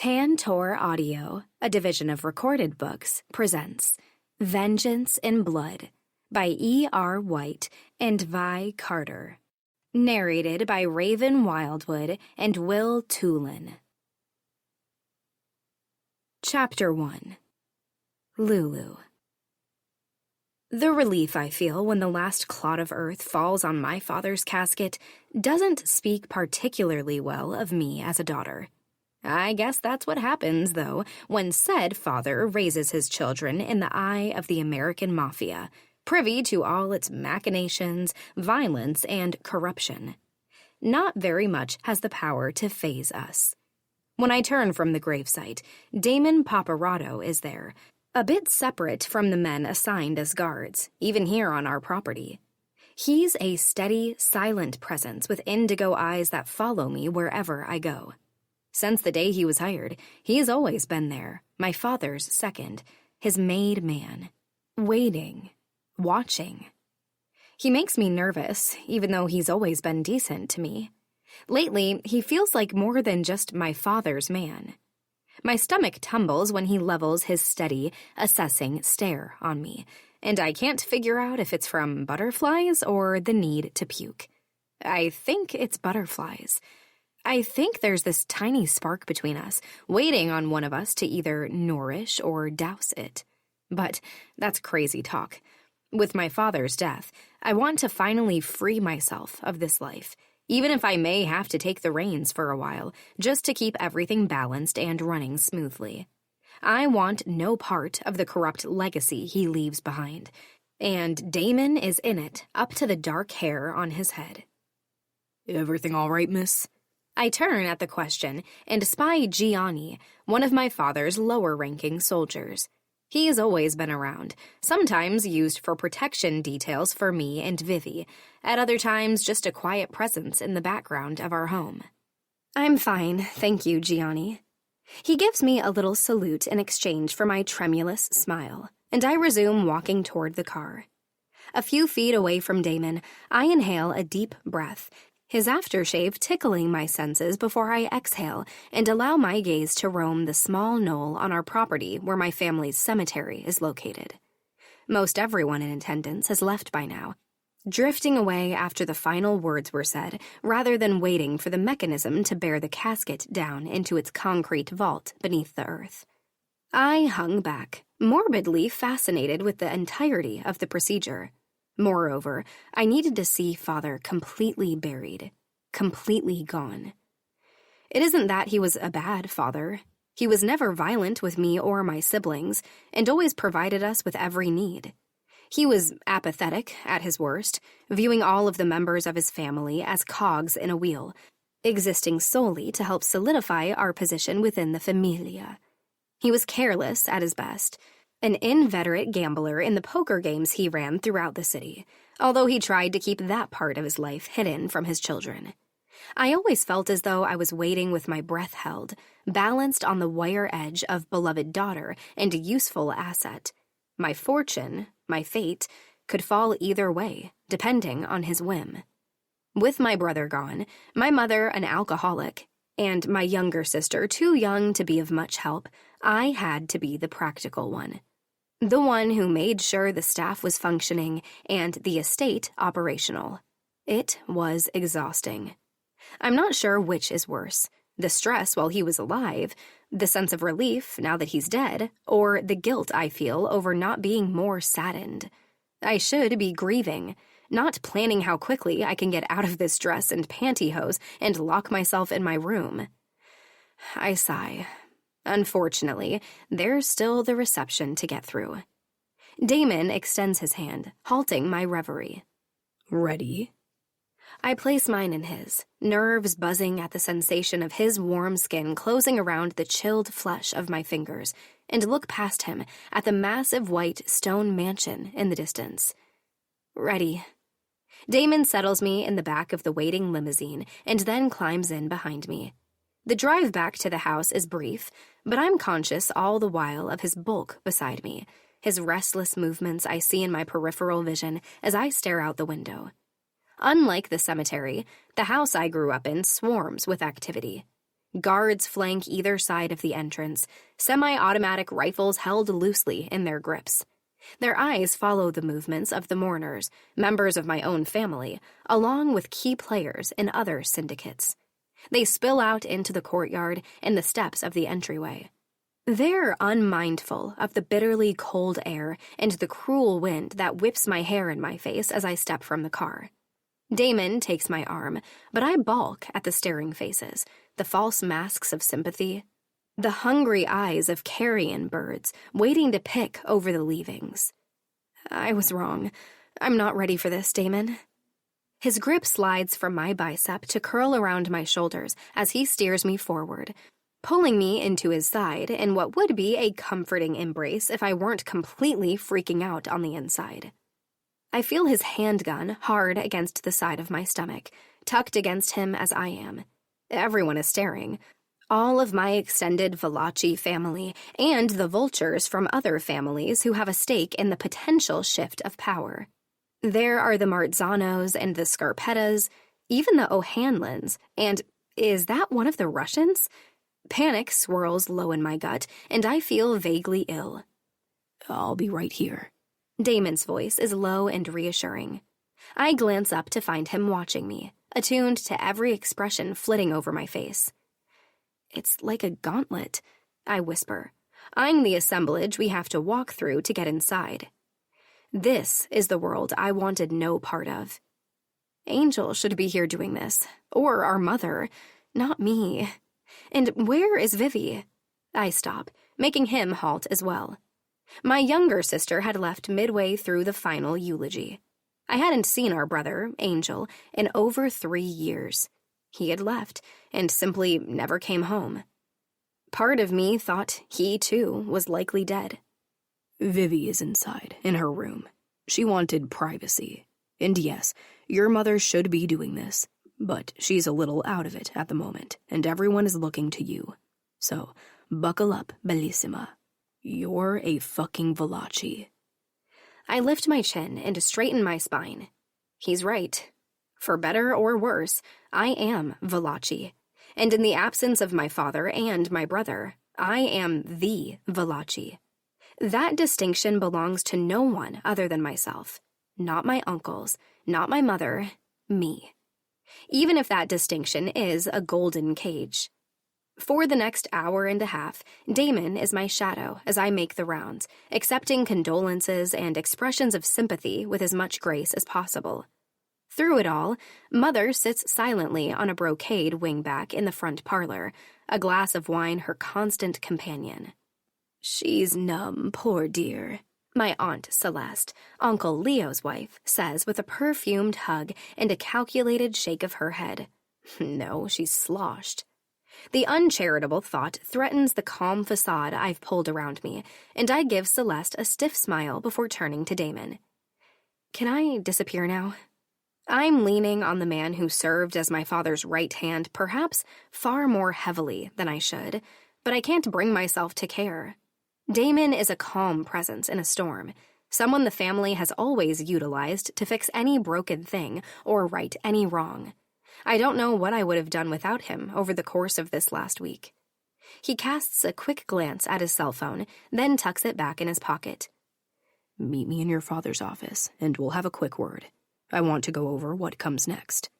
Tantor Audio, a division of Recorded Books, presents Vengeance in Blood by E.R. Whyte and Vi Carter. Narrated by Raven Wildwood and Will Tulin. Chapter 1. Lulu. The relief I feel when the last clod of earth falls on my father's casket doesn't speak particularly well of me as a daughter. I guess that's what happens, though, when said father raises his children in the eye of the American Mafia, privy to all its machinations, violence, and corruption. Not very much has the power to faze us. When I turn from the gravesite, Damon Paparazzo is there, a bit separate from the men assigned as guards, even here on our property. He's a steady, silent presence with indigo eyes that follow me wherever I go. Since the day he was hired, he's always been there, my father's second, his made man, waiting, watching. He makes me nervous, even though he's always been decent to me. Lately, he feels like more than just my father's man. My stomach tumbles when he levels his steady, assessing stare on me, and I can't figure out if it's from butterflies or the need to puke. I think it's butterflies. I think there's this tiny spark between us, waiting on one of us to either nourish or douse it. But that's crazy talk. With my father's death, I want to finally free myself of this life, even if I may have to take the reins for a while, just to keep everything balanced and running smoothly. I want no part of the corrupt legacy he leaves behind, and Damon is in it, up to the dark hair on his head. "Everything all right, miss?" I turn at the question and spy Gianni, one of my father's lower-ranking soldiers. He's always been around, sometimes used for protection details for me and Vivi, at other times just a quiet presence in the background of our home. "I'm fine, thank you, Gianni." He gives me a little salute in exchange for my tremulous smile, and I resume walking toward the car. A few feet away from Damon, I inhale a deep breath, his aftershave tickling my senses before I exhale and allow my gaze to roam the small knoll on our property where my family's cemetery is located. Most everyone in attendance has left by now, drifting away after the final words were said, rather than waiting for the mechanism to bear the casket down into its concrete vault beneath the earth. I hung back, morbidly fascinated with the entirety of the procedure. Moreover, I needed to see Father completely buried, completely gone. It isn't that he was a bad father. He was never violent with me or my siblings, and always provided us with every need. He was apathetic at his worst, viewing all of the members of his family as cogs in a wheel, existing solely to help solidify our position within the familia. He was careless at his best, an inveterate gambler in the poker games he ran throughout the city, although he tried to keep that part of his life hidden from his children. I always felt as though I was waiting with my breath held, balanced on the wire edge of beloved daughter and useful asset. My fortune, my fate, could fall either way, depending on his whim. With my brother gone, my mother an alcoholic, and my younger sister too young to be of much help, I had to be the practical one. The one who made sure the staff was functioning and the estate operational. It was exhausting. I'm not sure which is worse, the stress while he was alive, the sense of relief now that he's dead, or the guilt I feel over not being more saddened. I should be grieving, not planning how quickly I can get out of this dress and pantyhose and lock myself in my room. I sigh. Unfortunately, there's still the reception to get through. Damon extends his hand, halting my reverie. "Ready?" I place mine in his, nerves buzzing at the sensation of his warm skin closing around the chilled flesh of my fingers, and look past him at the massive white stone mansion in the distance. "Ready." Damon settles me in the back of the waiting limousine and then climbs in behind me. The drive back to the house is brief, but I'm conscious all the while of his bulk beside me, his restless movements I see in my peripheral vision as I stare out the window. Unlike the cemetery, the house I grew up in swarms with activity. Guards flank either side of the entrance, semi-automatic rifles held loosely in their grips. Their eyes follow the movements of the mourners, members of my own family, along with key players in other syndicates. They spill out into the courtyard and the steps of the entryway. They're unmindful of the bitterly cold air and the cruel wind that whips my hair in my face as I step from the car. Damon takes my arm, but I balk at the staring faces, the false masks of sympathy, the hungry eyes of carrion birds waiting to pick over the leavings. I was wrong. I'm not ready for this, Damon. His grip slides from my bicep to curl around my shoulders as he steers me forward, pulling me into his side in what would be a comforting embrace if I weren't completely freaking out on the inside. I feel his handgun hard against the side of my stomach, tucked against him as I am. Everyone is staring. All of my extended Valachi family and the vultures from other families who have a stake in the potential shift of power. There are the Martzanos and the Scarpettas, even the O'Hanlons, and is that one of the Russians? Panic swirls low in my gut, and I feel vaguely ill. I'll be right here. Damon's voice is low and reassuring. I glance up to find him watching me, attuned to every expression flitting over my face. It's like a gauntlet, I whisper, eyeing the assemblage we have to walk through to get inside. This is the world I wanted no part of. Angel should be here doing this, or our mother, not me. And where is Vivi? I stop, making him halt as well. My younger sister had left midway through the final eulogy. I hadn't seen our brother, Angel, in over 3 years. He had left, and simply never came home. Part of me thought he, too, was likely dead. Vivi is inside, in her room. She wanted privacy. And yes, your mother should be doing this, but she's a little out of it at the moment, and everyone is looking to you. So, buckle up, Bellissima. You're a fucking Valachi. I lift my chin and straighten my spine. He's right. For better or worse, I am Valachi. And in the absence of my father and my brother, I am the Valachi. That distinction belongs to no one other than myself. Not my uncles, not my mother, me. Even if that distinction is a golden cage. For the next hour and a half, Damon is my shadow as I make the rounds, accepting condolences and expressions of sympathy with as much grace as possible. Through it all, Mother sits silently on a brocade wingback in the front parlor, a glass of wine her constant companion. She's numb, poor dear, my Aunt Celeste, Uncle Leo's wife, says with a perfumed hug and a calculated shake of her head. No, she's sloshed. The uncharitable thought threatens the calm facade I've pulled around me, and I give Celeste a stiff smile before turning to Damon. Can I disappear now? I'm leaning on the man who served as my father's right hand perhaps far more heavily than I should, but I can't bring myself to care. Damon is a calm presence in a storm, someone the family has always utilized to fix any broken thing or right any wrong. I don't know what I would have done without him over the course of this last week. He casts a quick glance at his cell phone, then tucks it back in his pocket. Meet me in your father's office, and we'll have a quick word. I want to go over what comes next.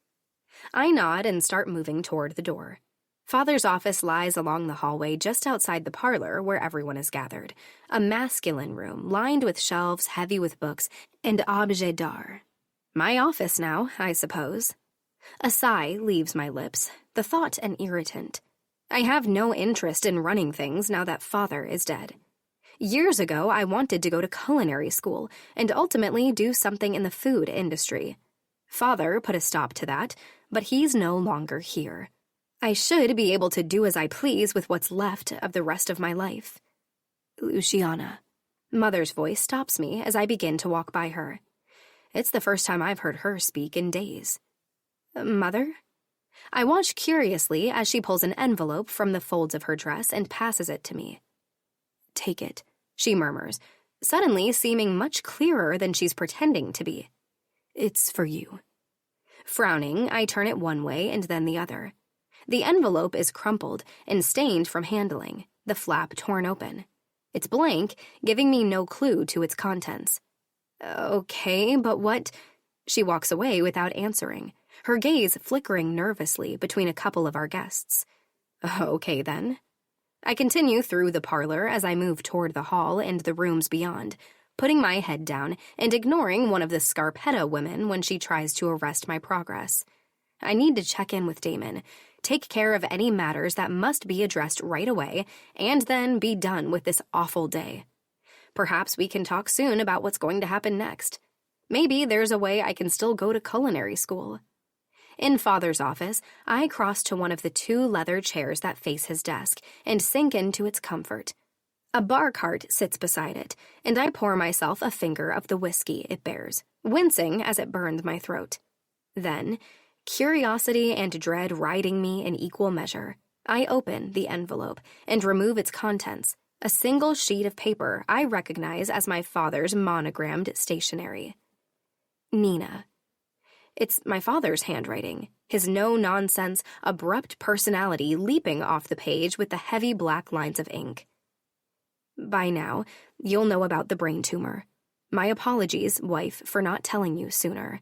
I nod and start moving toward the door. Father's office lies along the hallway just outside the parlor where everyone is gathered, a masculine room lined with shelves heavy with books and objets d'art. My office now, I suppose. A sigh leaves my lips, the thought an irritant. I have no interest in running things now that Father is dead. Years ago, I wanted to go to culinary school and ultimately do something in the food industry. Father put a stop to that, but he's no longer here. I should be able to do as I please with what's left of the rest of my life. Luciana. Mother's voice stops me as I begin to walk by her. It's the first time I've heard her speak in days. Mother? I watch curiously as she pulls an envelope from the folds of her dress and passes it to me. Take it, she murmurs, suddenly seeming much clearer than she's pretending to be. It's for you. Frowning, I turn it one way and then the other. The envelope is crumpled and stained from handling, the flap torn open. It's blank, giving me no clue to its contents. Okay, but what? She walks away without answering, her gaze flickering nervously between a couple of our guests. Okay, then. I continue through the parlor as I move toward the hall and the rooms beyond, putting my head down and ignoring one of the Scarpetta women when she tries to arrest my progress. I need to check in with Damon, take care of any matters that must be addressed right away, and then be done with this awful day. Perhaps we can talk soon about what's going to happen next. Maybe there's a way I can still go to culinary school. In Father's office, I cross to one of the 2 leather chairs that face his desk and sink into its comfort. A bar cart sits beside it, and I pour myself a finger of the whiskey it bears, wincing as it burns my throat. Then, curiosity and dread riding me in equal measure, I open the envelope and remove its contents, a single sheet of paper I recognize as my father's monogrammed stationery. Nina. It's my father's handwriting, his no-nonsense, abrupt personality leaping off the page with the heavy black lines of ink. By now, you'll know about the brain tumor. My apologies, wife, for not telling you sooner.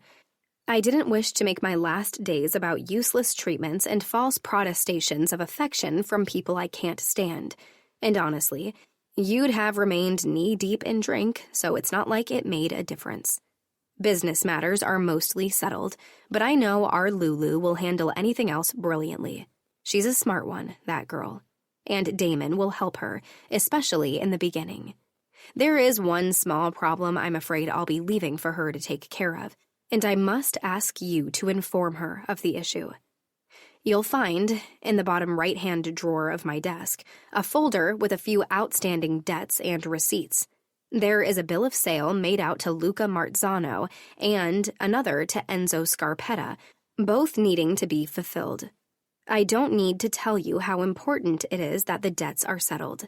I didn't wish to make my last days about useless treatments and false protestations of affection from people I can't stand. And honestly, you'd have remained knee-deep in drink, so it's not like it made a difference. Business matters are mostly settled, but I know our Lulu will handle anything else brilliantly. She's a smart one, that girl. And Damon will help her, especially in the beginning. There is one small problem I'm afraid I'll be leaving for her to take care of, and I must ask you to inform her of the issue. You'll find, in the bottom right-hand drawer of my desk, a folder with a few outstanding debts and receipts. There is a bill of sale made out to Luca Marzano and another to Enzo Scarpetta, both needing to be fulfilled. I don't need to tell you how important it is that the debts are settled.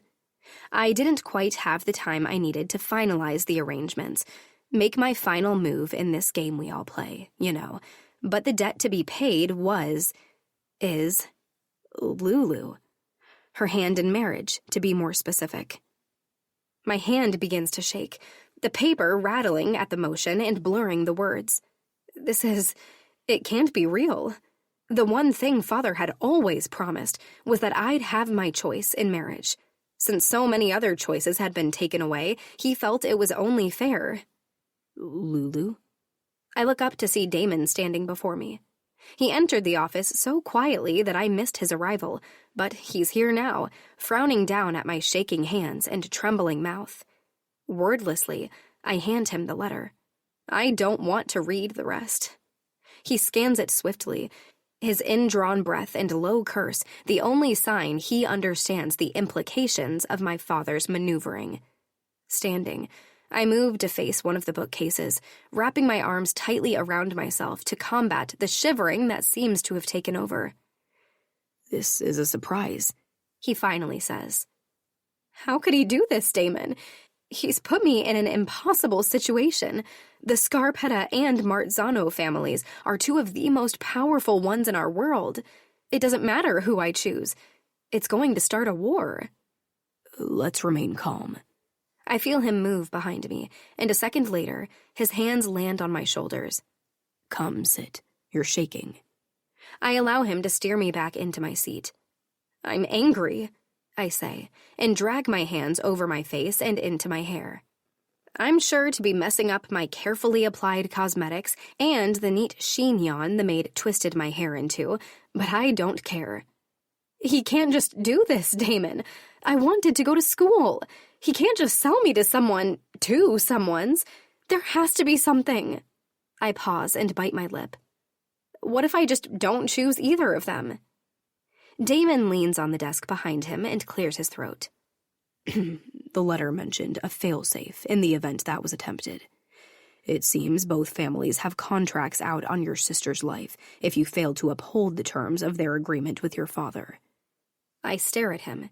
I didn't quite have the time I needed to finalize the arrangements, make my final move in this game we all play, but the debt to be paid is Lulu. Her hand in marriage, to be more specific. My hand begins to shake, the paper rattling at the motion and blurring the words. It can't be real. The one thing Father had always promised was that I'd have my choice in marriage. Since so many other choices had been taken away, he felt it was only fair. Lulu? I look up to see Damon standing before me. He entered the office so quietly that I missed his arrival, but he's here now, frowning down at my shaking hands and trembling mouth. Wordlessly, I hand him the letter. I don't want to read the rest. He scans it swiftly, his indrawn breath and low curse the only sign he understands the implications of my father's maneuvering. Standing, I move to face one of the bookcases, wrapping my arms tightly around myself to combat the shivering that seems to have taken over. This is a surprise, he finally says. How could he do this, Damon? He's put me in an impossible situation. The Scarpetta and Marzano families are 2 of the most powerful ones in our world. It doesn't matter who I choose. It's going to start a war. Let's remain calm. I feel him move behind me, and a second later, his hands land on my shoulders. Come, sit. You're shaking. I allow him to steer me back into my seat. I'm angry, I say, and drag my hands over my face and into my hair. I'm sure to be messing up my carefully applied cosmetics and the neat chignon the maid twisted my hair into, but I don't care. He can't just do this, Damon. I wanted to go to school. He can't just sell me to someone's. There has to be something. I pause and bite my lip. What if I just don't choose either of them? Damon leans on the desk behind him and clears his throat. The letter mentioned a failsafe in the event that was attempted. It seems both families have contracts out on your sister's life if you fail to uphold the terms of their agreement with your father. I stare at him.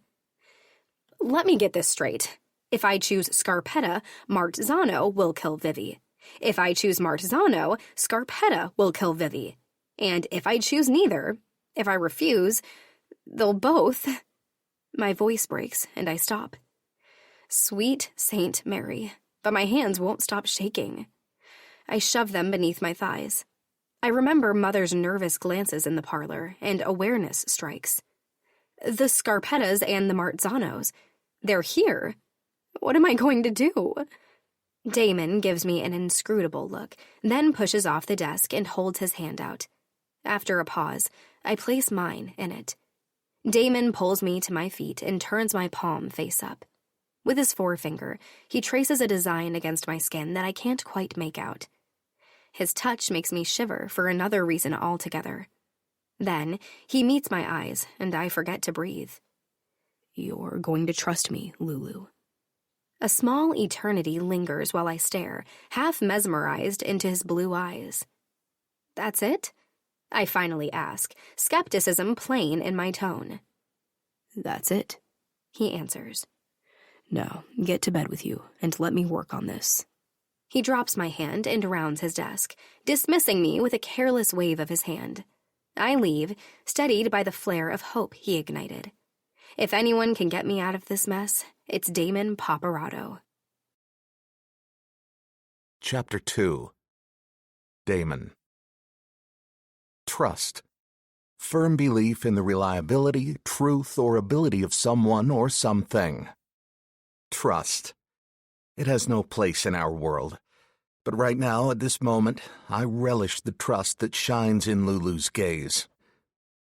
Let me get this straight. If I choose Scarpetta, Marzano will kill Vivi. If I choose Marzano, Scarpetta will kill Vivi. And if I choose neither, If I refuse, they'll both. My voice breaks, and I stop. Sweet Saint Mary, but my hands won't stop shaking. I shove them beneath my thighs. I remember Mother's nervous glances in the parlor, and awareness strikes. The Scarpettas and the Marzanos. They're here. What am I going to do? Damon gives me an inscrutable look, then pushes off the desk and holds his hand out. After a pause, I place mine in it. Damon pulls me to my feet and turns my palm face up. With his forefinger, he traces a design against my skin that I can't quite make out. His touch makes me shiver for another reason altogether. Then, he meets my eyes, and I forget to breathe. You're going to trust me, Lulu. A small eternity lingers while I stare, half mesmerized into his blue eyes. That's it? I finally ask, skepticism plain in my tone. That's it, he answers. Now, get to bed with you, and let me work on this. He drops my hand and rounds his desk, dismissing me with a careless wave of his hand. I leave, steadied by the flare of hope he ignited. If anyone can get me out of this mess, it's Damon Paparazzo. Chapter 2. Damon. Trust. Firm belief in the reliability, truth, or ability of someone or something. Trust. It has no place in our world. But right now, at this moment, I relish the trust that shines in Lulu's gaze.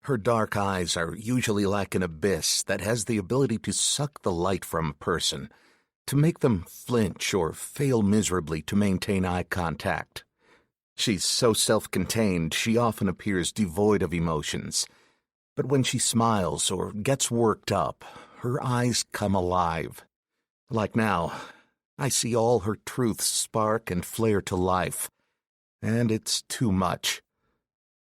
Her dark eyes are usually like an abyss that has the ability to suck the light from a person, to make them flinch or fail miserably to maintain eye contact. She's so self-contained, she often appears devoid of emotions. But when she smiles or gets worked up, her eyes come alive. Like now, I see all her truths spark and flare to life. And it's too much.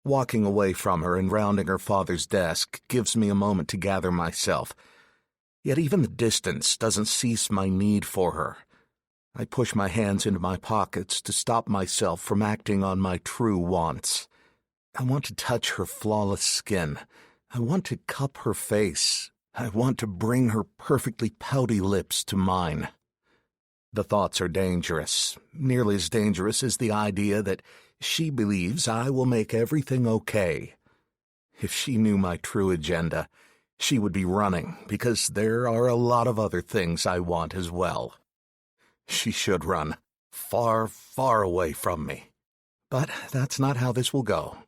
Walking away from her and rounding her father's desk gives me a moment to gather myself. Yet even the distance doesn't cease my need for her. I push my hands into my pockets to stop myself from acting on my true wants. I want to touch her flawless skin. I want to cup her face. I want to bring her perfectly pouty lips to mine. The thoughts are dangerous, nearly as dangerous as the idea that she believes I will make everything okay. If she knew my true agenda, she would be running, because there are a lot of other things I want as well. She should run, far, far away from me. But that's not how this will go.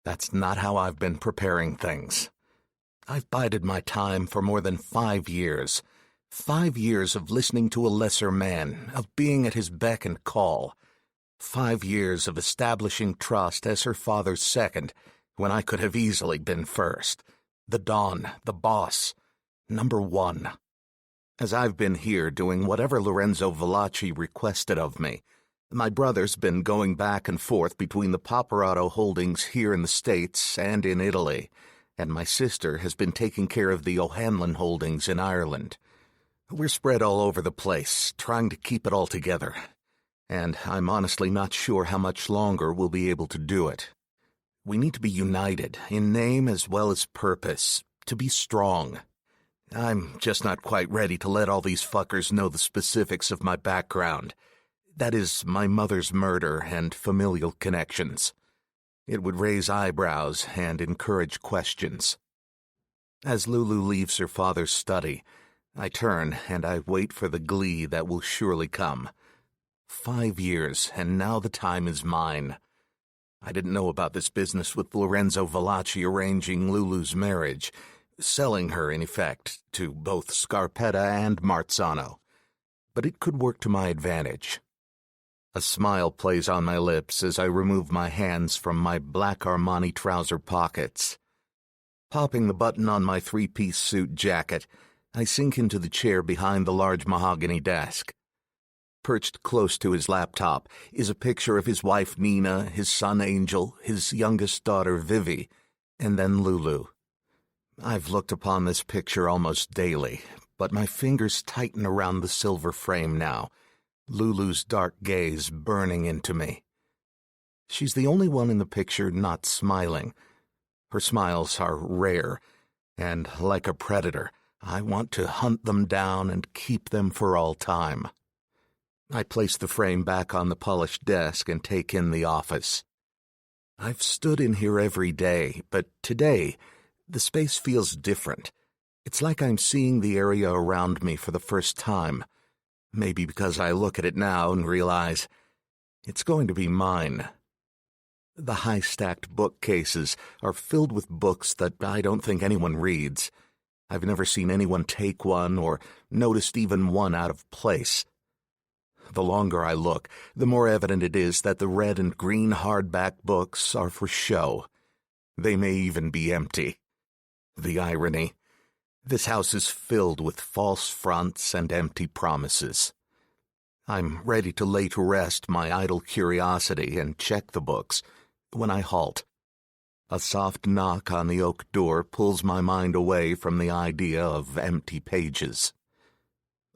That's not how I've been preparing things. I've bided my time for more than 5 years. 5 years of listening to a lesser man, of being at his beck and call. 5 years of establishing trust as her father's second, when I could have easily been first. The Don, the boss, number one. As I've been here doing whatever Lorenzo Valachi requested of me, my brother's been going back and forth between the Paparazzo holdings here in the States and in Italy, and my sister has been taking care of the O'Hanlon holdings in Ireland. We're spread all over the place, trying to keep it all together, and I'm honestly not sure how much longer we'll be able to do it. We need to be united, in name as well as purpose, to be strong. I'm just not quite ready to let all these fuckers know the specifics of my background. That is, my mother's murder and familial connections. It would raise eyebrows and encourage questions. As Lulu leaves her father's study, I turn and I wait for the glee that will surely come. 5 years, and now the time is mine. I didn't know about this business with Lorenzo Valachi arranging Lulu's marriage, selling her, in effect, to both Scarpetta and Marzano. But it could work to my advantage. A smile plays on my lips as I remove my hands from my black Armani trouser pockets. Popping the button on my 3-piece suit jacket, I sink into the chair behind the large mahogany desk. Perched close to his laptop is a picture of his wife Nina, his son Angel, his youngest daughter Vivi, and then Lulu. I've looked upon this picture almost daily, but my fingers tighten around the silver frame now, Lulu's dark gaze burning into me. She's the only one in the picture not smiling. Her smiles are rare, and like a predator, I want to hunt them down and keep them for all time. I place the frame back on the polished desk and take in the office. I've stood in here every day, but today, the space feels different. It's like I'm seeing the area around me for the first time. Maybe because I look at it now and realize it's going to be mine. The high-stacked bookcases are filled with books that I don't think anyone reads. I've never seen anyone take one or noticed even one out of place. The longer I look, the more evident it is that the red and green hardback books are for show. They may even be empty. The irony. This house is filled with false fronts and empty promises. I'm ready to lay to rest my idle curiosity and check the books when I halt. A soft knock on the oak door pulls my mind away from the idea of empty pages.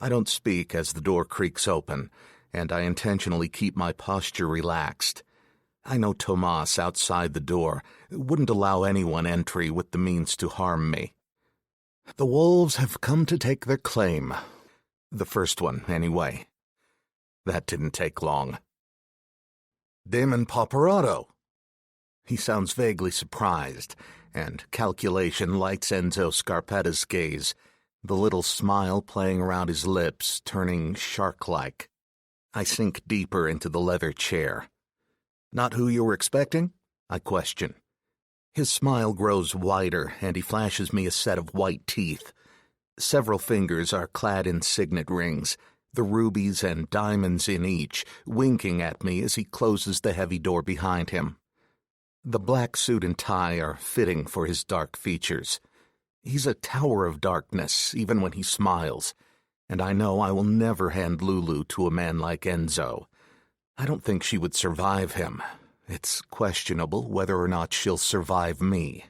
I don't speak as the door creaks open, and I intentionally keep my posture relaxed. I know Tomas outside the door wouldn't allow anyone entry with the means to harm me. The wolves have come to take their claim. The first one, anyway. That didn't take long. Damon Paparazzo. He sounds vaguely surprised, and calculation lights Enzo Scarpetta's gaze, the little smile playing around his lips, turning shark-like. I sink deeper into the leather chair. Not who you were expecting? I question. His smile grows wider, and he flashes me a set of white teeth. Several fingers are clad in signet rings, the rubies and diamonds in each, winking at me as he closes the heavy door behind him. The black suit and tie are fitting for his dark features. He's a tower of darkness, even when he smiles, and I know I will never hand Lulu to a man like Enzo. I don't think she would survive him. It's questionable whether or not she'll survive me.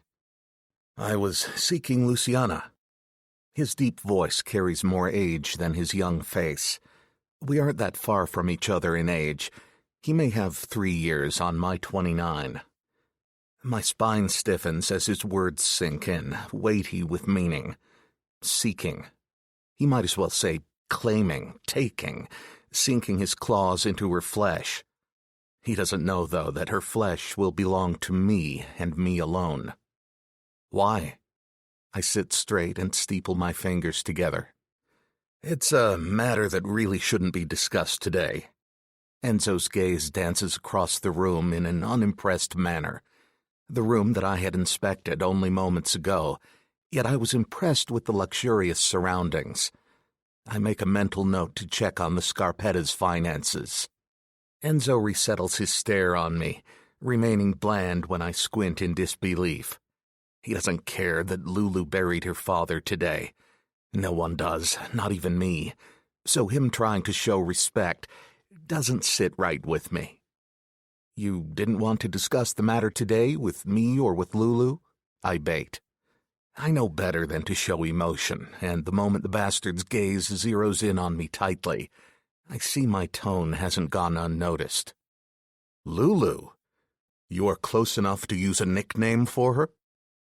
I was seeking Luciana. His deep voice carries more age than his young face. We aren't that far from each other in age. He may have 3 years on my 29. My spine stiffens as his words sink in, weighty with meaning. Seeking. He might as well say claiming, taking, sinking his claws into her flesh. He doesn't know, though, that her flesh will belong to me and me alone. Why? I sit straight and steeple my fingers together. It's a matter that really shouldn't be discussed today. Enzo's gaze dances across the room in an unimpressed manner. The room that I had inspected only moments ago, yet I was impressed with the luxurious surroundings. I make a mental note to check on the Scarpetta's finances. Enzo resettles his stare on me, remaining bland when I squint in disbelief. He doesn't care that Lulu buried her father today. No one does, not even me. So him trying to show respect doesn't sit right with me. You didn't want to discuss the matter today with me or with Lulu? I bait. I know better than to show emotion, and the moment the bastard's gaze zeroes in on me tightly, I see my tone hasn't gone unnoticed. Lulu? You are close enough to use a nickname for her?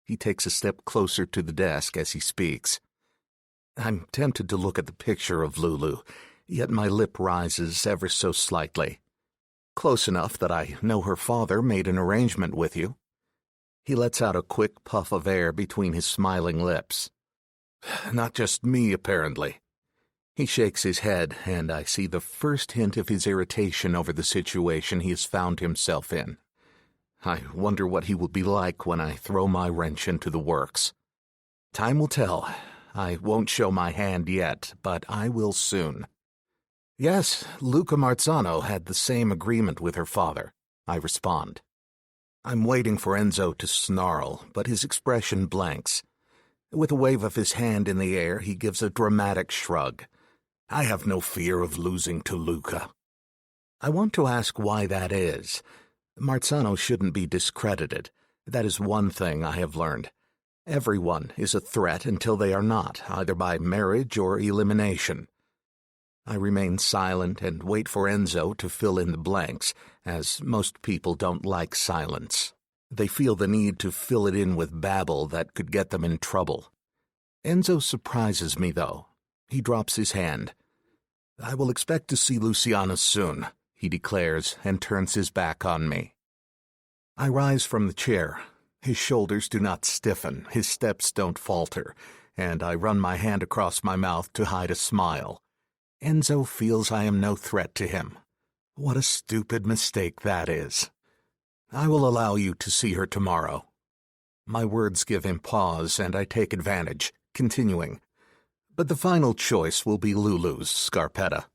He takes a step closer to the desk as he speaks. I'm tempted to look at the picture of Lulu, yet my lip rises ever so slightly. Close enough that I know her father made an arrangement with you. He lets out a quick puff of air between his smiling lips. Not just me, apparently. He shakes his head, and I see the first hint of his irritation over the situation he has found himself in. I wonder what he will be like when I throw my wrench into the works. Time will tell. I won't show my hand yet, but I will soon. Yes, Luca Marzano had the same agreement with her father, I respond. I'm waiting for Enzo to snarl, but his expression blanks. With a wave of his hand in the air, he gives a dramatic shrug. I have no fear of losing to Luca. I want to ask why that is. Marzano shouldn't be discredited. That is one thing I have learned. Everyone is a threat until they are not, either by marriage or elimination. I remain silent and wait for Enzo to fill in the blanks, as most people don't like silence. They feel the need to fill it in with babble that could get them in trouble. Enzo surprises me, though. He drops his hand. "I will expect to see Luciana soon," he declares, and turns his back on me. I rise from the chair. His shoulders do not stiffen, his steps don't falter, and I run my hand across my mouth to hide a smile. Enzo feels I am no threat to him. What a stupid mistake that is. "I will allow you to see her tomorrow." My words give him pause, and I take advantage, continuing. "But the final choice will be Lulu's, Scarpetta."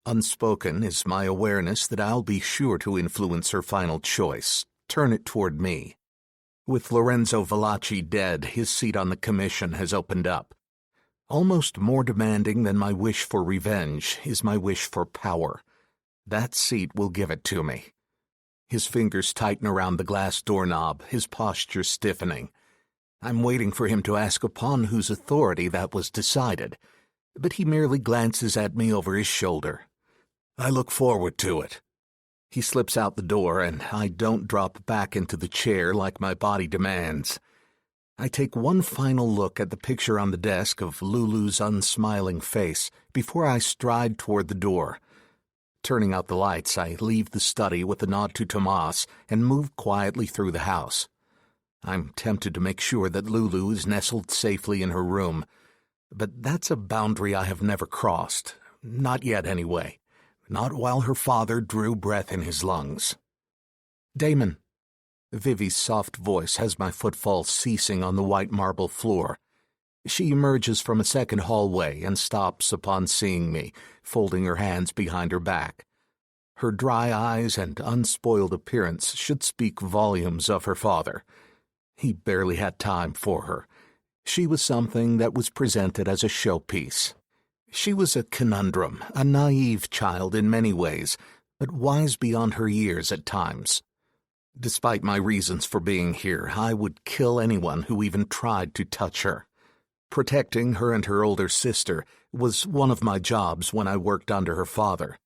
Unspoken is my awareness that I'll be sure to influence her final choice, turn it toward me. With Lorenzo Valachi dead, his seat on the commission has opened up. Almost more demanding than my wish for revenge is my wish for power. That seat will give it to me. His fingers tighten around the glass doorknob, his posture stiffening. I'm waiting for him to ask upon whose authority that was decided, but he merely glances at me over his shoulder. "I look forward to it." He slips out the door, and I don't drop back into the chair like my body demands. I take one final look at the picture on the desk of Lulu's unsmiling face before I stride toward the door. Turning out the lights, I leave the study with a nod to Tomas and move quietly through the house. I'm tempted to make sure that Lulu is nestled safely in her room, but that's a boundary I have never crossed. Not yet, anyway. Not while her father drew breath in his lungs. "Damon." Vivi's soft voice has my footfall ceasing on the white marble floor. She emerges from a second hallway and stops upon seeing me, folding her hands behind her back. Her dry eyes and unspoiled appearance should speak volumes of her father. He barely had time for her. She was something that was presented as a showpiece. She was a conundrum, a naive child in many ways, but wise beyond her years at times. Despite my reasons for being here, I would kill anyone who even tried to touch her. Protecting her and her older sister was one of my jobs when I worked under her father.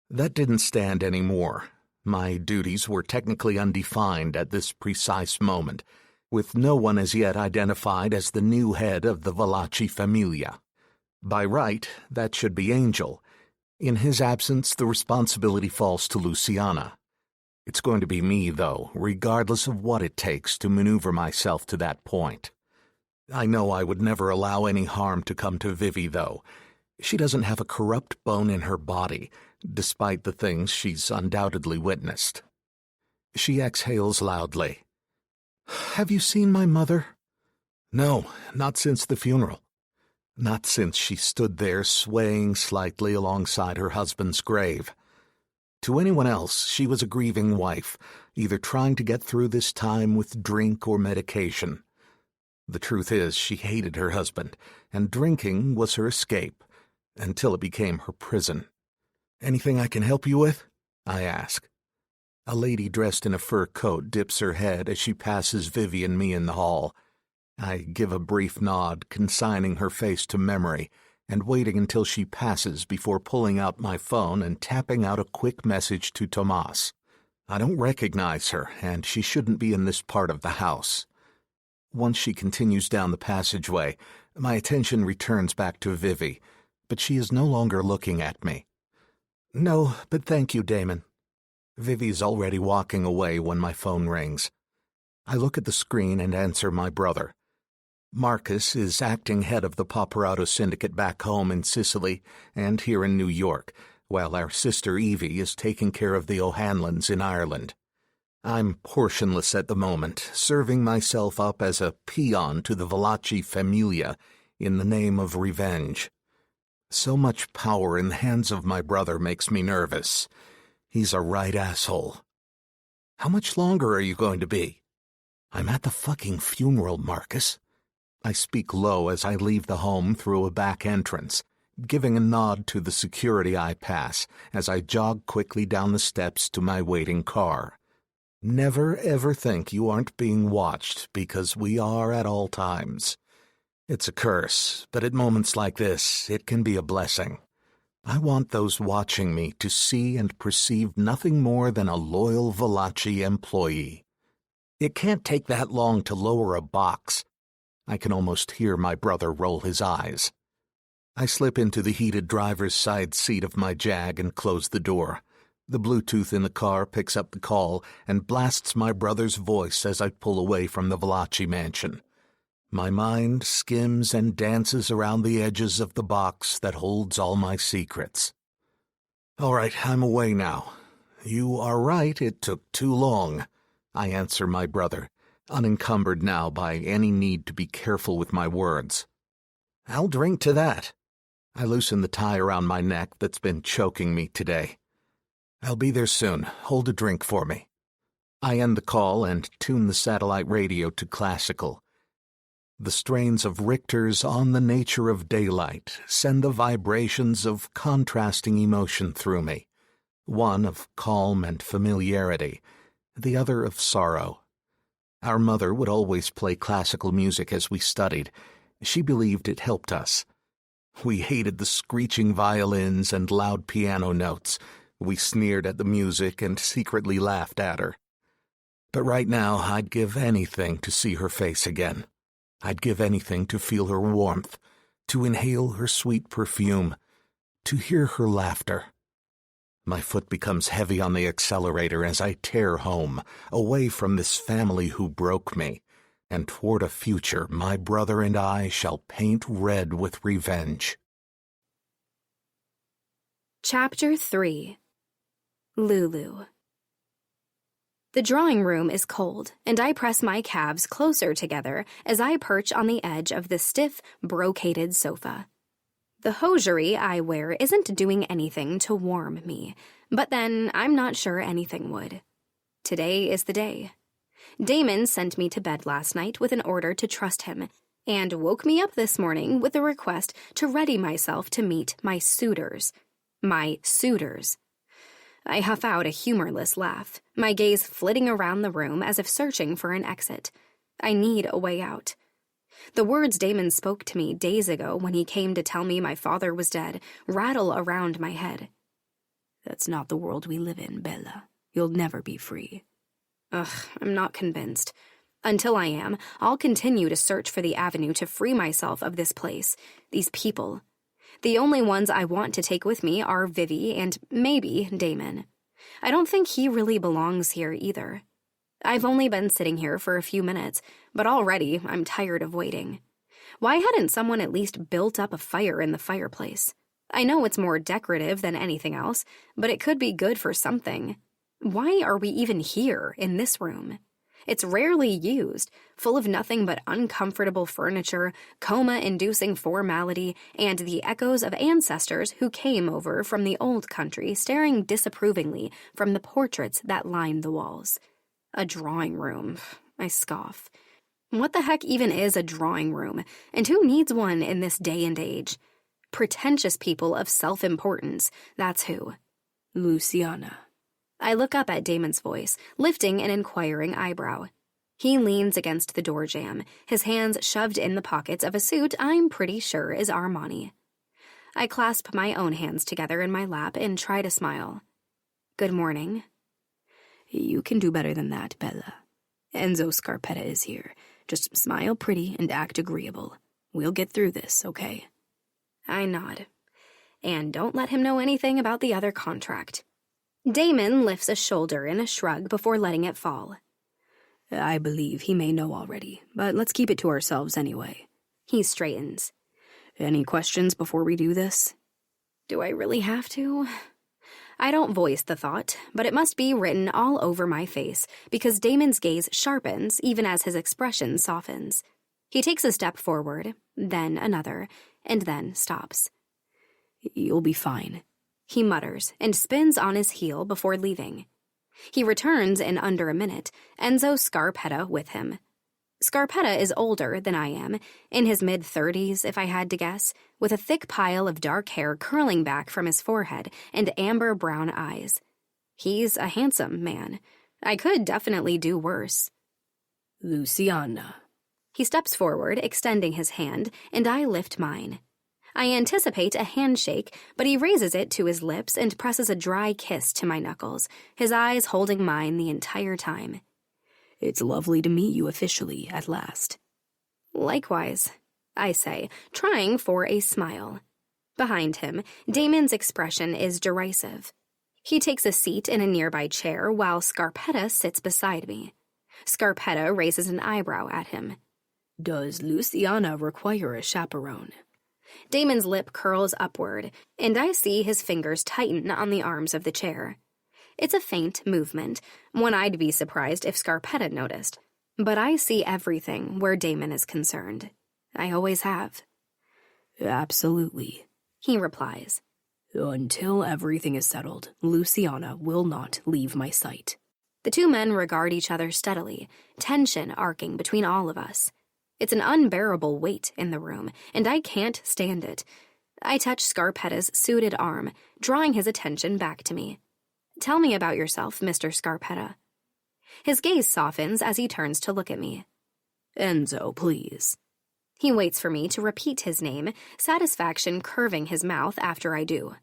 That didn't stand anymore. My duties were technically undefined at this precise moment, with no one as yet identified as the new head of the Valachi Familia. By right, that should be Angel. In his absence, the responsibility falls to Luciana. It's going to be me, though, regardless of what it takes to maneuver myself to that point. I know I would never allow any harm to come to Vivi, though. She doesn't have a corrupt bone in her body, despite the things she's undoubtedly witnessed. She exhales loudly. "Have you seen my mother?" "No, not since the funeral. Not since she stood there swaying slightly alongside her husband's grave. To anyone else, she was a grieving wife, either trying to get through this time with drink or medication. The truth is, she hated her husband, and drinking was her escape, until it became her prison. "Anything I can help you with?" I ask. A lady dressed in a fur coat dips her head as she passes Vivi and me in the hall. I give a brief nod, consigning her face to memory, and waiting until she passes before pulling out my phone and tapping out a quick message to Tomas. I don't recognize her, and she shouldn't be in this part of the house. Once she continues down the passageway, my attention returns back to Vivi, but she is no longer looking at me. "No, but thank you, Damon." Vivi's already walking away when my phone rings. I look at the screen and answer my brother. Marcus is acting head of the Paparazzo syndicate back home in Sicily and here in New York, while our sister Evie is taking care of the O'Hanlons in Ireland. I'm portionless at the moment, serving myself up as a peon to the Valachi Familia in the name of revenge. So much power in the hands of my brother makes me nervous. He's a right asshole. "How much longer are you going to be?" "I'm at the fucking funeral, Marcus." I speak low as I leave the home through a back entrance, giving a nod to the security I pass as I jog quickly down the steps to my waiting car. Never ever think you aren't being watched, because we are at all times. It's a curse, but at moments like this, it can be a blessing. I want those watching me to see and perceive nothing more than a loyal Valachi employee. It can't take that long to lower a box. I can almost hear my brother roll his eyes. I slip into the heated driver's side seat of my Jag and close the door. The Bluetooth in the car picks up the call and blasts my brother's voice as I pull away from the Valachi mansion. My mind skims and dances around the edges of the box that holds all my secrets. All right, I'm away now. You are right, it took too long, I answer my brother, unencumbered now by any need to be careful with my words. I'll drink to that. I loosen the tie around my neck that's been choking me today. I'll be there soon. Hold a drink for me. I end the call and tune the satellite radio to classical. The strains of Richter's On the Nature of Daylight send the vibrations of contrasting emotion through me, one of calm and familiarity, the other of sorrow. Our mother would always play classical music as we studied. She believed it helped us. We hated the screeching violins and loud piano notes. We sneered at the music and secretly laughed at her. But right now, I'd give anything to see her face again. I'd give anything to feel her warmth, to inhale her sweet perfume, to hear her laughter. My foot becomes heavy on the accelerator as I tear home, away from this family who broke me, and toward a future my brother and I shall paint red with revenge. Chapter 3. Lulu. The drawing room is cold, and I press my calves closer together as I perch on the edge of the stiff, brocaded sofa. The hosiery I wear isn't doing anything to warm me, but then I'm not sure anything would. Today is the day. Damon sent me to bed last night with an order to trust him, and woke me up this morning with a request to ready myself to meet my suitors. My suitors. I huff out a humorless laugh, my gaze flitting around the room as if searching for an exit. I need a way out. The words Damon spoke to me days ago when he came to tell me my father was dead rattle around my head. That's not the world we live in, Bella. You'll never be free. Ugh, I'm not convinced. Until I am, I'll continue to search for the avenue to free myself of this place, these people. The only ones I want to take with me are Vivi and maybe Damon. I don't think he really belongs here either. I've only been sitting here for a few minutes, but already I'm tired of waiting. Why hadn't someone at least built up a fire in the fireplace? I know it's more decorative than anything else, but it could be good for something. Why are we even here in this room? It's rarely used, full of nothing but uncomfortable furniture, coma-inducing formality, and the echoes of ancestors who came over from the old country staring disapprovingly from the portraits that line the walls. A drawing room, I scoff. What the heck even is a drawing room, and who needs one in this day and age? Pretentious people of self-importance, that's who. Luciana. I look up at Damon's voice, lifting an inquiring eyebrow. He leans against the door jamb, his hands shoved in the pockets of a suit I'm pretty sure is Armani. I clasp my own hands together in my lap and try to smile. Good morning. You can do better than that, Bella. Enzo Scarpetta is here. Just smile pretty and act agreeable. We'll get through this, okay? I nod. And don't let him know anything about the other contract. Damon lifts a shoulder in a shrug before letting it fall. I believe he may know already, but let's keep it to ourselves anyway. He straightens. Any questions before we do this? Do I really have to? I don't voice the thought, but it must be written all over my face because Damon's gaze sharpens even as his expression softens. He takes a step forward, then another, and then stops. You'll be fine, he mutters and spins on his heel before leaving. He returns in under a minute, Enzo Scarpetta with him. Scarpetta is older than I am, in his mid-30s if I had to guess, with a thick pile of dark hair curling back from his forehead and amber-brown eyes. He's a handsome man. I could definitely do worse. Luciana. He steps forward, extending his hand, and I lift mine. I anticipate a handshake, but he raises it to his lips and presses a dry kiss to my knuckles, his eyes holding mine the entire time. It's lovely to meet you officially at last. Likewise, I say, trying for a smile. Behind him, Damon's expression is derisive. He takes a seat in a nearby chair while Scarpetta sits beside me. Scarpetta raises an eyebrow at him. Does Luciana require a chaperone? Damon's lip curls upward, and I see his fingers tighten on the arms of the chair. It's a faint movement, one I'd be surprised if Scarpetta noticed. But I see everything where Damon is concerned. I always have. Absolutely, he replies. Until everything is settled, Luciana will not leave my sight. The two men regard each other steadily, tension arcing between all of us. It's an unbearable weight in the room, and I can't stand it. I touch Scarpetta's suited arm, drawing his attention back to me. Tell me about yourself, Mr. Scarpetta. His gaze softens as he turns to look at me. Enzo, please. He waits for me to repeat his name, satisfaction curving his mouth after I do.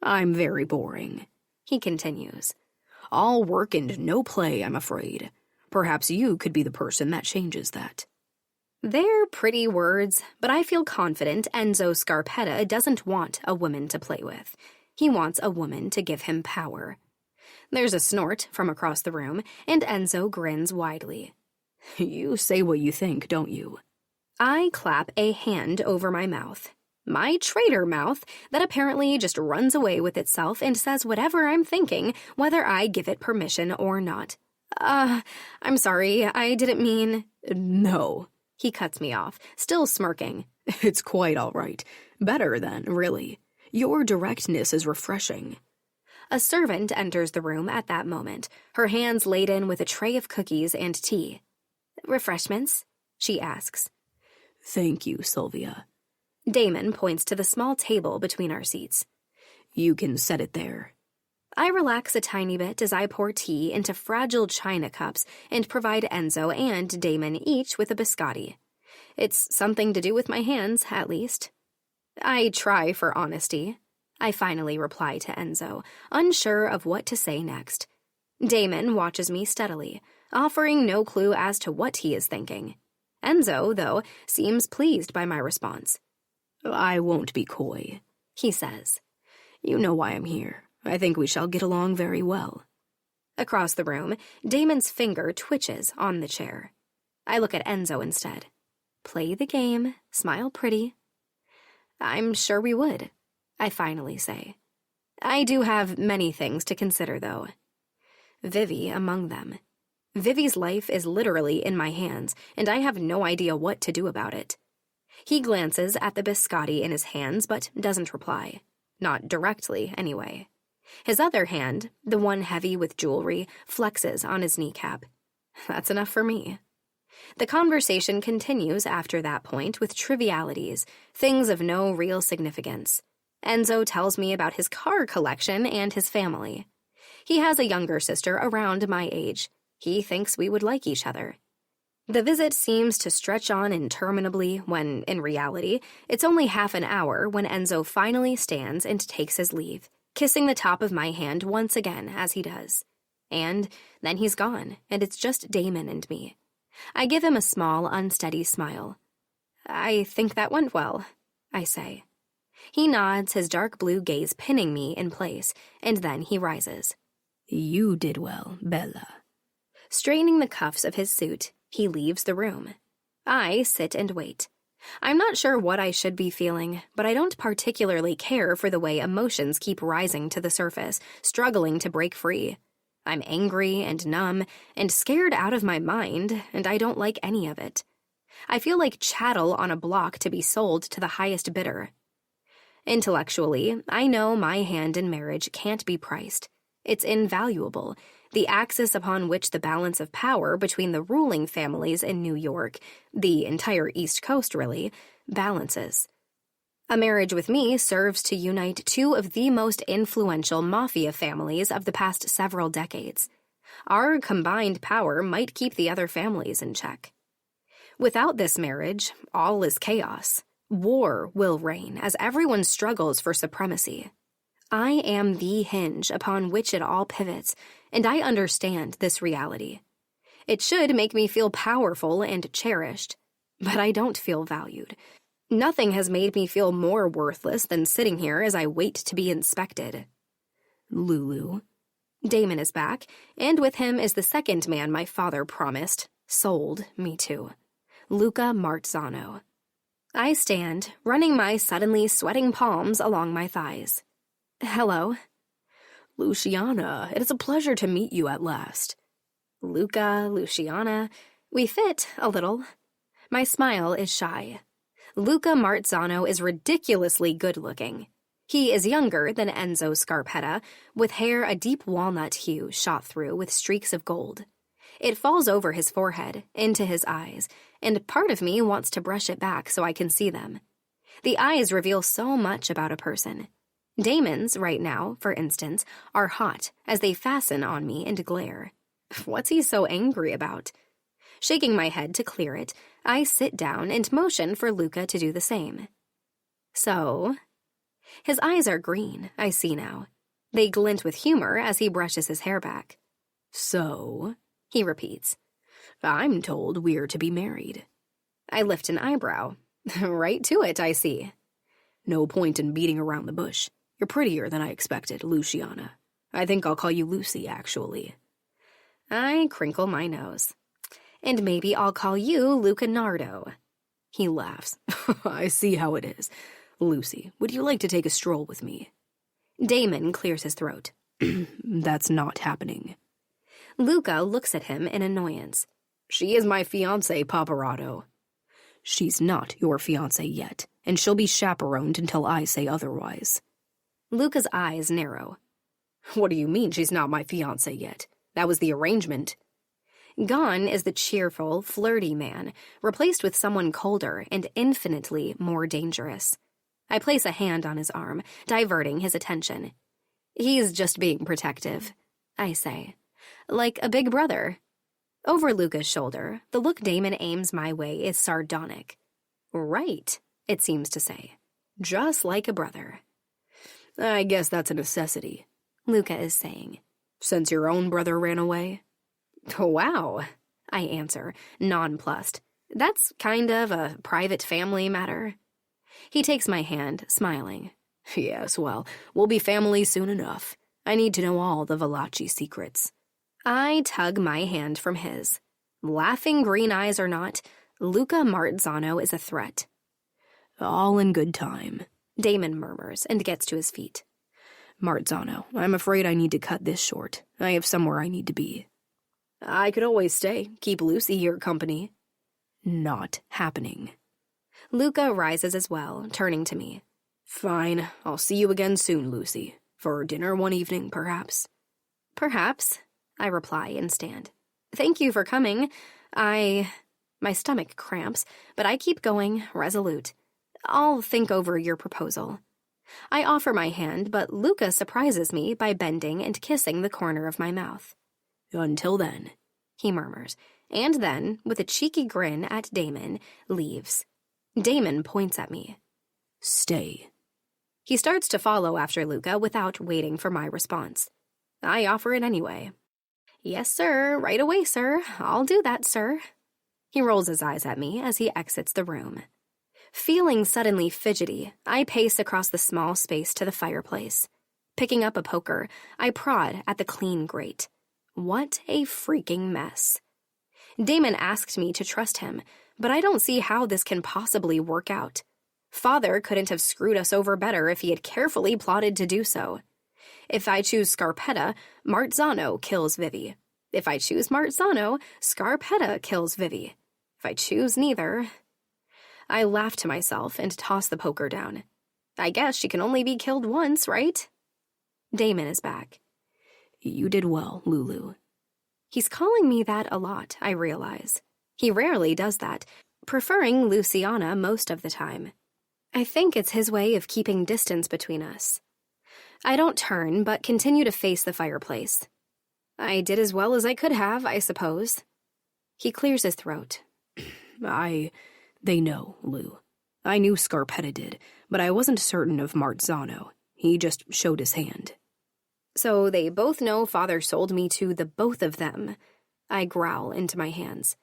I'm very boring, he continues. All work and no play, I'm afraid. Perhaps you could be the person that changes that. They're pretty words, but I feel confident Enzo Scarpetta doesn't want a woman to play with. He wants a woman to give him power. There's a snort from across the room, and Enzo grins widely. You say what you think, don't you? I clap a hand over my mouth. My traitor mouth that apparently just runs away with itself and says whatever I'm thinking, whether I give it permission or not. I'm sorry, I didn't mean... No, he cuts me off, still smirking. It's quite all right. Better than, really. Your directness is refreshing. A servant enters the room at that moment, her hands laden with a tray of cookies and tea. Refreshments? She asks. Thank you, Sylvia. Damon points to the small table between our seats. You can set it there. I relax a tiny bit as I pour tea into fragile china cups and provide Enzo and Damon each with a biscotti. It's something to do with my hands, at least. I try for honesty. I finally reply to Enzo, unsure of what to say next. Damon watches me steadily, offering no clue as to what he is thinking. Enzo, though, seems pleased by my response. I won't be coy, he says. You know why I'm here. I think we shall get along very well. Across the room, Damon's finger twitches on the chair. I look at Enzo instead. Play the game, smile pretty. I'm sure we would, I finally say. I do have many things to consider, though. Vivi among them. Vivi's life is literally in my hands, and I have no idea what to do about it. He glances at the biscotti in his hands, but doesn't reply. Not directly, anyway. His other hand, the one heavy with jewelry, flexes on his kneecap. That's enough for me. The conversation continues after that point with trivialities, things of no real significance. Enzo tells me about his car collection and his family. He has a younger sister around my age. He thinks we would like each other. The visit seems to stretch on interminably when, in reality, it's only half an hour when Enzo finally stands and takes his leave, kissing the top of my hand once again as he does. And then he's gone, and it's just Damon and me. I give him a small, unsteady smile. I think that went well, I say. He nods, his dark blue gaze pinning me in place, and then he rises. You did well, Bella. Straightening the cuffs of his suit, he leaves the room. I sit and wait. I'm not sure what I should be feeling, but I don't particularly care for the way emotions keep rising to the surface, struggling to break free. I'm angry and numb and scared out of my mind, and I don't like any of it. I feel like chattel on a block to be sold to the highest bidder. Intellectually, I know my hand in marriage can't be priced. It's invaluable, the axis upon which the balance of power between the ruling families in New York, the entire East Coast really, balances. A marriage with me serves to unite two of the most influential Mafia families of the past several decades. Our combined power might keep the other families in check. Without this marriage, all is chaos. War will reign as everyone struggles for supremacy. I am the hinge upon which it all pivots, and I understand this reality. It should make me feel powerful and cherished, but I don't feel valued. Nothing has made me feel more worthless than sitting here as I wait to be inspected. Lulu. Damon is back, and with him is the second man my father promised, sold me to. Luca Marzano. I stand, running my suddenly sweating palms along my thighs. Hello. Luciana, it is a pleasure to meet you at last. Luca, Luciana, we fit a little. My smile is shy. Luca Marzano is ridiculously good-looking. He is younger than Enzo Scarpetta, with hair a deep walnut hue shot through with streaks of gold. It falls over his forehead, into his eyes, and part of me wants to brush it back so I can see them. The eyes reveal so much about a person. Damon's, right now, for instance, are hot as they fasten on me and glare. What's he so angry about? Shaking my head to clear it, I sit down and motion for Luca to do the same. So? His eyes are green, I see now. They glint with humor as he brushes his hair back. So? He repeats. I'm told we're to be married. I lift an eyebrow. Right to it, I see. No point in beating around the bush. You're prettier than I expected, Luciana. I think I'll call you Lucy, actually. I crinkle my nose. And maybe I'll call you Lucanardo. He laughs. I see how it is. Lucy, would you like to take a stroll with me? Damon clears his throat. That's not happening. Luca looks at him in annoyance. She is my fiancée, Paparazzo. She's not your fiancée yet, and she'll be chaperoned until I say otherwise. Luca's eyes narrow. What do you mean she's not my fiancée yet? That was the arrangement. Gone is the cheerful, flirty man, replaced with someone colder and infinitely more dangerous. I place a hand on his arm, diverting his attention. He's just being protective, I say. Like a big brother. Over Luca's shoulder, the look Damon aims my way is sardonic. Right, it seems to say. Just like a brother. I guess that's a necessity, Luca is saying. Since your own brother ran away? Wow, I answer, nonplussed. That's kind of a private family matter. He takes my hand, smiling. Yes, well, we'll be family soon enough. I need to know all the Valachi secrets. I tug my hand from his. Laughing green eyes or not, Luca Marzano is a threat. All in good time, Damon murmurs and gets to his feet. Marzano, I'm afraid I need to cut this short. I have somewhere I need to be. I could always stay, keep Lucy your company. Not happening. Luca rises as well, turning to me. Fine, I'll see you again soon, Lucy. For dinner one evening, perhaps. Perhaps, I reply and stand. Thank you for coming. My stomach cramps, but I keep going, resolute. I'll think over your proposal. I offer my hand, but Luca surprises me by bending and kissing the corner of my mouth. Until then, he murmurs, and then, with a cheeky grin at Damon, leaves. Damon points at me. Stay. He starts to follow after Luca without waiting for my response. I offer it anyway. Yes, sir, right away, sir. I'll do that, sir. He rolls his eyes at me as he exits the room. Feeling suddenly fidgety, I pace across the small space to the fireplace. Picking up a poker, I prod at the clean grate. What a freaking mess. Damon asked me to trust him, but I don't see how this can possibly work out. Father couldn't have screwed us over better if he had carefully plotted to do so. If I choose Scarpetta, Marzano kills Vivi. If I choose Marzano, Scarpetta kills Vivi. If I choose neither... I laugh to myself and toss the poker down. I guess she can only be killed once, right? Damon is back. You did well, Lulu. He's calling me that a lot, I realize. He rarely does that, preferring Luciana most of the time. I think it's his way of keeping distance between us. I don't turn, but continue to face the fireplace. I did as well as I could have, I suppose. He clears his throat. They know, Lou. I knew Scarpetta did, but I wasn't certain of Marzano. He just showed his hand. So they both know Father sold me to the both of them. I growl into my hands.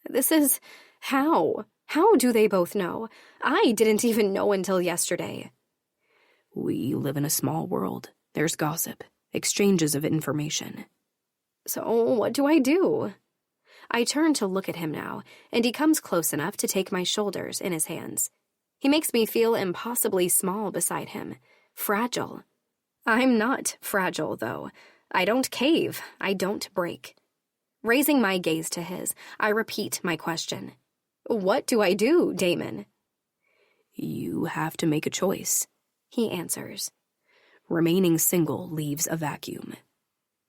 This is... how? How do they both know? I didn't even know until yesterday. We live in a small world. There's gossip, exchanges of information. So what do I do? I turn to look at him now, and he comes close enough to take my shoulders in his hands. He makes me feel impossibly small beside him, fragile. I'm not fragile, though. I don't cave. I don't break. Raising my gaze to his, I repeat my question. What do I do, Damon? You have to make a choice, he answers. Remaining single leaves a vacuum.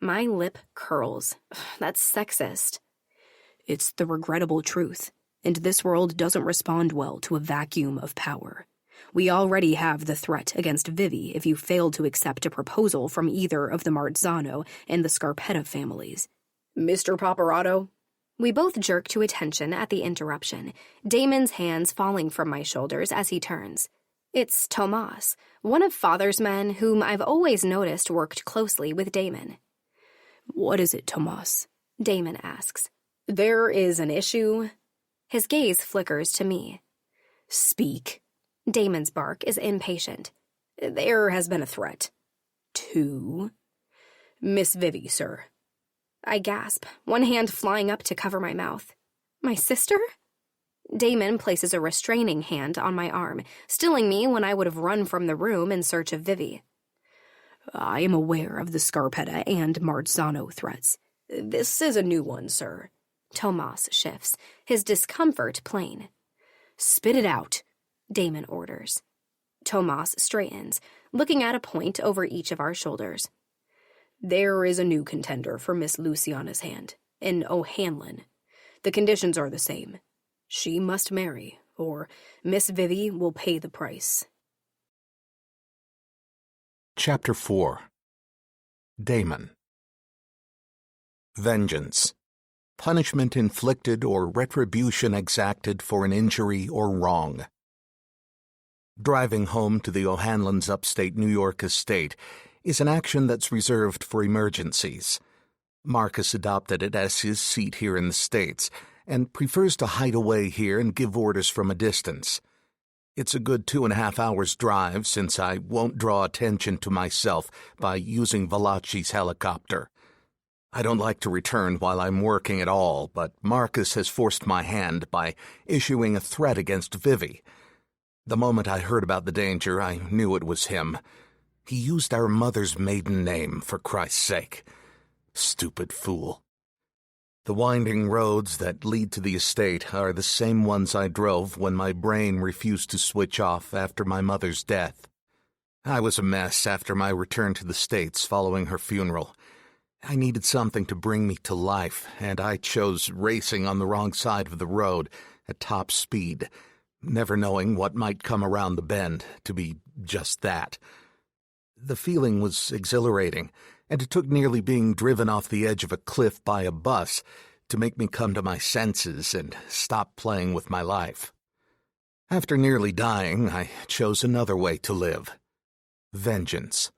My lip curls. That's sexist. It's the regrettable truth, and this world doesn't respond well to a vacuum of power. We already have the threat against Vivi if you fail to accept a proposal from either of the Marzano and the Scarpetta families. Mr. Paparato? We both jerk to attention at the interruption, Damon's hands falling from my shoulders as he turns. It's Tomas, one of Father's men whom I've always noticed worked closely with Damon. What is it, Tomas? Damon asks. There is an issue. His gaze flickers to me. Speak. Damon's bark is impatient. There has been a threat. To? Miss Vivi, sir. I gasp, one hand flying up to cover my mouth. My sister? Damon places a restraining hand on my arm, stilling me when I would have run from the room in search of Vivi. I am aware of the Scarpetta and Marzano threats. This is a new one, sir. Tomas shifts, his discomfort plain. Spit it out, Damon orders. Tomas straightens, looking at a point over each of our shoulders. There is a new contender for Miss Luciana's hand, an O'Hanlon. The conditions are the same. She must marry, or Miss Vivi will pay the price. Chapter 4. Damon. Vengeance. Punishment inflicted or retribution exacted for an injury or wrong. Driving home to the O'Hanlons' upstate New York estate is an action that's reserved for emergencies. Marcus adopted it as his seat here in the States and prefers to hide away here and give orders from a distance. It's a good 2.5 hours drive since I won't draw attention to myself by using Valachi's helicopter. I don't like to return while I'm working at all, but Marcus has forced my hand by issuing a threat against Vivi. The moment I heard about the danger, I knew it was him. He used our mother's maiden name, for Christ's sake. Stupid fool. The winding roads that lead to the estate are the same ones I drove when my brain refused to switch off after my mother's death. I was a mess after my return to the States following her funeral. I needed something to bring me to life, and I chose racing on the wrong side of the road at top speed, never knowing what might come around the bend to be just that. The feeling was exhilarating, and it took nearly being driven off the edge of a cliff by a bus to make me come to my senses and stop playing with my life. After nearly dying, I chose another way to live. Vengeance.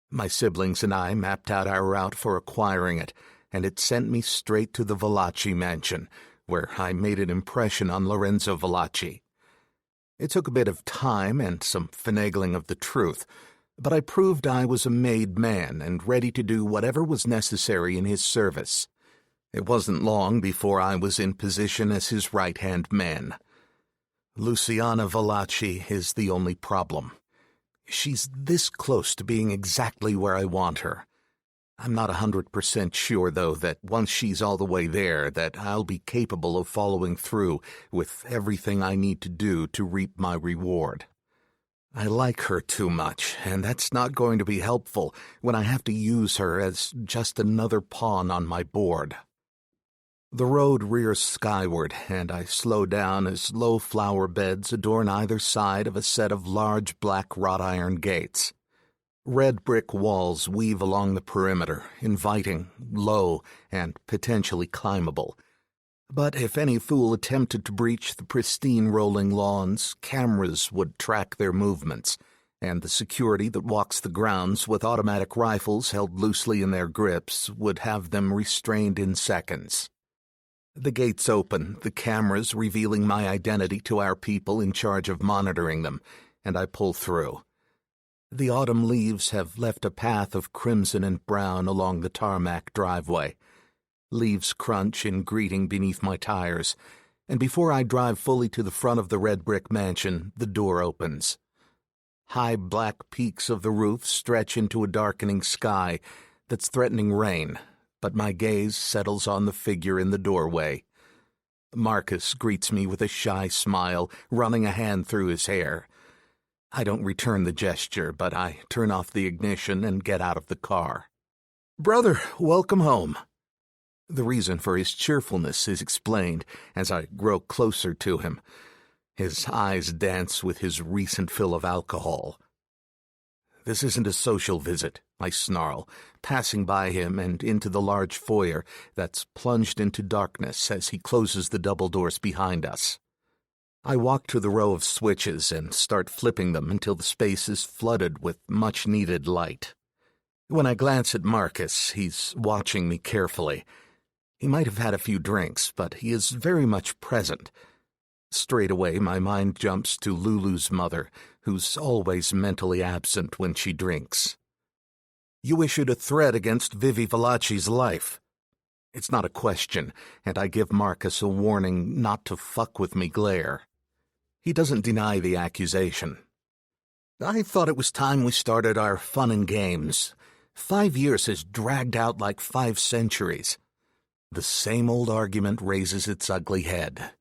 My siblings and I mapped out our route for acquiring it, and it sent me straight to the Valachi mansion, where I made an impression on Lorenzo Valachi. It took a bit of time and some finagling of the truth, but I proved I was a made man and ready to do whatever was necessary in his service. It wasn't long before I was in position as his right-hand man. Luciana Valachi is the only problem. She's this close to being exactly where I want her. I'm not 100% sure, though, that once she's all the way there, that I'll be capable of following through with everything I need to do to reap my reward. I like her too much, and that's not going to be helpful when I have to use her as just another pawn on my board. The road rears skyward, and I slow down as low flower beds adorn either side of a set of large black wrought iron gates. Red brick walls weave along the perimeter, inviting, low, and potentially climbable. But if any fool attempted to breach the pristine rolling lawns, cameras would track their movements, and the security that walks the grounds with automatic rifles held loosely in their grips would have them restrained in seconds. The gates open, the cameras revealing my identity to our people in charge of monitoring them, and I pull through. The autumn leaves have left a path of crimson and brown along the tarmac driveway. Leaves crunch in greeting beneath my tires, and before I drive fully to the front of the red brick mansion, the door opens. High black peaks of the roof stretch into a darkening sky that's threatening rain, but my gaze settles on the figure in the doorway. Marcus greets me with a shy smile, running a hand through his hair. I don't return the gesture, but I turn off the ignition and get out of the car. "Brother, welcome home." The reason for his cheerfulness is explained as I grow closer to him. His eyes dance with his recent fill of alcohol. "This isn't a social visit," I snarl, passing by him and into the large foyer that's plunged into darkness as he closes the double doors behind us. I walk to the row of switches and start flipping them until the space is flooded with much-needed light. When I glance at Marcus, he's watching me carefully. He might have had a few drinks, but he is very much present. Straight away, my mind jumps to Lulu's mother, who's always mentally absent when she drinks. "You issued a threat against Vivi Valachi's life." It's not a question, and I give Marcus a warning not to fuck with me glare. He doesn't deny the accusation. "I thought it was time we started our fun and games. 5 years has dragged out like 5 centuries. The same old argument raises its ugly head.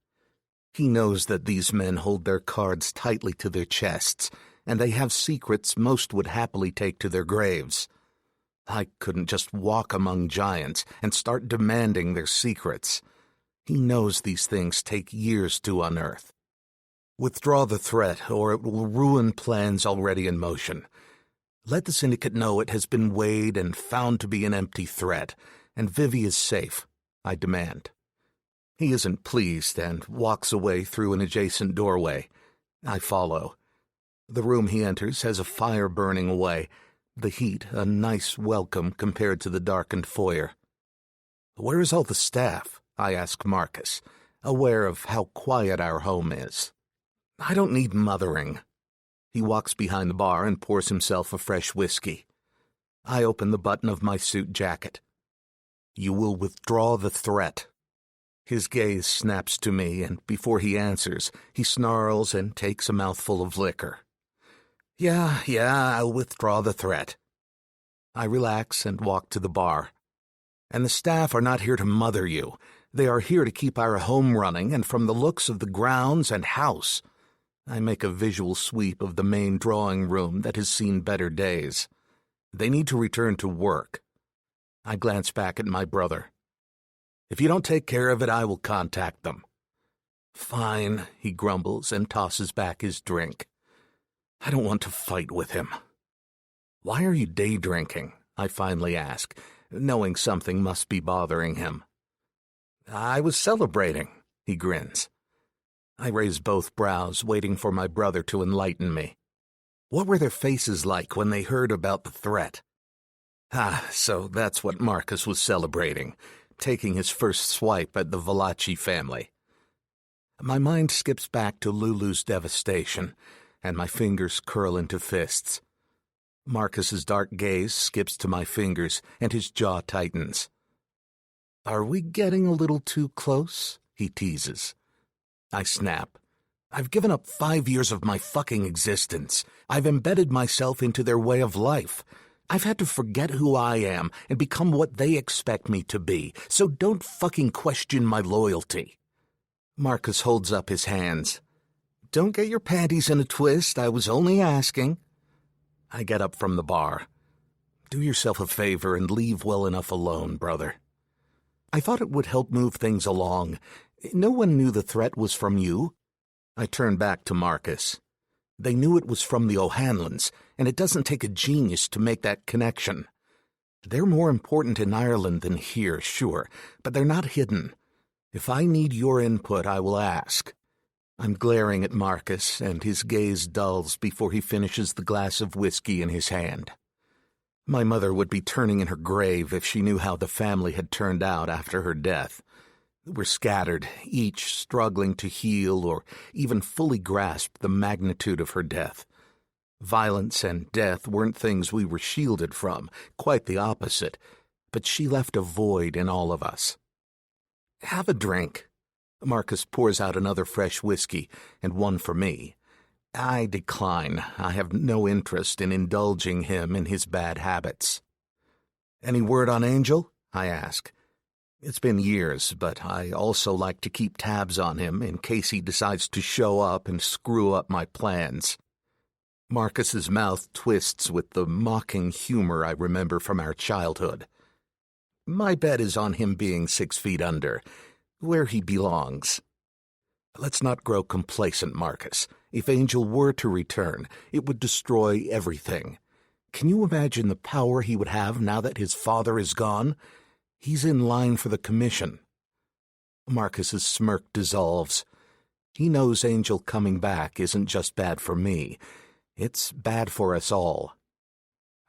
He knows that these men hold their cards tightly to their chests, and they have secrets most would happily take to their graves. I couldn't just walk among giants and start demanding their secrets. He knows these things take years to unearth. Withdraw the threat, or it will ruin plans already in motion. Let the Syndicate know it has been weighed and found to be an empty threat, and Vivi is safe, I demand." He isn't pleased and walks away through an adjacent doorway. I follow. The room he enters has a fire burning away, the heat a nice welcome compared to the darkened foyer. "Where is all the staff?" I ask Marcus, aware of how quiet our home is. "I don't need mothering." He walks behind the bar and pours himself a fresh whiskey. I open the button of my suit jacket. "You will withdraw the threat." His gaze snaps to me, and before he answers, he snarls and takes a mouthful of liquor. Yeah, I'll withdraw the threat." I relax and walk to the bar. "And the staff are not here to mother you. They are here to keep our home running, and from the looks of the grounds and house..." I make a visual sweep of the main drawing room that has seen better days. "They need to return to work." I glance back at my brother. "If you don't take care of it, I will contact them." "Fine," he grumbles and tosses back his drink. I don't want to fight with him. "Why are you day drinking?" I finally ask, knowing something must be bothering him. "I was celebrating," he grins. I raise both brows, waiting for my brother to enlighten me. What were their faces like when they heard about the threat? So that's what Marcus was celebrating, taking his first swipe at the Valachi family. My mind skips back to Lulu's devastation, and my fingers curl into fists. Marcus's dark gaze skips to my fingers, and his jaw tightens. "Are we getting a little too close?" he teases. I snap. "I've given up 5 years of my fucking existence. I've embedded myself into their way of life. I've had to forget who I am and become what they expect me to be, so don't fucking question my loyalty." Marcus holds up his hands. "Don't get your panties in a twist, I was only asking." I get up from the bar. "Do yourself a favor and leave well enough alone, brother." I thought it would help move things along. No one knew the threat was from you. I turn back to Marcus. They knew it was from the O'Hanlons, and it doesn't take a genius to make that connection. They're more important in Ireland than here, sure, but they're not hidden. If I need your input, I will ask. I'm glaring at Marcus, and his gaze dulls before he finishes the glass of whiskey in his hand. My mother would be turning in her grave if she knew how the family had turned out after her death. We're scattered, each struggling to heal or even fully grasp the magnitude of her death. Violence and death weren't things we were shielded from, quite the opposite, but she left a void in all of us. Have a drink. Marcus pours out another fresh whiskey, and one for me. I decline. I have no interest in indulging him in his bad habits. Any word on Angel? I ask. It's been years, but I also like to keep tabs on him in case he decides to show up and screw up my plans. Marcus's mouth twists with the mocking humor I remember from our childhood. My bet is on him being 6 feet under, where he belongs. Let's not grow complacent, Marcus. If Angel were to return, it would destroy everything. Can you imagine the power he would have now that his father is gone? He's in line for the commission. Marcus's smirk dissolves. He knows Angel coming back isn't just bad for me. It's bad for us all.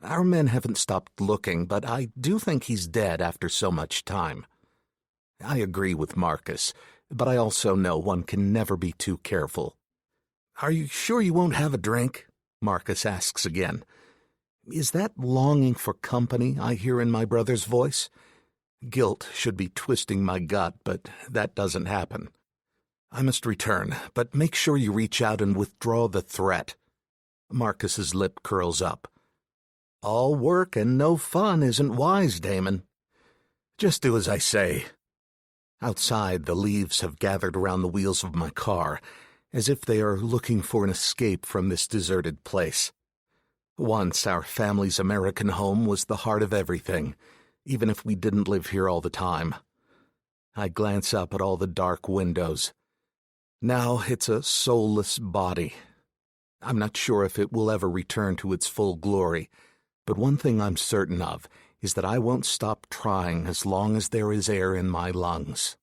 Our men haven't stopped looking, but I do think he's dead after so much time. I agree with Marcus, but I also know one can never be too careful. Are you sure you won't have a drink? Marcus asks again. Is that longing for company I hear in my brother's voice? Guilt should be twisting my gut, but that doesn't happen. I must return, but make sure you reach out and withdraw the threat. Marcus's lip curls up. All work and no fun isn't wise, Damon. Just do as I say. Outside, the leaves have gathered around the wheels of my car, as if they are looking for an escape from this deserted place. Once our family's American home was the heart of everything, even if we didn't live here all the time. I glance up at all the dark windows. Now it's a soulless body. I'm not sure if it will ever return to its full glory, but one thing I'm certain of is that I won't stop trying as long as there is air in my lungs.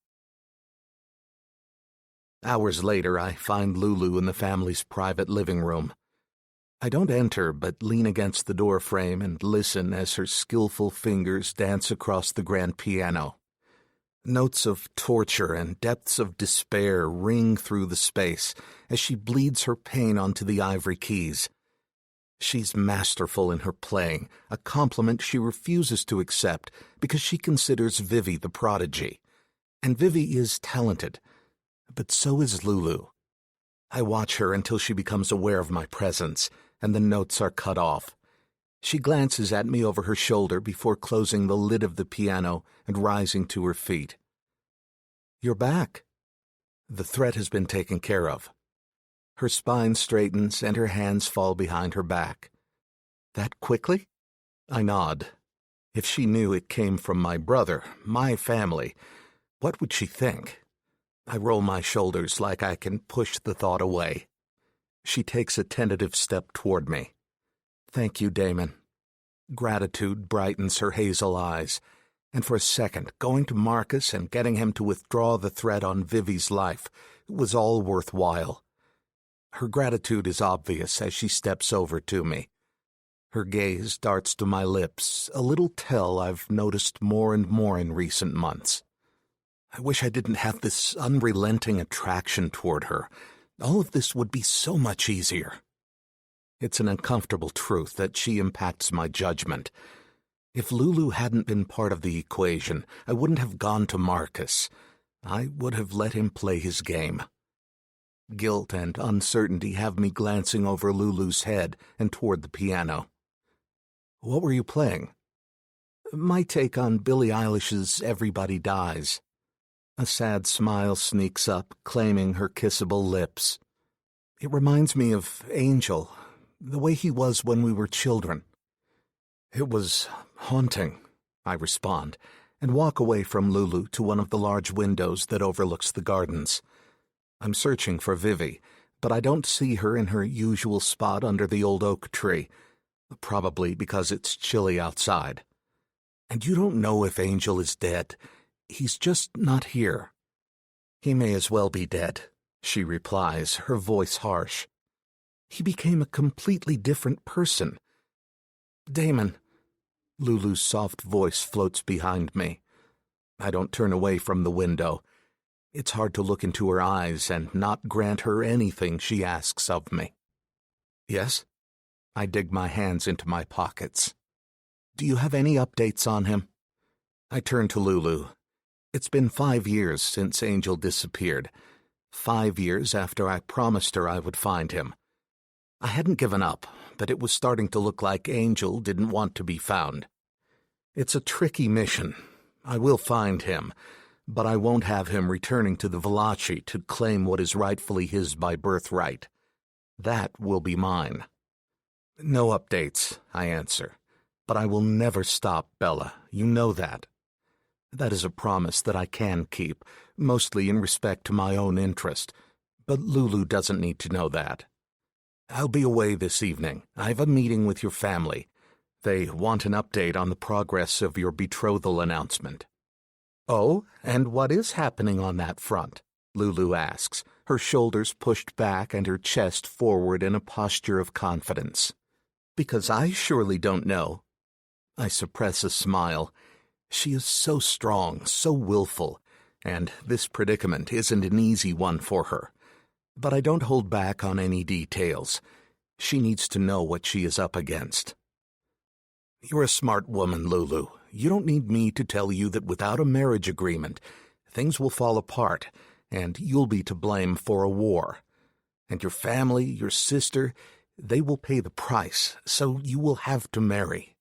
Hours later, I find Lulu in the family's private living room. I don't enter, but lean against the door frame and listen as her skillful fingers dance across the grand piano. Notes of torture and depths of despair ring through the space as she bleeds her pain onto the ivory keys. She's masterful in her playing, a compliment she refuses to accept because she considers Vivi the prodigy. And Vivi is talented, but so is Lulu. I watch her until she becomes aware of my presence, and the notes are cut off. She glances at me over her shoulder before closing the lid of the piano and rising to her feet. You're back. The threat has been taken care of. Her spine straightens and her hands fall behind her back. That quickly? I nod. If she knew it came from my brother, my family, what would she think? I roll my shoulders like I can push the thought away. She takes a tentative step toward me. Thank you, Damon. Gratitude brightens her hazel eyes, and for a second, going to Marcus and getting him to withdraw the threat on Vivi's life was all worthwhile. Her gratitude is obvious as she steps over to me. Her gaze darts to my lips, a little tell I've noticed more and more in recent months. I wish I didn't have this unrelenting attraction toward her. All of this would be so much easier. It's an uncomfortable truth that she impacts my judgment. If Lulu hadn't been part of the equation, I wouldn't have gone to Marcus. I would have let him play his game. Guilt and uncertainty have me glancing over Lulu's head and toward the piano. What were you playing? My take on Billie Eilish's Everybody Dies. A sad smile sneaks up, claiming her kissable lips. It reminds me of Angel, the way he was when we were children. It was haunting, I respond, and walk away from Lulu to one of the large windows that overlooks the gardens. I'm searching for Vivi, but I don't see her in her usual spot under the old oak tree, probably because it's chilly outside. And you don't know if Angel is dead. He's just not here. He may as well be dead. she replies, her voice harsh. He became a completely different person. Damon. Lulu's soft voice floats behind me. I don't turn away from the window. It's hard to look into her eyes and not grant her anything she asks of me. Yes? I dig my hands into my pockets. Do you have any updates on him? I turn to Lulu. It's been 5 years since Angel disappeared. 5 years after I promised her I would find him. I hadn't given up, but it was starting to look like Angel didn't want to be found. It's a tricky mission. I will find him, but I won't have him returning to the Valachi to claim what is rightfully his by birthright. That will be mine. No updates, I answer. But I will never stop, Bella. You know that. That is a promise that I can keep, mostly in respect to my own interest. But Lulu doesn't need to know that. I'll be away this evening. I have a meeting with your family. They want an update on the progress of your betrothal announcement. Oh, and what is happening on that front? Lulu asks, her shoulders pushed back and her chest forward in a posture of confidence. Because I surely don't know. I suppress a smile. She is so strong, so willful, and this predicament isn't an easy one for her. But I don't hold back on any details. She needs to know what she is up against. You're a smart woman, Lulu. You don't need me to tell you that without a marriage agreement, things will fall apart, and you'll be to blame for a war. And your family, your sister, they will pay the price, so you will have to marry.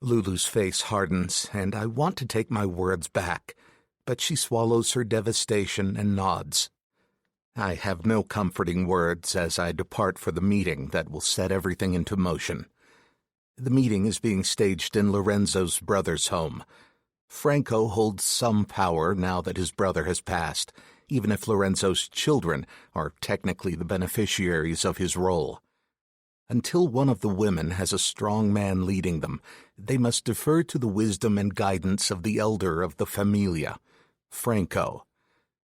Lulu's face hardens, and I want to take my words back, but she swallows her devastation and nods. I have no comforting words as I depart for the meeting that will set everything into motion. The meeting is being staged in Lorenzo's brother's home. Franco holds some power now that his brother has passed, even if Lorenzo's children are technically the beneficiaries of his role. Until one of the women has a strong man leading them, they must defer to the wisdom and guidance of the elder of the familia, Franco.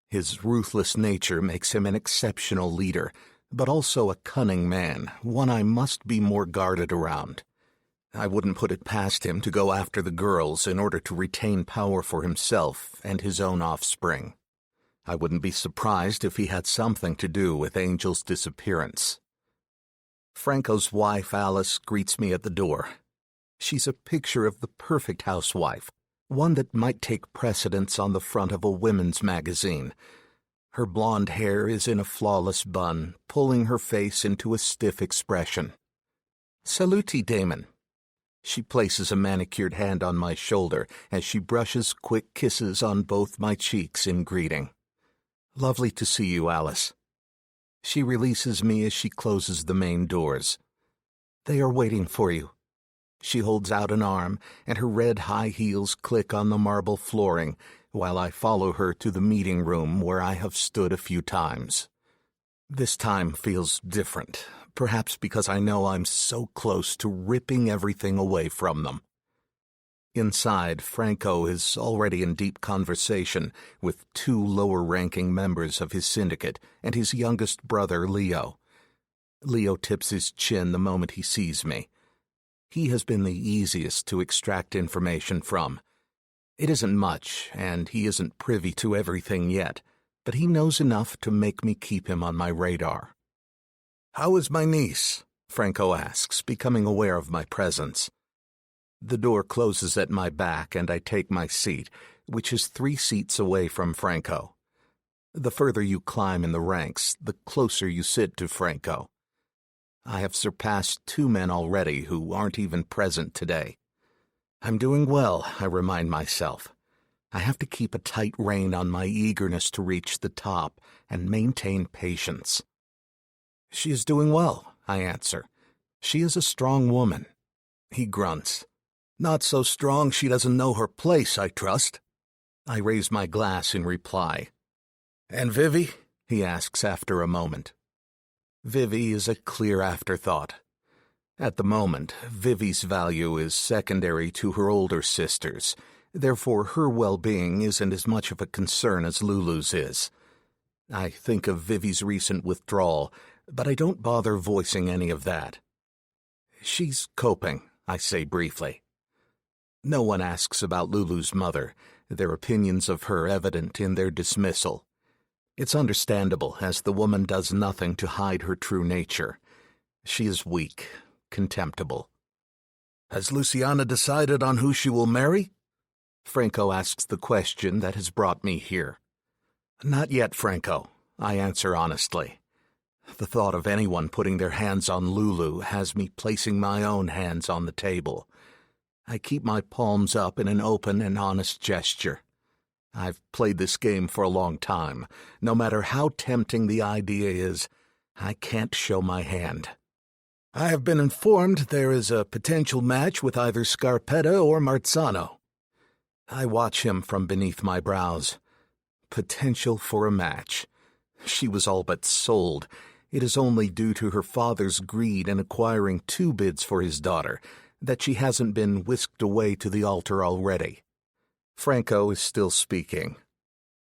His ruthless nature makes him an exceptional leader, but also a cunning man, one I must be more guarded around. I wouldn't put it past him to go after the girls in order to retain power for himself and his own offspring. I wouldn't be surprised if he had something to do with Angel's disappearance. Franco's wife, Alice, greets me at the door. She's a picture of the perfect housewife, one that might take precedence on the front of a women's magazine. Her blonde hair is in a flawless bun, pulling her face into a stiff expression. Saluti, Damon. She places a manicured hand on my shoulder as she brushes quick kisses on both my cheeks in greeting. Lovely to see you, Alice. She releases me as she closes the main doors. They are waiting for you. She holds out an arm, and her red high heels click on the marble flooring, while I follow her to the meeting room where I have stood a few times. This time feels different, perhaps because I know I'm so close to ripping everything away from them. Inside, Franco is already in deep conversation with 2 lower-ranking members of his syndicate and his youngest brother, Leo. Leo tips his chin the moment he sees me. He has been the easiest to extract information from. It isn't much, and he isn't privy to everything yet, but he knows enough to make me keep him on my radar. "How is my niece?" Franco asks, becoming aware of my presence. The door closes at my back and I take my seat, which is 3 seats away from Franco. The further you climb in the ranks, the closer you sit to Franco. I have surpassed 2 men already who aren't even present today. I'm doing well, I remind myself. I have to keep a tight rein on my eagerness to reach the top and maintain patience. She is doing well, I answer. She is a strong woman. He grunts. Not so strong she doesn't know her place, I trust. I raise my glass in reply. And Vivi? He asks after a moment. Vivi is a clear afterthought. At the moment, Vivi's value is secondary to her older sisters. Therefore, her well-being isn't as much of a concern as Lulu's is. I think of Vivi's recent withdrawal, but I don't bother voicing any of that. She's coping, I say briefly. No one asks about Lulu's mother, their opinions of her evident in their dismissal. It's understandable, as the woman does nothing to hide her true nature. She is weak, contemptible. Has Luciana decided on who she will marry? Franco asks the question that has brought me here. Not yet, Franco, I answer honestly. The thought of anyone putting their hands on Lulu has me placing my own hands on the table. I keep my palms up in an open and honest gesture. I've played this game for a long time. No matter how tempting the idea is, I can't show my hand. I have been informed there is a potential match with either Scarpetta or Marzano. I watch him from beneath my brows. Potential for a match. She was all but sold. It is only due to her father's greed in acquiring 2 bids for his daughter that she hasn't been whisked away to the altar already. Franco is still speaking.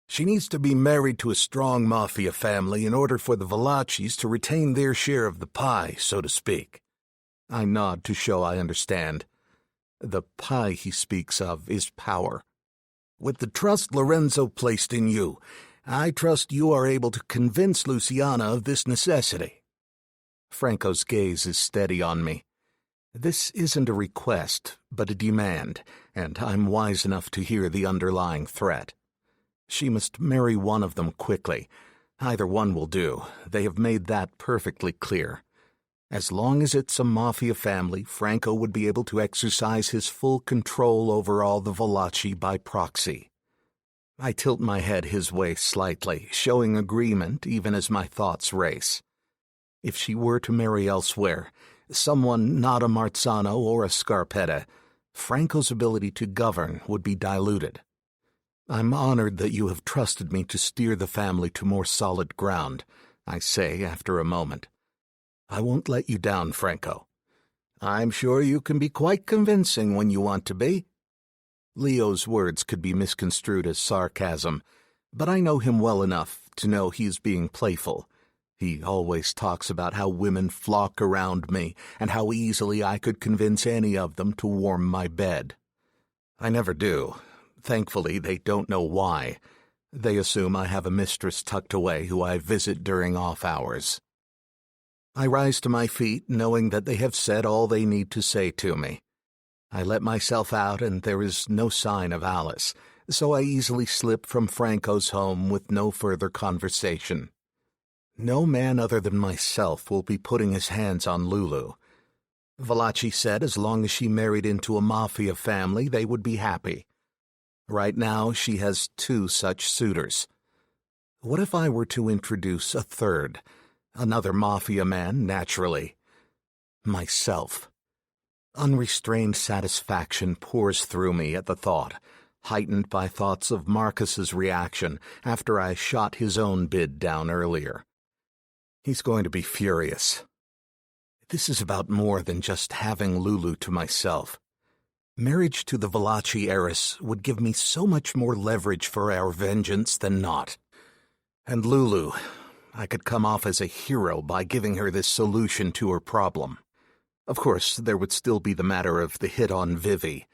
She needs to be married to a strong Mafia family in order for the Valacis to retain their share of the pie, so to speak. I nod to show I understand. The pie he speaks of is power. With the trust Lorenzo placed in you, I trust you are able to convince Luciana of this necessity. Franco's gaze is steady on me. This isn't a request, but a demand, and I'm wise enough to hear the underlying threat. She must marry one of them quickly. Either one will do. They have made that perfectly clear. As long as it's a Mafia family, Franco would be able to exercise his full control over all the Valaci by proxy. I tilt my head his way slightly, showing agreement even as my thoughts race. If she were to marry elsewhere, someone not a Marzano or a Scarpetta, Franco's ability to govern would be diluted. I'm honored that you have trusted me to steer the family to more solid ground, I say after a moment. I won't let you down, Franco. I'm sure you can be quite convincing when you want to be. Leo's words could be misconstrued as sarcasm, but I know him well enough to know he is being playful. He always talks about how women flock around me and how easily I could convince any of them to warm my bed. I never do. Thankfully, they don't know why. They assume I have a mistress tucked away who I visit during off hours. I rise to my feet, knowing that they have said all they need to say to me. I let myself out, and there is no sign of Alice, so I easily slip from Franco's home with no further conversation. No man other than myself will be putting his hands on Lulu. Valaci said as long as she married into a Mafia family, they would be happy. Right now, she has 2 such suitors. What if I were to introduce a third? Another Mafia man, naturally. Myself. Unrestrained satisfaction pours through me at the thought, heightened by thoughts of Marcus's reaction after I shot his own bid down earlier. He's going to be furious. This is about more than just having Lulu to myself. Marriage to the Valaci heiress would give me so much more leverage for our vengeance than not. And Lulu, I could come off as a hero by giving her this solution to her problem. Of course, there would still be the matter of the hit on Vivi,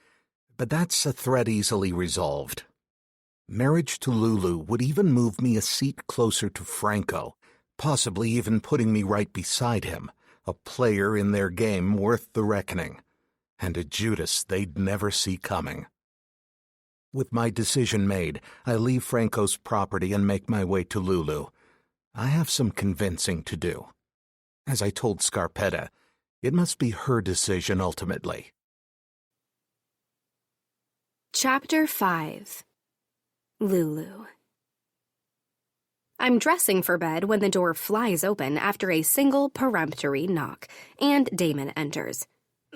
but that's a threat easily resolved. Marriage to Lulu would even move me a seat closer to Franco, possibly even putting me right beside him, a player in their game worth the reckoning, and a Judas they'd never see coming. With my decision made, I leave Franco's property and make my way to Lulu. I have some convincing to do. As I told Scarpetta, it must be her decision ultimately. Chapter 5. Lulu. I'm dressing for bed when the door flies open after a single peremptory knock, and Damon enters.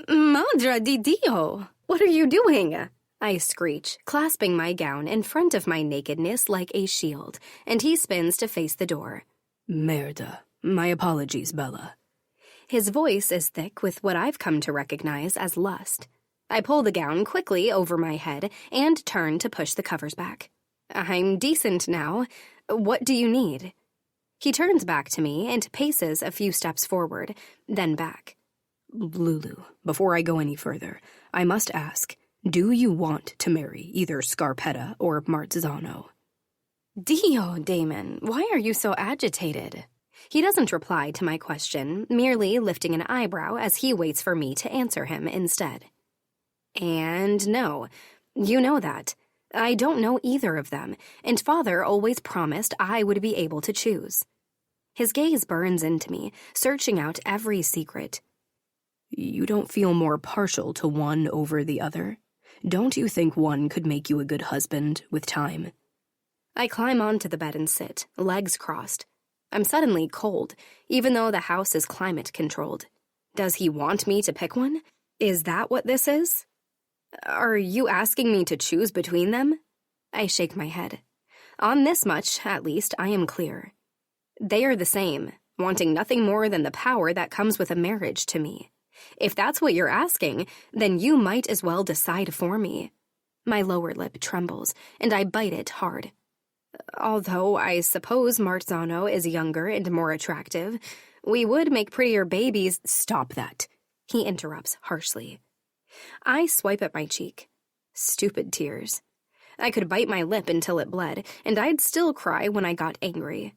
Madre di Dio! What are you doing? I screech, clasping my gown in front of my nakedness like a shield, and he spins to face the door. Merda. My apologies, Bella. His voice is thick with what I've come to recognize as lust. I pull the gown quickly over my head and turn to push the covers back. I'm decent now. What do you need? He turns back to me and paces a few steps forward, then back. Lulu, before I go any further, I must ask, do you want to marry either Scarpetta or Marzano? Dio, Damon, why are you so agitated? He doesn't reply to my question, merely lifting an eyebrow as he waits for me to answer him instead. And no, you know that. I don't know either of them, and Father always promised I would be able to choose. His gaze burns into me, searching out every secret. You don't feel more partial to one over the other? Don't you think one could make you a good husband with time? I climb onto the bed and sit, legs crossed. I'm suddenly cold, even though the house is climate-controlled. Does he want me to pick one? Is that what this is? Are you asking me to choose between them? I shake my head. On this much, at least, I am clear. They are the same, wanting nothing more than the power that comes with a marriage to me. If that's what you're asking, then you might as well decide for me. My lower lip trembles, and I bite it hard. Although I suppose Marzano is younger and more attractive, we would make prettier babies. Stop that, he interrupts harshly. I swipe at my cheek. Stupid tears. I could bite my lip until it bled, and I'd still cry when I got angry.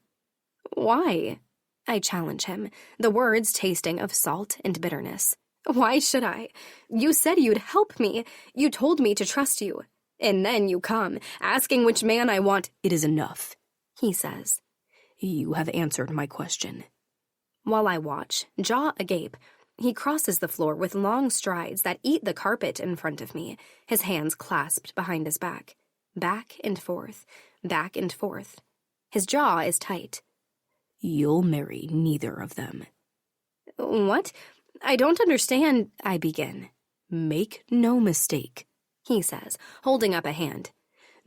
Why? I challenge him, the words tasting of salt and bitterness. Why should I? You said you'd help me. You told me to trust you. And then you come, asking which man I want. It is enough, he says. You have answered my question. While I watch, jaw agape, he crosses the floor with long strides that eat the carpet in front of me, his hands clasped behind his back. Back and forth, back and forth. His jaw is tight. You'll marry neither of them. What? I don't understand, I begin. Make no mistake, he says, holding up a hand.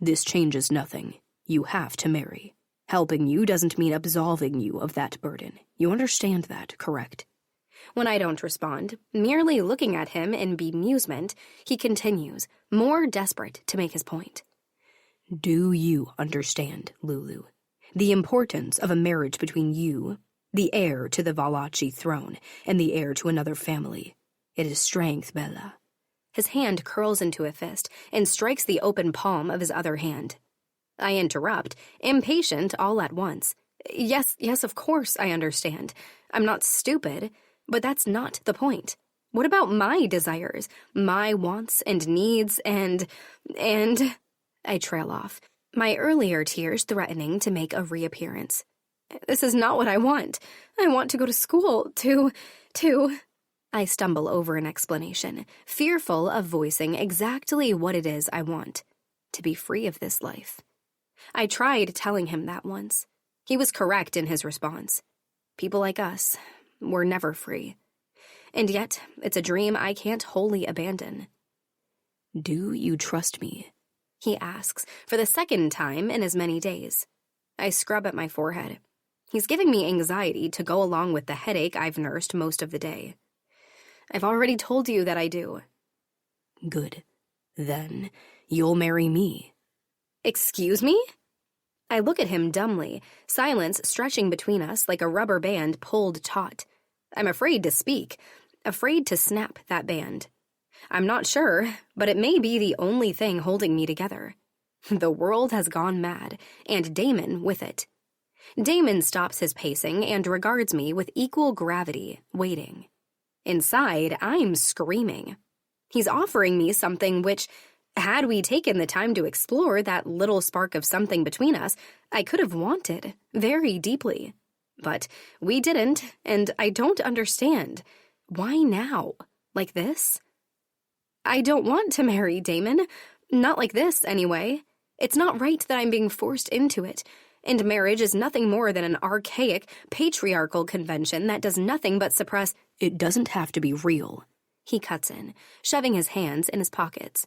This changes nothing. You have to marry. Helping you doesn't mean absolving you of that burden. You understand that, correct? When I don't respond, merely looking at him in bemusement, he continues, more desperate to make his point. Do you understand, Lulu, the importance of a marriage between you, the heir to the Valachi throne, and the heir to another family? It is strength, Bella. His hand curls into a fist and strikes the open palm of his other hand. I interrupt, impatient all at once. Yes, of course I understand. I'm not stupid, but that's not the point. What about my desires, my wants and needs and... I trail off, my earlier tears threatening to make a reappearance. This is not what I want. I want to go to school, to... I stumble over an explanation, fearful of voicing exactly what it is I want. To be free of this life. I tried telling him that once. He was correct in his response. People like us, we're never free. And yet, it's a dream I can't wholly abandon. Do you trust me? He asks, for the second time in as many days. I scrub at my forehead. He's giving me anxiety to go along with the headache I've nursed most of the day. I've already told you that I do. Good. Then you'll marry me. Excuse me? I look at him dumbly, silence stretching between us like a rubber band pulled taut. I'm afraid to speak, afraid to snap that band. I'm not sure, but it may be the only thing holding me together. The world has gone mad, and Damon with it. Damon stops his pacing and regards me with equal gravity, waiting. Inside, I'm screaming. He's offering me something which, had we taken the time to explore that little spark of something between us, I could have wanted very deeply. But we didn't, and I don't understand. Why now? Like this? I don't want to marry Damon. Not like this, anyway. It's not right that I'm being forced into it. And marriage is nothing more than an archaic, patriarchal convention that does nothing but suppress. It doesn't have to be real, he cuts in, shoving his hands in his pockets.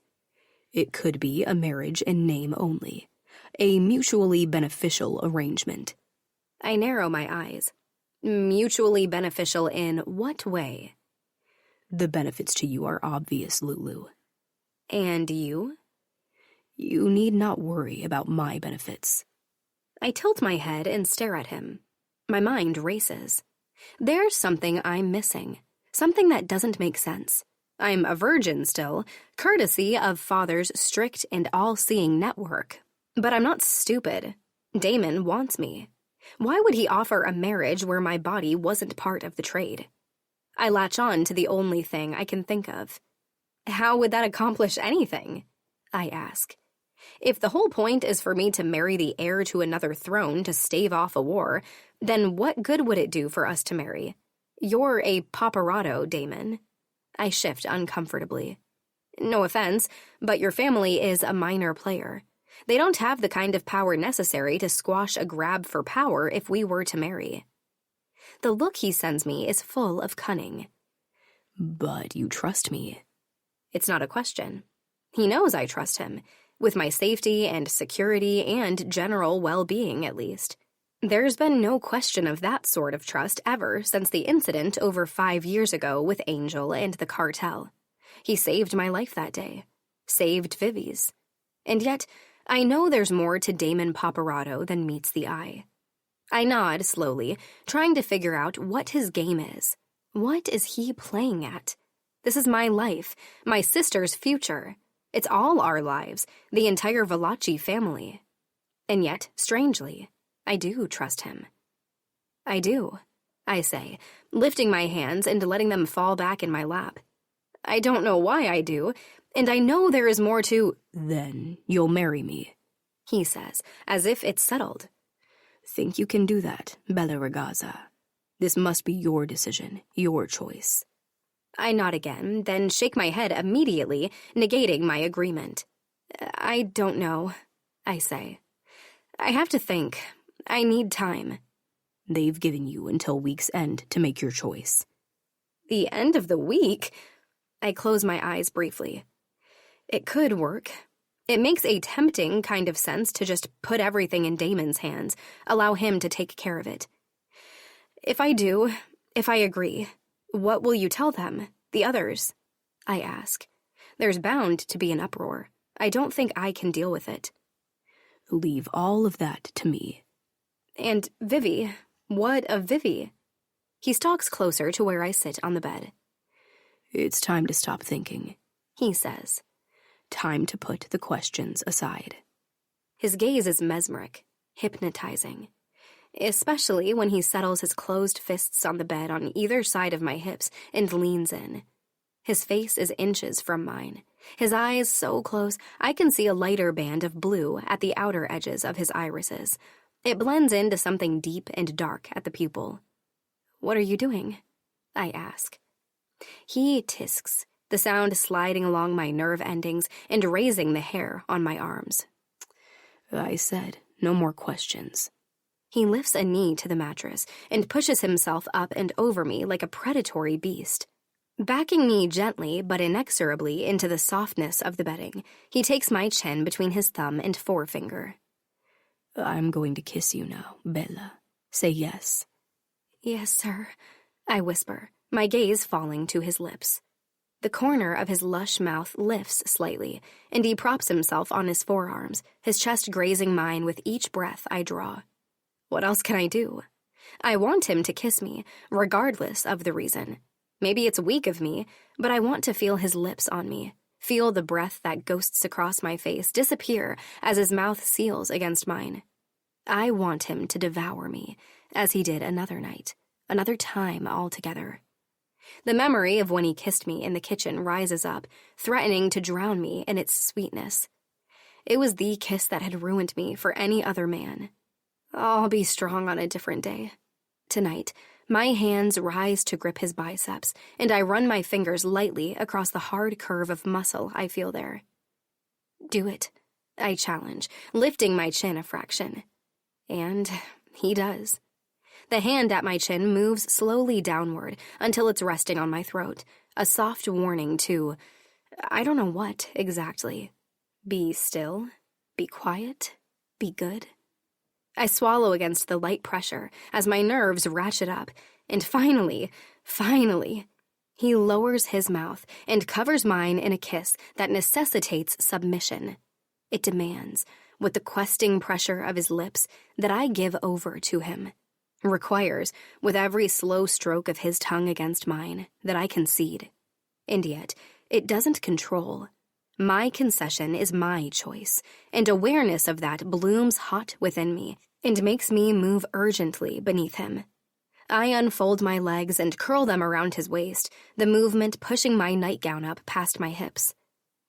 It could be a marriage in name only, a mutually beneficial arrangement. I narrow my eyes. Mutually beneficial in what way? The benefits to you are obvious, Lulu. And you? You need not worry about my benefits. I tilt my head and stare at him. My mind races. There's something I'm missing, something that doesn't make sense. I'm a virgin still, courtesy of Father's strict and all-seeing network. But I'm not stupid. Damon wants me. Why would he offer a marriage where my body wasn't part of the trade? I latch on to the only thing I can think of. How would that accomplish anything? I ask. If the whole point is for me to marry the heir to another throne to stave off a war, then what good would it do for us to marry? You're a paparazzo, Damon. I shift uncomfortably. No offense, but your family is a minor player. They don't have the kind of power necessary to squash a grab for power if we were to marry. The look he sends me is full of cunning. But you trust me. It's not a question. He knows I trust him, with my safety and security and general well-being at least. There's been no question of that sort of trust ever since the incident over 5 years ago with Angel and the cartel. He saved my life that day. Saved Vivi's. And yet, I know there's more to Damon Paparazzo than meets the eye. I nod slowly, trying to figure out what his game is. What is he playing at? This is my life, my sister's future. It's all our lives, the entire Valachi family. And yet, strangely, I do trust him. I do, I say, lifting my hands and letting them fall back in my lap. I don't know why I do, and I know there is more to— Then you'll marry me, he says, as if it's settled. Think you can do that, Bella Ragazza? This must be your decision, your choice. I nod again, then shake my head immediately, negating my agreement. I don't know, I say. I have to think. I need time. They've given you until week's end to make your choice. The end of the week? I close my eyes briefly. It could work. It makes a tempting kind of sense to just put everything in Damon's hands, allow him to take care of it. If I do, if I agree, what will you tell them, the others? I ask. There's bound to be an uproar. I don't think I can deal with it. Leave all of that to me. And Vivi, what of Vivi? He stalks closer to where I sit on the bed. It's time to stop thinking, he says. Time to put the questions aside. His gaze is mesmeric, hypnotizing, especially when he settles his closed fists on the bed on either side of my hips and leans in. His face is inches from mine, his eyes so close I can see a lighter band of blue at the outer edges of his irises. It blends into something deep and dark at the pupil. What are you doing? I ask. He tisks, the sound sliding along my nerve endings and raising the hair on my arms. I said, no more questions. He lifts a knee to the mattress and pushes himself up and over me like a predatory beast. Backing me gently but inexorably into the softness of the bedding, he takes my chin between his thumb and forefinger. I'm going to kiss you now, Bella. Say yes. Yes, sir, I whisper, my gaze falling to his lips. The corner of his lush mouth lifts slightly, and he props himself on his forearms, his chest grazing mine with each breath I draw. What else can I do? I want him to kiss me, regardless of the reason. Maybe it's weak of me, but I want to feel his lips on me, feel the breath that ghosts across my face disappear as his mouth seals against mine. I want him to devour me, as he did another night, another time altogether. The memory of when he kissed me in the kitchen rises up, threatening to drown me in its sweetness. It was the kiss that had ruined me for any other man. I'll be strong on a different day. Tonight, my hands rise to grip his biceps, and I run my fingers lightly across the hard curve of muscle I feel there. Do it, I challenge, lifting my chin a fraction. And he does. The hand at my chin moves slowly downward until it's resting on my throat, a soft warning to, I don't know what exactly. Be still, be quiet, be good. I swallow against the light pressure as my nerves ratchet up, and finally, he lowers his mouth and covers mine in a kiss that necessitates submission. It demands, with the questing pressure of his lips, that I give over to him. requires, with every slow stroke of his tongue against mine, that I concede. And yet, it doesn't control. My concession is my choice, and awareness of that blooms hot within me and makes me move urgently beneath him. I unfold my legs and curl them around his waist, the movement pushing my nightgown up past my hips.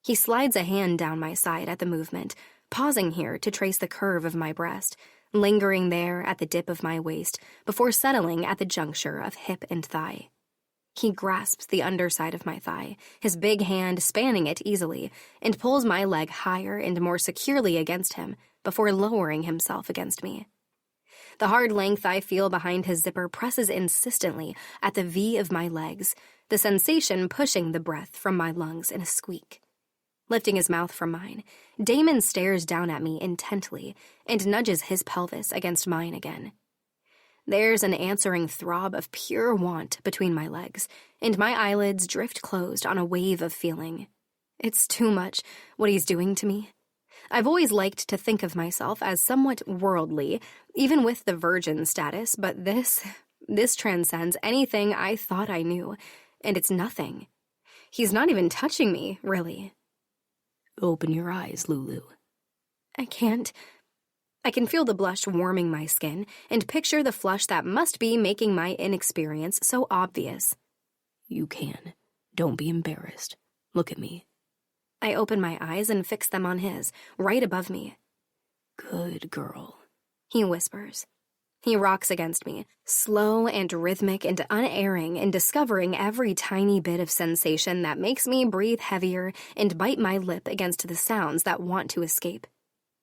He slides a hand down my side at the movement, pausing here to trace the curve of my breast, lingering there at the dip of my waist before settling at the juncture of hip and thigh. He grasps the underside of my thigh, his big hand spanning it easily, and pulls my leg higher and more securely against him before lowering himself against me. The hard length I feel behind his zipper presses insistently at the V of my legs, the sensation pushing the breath from my lungs in a squeak. Lifting his mouth from mine, Damon stares down at me intently and nudges his pelvis against mine again. There's an answering throb of pure want between my legs, and my eyelids drift closed on a wave of feeling. It's too much, what he's doing to me. I've always liked to think of myself as somewhat worldly, even with the virgin status, but this transcends anything I thought I knew, and it's nothing. He's not even touching me, really. Open your eyes, Lulu. I can't. I can feel the blush warming my skin and picture the flush that must be making my inexperience so obvious. You can. Don't be embarrassed. Look at me. I open my eyes and fix them on his, right above me. Good girl, he whispers. He rocks against me, slow and rhythmic and unerring in discovering every tiny bit of sensation that makes me breathe heavier and bite my lip against the sounds that want to escape.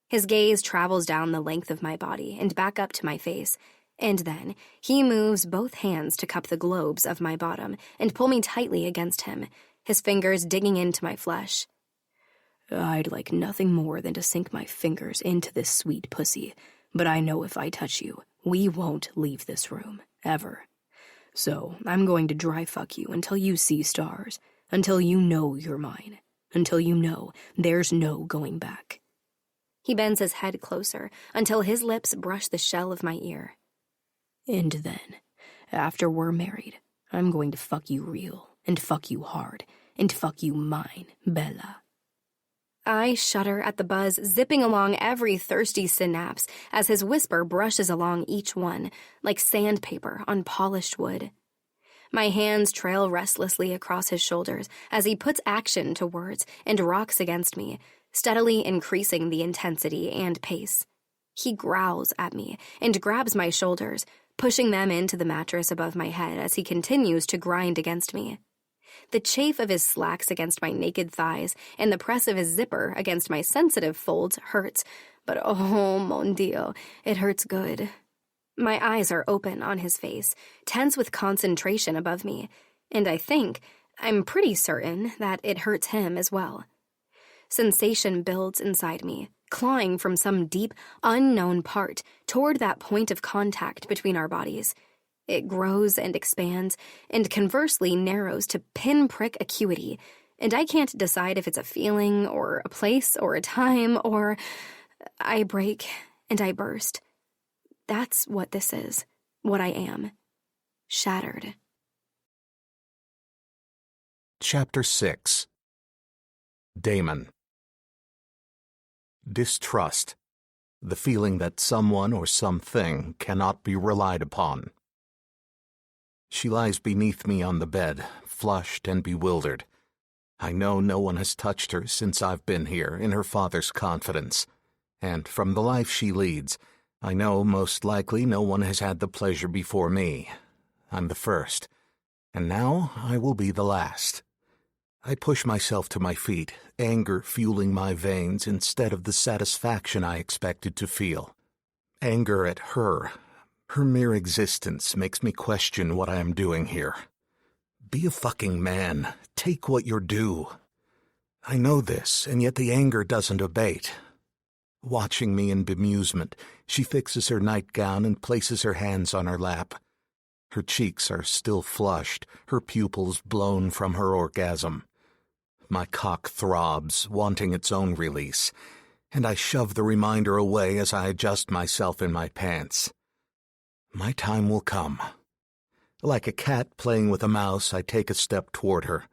His gaze travels down the length of my body and back up to my face, and then he moves both hands to cup the globes of my bottom and pull me tightly against him, his fingers digging into my flesh. I'd like nothing more than to sink my fingers into this sweet pussy, but I know if I touch you, we won't leave this room, ever. So I'm going to dry fuck you until you see stars, until you know you're mine, until you know there's no going back. He bends his head closer until his lips brush the shell of my ear. And then, after we're married, I'm going to fuck you real, and fuck you hard, and fuck you mine, Bella. I shudder at the buzz zipping along every thirsty synapse as his whisper brushes along each one, like sandpaper on polished wood. My hands trail restlessly across his shoulders as he puts action to words and rocks against me, steadily increasing the intensity and pace. He growls at me and grabs my shoulders, pushing them into the mattress above my head as he continues to grind against me. The chafe of his slacks against my naked thighs and the press of his zipper against my sensitive folds hurts, but oh, mon Dio, it hurts good. My eyes are open on his face, tense with concentration above me, and I'm pretty certain that it hurts him as well. Sensation builds inside me, clawing from some deep, unknown part toward that point of contact between our bodies. It grows and expands, and conversely narrows to pinprick acuity, and I can't decide if it's a feeling, or a place, or a time, or... I break, and I burst. That's what this is, what I am. Shattered. Chapter 6. Damon. Distrust. The feeling that someone or something cannot be relied upon. She lies beneath me on the bed, flushed and bewildered. I know no one has touched her since I've been here in her father's confidence, and from the life she leads, I know most likely no one has had the pleasure before me. I'm the first, and now I will be the last. I push myself to my feet, anger fueling my veins instead of the satisfaction I expected to feel. Anger at her. Her mere existence makes me question what I am doing here. Be a fucking man. Take what you're due. I know this, and yet the anger doesn't abate. Watching me in bemusement, she fixes her nightgown and places her hands on her lap. Her cheeks are still flushed, her pupils blown from her orgasm. My cock throbs, wanting its own release, and I shove the reminder away as I adjust myself in my pants. My time will come. Like a cat playing with a mouse, I take a step toward her.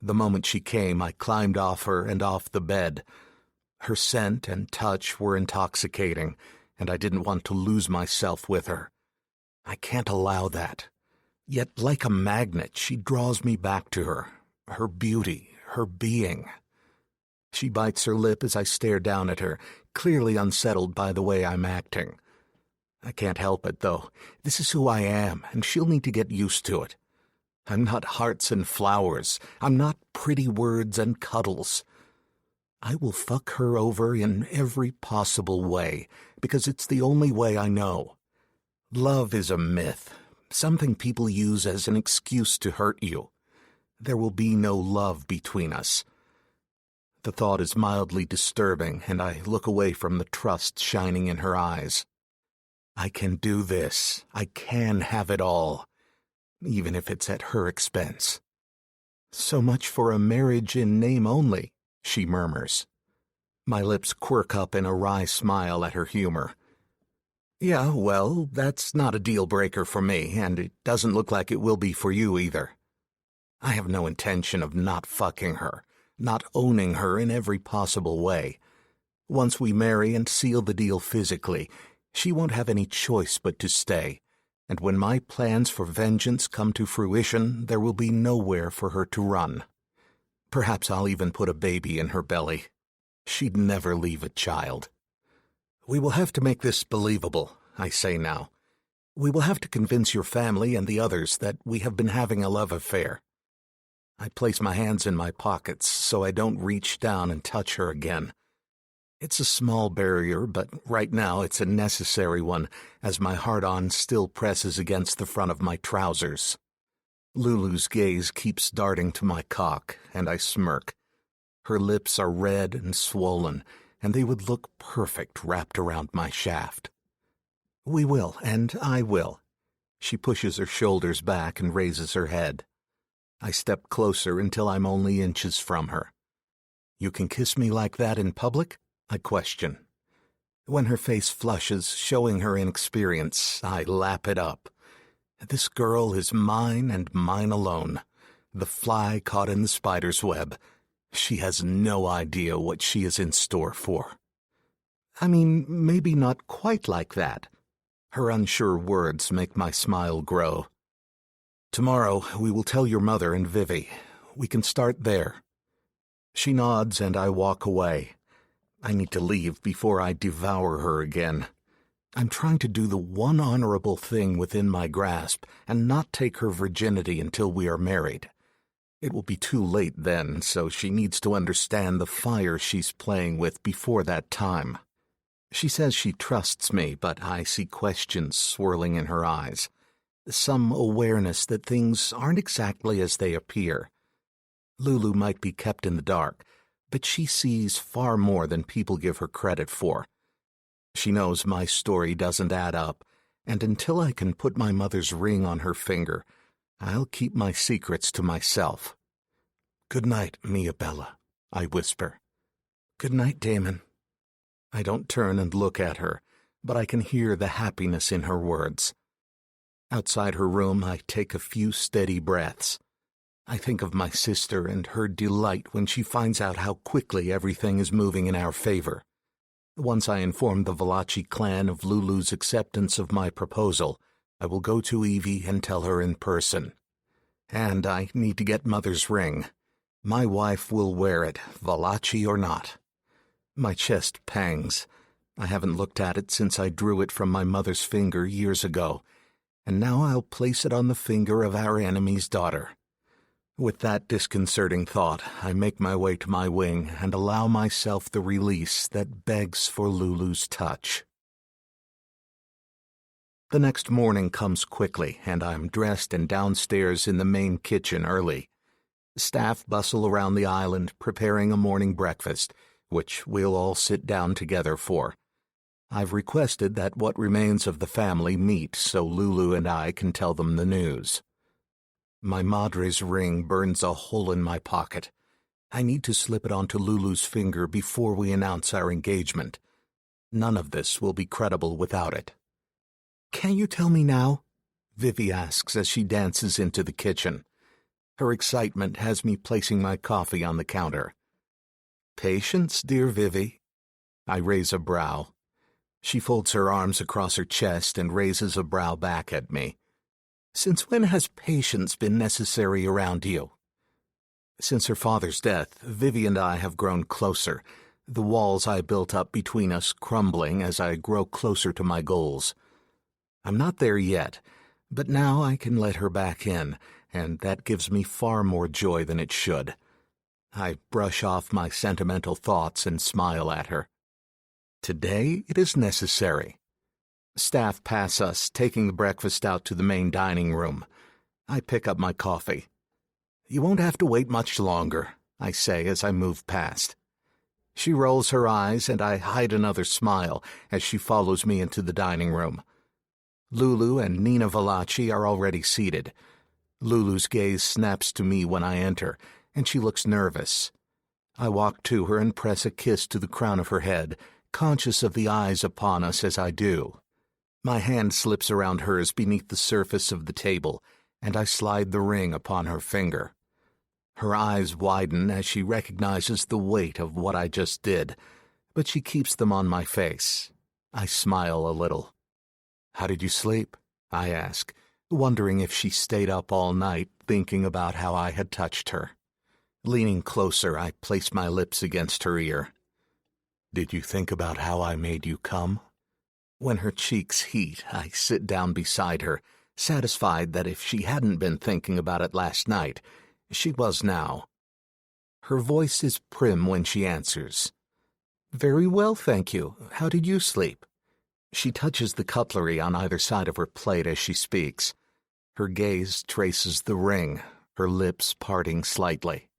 The moment she came, I climbed off her and off the bed. Her scent and touch were intoxicating, and I didn't want to lose myself with her. I can't allow that. Yet, like a magnet, she draws me back to her, her beauty, her being. She bites her lip as I stare down at her, clearly unsettled by the way I'm acting. I can't help it, though. This is who I am, and she'll need to get used to it. I'm not hearts and flowers. I'm not pretty words and cuddles. I will fuck her over in every possible way, because it's the only way I know. Love is a myth, something people use as an excuse to hurt you. There will be no love between us. The thought is mildly disturbing, and I look away from the trust shining in her eyes. I can do this. I can have it all, even if it's at her expense. So much for a marriage in name only, she murmurs. My lips quirk up in a wry smile at her humor. Yeah, well, that's not a deal-breaker for me, and it doesn't look like it will be for you either. I have no intention of not fucking her, not owning her in every possible way. Once we marry and seal the deal physically, she won't have any choice but to stay, and when my plans for vengeance come to fruition, there will be nowhere for her to run. Perhaps I'll even put a baby in her belly. She'd never leave a child. We will have to make this believable, I say now. We will have to convince your family and the others that we have been having a love affair. I place my hands in my pockets so I don't reach down and touch her again. It's a small barrier, but right now it's a necessary one, as my heart-on still presses against the front of my trousers. Lulu's gaze keeps darting to my cock, and I smirk. Her lips are red and swollen, and they would look perfect wrapped around my shaft. We will, and I will. She pushes her shoulders back and raises her head. I step closer until I'm only inches from her. You can kiss me like that in public? I question. When her face flushes, showing her inexperience, I lap it up. This girl is mine and mine alone. The fly caught in the spider's web. She has no idea what she is in store for. I mean, maybe not quite like that. Her unsure words make my smile grow. Tomorrow we will tell your mother and Vivi. We can start there. She nods and I walk away. I need to leave before I devour her again. I'm trying to do the one honorable thing within my grasp and not take her virginity until we are married. It will be too late then, so she needs to understand the fire she's playing with before that time. She says she trusts me, but I see questions swirling in her eyes. Some awareness that things aren't exactly as they appear. Lulu might be kept in the dark, but she sees far more than people give her credit for. She knows my story doesn't add up, and until I can put my mother's ring on her finger, I'll keep my secrets to myself. Good night, Mia Bella, I whisper. Good night, Damon. I don't turn and look at her, but I can hear the happiness in her words. Outside her room, I take a few steady breaths. I think of my sister and her delight when she finds out how quickly everything is moving in our favor. Once I inform the Valachi clan of Lulu's acceptance of my proposal, I will go to Evie and tell her in person. And I need to get Mother's ring. My wife will wear it, Valachi or not. My chest pangs. I haven't looked at it since I drew it from my mother's finger years ago, and now I'll place it on the finger of our enemy's daughter. With that disconcerting thought, I make my way to my wing and allow myself the release that begs for Lulu's touch. The next morning comes quickly, and I'm dressed and downstairs in the main kitchen early. Staff bustle around the island preparing a morning breakfast, which we'll all sit down together for. I've requested that what remains of the family meet so Lulu and I can tell them the news. My madre's ring burns a hole in my pocket. I need to slip it onto Lulu's finger before we announce our engagement. None of this will be credible without it. "Can't you tell me now?" Vivi asks as she dances into the kitchen. Her excitement has me placing my coffee on the counter. "Patience, dear Vivi." I raise a brow. She folds her arms across her chest and raises a brow back at me. "Since when has patience been necessary around you?" Since her father's death, Vivi and I have grown closer, the walls I built up between us crumbling as I grow closer to my goals. I'm not there yet, but now I can let her back in, and that gives me far more joy than it should. I brush off my sentimental thoughts and smile at her. Today it is necessary. Staff pass us, taking the breakfast out to the main dining room. I pick up my coffee. "You won't have to wait much longer," I say as I move past. She rolls her eyes and I hide another smile as she follows me into the dining room. Lulu and Nina Valachi are already seated. Lulu's gaze snaps to me when I enter, and she looks nervous. I walk to her and press a kiss to the crown of her head, conscious of the eyes upon us as I do. My hand slips around hers beneath the surface of the table, and I slide the ring upon her finger. Her eyes widen as she recognizes the weight of what I just did, but she keeps them on my face. I smile a little. "How did you sleep?" I ask, wondering if she stayed up all night thinking about how I had touched her. Leaning closer, I place my lips against her ear. "Did you think about how I made you come?" When her cheeks heat, I sit down beside her, satisfied that if she hadn't been thinking about it last night, she was now. Her voice is prim when she answers. "Very well, thank you. How did you sleep?" She touches the cutlery on either side of her plate as she speaks. Her gaze traces the ring, her lips parting slightly.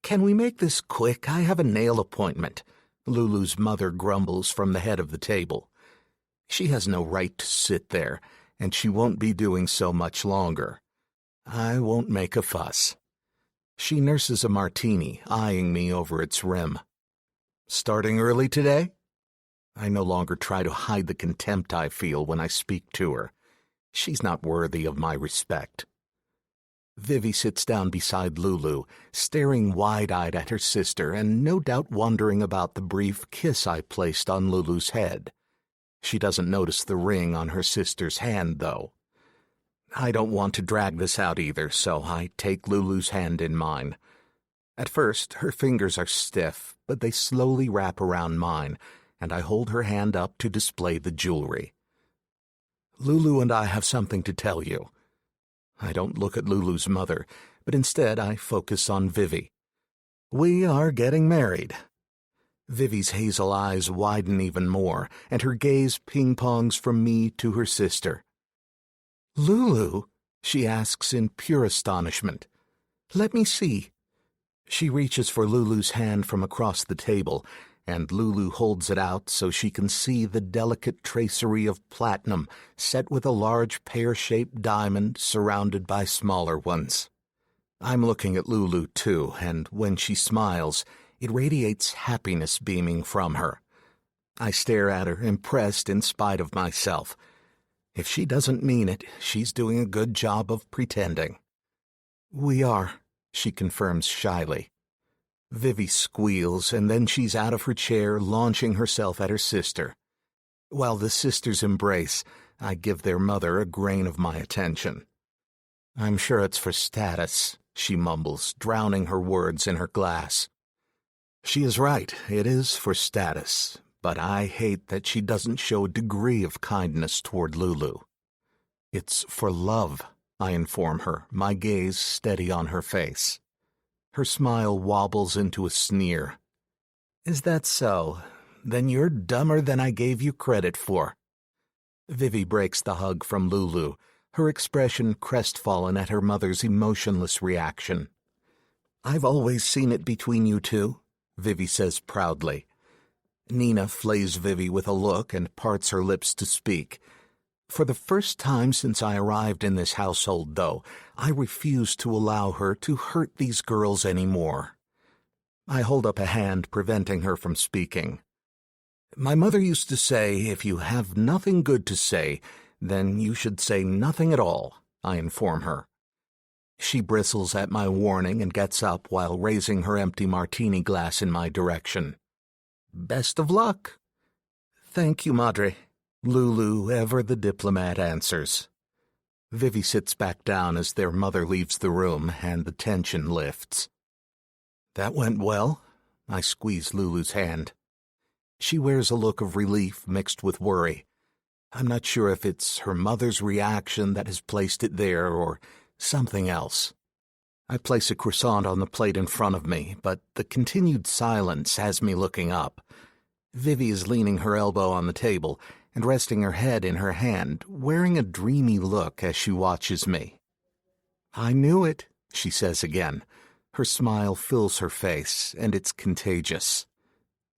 "Can we make this quick? I have a nail appointment," Lulu's mother grumbles from the head of the table. She has no right to sit there, and she won't be doing so much longer. I won't make a fuss. She nurses a martini, eyeing me over its rim. "Starting early today?" I no longer try to hide the contempt I feel when I speak to her. She's not worthy of my respect. Vivi sits down beside Lulu, staring wide-eyed at her sister and no doubt wondering about the brief kiss I placed on Lulu's head. She doesn't notice the ring on her sister's hand, though. I don't want to drag this out either, so I take Lulu's hand in mine. At first, her fingers are stiff, but they slowly wrap around mine, and I hold her hand up to display the jewelry. "Lulu and I have something to tell you." I don't look at Lulu's mother, but instead I focus on Vivi. "We are getting married." Vivi's hazel eyes widen even more, and her gaze ping-pongs from me to her sister. "Lulu?" she asks in pure astonishment. "Let me see." She reaches for Lulu's hand from across the table, and Lulu holds it out so she can see the delicate tracery of platinum set with a large pear-shaped diamond surrounded by smaller ones. I'm looking at Lulu, too, and when she smiles, it radiates happiness beaming from her. I stare at her, impressed in spite of myself. If she doesn't mean it, she's doing a good job of pretending. "We are," she confirms shyly. Vivi squeals, and then she's out of her chair, launching herself at her sister. While the sisters embrace, I give their mother a grain of my attention. "I'm sure it's for status," she mumbles, drowning her words in her glass. She is right, it is for status, but I hate that she doesn't show a degree of kindness toward Lulu. "It's for love," I inform her, my gaze steady on her face. Her smile wobbles into a sneer. "Is that so? Then you're dumber than I gave you credit for." Vivi breaks the hug from Lulu, her expression crestfallen at her mother's emotionless reaction. "I've always seen it between you two," Vivi says proudly. Nina flays Vivi with a look and parts her lips to speak. For the first time since I arrived in this household, though, I refuse to allow her to hurt these girls anymore. I hold up a hand, preventing her from speaking. "My mother used to say, if you have nothing good to say, Then you should say nothing at all, I inform her. She bristles at my warning and gets up while raising her empty martini glass in my direction. Best of luck. Thank you, Madre. Lulu, ever the diplomat, answers. Vivi sits back down as their mother leaves the room, and the tension lifts. That went well. I squeeze Lulu's hand. She wears a look of relief mixed with worry. I'm not sure if it's her mother's reaction that has placed it there or something else. I place a croissant on the plate in front of me, but the continued silence has me looking up. Vivi is leaning her elbow on the table and resting her head in her hand, wearing a dreamy look as she watches me. I knew it, she says again. Her smile fills her face, and it's contagious.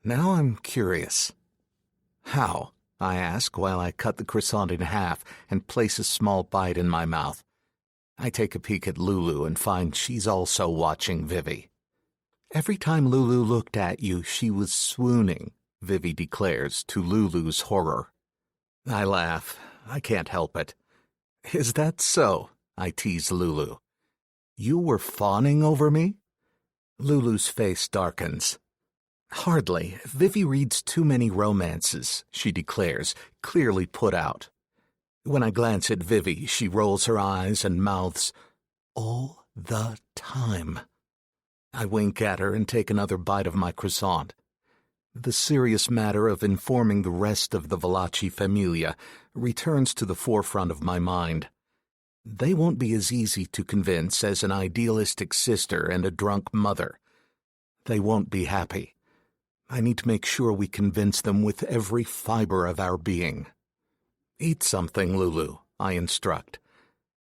Now I'm curious. How? I ask while I cut the croissant in half and place a small bite in my mouth. I take a peek at Lulu and find she's also watching Vivi. Every time Lulu looked at you, she was swooning, Vivi declares to Lulu's horror. I laugh. I can't help it. Is that so? I tease Lulu. You were fawning over me? Lulu's face darkens. Hardly. Vivi reads too many romances, she declares, clearly put out. When I glance at Vivi, she rolls her eyes and mouths, all the time. I wink at her and take another bite of my croissant. The serious matter of informing the rest of the Valachi familia returns to the forefront of my mind. They won't be as easy to convince as an idealistic sister and a drunk mother. They won't be happy. I need to make sure we convince them with every fiber of our being. Eat something, Lulu, I instruct.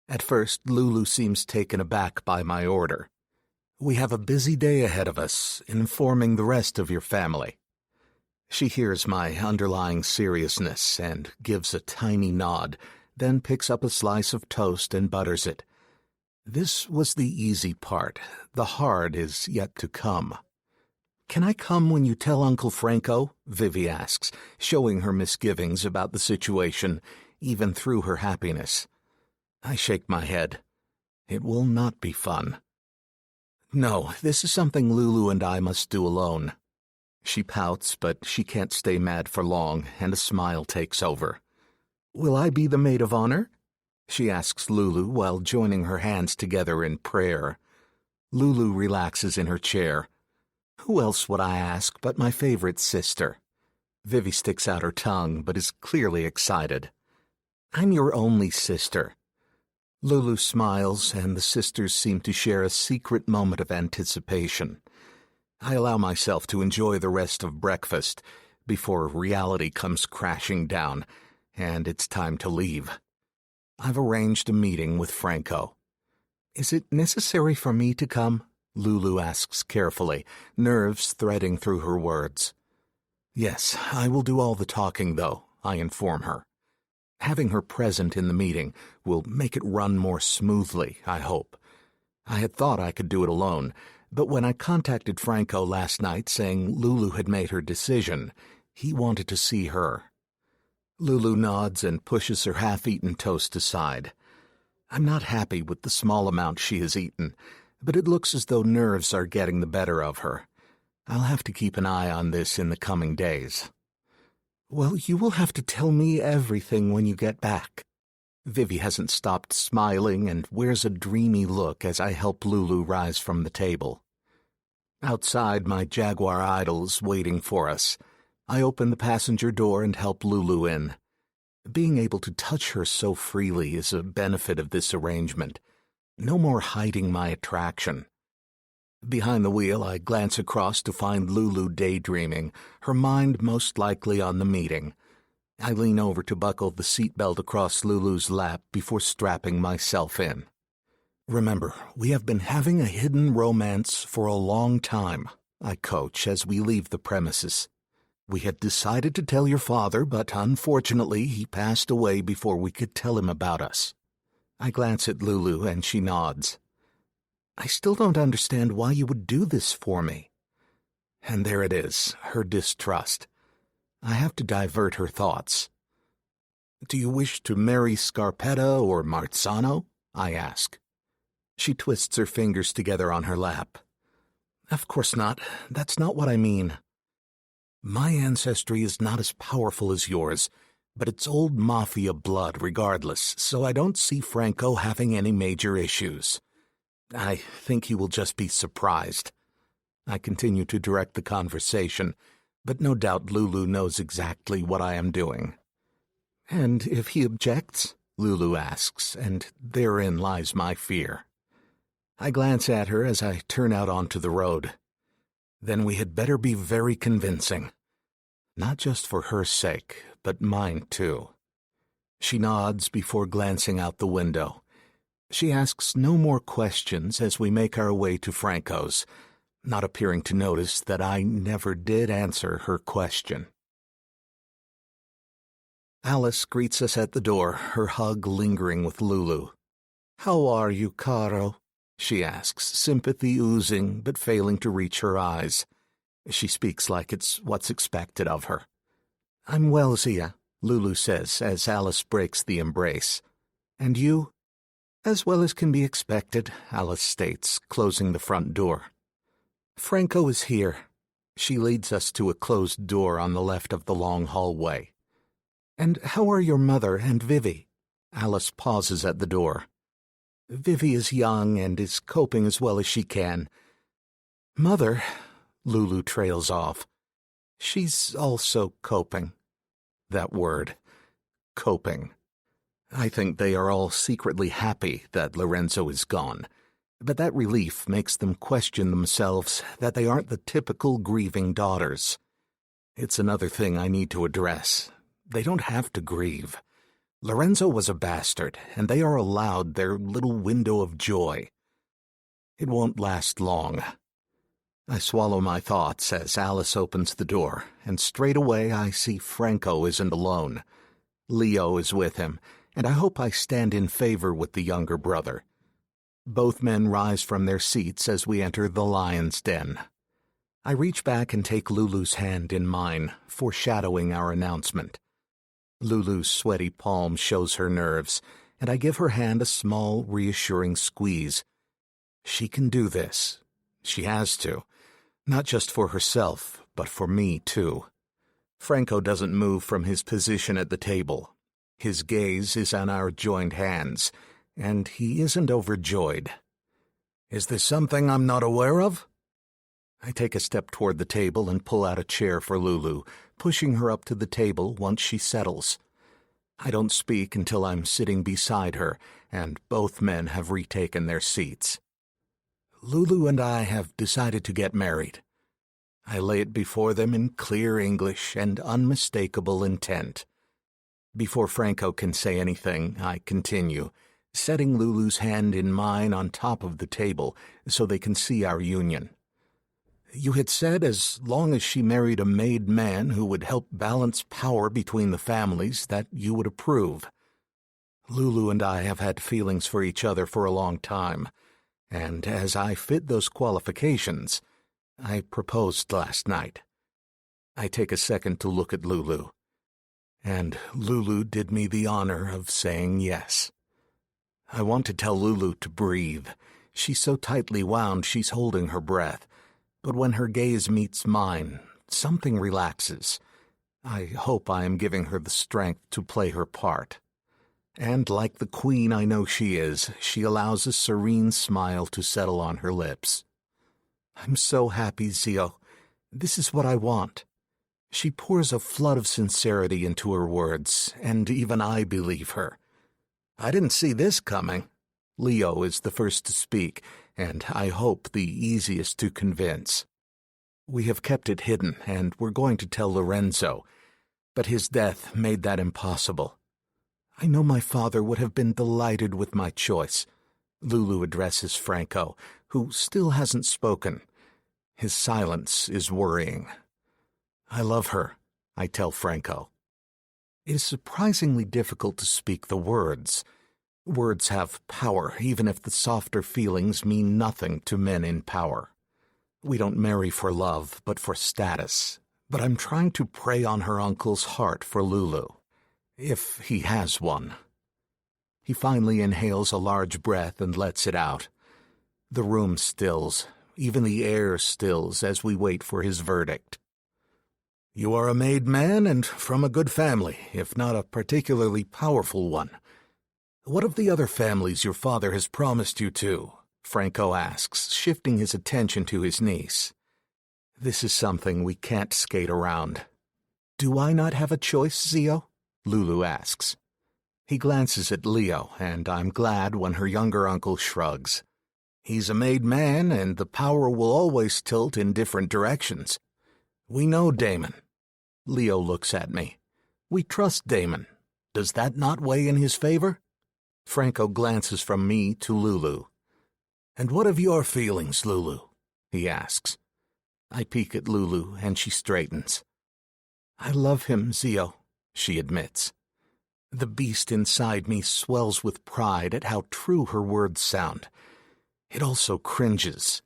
At first, Lulu seems taken aback by my order. We have a busy day ahead of us, informing the rest of your family. She hears my underlying seriousness and gives a tiny nod, then picks up a slice of toast and butters it. This was the easy part. The hard is yet to come. Can I come when you tell Uncle Franco? Vivi asks, showing her misgivings about the situation, even through her happiness. I shake my head. It will not be fun. No, this is something Lulu and I must do alone. She pouts, but she can't stay mad for long, and a smile takes over. Will I be the maid of honor? She asks Lulu while joining her hands together in prayer. Lulu relaxes in her chair. Who else would I ask but my favorite sister? Vivi sticks out her tongue, but is clearly excited. I'm your only sister. Lulu smiles, and the sisters seem to share a secret moment of anticipation. I allow myself to enjoy the rest of breakfast before reality comes crashing down, and it's time to leave. I've arranged a meeting with Franco. Is it necessary for me to come? Lulu asks carefully, nerves threading through her words. Yes, I will do all the talking, though, I inform her. Having her present in the meeting will make it run more smoothly, I hope. I had thought I could do it alone, but when I contacted Franco last night saying Lulu had made her decision, he wanted to see her. Lulu nods and pushes her half-eaten toast aside. I'm not happy with the small amount she has eaten, but it looks as though nerves are getting the better of her. I'll have to keep an eye on this in the coming days. Well, you will have to tell me everything when you get back. Vivi hasn't stopped smiling and wears a dreamy look as I help Lulu rise from the table. Outside, my Jaguar idol's waiting for us. I open the passenger door and help Lulu in. Being able to touch her so freely is a benefit of this arrangement. No more hiding my attraction. Behind the wheel, I glance across to find Lulu daydreaming, her mind most likely on the meeting. I lean over to buckle the seatbelt across Lulu's lap before strapping myself in. Remember, we have been having a hidden romance for a long time, I coach as we leave the premises. We had decided to tell your father, but unfortunately he passed away before we could tell him about us. I glance at Lulu and she nods. I still don't understand why you would do this for me. And there it is, her distrust. I have to divert her thoughts. Do you wish to marry Scarpetta or Marzano? I ask. She twists her fingers together on her lap. Of course not. That's not what I mean. My ancestry is not as powerful as yours, but it's old Mafia blood regardless, so I don't see Franco having any major issues. I think he will just be surprised. I continue to direct the conversation, but no doubt Lulu knows exactly what I am doing. And if he objects? Lulu asks, and therein lies my fear. I glance at her as I turn out onto the road. Then we had better be very convincing. Not just for her sake, but mine too. She nods before glancing out the window. She asks no more questions as we make our way to Franco's, not appearing to notice that I never did answer her question. Alice greets us at the door, her hug lingering with Lulu. "How are you, Caro?" she asks, sympathy oozing but failing to reach her eyes. She speaks like it's what's expected of her. "I'm well, Zia," Lulu says as Alice breaks the embrace. "And you?" "As well as can be expected," Alice states, closing the front door. "Franco is here." She leads us to a closed door on the left of the long hallway. "And how are your mother and Vivi?" Alice pauses at the door. "Vivi is young and is coping as well as she can. Mother," Lulu trails off. "She's also coping." That word, coping. I think they are all secretly happy that Lorenzo is gone, but that relief makes them question themselves that they aren't the typical grieving daughters. It's another thing I need to address. They don't have to grieve. Lorenzo was a bastard, and they are allowed their little window of joy. It won't last long. I swallow my thoughts as Alice opens the door, and straight away I see Franco isn't alone. Leo is with him, and I hope I stand in favor with the younger brother. Both men rise from their seats as we enter the lion's den. I reach back and take Lulu's hand in mine, foreshadowing our announcement. Lulu's sweaty palm shows her nerves, and I give her hand a small, reassuring squeeze. She can do this. She has to. Not just for herself, but for me, too. Franco doesn't move from his position at the table. His gaze is on our joined hands, and he isn't overjoyed. "Is there something I'm not aware of?" I take a step toward the table and pull out a chair for Lulu, pushing her up to the table once she settles. I don't speak until I'm sitting beside her, and both men have retaken their seats. "Lulu and I have decided to get married." I lay it before them in clear English and unmistakable intent. Before Franco can say anything, I continue, setting Lulu's hand in mine on top of the table so they can see our union. "You had said as long as she married a made man who would help balance power between the families that you would approve. Lulu and I have had feelings for each other for a long time, and as I fit those qualifications, I proposed last night." I take a second to look at Lulu. And Lulu did me the honor of saying yes. I want to tell Lulu to breathe. She's so tightly wound she's holding her breath. But when her gaze meets mine, something relaxes. I hope I am giving her the strength to play her part. And like the queen I know she is, she allows a serene smile to settle on her lips. "I'm so happy, Zio. This is what I want." She pours a flood of sincerity into her words, and even I believe her. "I didn't see this coming." Leo is the first to speak, and I hope the easiest to convince. "We have kept it hidden, and we're going to tell Lorenzo, but his death made that impossible. I know my father would have been delighted with my choice." Lulu addresses Franco, who still hasn't spoken. His silence is worrying. "I love her," I tell Franco. It is surprisingly difficult to speak the words. Words have power, even if the softer feelings mean nothing to men in power. We don't marry for love, but for status. But I'm trying to prey on her uncle's heart for Lulu. If he has one. He finally inhales a large breath and lets it out. The room stills. Even the air stills as we wait for his verdict. You are a made man and from a good family, if not a particularly powerful one. What of the other families your father has promised you to? Franco asks, shifting his attention to his niece. This is something we can't skate around. Do I not have a choice, Zio? Lulu asks. He glances at Leo, and I'm glad when her younger uncle shrugs. He's a made man, and the power will always tilt in different directions. We know Damon. Leo looks at me. We trust Damon. Does that not weigh in his favor? Franco glances from me to Lulu. And what of your feelings, Lulu? He asks. I peek at Lulu, and she straightens. I love him, Zio, she admits. The beast inside me swells with pride at how true her words sound. It also cringes.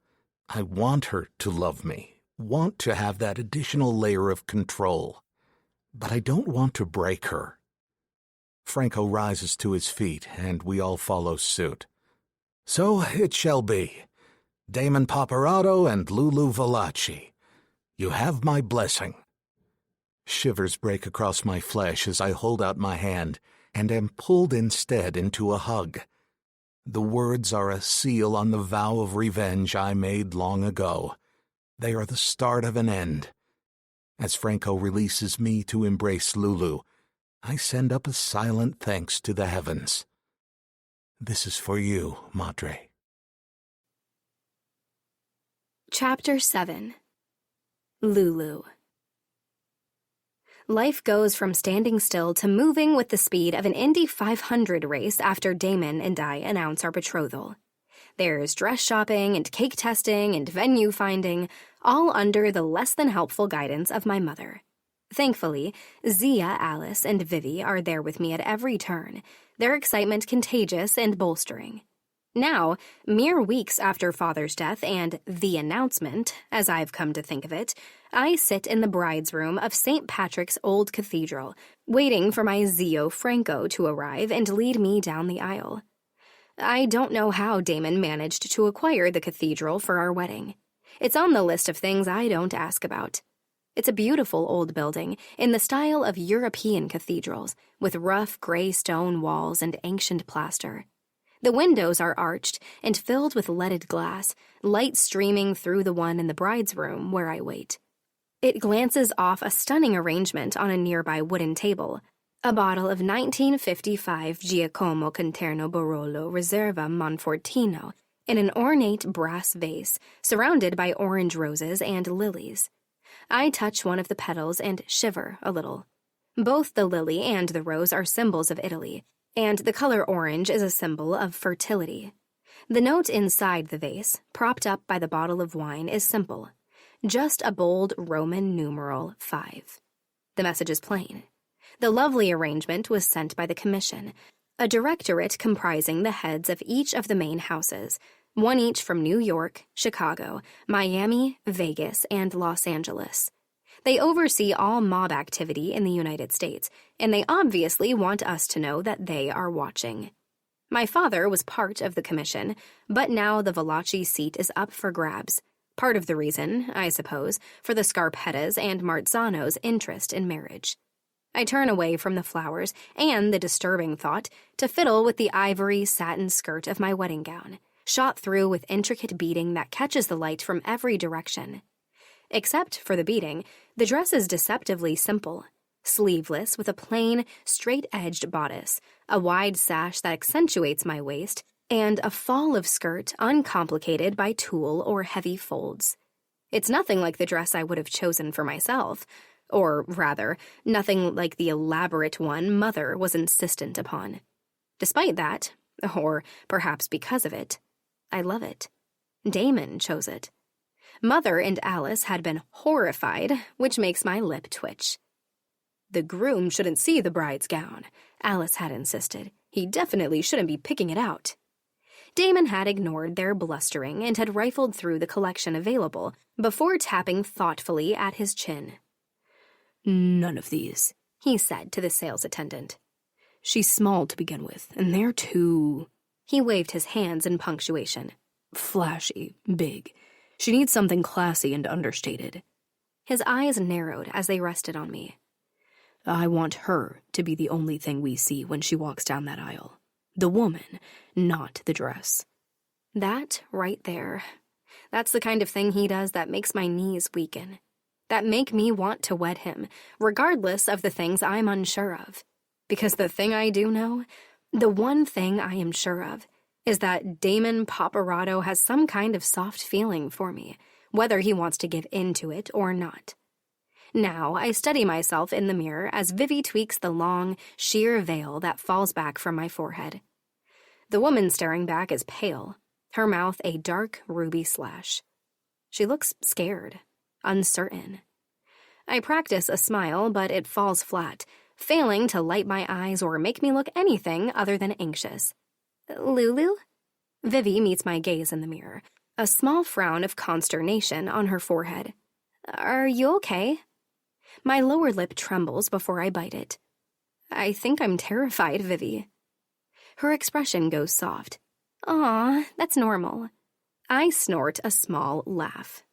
I want her to love me, want to have that additional layer of control. But I don't want to break her. Franco rises to his feet, and we all follow suit. So it shall be. Damon Paparazzo and Lulu Valachi. You have my blessing. Shivers break across my flesh as I hold out my hand and am pulled instead into a hug. The words are a seal on the vow of revenge I made long ago. They are the start of an end. As Franco releases me to embrace Lulu, I send up a silent thanks to the heavens. This is for you, Madre. Chapter 7. Lulu. Life goes from standing still to moving with the speed of an Indy 500 race after Damon and I announce our betrothal. There's dress shopping and cake testing and venue finding, all under the less-than-helpful guidance of my mother. Thankfully, Zia, Alice, and Vivi are there with me at every turn, their excitement contagious and bolstering. Now, mere weeks after Father's death and the announcement, as I've come to think of it, I sit in the bride's room of St. Patrick's Old Cathedral, waiting for my Zio Franco to arrive and lead me down the aisle. I don't know how Damon managed to acquire the cathedral for our wedding. It's on the list of things I don't ask about. It's a beautiful old building in the style of European cathedrals, with rough gray stone walls and ancient plaster. The windows are arched and filled with leaded glass, light streaming through the one in the bride's room where I wait. It glances off a stunning arrangement on a nearby wooden table, a bottle of 1955 Giacomo Conterno Barolo Reserva Monfortino in an ornate brass vase surrounded by orange roses and lilies. I touch one of the petals and shiver a little. Both the lily and the rose are symbols of Italy, and the color orange is a symbol of fertility. The note inside the vase, propped up by the bottle of wine, is simple. Just a bold Roman numeral 5. The message is plain. The lovely arrangement was sent by the Commission, a directorate comprising the heads of each of the main houses, one each from New York, Chicago, Miami, Vegas, and Los Angeles. They oversee all mob activity in the United States, and they obviously want us to know that they are watching. My father was part of the commission, but now the Valachi seat is up for grabs. Part of the reason, I suppose, for the Scarpettas and Marzano's interest in marriage. I turn away from the flowers and the disturbing thought to fiddle with the ivory satin skirt of my wedding gown, shot through with intricate beading that catches the light from every direction. Except for the beading, the dress is deceptively simple. Sleeveless with a plain, straight-edged bodice, a wide sash that accentuates my waist, and a fall of skirt uncomplicated by tulle or heavy folds. It's nothing like the dress I would have chosen for myself, or rather, nothing like the elaborate one Mother was insistent upon. Despite that, or perhaps because of it, I love it. Damon chose it. Mother and Alice had been horrified, which makes my lip twitch. The groom shouldn't see the bride's gown, Alice had insisted. He definitely shouldn't be picking it out. Damon had ignored their blustering and had rifled through the collection available before tapping thoughtfully at his chin. None of these, he said to the sales attendant. She's small to begin with, and they're too... He waved his hands in punctuation. Flashy, big. She needs something classy and understated. His eyes narrowed as they rested on me. I want her to be the only thing we see when she walks down that aisle. The woman, not the dress. That right there. That's the kind of thing he does that makes my knees weaken. That make me want to wed him, regardless of the things I'm unsure of. Because the thing I do know, the one thing I am sure of, is that Damon Paparazzo has some kind of soft feeling for me, whether he wants to give in to it or not. Now, I study myself in the mirror as Vivi tweaks the long, sheer veil that falls back from my forehead. The woman staring back is pale, her mouth a dark ruby slash. She looks scared, uncertain. I practice a smile, but it falls flat, failing to light my eyes or make me look anything other than anxious. Lulu? Vivi meets my gaze in the mirror, a small frown of consternation on her forehead. Are you okay? My lower lip trembles before I bite it. I think I'm terrified, Vivi. Her expression goes soft. Aw, that's normal. I snort a small laugh.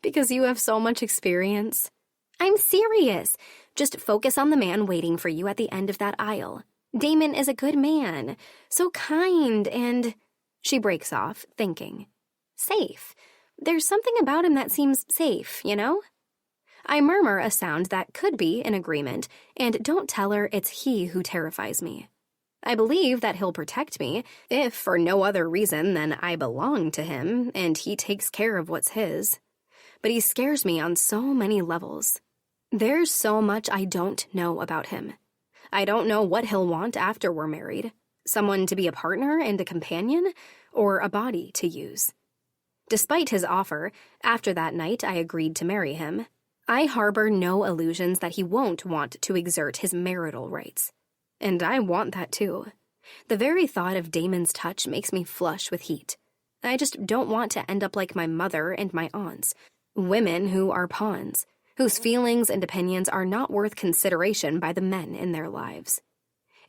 Because you have so much experience. I'm serious. Just focus on the man waiting for you at the end of that aisle. Damon is a good man, so kind and... She breaks off, thinking. Safe. There's something about him that seems safe, you know? I murmur a sound that could be in agreement, and don't tell her it's he who terrifies me. I believe that he'll protect me, if for no other reason than I belong to him, and he takes care of what's his. But he scares me on so many levels. There's so much I don't know about him. I don't know what he'll want after we're married. Someone to be a partner and a companion, or a body to use. Despite his offer, after that night I agreed to marry him, I harbor no illusions that he won't want to exert his marital rights. And I want that too. The very thought of Damon's touch makes me flush with heat. I just don't want to end up like my mother and my aunts, women who are pawns, whose feelings and opinions are not worth consideration by the men in their lives.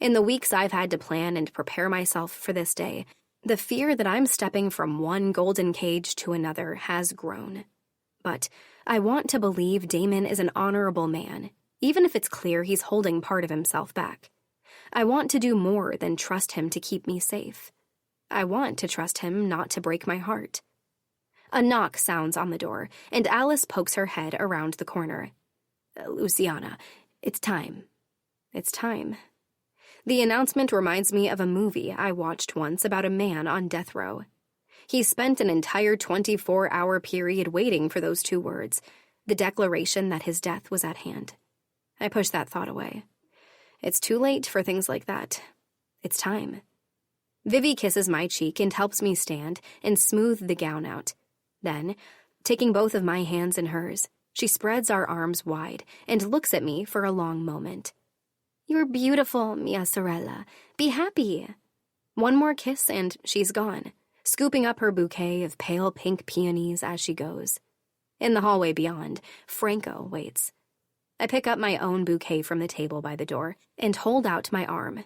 In the weeks I've had to plan and prepare myself for this day, the fear that I'm stepping from one golden cage to another has grown. But I want to believe Damon is an honorable man, even if it's clear he's holding part of himself back. I want to do more than trust him to keep me safe. I want to trust him not to break my heart. A knock sounds on the door, and Alice pokes her head around the corner. Luciana, it's time. It's time. The announcement reminds me of a movie I watched once about a man on death row. He spent an entire 24-hour period waiting for those two words, the declaration that his death was at hand. I push that thought away. It's too late for things like that. It's time. Vivi kisses my cheek and helps me stand and smooth the gown out. Then, taking both of my hands in hers, she spreads our arms wide and looks at me for a long moment. You're beautiful, mia sorella. Be happy. One more kiss and she's gone, scooping up her bouquet of pale pink peonies as she goes. In the hallway beyond, Franco waits. I pick up my own bouquet from the table by the door and hold out my arm.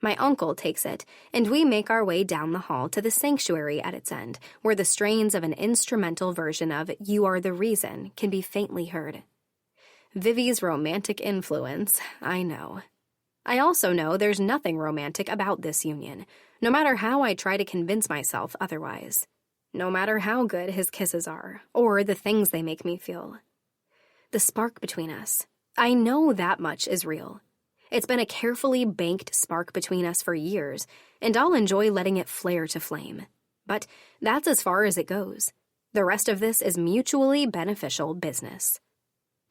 My uncle takes it, and we make our way down the hall to the sanctuary at its end, where the strains of an instrumental version of You Are the Reason can be faintly heard. Vivi's romantic influence, I know. I also know there's nothing romantic about this union, no matter how I try to convince myself otherwise. No matter how good his kisses are, or the things they make me feel. The spark between us, I know that much is real. It's been a carefully banked spark between us for years, and I'll enjoy letting it flare to flame. But that's as far as it goes. The rest of this is mutually beneficial business.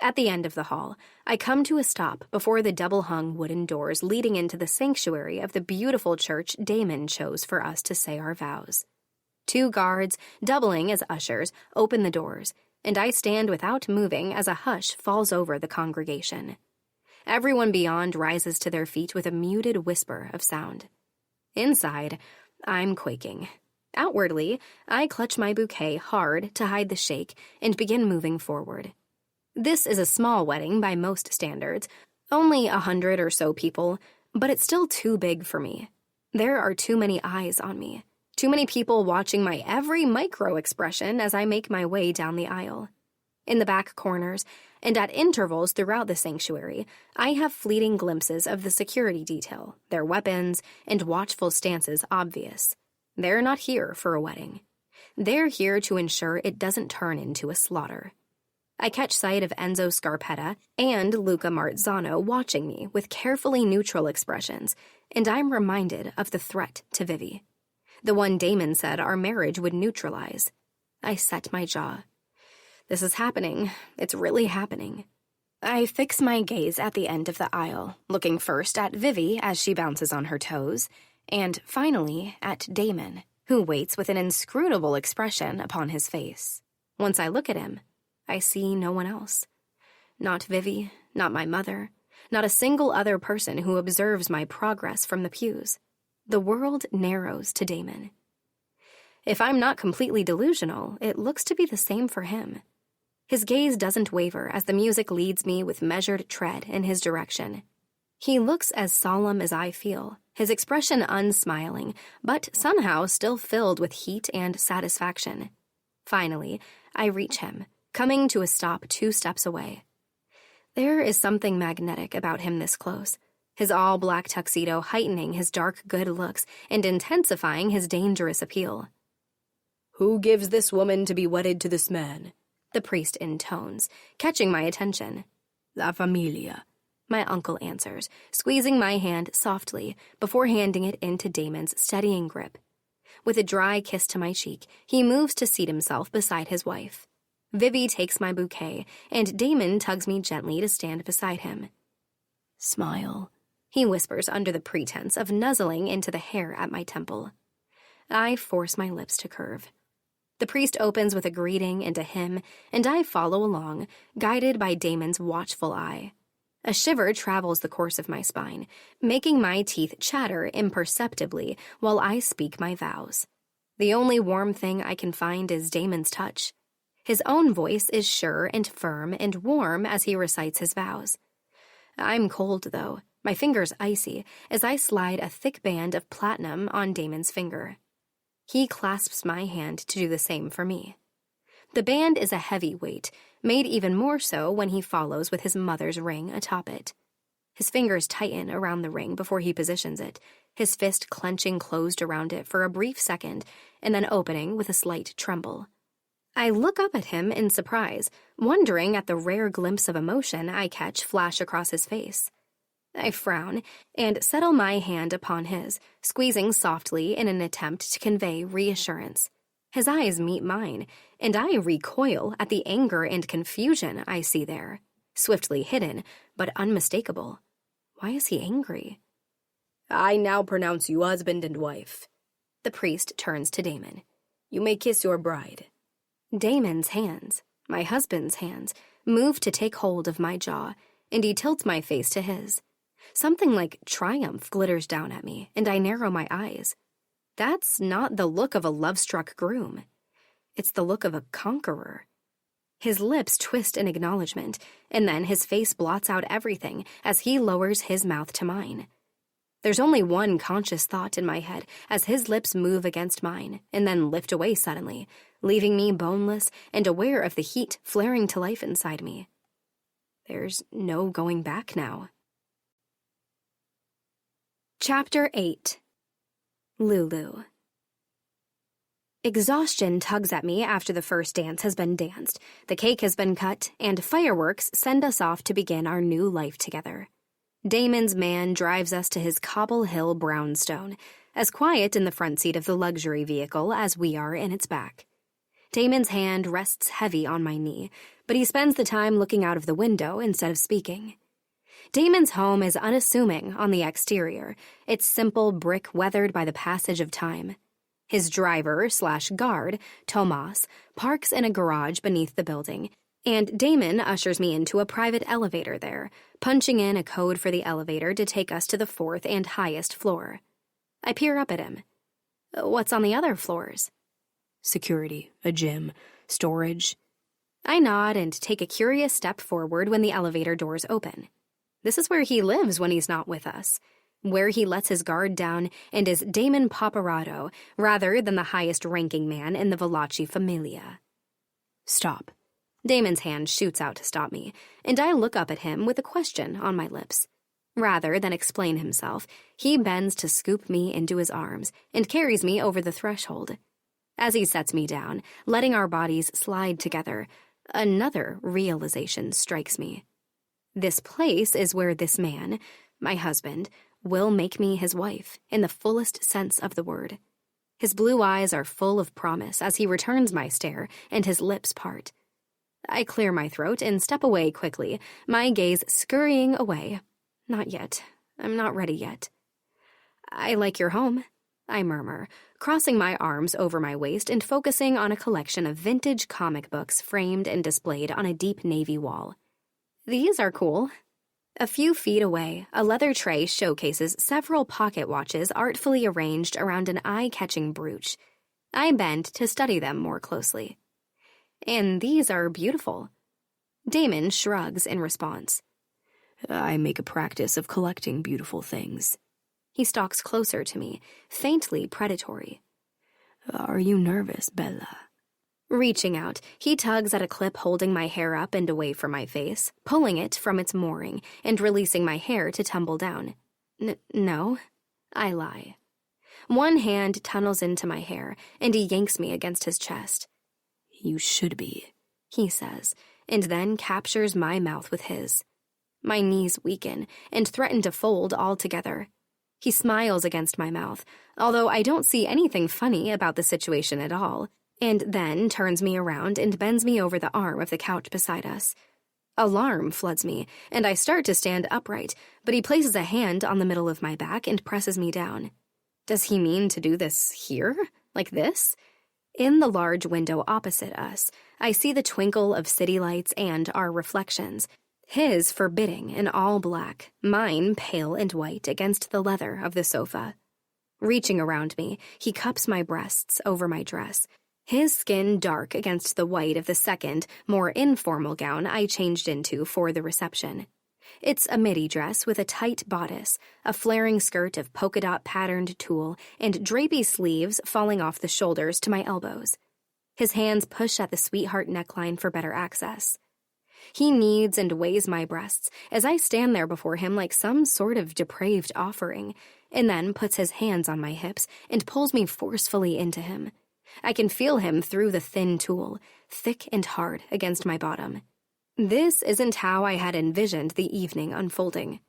At the end of the hall, I come to a stop before the double-hung wooden doors leading into the sanctuary of the beautiful church Damon chose for us to say our vows. 2 guards, doubling as ushers, open the doors, and I stand without moving as a hush falls over the congregation. Everyone beyond rises to their feet with a muted whisper of sound. Inside, I'm quaking. Outwardly, I clutch my bouquet hard to hide the shake and begin moving forward. This is a small wedding by most standards, Only 100 or so people, but it's still too big for me. There are too many eyes on me. Too many people watching my every micro-expression as I make my way down the aisle. In the back corners, and at intervals throughout the sanctuary, I have fleeting glimpses of the security detail, their weapons and watchful stances obvious. They're not here for a wedding. They're here to ensure it doesn't turn into a slaughter. I catch sight of Enzo Scarpetta and Luca Marzano watching me with carefully neutral expressions, and I'm reminded of the threat to Vivi. The one Damon said our marriage would neutralize. I set my jaw. This is happening. It's really happening. I fix my gaze at the end of the aisle, looking first at Vivi as she bounces on her toes, and finally at Damon, who waits with an inscrutable expression upon his face. Once I look at him, I see no one else. Not Vivi, not my mother, not a single other person who observes my progress from the pews. The world narrows to Damon. If I'm not completely delusional, it looks to be the same for him. His gaze doesn't waver as the music leads me with measured tread in his direction. He looks as solemn as I feel, his expression unsmiling, but somehow still filled with heat and satisfaction. Finally, I reach him, coming to a stop 2 steps away. There is something magnetic about him this close, his all-black tuxedo heightening his dark good looks and intensifying his dangerous appeal. "Who gives this woman to be wedded to this man?" the priest intones, catching my attention. "La familia," my uncle answers, squeezing my hand softly before handing it into Damon's steadying grip. With a dry kiss to my cheek, he moves to seat himself beside his wife. Vivi takes my bouquet, and Damon tugs me gently to stand beside him. "Smile," he whispers under the pretense of nuzzling into the hair at my temple. I force my lips to curve. The priest opens with a greeting and a hymn, and I follow along, guided by Damon's watchful eye. A shiver travels the course of my spine, making my teeth chatter imperceptibly while I speak my vows. The only warm thing I can find is Damon's touch. His own voice is sure and firm and warm as he recites his vows. I'm cold, though, my fingers icy, as I slide a thick band of platinum on Damon's finger. He clasps my hand to do the same for me. The band is a heavy weight, made even more so when he follows with his mother's ring atop it. His fingers tighten around the ring before he positions it, his fist clenching closed around it for a brief second and then opening with a slight tremble. I look up at him in surprise, wondering at the rare glimpse of emotion I catch flash across his face. I frown and settle my hand upon his, squeezing softly in an attempt to convey reassurance. His eyes meet mine, and I recoil at the anger and confusion I see there, swiftly hidden, but unmistakable. Why is he angry? "I now pronounce you husband and wife." The priest turns to Damon. "You may kiss your bride." Damon's hands, my husband's hands, move to take hold of my jaw, and he tilts my face to his. Something like triumph glitters down at me, and I narrow my eyes. That's not the look of a love-struck groom. It's the look of a conqueror. His lips twist in acknowledgement, and then his face blots out everything as he lowers his mouth to mine. There's only one conscious thought in my head as his lips move against mine and then lift away suddenly, leaving me boneless and aware of the heat flaring to life inside me. There's no going back now. Chapter 8. Lulu. Exhaustion tugs at me after the first dance has been danced, the cake has been cut, and fireworks send us off to begin our new life together. Damon's man drives us to his Cobble Hill brownstone, as quiet in the front seat of the luxury vehicle as we are in its back. Damon's hand rests heavy on my knee, but he spends the time looking out of the window instead of speaking. Damon's home is unassuming on the exterior, its simple brick weathered by the passage of time. His driver/guard, Tomas, parks in a garage beneath the building, and Damon ushers me into a private elevator there, punching in a code for the elevator to take us to the 4th and highest floor. I peer up at him. What's on the other floors? Security, a gym, storage. I nod and take a curious step forward when the elevator doors open. This is where he lives when he's not with us, where he lets his guard down and is Damon Paparazzo rather than the highest-ranking man in the Valachi familia. Stop. Damon's hand shoots out to stop me, and I look up at him with a question on my lips. Rather than explain himself, he bends to scoop me into his arms and carries me over the threshold. As he sets me down, letting our bodies slide together, another realization strikes me. This place is where this man, my husband, will make me his wife in the fullest sense of the word. His blue eyes are full of promise as he returns my stare and his lips part. I clear my throat and step away quickly, my gaze scurrying away. Not yet. I'm not ready yet. I like your home, I murmur, crossing my arms over my waist and focusing on a collection of vintage comic books framed and displayed on a deep navy wall. These are cool. A few feet away, a leather tray showcases several pocket watches artfully arranged around an eye-catching brooch. I bend to study them more closely. And these are beautiful. Damon shrugs in response. I make a practice of collecting beautiful things. He stalks closer to me, faintly predatory. Are you nervous, Bella? Reaching out, he tugs at a clip holding my hair up and away from my face, pulling it from its mooring and releasing my hair to tumble down. No, I lie. One hand tunnels into my hair, and he yanks me against his chest. You should be, he says, and then captures my mouth with his. My knees weaken and threaten to fold altogether. He smiles against my mouth, although I don't see anything funny about the situation at all, and then turns me around and bends me over the arm of the couch beside us. Alarm floods me, and I start to stand upright, but he places a hand on the middle of my back and presses me down. Does he mean to do this here? Like this? In the large window opposite us, I see the twinkle of city lights and our reflections, his forbidding in all black, mine pale and white against the leather of the sofa. Reaching around me, he cups my breasts over my dress, his skin dark against the white of the second, more informal gown I changed into for the reception. It's a midi dress with a tight bodice, a flaring skirt of polka-dot patterned tulle, and drapey sleeves falling off the shoulders to my elbows. His hands push at the sweetheart neckline for better access. He kneads and weighs my breasts as I stand there before him like some sort of depraved offering, and then puts his hands on my hips and pulls me forcefully into him. I can feel him through the thin tulle, thick and hard against my bottom. This isn't how I had envisioned the evening unfolding.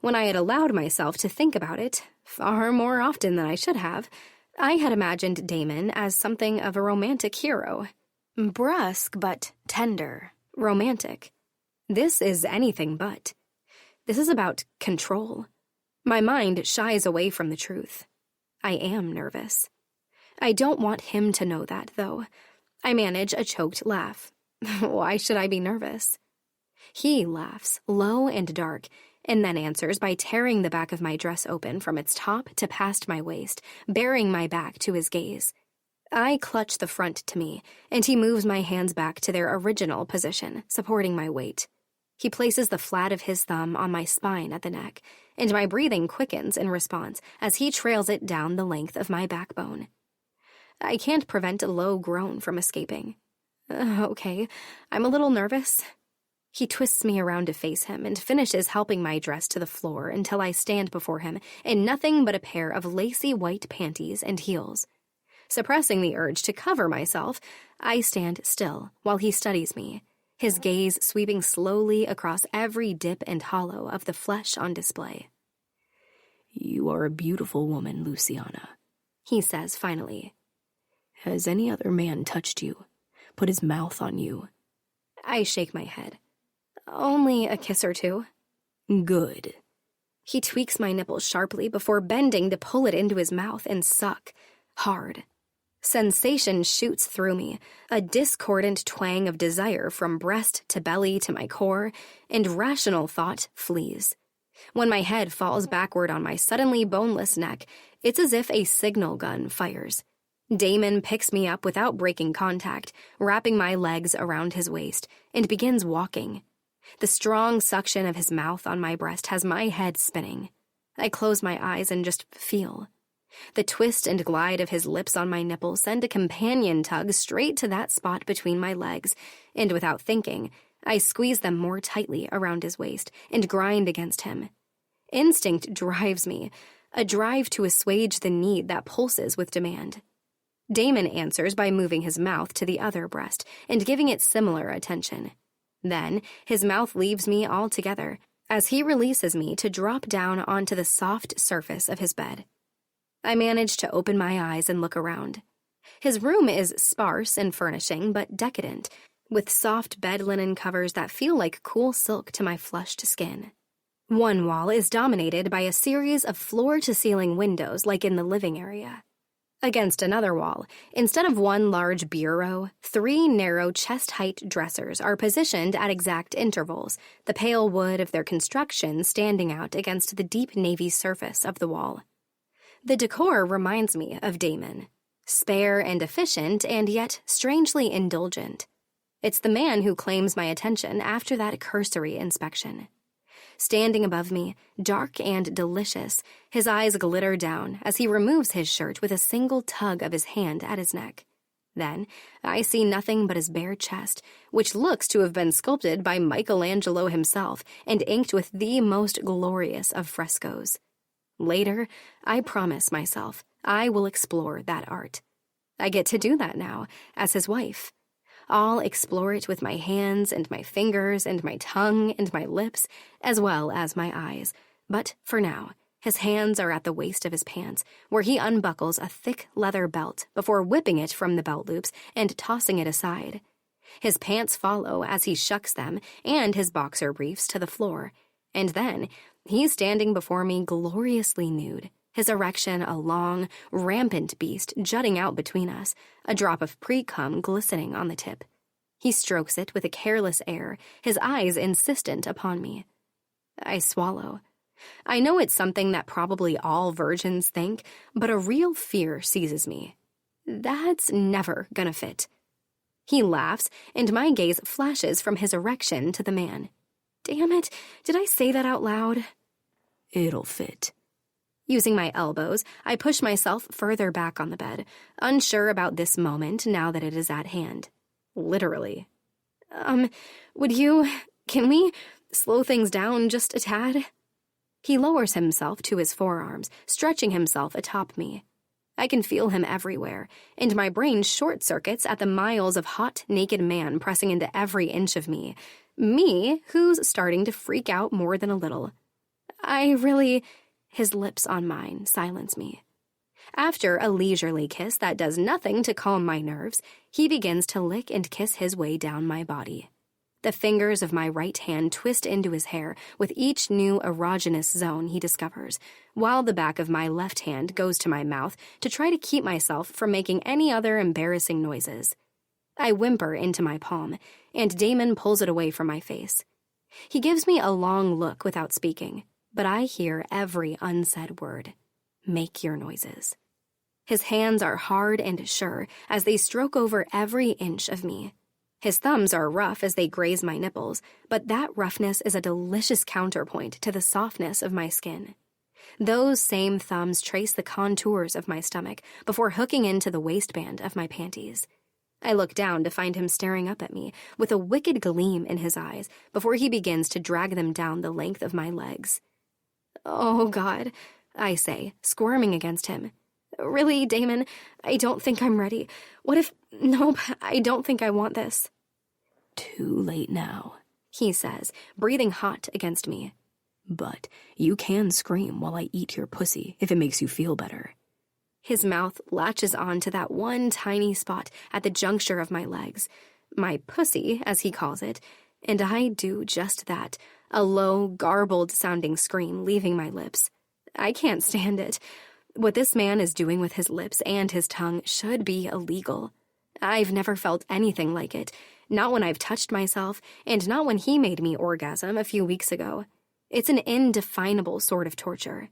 When I had allowed myself to think about it, far more often than I should have, I had imagined Damon as something of a romantic hero. Brusque but tender, romantic. This is anything but. This is about control. My mind shies away from the truth. I am nervous. I don't want him to know that, though. I manage a choked laugh. Why should I be nervous? He laughs, low and dark, and then answers by tearing the back of my dress open from its top to past my waist, baring my back to his gaze. I clutch the front to me, and he moves my hands back to their original position, supporting my weight. He places the flat of his thumb on my spine at the neck, and my breathing quickens in response as he trails it down the length of my backbone. I can't prevent a low groan from escaping. Okay, I'm a little nervous. He twists me around to face him and finishes helping my dress to the floor until I stand before him in nothing but a pair of lacy white panties and heels. Suppressing the urge to cover myself, I stand still while he studies me, his gaze sweeping slowly across every dip and hollow of the flesh on display. You are a beautiful woman, Luciana, he says finally. Has any other man touched you? Put his mouth on you? I shake my head. Only a kiss or two. Good. He tweaks my nipple sharply before bending to pull it into his mouth and suck, hard. Sensation shoots through me, a discordant twang of desire from breast to belly to my core, and rational thought flees. When my head falls backward on my suddenly boneless neck, it's as if a signal gun fires. Damon picks me up without breaking contact, wrapping my legs around his waist, and begins walking. The strong suction of his mouth on my breast has my head spinning. I close my eyes and just feel. The twist and glide of his lips on my nipples send a companion tug straight to that spot between my legs, and without thinking, I squeeze them more tightly around his waist and grind against him. Instinct drives me, a drive to assuage the need that pulses with demand. Damon answers by moving his mouth to the other breast and giving it similar attention. Then, his mouth leaves me altogether as he releases me to drop down onto the soft surface of his bed. I manage to open my eyes and look around. His room is sparse in furnishing but decadent, with soft bed linen covers that feel like cool silk to my flushed skin. One wall is dominated by a series of floor-to-ceiling windows like in the living area. Against another wall, instead of one large bureau, 3 narrow chest-height dressers are positioned at exact intervals, the pale wood of their construction standing out against the deep navy surface of the wall. The decor reminds me of Damon. Spare and efficient, and yet strangely indulgent. It's the man who claims my attention after that cursory inspection. Standing above me, dark and delicious, his eyes glitter down as he removes his shirt with a single tug of his hand at his neck. Then, I see nothing but his bare chest, which looks to have been sculpted by Michelangelo himself and inked with the most glorious of frescoes. Later, I promise myself I will explore that art. I get to do that now, as his wife. I'll explore it with my hands and my fingers and my tongue and my lips, as well as my eyes. But for now, his hands are at the waist of his pants, where he unbuckles a thick leather belt before whipping it from the belt loops and tossing it aside. His pants follow as he shucks them and his boxer briefs to the floor. And then, he's standing before me gloriously nude, his erection a long, rampant beast jutting out between us, a drop of pre-cum glistening on the tip. He strokes it with a careless air, his eyes insistent upon me. I swallow. I know it's something that probably all virgins think, but a real fear seizes me. That's never gonna fit. He laughs, and my gaze flashes from his erection to the man. Damn it, did I say that out loud? It'll fit. Using my elbows, I push myself further back on the bed, unsure about this moment now that it is at hand. Literally. Can we slow things down just a tad? He lowers himself to his forearms, stretching himself atop me. I can feel him everywhere, and my brain short-circuits at the miles of hot, naked man pressing into every inch of me. Me, who's starting to freak out more than a little. His lips on mine silence me. After a leisurely kiss that does nothing to calm my nerves, he begins to lick and kiss his way down my body. The fingers of my right hand twist into his hair with each new erogenous zone he discovers, while the back of my left hand goes to my mouth to try to keep myself from making any other embarrassing noises. I whimper into my palm, and Damon pulls it away from my face. He gives me a long look without speaking, but I hear every unsaid word. Make your noises. His hands are hard and sure as they stroke over every inch of me. His thumbs are rough as they graze my nipples, but that roughness is a delicious counterpoint to the softness of my skin. Those same thumbs trace the contours of my stomach before hooking into the waistband of my panties. I look down to find him staring up at me with a wicked gleam in his eyes before he begins to drag them down the length of my legs. Oh, God, I say, squirming against him. Really, Damon, I don't think I'm ready. Nope, I don't think I want this. Too late now, he says, breathing hot against me. But you can scream while I eat your pussy if it makes you feel better. His mouth latches on to that one tiny spot at the juncture of my legs, my pussy, as he calls it, and I do just that, a low, garbled-sounding scream leaving my lips. I can't stand it. What this man is doing with his lips and his tongue should be illegal. I've never felt anything like it, not when I've touched myself, and not when he made me orgasm a few weeks ago. It's an indefinable sort of torture.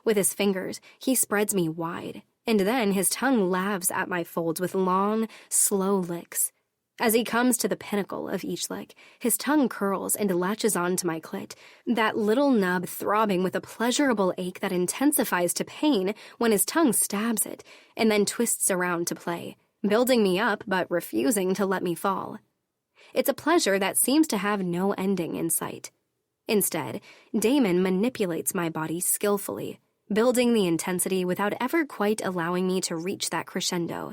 With his fingers, he spreads me wide, and then his tongue laves at my folds with long, slow licks. As he comes to the pinnacle of each lick, his tongue curls and latches onto my clit, that little nub throbbing with a pleasurable ache that intensifies to pain when his tongue stabs it and then twists around to play, building me up but refusing to let me fall. It's a pleasure that seems to have no ending in sight. Instead, Damon manipulates my body skillfully, building the intensity without ever quite allowing me to reach that crescendo.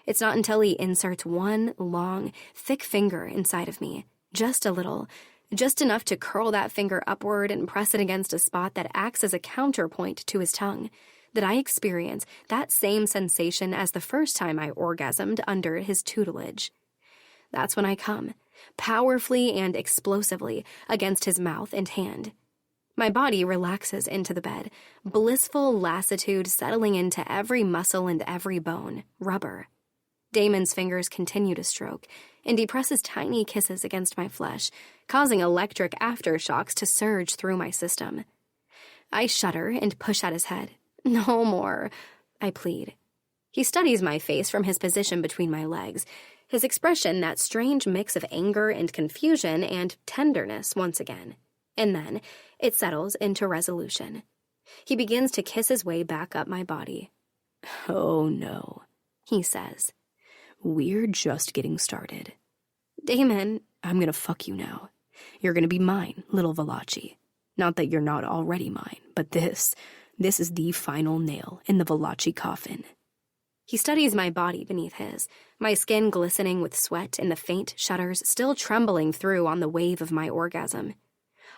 It's not until he inserts one long, thick finger inside of me, just a little, just enough to curl that finger upward and press it against a spot that acts as a counterpoint to his tongue, that I experience that same sensation as the first time I orgasmed under his tutelage. That's when I come, powerfully and explosively, against his mouth and hand. My body relaxes into the bed, blissful lassitude settling into every muscle and every bone, rubber. Damon's fingers continue to stroke, and he presses tiny kisses against my flesh, causing electric aftershocks to surge through my system. I shudder and push at his head. "No more," I plead. He studies my face from his position between my legs, his expression that strange mix of anger and confusion and tenderness once again. And then it settles into resolution. He begins to kiss his way back up my body. "Oh no," he says. "We're just getting started." "Damon, I'm gonna fuck you now. You're gonna be mine, little Valachi. Not that you're not already mine, but this is the final nail in the Valachi coffin." He studies my body beneath his, my skin glistening with sweat and the faint shudders still trembling through on the wave of my orgasm.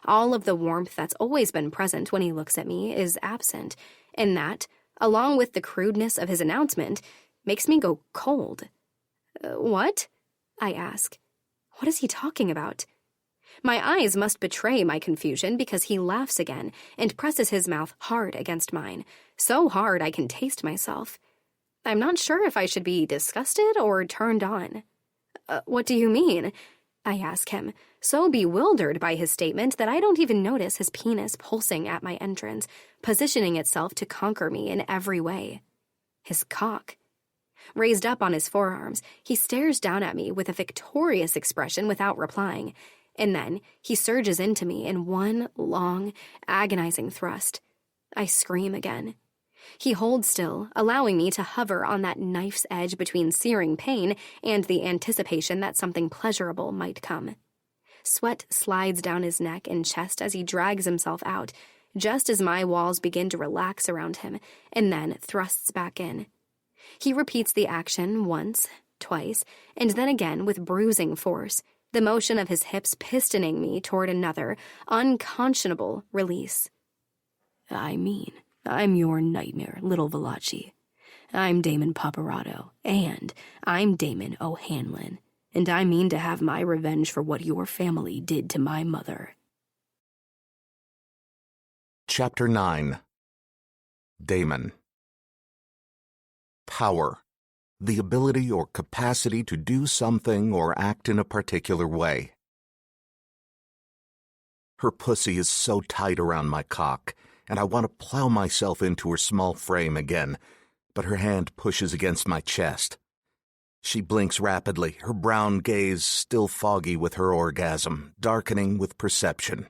All of the warmth that's always been present when he looks at me is absent, and that, along with the crudeness of his announcement, makes me go cold. "What?" I ask. What is he talking about? My eyes must betray my confusion because he laughs again and presses his mouth hard against mine, so hard I can taste myself. I'm not sure if I should be disgusted or turned on. What do you mean?" I ask him, so bewildered by his statement that I don't even notice his penis pulsing at my entrance, positioning itself to conquer me in every way. His cock. Raised up on his forearms, he stares down at me with a victorious expression without replying, and then he surges into me in one long, agonizing thrust. I scream again. He holds still, allowing me to hover on that knife's edge between searing pain and the anticipation that something pleasurable might come. Sweat slides down his neck and chest as he drags himself out, just as my walls begin to relax around him, and then thrusts back in. He repeats the action once, twice, and then again with bruising force, the motion of his hips pistoning me toward another, unconscionable release. I mean, I'm your nightmare, little Valachi. I'm Damon Paparazzo, and I'm Damon O'Hanlon, and I mean to have my revenge for what your family did to my mother. Chapter 9. Damon. Power. The ability or capacity to do something or act in a particular way. Her pussy is so tight around my cock, and I want to plow myself into her small frame again, but her hand pushes against my chest. She blinks rapidly, her brown gaze still foggy with her orgasm, darkening with perception.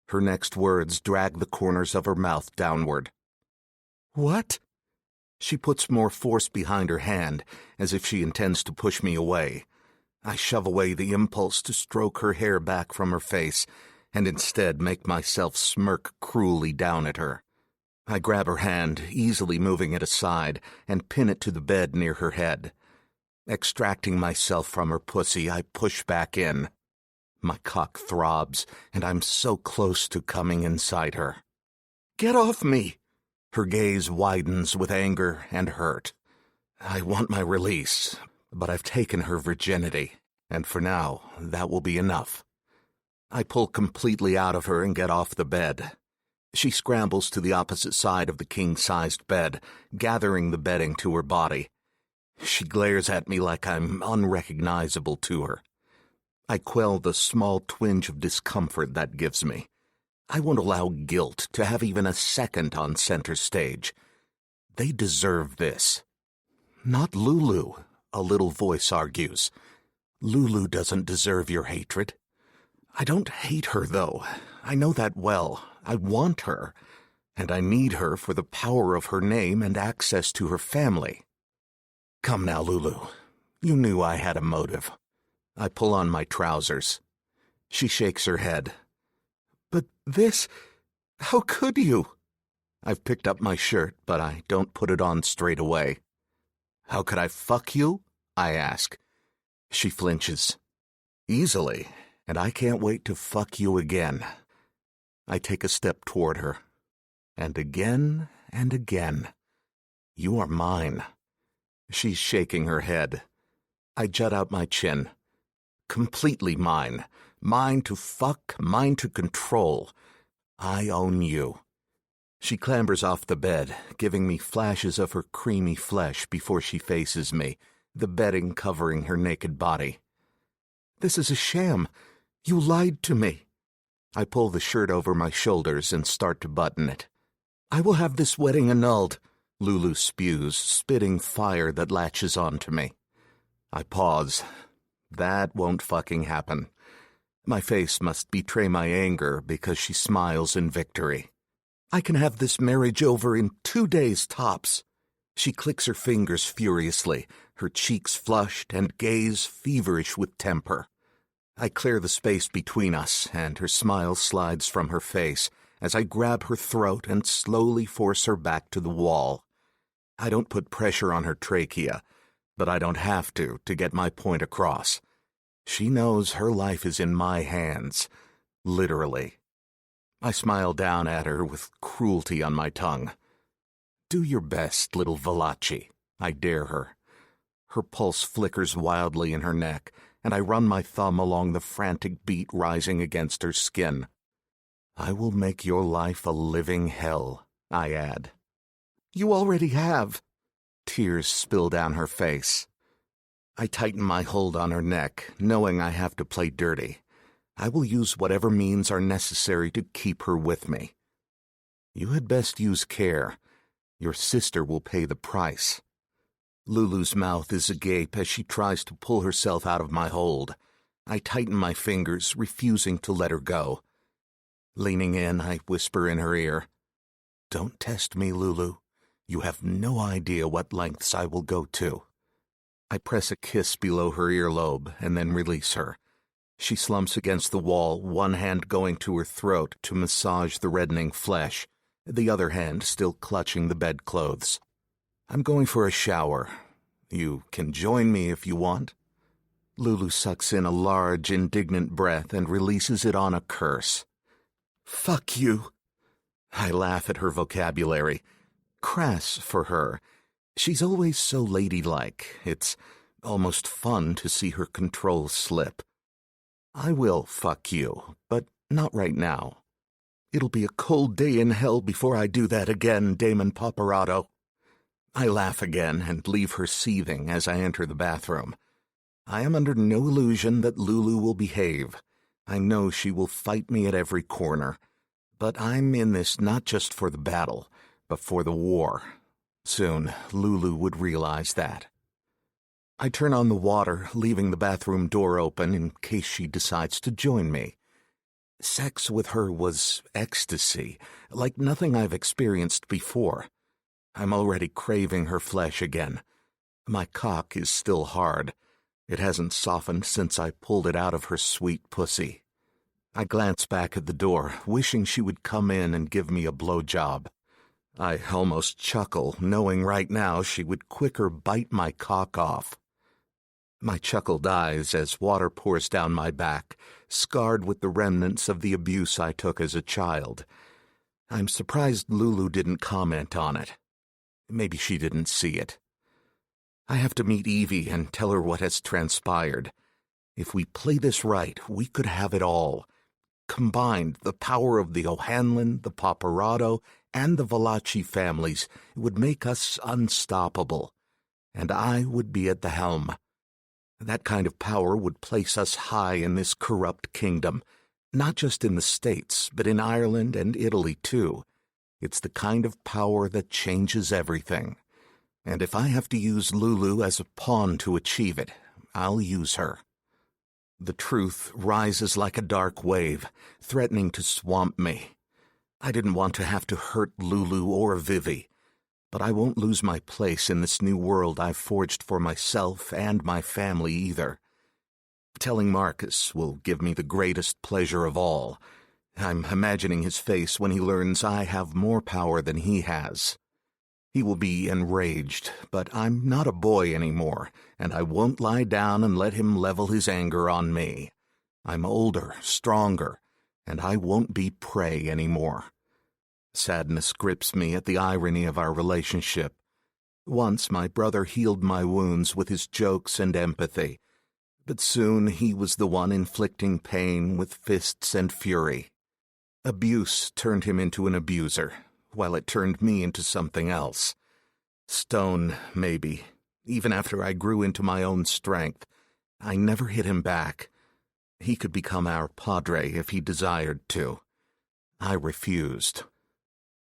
Her next words drag the corners of her mouth downward. "What?" She puts more force behind her hand, as if she intends to push me away. I shove away the impulse to stroke her hair back from her face, and instead make myself smirk cruelly down at her. I grab her hand, easily moving it aside, and pin it to the bed near her head. Extracting myself from her pussy, I push back in. My cock throbs, and I'm so close to coming inside her. "Get off me!" Her gaze widens with anger and hurt. I want my release, but I've taken her virginity, and for now, that will be enough. I pull completely out of her and get off the bed. She scrambles to the opposite side of the king-sized bed, gathering the bedding to her body. She glares at me like I'm unrecognizable to her. I quell the small twinge of discomfort that gives me. I won't allow guilt to have even a second on center stage. They deserve this. Not Lulu, a little voice argues. Lulu doesn't deserve your hatred. I don't hate her, though. I know that well. I want her, and I need her for the power of her name and access to her family. Come now, Lulu. You knew I had a motive. I pull on my trousers. She shakes her head. But this... How could you? I've picked up my shirt, but I don't put it on straight away. How could I fuck you? I ask. She flinches. Easily, and I can't wait to fuck you again. I take a step toward her. And again and again. You are mine. She's shaking her head. I jut out my chin. Completely mine. Mine to fuck, mine to control. I own you. She clambers off the bed, giving me flashes of her creamy flesh before she faces me, the bedding covering her naked body. This is a sham. You lied to me. I pull the shirt over my shoulders and start to button it. I will have this wedding annulled, Lulu spews, spitting fire that latches onto me. I pause. That won't fucking happen. My face must betray my anger because she smiles in victory. I can have this marriage over in 2 days tops. She clicks her fingers furiously, her cheeks flushed and gaze feverish with temper. I clear the space between us, and her smile slides from her face as I grab her throat and slowly force her back to the wall. I don't put pressure on her trachea, but I don't have to get my point across. She knows her life is in my hands, literally. I smile down at her with cruelty on my tongue. Do your best, little Valachi, I dare her. Her pulse flickers wildly in her neck, and I run my thumb along the frantic beat rising against her skin. I will make your life a living hell, I add. You already have. Tears spill down her face. I tighten my hold on her neck, knowing I have to play dirty. I will use whatever means are necessary to keep her with me. You had best use care. Your sister will pay the price. Lulu's mouth is agape as she tries to pull herself out of my hold. I tighten my fingers, refusing to let her go. Leaning in, I whisper in her ear, Don't test me, Lulu. You have no idea what lengths I will go to. I press a kiss below her earlobe and then release her. She slumps against the wall, one hand going to her throat to massage the reddening flesh, the other hand still clutching the bedclothes. I'm going for a shower. You can join me if you want. Lulu sucks in a large, indignant breath and releases it on a curse. Fuck you. I laugh at her vocabulary. Crass for her. She's always so ladylike. It's almost fun to see her control slip. I will fuck you, but not right now. It'll be a cold day in hell before I do that again, Damon Paparazzo. I laugh again and leave her seething as I enter the bathroom. I am under no illusion that Lulu will behave. I know she will fight me at every corner. But I'm in this not just for the battle, but for the war. Soon, Lulu would realize that. I turn on the water, leaving the bathroom door open in case she decides to join me. Sex with her was ecstasy, like nothing I've experienced before. I'm already craving her flesh again. My cock is still hard. It hasn't softened since I pulled it out of her sweet pussy. I glance back at the door, wishing she would come in and give me a blowjob. I almost chuckle, knowing right now she would quicker bite my cock off. My chuckle dies as water pours down my back, scarred with the remnants of the abuse I took as a child. I'm surprised Lulu didn't comment on it. Maybe she didn't see it. I have to meet Evie and tell her what has transpired. If we play this right, we could have it all. Combined, the power of the O'Hanlon, the Paparazzo, and the Valachi families would make us unstoppable. And I would be at the helm. That kind of power would place us high in this corrupt kingdom, not just in the States, but in Ireland and Italy too. It's the kind of power that changes everything. And if I have to use Lulu as a pawn to achieve it, I'll use her. The truth rises like a dark wave, threatening to swamp me. I didn't want to have to hurt Lulu or Vivi, but I won't lose my place in this new world I've forged for myself and my family either. Telling Marcus will give me the greatest pleasure of all. I'm imagining his face when he learns I have more power than he has. He will be enraged, but I'm not a boy anymore, and I won't lie down and let him level his anger on me. I'm older, stronger, and I won't be prey anymore. Sadness grips me at the irony of our relationship. Once my brother healed my wounds with his jokes and empathy, but soon he was the one inflicting pain with fists and fury. Abuse turned him into an abuser, while it turned me into something else. Stone, maybe. Even after I grew into my own strength, I never hit him back. He could become our padre if he desired to. I refused.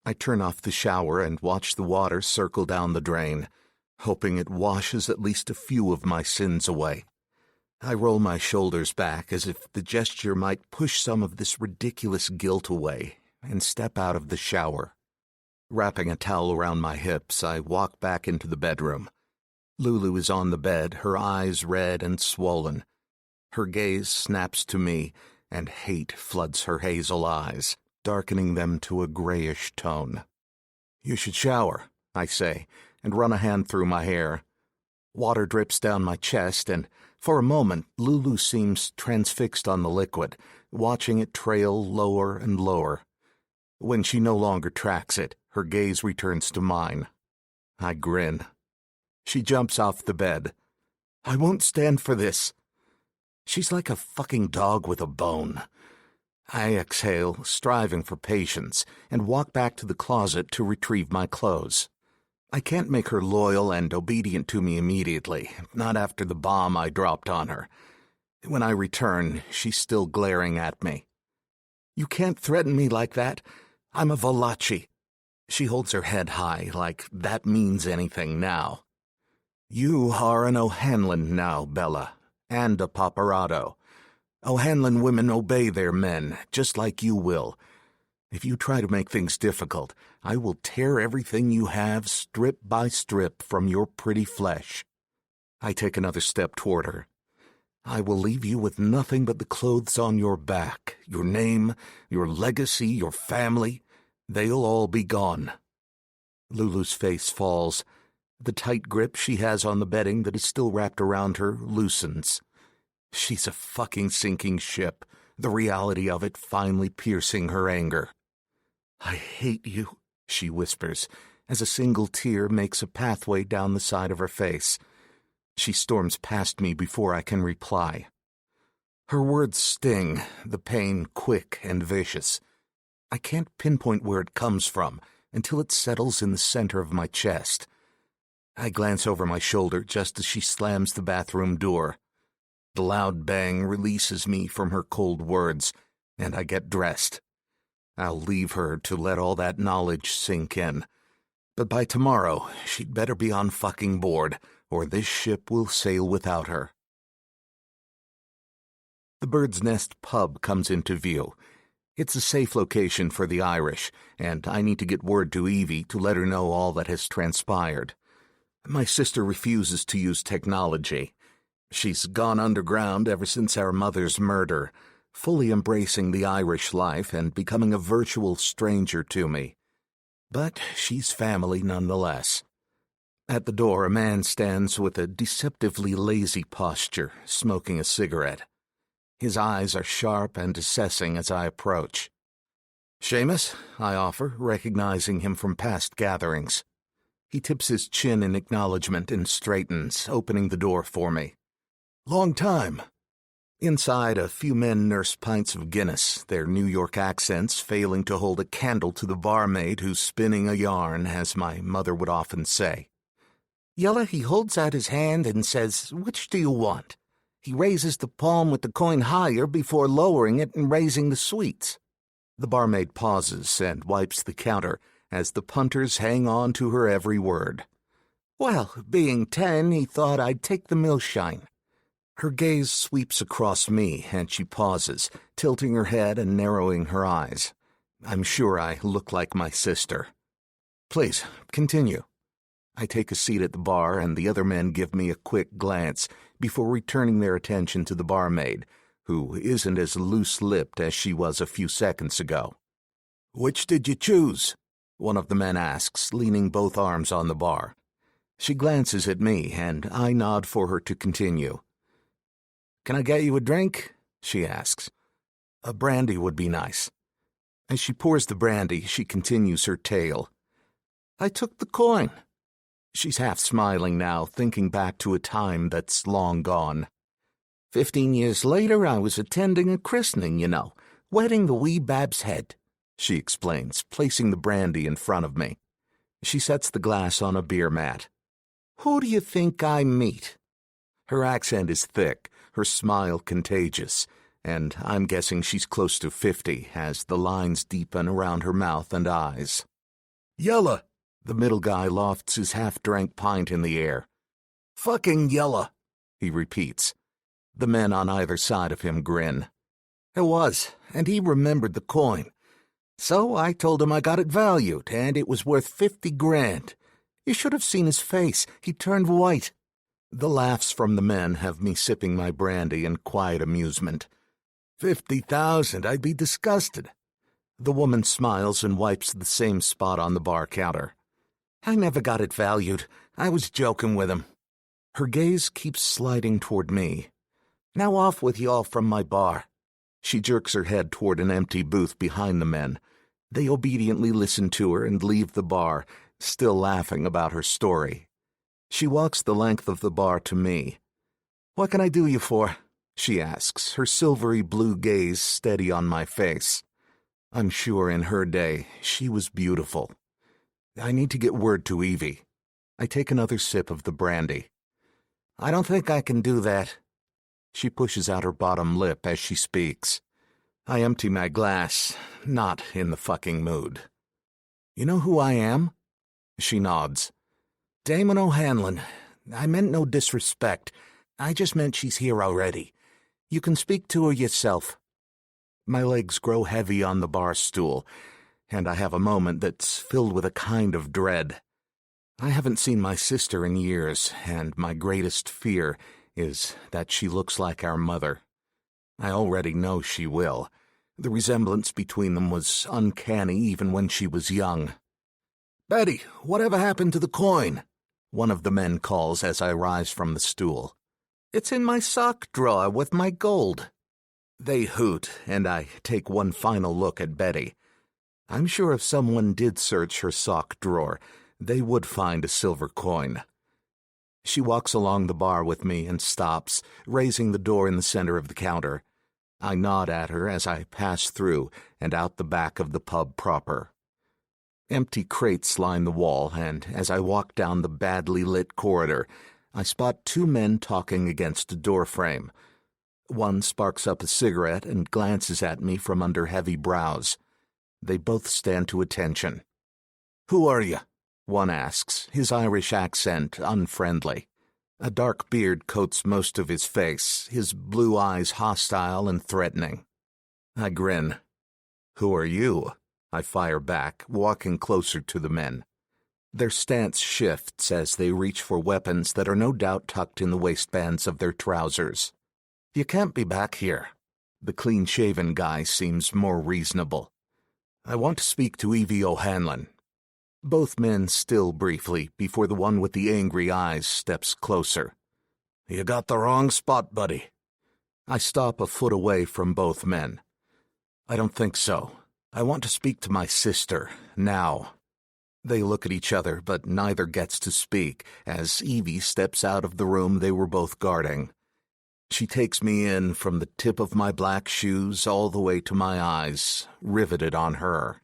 I turn off the shower and watch the water circle down the drain, hoping it washes at least a few of my sins away. I roll my shoulders back as if the gesture might push some of this ridiculous guilt away and step out of the shower. Wrapping a towel around my hips, I walk back into the bedroom. Lulu is on the bed, her eyes red and swollen. Her gaze snaps to me, and hate floods her hazel eyes, darkening them to a grayish tone. "You should shower," I say, and run a hand through my hair. Water drips down my chest, and for a moment Lulu seems transfixed on the liquid, watching it trail lower and lower. When she no longer tracks it, her gaze returns to mine. I grin. She jumps off the bed. "I won't stand for this." She's like a fucking dog with a bone. I exhale, striving for patience, and walk back to the closet to retrieve my clothes. I can't make her loyal and obedient to me immediately, not after the bomb I dropped on her. When I return, she's still glaring at me. "You can't threaten me like that. I'm a Valachi." She holds her head high, like that means anything now. "You are an O'Hanlon now, Bella, and a paparado. O'Hanlon women obey their men, just like you will. If you try to make things difficult, I will tear everything you have strip by strip from your pretty flesh." I take another step toward her. "I will leave you with nothing but the clothes on your back, your name, your legacy, your family. They'll all be gone." Lulu's face falls. The tight grip she has on the bedding that is still wrapped around her loosens. She's a fucking sinking ship, the reality of it finally piercing her anger. "I hate you," she whispers, as a single tear makes a pathway down the side of her face. She storms past me before I can reply. Her words sting, the pain quick and vicious. I can't pinpoint where it comes from until it settles in the center of my chest. I glance over my shoulder just as she slams the bathroom door. The loud bang releases me from her cold words, and I get dressed. I'll leave her to let all that knowledge sink in. But by tomorrow, she'd better be on fucking board, or this ship will sail without her. The Bird's Nest pub comes into view. It's a safe location for the Irish, and I need to get word to Evie to let her know all that has transpired. My sister refuses to use technology. She's gone underground ever since our mother's murder, fully embracing the Irish life and becoming a virtual stranger to me. But she's family nonetheless. At the door, a man stands with a deceptively lazy posture, smoking a cigarette. His eyes are sharp and assessing as I approach. "Seamus," I offer, recognizing him from past gatherings. He tips his chin in acknowledgement and straightens, opening the door for me. "Long time." Inside, a few men nurse pints of Guinness, their New York accents failing to hold a candle to the barmaid who's spinning a yarn, as my mother would often say. "Yella, he holds out his hand and says, 'Which do you want?' He raises the palm with the coin higher before lowering it and raising the sweets." The barmaid pauses and wipes the counter as the punters hang on to her every word. "Well, being 10, he thought I'd take the millshine." Her gaze sweeps across me, and she pauses, tilting her head and narrowing her eyes. I'm sure I look like my sister. Please, continue. I take a seat at the bar, and the other men give me a quick glance before returning their attention to the barmaid, who isn't as loose-lipped as she was a few seconds ago. "Which did you choose?" one of the men asks, leaning both arms on the bar. She glances at me, and I nod for her to continue. "Can I get you a drink?" she asks. "A brandy would be nice." As she pours the brandy, she continues her tale. "I took the coin." She's half smiling now, thinking back to a time that's long gone. 15 years later, I was attending a christening, wetting the wee bab's head, she explains, placing the brandy in front of me. She sets the glass on a beer mat. "Who do you think I meet?" Her accent is thick, her smile contagious, and I'm guessing she's close to 50 as the lines deepen around her mouth and eyes. "Yella!" The middle guy lofts his half-drank pint in the air. "Fucking yella!" he repeats. The men on either side of him grin. "It was, and he remembered the coin. So I told him I got it valued, and it was worth 50 grand. You should have seen his face. He turned white." The laughs from the men have me sipping my brandy in quiet amusement. 50,000, I'd be disgusted. The woman smiles and wipes the same spot on the bar counter. "I never got it valued. I was joking with him." Her gaze keeps sliding toward me. "Now off with y'all from my bar." She jerks her head toward an empty booth behind the men. They obediently listen to her and leave the bar, still laughing about her story. She walks the length of the bar to me. "What can I do you for?" she asks, her silvery blue gaze steady on my face. I'm sure in her day she was beautiful. I need to get word to Evie. I take another sip of the brandy. "I don't think I can do that." She pushes out her bottom lip as she speaks. I empty my glass, not in the fucking mood. "You know who I am?" She nods. "Damon O'Hanlon. I meant no disrespect. I just meant she's here already. You can speak to her yourself." My legs grow heavy on the bar stool, and I have a moment that's filled with a kind of dread. I haven't seen my sister in years, and my greatest fear is that she looks like our mother. I already know she will. The resemblance between them was uncanny even when she was young. "Betty, whatever happened to the coin?" one of the men calls as I rise from the stool. "It's in my sock drawer with my gold." They hoot, and I take one final look at Betty. I'm sure if someone did search her sock drawer, they would find a silver coin. She walks along the bar with me and stops, raising the door in the center of the counter. I nod at her as I pass through and out the back of the pub proper. Empty crates line the wall, and as I walk down the badly lit corridor, I spot two men talking against a doorframe. One sparks up a cigarette and glances at me from under heavy brows. They both stand to attention. "Who are you?" one asks, his Irish accent unfriendly. A dark beard coats most of his face, his blue eyes hostile and threatening. I grin. "Who are you?" I fire back, walking closer to the men. Their stance shifts as they reach for weapons that are no doubt tucked in the waistbands of their trousers. "You can't be back here." The clean-shaven guy seems more reasonable. "I want to speak to Evie O'Hanlon." Both men still briefly before the one with the angry eyes steps closer. "You got the wrong spot, buddy." I stop a foot away from both men. "I don't think so. I want to speak to my sister, now." They look at each other, but neither gets to speak as Evie steps out of the room they were both guarding. She takes me in from the tip of my black shoes all the way to my eyes, riveted on her.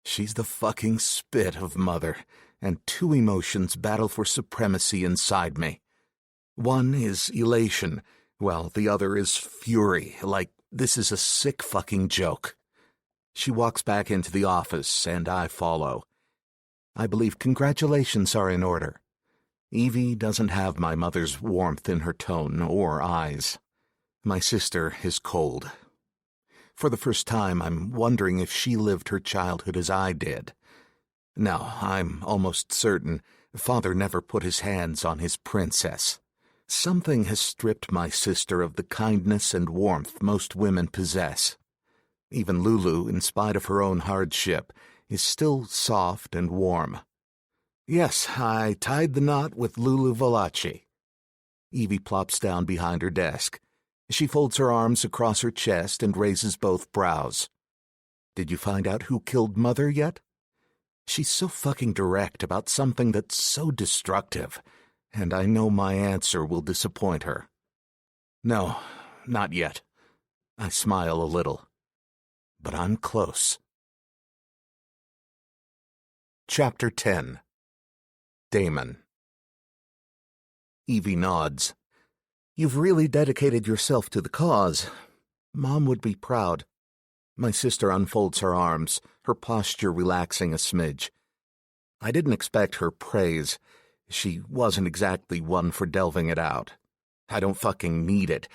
She's the fucking spit of mother, and two emotions battle for supremacy inside me. One is elation, while the other is fury, like this is a sick fucking joke. She walks back into the office, and I follow. "I believe congratulations are in order." Evie doesn't have my mother's warmth in her tone or eyes. My sister is cold. For the first time, I'm wondering if she lived her childhood as I did. No, I'm almost certain Father never put his hands on his princess. Something has stripped my sister of the kindness and warmth most women possess. Even Lulu, in spite of her own hardship, is still soft and warm. Yes, I tied the knot with Lulu Valachi. Evie plops down behind her desk. She folds her arms across her chest and raises both brows. Did you find out who killed Mother yet? She's so fucking direct about something that's so destructive, and I know my answer will disappoint her. No, not yet. I smile a little. But I'm close. Chapter 10. Damon. Evie nods. You've really dedicated yourself to the cause. Mom would be proud. My sister unfolds her arms, her posture relaxing a smidge. I didn't expect her praise. She wasn't exactly one for delving it out. I don't fucking need it,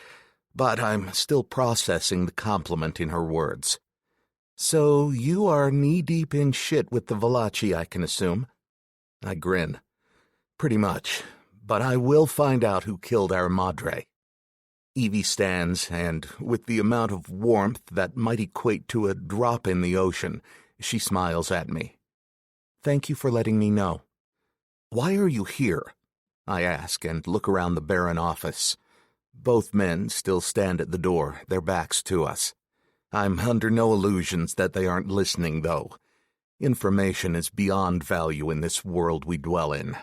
but I'm still processing the compliment in her words. So you are knee-deep in shit with the Valachi, I can assume? I grin. Pretty much, but I will find out who killed our madre. Evie stands, and with the amount of warmth that might equate to a drop in the ocean, she smiles at me. Thank you for letting me know. Why are you here? I ask and look around the barren office. Both men still stand at the door, their backs to us. I'm under no illusions that they aren't listening, though. Information is beyond value in this world we dwell in.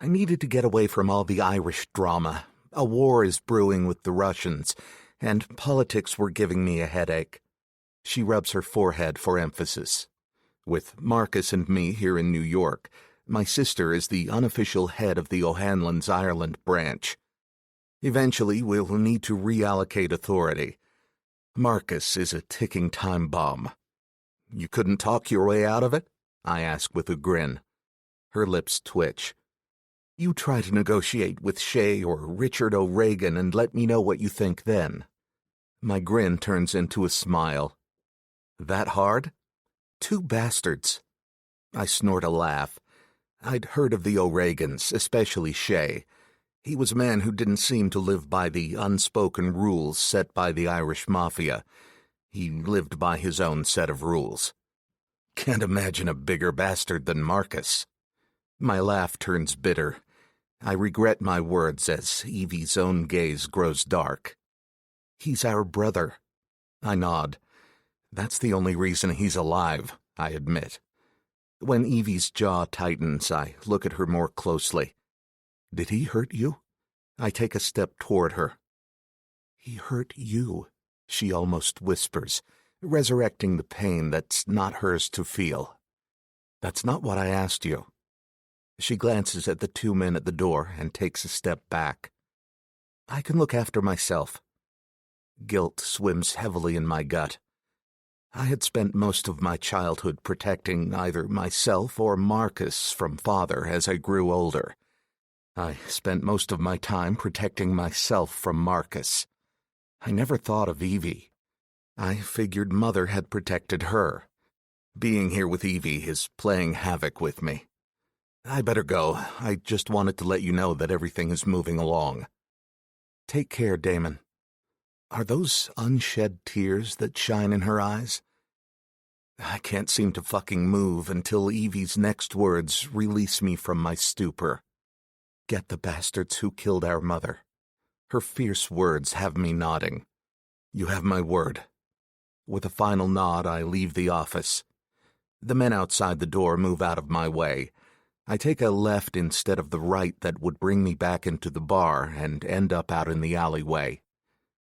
I needed to get away from all the Irish drama. A war is brewing with the Russians, and politics were giving me a headache. She rubs her forehead for emphasis. With Marcus and me here in New York, my sister is the unofficial head of the O'Hanlon's Ireland branch. Eventually, we'll need to reallocate authority. Marcus is a ticking time bomb. You couldn't talk your way out of it? I ask with a grin. Her lips twitch. You try to negotiate with Shay or Richard O'Regan and let me know what you think then. My grin turns into a smile. That hard? Two bastards. I snort a laugh. I'd heard of the O'Regans, especially Shay. He was a man who didn't seem to live by the unspoken rules set by the Irish Mafia. He lived by his own set of rules. Can't imagine a bigger bastard than Marcus. My laugh turns bitter. I regret my words as Evie's own gaze grows dark. He's our brother. I nod. That's the only reason he's alive, I admit. When Evie's jaw tightens, I look at her more closely. Did he hurt you? I take a step toward her. He hurt you, she almost whispers, resurrecting the pain that's not hers to feel. That's not what I asked you. She glances at the two men at the door and takes a step back. I can look after myself. Guilt swims heavily in my gut. I had spent most of my childhood protecting either myself or Marcus from Father as I grew older. I spent most of my time protecting myself from Marcus. I never thought of Evie. I figured Mother had protected her. Being here with Evie is playing havoc with me. I better go. I just wanted to let you know that everything is moving along. Take care, Damon. Are those unshed tears that shine in her eyes? I can't seem to fucking move until Evie's next words release me from my stupor. Get the bastards who killed our mother. Her fierce words have me nodding. You have my word. With a final nod, I leave the office. The men outside the door move out of my way. I take a left instead of the right that would bring me back into the bar and end up out in the alleyway.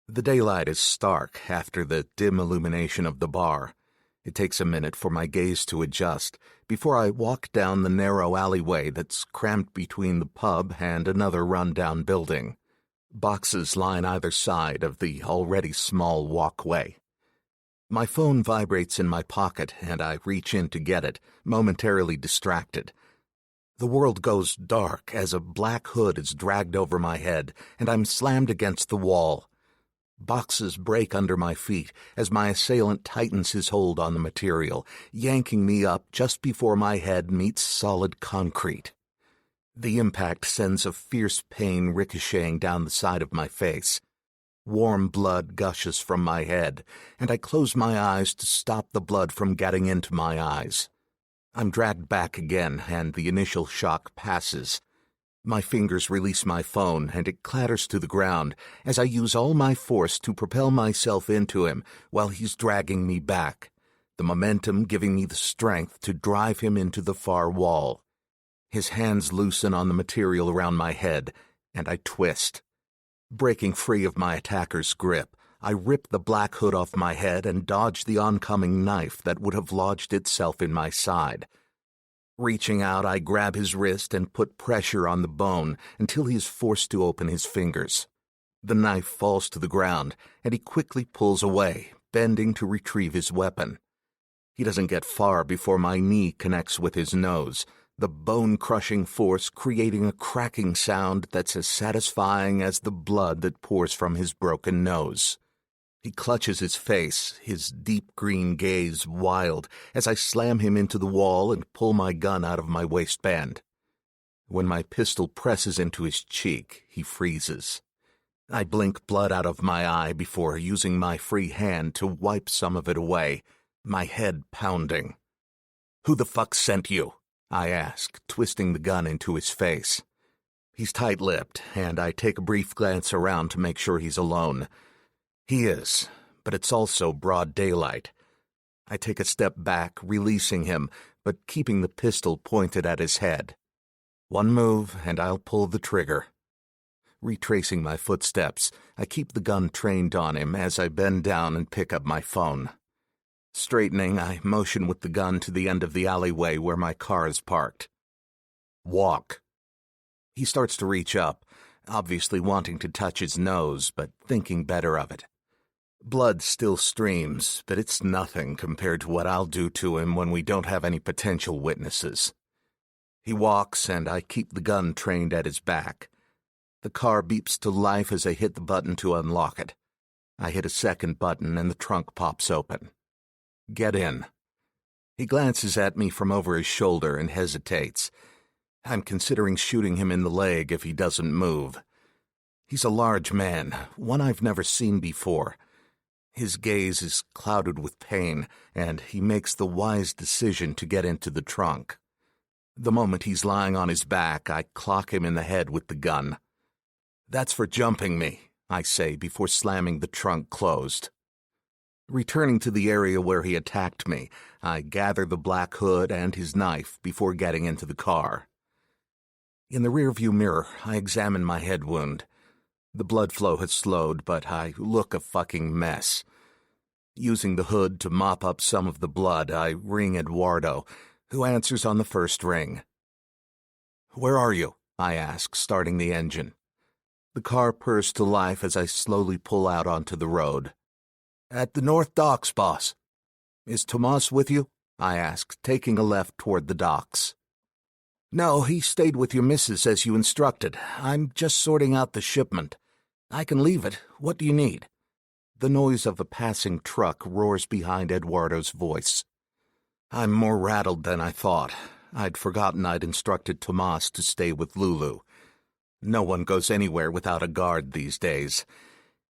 The daylight is stark after the dim illumination of the bar. It takes a minute for my gaze to adjust before I walk down the narrow alleyway that's cramped between the pub and another run-down building. Boxes line either side of the already small walkway. My phone vibrates in my pocket and I reach in to get it, momentarily distracted. The world goes dark as a black hood is dragged over my head, and I'm slammed against the wall. Boxes break under my feet as my assailant tightens his hold on the material, yanking me up just before my head meets solid concrete. The impact sends a fierce pain ricocheting down the side of my face. Warm blood gushes from my head, and I close my eyes to stop the blood from getting into my eyes. I'm dragged back again, and the initial shock passes. My fingers release my phone, and it clatters to the ground as I use all my force to propel myself into him while he's dragging me back, the momentum giving me the strength to drive him into the far wall. His hands loosen on the material around my head, and I twist. Breaking free of my attacker's grip, I rip the black hood off my head and dodge the oncoming knife that would have lodged itself in my side. Reaching out, I grab his wrist and put pressure on the bone until he is forced to open his fingers. The knife falls to the ground, and he quickly pulls away, bending to retrieve his weapon. He doesn't get far before my knee connects with his nose, the bone-crushing force creating a cracking sound that's as satisfying as the blood that pours from his broken nose. He clutches his face, his deep green gaze wild, as I slam him into the wall and pull my gun out of my waistband. When my pistol presses into his cheek, he freezes. I blink blood out of my eye before using my free hand to wipe some of it away, my head pounding. "Who the fuck sent you?" I ask, twisting the gun into his face. He's tight-lipped, and I take a brief glance around to make sure he's alone. He is, but it's also broad daylight. I take a step back, releasing him, but keeping the pistol pointed at his head. One move, and I'll pull the trigger. Retracing my footsteps, I keep the gun trained on him as I bend down and pick up my phone. Straightening, I motion with the gun to the end of the alleyway where my car is parked. "Walk." He starts to reach up, obviously wanting to touch his nose, but thinking better of it. Blood still streams, but it's nothing compared to what I'll do to him when we don't have any potential witnesses. He walks, and I keep the gun trained at his back. The car beeps to life as I hit the button to unlock it. I hit a second button, and the trunk pops open. "Get in." He glances at me from over his shoulder and hesitates. I'm considering shooting him in the leg if he doesn't move. He's a large man, one I've never seen before. His gaze is clouded with pain, and he makes the wise decision to get into the trunk. The moment he's lying on his back, I clock him in the head with the gun. "That's for jumping me," I say before slamming the trunk closed. Returning to the area where he attacked me, I gather the black hood and his knife before getting into the car. In the rearview mirror, I examine my head wound. The blood flow has slowed, but I look a fucking mess. Using the hood to mop up some of the blood, I ring Eduardo, who answers on the first ring. "Where are you?" I ask, starting the engine. The car purrs to life as I slowly pull out onto the road. "At the North Docks, boss." "Is Tomas with you?" I ask, taking a left toward the docks. "No, he stayed with your missus as you instructed. I'm just sorting out the shipment. I can leave it. What do you need?" The noise of a passing truck roars behind Eduardo's voice. I'm more rattled than I thought. I'd forgotten I'd instructed Tomas to stay with Lulu. No one goes anywhere without a guard these days.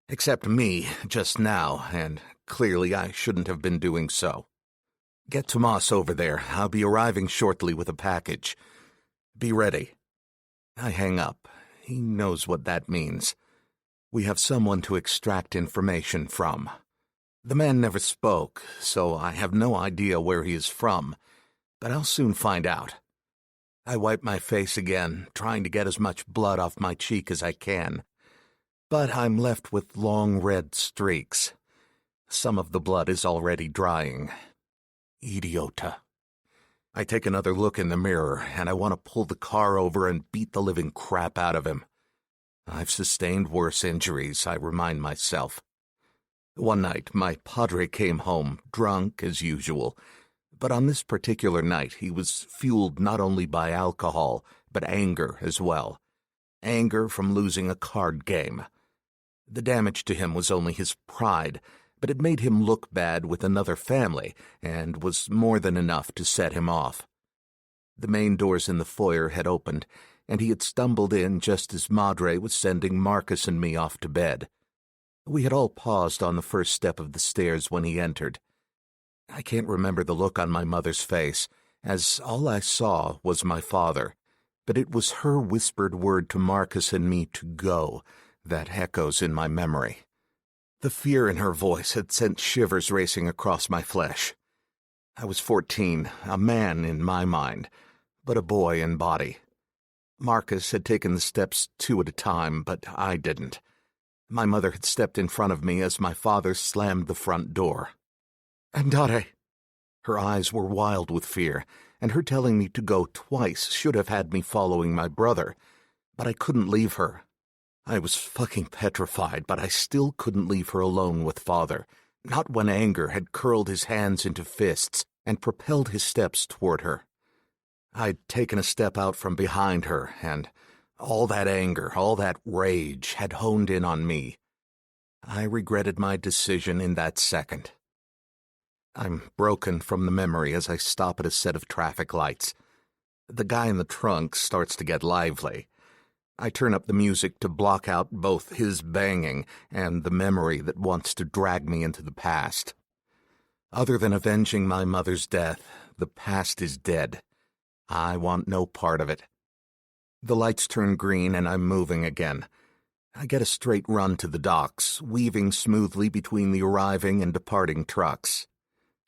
Except me, just now, and clearly I shouldn't have been doing so. "Get Tomas over there. I'll be arriving shortly with a package. Be ready." I hang up. He knows what that means. We have someone to extract information from. The man never spoke, so I have no idea where he is from, but I'll soon find out. I wipe my face again, trying to get as much blood off my cheek as I can. But I'm left with long red streaks. Some of the blood is already drying. Idiota. I take another look in the mirror, and I want to pull the car over and beat the living crap out of him. I've sustained worse injuries, I remind myself. One night, my padre came home, drunk as usual, But on this particular night, he was fueled not only by alcohol, but anger as well. Anger from losing a card game. The damage to him was only his pride, but it made him look bad with another family, and was more than enough to set him off. The main doors in the foyer had opened, and he had stumbled in just as Madre was sending Marcus and me off to bed. We had all paused on the first step of the stairs when he entered. I can't remember the look on my mother's face, as all I saw was my father, but it was her whispered word to Marcus and me to go that echoes in my memory. The fear in her voice had sent shivers racing across my flesh. I was 14, a man in my mind, but a boy in body. Marcus had taken the steps 2 at a time, but I didn't. My mother had stepped in front of me as my father slammed the front door. "Andare!" Her eyes were wild with fear, and her telling me to go twice should have had me following my brother, but I couldn't leave her. I was fucking petrified, but I still couldn't leave her alone with father, not when anger had curled his hands into fists and propelled his steps toward her. I'd taken a step out from behind her, and all that anger, all that rage had honed in on me. I regretted my decision in that second. I'm broken from the memory as I stop at a set of traffic lights. The guy in the trunk starts to get lively. I turn up the music to block out both his banging and the memory that wants to drag me into the past. Other than avenging my mother's death, the past is dead. I want no part of it. The lights turn green and I'm moving again. I get a straight run to the docks, weaving smoothly between the arriving and departing trucks.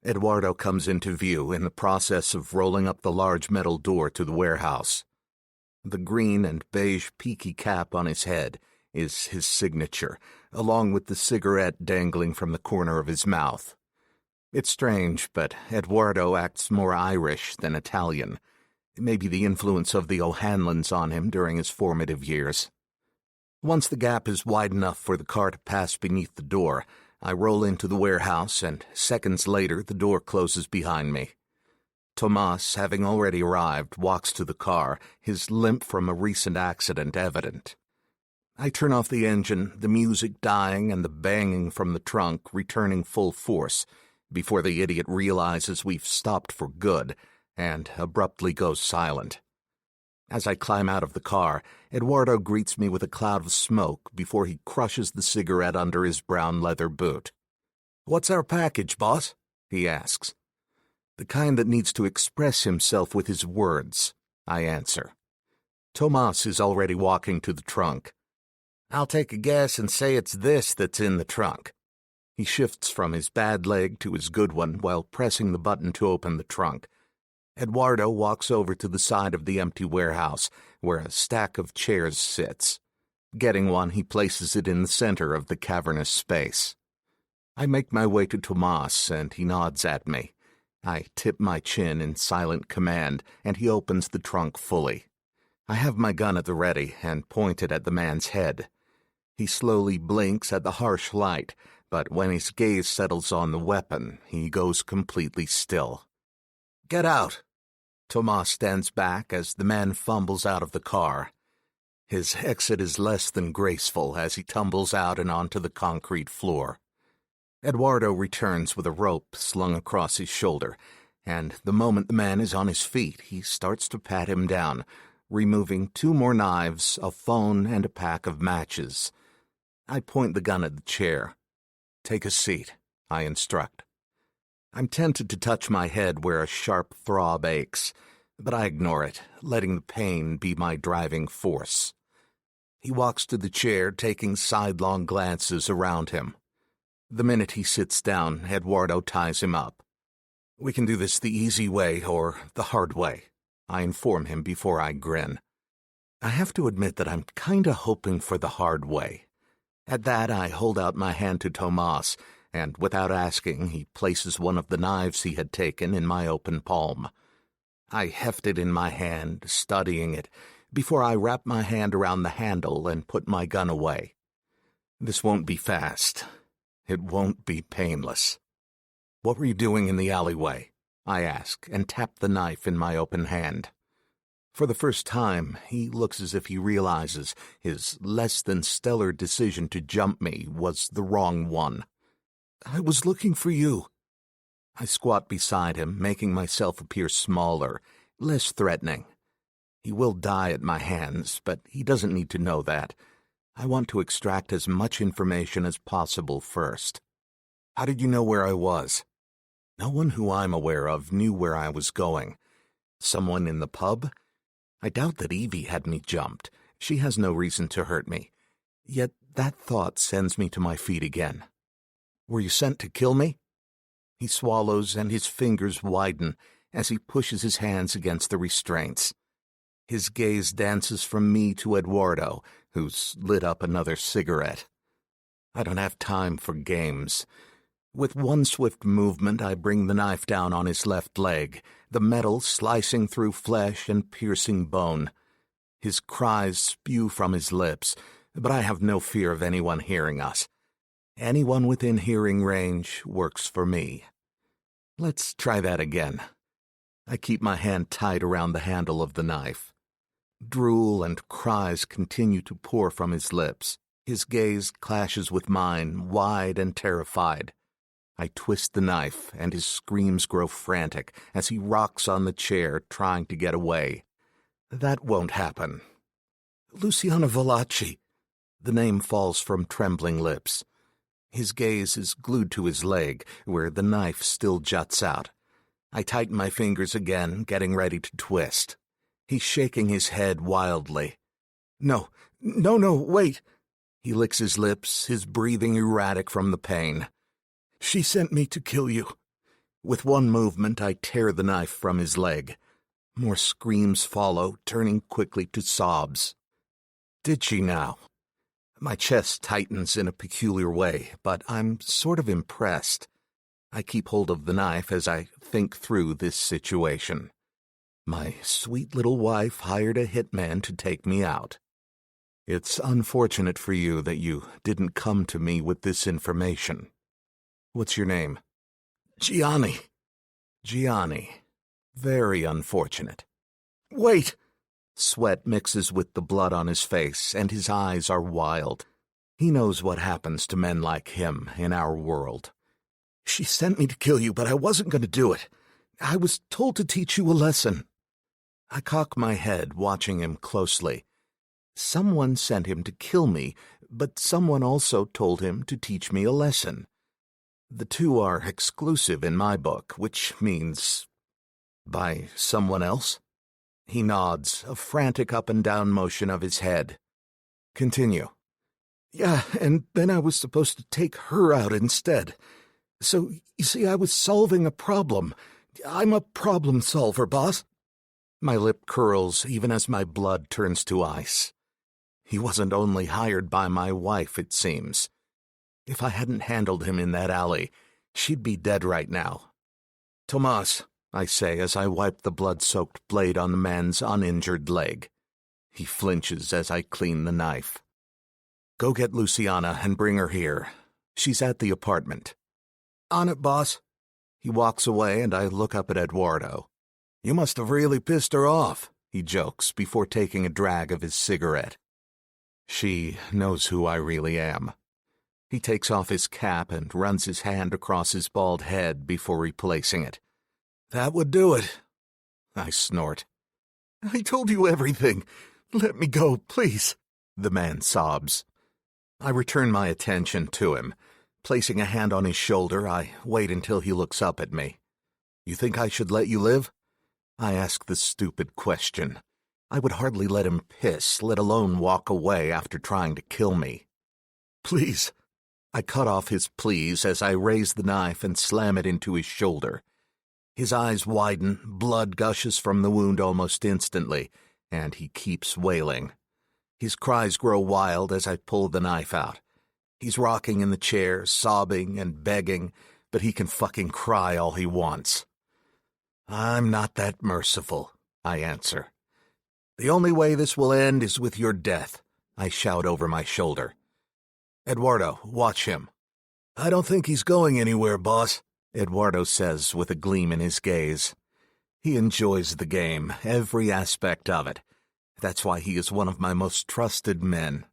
Eduardo comes into view in the process of rolling up the large metal door to the warehouse. The green and beige peaky cap on his head is his signature, along with the cigarette dangling from the corner of his mouth. It's strange, but Eduardo acts more Irish than Italian. Maybe the influence of the O'Hanlons on him during his formative years. Once the gap is wide enough for the car to pass beneath the door, I roll into the warehouse, and seconds later the door closes behind me. Tomas, having already arrived, walks to the car, his limp from a recent accident evident. I turn off the engine, the music dying and the banging from the trunk returning full force, before the idiot realizes we've stopped for good, and abruptly goes silent. As I climb out of the car, Eduardo greets me with a cloud of smoke before he crushes the cigarette under his brown leather boot. "What's our package, boss?" he asks. "The kind that needs to express himself with his words," I answer. Tomas is already walking to the trunk. "I'll take a guess and say it's this that's in the trunk." He shifts from his bad leg to his good one while pressing the button to open the trunk. Eduardo walks over to the side of the empty warehouse, where a stack of chairs sits. Getting one, he places it in the center of the cavernous space. I make my way to Tomas, and he nods at me. I tip my chin in silent command, and he opens the trunk fully. I have my gun at the ready and point it at the man's head. He slowly blinks at the harsh light, but when his gaze settles on the weapon, he goes completely still. "Get out!" Tomas stands back as the man fumbles out of the car. His exit is less than graceful as he tumbles out and onto the concrete floor. Eduardo returns with a rope slung across his shoulder, and the moment the man is on his feet, he starts to pat him down, removing 2 more knives, a phone, and a pack of matches. I point the gun at the chair. "Take a seat," I instruct. I'm tempted to touch my head where a sharp throb aches, but I ignore it, letting the pain be my driving force. He walks to the chair, taking sidelong glances around him. The minute he sits down, Eduardo ties him up. "We can do this the easy way or the hard way," I inform him before I grin. I have to admit that I'm kinda hoping for the hard way. At that, I hold out my hand to Tomas, and without asking, he places one of the knives he had taken in my open palm. I heft it in my hand, studying it, before I wrap my hand around the handle and put my gun away. This won't be fast. It won't be painless. "What were you doing in the alleyway?" I ask, and tap the knife in my open hand. For the first time, he looks as if he realizes his less-than-stellar decision to jump me was the wrong one. "I was looking for you." I squat beside him, making myself appear smaller, less threatening. He will die at my hands, but he doesn't need to know that. I want to extract as much information as possible first. "How did you know where I was?" No one who I'm aware of knew where I was going. Someone in the pub? I doubt that Evie had me jumped. She has no reason to hurt me. Yet that thought sends me to my feet again. "Were you sent to kill me?" He swallows and his fingers widen as he pushes his hands against the restraints. His gaze dances from me to Eduardo, who's lit up another cigarette. I don't have time for games. With one swift movement, I bring the knife down on his left leg, the metal slicing through flesh and piercing bone. His cries spew from his lips, but I have no fear of anyone hearing us. Anyone within hearing range works for me. Let's try that again. I keep my hand tight around the handle of the knife. Drool and cries continue to pour from his lips. His gaze clashes with mine, wide and terrified. I twist the knife, and his screams grow frantic as he rocks on the chair, trying to get away. That won't happen. "Luciano Valachi." The name falls from trembling lips. His gaze is glued to his leg, where the knife still juts out. I tighten my fingers again, getting ready to twist. He's shaking his head wildly. No, wait." He licks his lips, his breathing erratic from the pain. "She sent me to kill you." With one movement, I tear the knife from his leg. More screams follow, turning quickly to sobs. "Did she now?" My chest tightens in a peculiar way, but I'm sort of impressed. I keep hold of the knife as I think through this situation. My sweet little wife hired a hitman to take me out. It's unfortunate for you that you didn't come to me with this information. What's your name? Gianni. Gianni. Very unfortunate. Wait! Sweat mixes with the blood on his face, and his eyes are wild. He knows what happens to men like him in our world. She sent me to kill you, but I wasn't going to do it. I was told to teach you a lesson. I cock my head, watching him closely. Someone sent him to kill me, but someone also told him to teach me a lesson. The two are exclusive in my book, which means... By someone else? He nods, a frantic up-and-down motion of his head. Continue. Yeah, and then I was supposed to take her out instead. So, you see, I was solving a problem. I'm a problem solver, boss. My lip curls even as my blood turns to ice. He wasn't only hired by my wife, it seems. If I hadn't handled him in that alley, she'd be dead right now. Tomas, I say as I wipe the blood-soaked blade on the man's uninjured leg. He flinches as I clean the knife. Go get Luciana and bring her here. She's at the apartment. On it, boss. He walks away and I look up at Eduardo. You must have really pissed her off, he jokes before taking a drag of his cigarette. She knows who I really am. He takes off his cap and runs his hand across his bald head before replacing it. That would do it. I snort. I told you everything. Let me go, please. The man sobs. I return my attention to him. Placing a hand on his shoulder, I wait until he looks up at me. You think I should let you live? I ask the stupid question. I would hardly let him piss, let alone walk away after trying to kill me. Please. I cut off his pleas as I raise the knife and slam it into his shoulder. His eyes widen, blood gushes from the wound almost instantly, and he keeps wailing. His cries grow wild as I pull the knife out. He's rocking in the chair, sobbing and begging, but he can fucking cry all he wants. I'm not that merciful, I answer. The only way this will end is with your death, I shout over my shoulder. Eduardo, watch him. I don't think he's going anywhere, boss. Eduardo says with a gleam in his gaze. He enjoys the game, every aspect of it. That's why he is one of my most trusted men.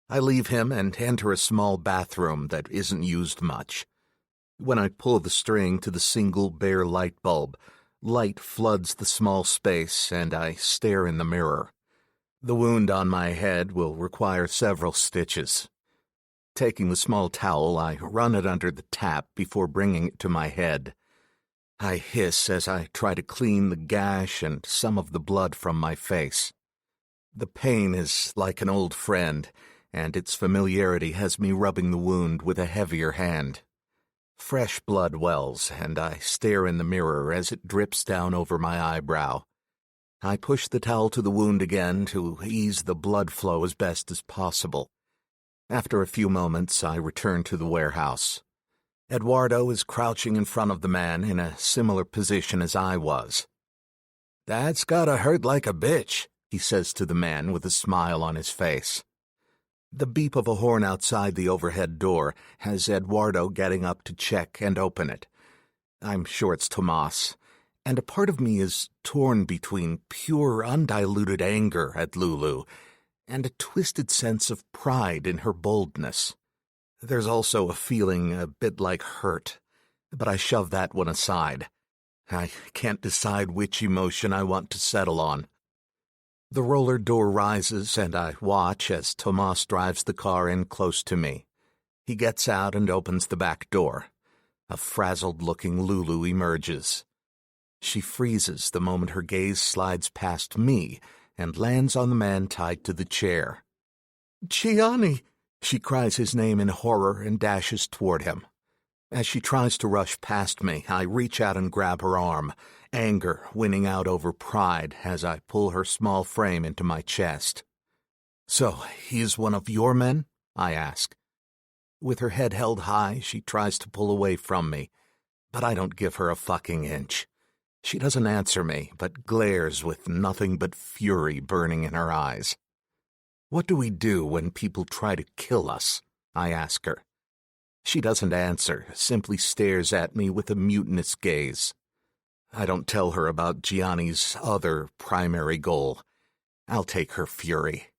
I leave him and enter a small bathroom that isn't used much. When I pull the string to the single bare light bulb, light floods the small space and I stare in the mirror. The wound on my head will require several stitches. Taking the small towel, I run it under the tap before bringing it to my head. I hiss as I try to clean the gash and some of the blood from my face. The pain is like an old friend, and its familiarity has me rubbing the wound with a heavier hand. Fresh blood wells, and I stare in the mirror as it drips down over my eyebrow. I push the towel to the wound again to ease the blood flow as best as possible. After a few moments, I return to the warehouse. Eduardo is crouching in front of the man in a similar position as I was. "That's gotta hurt like a bitch," he says to the man with a smile on his face. The beep of a horn outside the overhead door has Eduardo getting up to check and open it. I'm sure it's Tomas, and a part of me is torn between pure, undiluted anger at Lulu and a twisted sense of pride in her boldness. There's also a feeling a bit like hurt, but I shove that one aside. I can't decide which emotion I want to settle on. The roller door rises, and I watch as Tomas drives the car in close to me. He gets out and opens the back door. A frazzled-looking Lulu emerges. She freezes the moment her gaze slides past me and lands on the man tied to the chair. "Gianni!" She cries his name in horror and dashes toward him. As she tries to rush past me, I reach out and grab her arm, anger winning out over pride as I pull her small frame into my chest. "So, he is one of your men?" I ask. With her head held high, she tries to pull away from me, but I don't give her a fucking inch. She doesn't answer me, but glares with nothing but fury burning in her eyes. "What do we do when people try to kill us?" I ask her. She doesn't answer, simply stares at me with a mutinous gaze. I don't tell her about Gianni's other primary goal. I'll take her fury.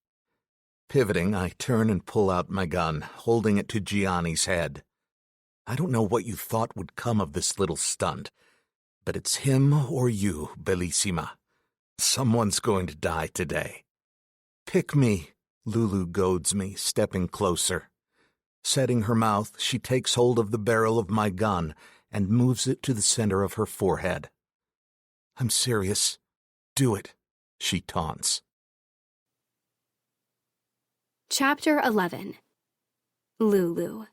Pivoting, I turn and pull out my gun, holding it to Gianni's head. I don't know what you thought would come of this little stunt, but it's him or you, Bellissima. Someone's going to die today. "Pick me," Lulu goads me, stepping closer. Setting her mouth, she takes hold of the barrel of my gun and moves it to the center of her forehead. "I'm serious. Do it," she taunts. Chapter 11. Lulu.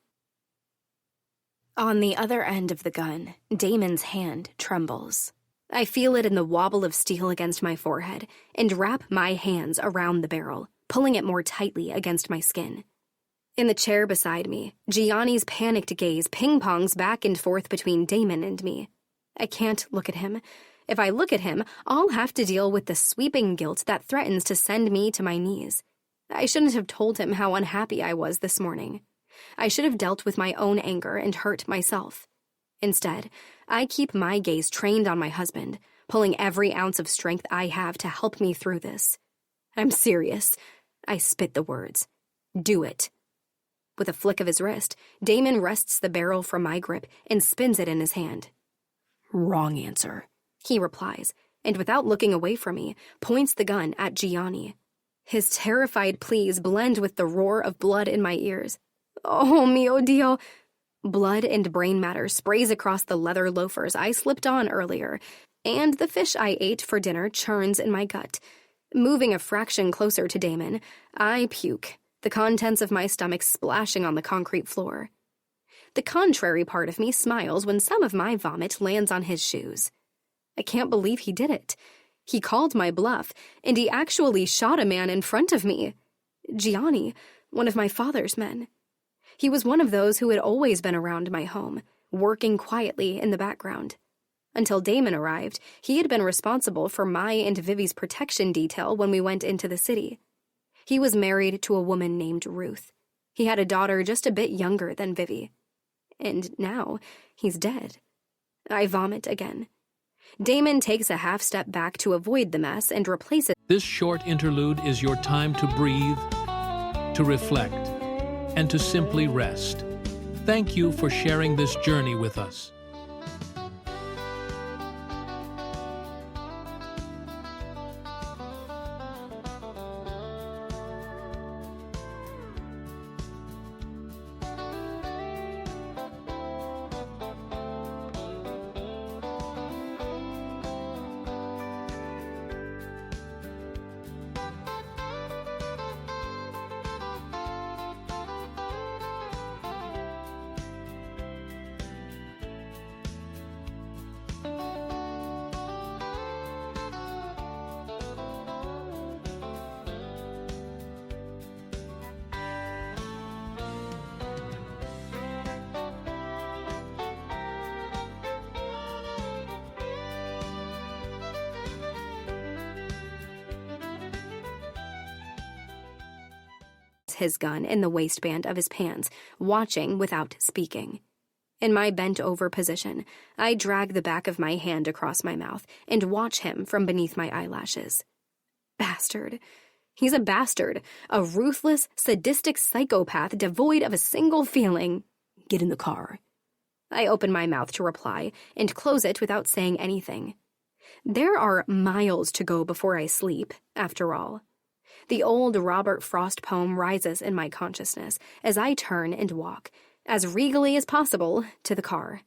On the other end of the gun, Damon's hand trembles. I feel it in the wobble of steel against my forehead and wrap my hands around the barrel, pulling it more tightly against my skin. In the chair beside me, Gianni's panicked gaze ping-pongs back and forth between Damon and me. I can't look at him. If I look at him, I'll have to deal with the sweeping guilt that threatens to send me to my knees. I shouldn't have told him how unhappy I was this morning. I should have dealt with my own anger and hurt myself. Instead, I keep my gaze trained on my husband, pulling every ounce of strength I have to help me through this. "I'm serious." I spit the words. "Do it." With a flick of his wrist, Damon wrests the barrel from my grip and spins it in his hand. "Wrong answer," he replies, and without looking away from me, points the gun at Gianni. His terrified pleas blend with the roar of blood in my ears. "Oh, mio Dio!" Blood and brain matter sprays across the leather loafers I slipped on earlier, and the fish I ate for dinner churns in my gut. Moving a fraction closer to Damon, I puke, the contents of my stomach splashing on the concrete floor. The contrary part of me smiles when some of my vomit lands on his shoes. I can't believe he did it. He called my bluff, and he actually shot a man in front of me. Gianni, one of my father's men. He was one of those who had always been around my home, working quietly in the background. Until Damon arrived, he had been responsible for my and Vivi's protection detail when we went into the city. He was married to a woman named Ruth. He had a daughter just a bit younger than Vivi. And now he's dead. I vomit again. Damon takes a half step back to avoid the mess and replaces. This short interlude is your time to breathe, to reflect, and to simply rest. Thank you for sharing this journey with us. His gun in the waistband of his pants, watching without speaking. In my bent-over position, I drag the back of my hand across my mouth and watch him from beneath my eyelashes. Bastard. He's a bastard, a ruthless, sadistic psychopath devoid of a single feeling. Get in the car. I open my mouth to reply and close it without saying anything. There are miles to go before I sleep, after all. The old Robert Frost poem rises in my consciousness as I turn and walk, as regally as possible, to the car.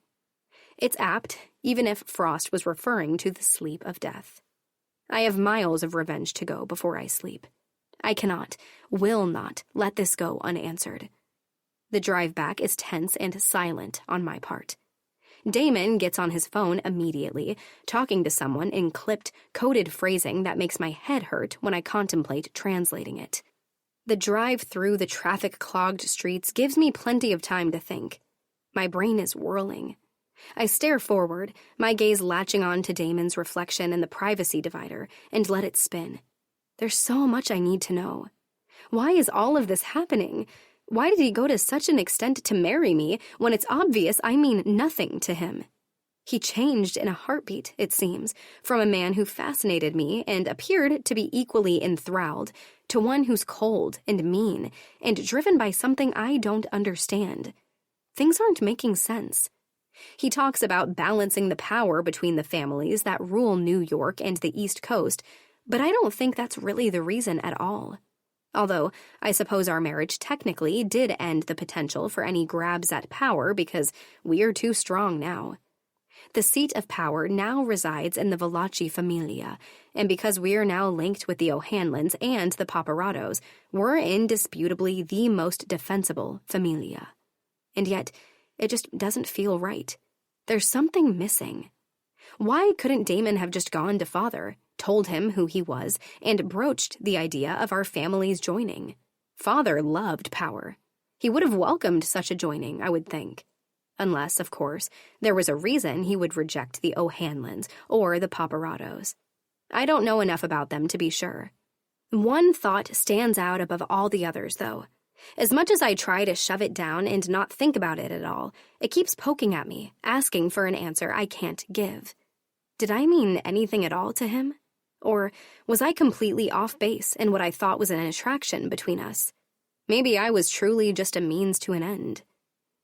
It's apt, even if Frost was referring to the sleep of death. I have miles of revenge to go before I sleep. I cannot, will not, let this go unanswered. The drive back is tense and silent on my part. Damon gets on his phone immediately, talking to someone in clipped, coded phrasing that makes my head hurt when I contemplate translating it. The drive through the traffic-clogged streets gives me plenty of time to think. My brain is whirling. I stare forward, my gaze latching on to Damon's reflection in the privacy divider, and let it spin. There's so much I need to know. Why is all of this happening? Why did he go to such an extent to marry me when it's obvious I mean nothing to him? He changed in a heartbeat, it seems, from a man who fascinated me and appeared to be equally enthralled to one who's cold and mean and driven by something I don't understand. Things aren't making sense. He talks about balancing the power between the families that rule New York and the East Coast, but I don't think that's really the reason at all. Although, I suppose our marriage technically did end the potential for any grabs at power because we're too strong now. The seat of power now resides in the Valachi familia, and because we're now linked with the O'Hanlons and the Paparatos, we're indisputably the most defensible familia. And yet, it just doesn't feel right. There's something missing. Why couldn't Damon have just gone to Father, told him who he was, and broached the idea of our families joining? Father loved power. He would have welcomed such a joining, I would think. Unless, of course, there was a reason he would reject the O'Hanlons or the Paparatos. I don't know enough about them to be sure. One thought stands out above all the others, though. As much as I try to shove it down and not think about it at all, it keeps poking at me, asking for an answer I can't give. Did I mean anything at all to him? Or was I completely off base in what I thought was an attraction between us? Maybe I was truly just a means to an end.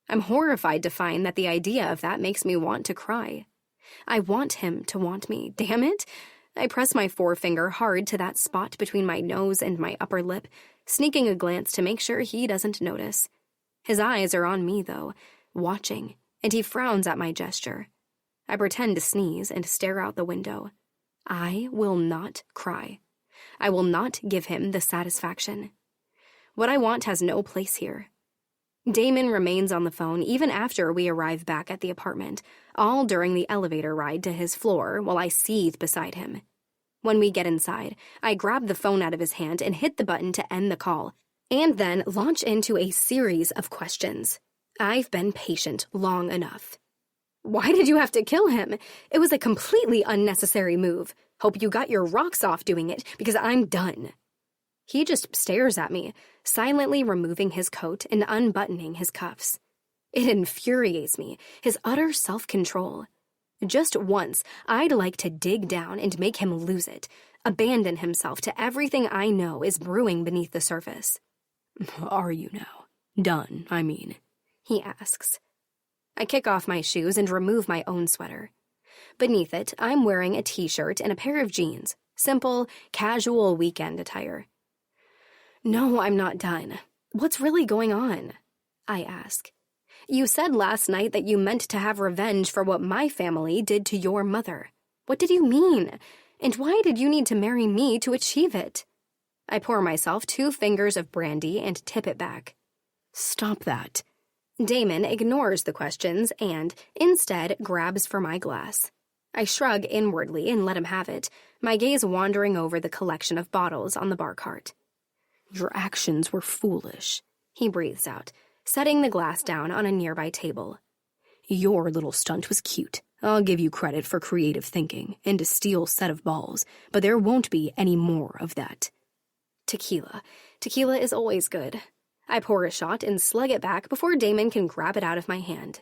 I'm horrified to find that the idea of that makes me want to cry. I want him to want me, damn it! I press my forefinger hard to that spot between my nose and my upper lip, sneaking a glance to make sure he doesn't notice. His eyes are on me, though, watching, and he frowns at my gesture. I pretend to sneeze and stare out the window. I will not cry. I will not give him the satisfaction. What I want has no place here. Damon remains on the phone even after we arrive back at the apartment, all during the elevator ride to his floor while I seethe beside him. When we get inside, I grab the phone out of his hand and hit the button to end the call, and then launch into a series of questions. I've been patient long enough. Why did you have to kill him? It was a completely unnecessary move. Hope you got your rocks off doing it, because I'm done. He just stares at me, silently removing his coat and unbuttoning his cuffs. It infuriates me, his utter self-control. Just once, I'd like to dig down and make him lose it, abandon himself to everything I know is brewing beneath the surface. Are you now? Done, I mean. He asks. I kick off my shoes and remove my own sweater. Beneath it, I'm wearing a t-shirt and a pair of jeans, simple, casual weekend attire. No, I'm not done. What's really going on? I ask. You said last night that you meant to have revenge for what my family did to your mother. What did you mean? And why did you need to marry me to achieve it? I pour myself 2 fingers of brandy and tip it back. Stop that. Damon ignores the questions and, instead, grabs for my glass. I shrug inwardly and let him have it, my gaze wandering over the collection of bottles on the bar cart. Your actions were foolish, he breathes out, setting the glass down on a nearby table. Your little stunt was cute. I'll give you credit for creative thinking and a steel set of balls, but there won't be any more of that. Tequila. Tequila is always good. I pour a shot and slug it back before Damon can grab it out of my hand.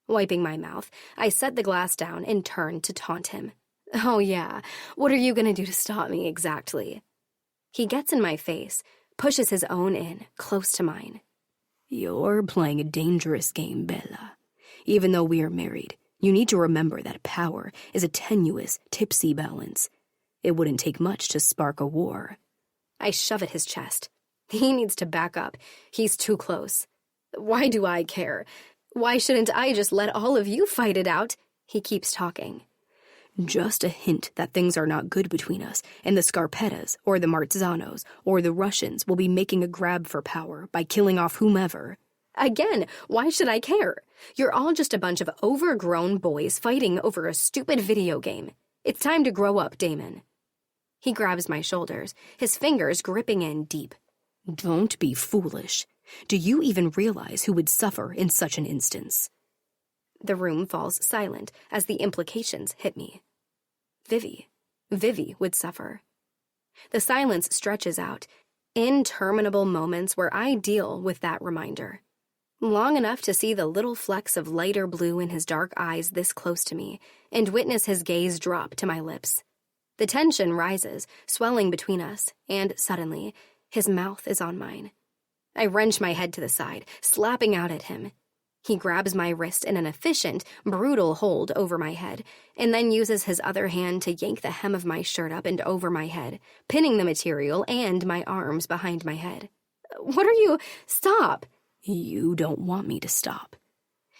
Wiping my mouth, I set the glass down and turn to taunt him. Oh yeah, what are you gonna do to stop me exactly? He gets in my face, pushes his own in, close to mine. You're playing a dangerous game, Bella. Even though we are married, you need to remember that power is a tenuous, tipsy balance. It wouldn't take much to spark a war. I shove at his chest. He needs to back up. He's too close. Why do I care? Why shouldn't I just let all of you fight it out? He keeps talking. Just a hint that things are not good between us, and the Scarpettas, or the Martzanos, or the Russians will be making a grab for power by killing off whomever. Again, why should I care? You're all just a bunch of overgrown boys fighting over a stupid video game. It's time to grow up, Damon. He grabs my shoulders, his fingers gripping in deep. Don't be foolish. Do you even realize who would suffer in such an instance? The room falls silent as the implications hit me. Vivi would suffer. The silence stretches out, interminable moments where I deal with that reminder. Long enough to see the little flecks of lighter blue in his dark eyes this close to me, and witness his gaze drop to my lips. The tension rises, swelling between us, and suddenly, his mouth is on mine. I wrench my head to the side, slapping out at him. He grabs my wrist in an efficient, brutal hold over my head, and then uses his other hand to yank the hem of my shirt up and over my head, pinning the material and my arms behind my head. What are you? Stop! You don't want me to stop.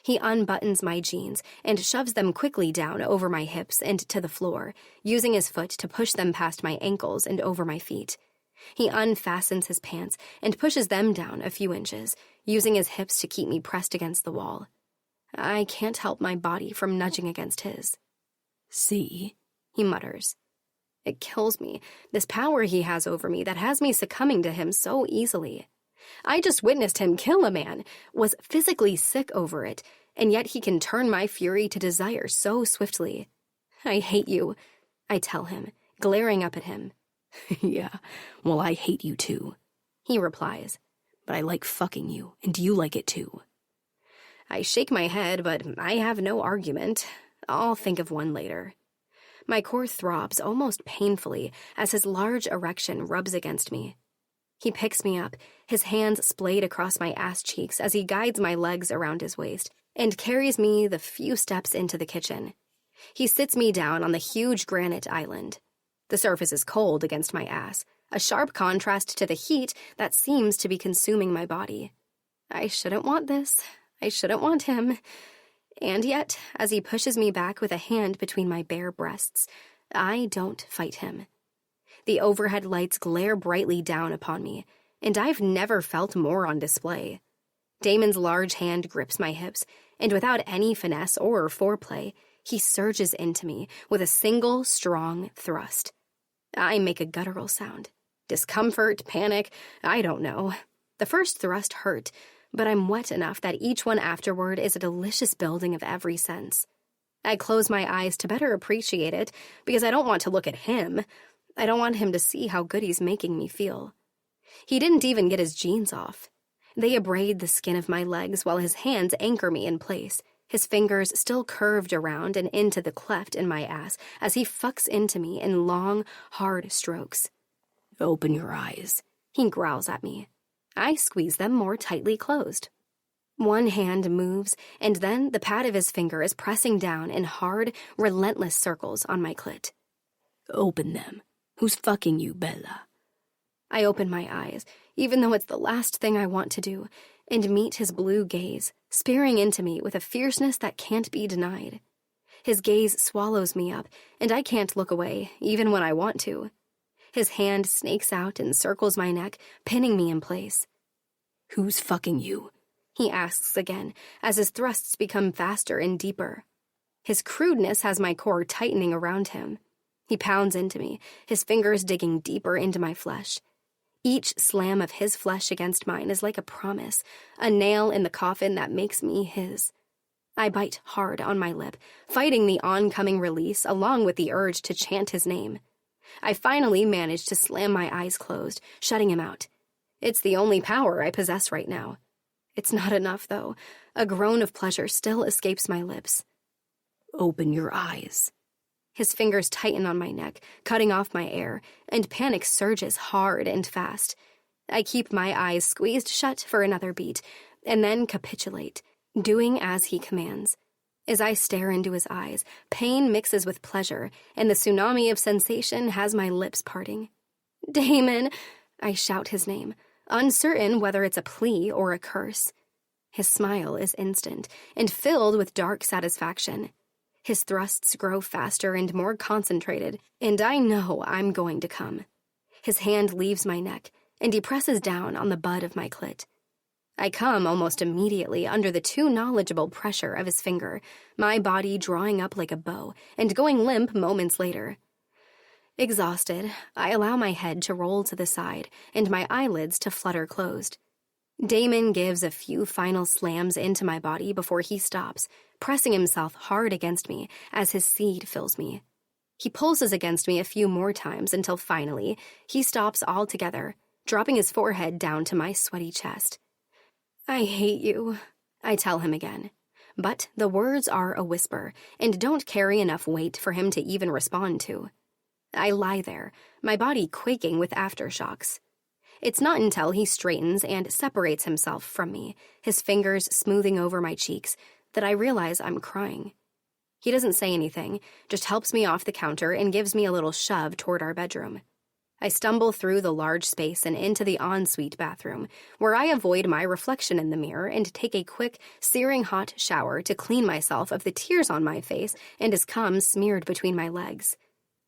He unbuttons my jeans and shoves them quickly down over my hips and to the floor, using his foot to push them past my ankles and over my feet. He unfastens his pants and pushes them down a few inches, using his hips to keep me pressed against the wall. I can't help my body from nudging against his. See? He mutters. It kills me, this power he has over me that has me succumbing to him so easily. I just witnessed him kill a man, was physically sick over it, and yet he can turn my fury to desire so swiftly. I hate you, I tell him, glaring up at him. Yeah, well, I hate you too, he replies. But I like fucking you, and you like it too. I shake my head, but I have no argument. I'll think of one later. My core throbs almost painfully as his large erection rubs against me. He picks me up, his hands splayed across my ass cheeks as he guides my legs around his waist, and carries me the few steps into the kitchen. He sits me down on the huge granite island. The surface is cold against my ass, a sharp contrast to the heat that seems to be consuming my body. I shouldn't want this. I shouldn't want him. And yet, as he pushes me back with a hand between my bare breasts, I don't fight him. The overhead lights glare brightly down upon me, and I've never felt more on display. Damon's large hand grips my hips, and without any finesse or foreplay, he surges into me with a single, strong thrust. I make a guttural sound. Discomfort, panic, I don't know. The first thrust hurt, but I'm wet enough that each one afterward is a delicious building of every sense. I close my eyes to better appreciate it, because I don't want to look at him. I don't want him to see how good he's making me feel. He didn't even get his jeans off. They abrade the skin of my legs while his hands anchor me in place, his fingers still curved around and into the cleft in my ass as he fucks into me in long, hard strokes. Open your eyes, he growls at me. I squeeze them more tightly closed. One hand moves, and then the pad of his finger is pressing down in hard, relentless circles on my clit. Open them. Who's fucking you, Bella? I open my eyes, even though it's the last thing I want to do, and meet his blue gaze, spearing into me with a fierceness that can't be denied. His gaze swallows me up, and I can't look away, even when I want to. His hand snakes out and circles my neck, pinning me in place. Who's fucking you? He asks again, as his thrusts become faster and deeper. His crudeness has my core tightening around him. He pounds into me, his fingers digging deeper into my flesh. Each slam of his flesh against mine is like a promise, a nail in the coffin that makes me his. I bite hard on my lip, fighting the oncoming release along with the urge to chant his name. I finally manage to slam my eyes closed, shutting him out. It's the only power I possess right now. It's not enough, though. A groan of pleasure still escapes my lips. Open your eyes. His fingers tighten on my neck, cutting off my air, and panic surges hard and fast. I keep my eyes squeezed shut for another beat, and then capitulate, doing as he commands. As I stare into his eyes, pain mixes with pleasure, and the tsunami of sensation has my lips parting. Damon! I shout his name, uncertain whether it's a plea or a curse. His smile is instant, and filled with dark satisfaction. His thrusts grow faster and more concentrated, and I know I'm going to come. His hand leaves my neck, and he presses down on the bud of my clit. I come almost immediately under the too knowledgeable pressure of his finger, my body drawing up like a bow and going limp moments later. Exhausted, I allow my head to roll to the side and my eyelids to flutter closed. Damon gives a few final slams into my body before he stops, pressing himself hard against me as his seed fills me. He pulses against me a few more times until finally he stops altogether, dropping his forehead down to my sweaty chest. I hate you, I tell him again. But the words are a whisper and don't carry enough weight for him to even respond to. I lie there, my body quaking with aftershocks. It's not until he straightens and separates himself from me, his fingers smoothing over my cheeks, that I realize I'm crying. He doesn't say anything, just helps me off the counter and gives me a little shove toward our bedroom. I stumble through the large space and into the ensuite bathroom, where I avoid my reflection in the mirror and take a quick, searing hot shower to clean myself of the tears on my face and his cum smeared between my legs.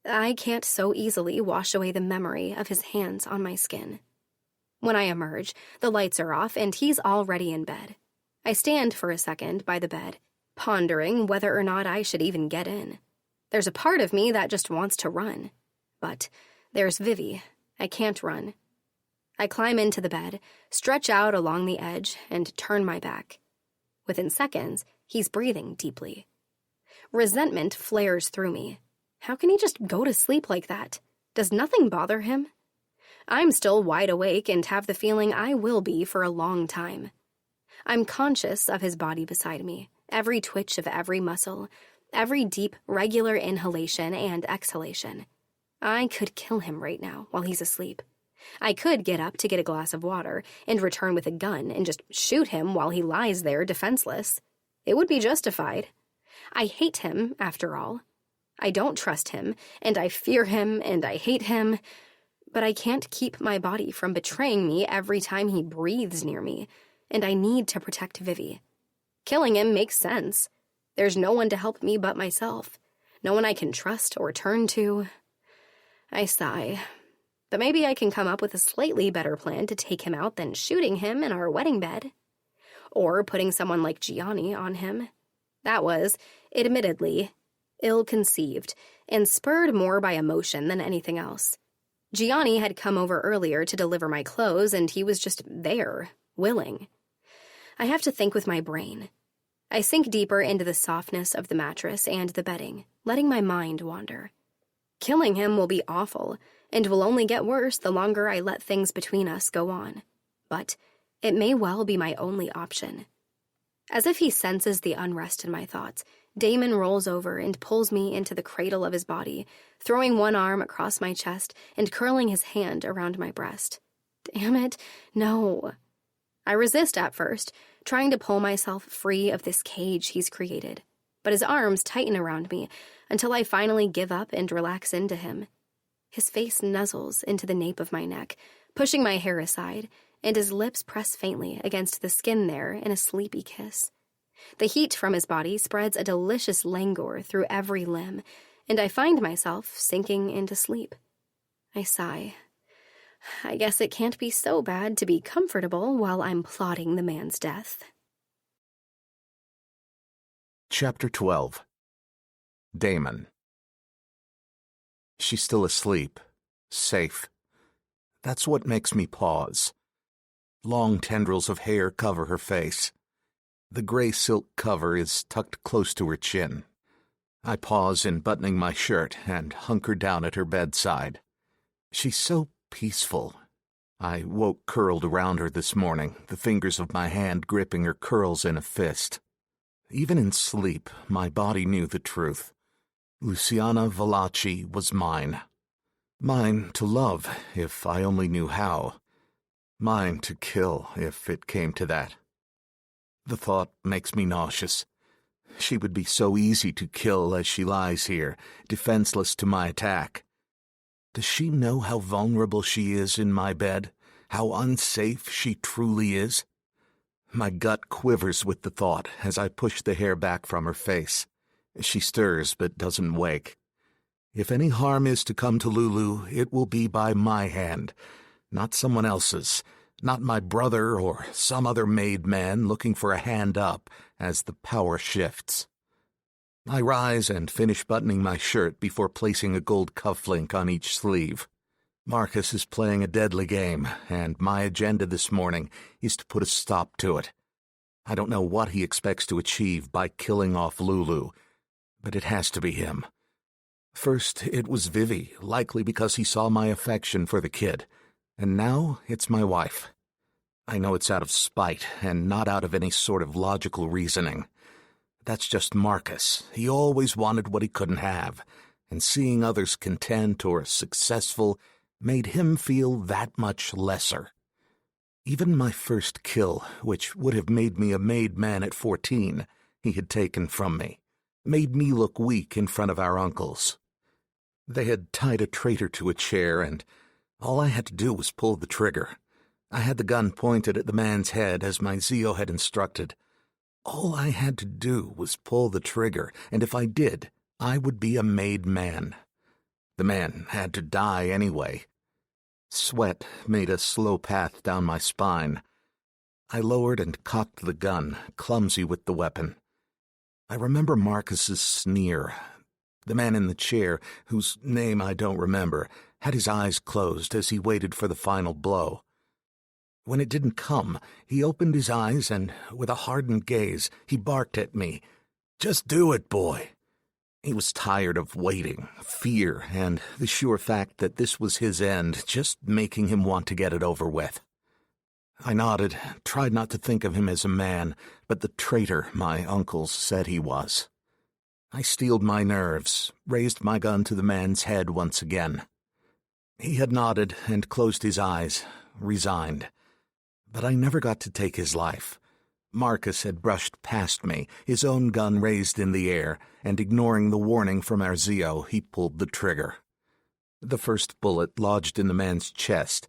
I can't so easily wash away the memory of his hands on my skin. When I emerge, the lights are off and he's already in bed. I stand for a second by the bed, pondering whether or not I should even get in. There's a part of me that just wants to run. But there's Vivi. I can't run. I climb into the bed, stretch out along the edge, and turn my back. Within seconds, he's breathing deeply. Resentment flares through me. How can he just go to sleep like that? Does nothing bother him? I'm still wide awake and have the feeling I will be for a long time. I'm conscious of his body beside me, every twitch of every muscle, every deep, regular inhalation and exhalation. I could kill him right now while he's asleep. I could get up to get a glass of water and return with a gun and just shoot him while he lies there defenseless. It would be justified. I hate him, after all. I don't trust him, and I fear him, and I hate him. But I can't keep my body from betraying me every time he breathes near me, and I need to protect Vivi. Killing him makes sense. There's no one to help me but myself. No one I can trust or turn to. I sigh. But maybe I can come up with a slightly better plan to take him out than shooting him in our wedding bed. Or putting someone like Gianni on him. That was, admittedly, ill-conceived, and spurred more by emotion than anything else. Gianni had come over earlier to deliver my clothes, and he was just there, willing. I have to think with my brain. I sink deeper into the softness of the mattress and the bedding, letting my mind wander. Killing him will be awful, and will only get worse the longer I let things between us go on. But It may well be my only option. As if he senses the unrest in my thoughts, Damon rolls over and pulls me into the cradle of his body, throwing one arm across my chest and curling his hand around my breast. Damn it, no. I resist at first, trying to pull myself free of this cage he's created, but his arms tighten around me until I finally give up and relax into him. His face nuzzles into the nape of my neck, pushing my hair aside, and his lips press faintly against the skin there in a sleepy kiss. The heat from his body spreads a delicious languor through every limb, and I find myself sinking into sleep. I sigh. I guess it can't be so bad to be comfortable while I'm plotting the man's death. Chapter 12. Damon. She's still asleep. Safe. That's what makes me pause. Long tendrils of hair cover her face. The gray silk cover is tucked close to her chin. I pause in buttoning my shirt and hunker down at her bedside. She's so peaceful. I woke curled around her this morning, the fingers of my hand gripping her curls in a fist. Even in sleep, my body knew the truth. Luciana Valachi was mine. Mine to love, if I only knew how. Mine to kill, if it came to that. The thought makes me nauseous. She would be so easy to kill as she lies here, defenseless to my attack. Does she know how vulnerable she is in my bed? How unsafe she truly is? My gut quivers with the thought as I push the hair back from her face. She stirs but doesn't wake. If any harm is to come to Lulu, it will be by my hand, not someone else's, not my brother or some other made man looking for a hand up as the power shifts. I rise and finish buttoning my shirt before placing a gold cufflink on each sleeve. Marcus is playing a deadly game, and my agenda this morning is to put a stop to it. I don't know what he expects to achieve by killing off Lulu, but it has to be him. First, it was Vivi, likely because he saw my affection for the kid, and now it's my wife. I know it's out of spite and not out of any sort of logical reasoning. That's just Marcus. He always wanted what he couldn't have, and seeing others content or successful made him feel that much lesser. Even my first kill, which would have made me a made man at 14, he had taken from me, made me look weak in front of our uncles. They had tied a traitor to a chair, and all I had to do was pull the trigger. I had the gun pointed at the man's head as my Zio had instructed. All I had to do was pull the trigger, and if I did, I would be a made man. The man had to die anyway. Sweat made a slow path down my spine. I lowered and cocked the gun, clumsy with the weapon. I remember Marcus's sneer. The man in the chair, whose name I don't remember, had his eyes closed as he waited for the final blow. When it didn't come, he opened his eyes and, with a hardened gaze, he barked at me, "Just do it, boy." He was tired of waiting, fear, and the sure fact that this was his end just making him want to get it over with. I nodded, tried not to think of him as a man, but the traitor my uncles said he was. I steeled my nerves, raised my gun to the man's head once again. He had nodded and closed his eyes, resigned. But I never got to take his life. Marcus had brushed past me, his own gun raised in the air, and ignoring the warning from our Zio, he pulled the trigger. The first bullet lodged in the man's chest,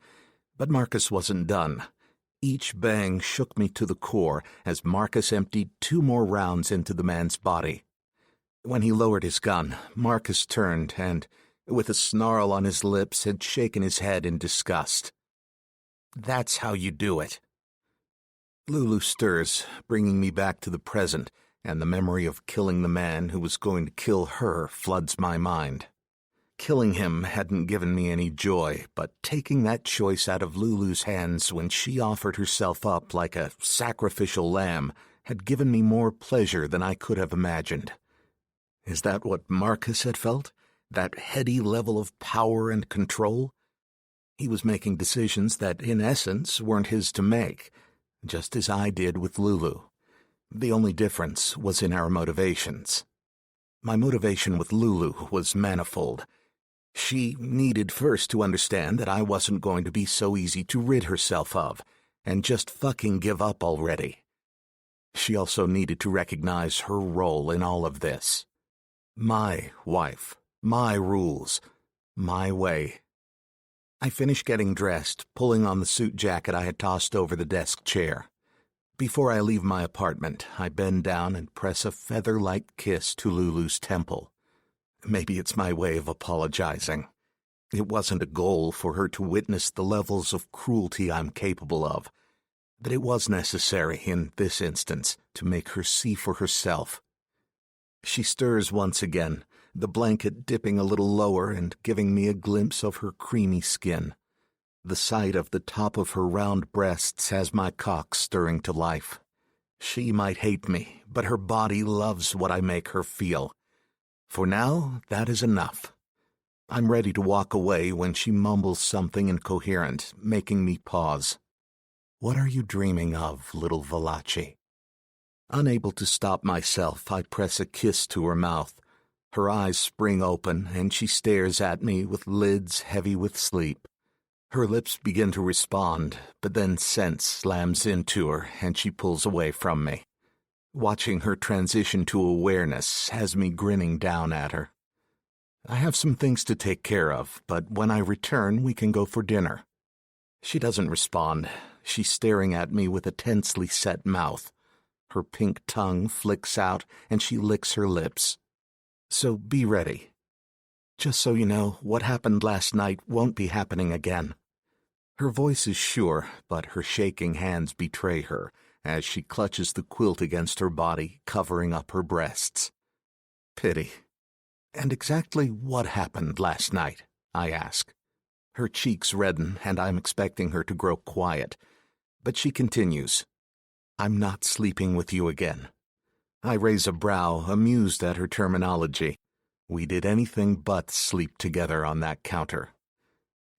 but Marcus wasn't done. Each bang shook me to the core as Marcus emptied 2 more rounds into the man's body. When he lowered his gun, Marcus turned and, with a snarl on his lips, had shaken his head in disgust. That's how you do it. Lulu stirs, bringing me back to the present, and the memory of killing the man who was going to kill her floods my mind. Killing him hadn't given me any joy, but taking that choice out of Lulu's hands when she offered herself up like a sacrificial lamb had given me more pleasure than I could have imagined. Is that what Marcus had felt? That heady level of power and control? He was making decisions that, in essence, weren't his to make, just as I did with Lulu. The only difference was in our motivations. My motivation with Lulu was manifold. She needed first to understand that I wasn't going to be so easy to rid herself of, and just fucking give up already. She also needed to recognize her role in all of this. My wife, my rules, my way. I finished getting dressed, pulling on the suit jacket I had tossed over the desk chair. Before I leave my apartment, I bend down and press a feather-light kiss to Lulu's temple. Maybe it's my way of apologizing. It wasn't a goal for her to witness the levels of cruelty I'm capable of, but it was necessary in this instance to make her see for herself. She stirs once again, the blanket dipping a little lower and giving me a glimpse of her creamy skin. The sight of the top of her round breasts has my cock stirring to life. She might hate me, but her body loves what I make her feel. For now, that is enough. I'm ready to walk away when she mumbles something incoherent, making me pause. What are you dreaming of, little Valachi? Unable to stop myself, I press a kiss to her mouth. Her eyes spring open, and she stares at me with lids heavy with sleep. Her lips begin to respond, but then sense slams into her, and she pulls away from me. Watching her transition to awareness has me grinning down at her. I have some things to take care of, but when I return, we can go for dinner. She doesn't respond. She's staring at me with a tensely set mouth. Her pink tongue flicks out, and she licks her lips. So be ready. Just so you know, what happened last night won't be happening again. Her voice is sure, but her shaking hands betray her, as she clutches the quilt against her body, covering up her breasts. Pity. And exactly what happened last night? I ask. Her cheeks redden, and I'm expecting her to grow quiet. But she continues. I'm not sleeping with you again. I raise a brow, amused at her terminology. We did anything but sleep together on that counter.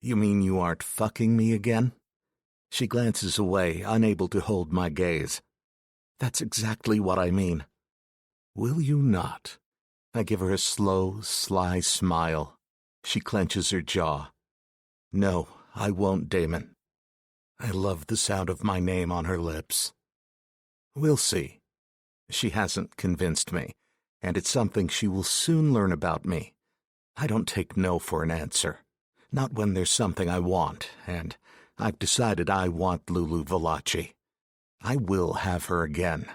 You mean you aren't fucking me again? She glances away, unable to hold my gaze. That's exactly what I mean. Will you not? I give her a slow, sly smile. She clenches her jaw. No, I won't, Damon. I love the sound of my name on her lips. We'll see. She hasn't convinced me, and it's something she will soon learn about me. I don't take no for an answer. Not when there's something I want, and I've decided I want Lulu Valachi. I will have her again.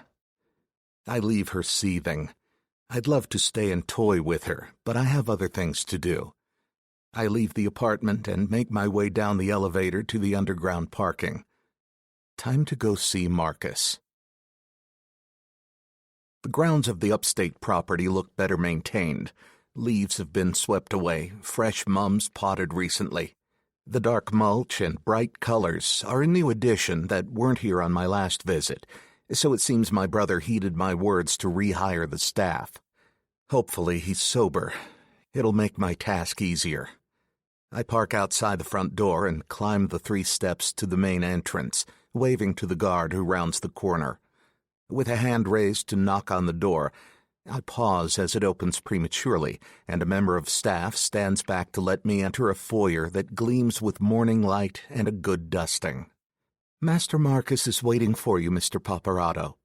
I leave her seething. I'd love to stay and toy with her, but I have other things to do. I leave the apartment and make my way down the elevator to the underground parking. Time to go see Marcus. The grounds of the upstate property look better maintained. Leaves have been swept away, fresh mums potted recently. The dark mulch and bright colors are a new addition that weren't here on my last visit, so it seems my brother heeded my words to rehire the staff. Hopefully he's sober. It'll make my task easier. I park outside the front door and climb the 3 steps to the main entrance, waving to the guard who rounds the corner. With a hand raised to knock on the door, I pause as it opens prematurely, and a member of staff stands back to let me enter a foyer that gleams with morning light and a good dusting. Master Marcus is waiting for you, Mr. Paparazzo.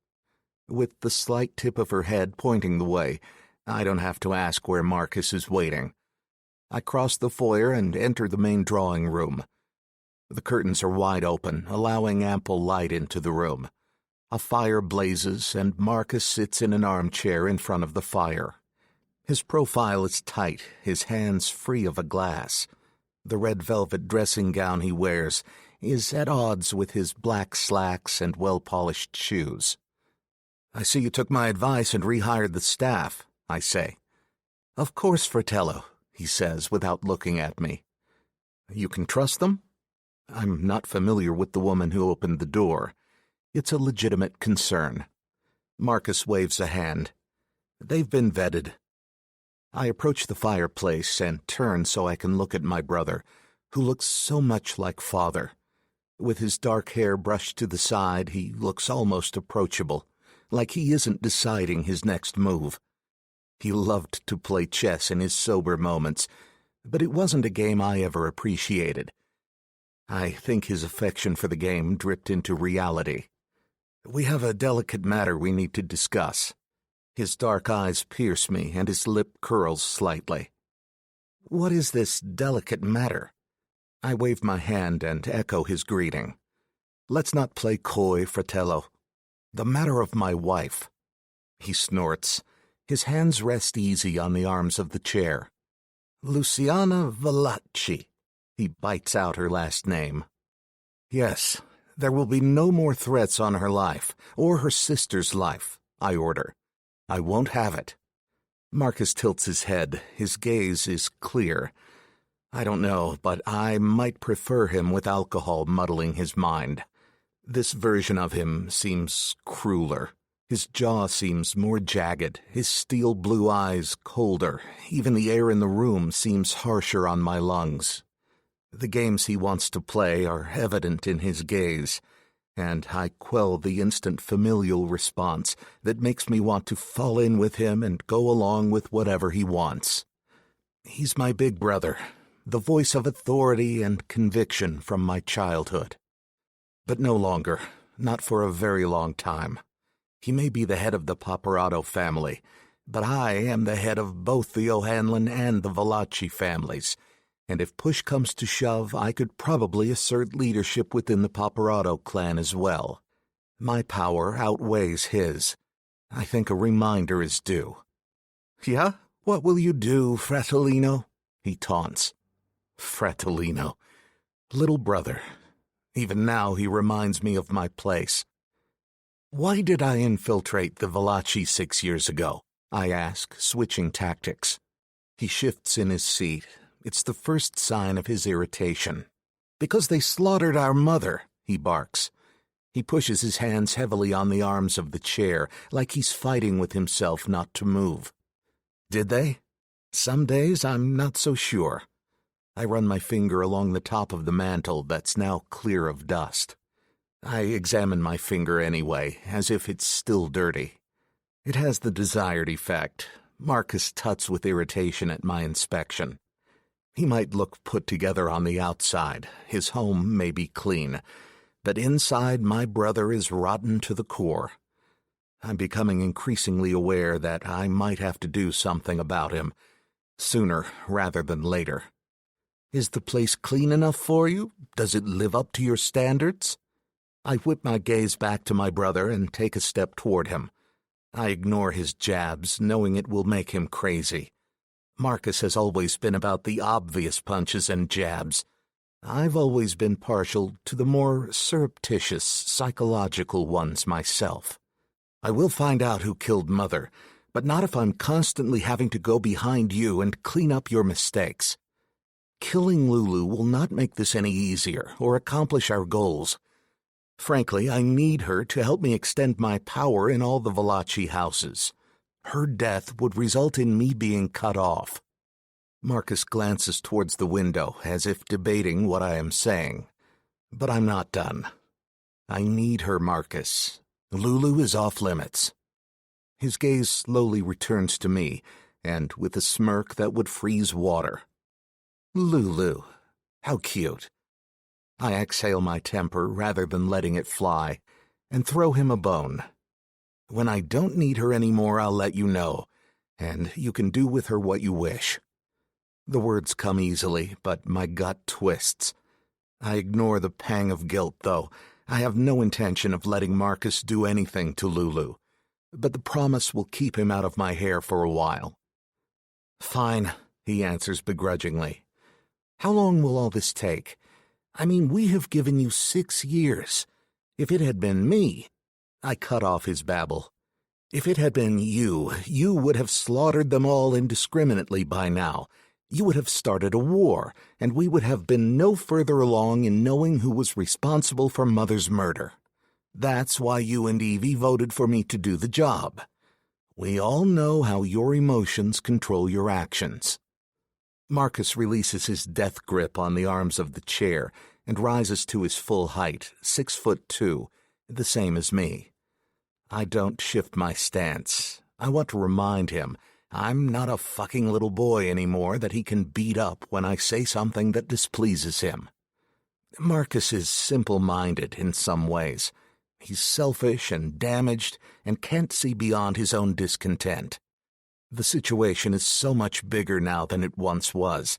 With the slight tip of her head pointing the way, I don't have to ask where Marcus is waiting. I cross the foyer and enter the main drawing room. The curtains are wide open, allowing ample light into the room. A fire blazes, and Marcus sits in an armchair in front of the fire. His profile is tight, his hands free of a glass. The red velvet dressing gown he wears is at odds with his black slacks and well-polished shoes. I see you took my advice and rehired the staff, I say. Of course, Fratello, he says without looking at me. You can trust them? I'm not familiar with the woman who opened the door. It's a legitimate concern. Marcus waves a hand. They've been vetted. I approach the fireplace and turn so I can look at my brother, who looks so much like father. With his dark hair brushed to the side, he looks almost approachable, like he isn't deciding his next move. He loved to play chess in his sober moments, but it wasn't a game I ever appreciated. I think his affection for the game dripped into reality. We have a delicate matter we need to discuss. His dark eyes pierce me, and his lip curls slightly. What is this delicate matter? I wave my hand and echo his greeting. Let's not play coy, fratello. The matter of my wife. He snorts. His hands rest easy on the arms of the chair. Luciana Valachi. He bites out her last name. Yes, there will be no more threats on her life, or her sister's life, I order. I won't have it. Marcus tilts his head. His gaze is clear. I don't know, but I might prefer him with alcohol muddling his mind. This version of him seems crueler. His jaw seems more jagged, his steel blue eyes colder. Even the air in the room seems harsher on my lungs. The games he wants to play are evident in his gaze, and I quell the instant familial response that makes me want to fall in with him and go along with whatever he wants. He's my big brother, the voice of authority and conviction from my childhood. But no longer, not for a very long time. He may be the head of the Paparazzo family, but I am the head of both the O'Hanlon and the Valachi families, and if push comes to shove, I could probably assert leadership within the Paparazzo clan as well. My power outweighs his. I think a reminder is due. Yeah? What will you do, Fratellino? He taunts. Fratellino. Little brother. Even now he reminds me of my place. Why did I infiltrate the Valachi 6 years ago? I ask, switching tactics. He shifts in his seat. It's the first sign of his irritation. Because they slaughtered our mother, he barks. He pushes his hands heavily on the arms of the chair, like he's fighting with himself not to move. Did they? Some days I'm not so sure. I run my finger along the top of the mantle that's now clear of dust. I examine my finger anyway, as if it's still dirty. It has the desired effect. Marcus tuts with irritation at my inspection. He might look put together on the outside. His home may be clean. But inside, my brother is rotten to the core. I'm becoming increasingly aware that I might have to do something about him, sooner rather than later. Is the place clean enough for you? Does it live up to your standards? I whip my gaze back to my brother and take a step toward him. I ignore his jabs, knowing it will make him crazy. Marcus has always been about the obvious punches and jabs. I've always been partial to the more surreptitious, psychological ones myself. I will find out who killed Mother, but not if I'm constantly having to go behind you and clean up your mistakes. Killing Lulu will not make this any easier or accomplish our goals. Frankly, I need her to help me extend my power in all the Valachi houses. Her death would result in me being cut off. Marcus glances towards the window, as if debating what I am saying. But I'm not done. I need her, Marcus. Lulu is off limits. His gaze slowly returns to me, and with a smirk that would freeze water. Lulu. How cute. I exhale my temper rather than letting it fly, and throw him a bone. When I don't need her anymore, I'll let you know, and you can do with her what you wish. The words come easily, but my gut twists. I ignore the pang of guilt, though. I have no intention of letting Marcus do anything to Lulu, but the promise will keep him out of my hair for a while. Fine, he answers begrudgingly. How long will all this take? I mean, we have given you 6 years. If it had been me... I cut off his babble. If it had been you would have slaughtered them all indiscriminately by now. You would have started a war, and we would have been no further along in knowing who was responsible for Mother's murder. That's why you and Evie voted for me to do the job. We all know how your emotions control your actions. Marcus releases his death grip on the arms of the chair, and rises to his full height, 6'2", the same as me. I don't shift my stance. I want to remind him I'm not a fucking little boy anymore that he can beat up when I say something that displeases him. Marcus is simple-minded in some ways. He's selfish and damaged and can't see beyond his own discontent. The situation is so much bigger now than it once was.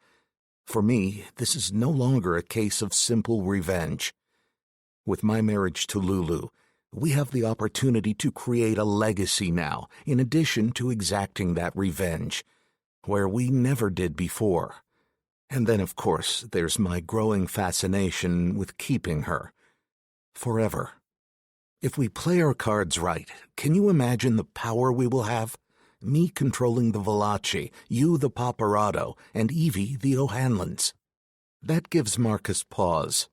For me, this is no longer a case of simple revenge. With my marriage to Lulu, we have the opportunity to create a legacy now, in addition to exacting that revenge, where we never did before. And then, of course, there's my growing fascination with keeping her. Forever. If we play our cards right, can you imagine the power we will have? Me controlling the Valachi, you the Paparado, and Evie the O'Hanlons. That gives Marcus pause.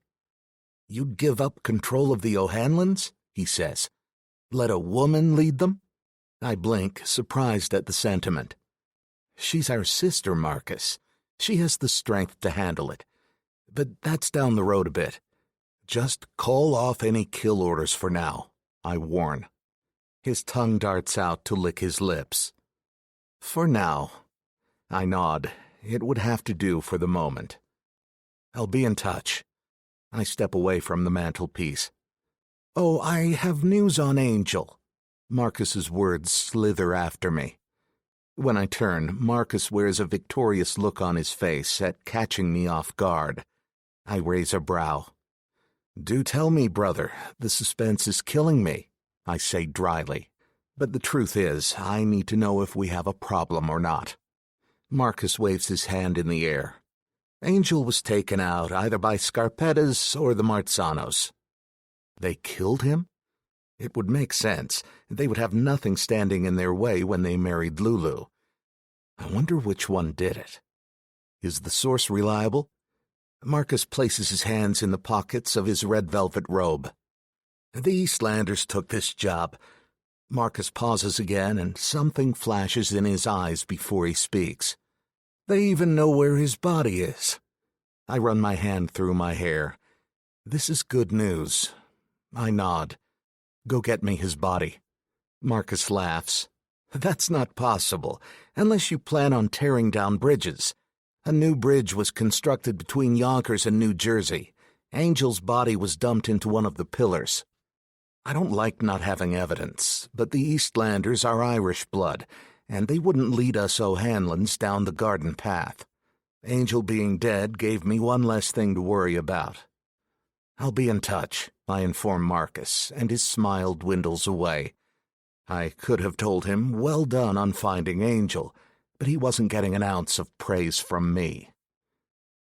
You'd give up control of the O'Hanlons? He says. Let a woman lead them? I blink, surprised at the sentiment. She's our sister, Marcus. She has the strength to handle it. But that's down the road a bit. Just call off any kill orders for now, I warn. His tongue darts out to lick his lips. For now. I nod. It would have to do for the moment. I'll be in touch. I step away from the mantelpiece. Oh, I have news on Angel. Marcus's words slither after me. When I turn, Marcus wears a victorious look on his face at catching me off guard. I raise a brow. Do tell me, brother. The suspense is killing me, I say dryly. But the truth is, I need to know if we have a problem or not. Marcus waves his hand in the air. Angel was taken out either by Scarpettas or the Marzanos. They killed him? It would make sense. They would have nothing standing in their way when they married Lulu. I wonder which one did it. Is the source reliable? Marcus places his hands in the pockets of his red velvet robe. The Eastlanders took this job. Marcus pauses again, and something flashes in his eyes before he speaks. They even know where his body is. I run my hand through my hair. This is good news. I nod. Go get me his body. Marcus laughs. That's not possible, unless you plan on tearing down bridges. A new bridge was constructed between Yonkers and New Jersey. Angel's body was dumped into one of the pillars. I don't like not having evidence, but the Eastlanders are Irish blood, and they wouldn't lead us O'Hanlons down the garden path. Angel being dead gave me one less thing to worry about. I'll be in touch, I inform Marcus, and his smile dwindles away. I could have told him, well done on finding Angel, but he wasn't getting an ounce of praise from me.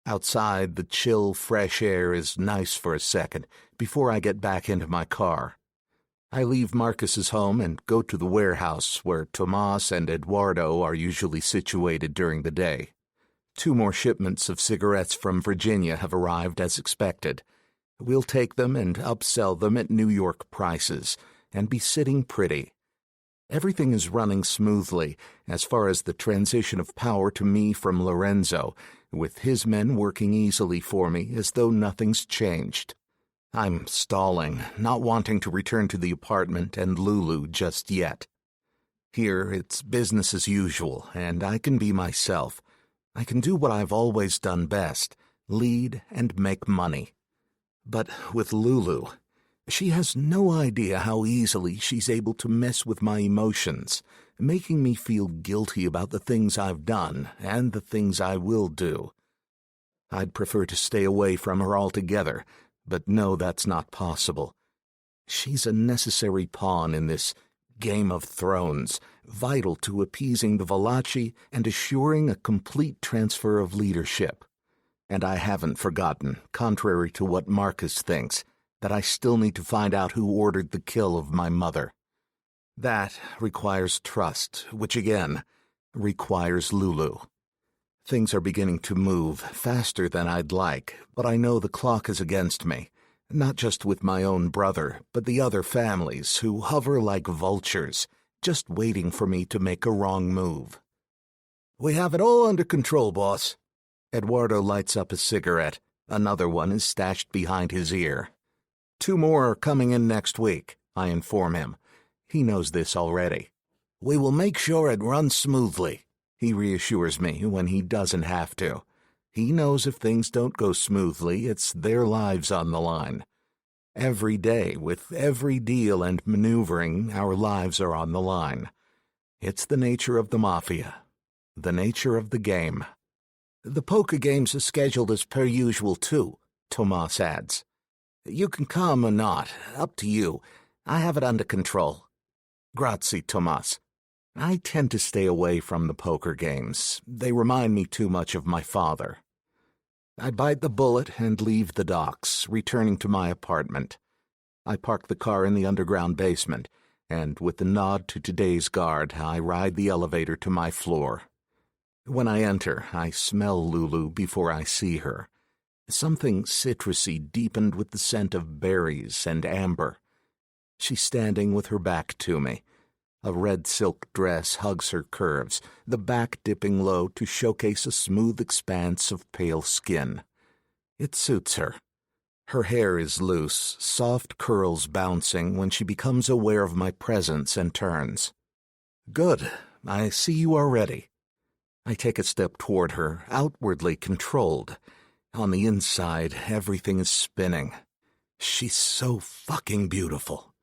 Outside, the chill, fresh air is nice for a second before I get back into my car. I leave Marcus's home and go to the warehouse where Tomas and Eduardo are usually situated during the day. 2 more shipments of cigarettes from Virginia have arrived as expected. We'll take them and upsell them at New York prices and be sitting pretty. Everything is running smoothly as far as the transition of power to me from Lorenzo, with his men working easily for me as though nothing's changed. I'm stalling, not wanting to return to the apartment and Lulu just yet. Here, it's business as usual, and I can be myself. I can do what I've always done best, lead and make money. But with Lulu, she has no idea how easily she's able to mess with my emotions, making me feel guilty about the things I've done and the things I will do. I'd prefer to stay away from her altogether, but no, that's not possible. She's a necessary pawn in this Game of Thrones, vital to appeasing the Valachi and assuring a complete transfer of leadership. And I haven't forgotten, contrary to what Marcus thinks, that I still need to find out who ordered the kill of my mother. That requires trust, which again requires Lulu. Things are beginning to move faster than I'd like, but I know the clock is against me, not just with my own brother, but the other families who hover like vultures, just waiting for me to make a wrong move. We have it all under control, boss. Eduardo lights up a cigarette, Another one is stashed behind his ear. 2 more are coming in next week, I inform him. He knows this already. We will make sure it runs smoothly, he reassures me when he doesn't have to. He knows if things don't go smoothly, it's their lives on the line. Every day, with every deal and maneuvering, our lives are on the line. It's the nature of the Mafia, the nature of the game. The poker games are scheduled as per usual, too, Tomas adds. You can come or not, up to you. I have it under control. Grazie, Tomas. I tend to stay away from the poker games. They remind me too much of my father. I bite the bullet and leave the docks, returning to my apartment. I park the car in the underground basement, and with a nod to today's guard, I ride the elevator to my floor. When I enter, I smell Lulu before I see her. Something citrusy deepened with the scent of berries and amber. She's standing with her back to me. A red silk dress hugs her curves, the back dipping low to showcase a smooth expanse of pale skin. It suits her. Her hair is loose, soft curls bouncing when she becomes aware of my presence and turns. Good. I see you are ready. I take a step toward her, outwardly controlled. On the inside, everything is spinning. She's so fucking beautiful.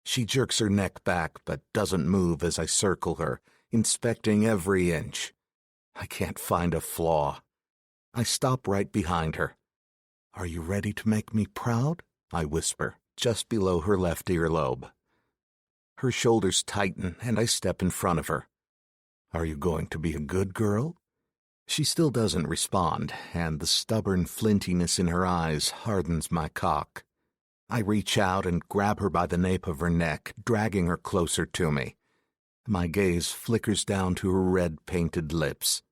She jerks her neck back but doesn't move as I circle her, inspecting every inch. I can't find a flaw. I stop right behind her. Are you ready to make me proud? I whisper, just below her left earlobe. Her shoulders tighten and I step in front of her. Are you going to be a good girl? She still doesn't respond, and the stubborn flintiness in her eyes hardens my cock. I reach out and grab her by the nape of her neck, dragging her closer to me. My gaze flickers down to her red-painted lips.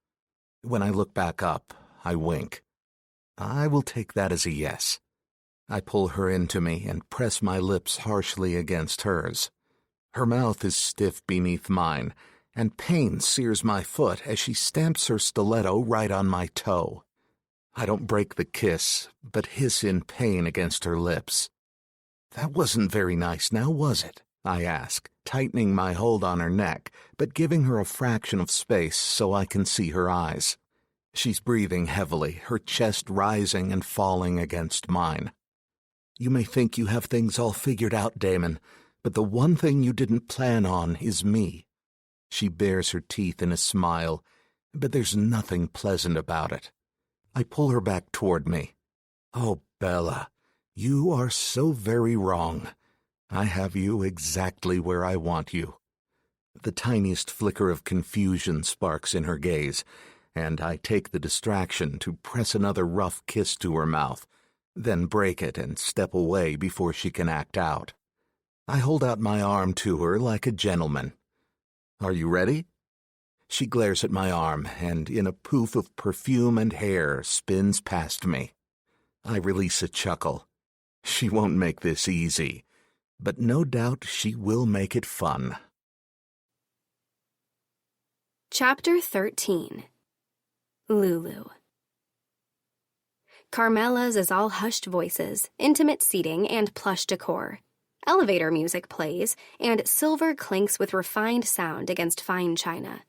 When I look back up, I wink. I will take that as a yes. I pull her into me and press my lips harshly against hers. Her mouth is stiff beneath mine, and pain sears my foot as she stamps her stiletto right on my toe. I don't break the kiss, but hiss in pain against her lips. That wasn't very nice now, was it? I ask, tightening my hold on her neck, but giving her a fraction of space so I can see her eyes. She's breathing heavily, her chest rising and falling against mine. You may think you have things all figured out, Damon, but the one thing you didn't plan on is me. She bares her teeth in a smile, but there's nothing pleasant about it. I pull her back toward me. Oh, Bella, you are so very wrong. I have you exactly where I want you. The tiniest flicker of confusion sparks in her gaze, and I take the distraction to press another rough kiss to her mouth, then break it and step away before she can act out. I hold out my arm to her like a gentleman. Are you ready? She glares at my arm, and in a poof of perfume and hair spins past me. I release a chuckle. She won't make this easy, but no doubt she will make it fun. Chapter 13. Lulu. Carmela's is all hushed voices, intimate seating, and plush decor. Elevator music plays, and silver clinks with refined sound against fine china.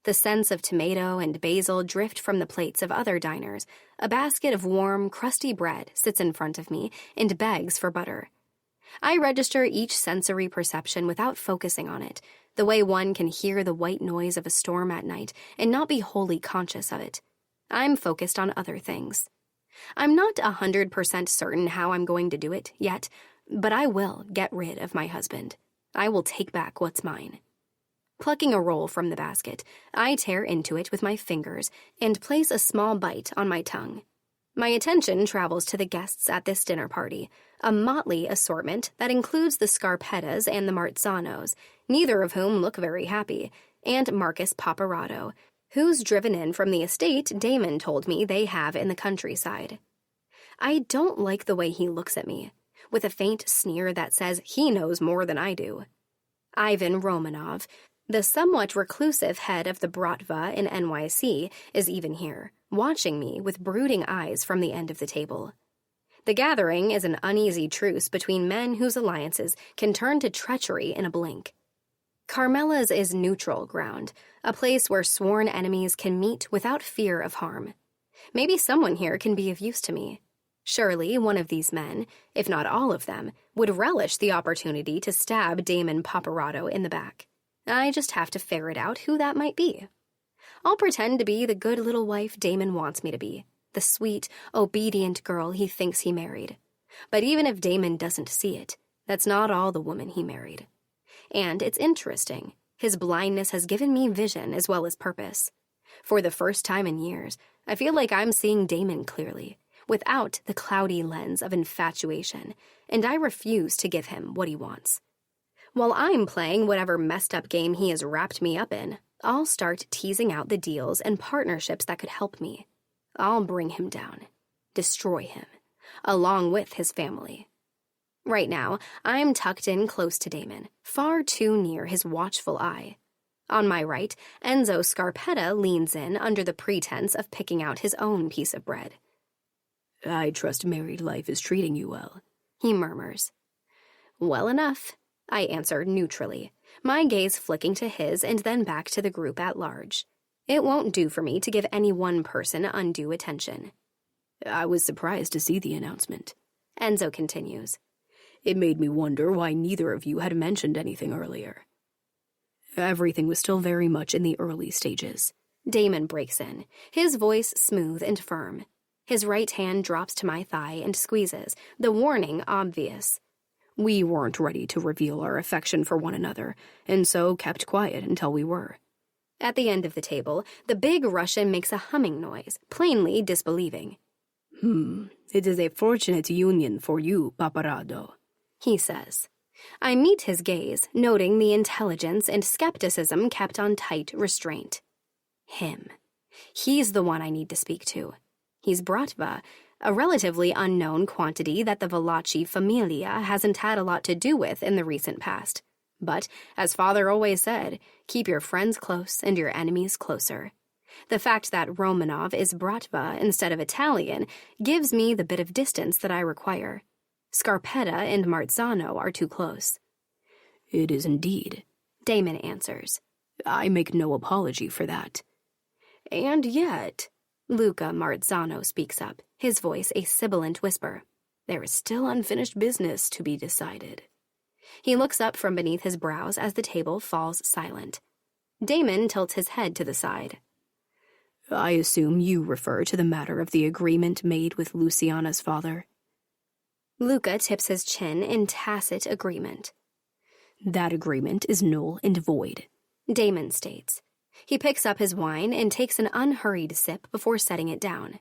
The scents of tomato and basil drift from the plates of other diners. A basket of warm, crusty bread sits in front of me and begs for butter. I register each sensory perception without focusing on it, the way one can hear the white noise of a storm at night and not be wholly conscious of it. I'm focused on other things. I'm not 100% certain how I'm going to do it yet, but I will get rid of my husband. I will take back what's mine. Plucking a roll from the basket, I tear into it with my fingers and place a small bite on my tongue. My attention travels to the guests at this dinner party, a motley assortment that includes the Scarpettas and the Marzanos, neither of whom look very happy, and Marcus Paparato, who's driven in from the estate Damon told me they have in the countryside. I don't like the way he looks at me, with a faint sneer that says he knows more than I do. Ivan Romanov, The somewhat reclusive head of the Bratva in NYC is even here, watching me with brooding eyes from the end of the table. The gathering is an uneasy truce between men whose alliances can turn to treachery in a blink. Carmela's is neutral ground, a place where sworn enemies can meet without fear of harm. Maybe someone here can be of use to me. Surely one of these men, if not all of them, would relish the opportunity to stab Damon Paparazzo in the back. I just have to ferret out who that might be. I'll pretend to be the good little wife Damon wants me to be, the sweet, obedient girl he thinks he married. But even if Damon doesn't see it, that's not all the woman he married. And it's interesting. His blindness has given me vision as well as purpose. For the first time in years, I feel like I'm seeing Damon clearly, without the cloudy lens of infatuation, and I refuse to give him what he wants. While I'm playing whatever messed up game he has wrapped me up in, I'll start teasing out the deals and partnerships that could help me. I'll bring him down, destroy him, along with his family. Right now, I'm tucked in close to Damon, far too near his watchful eye. On my right, Enzo Scarpetta leans in under the pretense of picking out his own piece of bread. "I trust married life is treating you well," he murmurs. Well enough, I answer neutrally, my gaze flicking to his and then back to the group at large. It won't do for me to give any one person undue attention. "I was surprised to see the announcement," Enzo continues. "It made me wonder why neither of you had mentioned anything earlier." Everything was still very much in the early stages. Damon breaks in, his voice smooth and firm. His right hand drops to my thigh and squeezes, the warning obvious. We weren't ready to reveal our affection for one another, and so kept quiet until we were. At the end of the table, the big Russian makes a humming noise, plainly disbelieving. It is a fortunate union for you, Paparazzo," he says. I meet his gaze, noting the intelligence and skepticism kept on tight restraint. Him. He's the one I need to speak to. He's Bratva, a relatively unknown quantity that the Valachi familia hasn't had a lot to do with in the recent past. But, as Father always said, keep your friends close and your enemies closer. The fact that Romanov is Bratva instead of Italian gives me the bit of distance that I require. Scarpetta and Marzano are too close. "It is indeed," Damon answers. "I make no apology for that." And yet, Luca Marzano speaks up, his voice a sibilant whisper. There is still unfinished business to be decided. He looks up from beneath his brows as the table falls silent. Damon tilts his head to the side. "I assume you refer to the matter of the agreement made with Luciana's father?" Luca tips his chin in tacit agreement. "That agreement is null and void," Damon states. He picks up his wine and takes an unhurried sip before setting it down.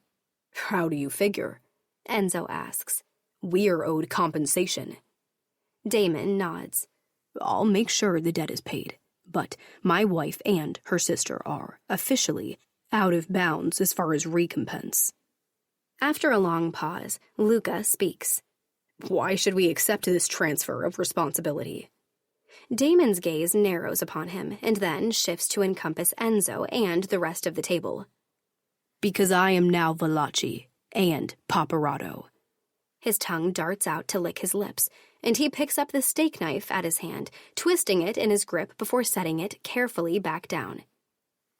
"How do you figure?" Enzo asks. "We're owed compensation." Damon nods. "I'll make sure the debt is paid, but my wife and her sister are, officially, out of bounds as far as recompense." After a long pause, Luca speaks. "Why should we accept this transfer of responsibility?" Damon's gaze narrows upon him and then shifts to encompass Enzo and the rest of the table. "Because I am now Valachi and Paparazzo." His tongue darts out to lick his lips, and he picks up the steak knife at his hand, twisting it in his grip before setting it carefully back down.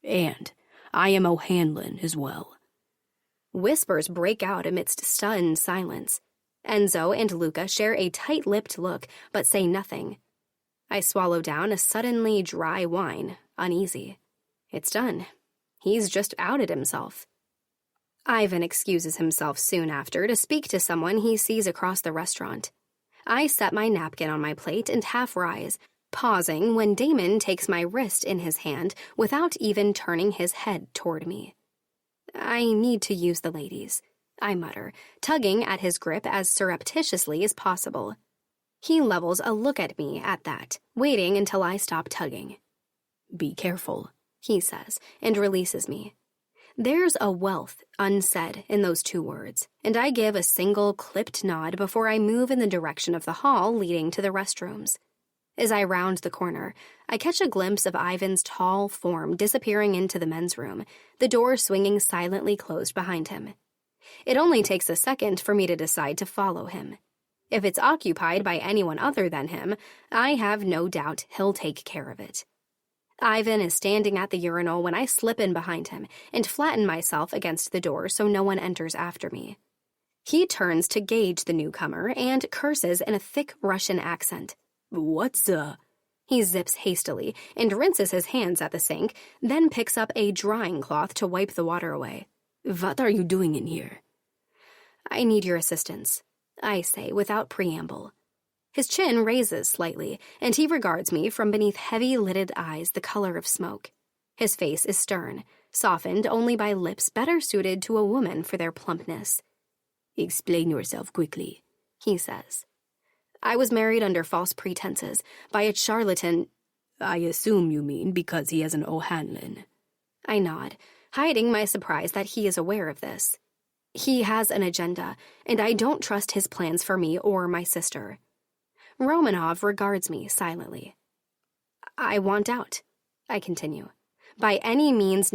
"And I am O'Hanlon as well." Whispers break out amidst stunned silence. Enzo and Luca share a tight-lipped look, but say nothing. I swallow down a suddenly dry wine, uneasy. It's done. He's just outed himself. Ivan excuses himself soon after to speak to someone he sees across the restaurant. I set my napkin on my plate and half rise, pausing when Damon takes my wrist in his hand without even turning his head toward me. I need to use the ladies, I mutter, tugging at his grip as surreptitiously as possible. He levels a look at me at that, waiting until I stop tugging. "Be careful," he says, and releases me. There's a wealth unsaid in those two words, and I give a single clipped nod before I move in the direction of the hall leading to the restrooms. As I round the corner, I catch a glimpse of Ivan's tall form disappearing into the men's room, the door swinging silently closed behind him. It only takes a second for me to decide to follow him. If it's occupied by anyone other than him, I have no doubt he'll take care of it. Ivan is standing at the urinal when I slip in behind him and flatten myself against the door so no one enters after me. He turns to gauge the newcomer and curses in a thick Russian accent. "What's He zips hastily and rinses his hands at the sink, then picks up a drying cloth to wipe the water away. "What are you doing in here?" "I need your assistance," I say without preamble. His chin raises slightly, and he regards me from beneath heavy-lidded eyes the color of smoke. His face is stern, softened only by lips better suited to a woman for their plumpness. "Explain yourself quickly," he says. "I was married under false pretenses by a charlatan." "I assume you mean because he has an O'Hanlon." I nod, hiding my surprise that he is aware of this. He has an agenda, and I don't trust his plans for me or my sister. Romanov regards me silently. "I want out," I continue. "By any means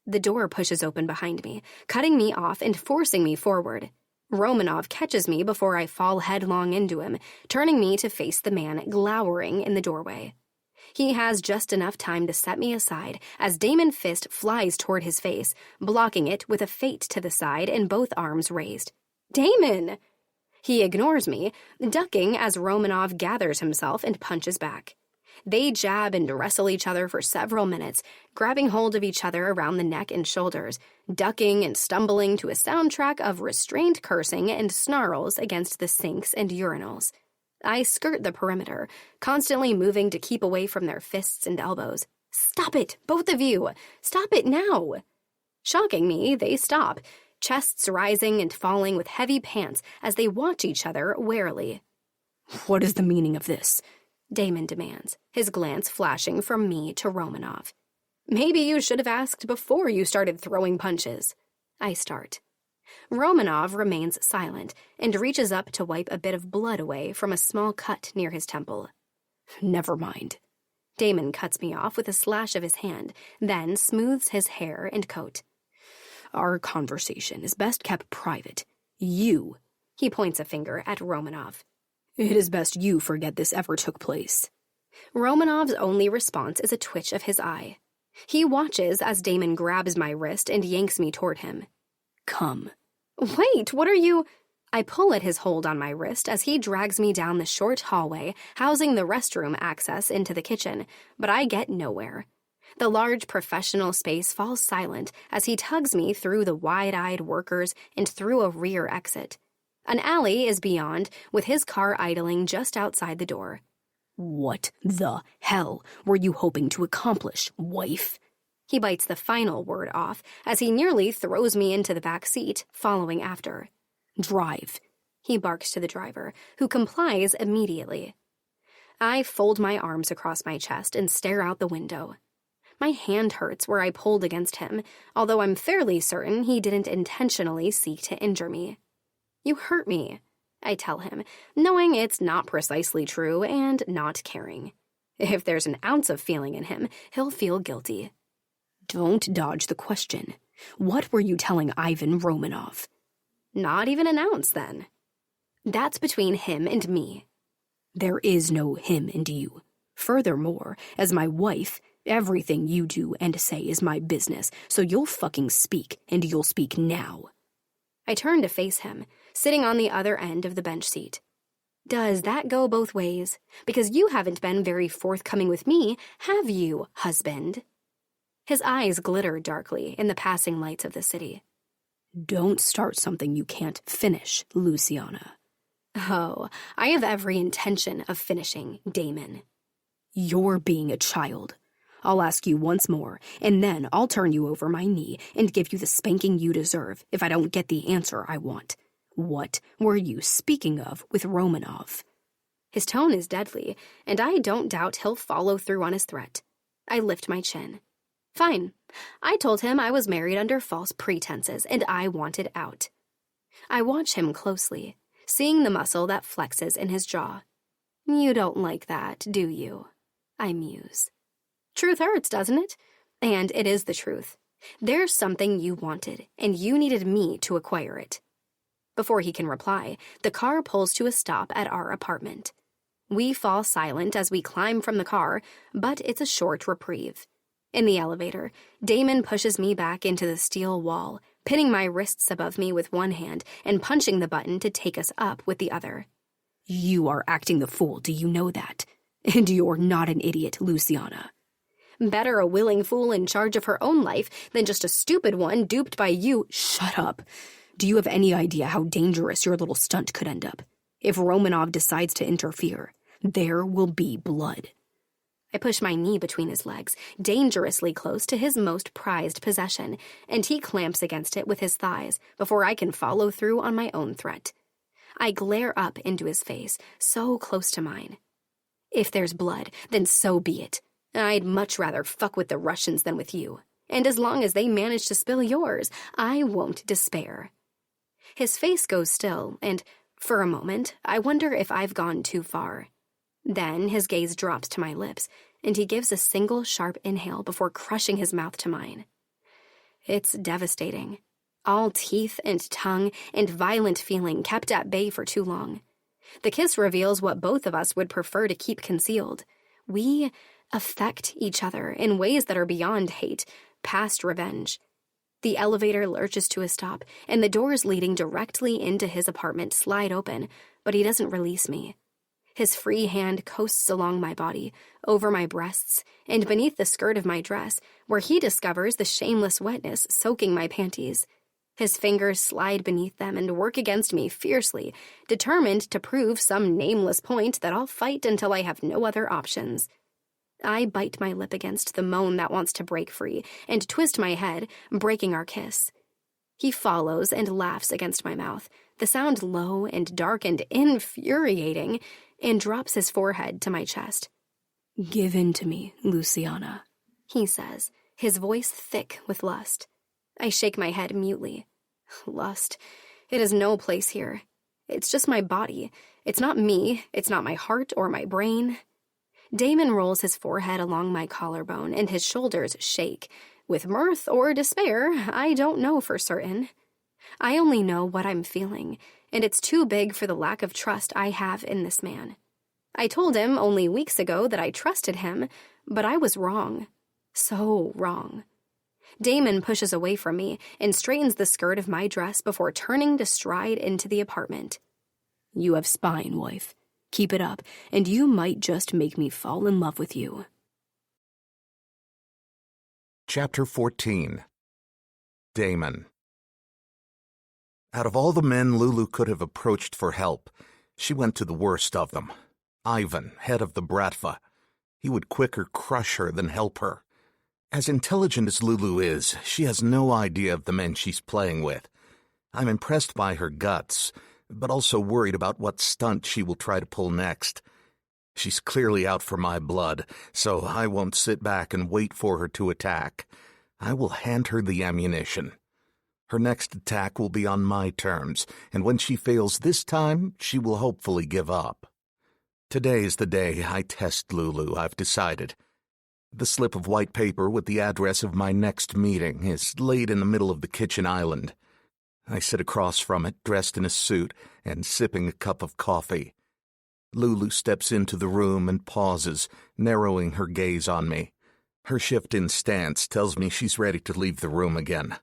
The door pushes open behind me, cutting me off and forcing me forward. Romanov catches me before I fall headlong into him, turning me to face the man glowering in the doorway. He has just enough time to set me aside as Damon Fist flies toward his face, blocking it with a fate to the side and both arms raised. "Damon!" He ignores me, ducking as Romanov gathers himself and punches back. They jab and wrestle each other for several minutes, grabbing hold of each other around the neck and shoulders, ducking and stumbling to a soundtrack of restrained cursing and snarls against the sinks and urinals. I skirt the perimeter, constantly moving to keep away from their fists and elbows. "Stop it, both of you! Stop it now!" Shocking me, they stop, chests rising and falling with heavy pants as they watch each other warily. "What is the meaning of this?" Damon demands, his glance flashing from me to Romanov. "Maybe you should have asked before you started throwing punches." I start. Romanov remains silent and reaches up to wipe a bit of blood away from a small cut near his temple. "Never mind." Damon cuts me off with a slash of his hand, then smooths his hair and coat. "Our conversation is best kept private. He points a finger at Romanov. "It is best you forget this ever took place." Romanov's only response is a twitch of his eye. He watches as Damon grabs my wrist and yanks me toward him. "Come." "Wait, what are you—" I pull at his hold on my wrist as he drags me down the short hallway housing the restroom access into the kitchen, but I get nowhere. The large professional space falls silent as he tugs me through the wide-eyed workers and through a rear exit. An alley is beyond, with his car idling just outside the door. "What the hell were you hoping to accomplish, wife?" He bites the final word off as he nearly throws me into the back seat, following after. "Drive," he barks to the driver, who complies immediately. I fold my arms across my chest and stare out the window. My hand hurts where I pulled against him, although I'm fairly certain he didn't intentionally seek to injure me. "You hurt me," I tell him, knowing it's not precisely true and not caring. If there's an ounce of feeling in him, he'll feel guilty. "Don't dodge the question. What were you telling Ivan Romanov?" "Not even an ounce, then." "That's between him and me." "There is no him and you. Furthermore, as my wife, everything you do and say is my business, so you'll fucking speak, and you'll speak now." I turn to face him, sitting on the other end of the bench seat. "Does that go both ways? Because you haven't been very forthcoming with me, have you, husband?" His eyes glitter darkly in the passing lights of the city. "Don't start something you can't finish, Luciana." "Oh, I have every intention of finishing, Damon." "You're being a child. I'll ask you once more, and then I'll turn you over my knee and give you the spanking you deserve if I don't get the answer I want. What were you speaking of with Romanov?" His tone is deadly, and I don't doubt he'll follow through on his threat. I lift my chin. "Fine. I told him I was married under false pretenses, and I wanted out." I watch him closely, seeing the muscle that flexes in his jaw. You don't like that, do you? I muse. Truth hurts, doesn't it? And it is the truth. There's something you wanted, and you needed me to acquire it. Before he can reply, the car pulls to a stop at our apartment. We fall silent as we climb from the car, but it's a short reprieve. In the elevator, Damon pushes me back into the steel wall, pinning my wrists above me with one hand and punching the button to take us up with the other. You are acting the fool, do you know that? And you're not an idiot, Luciana. Better a willing fool in charge of her own life than just a stupid one duped by you. Shut up. Do you have any idea how dangerous your little stunt could end up? If Romanov decides to interfere, there will be blood. I push my knee between his legs, dangerously close to his most prized possession, and he clamps against it with his thighs before I can follow through on my own threat. I glare up into his face, so close to mine. If there's blood, then so be it. I'd much rather fuck with the Russians than with you. And as long as they manage to spill yours, I won't despair. His face goes still, and, for a moment, I wonder if I've gone too far. Then his gaze drops to my lips, and he gives a single sharp inhale before crushing his mouth to mine. It's devastating. All teeth and tongue and violent feeling kept at bay for too long. The kiss reveals what both of us would prefer to keep concealed. We affect each other in ways that are beyond hate, past revenge. The elevator lurches to a stop, and the doors leading directly into his apartment slide open, but he doesn't release me. His free hand coasts along my body, over my breasts, and beneath the skirt of my dress, where he discovers the shameless wetness soaking my panties. His fingers slide beneath them and work against me fiercely, determined to prove some nameless point that I'll fight until I have no other options. I bite my lip against the moan that wants to break free and twist my head, breaking our kiss. He follows and laughs against my mouth, the sound low and dark and infuriating, and drops his forehead to my chest. Give in to me, Luciana, he says, his voice thick with lust. I shake my head mutely. Lust. It has no place here. It's just my body. It's not me. It's not my heart or my brain. Damon rolls his forehead along my collarbone, and his shoulders shake. With mirth or despair, I don't know for certain. I only know what I'm feeling, and it's too big for the lack of trust I have in this man. I told him only weeks ago that I trusted him, but I was wrong. So wrong. Damon pushes away from me and straightens the skirt of my dress before turning to stride into the apartment. You have spine, wife. Keep it up, and you might just make me fall in love with you. Chapter 14. Damon. Out of all the men Lulu could have approached for help, she went to the worst of them. Ivan, head of the Bratva. He would quicker crush her than help her. As intelligent as Lulu is, she has no idea of the men she's playing with. I'm impressed by her guts, but also worried about what stunt she will try to pull next. She's clearly out for my blood, so I won't sit back and wait for her to attack. I will hand her the ammunition. Her next attack will be on my terms, and when she fails this time, she will hopefully give up. Today's the day I test Lulu, I've decided. The slip of white paper with the address of my next meeting is laid in the middle of the kitchen island. I sit across from it, dressed in a suit and sipping a cup of coffee. Lulu steps into the room and pauses, narrowing her gaze on me. Her shift in stance tells me she's ready to leave the room again.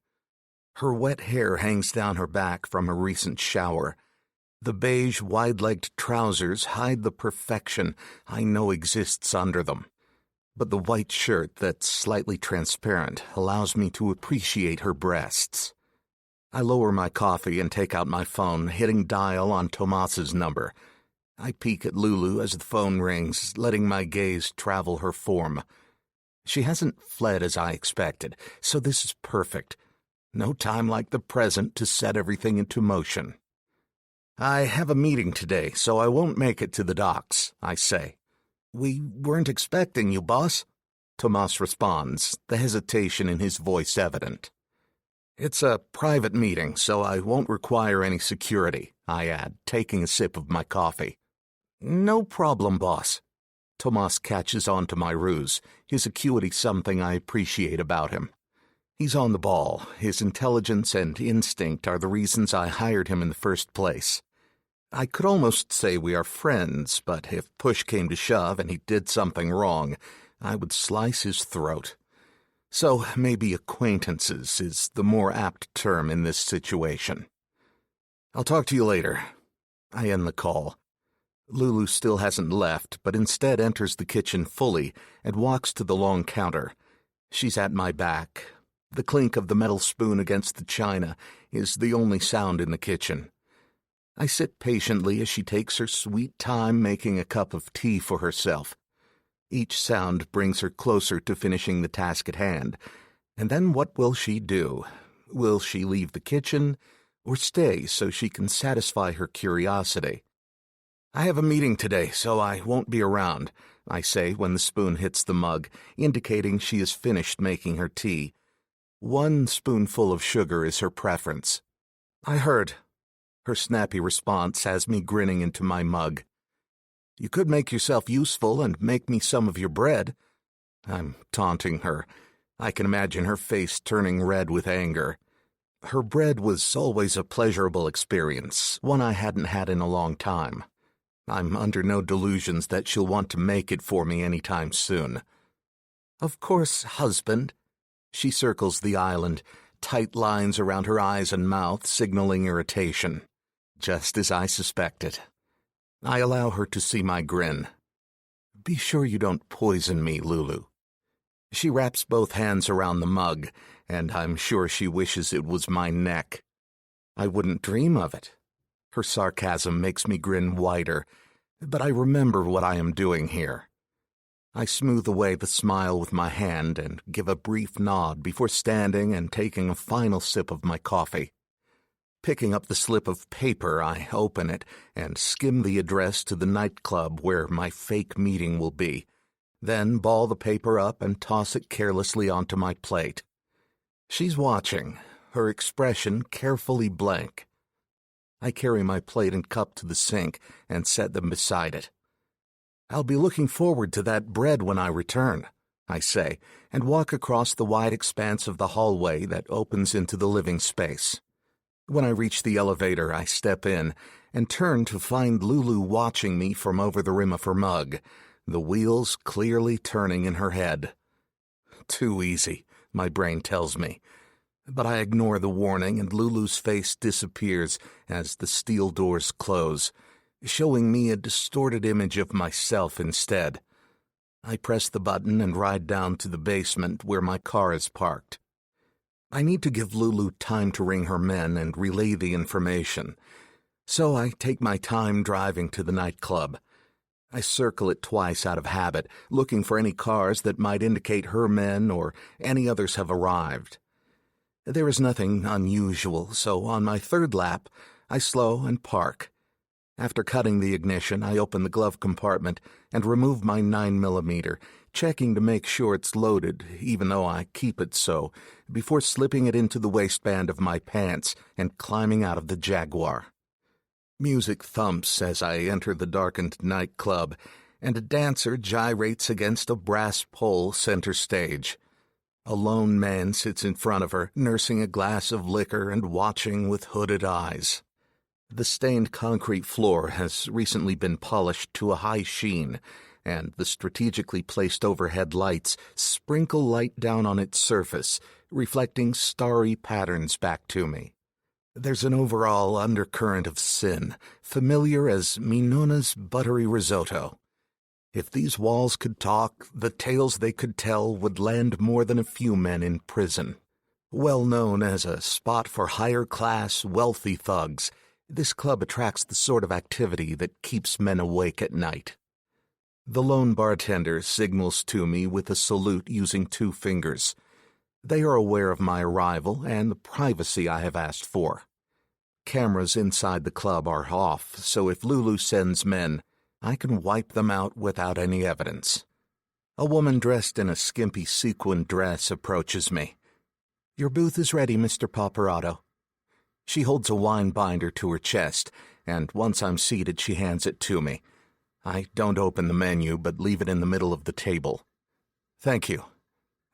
Her wet hair hangs down her back from a recent shower. The beige, wide-legged trousers hide the perfection I know exists under them. But the white shirt that's slightly transparent allows me to appreciate her breasts. I lower my coffee and take out my phone, hitting dial on Tomas's number. I peek at Lulu as the phone rings, letting my gaze travel her form. She hasn't fled as I expected, so this is perfect. No time like the present to set everything into motion. I have a meeting today, so I won't make it to the docks, I say. We weren't expecting you, boss, Tomas responds, the hesitation in his voice evident. It's a private meeting, so I won't require any security, I add, taking a sip of my coffee. No problem, boss. Tomas catches on to my ruse, his acuity something I appreciate about him. He's on the ball. His intelligence and instinct are the reasons I hired him in the first place. I could almost say we are friends, but if push came to shove and he did something wrong, I would slice his throat. So maybe acquaintances is the more apt term in this situation. I'll talk to you later. I end the call. Lulu still hasn't left, but instead enters the kitchen fully and walks to the long counter. She's at my back. The clink of the metal spoon against the china is the only sound in the kitchen. I sit patiently as she takes her sweet time making a cup of tea for herself. Each sound brings her closer to finishing the task at hand. And then what will she do? Will she leave the kitchen or stay so she can satisfy her curiosity? I have a meeting today, so I won't be around, I say when the spoon hits the mug, indicating she has finished making her tea. 1 spoonful of sugar is her preference. I heard. Her snappy response has me grinning into my mug. You could make yourself useful and make me some of your bread. I'm taunting her. I can imagine her face turning red with anger. Her bread was always a pleasurable experience, one I hadn't had in a long time. I'm under no delusions that she'll want to make it for me any time soon. Of course, husband. She circles the island, tight lines around her eyes and mouth signaling irritation. Just as I suspected. I allow her to see my grin. Be sure you don't poison me, Lulu. She wraps both hands around the mug, and I'm sure she wishes it was my neck. I wouldn't dream of it. Her sarcasm makes me grin wider, but I remember what I am doing here. I smooth away the smile with my hand and give a brief nod before standing and taking a final sip of my coffee. Picking up the slip of paper, I open it and skim the address to the nightclub where my fake meeting will be, then ball the paper up and toss it carelessly onto my plate. She's watching, her expression carefully blank. I carry my plate and cup to the sink and set them beside it. I'll be looking forward to that bread when I return, I say, and walk across the wide expanse of the hallway that opens into the living space. When I reach the elevator, I step in and turn to find Lulu watching me from over the rim of her mug, the wheels clearly turning in her head. Too easy, my brain tells me. But I ignore the warning and Lulu's face disappears as the steel doors close, showing me a distorted image of myself instead. I press the button and ride down to the basement where my car is parked. I need to give Lulu time to ring her men and relay the information, so I take my time driving to the nightclub. I circle it twice out of habit, looking for any cars that might indicate her men or any others have arrived. There is nothing unusual, so on my third lap, I slow and park. After cutting the ignition, I open the glove compartment and remove my 9mm, checking to make sure it's loaded, even though I keep it so, before slipping it into the waistband of my pants and climbing out of the Jaguar. Music thumps as I enter the darkened nightclub, and a dancer gyrates against a brass pole center stage. A lone man sits in front of her, nursing a glass of liquor and watching with hooded eyes. The stained concrete floor has recently been polished to a high sheen, and the strategically placed overhead lights sprinkle light down on its surface, reflecting starry patterns back to me. There's an overall undercurrent of sin, familiar as Minona's buttery risotto. If these walls could talk, the tales they could tell would land more than a few men in prison. Well known as a spot for higher-class, wealthy thugs, this club attracts the sort of activity that keeps men awake at night. The lone bartender signals to me with a salute using 2 fingers. They are aware of my arrival and the privacy I have asked for. Cameras inside the club are off, so if Lulu sends men, I can wipe them out without any evidence. A woman dressed in a skimpy sequin dress approaches me. "Your booth is ready, Mr. Paparazzo." She holds a wine binder to her chest, and once I'm seated, she hands it to me. I don't open the menu, but leave it in the middle of the table. Thank you.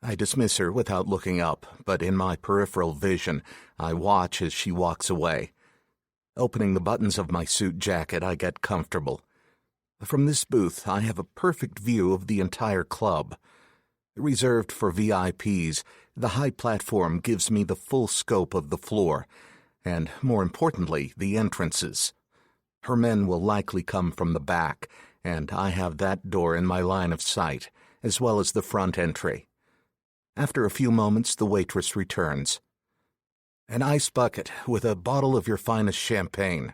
I dismiss her without looking up, but in my peripheral vision, I watch as she walks away. Opening the buttons of my suit jacket, I get comfortable. From this booth, I have a perfect view of the entire club. Reserved for VIPs, the high platform gives me the full scope of the floor, and, more importantly, the entrances. Her men will likely come from the back, and I have that door in my line of sight, as well as the front entry. After a few moments, the waitress returns. An ice bucket with a bottle of your finest champagne,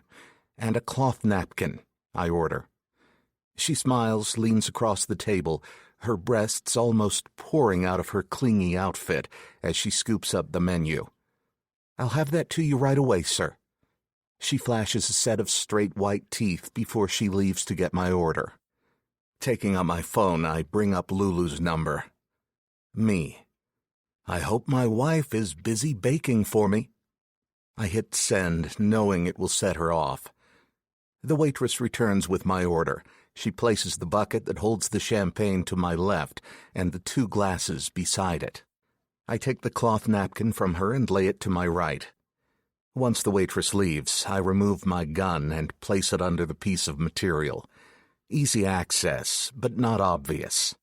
and a cloth napkin, I order. She smiles, leans across the table, her breasts almost pouring out of her clingy outfit as she scoops up the menu. I'll have that to you right away, sir. She flashes a set of straight white teeth before she leaves to get my order. Taking out my phone, I bring up Lulu's number. Me. I hope my wife is busy baking for me. I hit send, knowing it will set her off. The waitress returns with my order. She places the bucket that holds the champagne to my left and the 2 glasses beside it. I take the cloth napkin from her and lay it to my right. Once the waitress leaves, I remove my gun and place it under the piece of material. Easy access, but not obvious.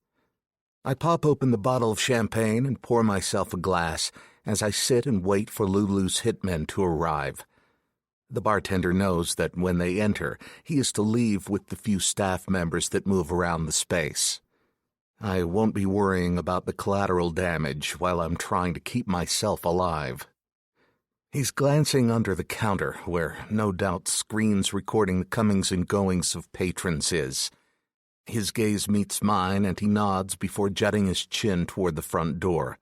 I pop open the bottle of champagne and pour myself a glass as I sit and wait for Lulu's hitmen to arrive. The bartender knows that when they enter, he is to leave with the few staff members that move around the space. I won't be worrying about the collateral damage while I'm trying to keep myself alive. He's glancing under the counter, where no doubt screens recording the comings and goings of patrons is. His gaze meets mine, and he nods before jutting his chin toward the front door.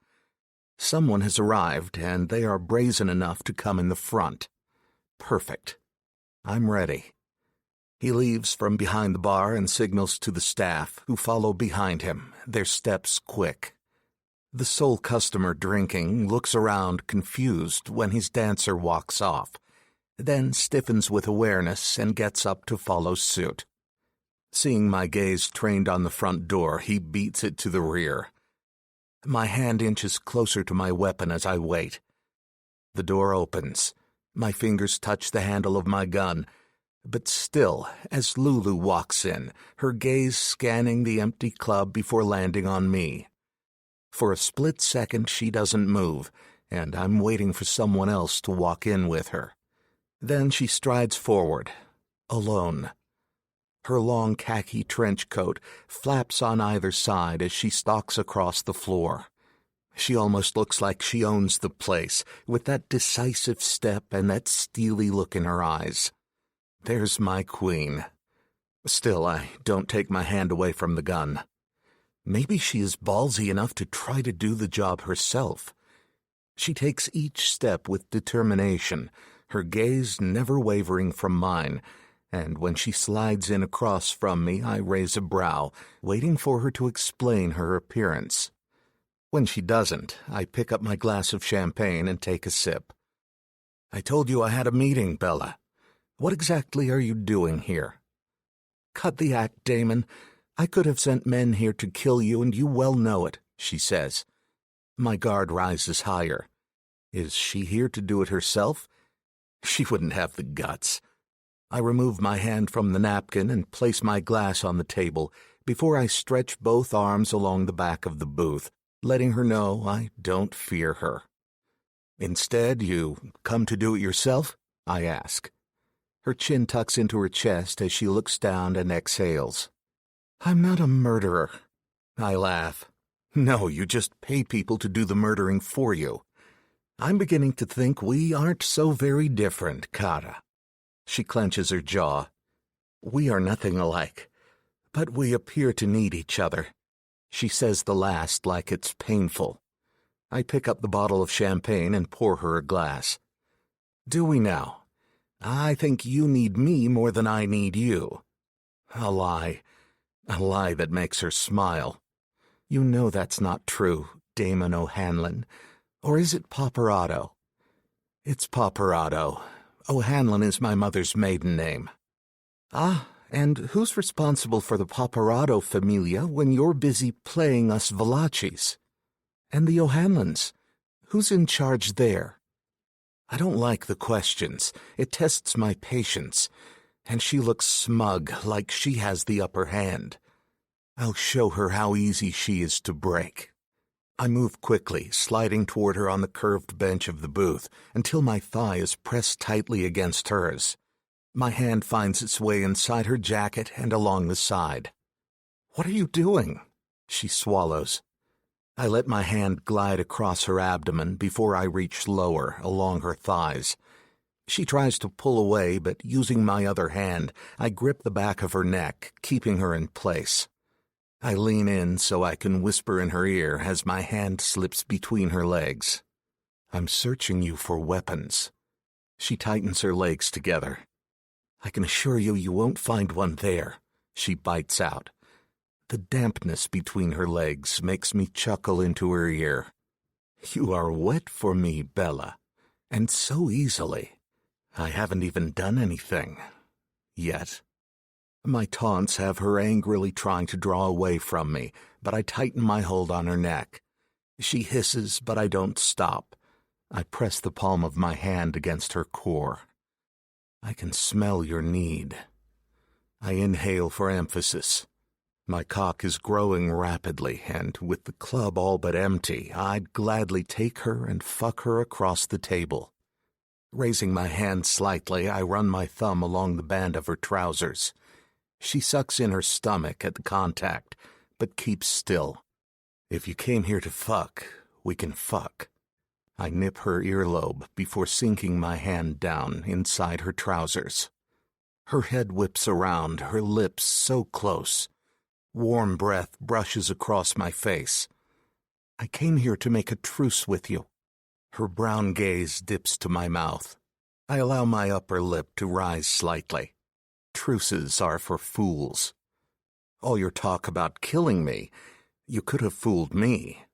Someone has arrived, and they are brazen enough to come in the front. Perfect. I'm ready. He leaves from behind the bar and signals to the staff, who follow behind him, their steps quick. The sole customer drinking looks around confused when his dancer walks off, then stiffens with awareness and gets up to follow suit. Seeing my gaze trained on the front door, he beats it to the rear. My hand inches closer to my weapon as I wait. The door opens. My fingers touch the handle of my gun, but still, as Lulu walks in, her gaze scanning the empty club before landing on me. For a split second, she doesn't move, and I'm waiting for someone else to walk in with her. Then she strides forward, alone. Her long khaki trench coat flaps on either side as she stalks across the floor. She almost looks like she owns the place, with that decisive step and that steely look in her eyes. There's my queen. Still, I don't take my hand away from the gun. Maybe she is ballsy enough to try to do the job herself. She takes each step with determination, her gaze never wavering from mine, and when she slides in across from me, I raise a brow, waiting for her to explain her appearance. When she doesn't, I pick up my glass of champagne and take a sip. I told you I had a meeting, Bella. What exactly are you doing here? Cut the act, Damon. I could have sent men here to kill you, and you well know it, she says. My guard rises higher. Is she here to do it herself? She wouldn't have the guts. I remove my hand from the napkin and place my glass on the table before I stretch both arms along the back of the booth, letting her know I don't fear her. Instead, you come to do it yourself? I ask. Her chin tucks into her chest as she looks down and exhales. I'm not a murderer. I laugh. No, you just pay people to do the murdering for you. I'm beginning to think we aren't so very different, Kara. She clenches her jaw. We are nothing alike, but we appear to need each other. She says the last like it's painful. I pick up the bottle of champagne and pour her a glass. Do we now? I think you need me more than I need you. A lie that makes her smile. You know that's not true, Damon O'Hanlon. Or is it Paparazzo? It's Paparazzo. O'Hanlon is my mother's maiden name. Ah, And who's responsible for the Paparazzo familia when you're busy playing us Valachis? And the O'Hanlons? Who's in charge there? I don't like the questions. It tests my patience. And she looks smug, like she has the upper hand. I'll show her how easy she is to break. I move quickly, sliding toward her on the curved bench of the booth, until my thigh is pressed tightly against hers. My hand finds its way inside her jacket and along the side. "What are you doing?" She swallows. I let my hand glide across her abdomen before I reach lower, along her thighs. She tries to pull away, but using my other hand, I grip the back of her neck, keeping her in place. I lean in so I can whisper in her ear as my hand slips between her legs. "I'm searching you for weapons." She tightens her legs together. "I can assure you you won't find one there," she bites out. The dampness between her legs makes me chuckle into her ear. "You are wet for me, Bella, and so easily. I haven't even done anything. Yet." My taunts have her angrily trying to draw away from me, but I tighten my hold on her neck. She hisses, but I don't stop. I press the palm of my hand against her core. "I can smell your need." I inhale for emphasis. My cock is growing rapidly, and with the club all but empty, I'd gladly take her and fuck her across the table. Raising my hand slightly, I run my thumb along the band of her trousers. She sucks in her stomach at the contact, but keeps still. "If you came here to fuck, we can fuck." I nip her earlobe before sinking my hand down inside her trousers. Her head whips around, her lips so close. Warm breath brushes across my face. "I came here to make a truce with you." Her brown gaze dips to my mouth. I allow my upper lip to rise slightly. Truces are for fools. All your talk about killing me, you could have fooled me.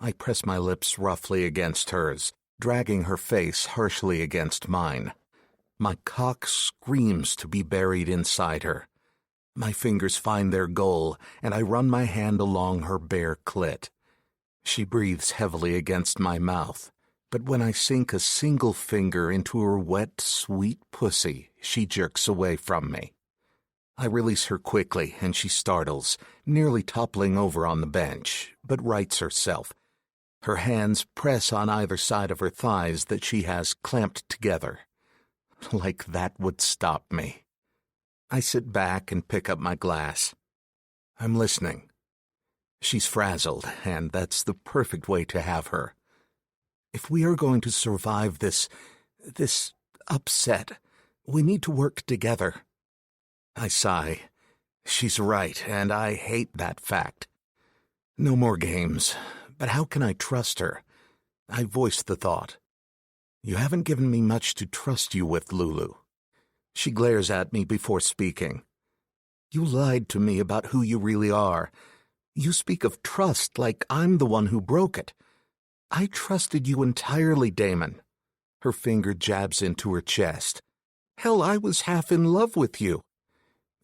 I press my lips roughly against hers, dragging her face harshly against mine. My cock screams to be buried inside her. My fingers find their goal, and I run my hand along her bare clit. She breathes heavily against my mouth, but when I sink a single finger into her wet, sweet pussy, she jerks away from me. I release her quickly, and she startles, nearly toppling over on the bench, but rights herself. Her hands press on either side of her thighs that she has clamped together. Like that would stop me. I sit back and pick up my glass. I'm listening. She's frazzled, and that's the perfect way to have her. If we are going to survive this upset, we need to work together. I sigh. She's right, and I hate that fact. No more games, but how can I trust her? I voiced the thought. You haven't given me much to trust you with, Lulu. She glares at me before speaking. You lied to me about who you really are. You speak of trust like I'm the one who broke it. I trusted you entirely, Damon. Her finger jabs into her chest. Hell, I was half in love with you.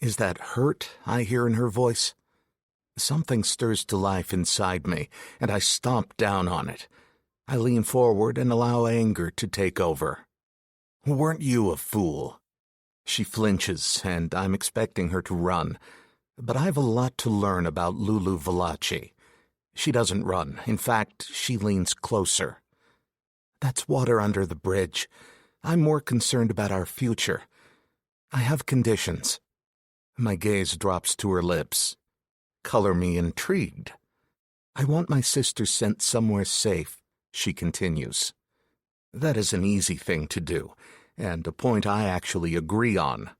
Is that hurt I hear in her voice? Something stirs to life inside me, and I stomp down on it. I lean forward and allow anger to take over. Weren't you a fool? She flinches, and I'm expecting her to run. But I've a lot to learn about Lulu Valachi. She doesn't run. In fact, she leans closer. That's water under the bridge. I'm more concerned about our future. I have conditions. My gaze drops to her lips. Color me intrigued. I want my sister sent somewhere safe, she continues. That is an easy thing to do, and a point I actually agree on.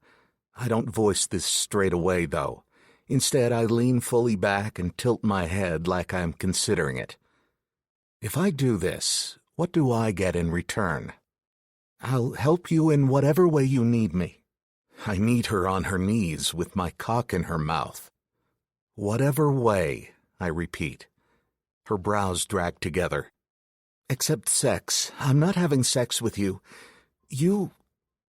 I don't voice this straight away, though. Instead, I lean fully back and tilt my head like I'm considering it. If I do this, what do I get in return? I'll help you in whatever way you need me. I need her on her knees with my cock in her mouth. Whatever way, I repeat. Her brows drag together. Except sex. I'm not having sex with you. You...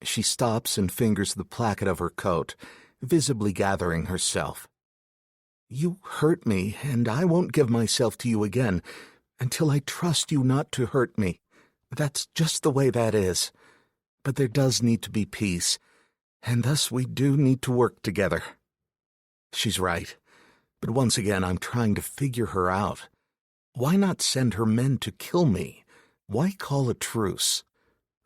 She stops and fingers the placket of her coat, visibly gathering herself. "You hurt me, and I won't give myself to you again until I trust you not to hurt me. That's just the way that is. But there does need to be peace, and thus we do need to work together." She's right, but once again I'm trying to figure her out. Why not send her men to kill me? Why call a truce?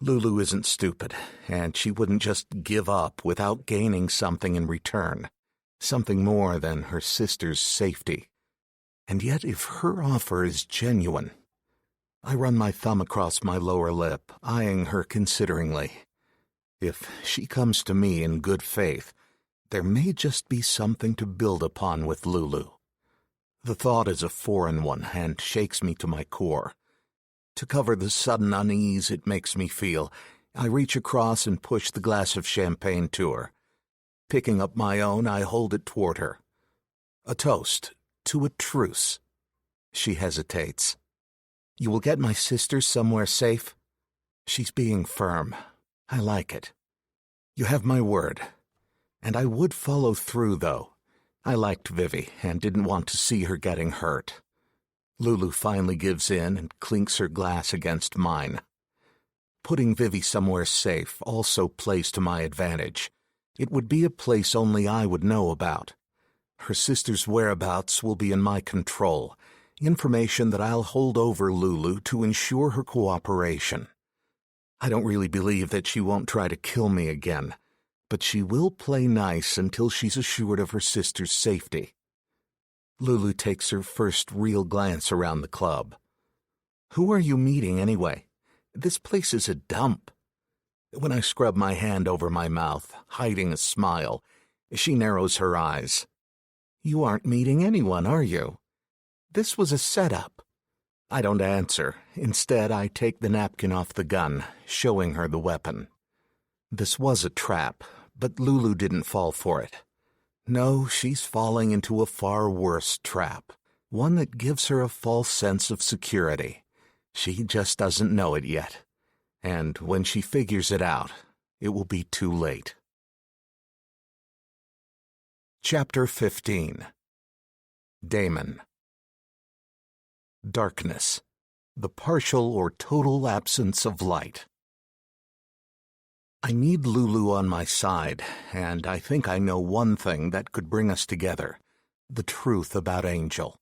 Lulu isn't stupid, and she wouldn't just give up without gaining something in return. Something more than her sister's safety. And yet if her offer is genuine... I run my thumb across my lower lip, eyeing her consideringly. If she comes to me in good faith, there may just be something to build upon with Lulu. The thought is a foreign one and shakes me to my core. To cover the sudden unease it makes me feel, I reach across and push the glass of champagne to her. Picking up my own, I hold it toward her. A toast to a truce. She hesitates. "You will get my sister somewhere safe?" She's being firm. I like it. "You have my word." And I would follow through, though. I liked Vivi and didn't want to see her getting hurt. Lulu finally gives in and clinks her glass against mine. Putting Vivi somewhere safe also plays to my advantage. It would be a place only I would know about. Her sister's whereabouts will be in my control, information that I'll hold over Lulu to ensure her cooperation. I don't really believe that she won't try to kill me again, but she will play nice until she's assured of her sister's safety. Lulu takes her first real glance around the club. "Who are you meeting anyway? This place is a dump." When I scrub my hand over my mouth, hiding a smile, she narrows her eyes. "You aren't meeting anyone, are you? This was a setup." I don't answer. Instead, I take the napkin off the gun, showing her the weapon. This was a trap, but Lulu didn't fall for it. No, she's falling into a far worse trap, one that gives her a false sense of security. She just doesn't know it yet. And when she figures it out, it will be too late. Chapter 15. Damon. Darkness. The partial or total absence of light. I need Lulu on my side, and I think I know one thing that could bring us together: the truth about Angel.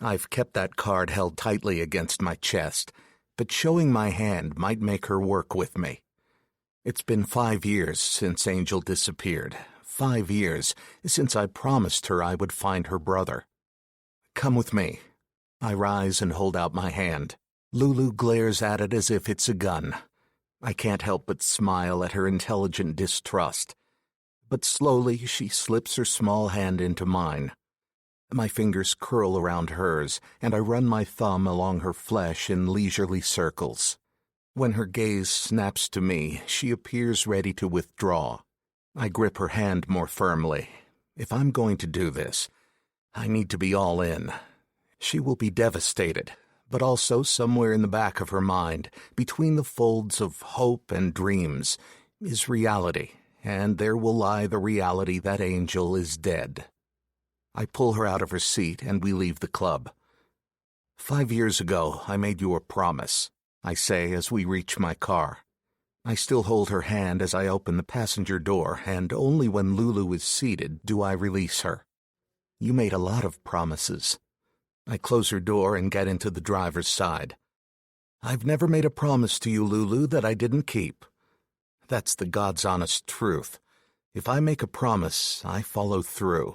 I've kept that card held tightly against my chest, but showing my hand might make her work with me. It's been 5 years since Angel disappeared. 5 years since I promised her I would find her brother. "Come with me." I rise and hold out my hand. Lulu glares at it as if it's a gun. I can't help but smile at her intelligent distrust. But slowly she slips her small hand into mine. My fingers curl around hers, and I run my thumb along her flesh in leisurely circles. When her gaze snaps to me, she appears ready to withdraw. I grip her hand more firmly. If I'm going to do this, I need to be all in. She will be devastated, but also somewhere in the back of her mind, between the folds of hope and dreams, is reality, and there will lie the reality that Angel is dead. I pull her out of her seat and we leave the club. 5 years ago, I made you a promise, I say as we reach my car. I still hold her hand as I open the passenger door, and only when Lulu is seated do I release her. You made a lot of promises. I close her door and get into the driver's side. I've never made a promise to you, Lulu, that I didn't keep. That's the God's honest truth. If I make a promise, I follow through.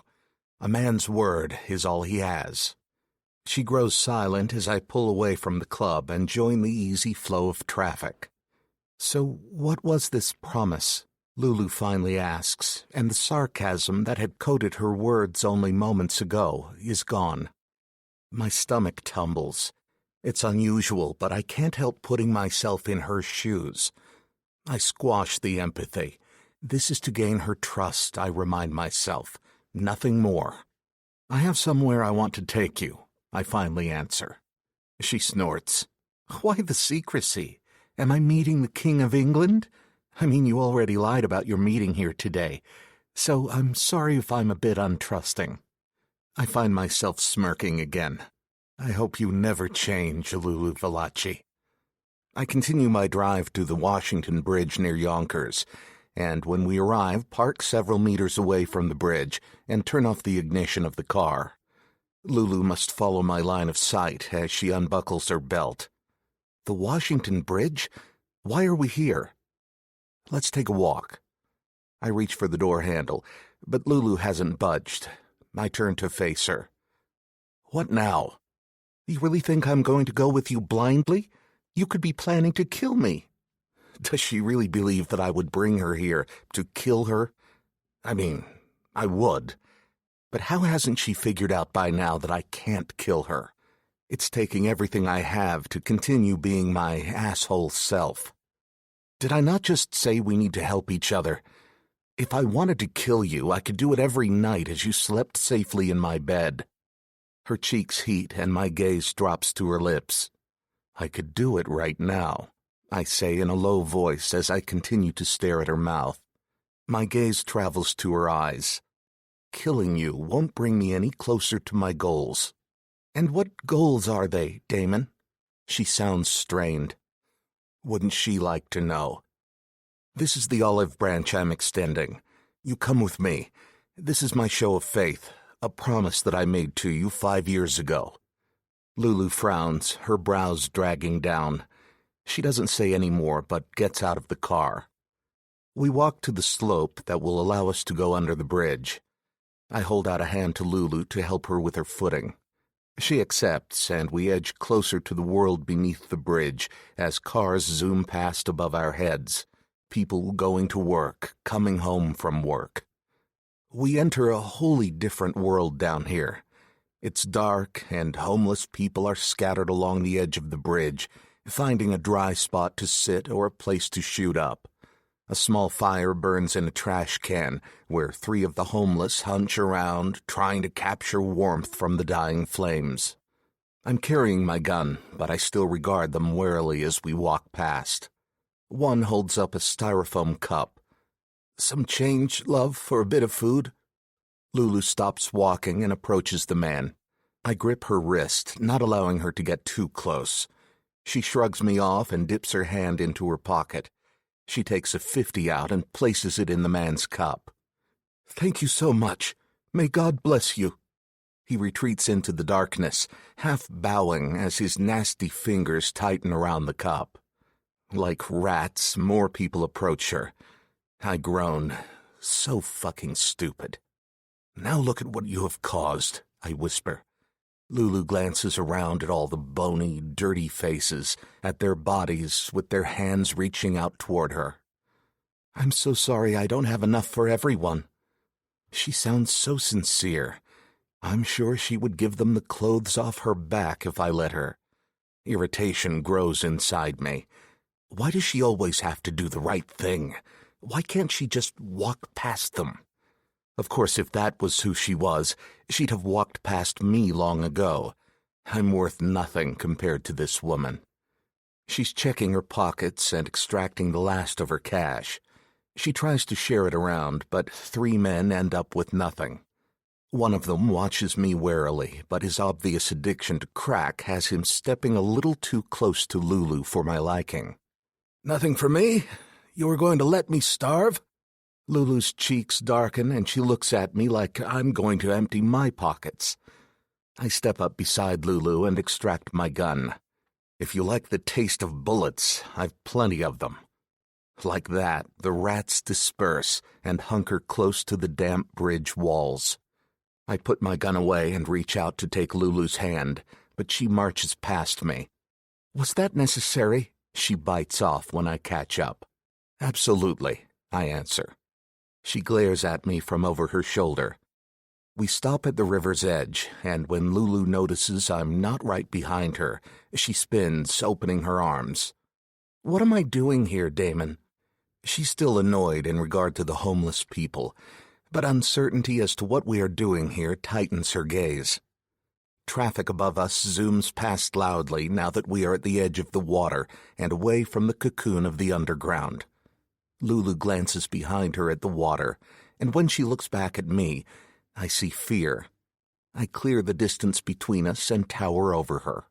A man's word is all he has. She grows silent as I pull away from the club and join the easy flow of traffic. So what was this promise? Lulu finally asks, and the sarcasm that had coated her words only moments ago is gone. My stomach tumbles. It's unusual, but I can't help putting myself in her shoes. I squash the empathy. This is to gain her trust, I remind myself. Nothing more. I have somewhere I want to take you, I finally answer. She snorts. Why the secrecy? Am I meeting the King of England? I mean, you already lied about your meeting here today. So I'm sorry if I'm a bit untrusting. I find myself smirking again. I hope you never change, Lulu Valachi. I continue my drive to the Washington Bridge near Yonkers, and when we arrive, park several meters away from the bridge and turn off the ignition of the car. Lulu must follow my line of sight as she unbuckles her belt. The Washington Bridge? Why are we here? Let's take a walk. I reach for the door handle, but Lulu hasn't budged. I turn to face her. What now? You really think I'm going to go with you blindly? You could be planning to kill me. Does she really believe that I would bring her here to kill her? I mean, I would. But how hasn't she figured out by now that I can't kill her? It's taking everything I have to continue being my asshole self. Did I not just say we need to help each other? If I wanted to kill you, I could do it every night as you slept safely in my bed. Her cheeks heat and my gaze drops to her lips. I could do it right now, I say in a low voice as I continue to stare at her mouth. My gaze travels to her eyes. Killing you won't bring me any closer to my goals. And what goals are they, Damon? She sounds strained. Wouldn't she like to know? This is the olive branch I'm extending. You come with me. This is my show of faith, a promise that I made to you 5 years ago. Lulu frowns, her brows dragging down. She doesn't say any more, but gets out of the car. We walk to the slope that will allow us to go under the bridge. I hold out a hand to Lulu to help her with her footing. She accepts, and we edge closer to the world beneath the bridge as cars zoom past above our heads. People going to work, coming home from work. We enter a wholly different world down here. It's dark, and homeless people are scattered along the edge of the bridge, finding a dry spot to sit or a place to shoot up. A small fire burns in a trash can, where 3 of the homeless hunch around, trying to capture warmth from the dying flames. I'm carrying my gun, but I still regard them warily as we walk past. One holds up a styrofoam cup. Some change, love, for a bit of food? Lulu stops walking and approaches the man. I grip her wrist, not allowing her to get too close. She shrugs me off and dips her hand into her pocket. She takes a 50 out and places it in the man's cup. Thank you so much. May God bless you. He retreats into the darkness, half bowing as his nasty fingers tighten around the cup. Like rats, more people approach her. I groan. So fucking stupid. Now look at what you have caused, I whisper. Lulu glances around at all the bony, dirty faces, at their bodies with their hands reaching out toward her. I'm so sorry I don't have enough for everyone. She sounds so sincere. I'm sure she would give them the clothes off her back if I let her. Irritation grows inside me. Why does she always have to do the right thing? Why can't she just walk past them? Of course, if that was who she was, she'd have walked past me long ago. I'm worth nothing compared to this woman. She's checking her pockets and extracting the last of her cash. She tries to share it around, but 3 men end up with nothing. One of them watches me warily, but his obvious addiction to crack has him stepping a little too close to Lulu for my liking. Nothing for me? You were going to let me starve? Lulu's cheeks darken and she looks at me like I'm going to empty my pockets. I step up beside Lulu and extract my gun. If you like the taste of bullets, I've plenty of them. Like that, the rats disperse and hunker close to the damp bridge walls. I put my gun away and reach out to take Lulu's hand, but she marches past me. Was that necessary? She bites off when I catch up. Absolutely, I answer. She glares at me from over her shoulder. We stop at the river's edge, and when Lulu notices I'm not right behind her, she spins, opening her arms. What am I doing here, Damon? She's still annoyed in regard to the homeless people, but uncertainty as to what we are doing here tightens her gaze. Traffic above us zooms past loudly now that we are at the edge of the water and away from the cocoon of the underground. Lulu glances behind her at the water, and when she looks back at me, I see fear. I clear the distance between us and tower over her.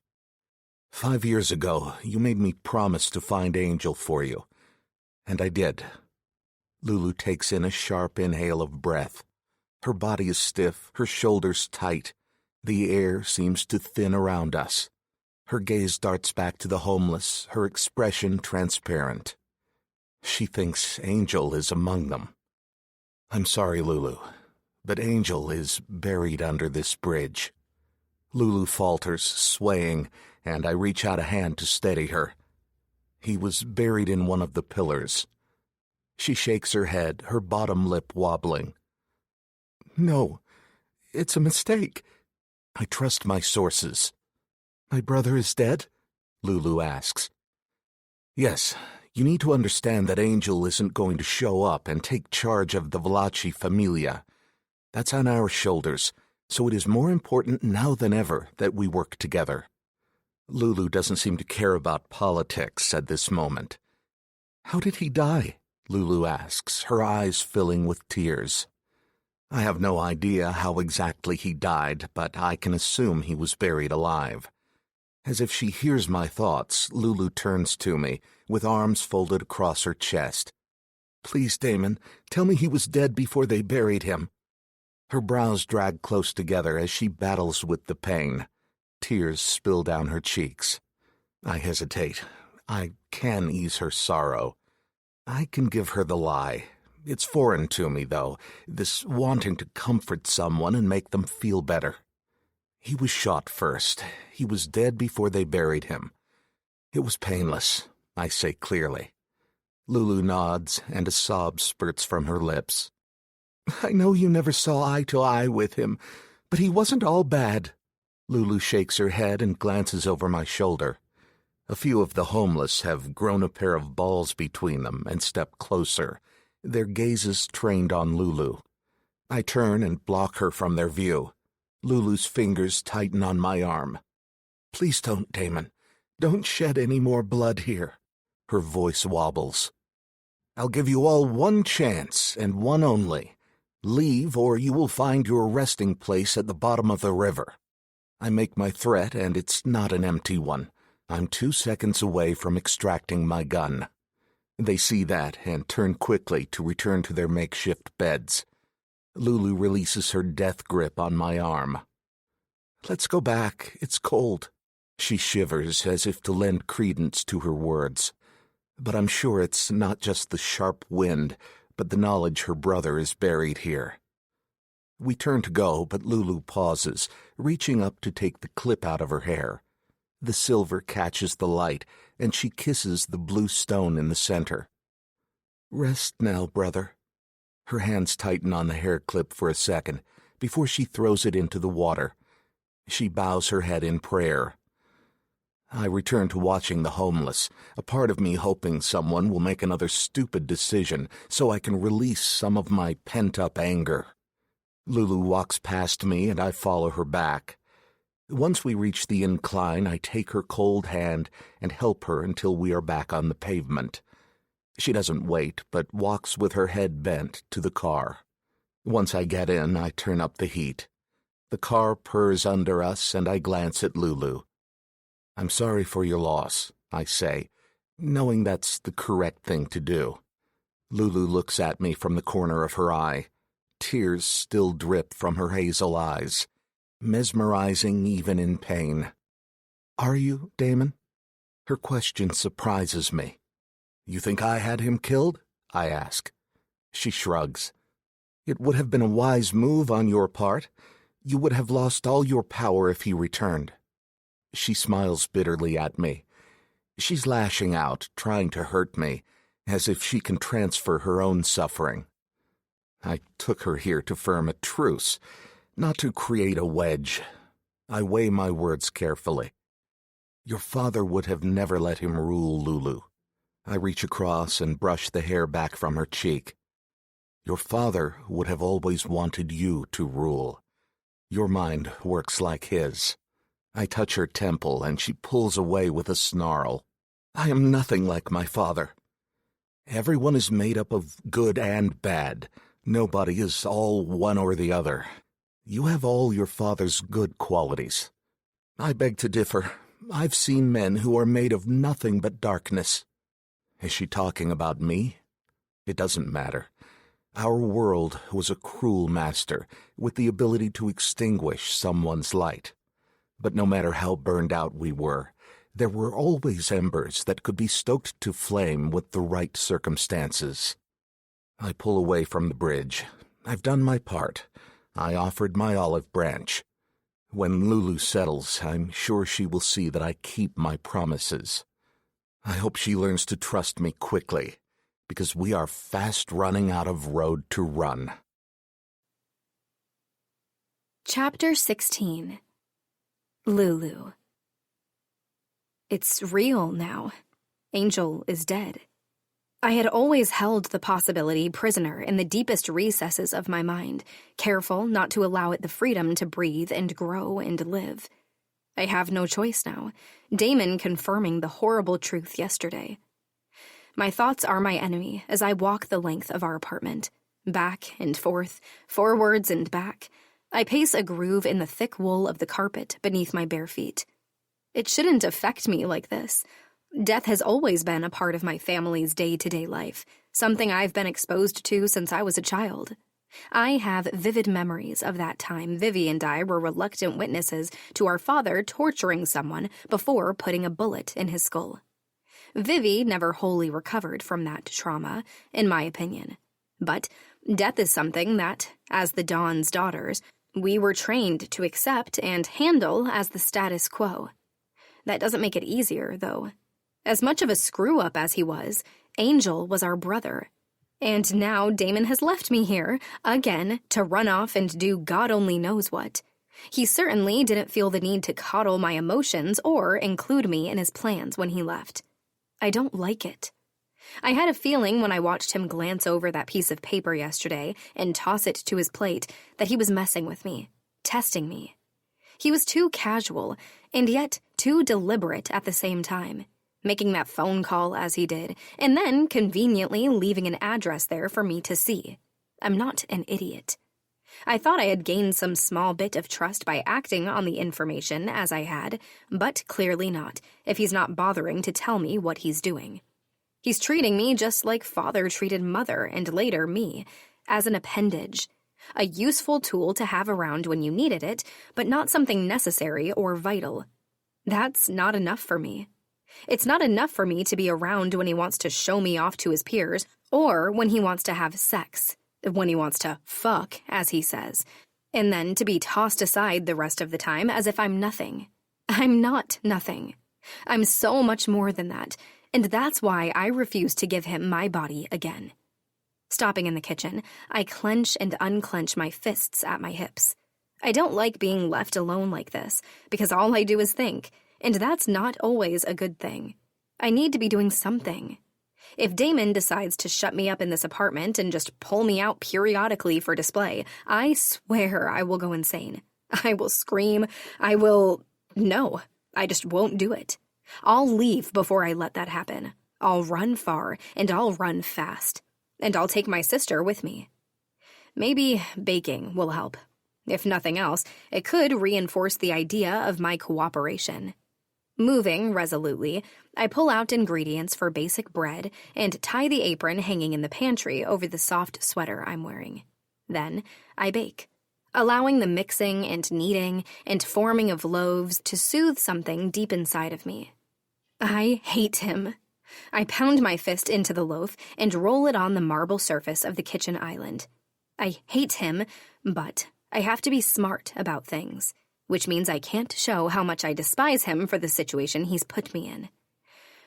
5 years ago, you made me promise to find Angel for you, and I did. Lulu takes in a sharp inhale of breath. Her body is stiff, her shoulders tight. The air seems to thin around us. Her gaze darts back to the homeless, her expression transparent. She thinks Angel is among them. I'm sorry, Lulu, but Angel is buried under this bridge. Lulu falters, swaying, and I reach out a hand to steady her. He was buried in one of the pillars. She shakes her head, her bottom lip wobbling. No, it's a mistake. I trust my sources. My brother is dead? Lulu asks. Yes, you need to understand that Angel isn't going to show up and take charge of the Valachi Familia. That's on our shoulders, so it is more important now than ever that we work together. Lulu doesn't seem to care about politics at this moment. How did he die? Lulu asks, her eyes filling with tears. I have no idea how exactly he died, but I can assume he was buried alive. As if she hears my thoughts, Lulu turns to me, with arms folded across her chest. Please, Damon, tell me he was dead before they buried him. Her brows drag close together as she battles with the pain. Tears spill down her cheeks. I hesitate. I can ease her sorrow. I can give her the lie. It's foreign to me, though, this wanting to comfort someone and make them feel better. He was shot first. He was dead before they buried him. It was painless, I say clearly. Lulu nods, and a sob spurts from her lips. I know you never saw eye to eye with him, but he wasn't all bad. Lulu shakes her head and glances over my shoulder. A few of the homeless have grown a pair of balls between them and step closer, their gazes trained on Lulu. I turn and block her from their view. Lulu's fingers tighten on my arm. Please don't, Damon. Don't shed any more blood here. Her voice wobbles. I'll give you all one chance, and one only. Leave, or you will find your resting place at the bottom of the river. I make my threat, and it's not an empty one. I'm 2 seconds away from extracting my gun. They see that and turn quickly to return to their makeshift beds. Lulu releases her death grip on my arm. Let's go back. It's cold. She shivers as if to lend credence to her words. But I'm sure it's not just the sharp wind, but the knowledge her brother is buried here. We turn to go, but Lulu pauses, reaching up to take the clip out of her hair. The silver catches the light, and she kisses the blue stone in the center. Rest now, brother. Her hands tighten on the hair clip for a second, before she throws it into the water. She bows her head in prayer. I return to watching the homeless, a part of me hoping someone will make another stupid decision so I can release some of my pent-up anger. Lulu walks past me and I follow her back. Once we reach the incline, I take her cold hand and help her until we are back on the pavement. She doesn't wait, but walks with her head bent to the car. Once I get in, I turn up the heat. The car purrs under us and I glance at Lulu. I'm sorry for your loss, I say, knowing that's the correct thing to do. Lulu looks at me from the corner of her eye. Tears still drip from her hazel eyes, mesmerizing even in pain. Are you, Damon? Her question surprises me. You think I had him killed? I ask. She shrugs. It would have been a wise move on your part. You would have lost all your power if he returned. She smiles bitterly at me. She's lashing out, trying to hurt me, as if she can transfer her own suffering. I took her here to firm a truce, not to create a wedge. I weigh my words carefully. Your father would have never let him rule, Lulu. I reach across and brush the hair back from her cheek. Your father would have always wanted you to rule. Your mind works like his. I touch her temple, and she pulls away with a snarl. I am nothing like my father. Everyone is made up of good and bad. Nobody is all one or the other. You have all your father's good qualities. I beg to differ. I've seen men who are made of nothing but darkness. Is she talking about me? It doesn't matter. Our world was a cruel master with the ability to extinguish someone's light. But no matter how burned out we were, there were always embers that could be stoked to flame with the right circumstances. I pull away from the bridge. I've done my part. I offered my olive branch. When Lulu settles, I'm sure she will see that I keep my promises. I hope she learns to trust me quickly, because we are fast running out of road to run. Chapter 16. Lulu. It's real now. Angel is dead. I had always held the possibility prisoner in the deepest recesses of my mind, careful not to allow it the freedom to breathe and grow and live. I have no choice now, Damon confirming the horrible truth yesterday. My thoughts are my enemy as I walk the length of our apartment, back and forth, forwards and back. I pace a groove in the thick wool of the carpet beneath my bare feet. It shouldn't affect me like this. Death has always been a part of my family's day-to-day life, something I've been exposed to since I was a child. I have vivid memories of that time Vivi and I were reluctant witnesses to our father torturing someone before putting a bullet in his skull. Vivi never wholly recovered from that trauma, in my opinion. But death is something that, as the Dawn's daughters, we were trained to accept and handle as the status quo. That doesn't make it easier, though. As much of a screw-up as he was, Angel was our brother. And now Damon has left me here, again, to run off and do God only knows what. He certainly didn't feel the need to coddle my emotions or include me in his plans when he left. I don't like it. I had a feeling when I watched him glance over that piece of paper yesterday and toss it to his plate that he was messing with me, testing me. He was too casual, and yet too deliberate at the same time, making that phone call as he did, and then conveniently leaving an address there for me to see. I'm not an idiot. I thought I had gained some small bit of trust by acting on the information as I had, but clearly not, if he's not bothering to tell me what he's doing. He's treating me just like father treated mother and later me, as an appendage. A useful tool to have around when you needed it, but not something necessary or vital. That's not enough for me. It's not enough for me to be around when he wants to show me off to his peers, or when he wants to have sex, when he wants to fuck, as he says, and then to be tossed aside the rest of the time as if I'm nothing. I'm not nothing. I'm so much more than that, and that's why I refuse to give him my body again. Stopping in the kitchen, I clench and unclench my fists at my hips. I don't like being left alone like this, because all I do is think, and that's not always a good thing. I need to be doing something. If Damon decides to shut me up in this apartment and just pull me out periodically for display, I swear I will go insane. I will scream. No, I just won't do it. I'll leave before I let that happen. I'll run far, and I'll run fast. And I'll take my sister with me. Maybe baking will help. If nothing else, it could reinforce the idea of my cooperation. Moving resolutely, I pull out ingredients for basic bread and tie the apron hanging in the pantry over the soft sweater I'm wearing. Then I bake, allowing the mixing and kneading and forming of loaves to soothe something deep inside of me. I hate him. I pound my fist into the loaf and roll it on the marble surface of the kitchen island. I hate him, but I have to be smart about things, which means I can't show how much I despise him for the situation he's put me in.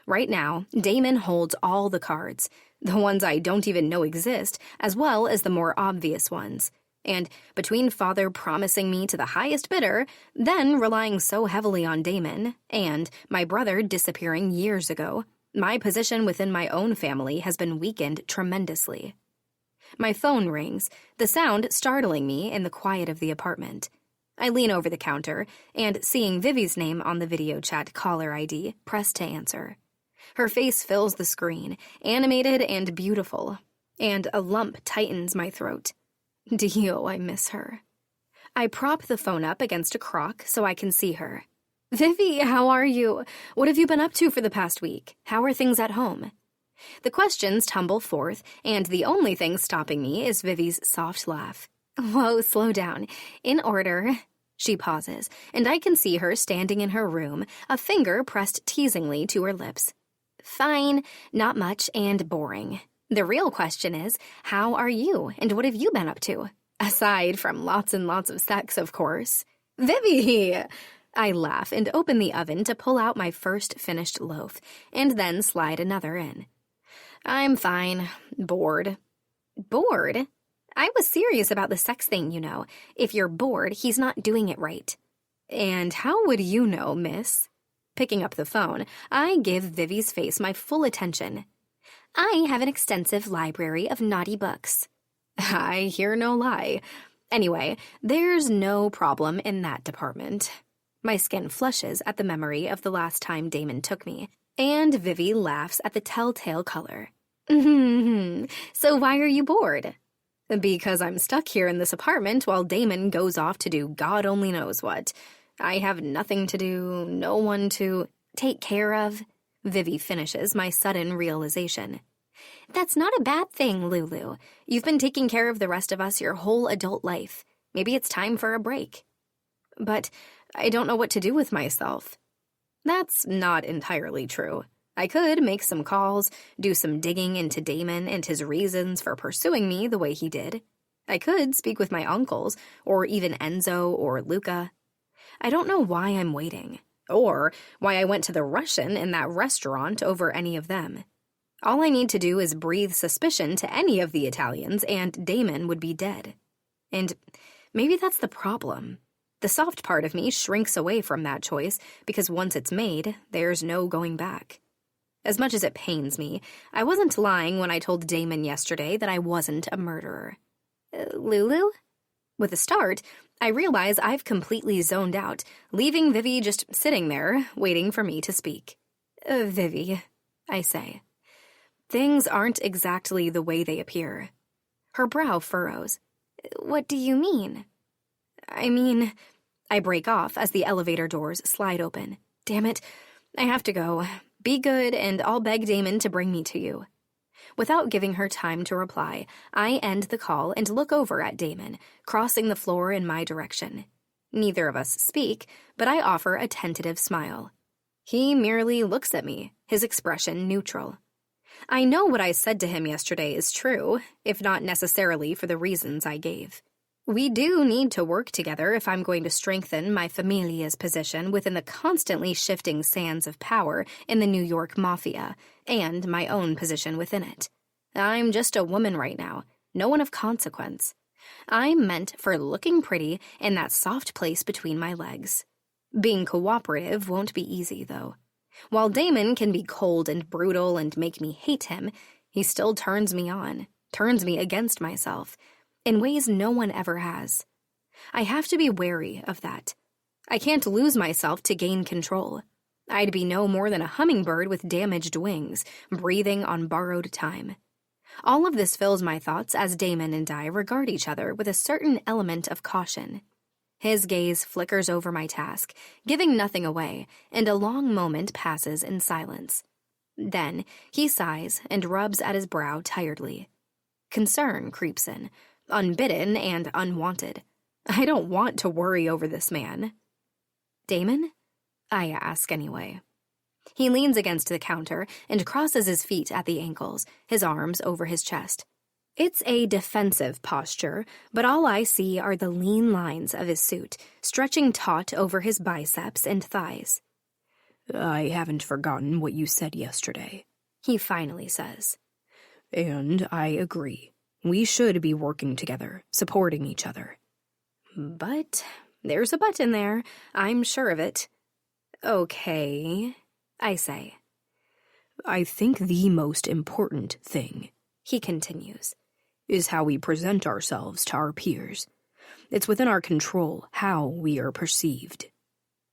Right now, Damon holds all the cards, the ones I don't even know exist, as well as the more obvious ones. And between father promising me to the highest bidder, then relying so heavily on Damon, and my brother disappearing years ago, my position within my own family has been weakened tremendously. My phone rings, the sound startling me in the quiet of the apartment. I lean over the counter, and seeing Vivi's name on the video chat caller ID, press to answer. Her face fills the screen, animated and beautiful. and a lump tightens my throat. Dio, I miss her. I prop the phone up against a crock so I can see her. Vivi, how are you? What have you been up to for the past week? How are things at home? The questions tumble forth, and the only thing stopping me is Vivi's soft laugh. Whoa, slow down. In order. She pauses, and I can see her standing in her room, a finger pressed teasingly to her lips. Fine, not much, and boring. The real question is, how are you, and what have you been up to? Aside from lots and lots of sex, of course. Vivi! I laugh and open the oven to pull out my first finished loaf, and then slide another in. I'm fine. Bored. Bored? I was serious about the sex thing, you know. If you're bored, he's not doing it right. And how would you know, miss? Picking up the phone, I give Vivi's face my full attention. I have an extensive library of naughty books. I hear no lie. Anyway, there's no problem in that department. My skin flushes at the memory of the last time Damon took me, and Vivi laughs at the telltale color. So why are you bored? Because I'm stuck here in this apartment while Damon goes off to do God only knows what. I have nothing to do, no one to take care of. Vivi finishes my sudden realization. That's not a bad thing, Lulu. You've been taking care of the rest of us your whole adult life. Maybe it's time for a break. But I don't know what to do with myself. That's not entirely true. I could make some calls, do some digging into Damon and his reasons for pursuing me the way he did. I could speak with my uncles, or even Enzo or Luca. I don't know why I'm waiting, or why I went to the Russian in that restaurant over any of them. All I need to do is breathe suspicion to any of the Italians, and Damon would be dead. And maybe that's the problem. The soft part of me shrinks away from that choice because once it's made, there's no going back. As much as it pains me, I wasn't lying when I told Damon yesterday that I wasn't a murderer. Lulu? With a start, I realize I've completely zoned out, leaving Vivi just sitting there, waiting for me to speak. Vivi, I say. Things aren't exactly the way they appear. Her brow furrows. What do you mean? I break off as the elevator doors slide open. Damn it, I have to go. Be good, and I'll beg Damon to bring me to you. Without giving her time to reply, I end the call and look over at Damon, crossing the floor in my direction. Neither of us speak, but I offer a tentative smile. He merely looks at me, his expression neutral. I know what I said to him yesterday is true, if not necessarily for the reasons I gave. We do need to work together if I'm going to strengthen my familia's position within the constantly shifting sands of power in the New York Mafia, and my own position within it. I'm just a woman right now, no one of consequence. I'm meant for looking pretty in that soft place between my legs. Being cooperative won't be easy, though. While Damon can be cold and brutal and make me hate him, he still turns me on, turns me against myself, in ways no one ever has. I have to be wary of that. I can't lose myself to gain control. I'd be no more than a hummingbird with damaged wings, breathing on borrowed time. All of this fills my thoughts as Damon and I regard each other with a certain element of caution. His gaze flickers over my task, giving nothing away, and a long moment passes in silence. Then he sighs and rubs at his brow tiredly. Concern creeps in, unbidden and unwanted. I don't want to worry over this man. Damon? I ask anyway. He leans against the counter and crosses his feet at the ankles, his arms over his chest. It's a defensive posture, but all I see are the lean lines of his suit, stretching taut over his biceps and thighs. I haven't forgotten what you said yesterday, he finally says. And I agree. We should be working together, supporting each other. But there's a but in there. I'm sure of it. Okay, I say. I think the most important thing, he continues, is how we present ourselves to our peers. It's within our control how we are perceived.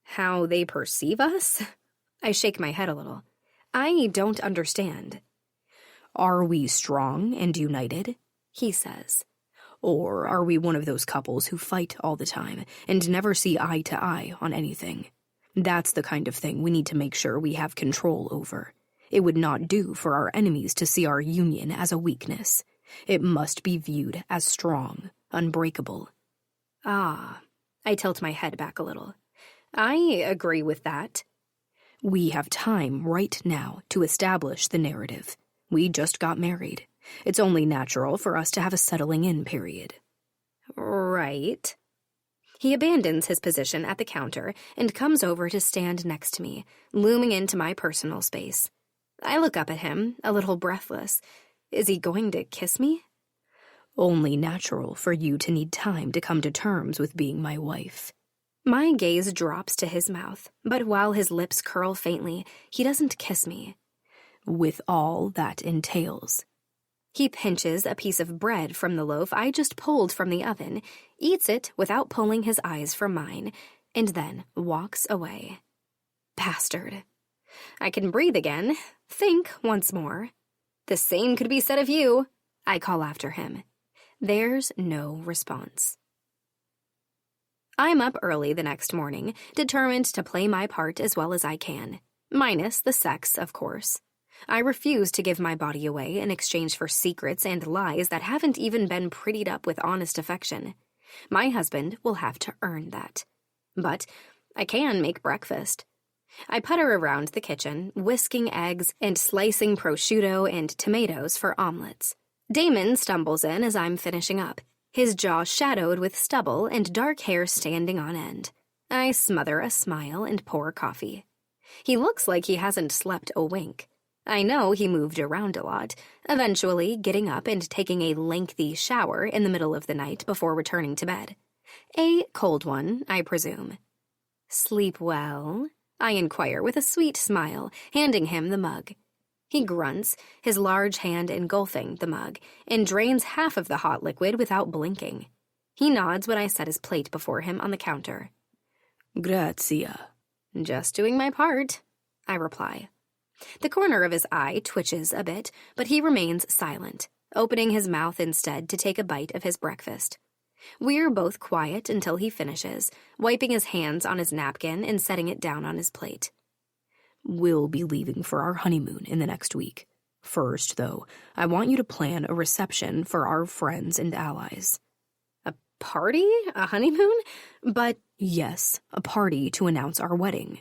How they perceive us? I shake my head a little. I don't understand. Are we strong and united? He says. Or are we one of those couples who fight all the time and never see eye to eye on anything? That's the kind of thing we need to make sure we have control over. It would not do for our enemies to see our union as a weakness. It must be viewed as strong, unbreakable. Ah, I tilt my head back a little. I agree with that. We have time right now to establish the narrative. We just got married. It's only natural for us to have a settling-in period. Right. He abandons his position at the counter and comes over to stand next to me, looming into my personal space. I look up at him, a little breathless. Is he going to kiss me? Only natural for you to need time to come to terms with being my wife. My gaze drops to his mouth, but while his lips curl faintly, he doesn't kiss me. With all that entails. He pinches a piece of bread from the loaf I just pulled from the oven, eats it without pulling his eyes from mine, and then walks away. Bastard. I can breathe again, think once more. The same could be said of you, I call after him. There's no response. I'm up early the next morning, determined to play my part as well as I can. Minus the sex, of course. I refuse to give my body away in exchange for secrets and lies that haven't even been prettied up with honest affection. My husband will have to earn that. But I can make breakfast. I putter around the kitchen, whisking eggs and slicing prosciutto and tomatoes for omelets. Damon stumbles in as I'm finishing up, his jaw shadowed with stubble and dark hair standing on end. I smother a smile and pour coffee. He looks like he hasn't slept a wink. I know he moved around a lot, eventually getting up and taking a lengthy shower in the middle of the night before returning to bed. A cold one, I presume. Sleep well? I inquire with a sweet smile, handing him the mug. He grunts, his large hand engulfing the mug, and drains half of the hot liquid without blinking. He nods when I set his plate before him on the counter. Grazia. Just doing my part, I reply. The corner of his eye twitches a bit, but he remains silent, opening his mouth instead to take a bite of his breakfast. We're both quiet until he finishes, wiping his hands on his napkin and setting it down on his plate. We'll be leaving for our honeymoon in the next week. First, though, I want you to plan a reception for our friends and allies. A party? A honeymoon? But yes, a party to announce our wedding.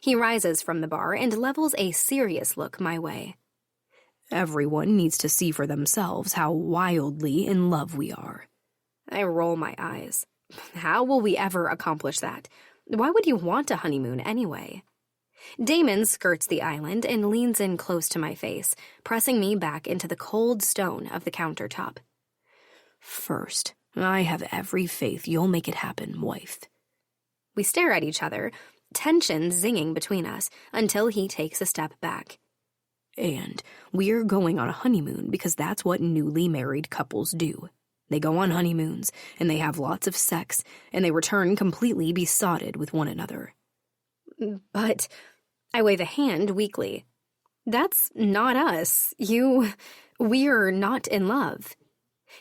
He rises from the bar and levels a serious look my way. Everyone needs to see for themselves how wildly in love we are. I roll my eyes. How will we ever accomplish that? Why would you want a honeymoon anyway? Damon skirts the island and leans in close to my face, pressing me back into the cold stone of the countertop. First, I have every faith you'll make it happen, wife. We stare at each other, tension zinging between us, until he takes a step back. And we're going on a honeymoon because that's what newly married couples do. They go on honeymoons, and they have lots of sex, and they return completely besotted with one another. But I wave a hand weakly. That's not us. We're not in love.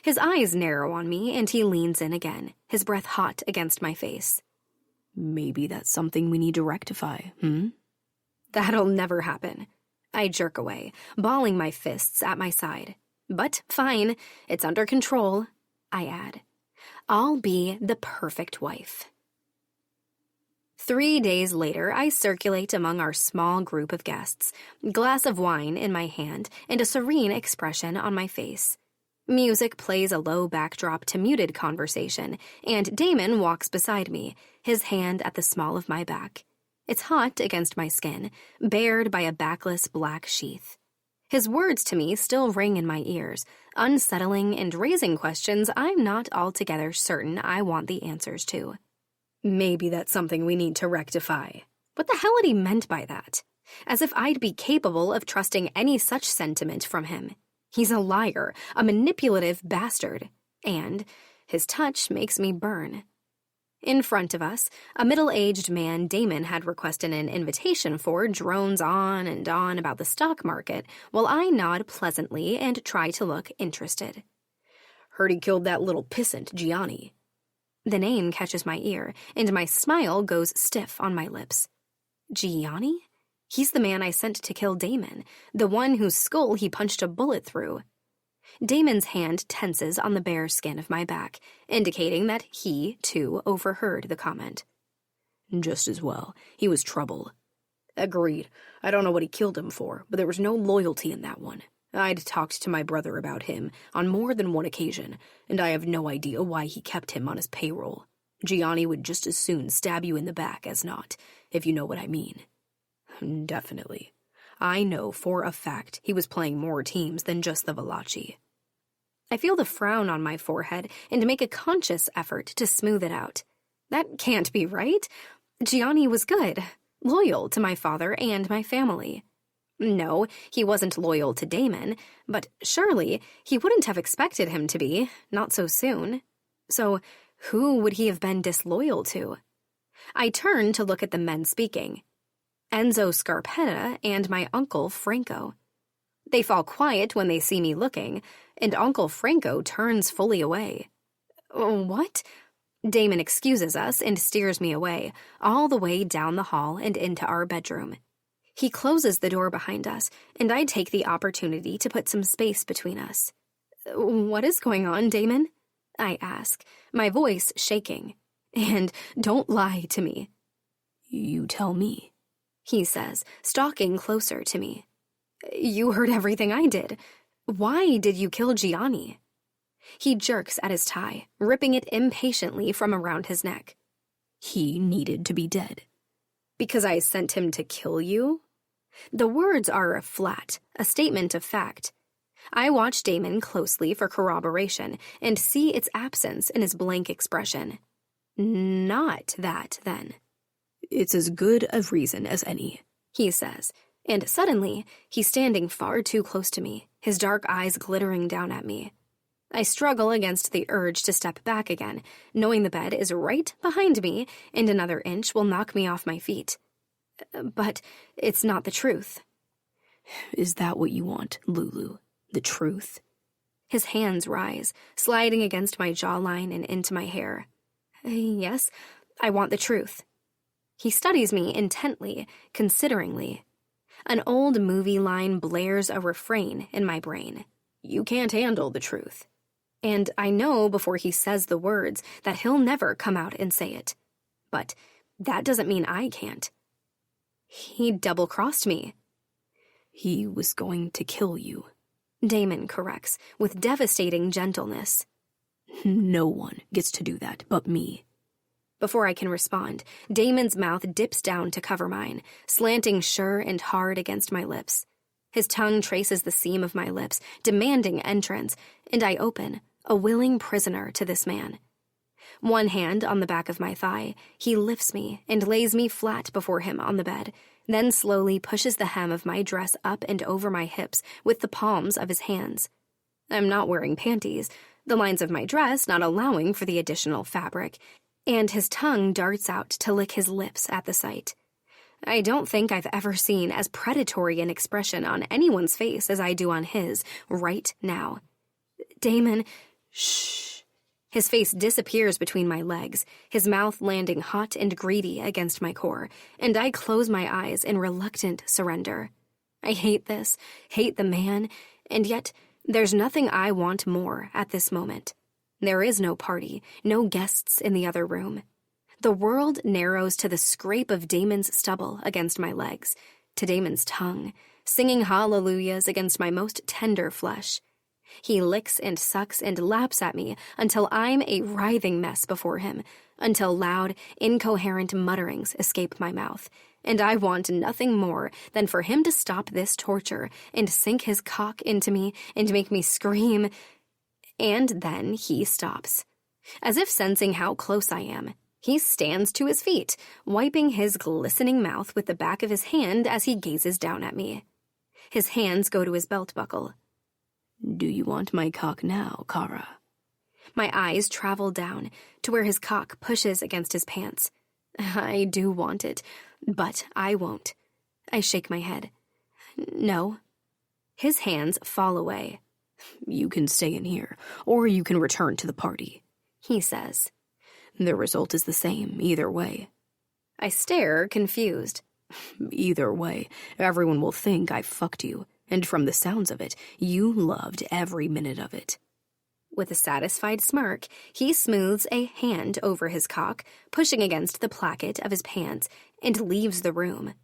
His eyes narrow on me, and he leans in again, his breath hot against my face. Maybe that's something we need to rectify, That'll never happen. I jerk away, balling my fists at my side. But fine, it's under control, I add. I'll be the perfect wife. 3 days later, I circulate among our small group of guests, glass of wine in my hand and a serene expression on my face. Music plays a low backdrop to muted conversation, and Damon walks beside me, his hand at the small of my back. It's hot against my skin, bared by a backless black sheath. His words to me still ring in my ears, unsettling and raising questions I'm not altogether certain I want the answers to. Maybe that's something we need to rectify. What the hell had he meant by that? As if I'd be capable of trusting any such sentiment from him. He's a liar, a manipulative bastard, and his touch makes me burn. In front of us, a middle-aged man Damon had requested an invitation for drones on and on about the stock market, while I nod pleasantly and try to look interested. Heard he killed that little pissant, Gianni. The name catches my ear, and my smile goes stiff on my lips. Gianni? He's the man I sent to kill Damon, the one whose skull he punched a bullet through. Damon's hand tenses on the bare skin of my back, indicating that he, too, overheard the comment. Just as well. He was trouble. Agreed. I don't know what he killed him for, but there was no loyalty in that one. I'd talked to my brother about him on more than one occasion, and I have no idea why he kept him on his payroll. Gianni would just as soon stab you in the back as not, if you know what I mean. Definitely. I know for a fact he was playing more teams than just the Valachi. I feel the frown on my forehead and make a conscious effort to smooth it out. That can't be right. Gianni was good, loyal to my father and my family. No, he wasn't loyal to Damon, but surely he wouldn't have expected him to be, not so soon. So who would he have been disloyal to? I turn to look at the men speaking. Enzo Scarpetta and my uncle Franco. They fall quiet when they see me looking, and Uncle Franco turns fully away. What? Damon excuses us and steers me away, all the way down the hall and into our bedroom. He closes the door behind us, and I take the opportunity to put some space between us. What is going on, Damon? I ask, my voice shaking. And don't lie to me. You tell me, he says, stalking closer to me. You heard everything I did. Why did you kill Gianni? He jerks at his tie, ripping it impatiently from around his neck. He needed to be dead. Because I sent him to kill you? The words are flat, a statement of fact. I watch Damon closely for corroboration and see its absence in his blank expression. Not that, then. It's as good a reason as any, he says, and suddenly he's standing far too close to me, his dark eyes glittering down at me. I struggle against the urge to step back again, knowing the bed is right behind me and another inch will knock me off my feet. But it's not the truth. Is that what you want, Lulu? The truth? His hands rise, sliding against my jawline and into my hair. Yes, I want the truth. He studies me intently, consideringly. An old movie line blares a refrain in my brain. You can't handle the truth. And I know before he says the words that he'll never come out and say it. But that doesn't mean I can't. He double-crossed me. He was going to kill you, Damon corrects, with devastating gentleness. No one gets to do that but me. Before I can respond, Damon's mouth dips down to cover mine, slanting sure and hard against my lips. His tongue traces the seam of my lips, demanding entrance, and I open, a willing prisoner to this man. One hand on the back of my thigh, he lifts me and lays me flat before him on the bed, then slowly pushes the hem of my dress up and over my hips with the palms of his hands. I'm not wearing panties, the lines of my dress not allowing for the additional fabric, and his tongue darts out to lick his lips at the sight. I don't think I've ever seen as predatory an expression on anyone's face as I do on his right now. Damon, shh. His face disappears between my legs, his mouth landing hot and greedy against my core, and I close my eyes in reluctant surrender. I hate this, hate the man, and yet there's nothing I want more at this moment. There is no party, no guests in the other room. The world narrows to the scrape of Damon's stubble against my legs, to Damon's tongue, singing hallelujahs against my most tender flesh. He licks and sucks and laps at me until I'm a writhing mess before him, until loud, incoherent mutterings escape my mouth, and I want nothing more than for him to stop this torture and sink his cock into me and make me scream. And then he stops. As if sensing how close I am, he stands to his feet, wiping his glistening mouth with the back of his hand as he gazes down at me. His hands go to his belt buckle. Do you want my cock now, Kara? My eyes travel down to where his cock pushes against his pants. I do want it, but I won't. I shake my head. No. His hands fall away. You can stay in here, or you can return to the party, he says. The result is the same, either way. I stare, confused. Either way, everyone will think I fucked you, and from the sounds of it, you loved every minute of it. With a satisfied smirk, he smooths a hand over his cock, pushing against the placket of his pants, and leaves the room.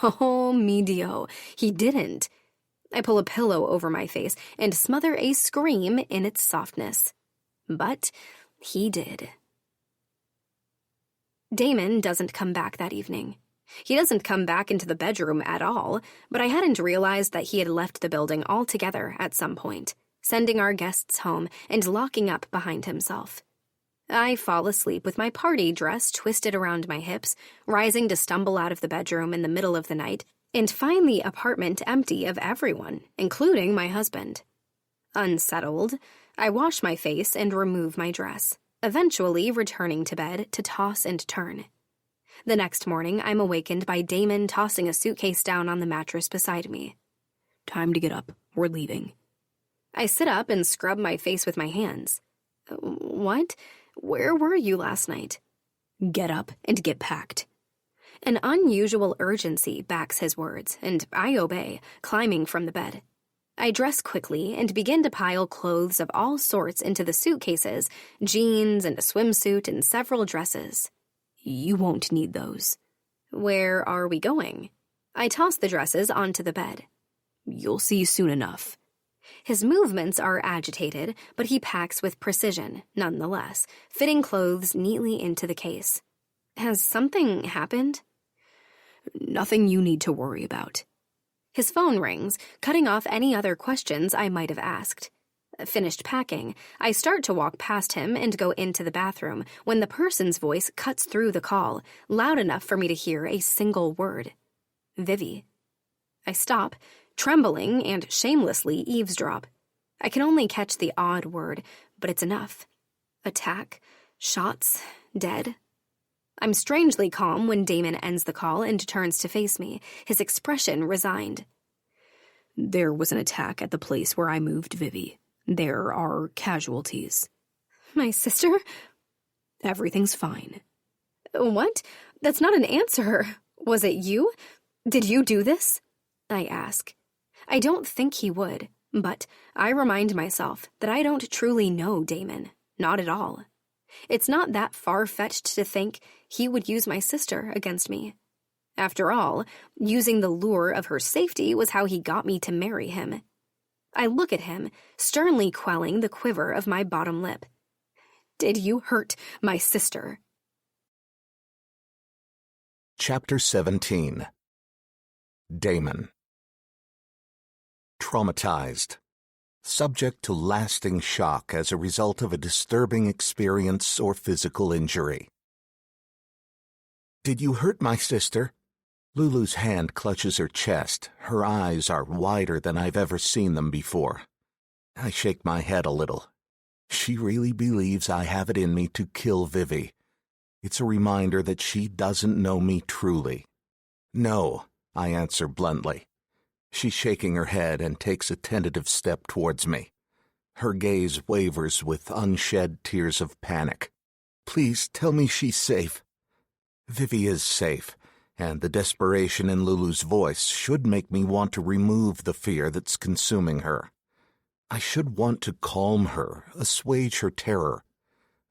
Oh, me Dio, he didn't. I pull a pillow over my face and smother a scream in its softness. But he did. Damon doesn't come back that evening. He doesn't come back into the bedroom at all, but I hadn't realized that he had left the building altogether at some point, sending our guests home and locking up behind himself. I fall asleep with my party dress twisted around my hips, rising to stumble out of the bedroom in the middle of the night, and find the apartment empty of everyone, including my husband. Unsettled, I wash my face and remove my dress, eventually returning to bed to toss and turn. The next morning, I'm awakened by Damon tossing a suitcase down on the mattress beside me. Time to get up. We're leaving. I sit up and scrub my face with my hands. What? Where were you last night? Get up and get packed. An unusual urgency backs his words, and I obey, climbing from the bed. I dress quickly and begin to pile clothes of all sorts into the suitcases, jeans and a swimsuit and several dresses. You won't need those. Where are we going? I toss the dresses onto the bed. You'll see soon enough. His movements are agitated, but he packs with precision, nonetheless, fitting clothes neatly into the case. Has something happened? Nothing you need to worry about. His phone rings, cutting off any other questions I might have asked. Finished packing, I start to walk past him and go into the bathroom when the person's voice cuts through the call, loud enough for me to hear a single word. Vivi. I stop, trembling, and shamelessly eavesdrop. I can only catch the odd word, but it's enough. Attack, shots, dead. I'm strangely calm when Damon ends the call and turns to face me, his expression resigned. There was an attack at the place where I moved Vivi. There are casualties. My sister? Everything's fine. What? That's not an answer. Was it you? Did you do this? I ask. I don't think he would, but I remind myself that I don't truly know Damon. Not at all. It's not that far-fetched to think he would use my sister against me. After all, using the lure of her safety was how he got me to marry him. I look at him, sternly quelling the quiver of my bottom lip. Did you hurt my sister? Chapter 17. Damon. Traumatized. Subject to lasting shock as a result of a disturbing experience or physical injury. Did you hurt my sister? Lulu's hand clutches her chest. Her eyes are wider than I've ever seen them before. I shake my head a little. She really believes I have it in me to kill Vivi. It's a reminder that she doesn't know me truly. No, I answer bluntly. She's shaking her head and takes a tentative step towards me. Her gaze wavers with unshed tears of panic. Please tell me she's safe. Vivi is safe, and the desperation in Lulu's voice should make me want to remove the fear that's consuming her. I should want to calm her, assuage her terror.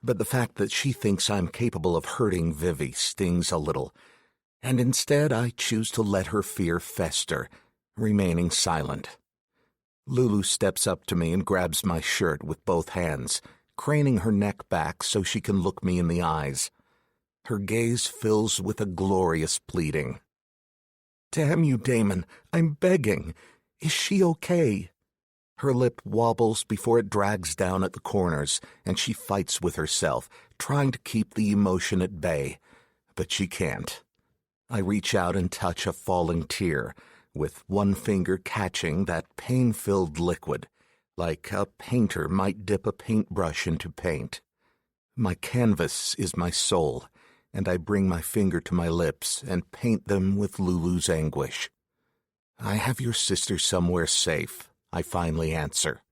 But the fact that she thinks I'm capable of hurting Vivi stings a little, and instead I choose to let her fear fester, remaining silent. Lulu steps up to me and grabs my shirt with both hands, craning her neck back so she can look me in the eyes. Her gaze fills with a glorious pleading. Damn you, Damon, I'm begging. Is she okay? Her lip wobbles before it drags down at the corners, and she fights with herself, trying to keep the emotion at bay. But she can't. I reach out and touch a falling tear, with one finger catching that pain-filled liquid, like a painter might dip a paintbrush into paint. My canvas is my soul, and I bring my finger to my lips and paint them with Lulu's anguish. I have your sister somewhere safe, I finally answer.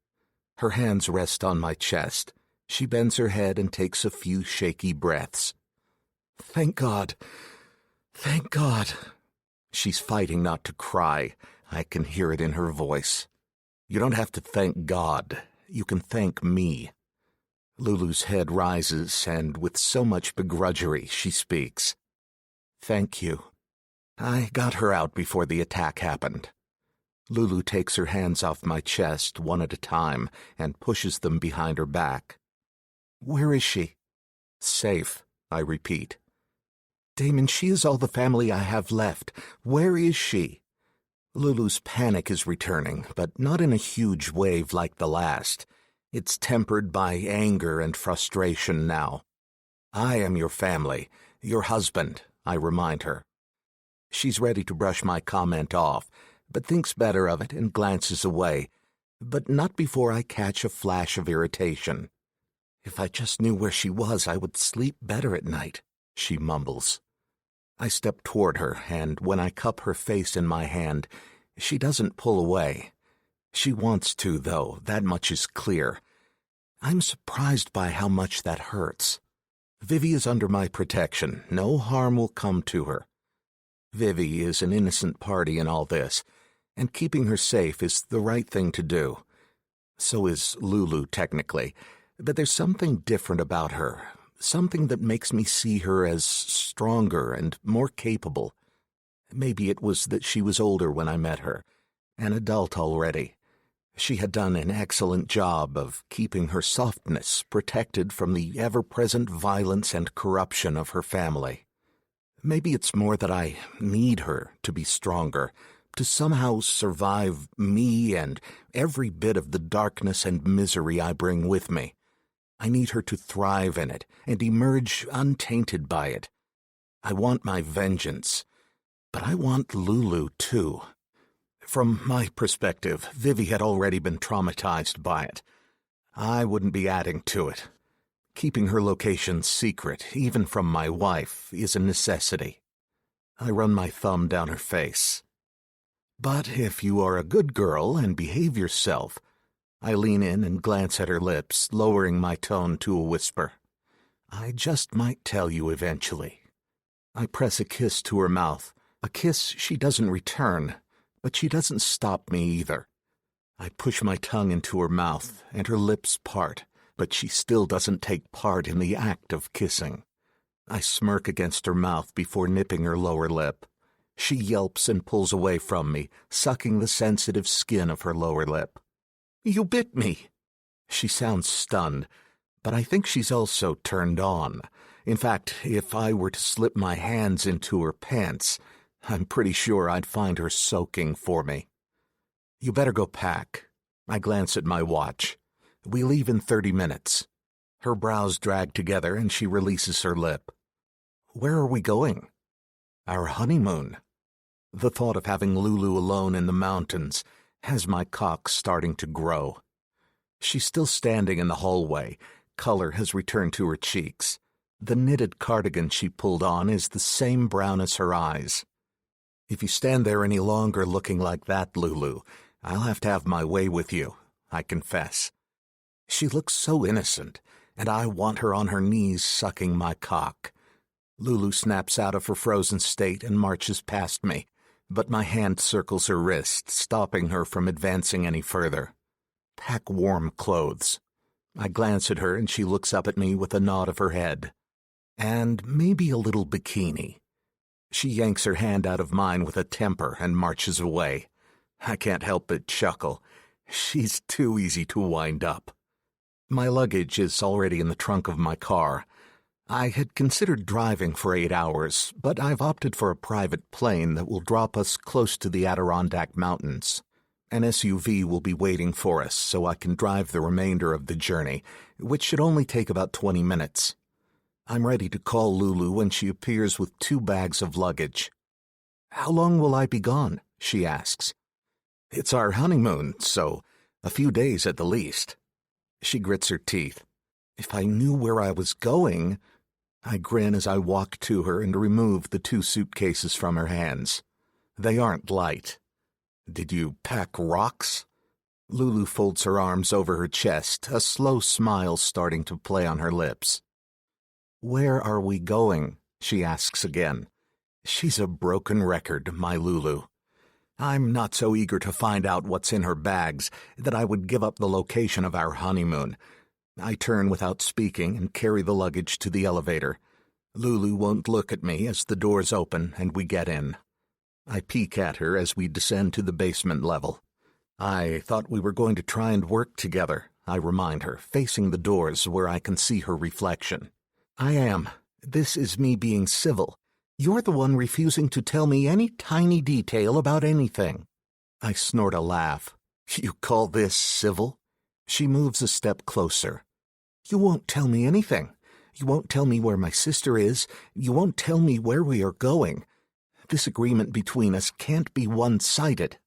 Her hands rest on my chest. She bends her head and takes a few shaky breaths. Thank God. Thank God. She's fighting not to cry. I can hear it in her voice. You don't have to thank God. You can thank me. Lulu's head rises, and with so much begrudgery, she speaks. Thank you. I got her out before the attack happened. Lulu takes her hands off my chest one at a time and pushes them behind her back. Where is she? Safe, I repeat. Damon, she is all the family I have left. Where is she? Lulu's panic is returning, but not in a huge wave like the last. It's tempered by anger and frustration now. I am your family, your husband, I remind her. She's ready to brush my comment off, but thinks better of it and glances away, but not before I catch a flash of irritation. If I just knew where she was, I would sleep better at night, she mumbles. I step toward her, and when I cup her face in my hand, she doesn't pull away. She wants to, though, that much is clear. I'm surprised by how much that hurts. Vivi is under my protection. No harm will come to her. Vivi is an innocent party in all this, and keeping her safe is the right thing to do. So is Lulu, technically, but there's something different about her, something that makes me see her as stronger and more capable. Maybe it was that she was older when I met her, an adult already. She had done an excellent job of keeping her softness protected from the ever-present violence and corruption of her family. Maybe it's more that I need her to be stronger, to somehow survive me and every bit of the darkness and misery I bring with me. I need her to thrive in it and emerge untainted by it. I want my vengeance, but I want Lulu too. From my perspective, Vivi had already been traumatized by it. I wouldn't be adding to it. Keeping her location secret, even from my wife, is a necessity. I run my thumb down her face. But if you are a good girl and behave yourself, I lean in and glance at her lips, lowering my tone to a whisper. I just might tell you eventually. I press a kiss to her mouth, a kiss she doesn't return, but she doesn't stop me either. I push my tongue into her mouth, and her lips part, but she still doesn't take part in the act of kissing. I smirk against her mouth before nipping her lower lip. She yelps and pulls away from me, sucking the sensitive skin of her lower lip. You bit me! She sounds stunned, but I think she's also turned on. In fact, if I were to slip my hands into her pants, I'm pretty sure I'd find her soaking for me. You better go pack. I glance at my watch. We leave in 30 minutes. Her brows drag together and she releases her lip. Where are we going? Our honeymoon. The thought of having Lulu alone in the mountains has my cock starting to grow. She's still standing in the hallway. Color has returned to her cheeks. The knitted cardigan she pulled on is the same brown as her eyes. If you stand there any longer looking like that, Lulu, I'll have to have my way with you, I confess. She looks so innocent, and I want her on her knees sucking my cock. Lulu snaps out of her frozen state and marches past me, but my hand circles her wrist, stopping her from advancing any further. Pack warm clothes. I glance at her and she looks up at me with a nod of her head. And maybe a little bikini. She yanks her hand out of mine with a temper and marches away. I can't help but chuckle. She's too easy to wind up. My luggage is already in the trunk of my car. I had considered driving for 8 hours, but I've opted for a private plane that will drop us close to the Adirondack Mountains. An SUV will be waiting for us so I can drive the remainder of the journey, which should only take about 20 minutes. I'm ready to call Lulu when she appears with 2 bags of luggage. How long will I be gone? She asks. It's our honeymoon, so A few days at the least. She grits her teeth. If I knew where I was going... I grin as I walk to her and remove the 2 suitcases from her hands. They aren't light. Did you pack rocks? Lulu folds her arms over her chest, a slow smile starting to play on her lips. Where are we going? She asks again. She's a broken record, my Lulu. I'm not so eager to find out what's in her bags that I would give up the location of our honeymoon. I turn without speaking and carry the luggage to the elevator. Lulu won't look at me as the doors open and we get in. I peek at her as we descend to the basement level. I thought we were going to try and work together, I remind her, facing the doors where I can see her reflection. I am. This is me being civil. You're the one refusing to tell me any tiny detail about anything. I snort a laugh. You call this civil? She moves a step closer. You won't tell me anything. You won't tell me where my sister is. You won't tell me where we are going. This agreement between us can't be one-sided.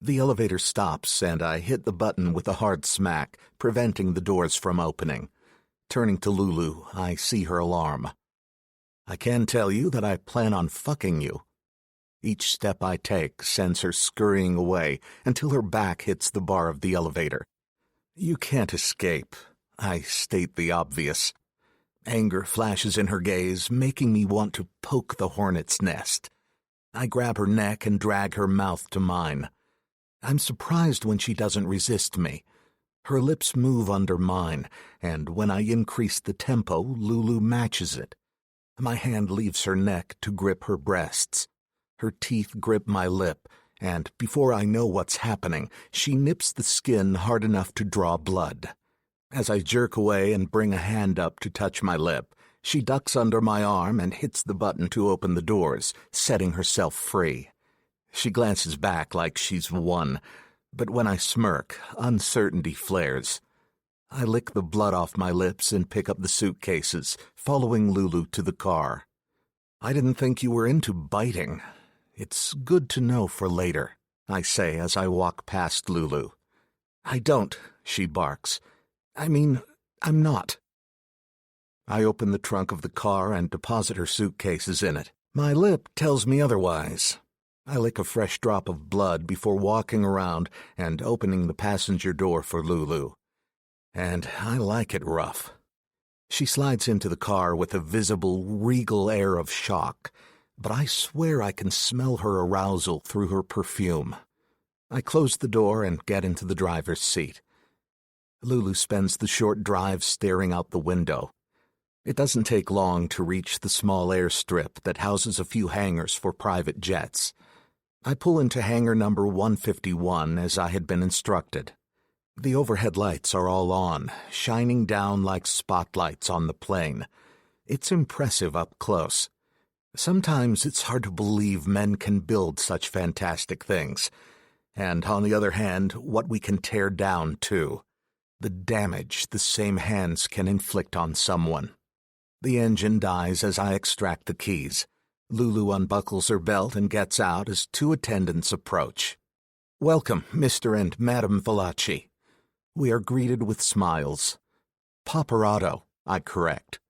The elevator stops, and I hit the button with a hard smack, preventing the doors from opening. Turning to Lulu, I see her alarm. I can tell you that I plan on fucking you. Each step I take sends her scurrying away until her back hits the bar of the elevator. You can't escape. I state the obvious. Anger flashes in her gaze, making me want to poke the hornet's nest. I grab her neck and drag her mouth to mine. I'm surprised when she doesn't resist me. Her lips move under mine, and when I increase the tempo, Lulu matches it. My hand leaves her neck to grip her breasts. Her teeth grip my lip, and before I know what's happening, she nips the skin hard enough to draw blood. As I jerk away and bring a hand up to touch my lip, she ducks under my arm and hits the button to open the doors, setting herself free. She glances back like she's won, but when I smirk, uncertainty flares. I lick the blood off my lips and pick up the suitcases, following Lulu to the car. I didn't think you were into biting. It's good to know for later, I say as I walk past Lulu. I don't, she barks. I mean, I'm not. I open the trunk of the car and deposit her suitcases in it. My lip tells me otherwise. I lick a fresh drop of blood before walking around and opening the passenger door for Lulu. And I like it rough. She slides into the car with a visible, regal air of shock, but I swear I can smell her arousal through her perfume. I close the door and get into the driver's seat. Lulu spends the short drive staring out the window. It doesn't take long to reach the small airstrip that houses a few hangars for private jets. I pull into hangar number 151 as I had been instructed. The overhead lights are all on, shining down like spotlights on the plane. It's impressive up close. Sometimes it's hard to believe men can build such fantastic things. And on the other hand, what we can tear down, too. The damage the same hands can inflict on someone. The engine dies as I extract the keys. Lulu unbuckles her belt and gets out as 2 attendants approach. Welcome, Mr. and Madam Valachi. We are greeted with smiles. Paparazzo, I correct.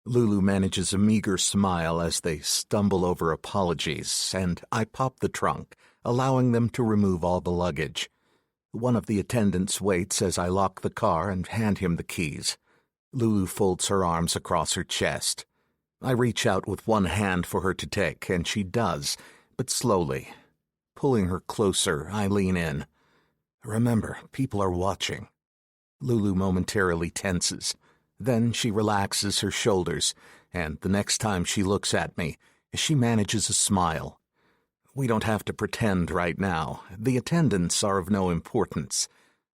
Lulu manages a meager smile as they stumble over apologies, and I pop the trunk, allowing them to remove all the luggage. One of the attendants waits as I lock the car and hand him the keys. Lulu folds her arms across her chest. I reach out with one hand for her to take, and she does, but slowly. Pulling her closer, I lean in. Remember, people are watching. Lulu momentarily tenses. Then she relaxes her shoulders, and the next time she looks at me, she manages a smile. We don't have to pretend right now. The attendants are of no importance.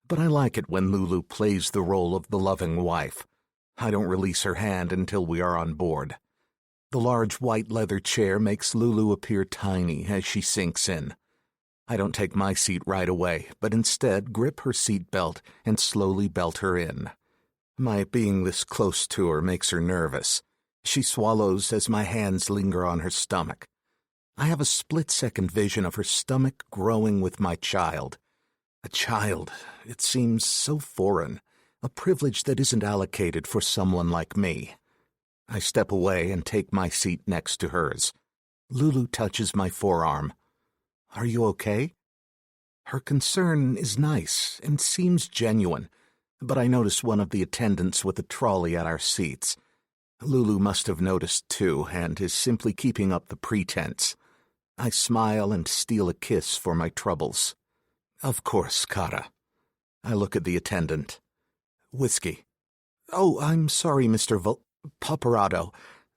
But I like it when Lulu plays the role of the loving wife. I don't release her hand until we are on board. The large white leather chair makes Lulu appear tiny as she sinks in. I don't take my seat right away, but instead grip her seat belt and slowly belt her in. My being this close to her makes her nervous. She swallows as my hands linger on her stomach. I have a split-second vision of her stomach growing with my child. A child. It seems so foreign. A privilege that isn't allocated for someone like me. I step away and take my seat next to hers. Lulu touches my forearm. Are you okay? Her concern is nice and seems genuine, but I notice one of the attendants with a trolley at our seats. Lulu must have noticed too and is simply keeping up the pretense. I smile and steal a kiss for my troubles. Of course, Kara. I look at the attendant. Whiskey. Oh, I'm sorry, Mr. Paparazzo.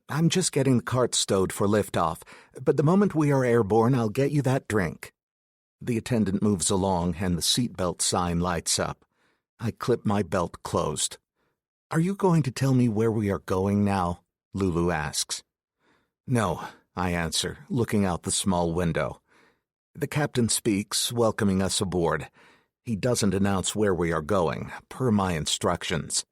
I'm just getting the cart stowed for liftoff, but the moment we are airborne, I'll get you that drink. The attendant moves along and the seatbelt sign lights up. I clip my belt closed. Are you going to tell me where we are going now? Lulu asks. No, I answer, looking out the small window. The captain speaks, welcoming us aboard. He doesn't announce where we are going, per my instructions.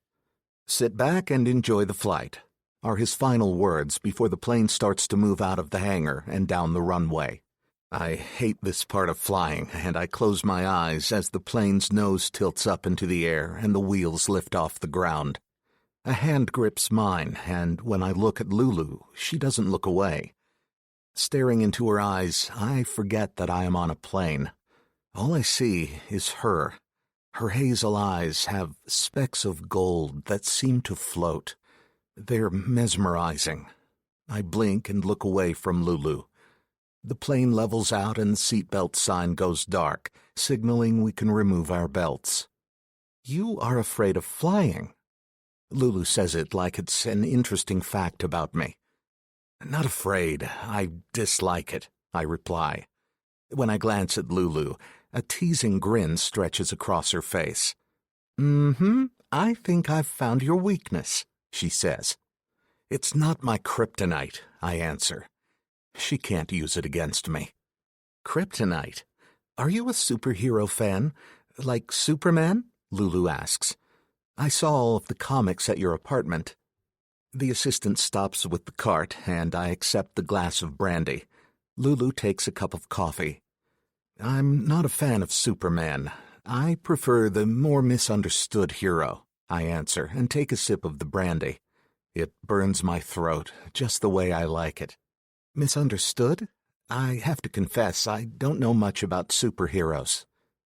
Sit back and enjoy the flight, are his final words before the plane starts to move out of the hangar and down the runway. I hate this part of flying, and I close my eyes as the plane's nose tilts up into the air and the wheels lift off the ground. A hand grips mine, and when I look at Lulu, she doesn't look away. Staring into her eyes, I forget that I am on a plane. All I see is her. Her hazel eyes have specks of gold that seem to float. They're mesmerizing. I blink and look away from Lulu. The plane levels out and the seatbelt sign goes dark, signaling we can remove our belts. You are afraid of flying. Lulu says it like it's an interesting fact about me. Not afraid. I dislike it, I reply. When I glance at Lulu, a teasing grin stretches across her face. I think I've found your weakness, she says. It's not my kryptonite, I answer. She can't use it against me. Kryptonite? Are you a superhero fan? Like Superman? Lulu asks. I saw all of the comics at your apartment. The assistant stops with the cart, and I accept the glass of brandy. Lulu takes a cup of coffee. I'm not a fan of Superman. I prefer the more misunderstood hero, I answer, and take a sip of the brandy. It burns my throat, just the way I like it. Misunderstood? I have to confess, I don't know much about superheroes.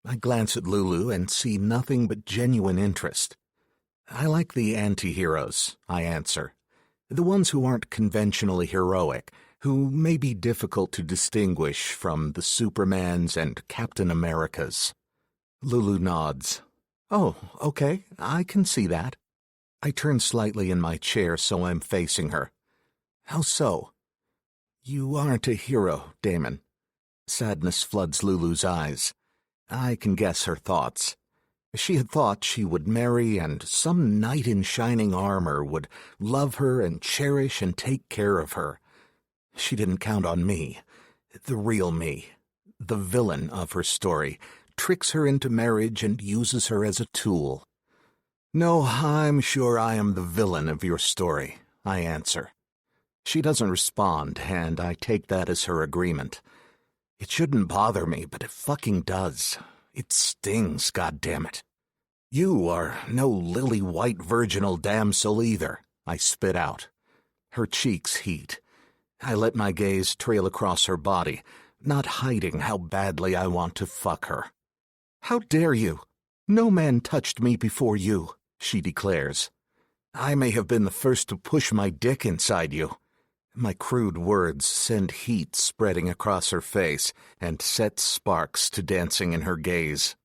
I glance at Lulu and see nothing but genuine interest. I like the anti-heroes, I answer. The ones who aren't conventionally heroic, who may be difficult to distinguish from the Supermans and Captain Americas. Lulu nods. Oh, okay, I can see that. I turn slightly in my chair so I'm facing her. How so? You aren't a hero, Damon. Sadness floods Lulu's eyes. I can guess her thoughts. She had thought she would marry and some knight in shining armor would love her and cherish and take care of her. She didn't count on me, the real me. The villain of her story tricks her into marriage and uses her as a tool. No, I'm sure I am the villain of your story, I answer. She doesn't respond, and I take that as her agreement. It shouldn't bother me, but it fucking does. It stings, goddammit. You are no lily white virginal damsel either, I spit out. Her cheeks heat. I let my gaze trail across her body, not hiding how badly I want to fuck her. How dare you? No man touched me before you, she declares. I may have been the first to push my dick inside you. My crude words send heat spreading across her face and set sparks to dancing in her gaze.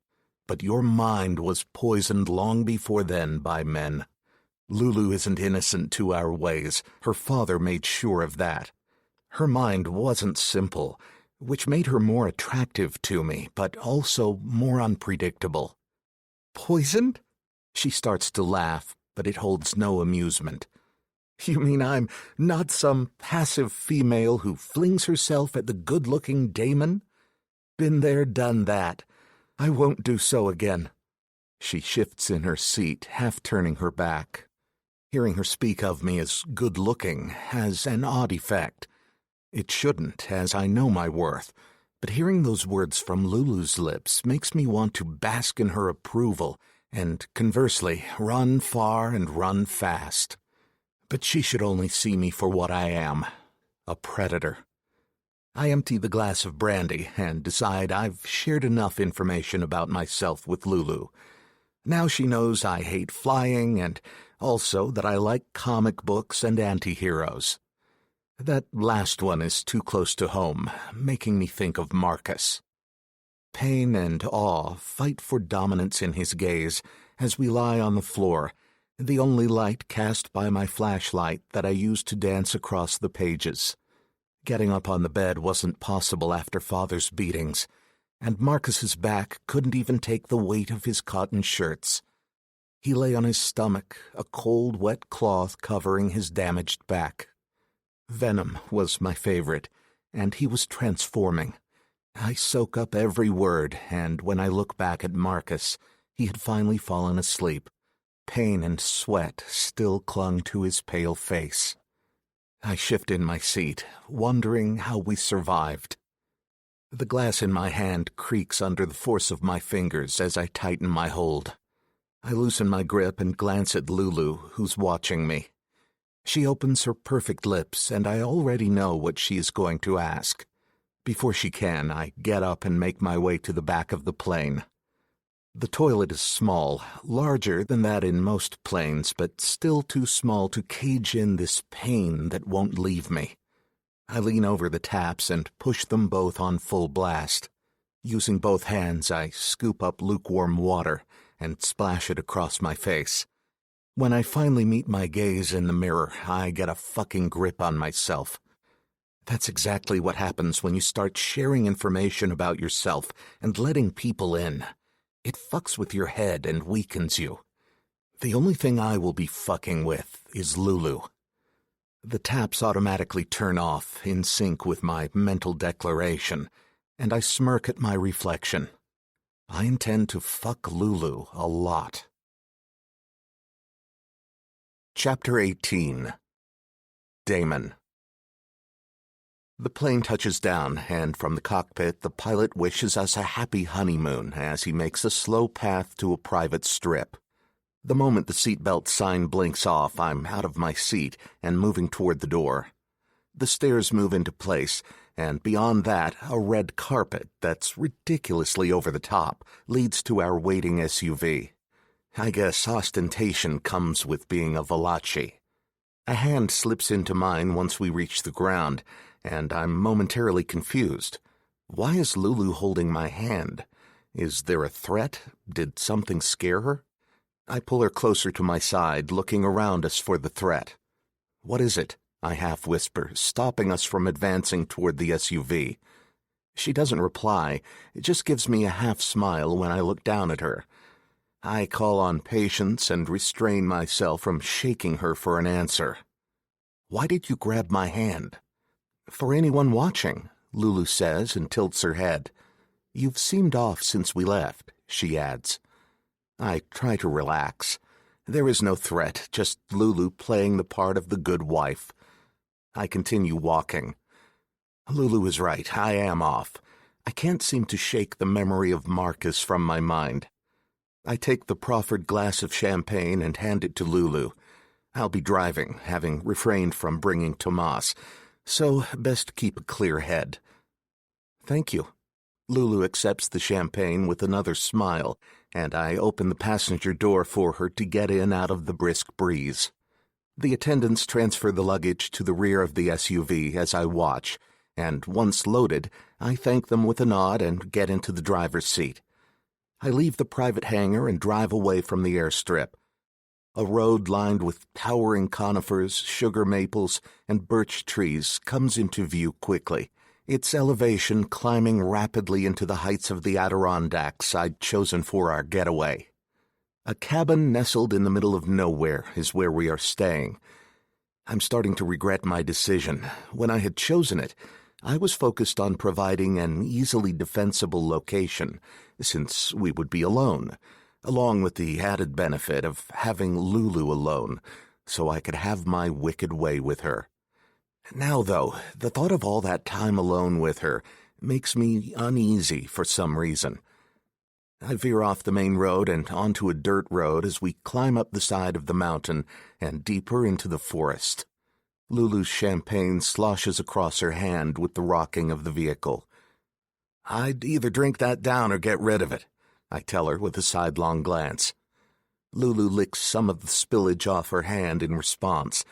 But your mind was poisoned long before then by men. Lulu isn't innocent to our ways. Her father made sure of that. Her mind wasn't simple, which made her more attractive to me, but also more unpredictable. Poisoned? She starts to laugh, but it holds no amusement. You mean I'm not some passive female who flings herself at the good-looking Damon? Been there, done that. I won't do so again. She shifts in her seat, half turning her back. Hearing her speak of me as good-looking has an odd effect. It shouldn't, as I know my worth, But hearing those words from Lulu's lips makes me want to bask in her approval and, conversely, run far and run fast. But she should only see me for what I am, a predator. I empty the glass of brandy and decide I've shared enough information about myself with Lulu. Now she knows I hate flying and also that I like comic books and anti-heroes. That last one is too close to home, making me think of Marcus. Pain and awe fight for dominance in his gaze as we lie on the floor, the only light cast by my flashlight that I use to dance across the pages. Getting up on the bed wasn't possible after Father's beatings, and Marcus's back couldn't even take the weight of his cotton shirts. He lay on his stomach, a cold, wet cloth covering his damaged back. Venom was my favorite, and he was transforming. I soak up every word, and when I look back at Marcus, he had finally fallen asleep. Pain and sweat still clung to his pale face. I shift in my seat, wondering how we survived. The glass in my hand creaks under the force of my fingers as I tighten my hold. I loosen my grip and glance at Lulu, who's watching me. She opens her perfect lips, and I already know what she is going to ask. Before she can, I get up and make my way to the back of the plane. The toilet is small, larger than that in most planes, but still too small to cage in this pain that won't leave me. I lean over the taps and push them both on full blast. Using both hands, I scoop up lukewarm water and splash it across my face. When I finally meet my gaze in the mirror, I get a fucking grip on myself. That's exactly what happens when you start sharing information about yourself and letting people in. It fucks with your head and weakens you. The only thing I will be fucking with is Lulu. The taps automatically turn off, in sync with my mental declaration, and I smirk at my reflection. I intend to fuck Lulu a lot. Chapter 18. Damon. The plane touches down, and from the cockpit the pilot wishes us a happy honeymoon as he makes a slow path to a private strip. The moment the seatbelt sign blinks off, I'm out of my seat and moving toward the door. The stairs move into place, and beyond that, a red carpet that's ridiculously over the top leads to our waiting SUV. I guess ostentation comes with being a Valachi. A hand slips into mine once we reach the ground, and I'm momentarily confused. Why is Lulu holding my hand? Is there a threat? Did something scare her? I pull her closer to my side, looking around us for the threat. What is it? I half whisper, stopping us from advancing toward the SUV. She doesn't reply. It just gives me a half smile when I look down at her. I call on patience and restrain myself from shaking her for an answer. Why did you grab my hand? For anyone watching, Lulu says and tilts her head. You've seemed off since we left, she adds. I try to relax. There is no threat, just Lulu playing the part of the good wife. I continue walking. Lulu is right, I am off. I can't seem to shake the memory of Marcus from my mind. I take the proffered glass of champagne and hand it to Lulu. I'll be driving, having refrained from bringing Tomas, so best keep a clear head. Thank you. Lulu accepts the champagne with another smile, and I open the passenger door for her to get in out of the brisk breeze. The attendants transfer the luggage to the rear of the SUV as I watch, and once loaded, I thank them with a nod and get into the driver's seat. I leave the private hangar and drive away from the airstrip. A road lined with towering conifers, sugar maples, and birch trees comes into view quickly, its elevation climbing rapidly into the heights of the Adirondacks I'd chosen for our getaway. A cabin nestled in the middle of nowhere is where we are staying. I'm starting to regret my decision. When I had chosen it, I was focused on providing an easily defensible location, since we would be alone, along with the added benefit of having Lulu alone, so I could have my wicked way with her. Now, though, the thought of all that time alone with her makes me uneasy for some reason. I veer off the main road and onto a dirt road as we climb up the side of the mountain and deeper into the forest. Lulu's champagne sloshes across her hand with the rocking of the vehicle. "I'd either drink that down or get rid of it," I tell her with a sidelong glance. Lulu licks some of the spillage off her hand in response,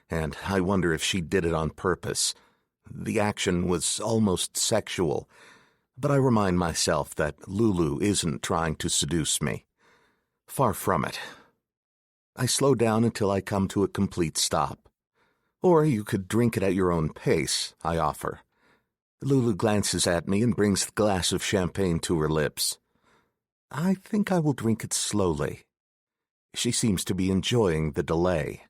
and I wonder if she did it on purpose. The action was almost sexual, but I remind myself that Lulu isn't trying to seduce me. Far from it. I slow down until I come to a complete stop. "Or you could drink it at your own pace," I offer. Lulu glances at me and brings the glass of champagne to her lips. "I think I will drink it slowly." She seems to be enjoying the delay.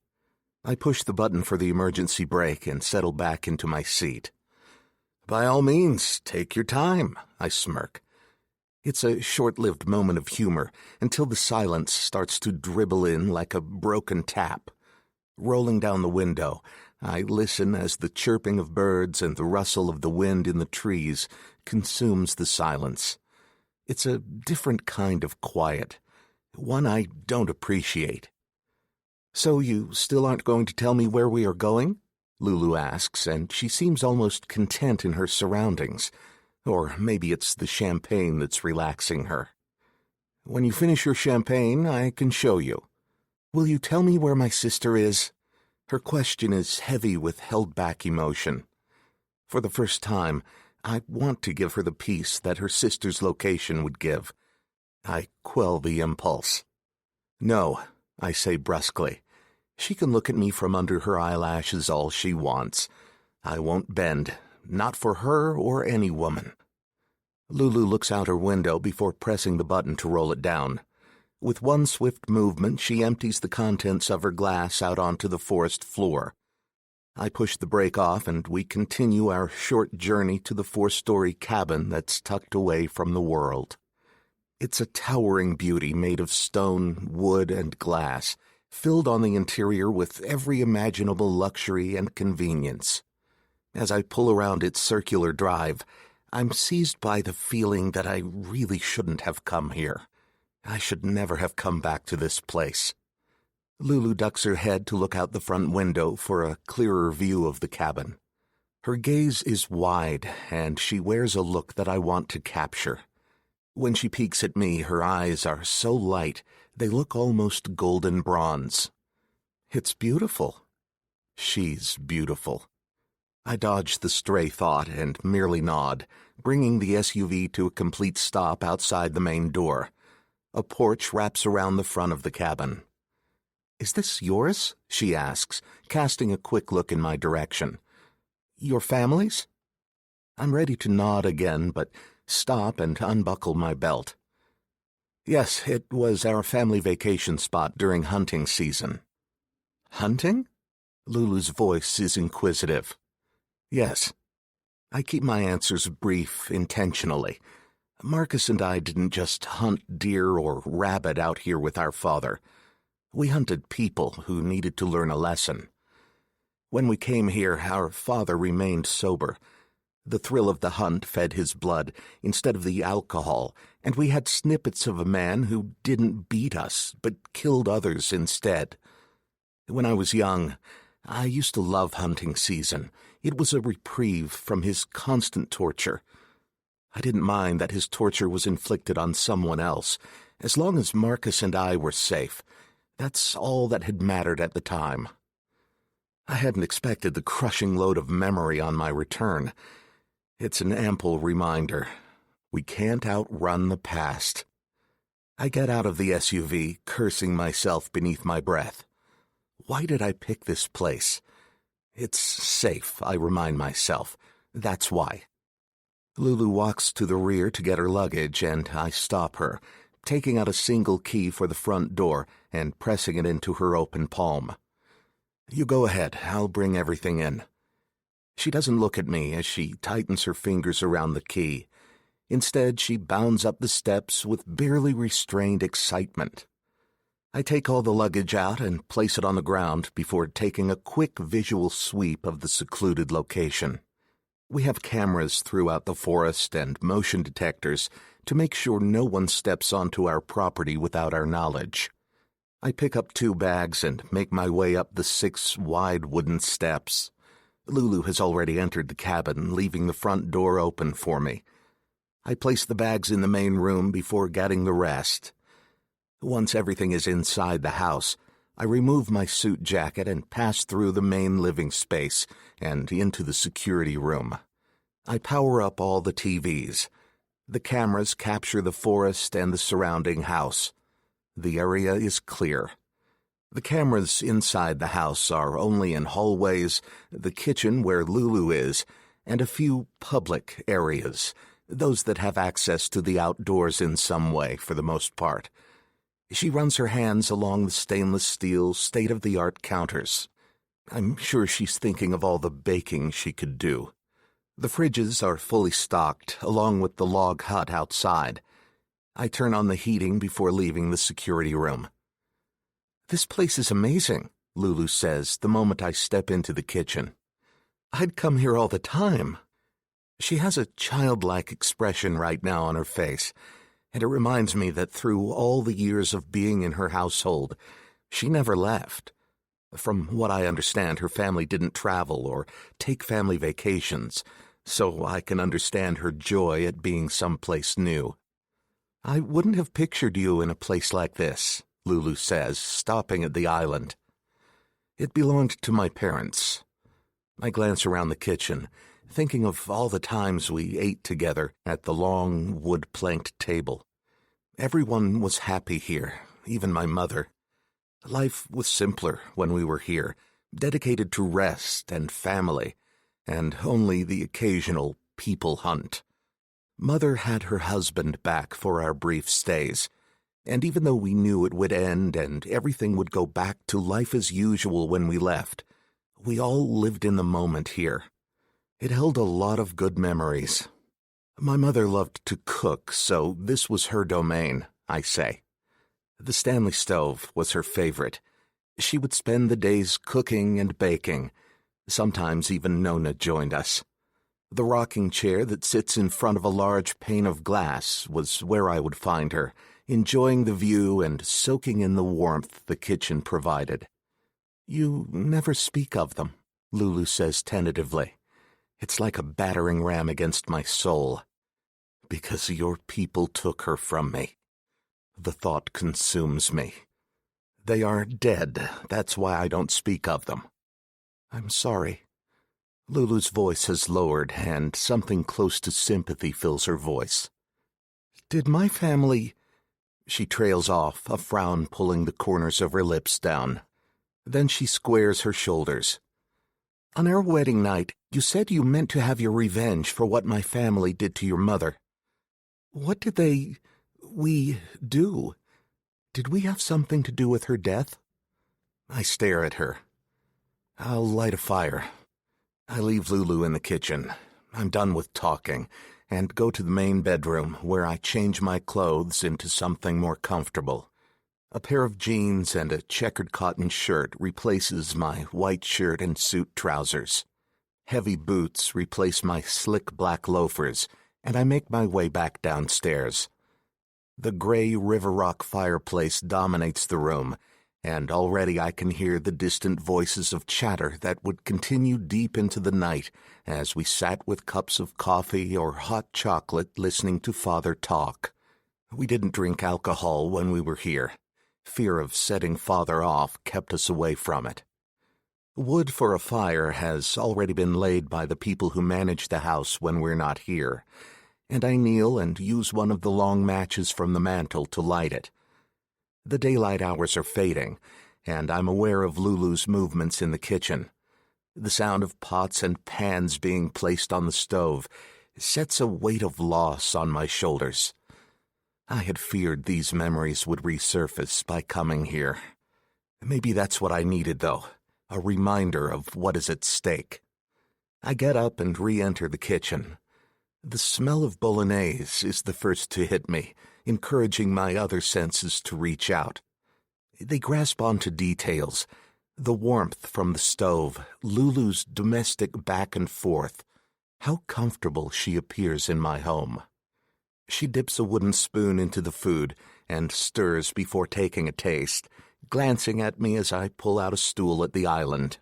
I push the button for the emergency brake and settle back into my seat. "By all means, take your time," I smirk. It's a short-lived moment of humor until the silence starts to dribble in like a broken tap. Rolling down the window, I listen as the chirping of birds and the rustle of the wind in the trees consumes the silence. It's a different kind of quiet, one I don't appreciate. "So you still aren't going to tell me where we are going?" Lulu asks, and she seems almost content in her surroundings. Or maybe it's the champagne that's relaxing her. "When you finish your champagne, I can show you." "Will you tell me where my sister is?" Her question is heavy with held-back emotion. For the first time, I want to give her the peace that her sister's location would give. I quell the impulse. "No," I say brusquely. She can look at me from under her eyelashes all she wants. I won't bend, not for her or any woman. Lulu looks out her window before pressing the button to roll it down. With one swift movement, she empties the contents of her glass out onto the forest floor. I push the brake off and we continue our short journey to the 4-story cabin that's tucked away from the world. It's a towering beauty made of stone, wood, and glass, filled on the interior with every imaginable luxury and convenience. As I pull around its circular drive, I'm seized by the feeling that I really shouldn't have come here. I should never have come back to this place. Lulu ducks her head to look out the front window for a clearer view of the cabin. Her gaze is wide, and she wears a look that I want to capture. When she peeks at me, her eyes are so light, they look almost golden bronze. It's beautiful. She's beautiful. I dodge the stray thought and merely nod, bringing the SUV to a complete stop outside the main door. A porch wraps around the front of the cabin. "Is this yours?" she asks, casting a quick look in my direction. "Your family's?" I'm ready to nod again, but stop and unbuckle my belt. "Yes, it was our family vacation spot during hunting season." "Hunting?" Lulu's voice is inquisitive. "Yes." I keep my answers brief intentionally. Marcus and I didn't just hunt deer or rabbit out here with our father. We hunted people who needed to learn a lesson. When we came here, our father remained sober. The thrill of the hunt fed his blood instead of the alcohol, and we had snippets of a man who didn't beat us, but killed others instead. When I was young, I used to love hunting season. It was a reprieve from his constant torture. I didn't mind that his torture was inflicted on someone else, as long as Marcus and I were safe. That's all that had mattered at the time. I hadn't expected the crushing load of memory on my return. It's an ample reminder. We can't outrun the past. I get out of the SUV, cursing myself beneath my breath. Why did I pick this place? It's safe, I remind myself. That's why. Lulu walks to the rear to get her luggage, and I stop her, taking out a single key for the front door and pressing it into her open palm. "You go ahead, I'll bring everything in." She doesn't look at me as she tightens her fingers around the key. Instead, she bounds up the steps with barely restrained excitement. I take all the luggage out and place it on the ground before taking a quick visual sweep of the secluded location. We have cameras throughout the forest and motion detectors to make sure no one steps onto our property without our knowledge. I pick up 2 bags and make my way up the 6 wide wooden steps. Lulu has already entered the cabin, leaving the front door open for me. I place the bags in the main room before getting the rest. Once everything is inside the house, I remove my suit jacket and pass through the main living space and into the security room. I power up all the TVs. The cameras capture the forest and the surrounding house. The area is clear. The cameras inside the house are only in hallways, the kitchen where Lulu is, and a few public areas, those that have access to the outdoors in some way for the most part. She runs her hands along the stainless steel, state-of-the-art counters. I'm sure she's thinking of all the baking she could do. The fridges are fully stocked, along with the log hut outside. I turn on the heating before leaving the security room. "This place is amazing," Lulu says the moment I step into the kitchen. "I'd come here all the time." She has a childlike expression right now on her face, and it reminds me that through all the years of being in her household, she never left. From what I understand, her family didn't travel or take family vacations, so I can understand her joy at being someplace new. "I wouldn't have pictured you in a place like this," Lulu says, stopping at the island. "It belonged to my parents." I glance around the kitchen, thinking of all the times we ate together at the long wood-planked table. Everyone was happy here, even my mother. Life was simpler when we were here, dedicated to rest and family, and only the occasional people hunt. Mother had her husband back for our brief stays, and even though we knew it would end and everything would go back to life as usual when we left, we all lived in the moment here. It held a lot of good memories. My mother loved to cook, so this was her domain, I say. The Stanley stove was her favorite. She would spend the days cooking and baking. Sometimes even Nona joined us. The rocking chair that sits in front of a large pane of glass was where I would find her, enjoying the view and soaking in the warmth the kitchen provided. "You never speak of them," Lulu says tentatively. It's like a battering ram against my soul. "Because your people took her from me. The thought consumes me. They are dead, that's why I don't speak of them." "I'm sorry." Lulu's voice has lowered, and something close to sympathy fills her voice. "Did my family—" She trails off, a frown pulling the corners of her lips down. Then she squares her shoulders. "On our wedding night, you said you meant to have your revenge for what my family did to your mother. What did we do? Did we have something to do with her death?" I stare at her. "I'll light a fire." I leave Lulu in the kitchen. I'm done with talking, and go to the main bedroom where I change my clothes into something more comfortable. A pair of jeans and a checkered cotton shirt replaces my white shirt and suit trousers. Heavy boots replace my slick black loafers, and I make my way back downstairs. The gray River Rock fireplace dominates the room, and already I can hear the distant voices of chatter that would continue deep into the night as we sat with cups of coffee or hot chocolate listening to Father talk. We didn't drink alcohol when we were here. Fear of setting Father off kept us away from it. Wood for a fire has already been laid by the people who manage the house when we're not here, and I kneel and use one of the long matches from the mantel to light it. The daylight hours are fading, and I'm aware of Lulu's movements in the kitchen. The sound of pots and pans being placed on the stove sets a weight of loss on my shoulders. I had feared these memories would resurface by coming here. Maybe that's what I needed, though, a reminder of what is at stake. I get up and re-enter the kitchen. The smell of bolognese is the first to hit me, encouraging my other senses to reach out. They grasp onto details, the warmth from the stove, Lulu's domestic back and forth, How comfortable she appears in my home. She dips a wooden spoon into the food and stirs before taking a taste, glancing at me as I pull out a stool at the island.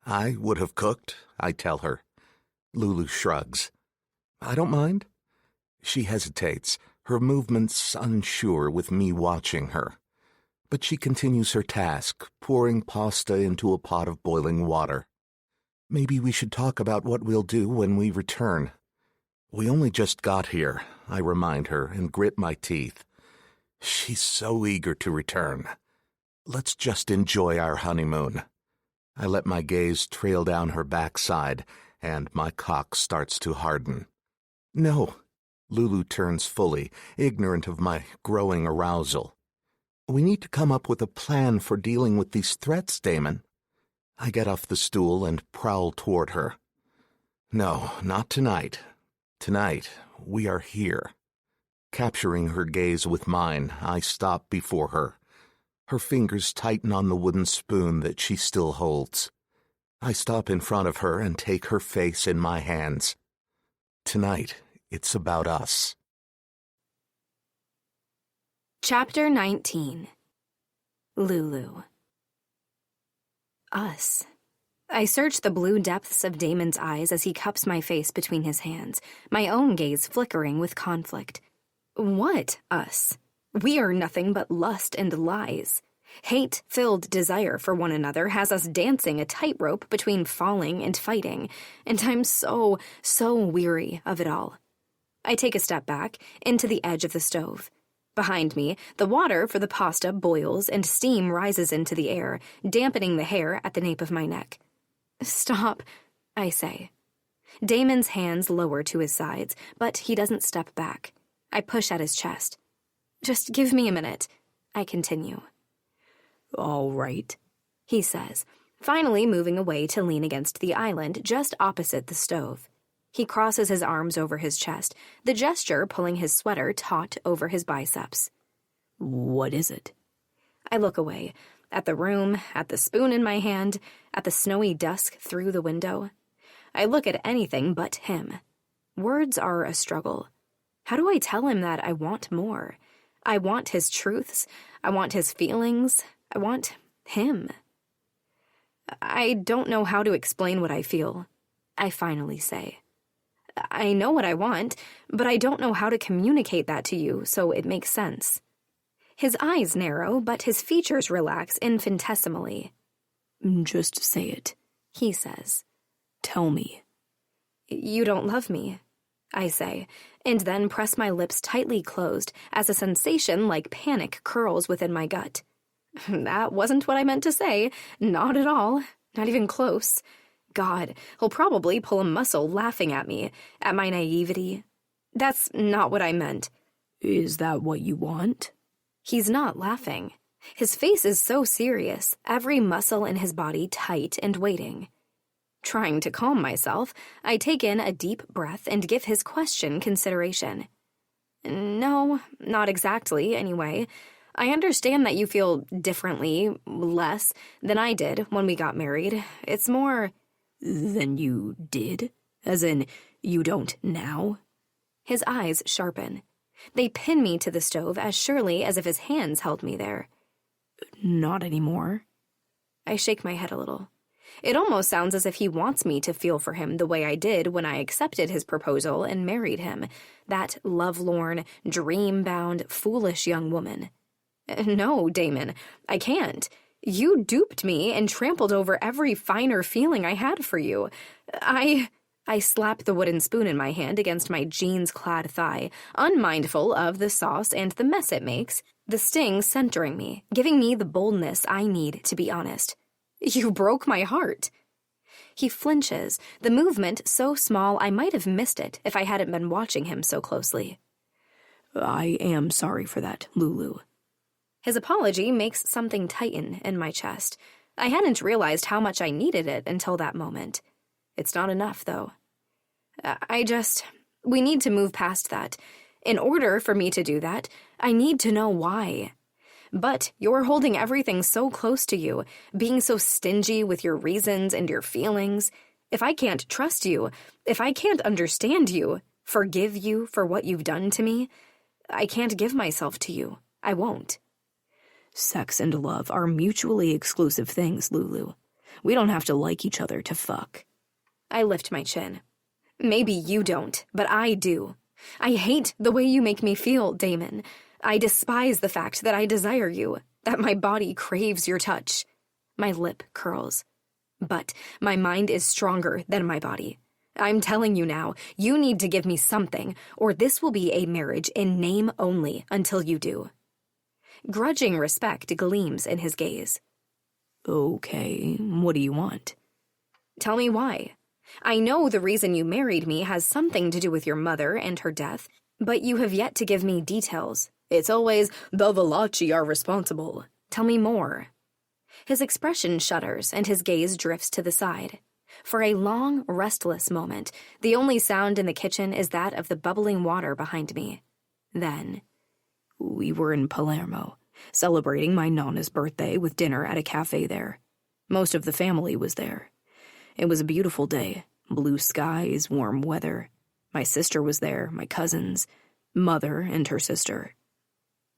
I would have cooked, I tell her. Lulu shrugs. I don't mind. She hesitates, her movements unsure with me watching her. But she continues her task, pouring pasta into a pot of boiling water. Maybe we should talk about what we'll do when we return. We only just got here, I remind her and grit my teeth. She's so eager to return. Let's just enjoy our honeymoon. I let my gaze trail down her backside, and my cock starts to harden. No. Lulu turns fully, ignorant of my growing arousal. We need to come up with a plan for dealing with these threats, Damon. I get off the stool and prowl toward her. No, not tonight. Tonight, we are here. Capturing her gaze with mine, I stop before her. Her fingers tighten on the wooden spoon that she still holds. I stop in front of her and take her face in my hands. Tonight, it's about us. Chapter 19. Lulu. Us. I search the blue depths of Damon's eyes as he cups my face between his hands, my own gaze flickering with conflict. What us? We are nothing but lust and lies. Hate-filled desire for one another has us dancing a tightrope between falling and fighting, and I'm so weary of it all. I take a step back, into the edge of the stove. Behind me, the water for the pasta boils and steam rises into the air, dampening the hair at the nape of my neck. Stop, I say. Damon's hands lower to his sides, but he doesn't step back. I push at his chest. Just give me a minute, I continue. All right, he says, finally moving away to lean against the island just opposite the stove. He crosses his arms over his chest, the gesture pulling his sweater taut over his biceps. What is it? I look away, at the room, at the spoon in my hand, at the snowy dusk through the window. I look at anything but him. Words are a struggle. How do I tell him that I want more? I want his truths. I want his feelings. I want him. I don't know how to explain what I feel, I finally say. I know what I want, but I don't know how to communicate that to you so it makes sense. His eyes narrow, but his features relax infinitesimally. Just say it, he says. Tell me. You don't love me, I say, and then press my lips tightly closed as a sensation like panic curls within my gut. That wasn't what I meant to say. Not at all. Not even close. God, he'll probably pull a muscle laughing at me, at my naivety. That's not what I meant. Is that what you want? He's not laughing. His face is so serious, every muscle in his body tight and waiting. Trying to calm myself, I take in a deep breath and give his question consideration. No, not exactly, anyway. I understand that you feel differently, less, than I did when we got married. It's more... Than you did? As in, you don't now? His eyes sharpen. They pin me to the stove as surely as if his hands held me there. Not anymore. I shake my head a little. It almost sounds as if he wants me to feel for him the way I did when I accepted his proposal and married him, that lovelorn, dream-bound, foolish young woman. No, Damon, I can't. You duped me and trampled over every finer feeling I had for you. I slap the wooden spoon in my hand against my jeans-clad thigh, unmindful of the sauce and the mess it makes, the sting centering me, giving me the boldness I need to be honest. You broke my heart. He flinches, the movement so small I might have missed it if I hadn't been watching him so closely. I am sorry for that, Lulu. His apology makes something tighten in my chest. I hadn't realized how much I needed it until that moment. It's not enough, though. We need to move past that. In order for me to do that, I need to know why. But you're holding everything so close to you, being so stingy with your reasons and your feelings. If I can't trust you, if I can't understand you, forgive you for what you've done to me, I can't give myself to you. I won't. Sex and love are mutually exclusive things, Lulu. We don't have to like each other to fuck. I lift my chin. Maybe you don't, but I do. I hate the way you make me feel, Damon. I despise the fact that I desire you, that my body craves your touch. My lip curls. But my mind is stronger than my body. I'm telling you now, you need to give me something, or this will be a marriage in name only until you do. Grudging respect gleams in his gaze. Okay, what do you want? Tell me why. I know the reason you married me has something to do with your mother and her death, but you have yet to give me details. It's always, the Valachi are responsible. Tell me more. His expression shudders and his gaze drifts to the side. For a long, restless moment, the only sound in the kitchen is that of the bubbling water behind me. Then, we were in Palermo, celebrating my Nonna's birthday with dinner at a cafe there. Most of the family was there. It was a beautiful day, blue skies, warm weather. My sister was there, my cousins, mother and her sister.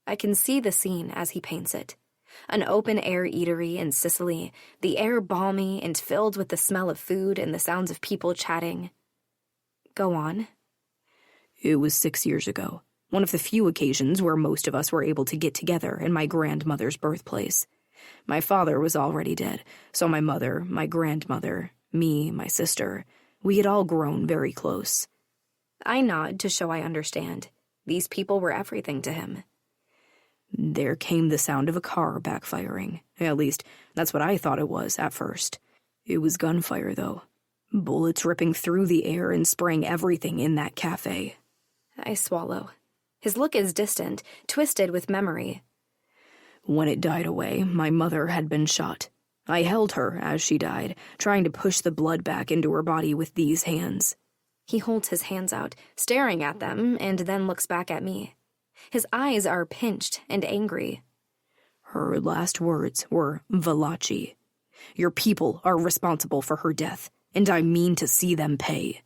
I can see the scene as he paints it. An open-air eatery in Sicily, the air balmy and filled with the smell of food and the sounds of people chatting. Go on. It was 6 years ago, one of the few occasions where most of us were able to get together in my grandmother's birthplace. My father was already dead, so my mother, my grandmother, me, my sister, we had all grown very close. I nod to show I understand. These people were everything to him. There came the sound of a car backfiring. At least, that's what I thought it was at first. It was gunfire, though. Bullets ripping through the air and spraying everything in that cafe. I swallow. His look is distant, twisted with memory. When it died away, my mother had been shot. I held her as she died, trying to push the blood back into her body with these hands. He holds his hands out, staring at them, and then looks back at me. His eyes are pinched and angry. Her last words were Valachi. Your people are responsible for her death, and I mean to see them pay.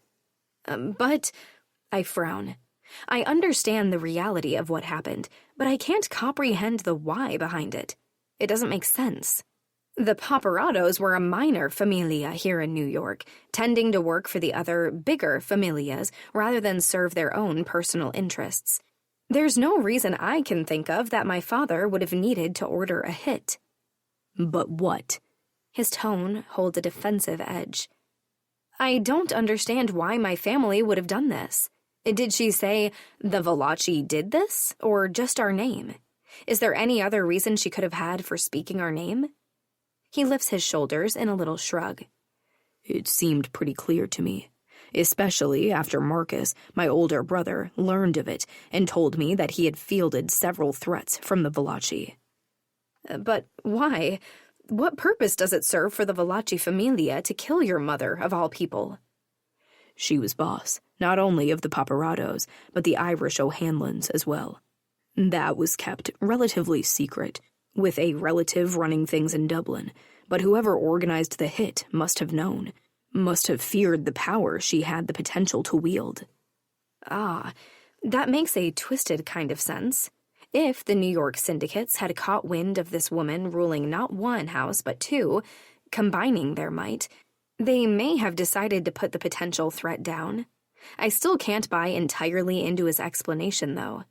But, I frown. I understand the reality of what happened, but I can't comprehend the why behind it. It doesn't make sense. The Paparatos were a minor familia here in New York, tending to work for the other, bigger familias rather than serve their own personal interests. There's no reason I can think of that my father would have needed to order a hit. But what? His tone holds a defensive edge. I don't understand why my family would have done this. Did she say, the Valachi did this, or just our name? Is there any other reason she could have had for speaking our name? He lifts his shoulders in a little shrug. It seemed pretty clear to me, especially after Marcus, my older brother, learned of it and told me that he had fielded several threats from the Valachi. But why? What purpose does it serve for the Valachi familia to kill your mother, of all people? She was boss, not only of the Paparatos, but the Irish O'Hanlons as well. That was kept relatively secret, with a relative running things in Dublin, but whoever organized the hit must have known, must have feared the power she had the potential to wield. Ah, that makes a twisted kind of sense. If the New York syndicates had caught wind of this woman ruling not one house but two, combining their might, they may have decided to put the potential threat down. I still can't buy entirely into his explanation, though.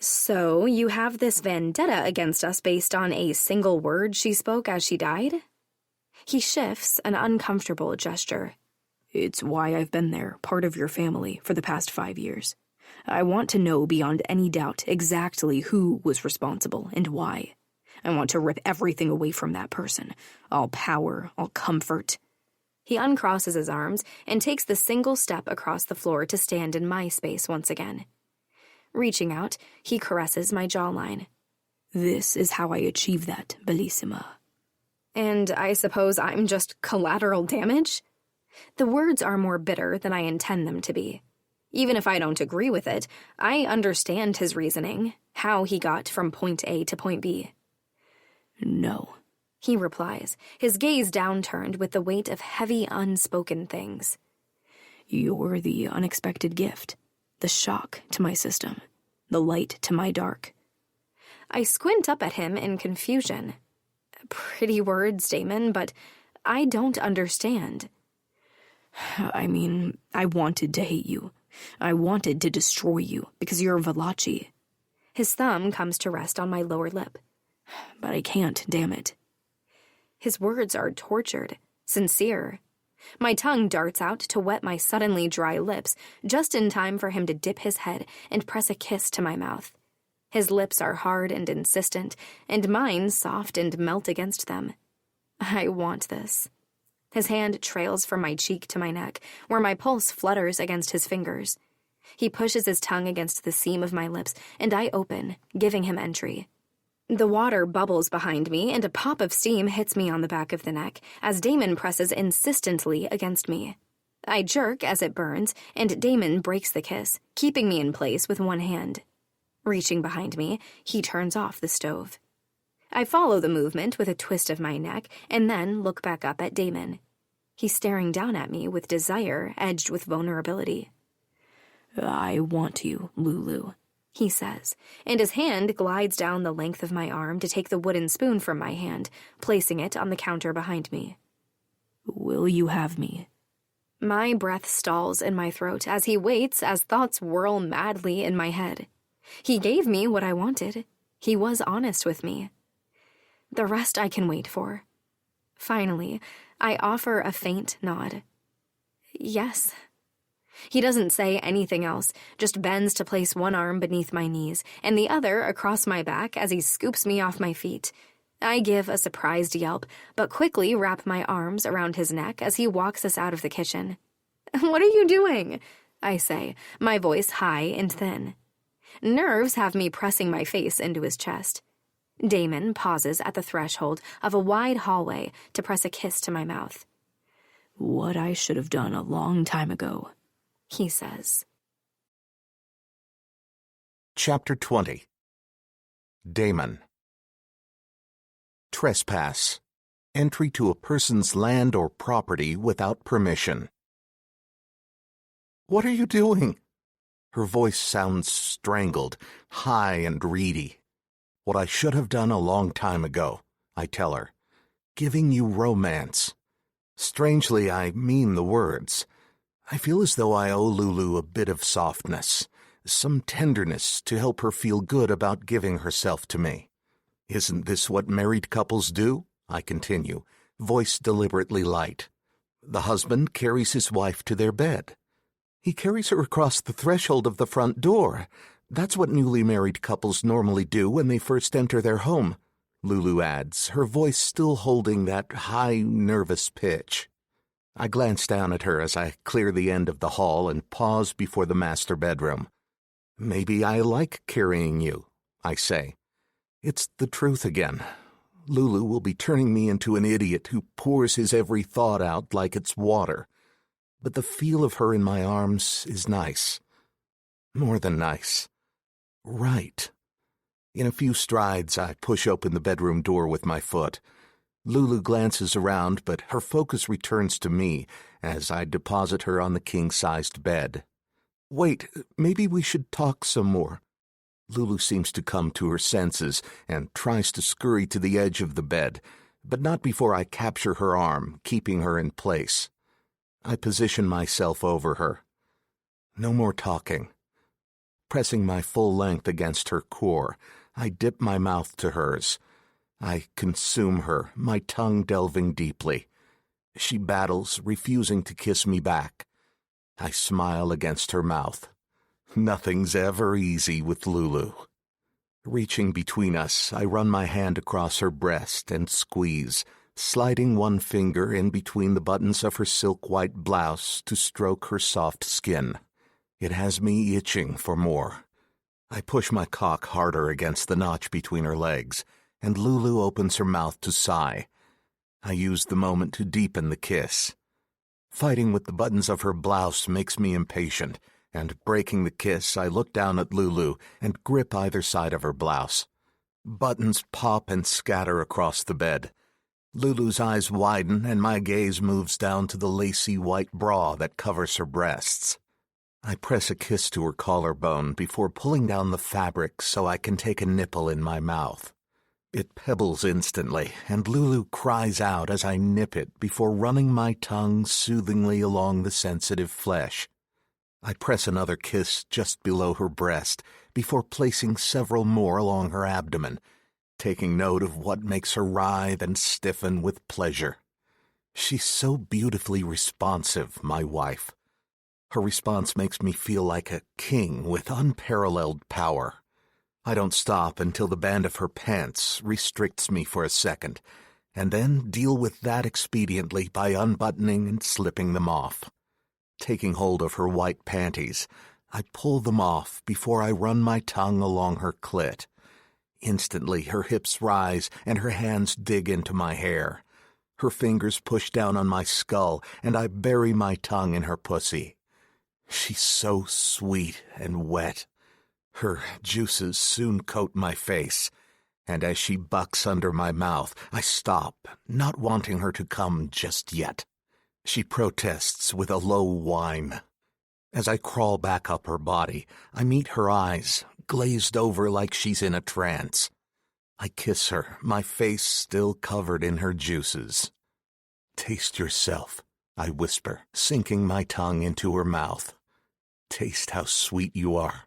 So, you have this vendetta against us based on a single word she spoke as she died? He shifts an uncomfortable gesture. It's why I've been there, part of your family, for the past 5 years. I want to know beyond any doubt exactly who was responsible and why. I want to rip everything away from that person. All power, all comfort. He uncrosses his arms and takes the single step across the floor to stand in my space once again. Reaching out, he caresses my jawline. This is how I achieve that, Bellissima. And I suppose I'm just collateral damage? The words are more bitter than I intend them to be. Even if I don't agree with it, I understand his reasoning, how he got from point A to point B. No. he replies, his gaze downturned with the weight of heavy, unspoken things. You're the unexpected gift, the shock to my system, the light to my dark. I squint up at him in confusion. Pretty words, Damon, but I don't understand. I mean, I wanted to hate you. I wanted to destroy you because you're Valachi. His thumb comes to rest on my lower lip. But I can't, damn it. His words are tortured, sincere. My tongue darts out to wet my suddenly dry lips, just in time for him to dip his head and press a kiss to my mouth. His lips are hard and insistent, and mine soft and melt against them. I want this. His hand trails from my cheek to my neck, where my pulse flutters against his fingers. He pushes his tongue against the seam of my lips, and I open, giving him entry. The water bubbles behind me, and a pop of steam hits me on the back of the neck as Damon presses insistently against me. I jerk as it burns, and Damon breaks the kiss, keeping me in place with one hand. Reaching behind me, he turns off the stove. I follow the movement with a twist of my neck and then look back up at Damon. He's staring down at me with desire edged with vulnerability. I want you, Lulu, he says, and his hand glides down the length of my arm to take the wooden spoon from my hand, placing it on the counter behind me. Will you have me? My breath stalls in my throat as he waits as thoughts whirl madly in my head. He gave me what I wanted. He was honest with me. The rest I can wait for. Finally, I offer a faint nod. Yes. He doesn't say anything else, just bends to place one arm beneath my knees and the other across my back as he scoops me off my feet. I give a surprised yelp, but quickly wrap my arms around his neck as he walks us out of the kitchen. "What are you doing?" I say, my voice high and thin. Nerves have me pressing my face into his chest. Damon pauses at the threshold of a wide hallway to press a kiss to my mouth. What I should have done a long time ago, he says. Chapter 20. Damon. Trespass. Entry to a person's land or property without permission. What are you doing? Her voice sounds strangled, high and reedy. What I should have done a long time ago, I tell her. Giving you romance. Strangely, I mean the words. I feel as though I owe Lulu a bit of softness, some tenderness to help her feel good about giving herself to me. Isn't this what married couples do? I continue, voice deliberately light. The husband carries his wife to their bed. He carries her across the threshold of the front door. That's what newly married couples normally do when they first enter their home, Lulu adds, her voice still holding that high, nervous pitch. I glance down at her as I clear the end of the hall and pause before the master bedroom. Maybe I like carrying you, I say. It's the truth again. Lulu will be turning me into an idiot who pours his every thought out like it's water. But the feel of her in my arms is nice. More than nice. Right. In a few strides, I push open the bedroom door with my foot. Lulu glances around, but her focus returns to me as I deposit her on the king-sized bed. Wait, maybe we should talk some more. Lulu seems to come to her senses and tries to scurry to the edge of the bed, but not before I capture her arm, keeping her in place. I position myself over her. No more talking. Pressing my full length against her core, I dip my mouth to hers. I consume her, my tongue delving deeply. She battles, refusing to kiss me back. I smile against her mouth. Nothing's ever easy with Lulu. Reaching between us, I run my hand across her breast and squeeze, sliding one finger in between the buttons of her silk-white blouse to stroke her soft skin. It has me itching for more. I push my cock harder against the notch between her legs, and Lulu opens her mouth to sigh. I use the moment to deepen the kiss. Fighting with the buttons of her blouse makes me impatient, and breaking the kiss, I look down at Lulu and grip either side of her blouse. Buttons pop and scatter across the bed. Lulu's eyes widen and my gaze moves down to the lacy white bra that covers her breasts. I press a kiss to her collarbone before pulling down the fabric so I can take a nipple in my mouth. It pebbles instantly, and Lulu cries out as I nip it before running my tongue soothingly along the sensitive flesh. I press another kiss just below her breast before placing several more along her abdomen, taking note of what makes her writhe and stiffen with pleasure. She's so beautifully responsive, my wife. Her response makes me feel like a king with unparalleled power. I don't stop until the band of her pants restricts me for a second, and then deal with that expediently by unbuttoning and slipping them off. Taking hold of her white panties, I pull them off before I run my tongue along her clit. Instantly, her hips rise and her hands dig into my hair. Her fingers push down on my skull, and I bury my tongue in her pussy. She's so sweet and wet. Her juices soon coat my face, and as she bucks under my mouth, I stop, not wanting her to come just yet. She protests with a low whine. As I crawl back up her body, I meet her eyes, glazed over like she's in a trance. I kiss her, my face still covered in her juices. "Taste yourself," I whisper, sinking my tongue into her mouth. "Taste how sweet you are."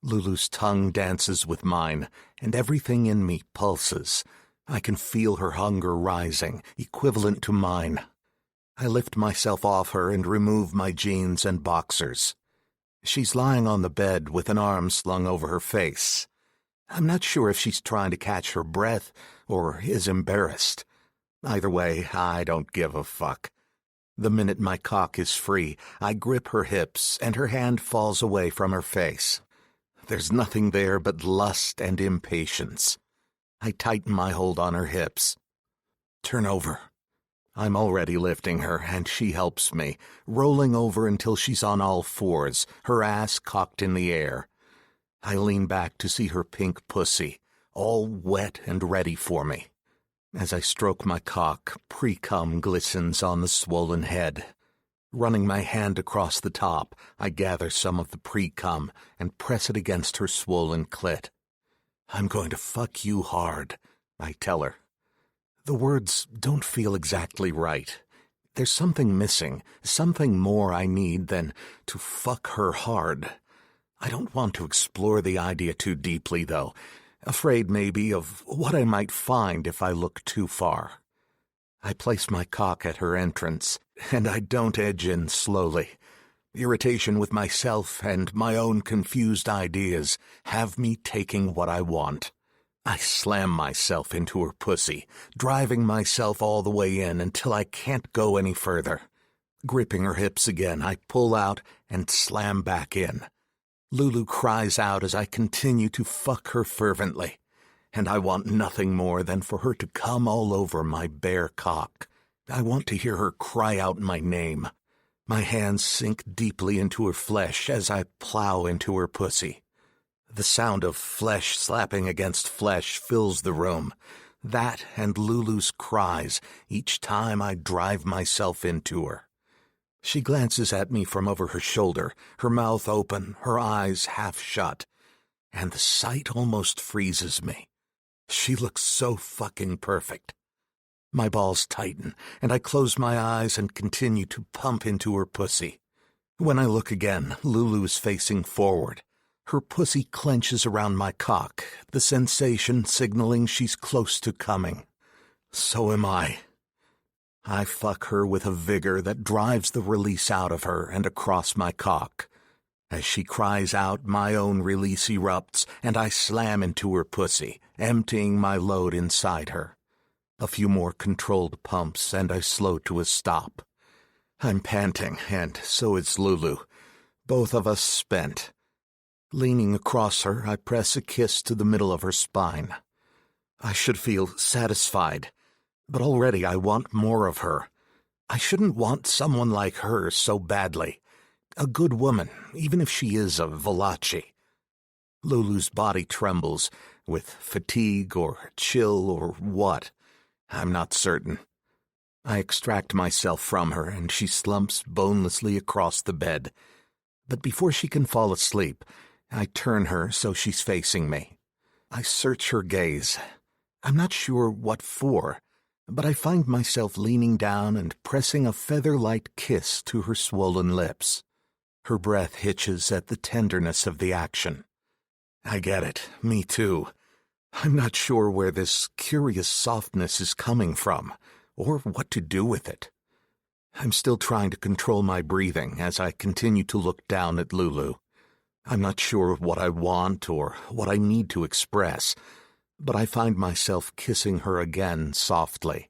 Lulu's tongue dances with mine, and everything in me pulses. I can feel her hunger rising, equivalent to mine. I lift myself off her and remove my jeans and boxers. She's lying on the bed with an arm slung over her face. I'm not sure if she's trying to catch her breath or is embarrassed. Either way, I don't give a fuck. The minute my cock is free, I grip her hips and her hand falls away from her face. There's nothing there but lust and impatience. I tighten my hold on her hips. "Turn over." I'm already lifting her, and she helps me, rolling over until she's on all fours, her ass cocked in the air. I lean back to see her pink pussy, all wet and ready for me. As I stroke my cock, pre-cum glistens on the swollen head. Running my hand across the top, I gather some of the pre-cum and press it against her swollen clit. "I'm going to fuck you hard," I tell her. The words don't feel exactly right. There's something missing, something more I need than to fuck her hard. I don't want to explore the idea too deeply, though, afraid maybe of what I might find if I look too far. I place my cock at her entrance, and I don't edge in slowly. Irritation with myself and my own confused ideas have me taking what I want. I slam myself into her pussy, driving myself all the way in until I can't go any further. Gripping her hips again, I pull out and slam back in. Lulu cries out as I continue to fuck her fervently, and I want nothing more than for her to come all over my bare cock. I want to hear her cry out my name. My hands sink deeply into her flesh as I plow into her pussy. The sound of flesh slapping against flesh fills the room. That and Lulu's cries each time I drive myself into her. She glances at me from over her shoulder, her mouth open, her eyes half shut, and the sight almost freezes me. She looks so fucking perfect. My balls tighten, and I close my eyes and continue to pump into her pussy. When I look again, Lulu's facing forward. Her pussy clenches around my cock, the sensation signaling she's close to coming. So am I. I fuck her with a vigor that drives the release out of her and across my cock. As she cries out, my own release erupts, and I slam into her pussy, emptying my load inside her. A few more controlled pumps, and I slow to a stop. I'm panting, and so is Lulu, both of us spent. Leaning across her, I press a kiss to the middle of her spine. I should feel satisfied, but already I want more of her. I shouldn't want someone like her so badly. A good woman, even if she is a Valachi. Lulu's body trembles, with fatigue or chill or what. I'm not certain. I extract myself from her, and she slumps bonelessly across the bed. But before she can fall asleep, I turn her so she's facing me. I search her gaze. I'm not sure what for, but I find myself leaning down and pressing a feather-light kiss to her swollen lips. Her breath hitches at the tenderness of the action. I get it, me too. I'm not sure where this curious softness is coming from, or what to do with it. I'm still trying to control my breathing as I continue to look down at Lulu. I'm not sure what I want or what I need to express, but I find myself kissing her again softly.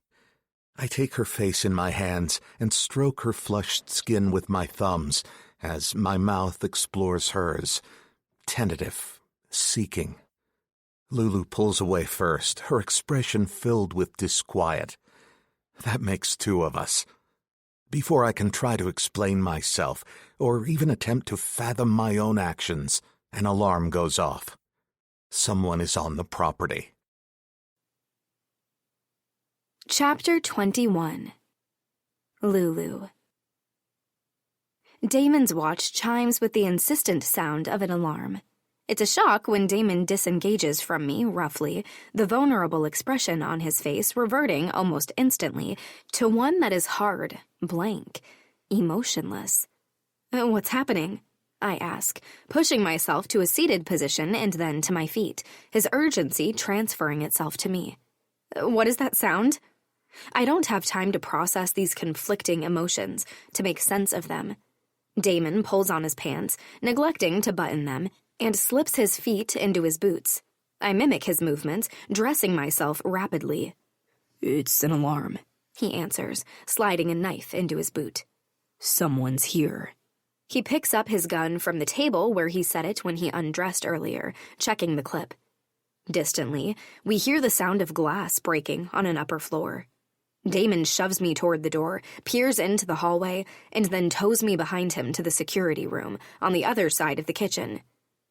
I take her face in my hands and stroke her flushed skin with my thumbs as my mouth explores hers, tentative, seeking. Lulu pulls away first, her expression filled with disquiet. That makes two of us. Before I can try to explain myself, or even attempt to fathom my own actions, an alarm goes off. Someone is on the property. Chapter 21. Lulu. Damon's watch chimes with the insistent sound of an alarm. It's a shock when Damon disengages from me, roughly, the vulnerable expression on his face reverting almost instantly to one that is hard, blank, emotionless. What's happening? I ask, pushing myself to a seated position and then to my feet, his urgency transferring itself to me. What is that sound? I don't have time to process these conflicting emotions, to make sense of them. Damon pulls on his pants, neglecting to button them, and slips his feet into his boots. I mimic his movements, dressing myself rapidly. It's an alarm, he answers, sliding a knife into his boot. Someone's here. He picks up his gun from the table where he set it when he undressed earlier, checking the clip. Distantly, we hear the sound of glass breaking on an upper floor. Damon shoves me toward the door, peers into the hallway, and then tows me behind him to the security room on the other side of the kitchen.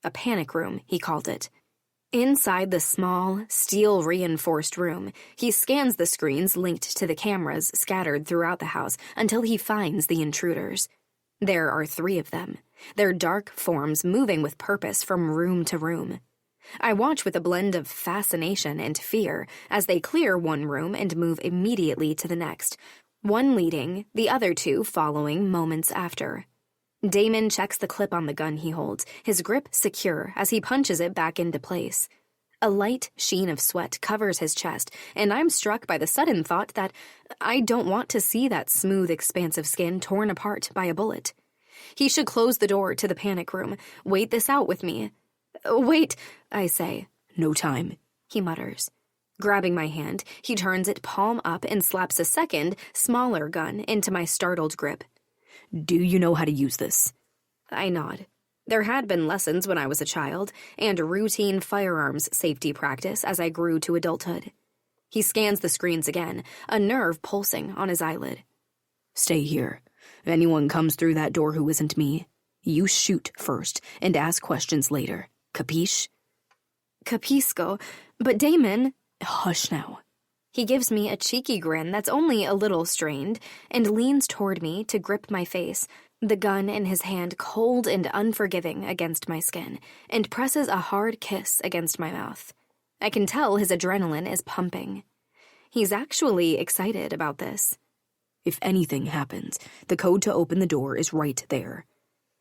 A panic room, he called it. Inside the small, steel-reinforced room, he scans the screens linked to the cameras scattered throughout the house until he finds the intruders. There are 3 of them, their dark forms moving with purpose from room to room. I watch with a blend of fascination and fear as they clear one room and move immediately to the next, one leading, the other 2 following moments after. Damon checks the clip on the gun he holds, his grip secure as he punches it back into place. A light sheen of sweat covers his chest, and I'm struck by the sudden thought that I don't want to see that smooth, expansive skin torn apart by a bullet. He should close the door to the panic room, wait this out with me. Wait, I say. No time, he mutters. Grabbing my hand, he turns it palm up and slaps a second, smaller gun into my startled grip. Do you know how to use this? I nod. There had been lessons when I was a child, and routine firearms safety practice as I grew to adulthood. He scans the screens again, a nerve pulsing on his eyelid. Stay here. If anyone comes through that door who isn't me, you shoot first and ask questions later. Capiche? Capisco. But Damon... Hush now. He gives me a cheeky grin that's only a little strained and leans toward me to grip my face, the gun in his hand cold and unforgiving against my skin, and presses a hard kiss against my mouth. I can tell his adrenaline is pumping. He's actually excited about this. If anything happens, the code to open the door is right there.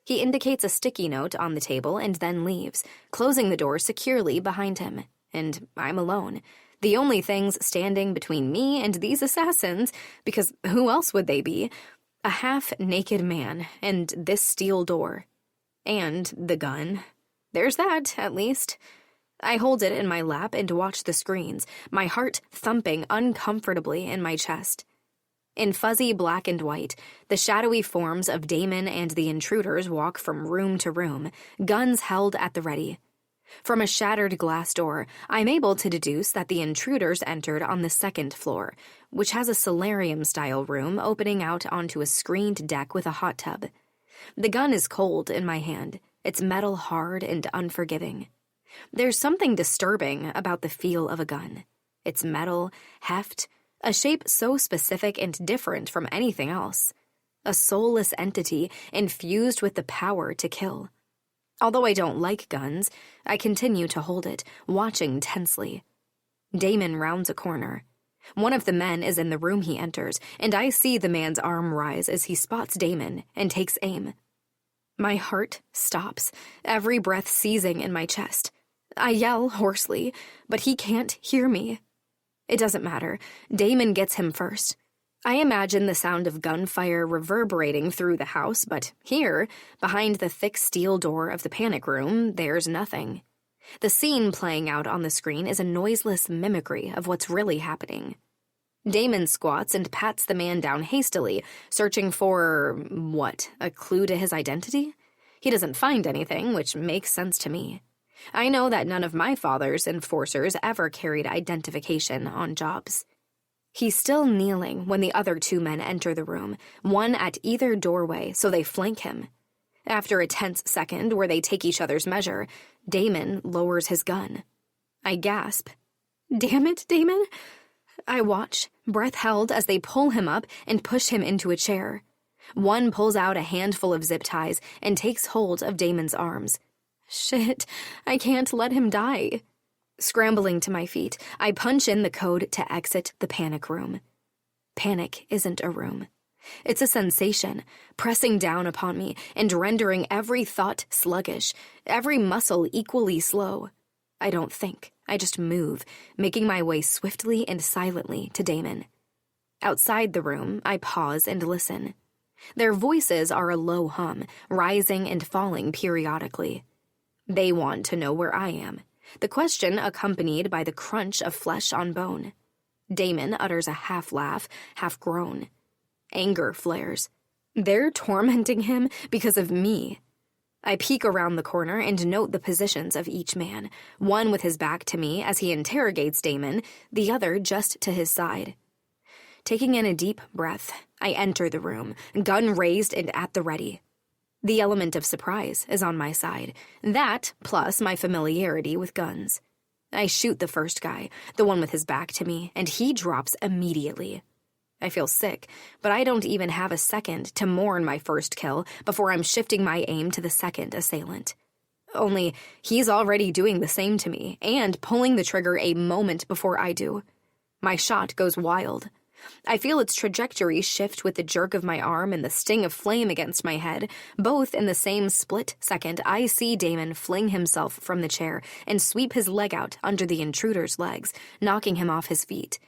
He indicates a sticky note on the table and then leaves, closing the door securely behind him. And I'm alone. The only things standing between me and these assassins, because who else would they be? A half-naked man and this steel door. And the gun. There's that, at least. I hold it in my lap and watch the screens, my heart thumping uncomfortably in my chest. In fuzzy black and white, the shadowy forms of Damon and the intruders walk from room to room, guns held at the ready. From a shattered glass door, I'm able to deduce that the intruders entered on the 2nd floor, which has a solarium-style room opening out onto a screened deck with a hot tub. The gun is cold in my hand, its metal hard and unforgiving. There's something disturbing about the feel of a gun. Its metal, heft, A shape so specific and different from anything else. A soulless entity infused with the power to kill. Although I don't like guns, I continue to hold it, watching tensely. Damon rounds a corner. One of the men is in the room he enters, and I see the man's arm rise as he spots Damon and takes aim. My heart stops, every breath seizing in my chest. I yell hoarsely, but he can't hear me. It doesn't matter. Damon gets him first. I imagine the sound of gunfire reverberating through the house, but here, behind the thick steel door of the panic room, there's nothing. The scene playing out on the screen is a noiseless mimicry of what's really happening. Damon squats and pats the man down hastily, searching for, a clue to his identity? He doesn't find anything, which makes sense to me. I know that none of my father's enforcers ever carried identification on jobs. He's still kneeling when the other two men enter the room, one at either doorway, so they flank him. After a tense second where they take each other's measure, Damon lowers his gun. I gasp. Damn it, Damon! I watch, breath held as they pull him up and push him into a chair. One pulls out a handful of zip ties and takes hold of Damon's arms. Shit, I can't let him die. Scrambling to my feet, I punch in the code to exit the panic room. Panic isn't a room. It's a sensation, pressing down upon me and rendering every thought sluggish, every muscle equally slow. I don't think, I just move, making my way swiftly and silently to Damon. Outside the room, I pause and listen. Their voices are a low hum, rising and falling periodically. They want to know where I am. The question accompanied by the crunch of flesh on bone. Damon utters a half-laugh, half-groan. Anger flares. They're tormenting him because of me. I peek around the corner and note the positions of each man, one with his back to me as he interrogates Damon, the other just to his side. Taking in a deep breath, I enter the room, gun raised and at the ready. The element of surprise is on my side. That, plus my familiarity with guns. I shoot the first guy, the one with his back to me, and he drops immediately. I feel sick, but I don't even have a second to mourn my first kill before I'm shifting my aim to the second assailant. Only, he's already doing the same to me, and pulling the trigger a moment before I do. My shot goes wild. I feel its trajectory shift with the jerk of my arm and the sting of flame against my head. Both in the same split second, I see Damon fling himself from the chair and sweep his leg out under the intruder's legs, knocking him off his feet.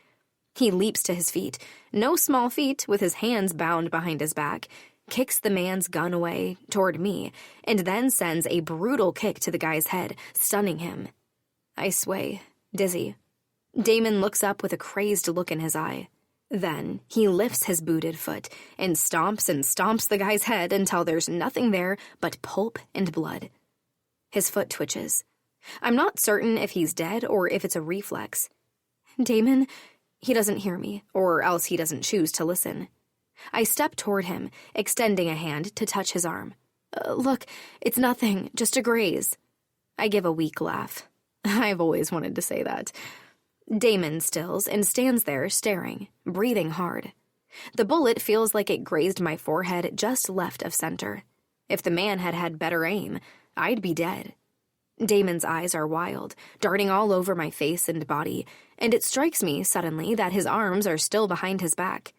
He leaps to his feet, no small feat, with his hands bound behind his back, kicks the man's gun away toward me, and then sends a brutal kick to the guy's head, stunning him. I sway, dizzy. Damon looks up with a crazed look in his eye. Then he lifts his booted foot and stomps the guy's head until there's nothing there but pulp and blood. His foot twitches. I'm not certain if he's dead or if it's a reflex. Damon, he doesn't hear me, or else he doesn't choose to listen. I step toward him, extending a hand to touch his arm. Look, it's nothing, just a graze. I give a weak laugh. I've always wanted to say that. Damon stills and stands there staring, breathing hard. The bullet feels like it grazed my forehead just left of center. If the man had had better aim, I'd be dead. Damon's eyes are wild, darting all over my face and body, and it strikes me suddenly that his arms are still behind his back.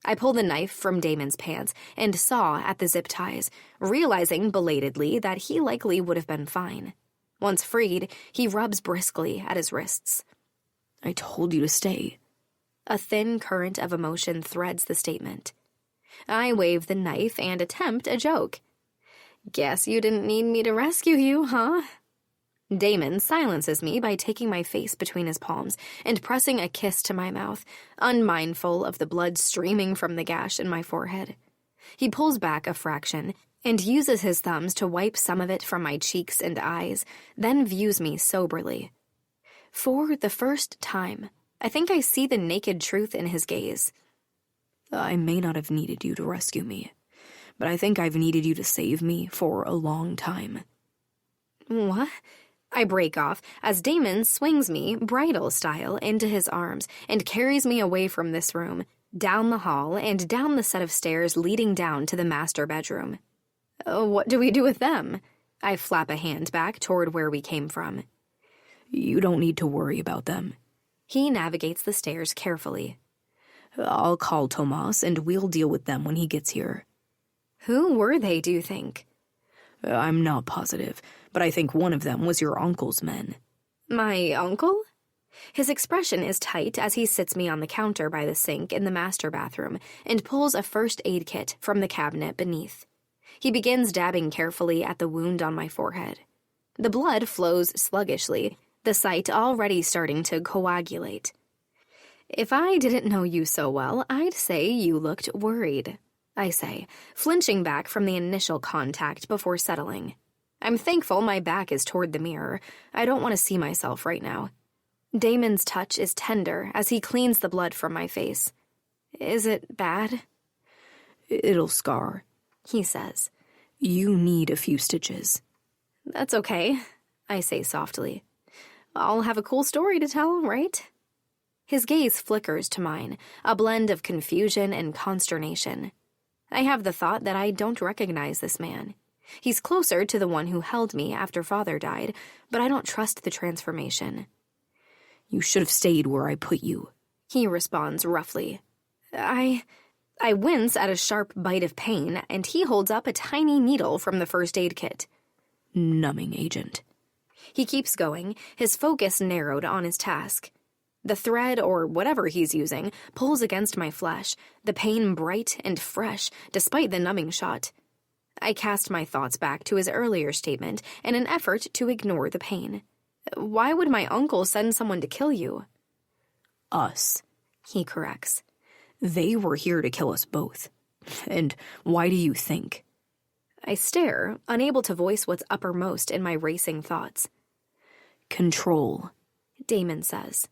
I pull the knife from Damon's pants and saw at the zip ties, realizing belatedly that he likely would have been fine. Once freed, he rubs briskly at his wrists. I told you to stay. A thin current of emotion threads the statement. I wave the knife and attempt a joke. Guess you didn't need me to rescue you, huh? Damon silences me by taking my face between his palms and pressing a kiss to my mouth, unmindful of the blood streaming from the gash in my forehead. He pulls back a fraction and uses his thumbs to wipe some of it from my cheeks and eyes, then views me soberly. For the first time, I think I see the naked truth in his gaze. I may not have needed you to rescue me, but I think I've needed you to save me for a long time. What? I break off as Damon swings me, bridal style, into his arms and carries me away from this room, down the hall and down the set of stairs leading down to the master bedroom. What do we do with them? I flap a hand back toward where we came from. You don't need to worry about them. He navigates the stairs carefully. I'll call Tomas and we'll deal with them when he gets here. Who were they, do you think? I'm not positive, but I think one of them was your uncle's men. My uncle? His expression is tight as he sits me on the counter by the sink in the master bathroom and pulls a first aid kit from the cabinet beneath. He begins dabbing carefully at the wound on my forehead. The blood flows sluggishly, the site already starting to coagulate. If I didn't know you so well, I'd say you looked worried, I say, flinching back from the initial contact before settling. I'm thankful my back is toward the mirror. I don't want to see myself right now. Damon's touch is tender as he cleans the blood from my face. Is it bad? It'll scar, he says. You need a few stitches. That's okay, I say softly. I'll have a cool story to tell, right? His gaze flickers to mine, a blend of confusion and consternation. I have the thought that I don't recognize this man. He's closer to the one who held me after Father died, but I don't trust the transformation. You should have stayed where I put you, he responds roughly. I wince at a sharp bite of pain, and he holds up a tiny needle from the first aid kit. Numbing agent. He keeps going, his focus narrowed on his task. The thread, or whatever he's using, pulls against my flesh, the pain bright and fresh, despite the numbing shot. I cast my thoughts back to his earlier statement in an effort to ignore the pain. Why would my uncle send someone to kill you? Us, he corrects. They were here to kill us both. And why do you think? I stare, unable to voice what's uppermost in my racing thoughts. Control, Damon says.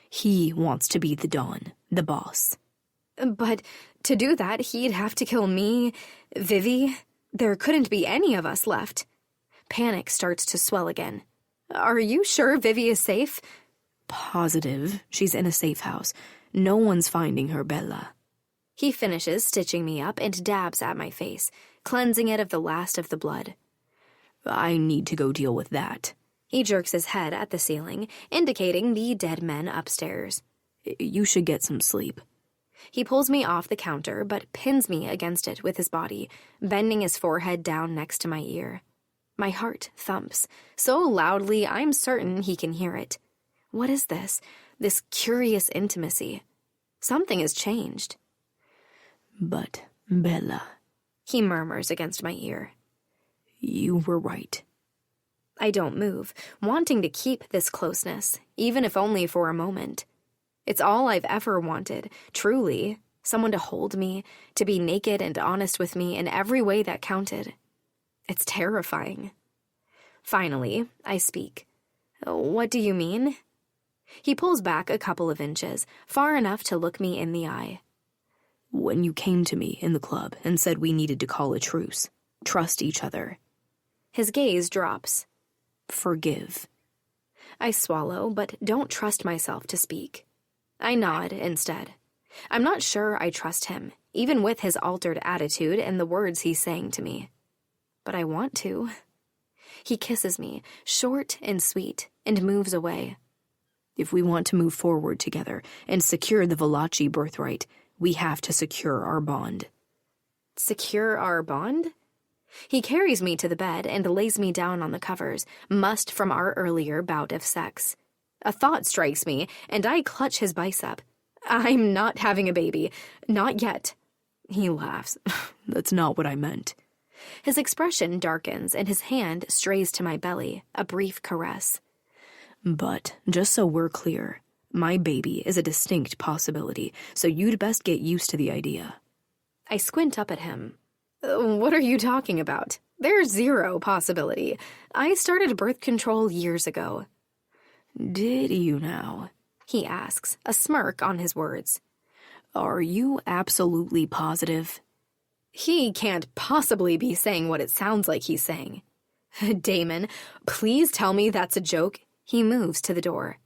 He wants to be the Don, the boss. But to do that, he'd have to kill me, Vivi. There couldn't be any of us left. Panic starts to swell again. Are you sure Vivi is safe? Positive. She's in a safe house. No one's finding her, Bella. He finishes stitching me up and dabs at my face, cleansing it of the last of the blood. I need to go deal with that. He jerks his head at the ceiling, indicating the dead men upstairs. You should get some sleep. He pulls me off the counter, but pins me against it with his body, bending his forehead down next to my ear. My heart thumps, so loudly I'm certain he can hear it. What is this? This curious intimacy? Something has changed. But, Bella, he murmurs against my ear. You were right. I don't move, wanting to keep this closeness, even if only for a moment. It's all I've ever wanted, truly. Someone to hold me, to be naked and honest with me in every way that counted. It's terrifying. Finally, I speak. What do you mean? He pulls back a couple of inches, far enough to look me in the eye. When you came to me in the club and said we needed to call a truce, trust each other. His gaze drops. Forgive. I swallow, but don't trust myself to speak. I nod instead. I'm not sure I trust him, even with his altered attitude and the words he's saying to me. But I want to. He kisses me, short and sweet, and moves away. If we want to move forward together and secure the Valachi birthright, we have to secure our bond. Secure our bond? He carries me to the bed and lays me down on the covers, mussed from our earlier bout of sex. A thought strikes me, and I clutch his bicep. I'm not having a baby. Not yet. He laughs. That's not what I meant. His expression darkens, and his hand strays to my belly, a brief caress. But, just so we're clear, my baby is a distinct possibility, so you'd best get used to the idea. I squint up at him. What are you talking about? There's zero possibility. I started birth control years ago. Did you now? He asks, a smirk on his words. Are you absolutely positive? He can't possibly be saying what it sounds like he's saying. Damon, please tell me that's a joke. He moves to the door.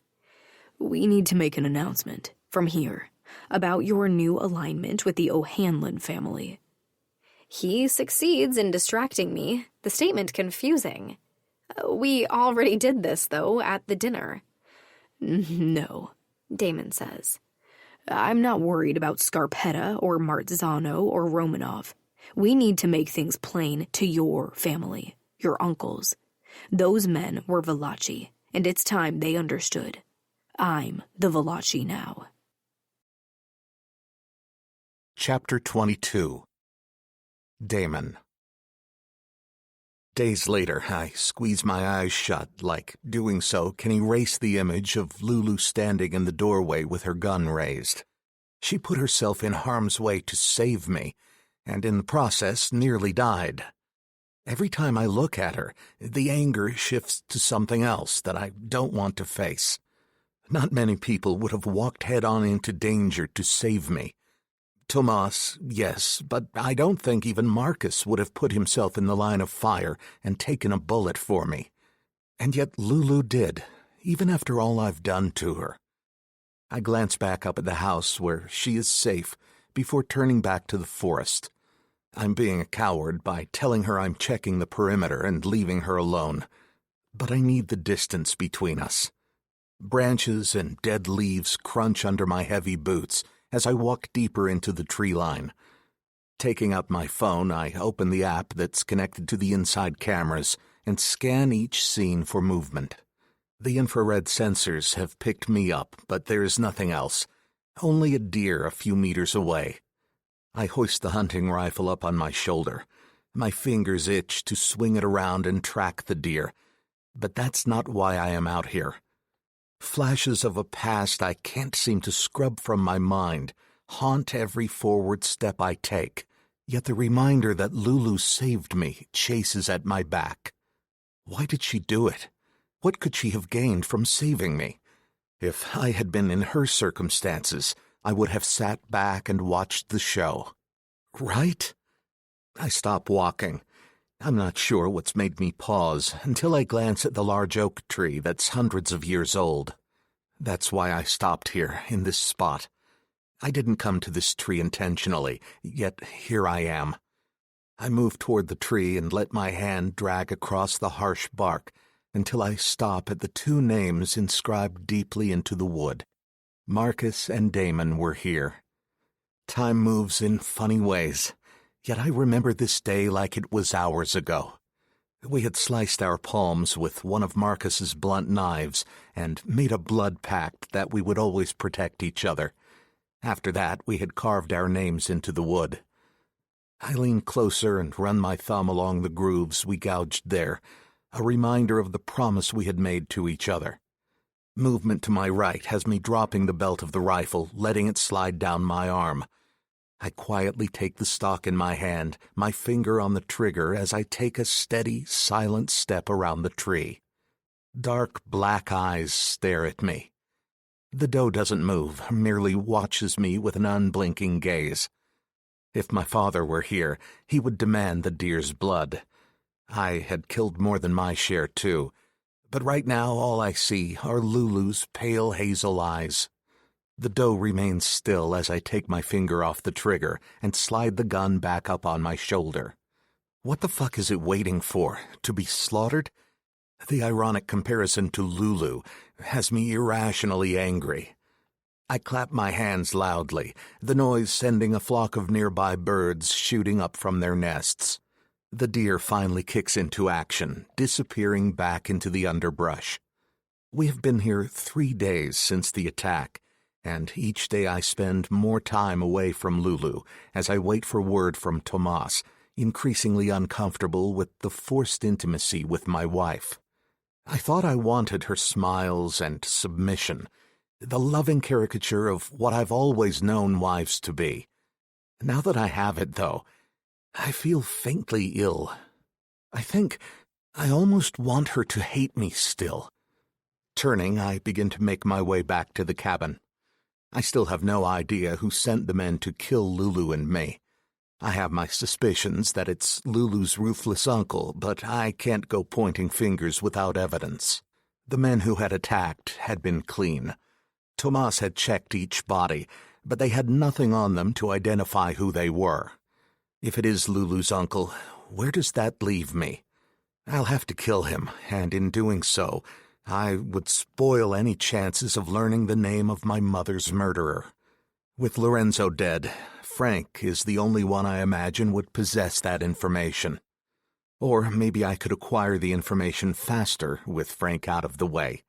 We need to make an announcement from here about your new alignment with the O'Hanlon family. He succeeds in distracting me, the statement confusing. We already did this, though, at the dinner. No, Damon says. I'm not worried about Scarpetta or Marzano or Romanov. We need to make things plain to your family, your uncles. Those men were Valachi, and it's time they understood. I'm the Valachi now. Chapter 22. Damon. Days later, I squeeze my eyes shut, like doing so can erase the image of Lulu standing in the doorway with her gun raised. She put herself in harm's way to save me, and in the process nearly died. Every time I look at her, the anger shifts to something else that I don't want to face. Not many people would have walked head-on into danger to save me. Tomas, yes, but I don't think even Marcus would have put himself in the line of fire and taken a bullet for me. And yet Lulu did, even after all I've done to her. I glance back up at the house where she is safe before turning back to the forest. I'm being a coward by telling her I'm checking the perimeter and leaving her alone. But I need the distance between us. Branches and dead leaves crunch under my heavy boots as I walk deeper into the tree line. Taking up my phone, I open the app that's connected to the inside cameras and scan each scene for movement. The infrared sensors have picked me up, but there is nothing else. Only a deer a few meters away. I hoist the hunting rifle up on my shoulder. My fingers itch to swing it around and track the deer. But that's not why I am out here. Flashes of a past I can't seem to scrub from my mind haunt every forward step I take, yet the reminder that Lulu saved me chases at my back. Why did she do it? What could she have gained from saving me? If I had been in her circumstances, I would have sat back and watched the show. Right? I stop walking. I'm not sure what's made me pause until I glance at the large oak tree that's hundreds of years old. That's why I stopped here, in this spot. I didn't come to this tree intentionally, yet here I am. I move toward the tree and let my hand drag across the harsh bark until I stop at the two names inscribed deeply into the wood. Marcus and Damon were here. Time moves in funny ways. Yet I remember this day like it was hours ago. We had sliced our palms with one of Marcus's blunt knives and made a blood pact that we would always protect each other. After that, we had carved our names into the wood. I lean closer and run my thumb along the grooves we gouged there, a reminder of the promise we had made to each other. Movement to my right has me dropping the belt of the rifle, letting it slide down my arm. I quietly take the stock in my hand, my finger on the trigger as I take a steady, silent step around the tree. Dark, black eyes stare at me. The doe doesn't move, merely watches me with an unblinking gaze. If my father were here, he would demand the deer's blood. I had killed more than my share, too, but right now all I see are Lulu's pale hazel eyes. The doe remains still as I take my finger off the trigger and slide the gun back up on my shoulder. What the fuck is it waiting for? To be slaughtered? The ironic comparison to Lulu has me irrationally angry. I clap my hands loudly, the noise sending a flock of nearby birds shooting up from their nests. The deer finally kicks into action, disappearing back into the underbrush. We have been here 3 days since the attack, and each day I spend more time away from Lulu as I wait for word from Tomas, increasingly uncomfortable with the forced intimacy with my wife. I thought I wanted her smiles and submission, the loving caricature of what I've always known wives to be. Now that I have it, though, I feel faintly ill. I think I almost want her to hate me still. Turning, I begin to make my way back to the cabin. I still have no idea who sent the men to kill Lulu and me. I have my suspicions that it's Lulu's ruthless uncle, but I can't go pointing fingers without evidence. The men who had attacked had been clean. Tomas had checked each body, but they had nothing on them to identify who they were. If it is Lulu's uncle, where does that leave me? I'll have to kill him, and in doing so, I would spoil any chances of learning the name of my mother's murderer. With Lorenzo dead, Frank is the only one I imagine would possess that information. Or maybe I could acquire the information faster with Frank out of the way.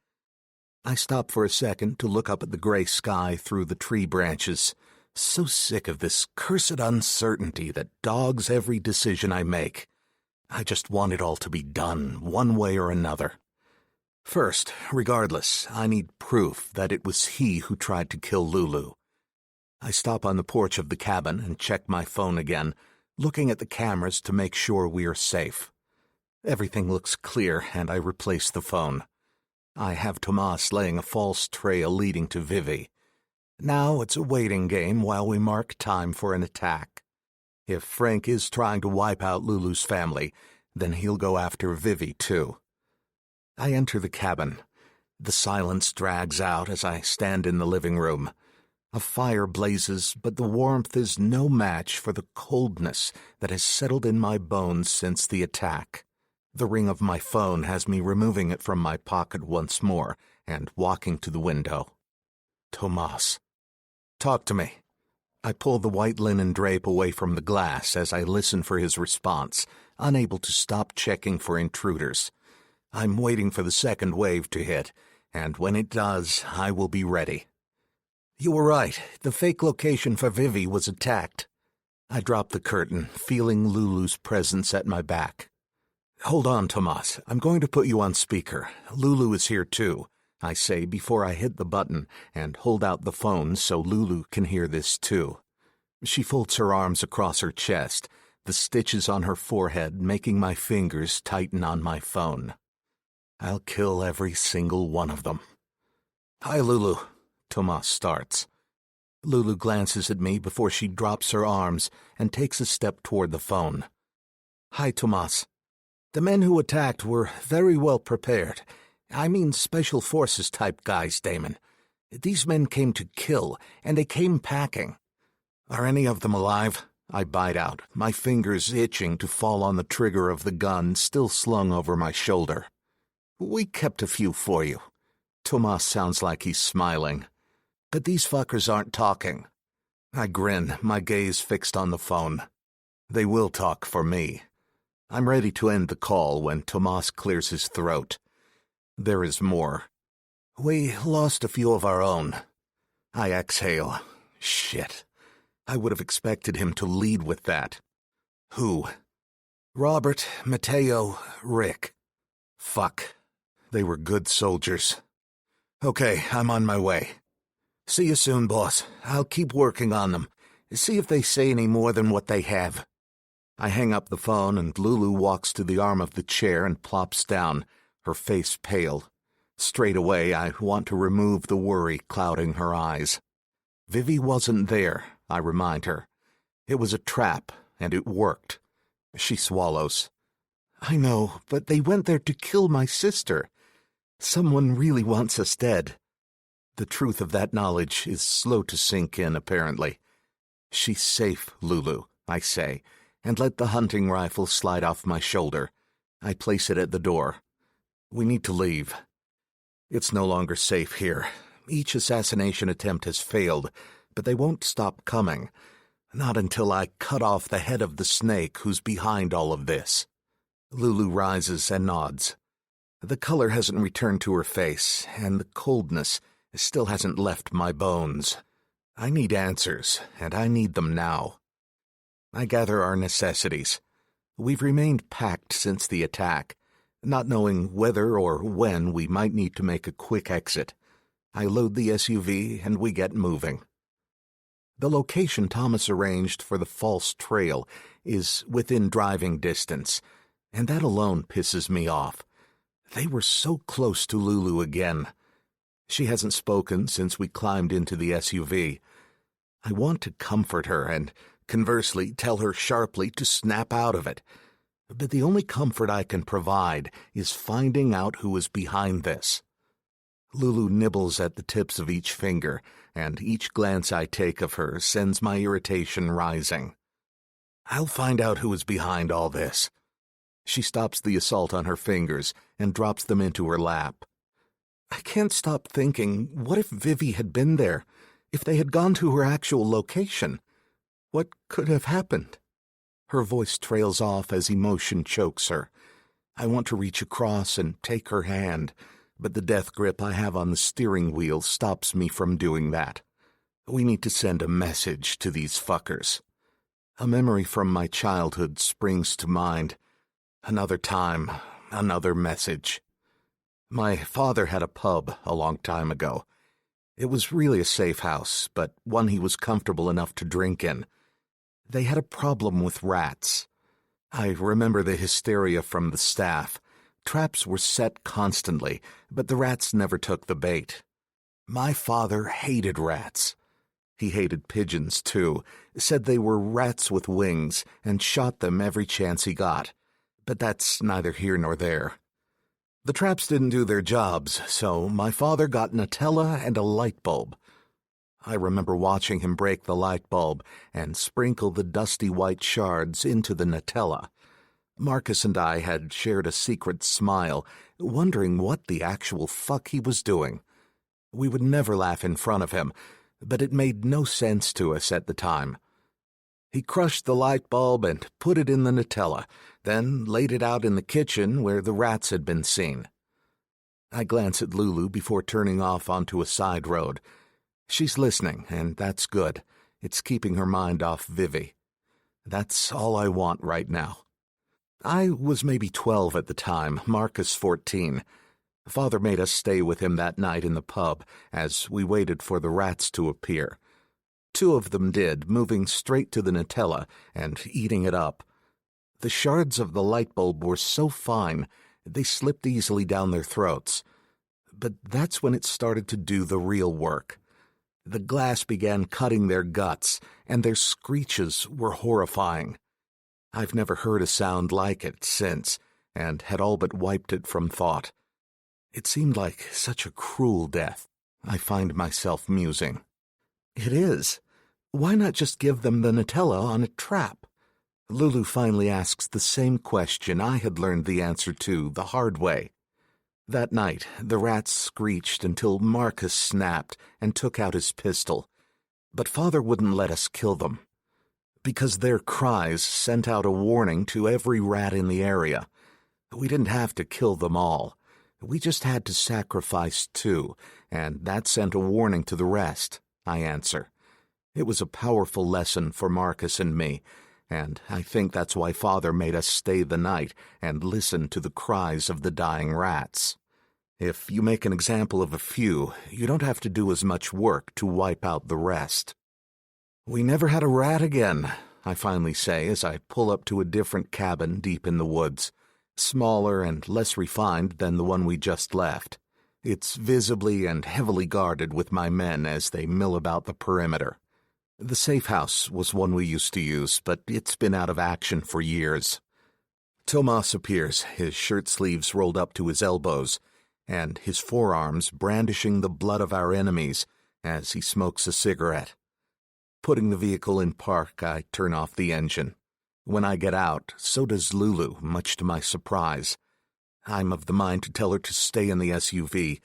I stop for a second to look up at the gray sky through the tree branches, so sick of this cursed uncertainty that dogs every decision I make. I just want it all to be done, one way or another. First, regardless, I need proof that it was he who tried to kill Lulu. I stop on the porch of the cabin and check my phone again, looking at the cameras to make sure we are safe. Everything looks clear, and I replace the phone. I have Tomas laying a false trail leading to Vivi. Now it's a waiting game while we mark time for an attack. If Frank is trying to wipe out Lulu's family, then he'll go after Vivi too. I enter the cabin. The silence drags out as I stand in the living room. A fire blazes, but the warmth is no match for the coldness that has settled in my bones since the attack. The ring of my phone has me removing it from my pocket once more and walking to the window. Tomas. Talk to me. I pull the white linen drape away from the glass as I listen for his response, unable to stop checking for intruders. I'm waiting for the second wave to hit, and when it does, I will be ready. You were right. The fake location for Vivi was attacked. I drop the curtain, feeling Lulu's presence at my back. Hold on, Tomas. I'm going to put you on speaker. Lulu is here too, I say before I hit the button and hold out the phone so Lulu can hear this too. She folds her arms across her chest, the stitches on her forehead making my fingers tighten on my phone. I'll kill every single one of them. Hi, Lulu. Tomas starts. Lulu glances at me before she drops her arms and takes a step toward the phone. Hi, Tomas. The men who attacked were very well prepared. I mean special forces type guys, Damon. These men came to kill, and they came packing. Are any of them alive? I bite out, my fingers itching to fall on the trigger of the gun still slung over my shoulder. We kept a few for you. Tomas sounds like he's smiling. But these fuckers aren't talking. I grin, my gaze fixed on the phone. They will talk for me. I'm ready to end the call when Tomas clears his throat. There is more. We lost a few of our own. I exhale. Shit. I would have expected him to lead with that. Who? Robert, Mateo, Rick. Fuck. They were good soldiers. Okay, I'm on my way. See you soon, boss. I'll keep working on them. See if they say any more than what they have. I hang up the phone and Lulu walks to the arm of the chair and plops down, her face pale. Straight away, I want to remove the worry clouding her eyes. Vivi wasn't there, I remind her. It was a trap, and it worked. She swallows. I know, but they went there to kill my sister. Someone really wants us dead. The truth of that knowledge is slow to sink in, apparently. She's safe, Lulu, I say, and let the hunting rifle slide off my shoulder. I place it at the door. We need to leave. It's no longer safe here. Each assassination attempt has failed, but they won't stop coming. Not until I cut off the head of the snake who's behind all of this. Lulu rises and nods. The color hasn't returned to her face, and the coldness still hasn't left my bones. I need answers, and I need them now. I gather our necessities. We've remained packed since the attack, not knowing whether or when we might need to make a quick exit. I load the SUV, and we get moving. The location Thomas arranged for the false trail is within driving distance, and that alone pisses me off. They were so close to Lulu again. She hasn't spoken since we climbed into the SUV. I want to comfort her and Conversely, tell her sharply to snap out of it. But the only comfort I can provide is finding out who is behind this. Lulu nibbles at the tips of each finger, and each glance I take of her sends my irritation rising. I'll find out who is behind all this. She stops the assault on her fingers and drops them into her lap. I can't stop thinking, what if Vivi had been there? If they had gone to her actual location? What could have happened? Her voice trails off as emotion chokes her. I want to reach across and take her hand, but the death grip I have on the steering wheel stops me from doing that. We need to send a message to these fuckers. A memory from my childhood springs to mind. Another time, another message. My father had a pub a long time ago. It was really a safe house, but one he was comfortable enough to drink in. They had a problem with rats. I remember the hysteria from the staff. Traps were set constantly, but the rats never took the bait. My father hated rats. He hated pigeons, too, said they were rats with wings, and shot them every chance he got. But that's neither here nor there. The traps didn't do their jobs, so my father got Nutella and a light bulb. I remember watching him break the light bulb and sprinkle the dusty white shards into the Nutella. Marcus and I had shared a secret smile, wondering what the actual fuck he was doing. We would never laugh in front of him, but it made no sense to us at the time. He crushed the light bulb and put it in the Nutella, then laid it out in the kitchen where the rats had been seen. I glance at Lulu before turning off onto a side road. She's listening, and that's good. It's keeping her mind off Vivi. That's all I want right now. I was maybe 12 at the time, Marcus 14. Father made us stay with him that night in the pub as we waited for the rats to appear. 2 of them did, moving straight to the Nutella and eating it up. The shards of the light bulb were so fine, they slipped easily down their throats. But that's when it started to do the real work. The glass began cutting their guts, and their screeches were horrifying. I've never heard a sound like it since, and had all but wiped it from thought. It seemed like such a cruel death, I find myself musing. It is. Why not just give them the Nutella on a trap? Lulu finally asks the same question I had learned the answer to the hard way. That night, the rats screeched until Marcus snapped and took out his pistol. But Father wouldn't let us kill them, because their cries sent out a warning to every rat in the area. We didn't have to kill them all. We just had to sacrifice 2, and that sent a warning to the rest, I answer. It was a powerful lesson for Marcus and me, and I think that's why Father made us stay the night and listen to the cries of the dying rats. If you make an example of a few, you don't have to do as much work to wipe out the rest. We never had a rat again, I finally say as I pull up to a different cabin deep in the woods, smaller and less refined than the one we just left. It's visibly and heavily guarded with my men as they mill about the perimeter. The safe house was one we used to use, but it's been out of action for years. Tomas appears, his shirt sleeves rolled up to his elbows, and his forearms brandishing the blood of our enemies as he smokes a cigarette. Putting the vehicle in park, I turn off the engine. When I get out, so does Lulu, much to my surprise. I'm of the mind to tell her to stay in the SUV,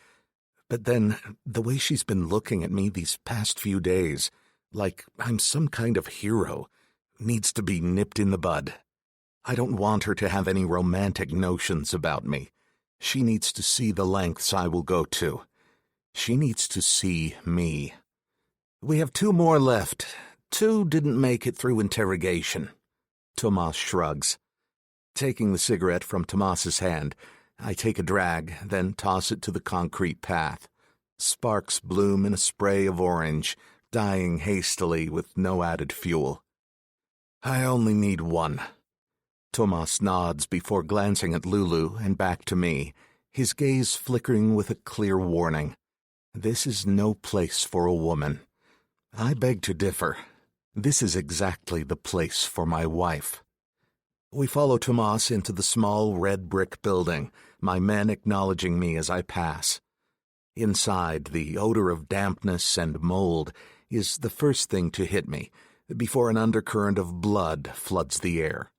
but then the way she's been looking at me these past few days, like I'm some kind of hero, needs to be nipped in the bud. I don't want her to have any romantic notions about me. She needs to see the lengths I will go to. She needs to see me. We have 2 more left. 2 didn't make it through interrogation. Tomas shrugs. Taking the cigarette from Tomas's hand, I take a drag, then toss it to the concrete path. Sparks bloom in a spray of orange, dying hastily with no added fuel. I only need 1. Tomas nods before glancing at Lulu and back to me, his gaze flickering with a clear warning. This is no place for a woman. I beg to differ. This is exactly the place for my wife. We follow Tomas into the small red brick building, my men acknowledging me as I pass. Inside, the odor of dampness and mold is the first thing to hit me, before an undercurrent of blood floods the air.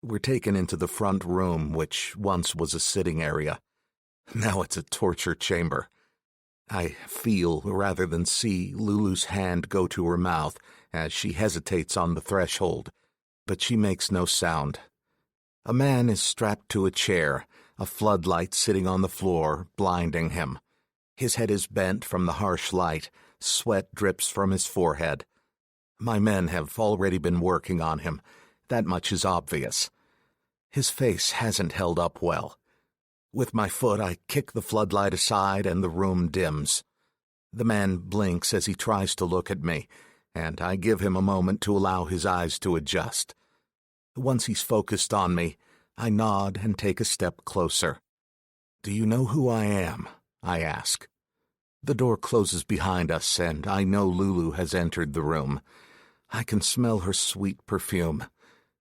We're taken into the front room, which once was a sitting area. Now it's a torture chamber. I feel, rather than see, Lulu's hand go to her mouth as she hesitates on the threshold, but she makes no sound. A man is strapped to a chair, a floodlight sitting on the floor, blinding him. His head is bent from the harsh light, sweat drips from his forehead. My men have already been working on him. That much is obvious. His face hasn't held up well. With my foot, I kick the floodlight aside and the room dims. The man blinks as he tries to look at me, and I give him a moment to allow his eyes to adjust. Once he's focused on me, I nod and take a step closer. "Do you know who I am?" I ask. The door closes behind us, and I know Lulu has entered the room. I can smell her sweet perfume.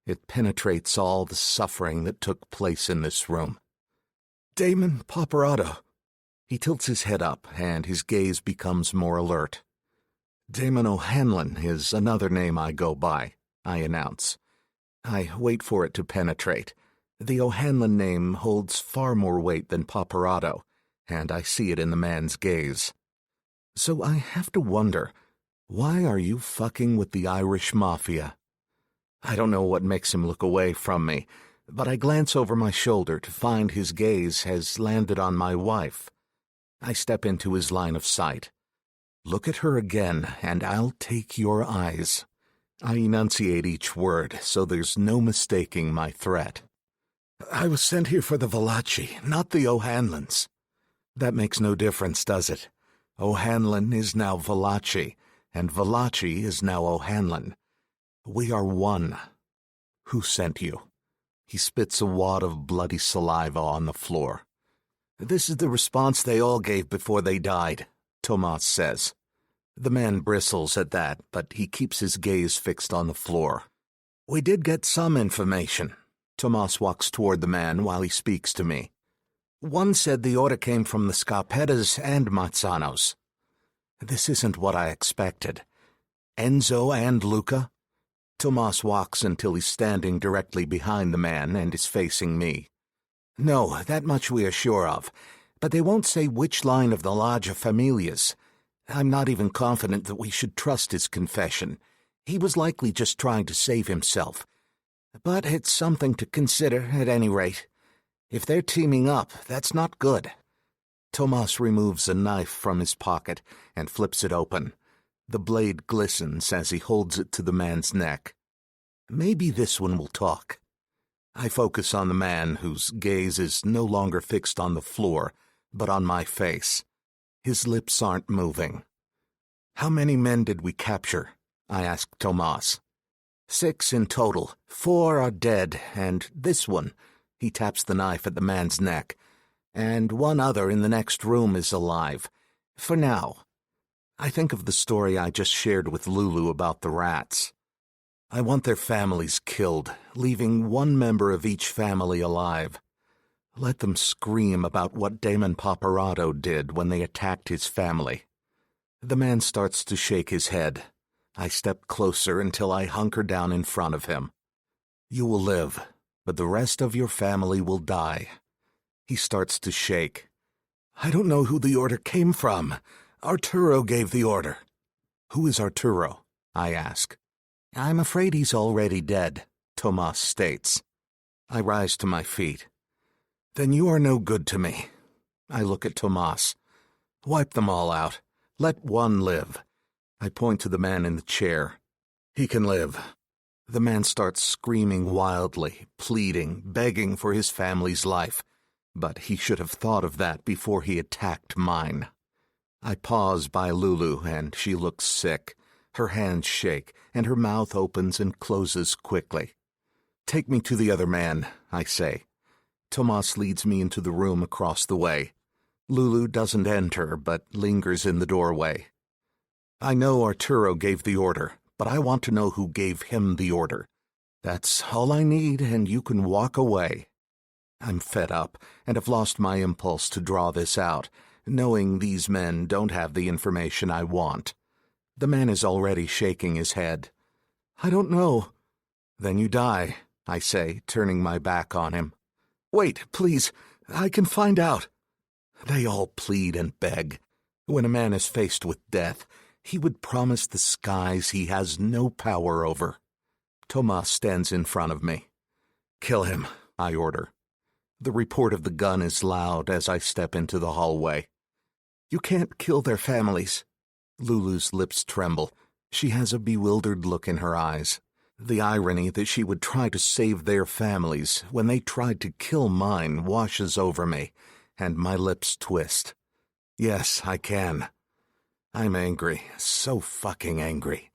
It penetrates all the suffering that took place in this room. "Damon Paparazzo." He tilts his head up, and his gaze becomes more alert. "Damon O'Hanlon is another name I go by," I announce. I wait for it to penetrate. The O'Hanlon name holds far more weight than Paparazzo, and I see it in the man's gaze. So I have to wonder, why are you fucking with the Irish Mafia? I don't know what makes him look away from me, but I glance over my shoulder to find his gaze has landed on my wife. I step into his line of sight. "Look at her again, and I'll take your eyes." I enunciate each word, so there's no mistaking my threat. "I was sent here for the Valachi, not the O'Hanlons." "That makes no difference, does it? O'Hanlon is now Valachi, and Valachi is now O'Hanlon. We are one. Who sent you?" He spits a wad of bloody saliva on the floor. "This is the response they all gave before they died," Tomas says. The man bristles at that, but he keeps his gaze fixed on the floor. "We did get some information." Tomas walks toward the man while he speaks to me. "One said the order came from the Scarpettas and Mazzanos. This isn't what I expected. Enzo and Luca?" Tomas walks until he's standing directly behind the man and is facing me. "No, that much we are sure of, but they won't say which line of the Lodge Familias. I'm not even confident that we should trust his confession. He was likely just trying to save himself. But it's something to consider at any rate. If they're teaming up, that's not good." Tomas removes a knife from his pocket and flips it open. The blade glistens as he holds it to the man's neck. "Maybe this one will talk." I focus on the man whose gaze is no longer fixed on the floor, but on my face. His lips aren't moving. "How many men did we capture?" I ask Tomas. 6 in total. 4 are dead, and this one," he taps the knife at the man's neck, "and 1 other in the next room is alive. For now." I think of the story I just shared with Lulu about the rats. I want their families killed, leaving 1 member of each family alive. Let them scream about what Damon Paparazzo did when they attacked his family. The man starts to shake his head. I step closer until I hunker down in front of him. "You will live, but the rest of your family will die." He starts to shake. "I don't know who the order came from. Arturo gave the order." "Who is Arturo?" I ask. "I'm afraid he's already dead," Tomas states. I rise to my feet. "Then you are no good to me." I look at Tomas. "Wipe them all out. Let 1 live." I point to the man in the chair. "He can live." The man starts screaming wildly, pleading, begging for his family's life. But he should have thought of that before he attacked mine. I pause by Lulu, and she looks sick. Her hands shake, and her mouth opens and closes quickly. "Take me to the other man," I say. Tomas leads me into the room across the way. Lulu doesn't enter, but lingers in the doorway. "I know Arturo gave the order," but I want to know who gave him the order. That's all I need, and you can walk away. I'm fed up and have lost my impulse to draw this out, knowing these men don't have the information I want. The man is already shaking his head. I don't know. Then you die, I say, turning my back on him. Wait, please, I can find out. They all plead and beg. When a man is faced with death, he would promise the skies he has no power over. Thomas stands in front of me. Kill him, I order. The report of the gun is loud as I step into the hallway. You can't kill their families. Lulu's lips tremble. She has a bewildered look in her eyes. The irony that she would try to save their families when they tried to kill mine washes over me, and my lips twist. Yes, I can. I'm angry, so fucking angry.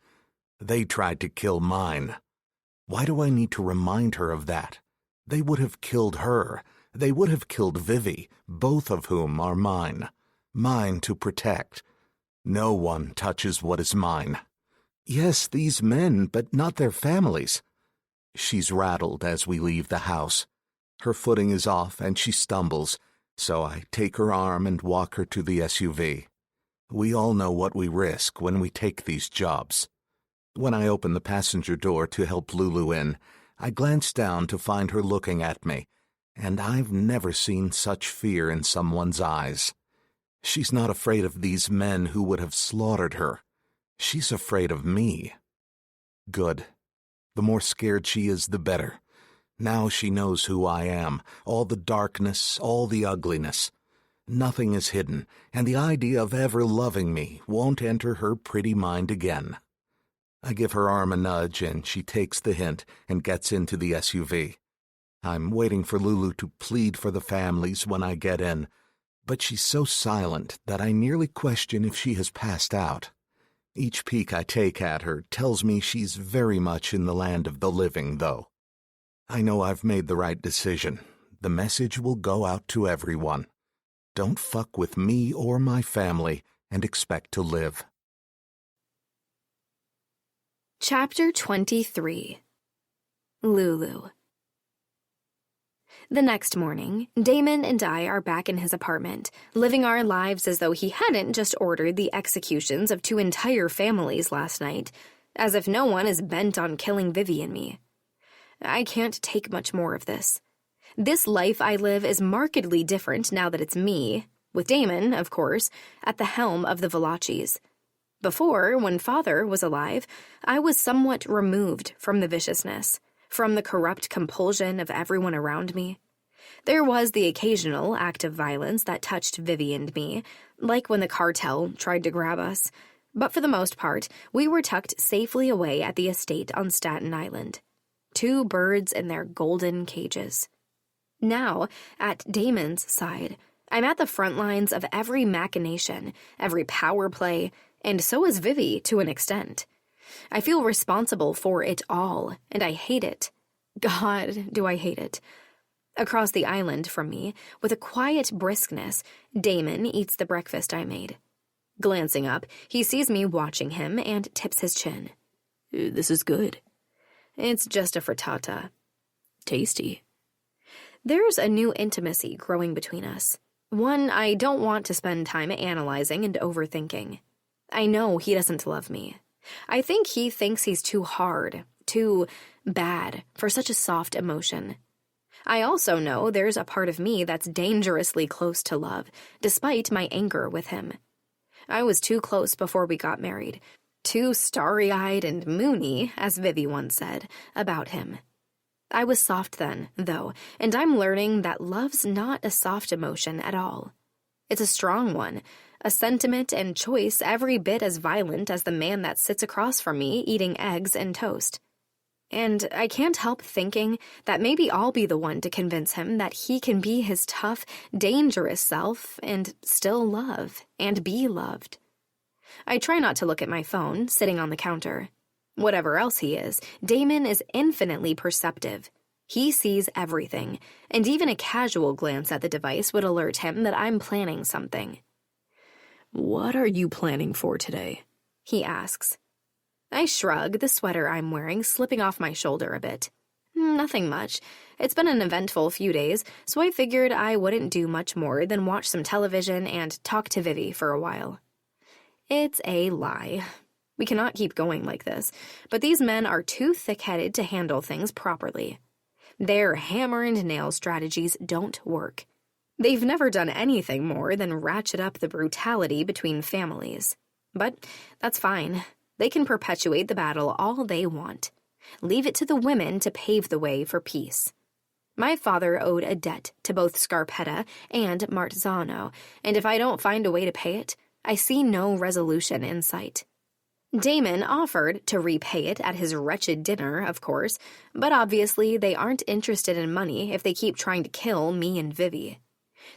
They tried to kill mine. Why do I need to remind her of that? They would have killed her. They would have killed Vivi, both of whom are mine. Mine to protect. No one touches what is mine. Yes, these men, but not their families. She's rattled as we leave the house. Her footing is off and she stumbles, so I take her arm and walk her to the SUV. We all know what we risk when we take these jobs. When I open the passenger door to help Lulu in, I glance down to find her looking at me, and I've never seen such fear in someone's eyes. She's not afraid of these men who would have slaughtered her. She's afraid of me. Good. The more scared she is, the better. Now she knows who I am, all the darkness, all the ugliness. Nothing is hidden, and the idea of ever loving me won't enter her pretty mind again. I give her arm a nudge, and she takes the hint and gets into the SUV. I'm waiting for Lulu to plead for the families when I get in, but she's so silent that I nearly question if she has passed out. Each peek I take at her tells me she's very much in the land of the living, though. I know I've made the right decision. The message will go out to everyone. Don't fuck with me or my family and expect to live. Chapter 23. Lulu. The next morning, Damon and I are back in his apartment, living our lives as though he hadn't just ordered the executions of 2 entire families last night, as if no one is bent on killing Vivi and me. I can't take much more of this. This life I live is markedly different now that it's me, with Damon, of course, at the helm of the Valachi's. Before, when Father was alive, I was somewhat removed from the viciousness, from the corrupt compulsion of everyone around me. There was the occasional act of violence that touched Vivi and me, like when the cartel tried to grab us, but for the most part, we were tucked safely away at the estate on Staten Island. 2 birds in their golden cages. Now, at Damon's side, I'm at the front lines of every machination, every power play, and so is Vivi to an extent. I feel responsible for it all, and I hate it. God, do I hate it. Across the island from me, with a quiet briskness, Damon eats the breakfast I made. Glancing up, he sees me watching him and tips his chin. This is good. It's just a frittata. Tasty. There's a new intimacy growing between us. One I don't want to spend time analyzing and overthinking. I know he doesn't love me. I think he thinks he's too hard, too bad for such a soft emotion. I also know there's a part of me that's dangerously close to love, despite my anger with him. I was too close before we got married, too starry-eyed and moony, as Vivi once said, about him. I was soft then, though, and I'm learning that love's not a soft emotion at all. It's a strong one, a sentiment and choice every bit as violent as the man that sits across from me eating eggs and toast. And I can't help thinking that maybe I'll be the one to convince him that he can be his tough, dangerous self and still love and be loved. I try not to look at my phone, sitting on the counter. Whatever else he is, Damon is infinitely perceptive. He sees everything, and even a casual glance at the device would alert him that I'm planning something. What are you planning for today? He asks. I shrug, the sweater I'm wearing slipping off my shoulder a bit. Nothing much. It's been an eventful few days, so I figured I wouldn't do much more than watch some television and talk to Vivi for a while. It's a lie. We cannot keep going like this, but these men are too thick-headed to handle things properly. Their hammer-and-nail strategies don't work. They've never done anything more than ratchet up the brutality between families. But that's fine. They can perpetuate the battle all they want. Leave it to the women to pave the way for peace. My father owed a debt to both Scarpetta and Marzano, and if I don't find a way to pay it, I see no resolution in sight. Damon offered to repay it at his wretched dinner, of course, but obviously they aren't interested in money if they keep trying to kill me and Vivi.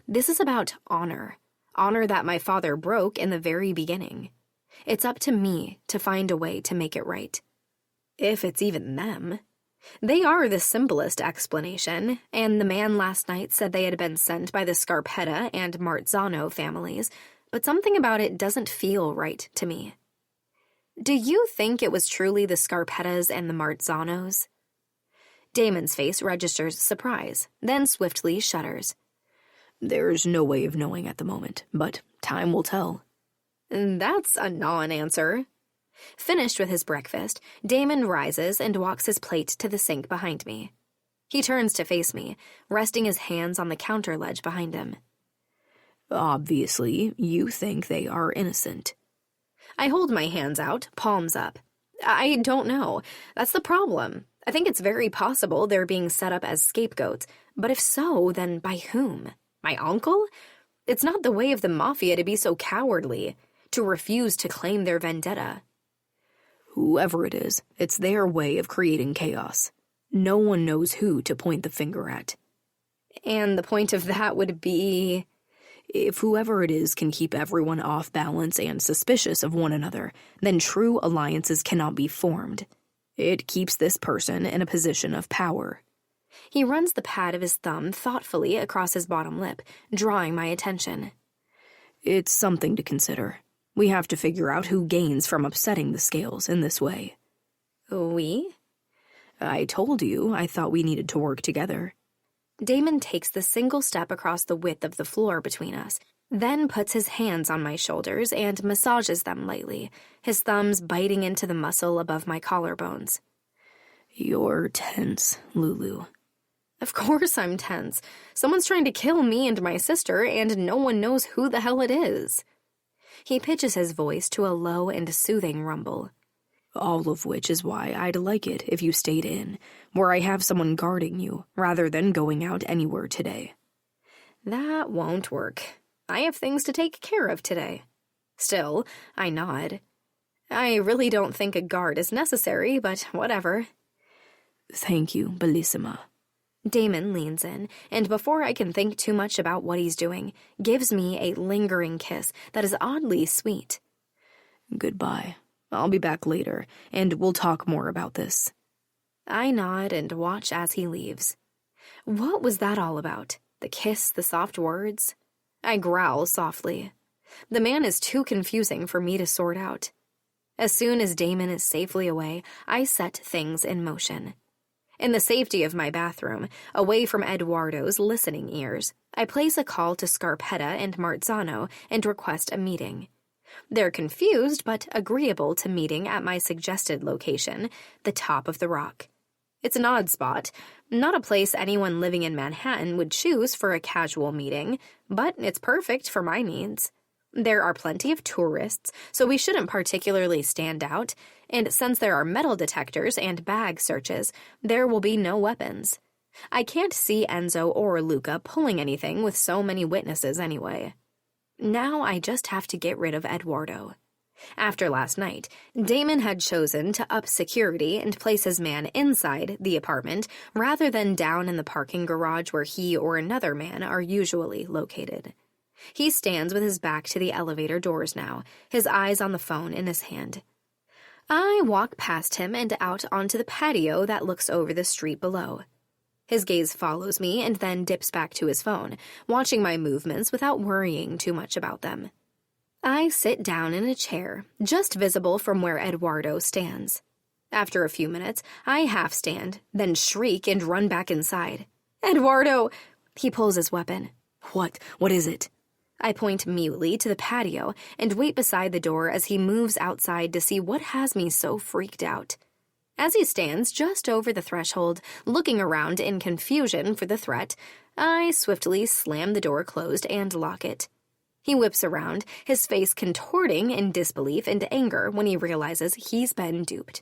This is about honor that my father broke in the very beginning. It's up to me to find a way to make it right. If it's even them. They are the simplest explanation, and the man last night said they had been sent by the Scarpetta and Marzano families, but something about it doesn't feel right to me. Do you think it was truly the Scarpettas and the Marzanos? Damon's face registers surprise, then swiftly shudders. There's no way of knowing at the moment, but time will tell. That's a non-answer. Finished with his breakfast, Damon rises and walks his plate to the sink behind me. He turns to face me, resting his hands on the counter ledge behind him. Obviously, you think they are innocent. I hold my hands out, palms up. I don't know. That's the problem. I think it's very possible they're being set up as scapegoats, but if so, then by whom? My uncle? It's not the way of the Mafia to be so cowardly, to refuse to claim their vendetta. Whoever it is, it's their way of creating chaos. No one knows who to point the finger at. And the point of that would be... If whoever it is can keep everyone off balance and suspicious of one another, then true alliances cannot be formed. It keeps this person in a position of power. He runs the pad of his thumb thoughtfully across his bottom lip, drawing my attention. It's something to consider. We have to figure out who gains from upsetting the scales in this way. We? I told you I thought we needed to work together. Damon takes the single step across the width of the floor between us, then puts his hands on my shoulders and massages them lightly, his thumbs biting into the muscle above my collarbones. You're tense, Lulu. Of course I'm tense. Someone's trying to kill me and my sister, and no one knows who the hell it is. He pitches his voice to a low and soothing rumble. All of which is why I'd like it if you stayed in, where I have someone guarding you, rather than going out anywhere today. That won't work. I have things to take care of today. Still, I nod. I really don't think a guard is necessary, but whatever. Thank you, Bellissima. Damon leans in, and before I can think too much about what he's doing, gives me a lingering kiss that is oddly sweet. Goodbye. I'll be back later, and we'll talk more about this. I nod and watch as he leaves. What was that all about? The kiss, the soft words? I growl softly. The man is too confusing for me to sort out. As soon as Damon is safely away, I set things in motion. In the safety of my bathroom, away from Eduardo's listening ears, I place a call to Scarpetta and Marzano and request a meeting. They're confused but agreeable to meeting at my suggested location, the top of the rock. It's an odd spot, not a place anyone living in Manhattan would choose for a casual meeting, but it's perfect for my needs. There are plenty of tourists, so we shouldn't particularly stand out, and since there are metal detectors and bag searches, there will be no weapons. I can't see Enzo or Luca pulling anything with so many witnesses anyway. Now I just have to get rid of Eduardo. After last night, Damon had chosen to up security and place his man inside the apartment rather than down in the parking garage where he or another man are usually located. He stands with his back to the elevator doors now, his eyes on the phone in his hand. I walk past him and out onto the patio that looks over the street below. His gaze follows me and then dips back to his phone, watching my movements without worrying too much about them. I sit down in a chair, just visible from where Eduardo stands. After a few minutes, I half stand, then shriek and run back inside. Eduardo! He pulls his weapon. What? What is it? I point mutely to the patio and wait beside the door as he moves outside to see what has me so freaked out. As he stands just over the threshold, looking around in confusion for the threat, I swiftly slam the door closed and lock it. He whips around, his face contorting in disbelief and anger when he realizes he's been duped.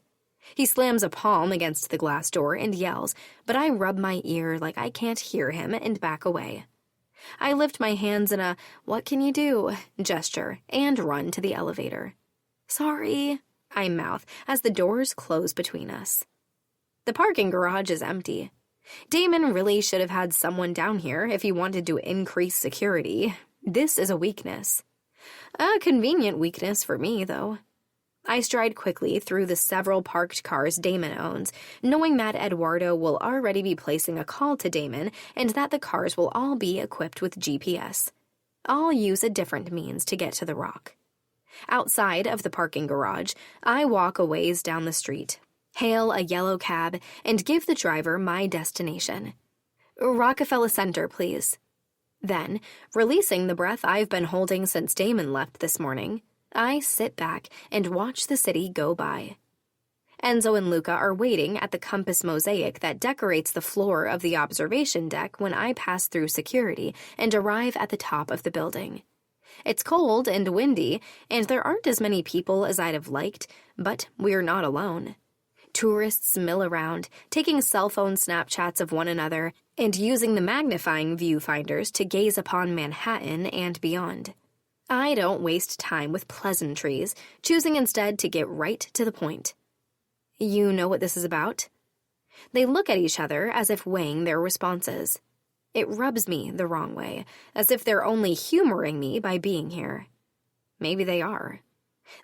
He slams a palm against the glass door and yells, but I rub my ear like I can't hear him and back away. I lift my hands in a "what can you do" gesture and run to the elevator. "Sorry," I mouth as the doors close between us. The parking garage is empty. Damon really should have had someone down here if he wanted to increase security. This is a weakness. A convenient weakness for me, though. I stride quickly through the several parked cars Damon owns, knowing that Eduardo will already be placing a call to Damon and that the cars will all be equipped with GPS. I'll use a different means to get to the rock. Outside of the parking garage, I walk a ways down the street, hail a yellow cab, and give the driver my destination. "Rockefeller Center, please." Then, releasing the breath I've been holding since Damon left this morning, I sit back and watch the city go by. Enzo and Luca are waiting at the compass mosaic that decorates the floor of the observation deck when I pass through security and arrive at the top of the building. It's cold and windy, and there aren't as many people as I'd have liked, but we're not alone. Tourists mill around, taking cell phone Snapchats of one another and using the magnifying viewfinders to gaze upon Manhattan and beyond. I don't waste time with pleasantries, choosing instead to get right to the point. "You know what this is about?" They look at each other as if weighing their responses. It rubs me the wrong way, as if they're only humoring me by being here. Maybe they are.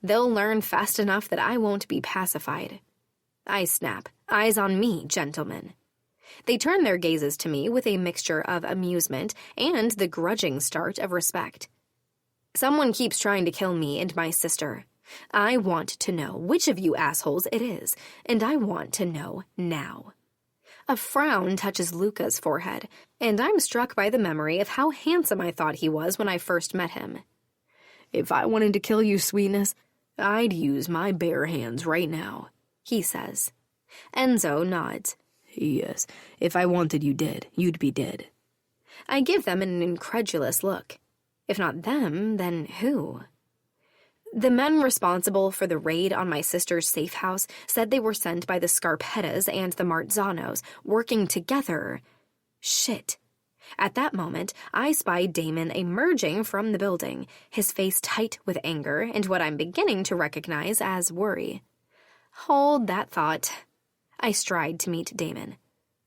They'll learn fast enough that I won't be pacified. I snap, "Eyes on me, gentlemen." They turn their gazes to me with a mixture of amusement and the grudging start of respect. "Someone keeps trying to kill me and my sister. I want to know which of you assholes it is, and I want to know now." A frown touches Luca's forehead, and I'm struck by the memory of how handsome I thought he was when I first met him. "If I wanted to kill you, sweetness, I'd use my bare hands right now," he says. Enzo nods. "Yes, if I wanted you dead, you'd be dead." I give them an incredulous look. If not them, then who? The men responsible for the raid on my sister's safe house said they were sent by the Scarpettas and the Marzanos, working together. Shit. At that moment, I spied Damon emerging from the building, his face tight with anger and what I'm beginning to recognize as worry. Hold that thought. I stride to meet Damon.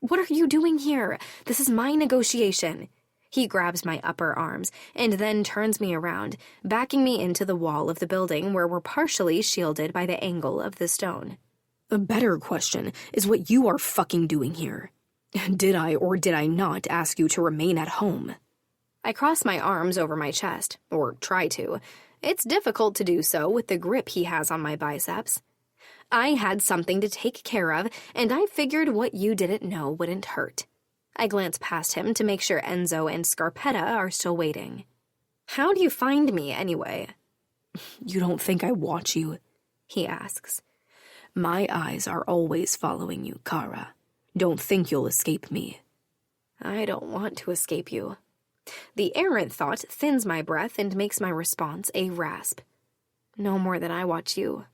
"What are you doing here? This is my negotiation." He grabs my upper arms and then turns me around, backing me into the wall of the building where we're partially shielded by the angle of the stone. A better question is what you are fucking doing here. Did I or did I not ask you to remain at home? I cross my arms over my chest, or try to. It's difficult to do so with the grip he has on my biceps. I had something to take care of, and I figured what you didn't know wouldn't hurt. I glance past him to make sure Enzo and Scarpetta are still waiting. "How do you find me, anyway?" "You don't think I watch you?" he asks. "My eyes are always following you, Kara. Don't think you'll escape me." I don't want to escape you. The errant thought thins my breath and makes my response a rasp. No more than I watch you.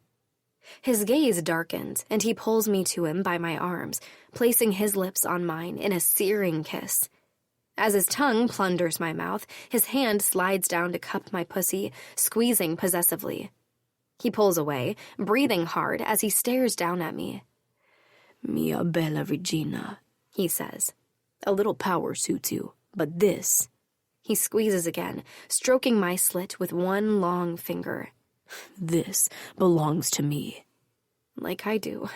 His gaze darkens, and he pulls me to him by my arms, placing his lips on mine in a searing kiss. As his tongue plunders my mouth, his hand slides down to cup my pussy, squeezing possessively. He pulls away, breathing hard as he stares down at me. "Mia bella Regina," he says. "A little power suits you, but this..." He squeezes again, stroking my slit with one long finger. "This belongs to me." Like I do.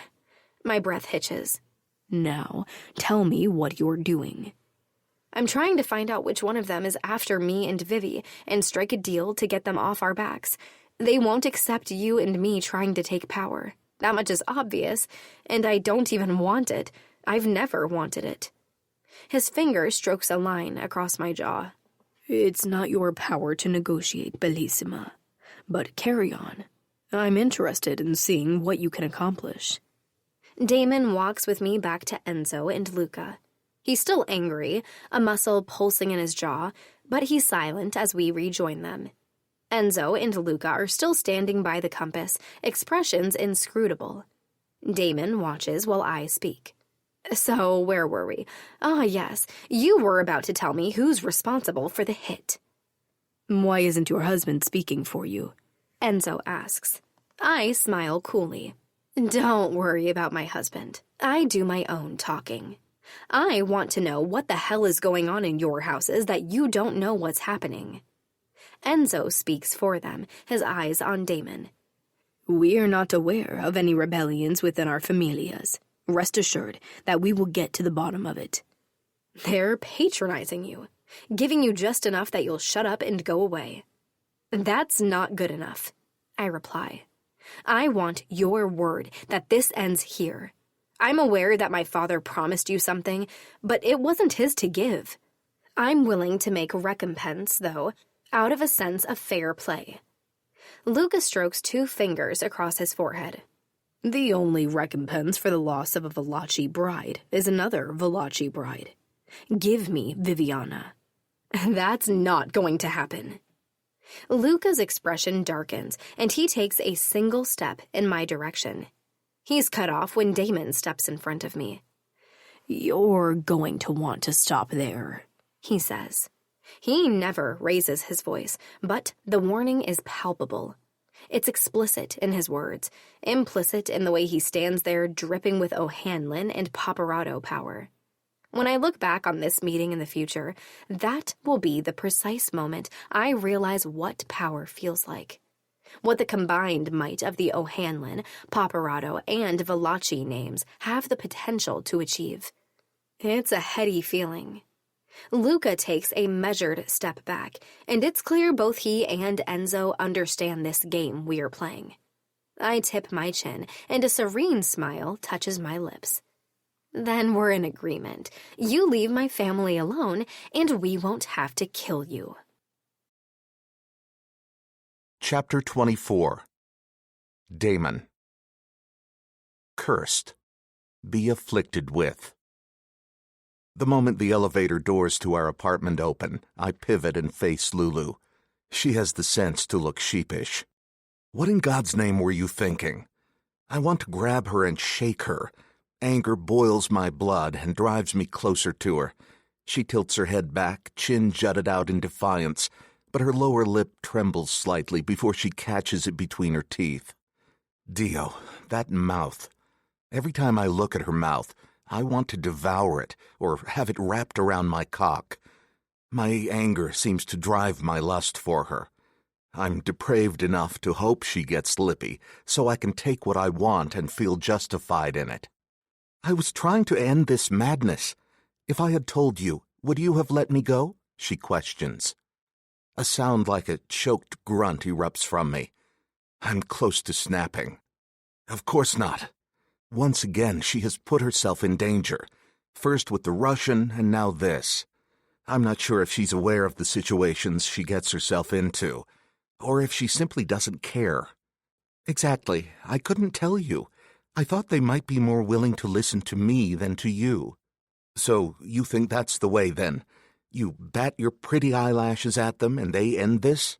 My breath hitches. "Now, tell me what you're doing." I'm trying to find out which one of them is after me and Vivi and strike a deal to get them off our backs. They won't accept you and me trying to take power. That much is obvious, and I don't even want it. I've never wanted it. His finger strokes a line across my jaw. It's not your power to negotiate, Bellissima. But carry on. I'm interested in seeing what you can accomplish. Damon walks with me back to Enzo and Luca. He's still angry, a muscle pulsing in his jaw, but he's silent as we rejoin them. Enzo and Luca are still standing by the compass, expressions inscrutable. Damon watches while I speak. So, where were we? Ah, yes, you were about to tell me who's responsible for the hit. Why isn't your husband speaking for you? Enzo asks. I smile coolly. Don't worry about my husband. I do my own talking. I want to know what the hell is going on in your houses that you don't know what's happening. Enzo speaks for them, his eyes on Damon. We are not aware of any rebellions within our familias. Rest assured that we will get to the bottom of it. They're patronizing you, giving you just enough that you'll shut up and go away. That's not good enough, I reply. I want your word that this ends here. I'm aware that my father promised you something, but it wasn't his to give. I'm willing to make recompense, though, out of a sense of fair play. Luca strokes 2 fingers across his forehead. The only recompense for the loss of a Valachi bride is another Valachi bride. Give me Viviana. That's not going to happen. Luca's expression darkens, and he takes a single step in my direction. He's cut off when Damon steps in front of me. You're going to want to stop there, he says. He never raises his voice, but the warning is palpable. It's explicit in his words, implicit in the way he stands there dripping with O'Hanlon and paparazzo power. When I look back on this meeting in the future, that will be the precise moment I realize what power feels like. What the combined might of the O'Hanlon, paparazzo, and Valachi names have the potential to achieve. It's a heady feeling. Luca takes a measured step back, and it's clear both he and Enzo understand this game we are playing. I tip my chin, and a serene smile touches my lips. Then we're in agreement. You leave my family alone, and we won't have to kill you. Chapter 24. Damon. Cursed. Be afflicted with. The moment the elevator doors to our apartment open, I pivot and face Lulu. She has the sense to look sheepish. What in God's name were you thinking? I want to grab her and shake her. Anger boils my blood and drives me closer to her. She tilts her head back, chin jutted out in defiance, but her lower lip trembles slightly before she catches it between her teeth. Dio, that mouth. Every time I look at her mouth, I want to devour it or have it wrapped around my cock. My anger seems to drive my lust for her. I'm depraved enough to hope she gets lippy so I can take what I want and feel justified in it. I was trying to end this madness. If I had told you, would you have let me go? She questions. A sound like a choked grunt erupts from me. I'm close to snapping. Of course not. Once again, she has put herself in danger, first with the Russian and now this. I'm not sure if she's aware of the situations she gets herself into, or if she simply doesn't care. Exactly, I couldn't tell you. I thought they might be more willing to listen to me than to you. So you think that's the way, then? You bat your pretty eyelashes at them and they end this?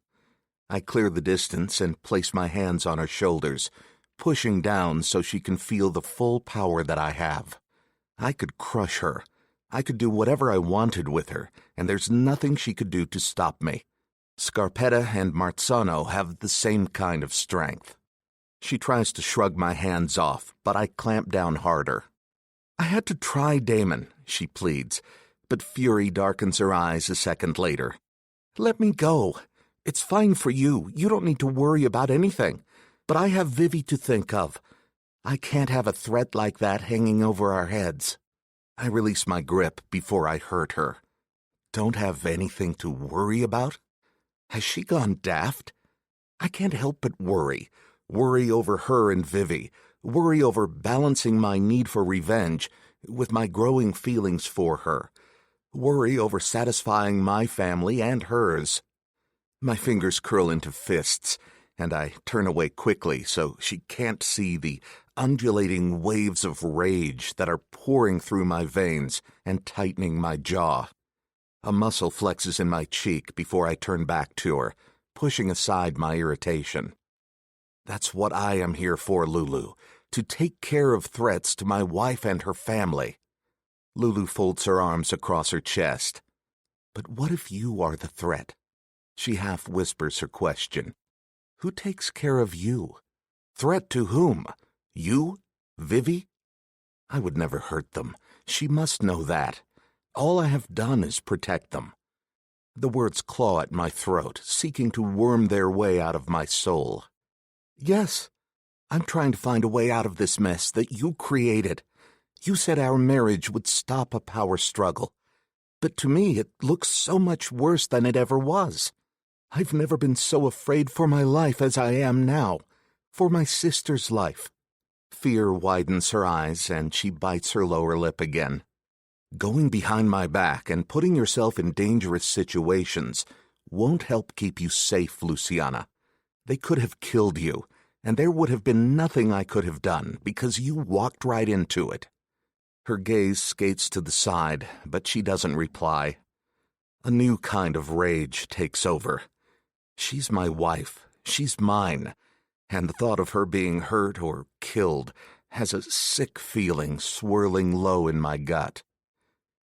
I clear the distance and place my hands on her shoulders, pushing down so she can feel the full power that I have. I could crush her. I could do whatever I wanted with her, and there's nothing she could do to stop me. Scarpetta and Marzano have the same kind of strength. She tries to shrug my hands off, but I clamp down harder. I had to try Damon, she pleads, but fury darkens her eyes a second later. Let me go. It's fine for you. You don't need to worry about anything. But I have Vivi to think of. I can't have a threat like that hanging over our heads. I release my grip before I hurt her. don't have anything to worry about? Has she gone daft? I can't help but worry. Worry over her and Vivi. Worry over balancing my need for revenge with my growing feelings for her. Worry over satisfying my family and hers. My fingers curl into fists, and I turn away quickly so she can't see the undulating waves of rage that are pouring through my veins and tightening my jaw. A muscle flexes in my cheek before I turn back to her, pushing aside my irritation. That's what I am here for, Lulu, to take care of threats to my wife and her family. Lulu folds her arms across her chest. But what if you are the threat? She half whispers her question. Who takes care of you? Threat to whom? You? Vivi? I would never hurt them. She must know that. All I have done is protect them. The words claw at my throat, seeking to worm their way out of my soul. Yes, I'm trying to find a way out of this mess that you created. You said our marriage would stop a power struggle. But to me, it looks so much worse than it ever was. I've never been so afraid for my life as I am now, for my sister's life. Fear widens her eyes, and she bites her lower lip again. Going behind my back and putting yourself in dangerous situations won't help keep you safe, Luciana. They could have killed you, and there would have been nothing I could have done because you walked right into it. Her gaze skates to the side, but she doesn't reply. A new kind of rage takes over. She's my wife. She's mine. And the thought of her being hurt or killed has a sick feeling swirling low in my gut.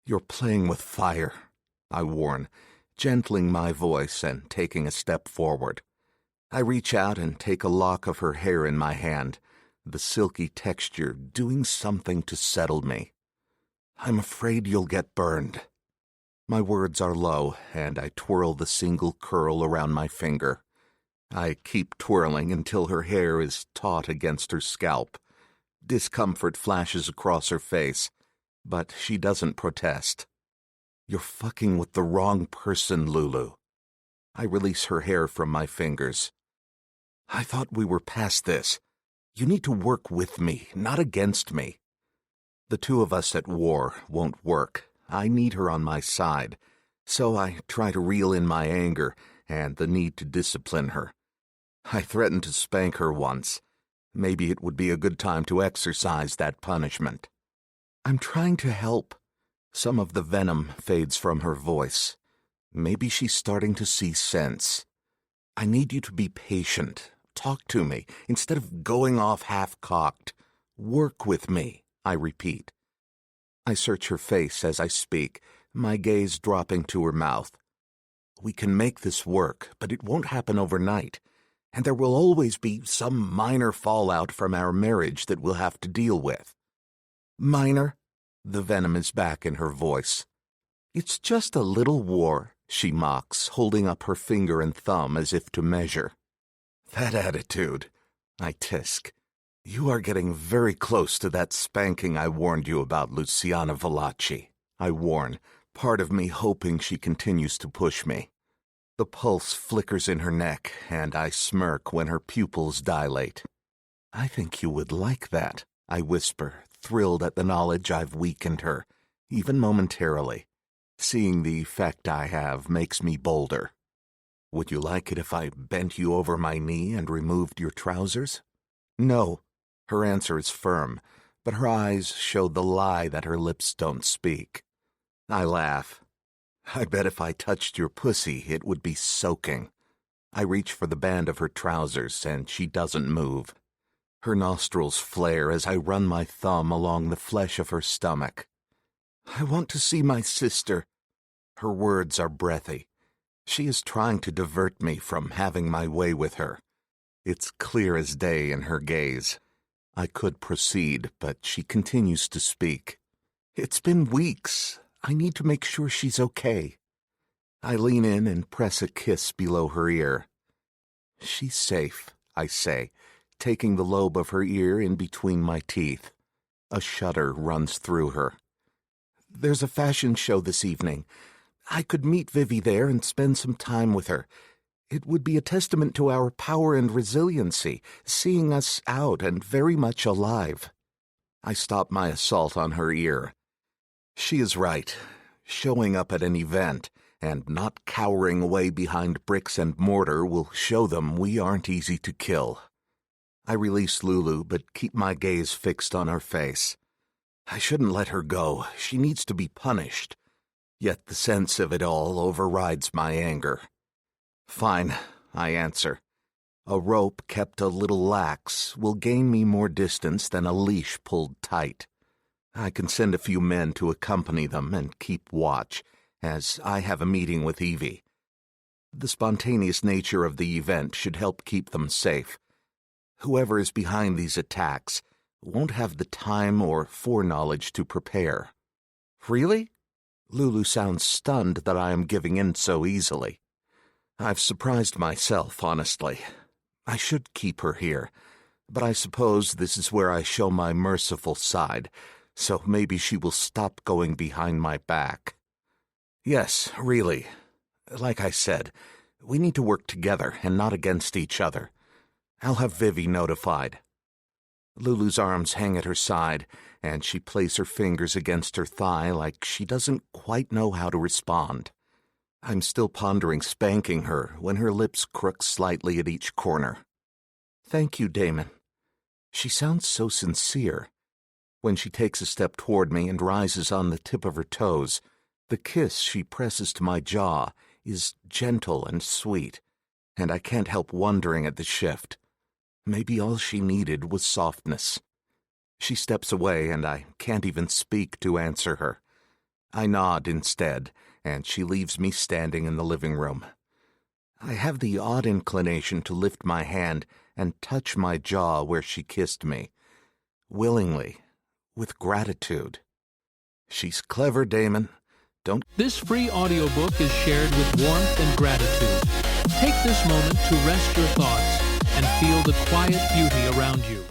You're playing with fire, I warn, gentling my voice and taking a step forward. I reach out and take a lock of her hair in my hand, the silky texture doing something to settle me. I'm afraid you'll get burned. My words are low, and I twirl the single curl around my finger. I keep twirling until her hair is taut against her scalp. Discomfort flashes across her face, but she doesn't protest. You're fucking with the wrong person, Lulu. I release her hair from my fingers. I thought we were past this. You need to work with me, not against me. The two of us at war won't work. I need her on my side, so I try to reel in my anger and the need to discipline her. I threatened to spank her once. Maybe it would be a good time to exercise that punishment. I'm trying to help. Some of the venom fades from her voice. Maybe she's starting to see sense. I need you to be patient. Talk to me instead of going off half-cocked. Work with me, I repeat. I search her face as I speak, my gaze dropping to her mouth. We can make this work, but it won't happen overnight, and there will always be some minor fallout from our marriage that we'll have to deal with. Minor? The venom is back in her voice. It's just a little war, she mocks, holding up her finger and thumb as if to measure. That attitude, I tisk. You are getting very close to that spanking I warned you about, Luciana Valachi. I warn, part of me hoping she continues to push me. The pulse flickers in her neck, and I smirk when her pupils dilate. I think you would like that, I whisper, thrilled at the knowledge I've weakened her, even momentarily. Seeing the effect I have makes me bolder. Would you like it if I bent you over my knee and removed your trousers? No. Her answer is firm, but her eyes show the lie that her lips don't speak. I laugh. I bet if I touched your pussy, it would be soaking. I reach for the band of her trousers, and she doesn't move. Her nostrils flare as I run my thumb along the flesh of her stomach. I want to see my sister. Her words are breathy. She is trying to divert me from having my way with her. It's clear as day in her gaze. I could proceed, but she continues to speak. It's been weeks. I need to make sure she's okay. I lean in and press a kiss below her ear. She's safe, I say, taking the lobe of her ear in between my teeth. A shudder runs through her. There's a fashion show this evening. I could meet Vivi there and spend some time with her. It would be a testament to our power and resiliency, seeing us out and very much alive. I stopped my assault on her ear. She is right. Showing up at an event and not cowering away behind bricks and mortar will show them we aren't easy to kill. I release Lulu, but keep my gaze fixed on her face. I shouldn't let her go. She needs to be punished. Yet the sense of it all overrides my anger. Fine, I answer. A rope kept a little lax will gain me more distance than a leash pulled tight. I can send a few men to accompany them and keep watch, as I have a meeting with Evie. The spontaneous nature of the event should help keep them safe. Whoever is behind these attacks won't have the time or foreknowledge to prepare. Really? Lulu sounds stunned that I am giving in so easily. I've surprised myself, honestly. I should keep her here, but I suppose this is where I show my merciful side, so maybe she will stop going behind my back. Yes, really. Like I said, we need to work together and not against each other. I'll have Vivi notified. Lulu's arms hang at her side, and she plays her fingers against her thigh like she doesn't quite know how to respond. I'm still pondering spanking her when her lips crook slightly at each corner. Thank you, Damon. She sounds so sincere. When she takes a step toward me and rises on the tip of her toes, the kiss she presses to my jaw is gentle and sweet, and I can't help wondering at the shift. Maybe all she needed was softness. She steps away, and I can't even speak to answer her. I nod instead, and she leaves me standing in the living room. I have the odd inclination to lift my hand and touch my jaw where she kissed me. Willingly, with gratitude. She's clever, Damon. Don't... This free audiobook is shared with warmth and gratitude. Take this moment to rest your thoughts and feel the quiet beauty around you.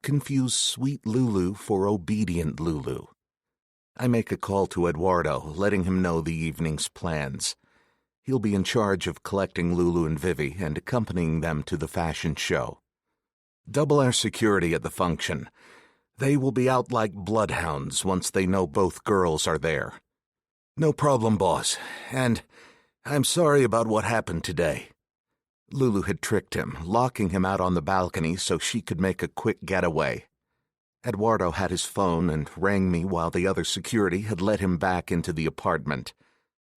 Confuse sweet Lulu for obedient Lulu. I make a call to Eduardo, letting him know the evening's plans. He'll be in charge of collecting Lulu and Vivi and accompanying them to the fashion show. Double our security at the function. They will be out like bloodhounds once they know both girls are there. No problem, boss. And I'm sorry about what happened today. Lulu had tricked him, locking him out on the balcony so she could make a quick getaway. Eduardo had his phone and rang me while the other security had let him back into the apartment.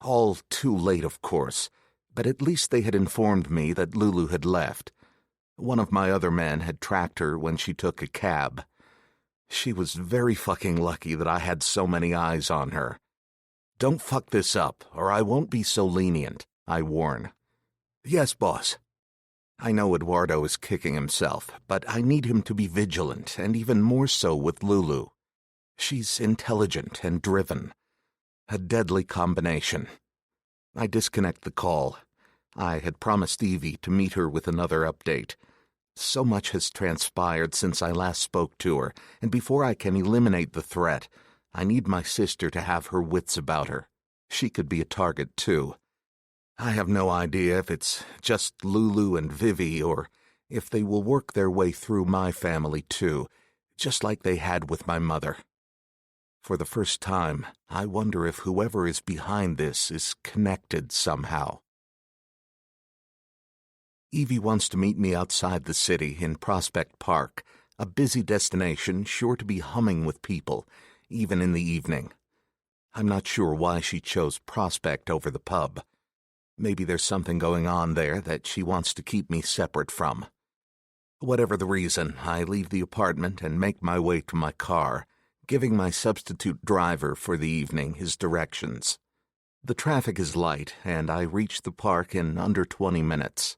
All too late, of course, but at least they had informed me that Lulu had left. One of my other men had tracked her when she took a cab. She was very fucking lucky that I had so many eyes on her. Don't fuck this up, or I won't be so lenient, I warn. Yes, boss. I know Eduardo is kicking himself, but I need him to be vigilant, and even more so with Lulu. She's intelligent and driven. A deadly combination. I disconnect the call. I had promised Evie to meet her with another update. So much has transpired since I last spoke to her, and before I can eliminate the threat, I need my sister to have her wits about her. She could be a target, too. I have no idea if it's just Lulu and Vivi or if they will work their way through my family, too, just like they had with my mother. For the first time, I wonder if whoever is behind this is connected somehow. Evie wants to meet me outside the city in Prospect Park, a busy destination sure to be humming with people, even in the evening. I'm not sure why she chose Prospect over the pub. Maybe there's something going on there that she wants to keep me separate from. Whatever the reason, I leave the apartment and make my way to my car, giving my substitute driver for the evening his directions. The traffic is light, and I reach the park in under 20 minutes.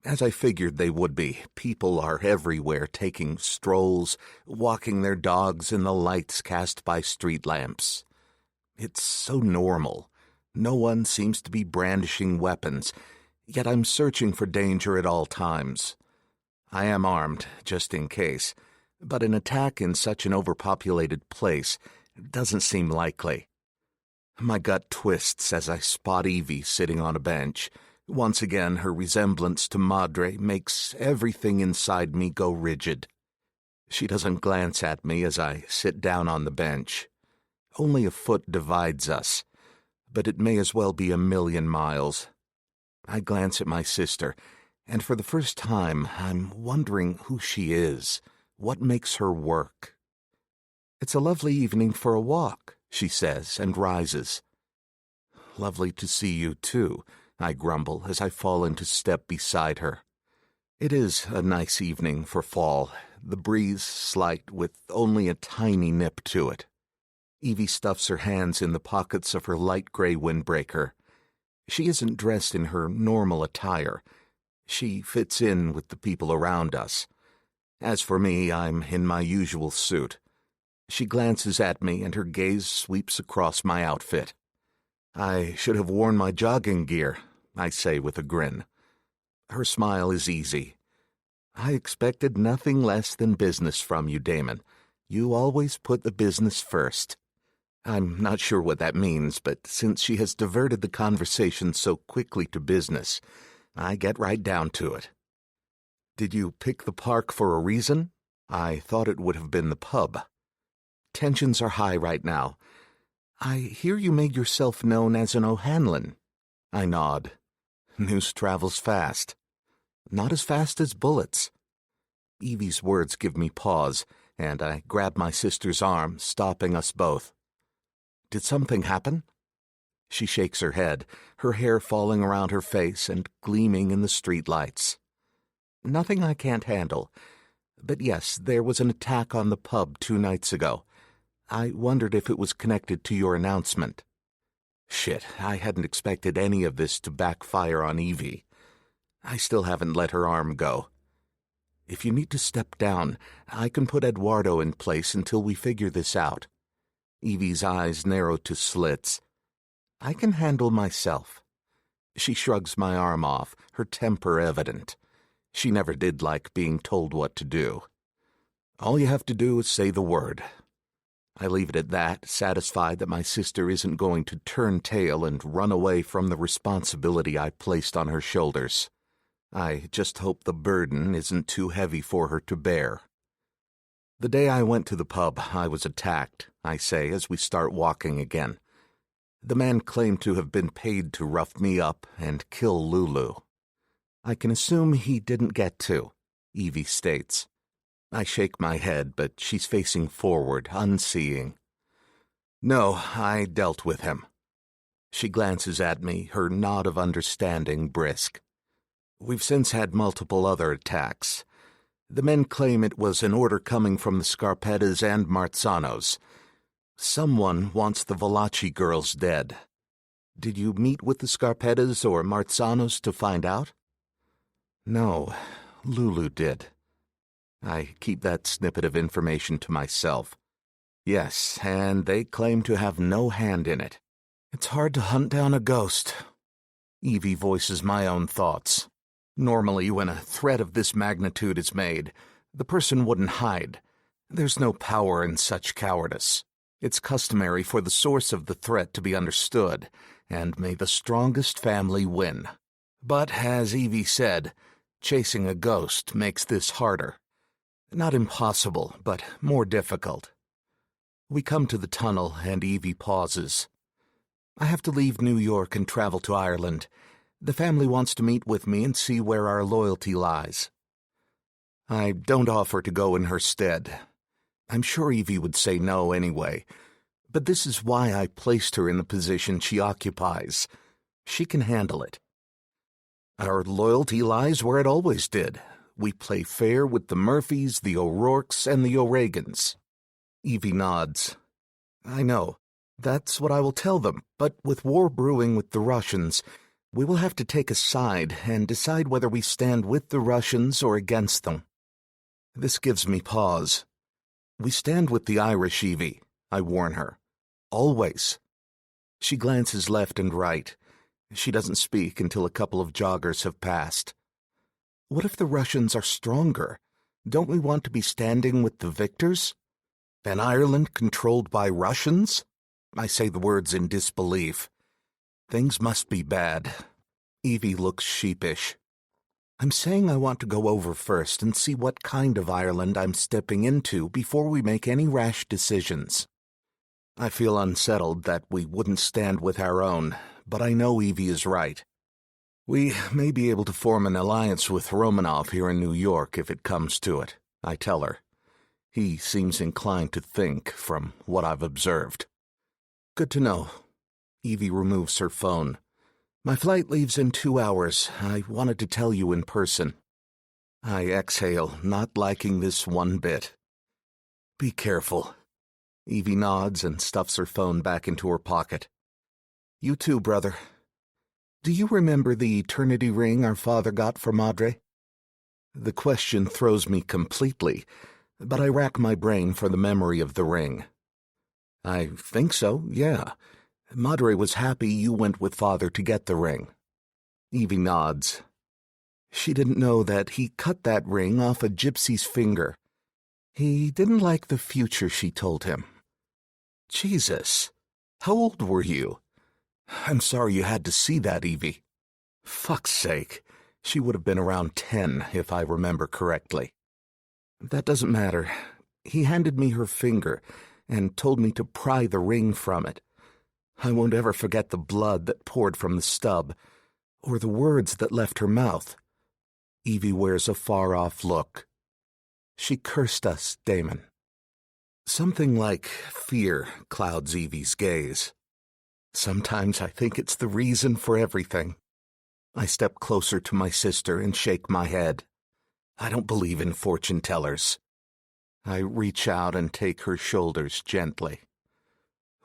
As I figured they would be, people are everywhere taking strolls, walking their dogs in the lights cast by street lamps. It's so normal. No one seems to be brandishing weapons, yet I'm searching for danger at all times. I am armed, just in case, but an attack in such an overpopulated place doesn't seem likely. My gut twists as I spot Evie sitting on a bench. Once again, her resemblance to Madre makes everything inside me go rigid. She doesn't glance at me as I sit down on the bench. Only a foot divides us, but it may as well be a million miles. I glance at my sister, and for the first time, I'm wondering who she is, what makes her work. "It's a lovely evening for a walk," she says, and rises. "Lovely to see you, too," I grumble as I fall into step beside her. It is a nice evening for fall, the breeze slight with only a tiny nip to it. Evie stuffs her hands in the pockets of her light gray windbreaker. She isn't dressed in her normal attire. She fits in with the people around us. As for me, I'm in my usual suit. She glances at me and her gaze sweeps across my outfit. "I should have worn my jogging gear," I say with a grin. Her smile is easy. "I expected nothing less than business from you, Damon. You always put the business first." I'm not sure what that means, but since she has diverted the conversation so quickly to business, I get right down to it. "Did you pick the park for a reason?" I thought it would have been the pub. "Tensions are high right now. I hear you made yourself known as an O'Hanlon." I nod. News travels fast. Not as fast as bullets. Evie's words give me pause, and I grab my sister's arm, stopping us both. "Did something happen?" She shakes her head, her hair falling around her face and gleaming in the street lights. "Nothing I can't handle. But yes, there was an attack on the pub 2 nights ago. I wondered if it was connected to your announcement." Shit, I hadn't expected any of this to backfire on Evie. I still haven't let her arm go. "If you need to step down, I can put Eduardo in place until we figure this out." Evie's eyes narrow to slits. "I can handle myself." She shrugs my arm off, her temper evident. She never did like being told what to do. "All you have to do is say the word." I leave it at that, satisfied that my sister isn't going to turn tail and run away from the responsibility I placed on her shoulders. I just hope the burden isn't too heavy for her to bear. "The day I went to the pub, I was attacked," I say as we start walking again. "The man claimed to have been paid to rough me up and kill Lulu." "I can assume he didn't get to," Evie states. I shake my head, but she's facing forward, unseeing. "No, I dealt with him." She glances at me, her nod of understanding brisk. "We've since had multiple other attacks. The men claim it was an order coming from the Scarpettas and Marzanos. Someone wants the Valachi girls dead. Did you meet with the Scarpettas or Marzanos to find out?" "No, Lulu did." I keep that snippet of information to myself. "Yes, and they claim to have no hand in it. It's hard to hunt down a ghost." Evie voices my own thoughts. "Normally, when a threat of this magnitude is made, the person wouldn't hide. There's no power in such cowardice. It's customary for the source of the threat to be understood, and may the strongest family win. But, as Evie said, chasing a ghost makes this harder. Not impossible, but more difficult." We come to the tunnel, and Evie pauses. I have to leave New York and travel to Ireland. The family wants to meet with me and see where our loyalty lies. I don't offer to go in her stead. I'm sure Evie would say no anyway, but this is why I placed her in the position she occupies. She can handle it. Our loyalty lies where it always did. We play fair with the Murphys, the O'Rourkes, and the O'Regans. Evie nods. I know. That's what I will tell them, but with war brewing with the Russians, we will have to take a side and decide whether we stand with the Russians or against them. This gives me pause. We stand with the Irish, Evie, I warn her. Always. She glances left and right. She doesn't speak until a couple of joggers have passed. What if the Russians are stronger? Don't we want to be standing with the victors? An Ireland controlled by Russians? I say the words in disbelief. Things must be bad. Evie looks sheepish. I'm saying I want to go over first and see what kind of Ireland I'm stepping into before we make any rash decisions. I feel unsettled that we wouldn't stand with our own, but I know Evie is right. We may be able to form an alliance with Romanov here in New York if it comes to it, I tell her. He seems inclined to think, from what I've observed. Good to know. Evie removes her phone. My flight leaves in 2 hours. I wanted to tell you in person. I exhale, not liking this one bit. Be careful. Evie nods and stuffs her phone back into her pocket. You too, brother. Do you remember the eternity ring our father got for Madre? The question throws me completely, but I rack my brain for the memory of the ring. I think so, yeah. Madre was happy you went with Father to get the ring. Evie nods. She didn't know that he cut that ring off a gypsy's finger. He didn't like the future, she told him. Jesus, how old were you? I'm sorry you had to see that, Evie. Fuck's sake, she would have been around 10, if I remember correctly. That doesn't matter. He handed me her finger and told me to pry the ring from it. I won't ever forget the blood that poured from the stub, or the words that left her mouth. Evie wears a far-off look. She cursed us, Damon. Something like fear clouds Evie's gaze. Sometimes I think it's the reason for everything. I step closer to my sister and shake my head. I don't believe in fortune-tellers. I reach out and take her shoulders gently.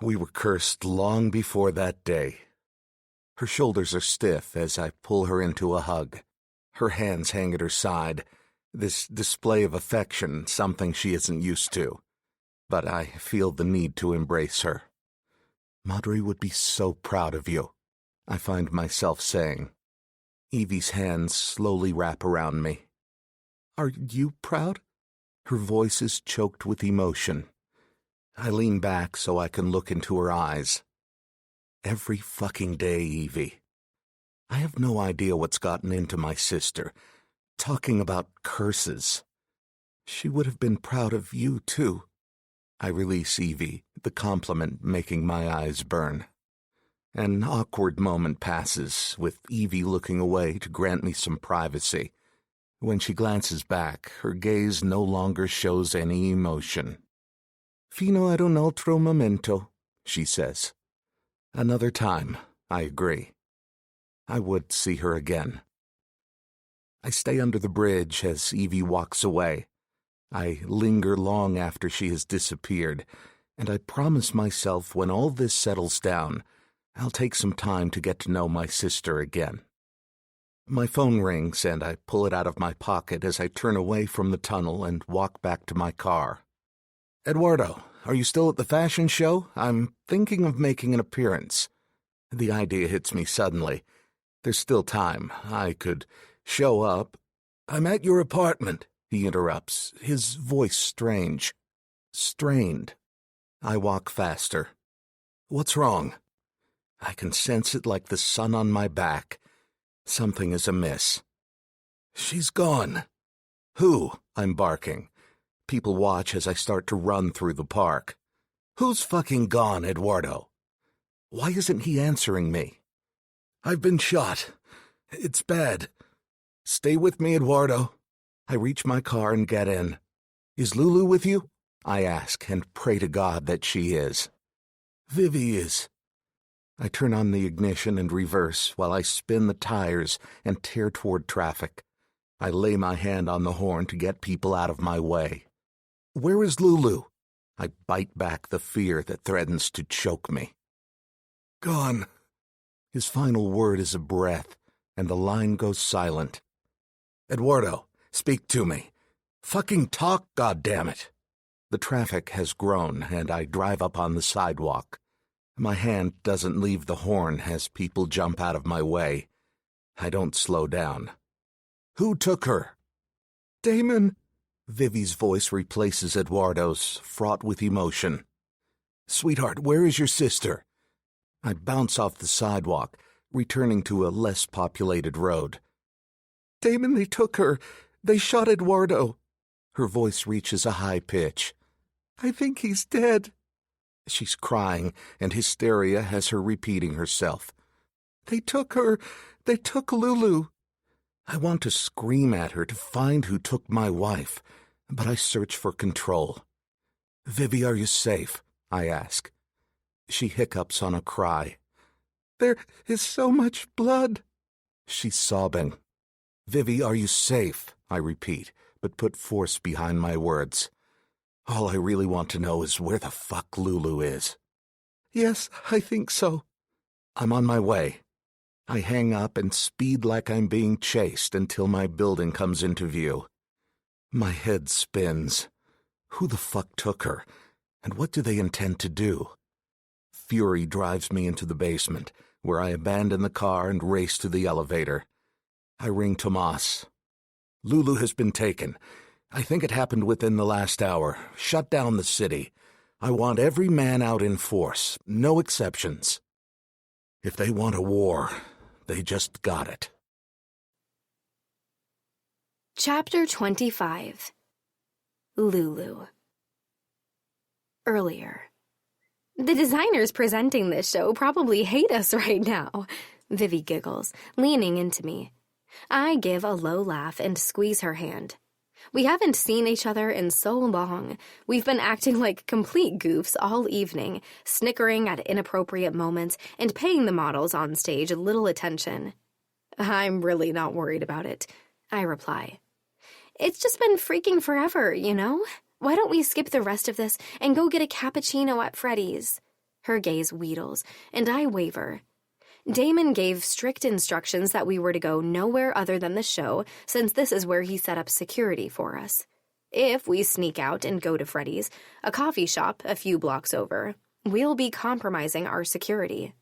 We were cursed long before that day. Her shoulders are stiff as I pull her into a hug. Her hands hang at her side, this display of affection, something she isn't used to. But I feel the need to embrace her. Madre would be so proud of you, I find myself saying. Evie's hands slowly wrap around me. Are you proud? Her voice is choked with emotion. I lean back so I can look into her eyes. Every fucking day, Evie. I have no idea what's gotten into my sister. Talking about curses. She would have been proud of you, too. I release Evie, the compliment making my eyes burn. An awkward moment passes, with Evie looking away to grant me some privacy. When she glances back, her gaze no longer shows any emotion. Fino ad un altro momento, she says. Another time, I agree. I would see her again. I stay under the bridge as Evie walks away. I linger long after she has disappeared, and I promise myself when all this settles down, I'll take some time to get to know my sister again. My phone rings, and I pull it out of my pocket as I turn away from the tunnel and walk back to my car. Eduardo, are you still at the fashion show? I'm thinking of making an appearance. The idea hits me suddenly. There's still time. I could show up. I'm at your apartment, he interrupts, his voice strange. Strained. I walk faster. What's wrong? I can sense it like the sun on my back. Something is amiss. She's gone. Who? I'm barking. People watch as I start to run through the park. Who's fucking gone, Eduardo? Why isn't he answering me? I've been shot. It's bad. Stay with me, Eduardo. I reach my car and get in. Is Lulu with you? I ask and pray to God that she is. Vivi is. I turn on the ignition and reverse while I spin the tires and tear toward traffic. I lay my hand on the horn to get people out of my way. Where is Lulu? I bite back the fear that threatens to choke me. Gone. His final word is a breath, and the line goes silent. Eduardo, speak to me. Fucking talk, goddammit. The traffic has grown, and I drive up on the sidewalk. My hand doesn't leave the horn as people jump out of my way. I don't slow down. Who took her? Damon. Vivi's voice replaces Eduardo's, fraught with emotion. Sweetheart, where is your sister? I bounce off the sidewalk, returning to a less populated road. Damon, they took her. They shot Eduardo. Her voice reaches a high pitch. I think he's dead. She's crying, and hysteria has her repeating herself. They took her. They took Lulu. I want to scream at her to find who took my wife, but I search for control. Vivi, are you safe? I ask. She hiccups on a cry. There is so much blood. She's sobbing. Vivi, are you safe? I repeat, but put force behind my words. All I really want to know is where the fuck Lulu is. Yes, I think so. I'm on my way. I hang up and speed like I'm being chased until my building comes into view. My head spins. Who the fuck took her? And what do they intend to do? Fury drives me into the basement, where I abandon the car and race to the elevator. I ring Tomas. Lulu has been taken. I think it happened within the last hour. Shut down the city. I want every man out in force, no exceptions. If they want a war, they just got it. Chapter 25. Lulu. Earlier. The designers presenting this show probably hate us right now. Vivi giggles, leaning into me. I give a low laugh and squeeze her hand. We haven't seen each other in so long. We've been acting like complete goofs all evening, snickering at inappropriate moments and paying the models on stage little attention. I'm really not worried about it, I reply. It's just been freaking forever, you know? Why don't we skip the rest of this and go get a cappuccino at Freddy's? Her gaze wheedles, and I waver. Damon gave strict instructions that we were to go nowhere other than the show, since this is where he set up security for us. If we sneak out and go to Freddy's, a coffee shop a few blocks over, we'll be compromising our security.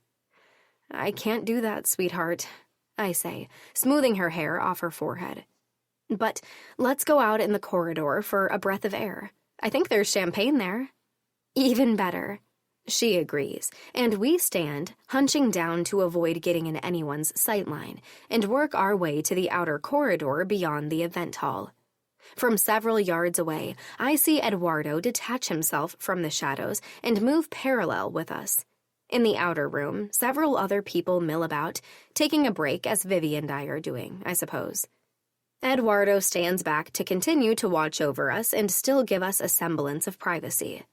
I can't do that, sweetheart, I say, smoothing her hair off her forehead. But let's go out in the corridor for a breath of air. I think there's champagne there. Even better. She agrees, and we stand, hunching down to avoid getting in anyone's sightline, and work our way to the outer corridor beyond the event hall. From several yards away, I see Eduardo detach himself from the shadows and move parallel with us. In the outer room, several other people mill about, taking a break as Vivi and I are doing, I suppose. Eduardo stands back to continue to watch over us and still give us a semblance of privacy.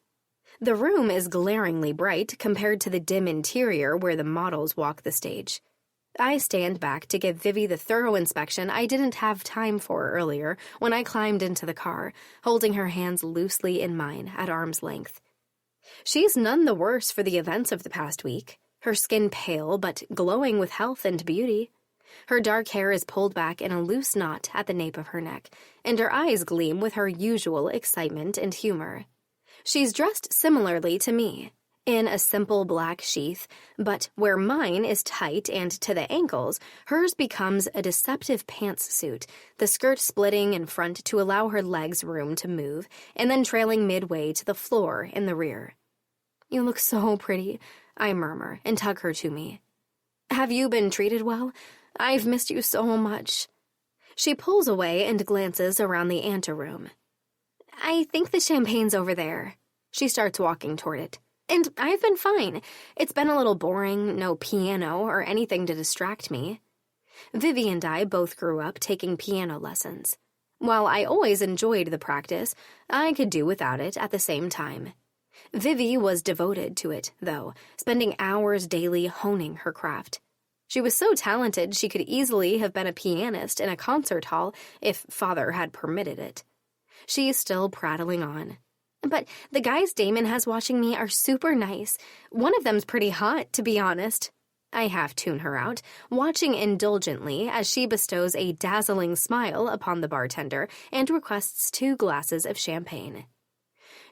The room is glaringly bright compared to the dim interior where the models walk the stage. I stand back to give Vivi the thorough inspection I didn't have time for earlier when I climbed into the car, holding her hands loosely in mine at arm's length. She's none the worse for the events of the past week, her skin pale but glowing with health and beauty. Her dark hair is pulled back in a loose knot at the nape of her neck, and her eyes gleam with her usual excitement and humor. She's dressed similarly to me, in a simple black sheath, but where mine is tight and to the ankles, hers becomes a deceptive pantsuit, the skirt splitting in front to allow her legs room to move, and then trailing midway to the floor in the rear. You look so pretty, I murmur, and tug her to me. Have you been treated well? I've missed you so much. She pulls away and glances around the anteroom. I think the champagne's over there. She starts walking toward it. And I've been fine. It's been a little boring, no piano or anything to distract me. Vivi and I both grew up taking piano lessons. While I always enjoyed the practice, I could do without it at the same time. Vivi was devoted to it, though, spending hours daily honing her craft. She was so talented she could easily have been a pianist in a concert hall if Father had permitted it. She's still prattling on. But the guys Damon has watching me are super nice. One of them's pretty hot, to be honest. I half-tune her out, watching indulgently as she bestows a dazzling smile upon the bartender and requests 2 glasses of champagne.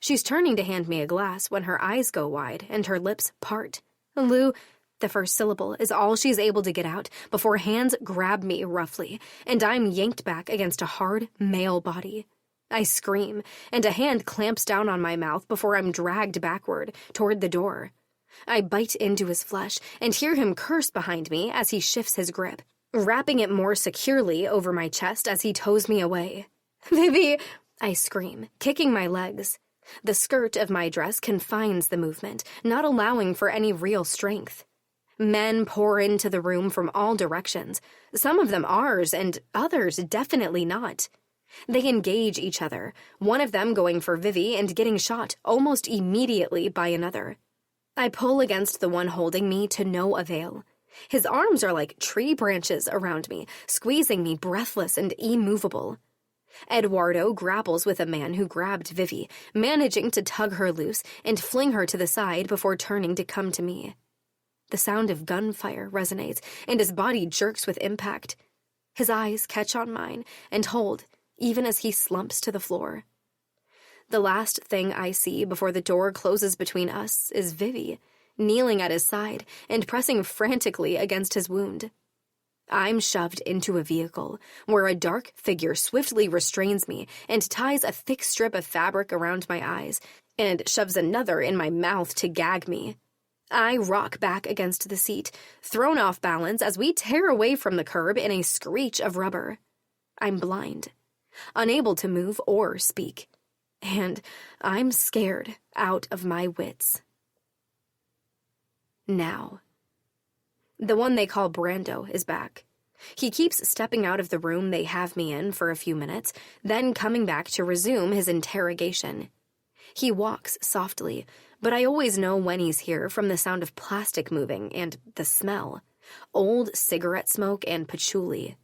She's turning to hand me a glass when her eyes go wide and her lips part. Lou, the first syllable is all she's able to get out before hands grab me roughly, and I'm yanked back against a hard male body. I scream, and a hand clamps down on my mouth before I'm dragged backward toward the door. I bite into his flesh and hear him curse behind me as he shifts his grip, wrapping it more securely over my chest as he tows me away. "Vivi!" I scream, kicking my legs. The skirt of my dress confines the movement, not allowing for any real strength. Men pour into the room from all directions, some of them ours and others definitely not. They engage each other, one of them going for Vivi and getting shot almost immediately by another. I pull against the one holding me to no avail. His arms are like tree branches around me, squeezing me breathless and immovable. Eduardo grapples with a man who grabbed Vivi, managing to tug her loose and fling her to the side before turning to come to me. The sound of gunfire resonates, and his body jerks with impact. His eyes catch on mine and hold, even as he slumps to the floor. The last thing I see before the door closes between us is Vivi, kneeling at his side and pressing frantically against his wound. I'm shoved into a vehicle, where a dark figure swiftly restrains me and ties a thick strip of fabric around my eyes and shoves another in my mouth to gag me. I rock back against the seat, thrown off balance as we tear away from the curb in a screech of rubber. I'm blind, unable to move or speak, and I'm scared out of my wits. Now, the one they call Brando is back. He keeps stepping out of the room they have me in for a few minutes, then coming back to resume his interrogation. He walks softly, but I always know when he's here from the sound of plastic moving and the smell. Old cigarette smoke and patchouli.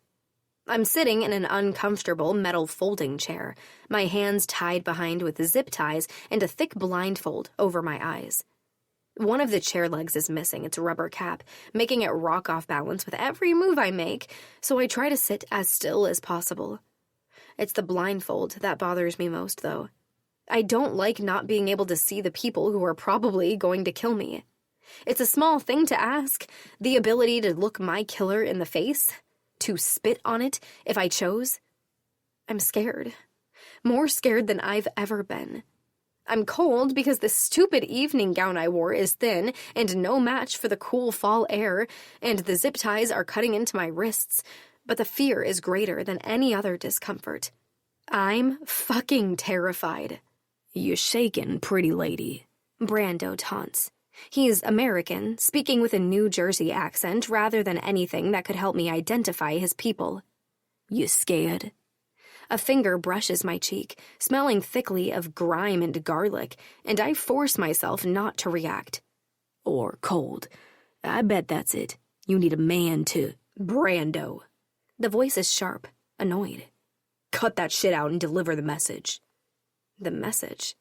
I'm sitting in an uncomfortable metal folding chair, my hands tied behind with zip ties and a thick blindfold over my eyes. One of the chair legs is missing its rubber cap, making it rock off balance with every move I make, so I try to sit as still as possible. It's the blindfold that bothers me most, though. I don't like not being able to see the people who are probably going to kill me. It's a small thing to ask, the ability to look my killer in the face, to spit on it if I chose. I'm scared. More scared than I've ever been. I'm cold because the stupid evening gown I wore is thin and no match for the cool fall air, and the zip ties are cutting into my wrists, but the fear is greater than any other discomfort. I'm fucking terrified. "You shaken, pretty lady," Brando taunts. He's American, speaking with a New Jersey accent rather than anything that could help me identify his people. "You scared?" A finger brushes my cheek, smelling thickly of grime and garlic, and I force myself not to react. "Or cold. I bet that's it. You need a man to—" "Brando." The voice is sharp, annoyed. "Cut that shit out and deliver the message." The message.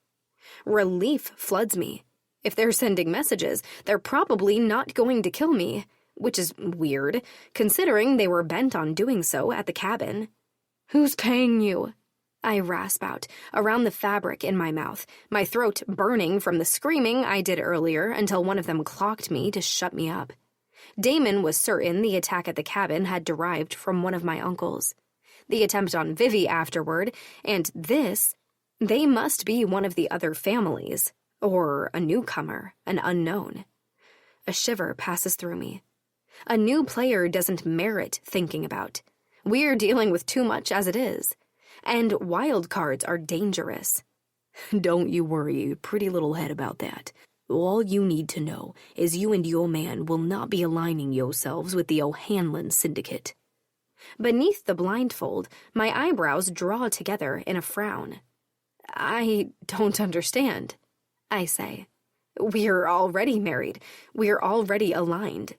Relief floods me. If they're sending messages, they're probably not going to kill me, which is weird, considering they were bent on doing so at the cabin. "Who's paying you?" I rasp out, around the fabric in my mouth, my throat burning from the screaming I did earlier until one of them clocked me to shut me up. Damon was certain the attack at the cabin had derived from one of my uncles. The attempt on Vivi afterward, and this, they must be one of the other families, or a newcomer, an unknown. A shiver passes through me. A new player doesn't merit thinking about. We're dealing with too much as it is, and wild cards are dangerous. "Don't you worry your pretty little head about that. All you need to know is you and your man will not be aligning yourselves with the O'Hanlon Syndicate. Beneath the blindfold, my eyebrows draw together in a frown. I don't understand, I say. We're already married. We're already aligned.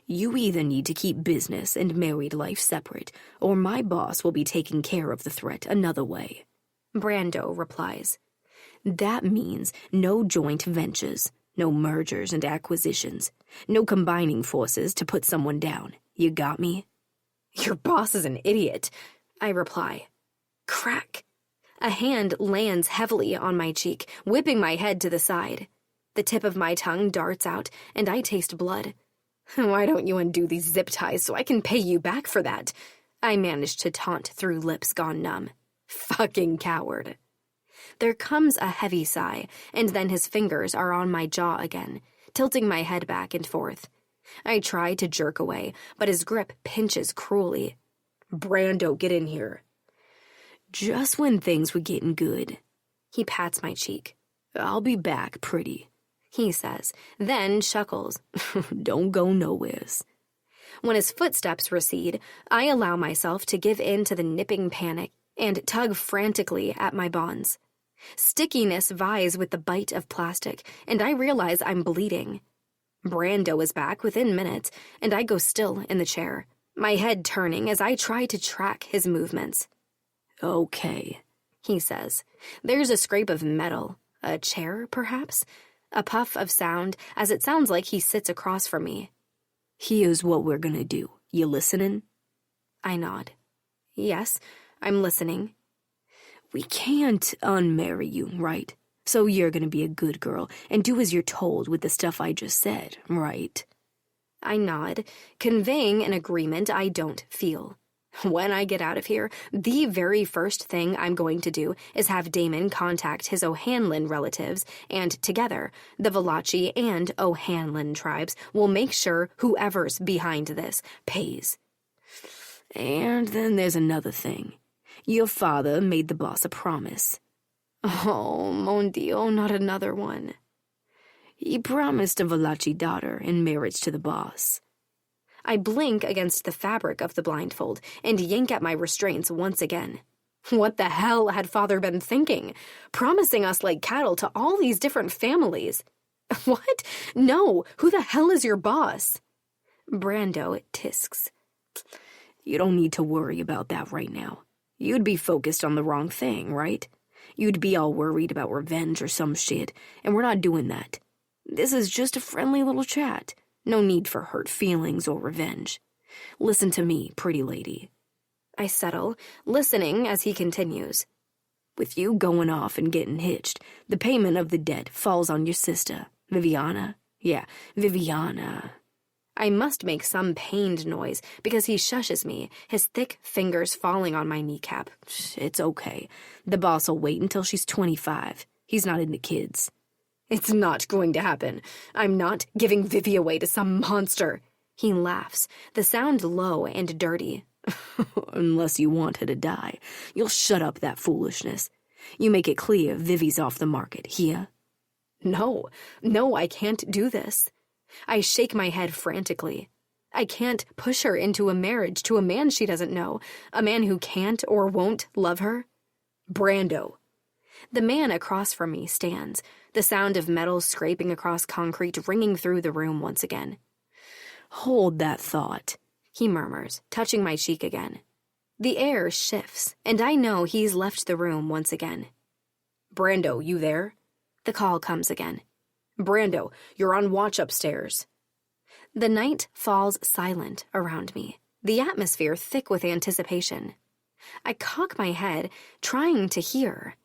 You either need to keep business and married life separate, or my boss will be taking care of the threat another way, Brando replies. That means no joint ventures, no mergers and acquisitions, no combining forces to put someone down. You got me? Your boss is an idiot, I reply. Crack. A hand lands heavily on my cheek, whipping my head to the side. The tip of my tongue darts out, and I taste blood. Why don't you undo these zip ties so I can pay you back for that? I managed to taunt through lips gone numb. Fucking coward. There comes a heavy sigh, and then his fingers are on my jaw again, tilting my head back and forth. I try to jerk away, but his grip pinches cruelly. Brando, get in here. Just when things were getting good. He pats my cheek. I'll be back, pretty, he says, then chuckles. Don't go nowheres. When his footsteps recede, I allow myself to give in to the nipping panic and tug frantically at my bonds. Stickiness vies with the bite of plastic, and I realize I'm bleeding. Brando is back within minutes, and I go still in the chair, my head turning as I try to track his movements. Okay, he says. There's a scrape of metal. A chair, perhaps? A puff of sound, as it sounds like he sits across from me. Here's what we're gonna do. You listening? I nod. Yes, I'm listening. We can't unmarry you, right? So you're gonna be a good girl and do as you're told with the stuff I just said, right? I nod, conveying an agreement I don't feel. When I get out of here, the very first thing I'm going to do is have Damon contact his O'Hanlon relatives, and together, the Valachi and O'Hanlon tribes will make sure whoever's behind this pays. And then there's another thing. Your father made the boss a promise. Oh, mon Dio, not another one. He promised a Valachi daughter in marriage to the boss. I blink against the fabric of the blindfold and yank at my restraints once again. What the hell had father been thinking? Promising us like cattle to all these different families. What? No, who the hell is your boss? Brando tisks. You don't need to worry about that right now. You'd be focused on the wrong thing, right? You'd be all worried about revenge or some shit, and we're not doing that. This is just a friendly little chat. No need for hurt feelings or revenge. Listen to me, pretty lady. I settle, listening as he continues. With you going off and getting hitched, the payment of the debt falls on your sister, Viviana. Yeah, Viviana. I must make some pained noise because he shushes me, his thick fingers falling on my kneecap. It's okay. The boss will wait until she's 25. He's not into kids. It's not going to happen. I'm not giving Vivi away to some monster. He laughs, the sound low and dirty. Unless you want her to die, you'll shut up that foolishness. You make it clear Vivi's off the market, here? No, I can't do this. I shake my head frantically. I can't push her into a marriage to a man she doesn't know, a man who can't or won't love her. Brando. The man across from me stands, the sound of metal scraping across concrete ringing through the room once again. Hold that thought, he murmurs, touching my cheek again. The air shifts, and I know he's left the room once again. Brando, you there? The call comes again. Brando, you're on watch upstairs. The night falls silent around me, the atmosphere thick with anticipation. I cock my head, trying to hear.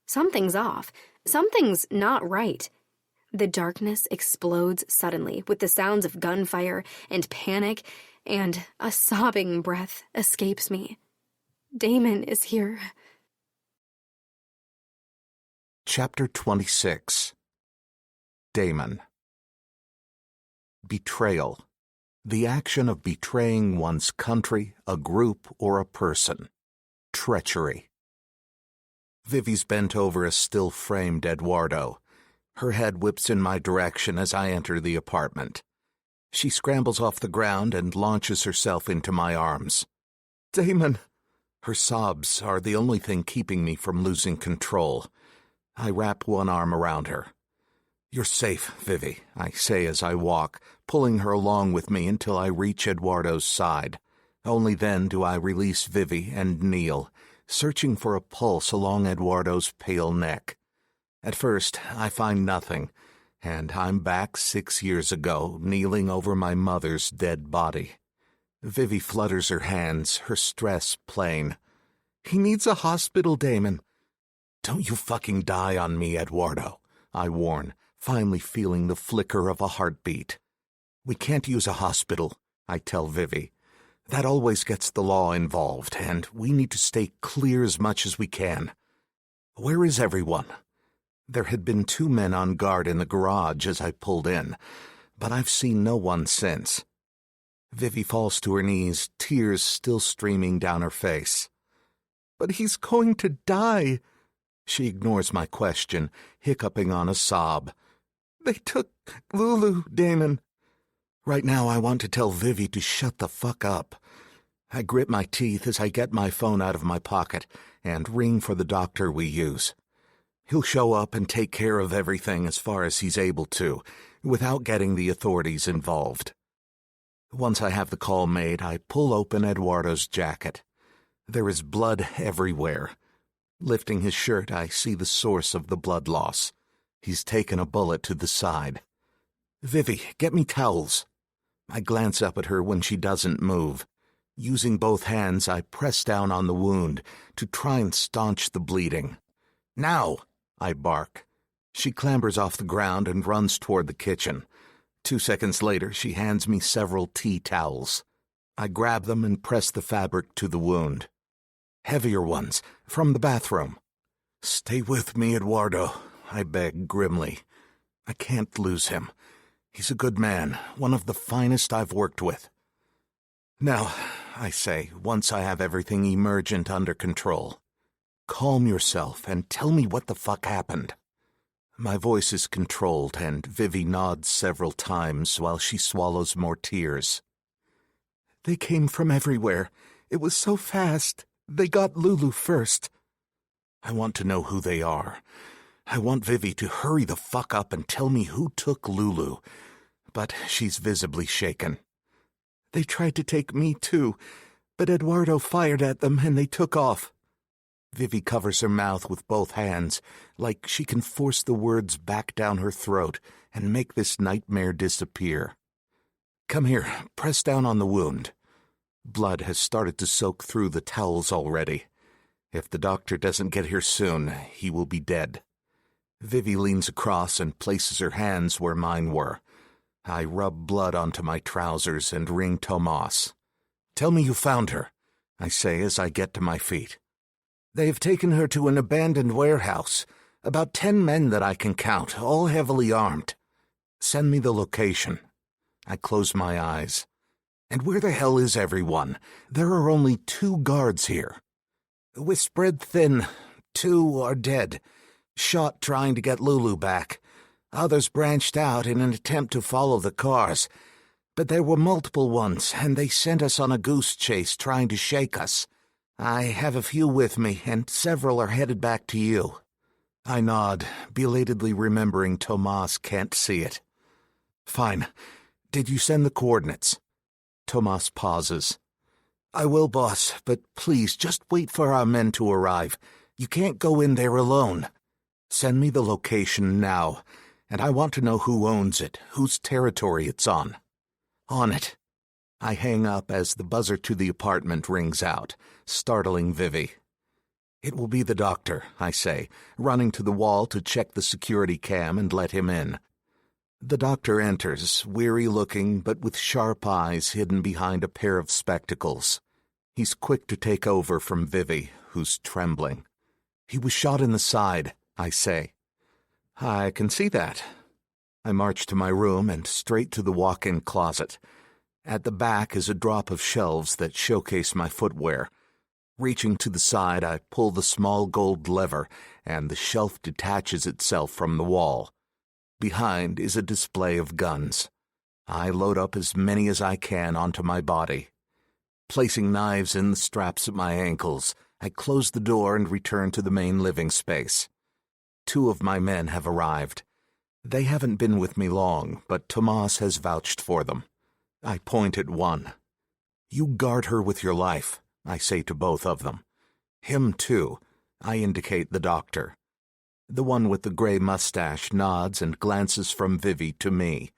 Something's off. Something's not right. The darkness explodes suddenly with the sounds of gunfire and panic, and a sobbing breath escapes me. Damon is here. Chapter 26. Damon. Betrayal. The action of betraying one's country, a group, or a person. Treachery. Vivi's bent over a still-framed Eduardo. Her head whips in my direction as I enter the apartment. She scrambles off the ground and launches herself into my arms. Damon! Her sobs are the only thing keeping me from losing control. I wrap one arm around her. You're safe, Vivi, I say as I walk, pulling her along with me until I reach Eduardo's side. Only then do I release Vivi and kneel, searching for a pulse along Eduardo's pale neck. At first, I find nothing, and I'm back 6 years ago, kneeling over my mother's dead body. Vivi flutters her hands, her stress plain. He needs a hospital, Damon. Don't you fucking die on me, Eduardo, I warn, finally feeling the flicker of a heartbeat. We can't use a hospital, I tell Vivi. That always gets the law involved, and we need to stay clear as much as we can. Where is everyone? There had been 2 men on guard in the garage as I pulled in, but I've seen no one since. Vivi falls to her knees, tears still streaming down her face. But he's going to die. She ignores my question, hiccuping on a sob. They took Lulu, Damon. Right now I want to tell Vivi to shut the fuck up. I grit my teeth as I get my phone out of my pocket and ring for the doctor we use. He'll show up and take care of everything as far as he's able to, without getting the authorities involved. Once I have the call made, I pull open Eduardo's jacket. There is blood everywhere. Lifting his shirt, I see the source of the blood loss. He's taken a bullet to the side. Vivi, get me towels. I glance up at her when she doesn't move. Using both hands, I press down on the wound to try and staunch the bleeding. Now, I bark. She clambers off the ground and runs toward the kitchen. 2 seconds later, she hands me several tea towels. I grab them and press the fabric to the wound. Heavier ones, from the bathroom. Stay with me, Eduardo, I beg grimly. I can't lose him. He's a good man, one of the finest I've worked with. Now, I say, once I have everything emergent under control, calm yourself and tell me what the fuck happened. My voice is controlled, and Vivi nods several times while she swallows more tears. They came from everywhere. It was so fast. They got Lulu first. I want to know who they are. I want Vivi to hurry the fuck up and tell me who took Lulu, but she's visibly shaken. They tried to take me too, but Eduardo fired at them and they took off. Vivi covers her mouth with both hands, like she can force the words back down her throat and make this nightmare disappear. Come here, press down on the wound. Blood has started to soak through the towels already. If the doctor doesn't get here soon, he will be dead. Vivi leans across and places her hands where mine were. I rub blood onto my trousers and ring Tomas. Tell me you found her, I say as I get to my feet. They've taken her to an abandoned warehouse. About 10 men that I can count, all heavily armed. Send me the location. I close my eyes. And where the hell is everyone? There are only 2 guards here. We're spread thin. 2 are dead. Shot trying to get Lulu back. Others branched out in an attempt to follow the cars. But there were multiple ones, and they sent us on a goose chase trying to shake us. I have a few with me, and several are headed back to you. I nod, belatedly remembering Tomas can't see it. Fine. Did you send the coordinates? Tomas pauses. I will, boss, but please just wait for our men to arrive. You can't go in there alone. Send me the location now, and I want to know who owns it, whose territory it's on. On it. I hang up as the buzzer to the apartment rings out, startling Vivi. It will be the doctor, I say, running to the wall to check the security cam and let him in. The doctor enters, weary-looking but with sharp eyes hidden behind a pair of spectacles. He's quick to take over from Vivi, who's trembling. He was shot in the side, I say. I can see that. I march to my room and straight to the walk-in closet. At the back is a drop of shelves that showcase my footwear. Reaching to the side, I pull the small gold lever, and the shelf detaches itself from the wall. Behind is a display of guns. I load up as many as I can onto my body. Placing knives in the straps at my ankles, I close the door and return to the main living space. 2 of my men have arrived. They haven't been with me long, but Tomas has vouched for them. I point at one. "You guard her with your life," I say to both of them. "Him, too," I indicate the doctor. The one with the gray mustache nods and glances from Vivi to me.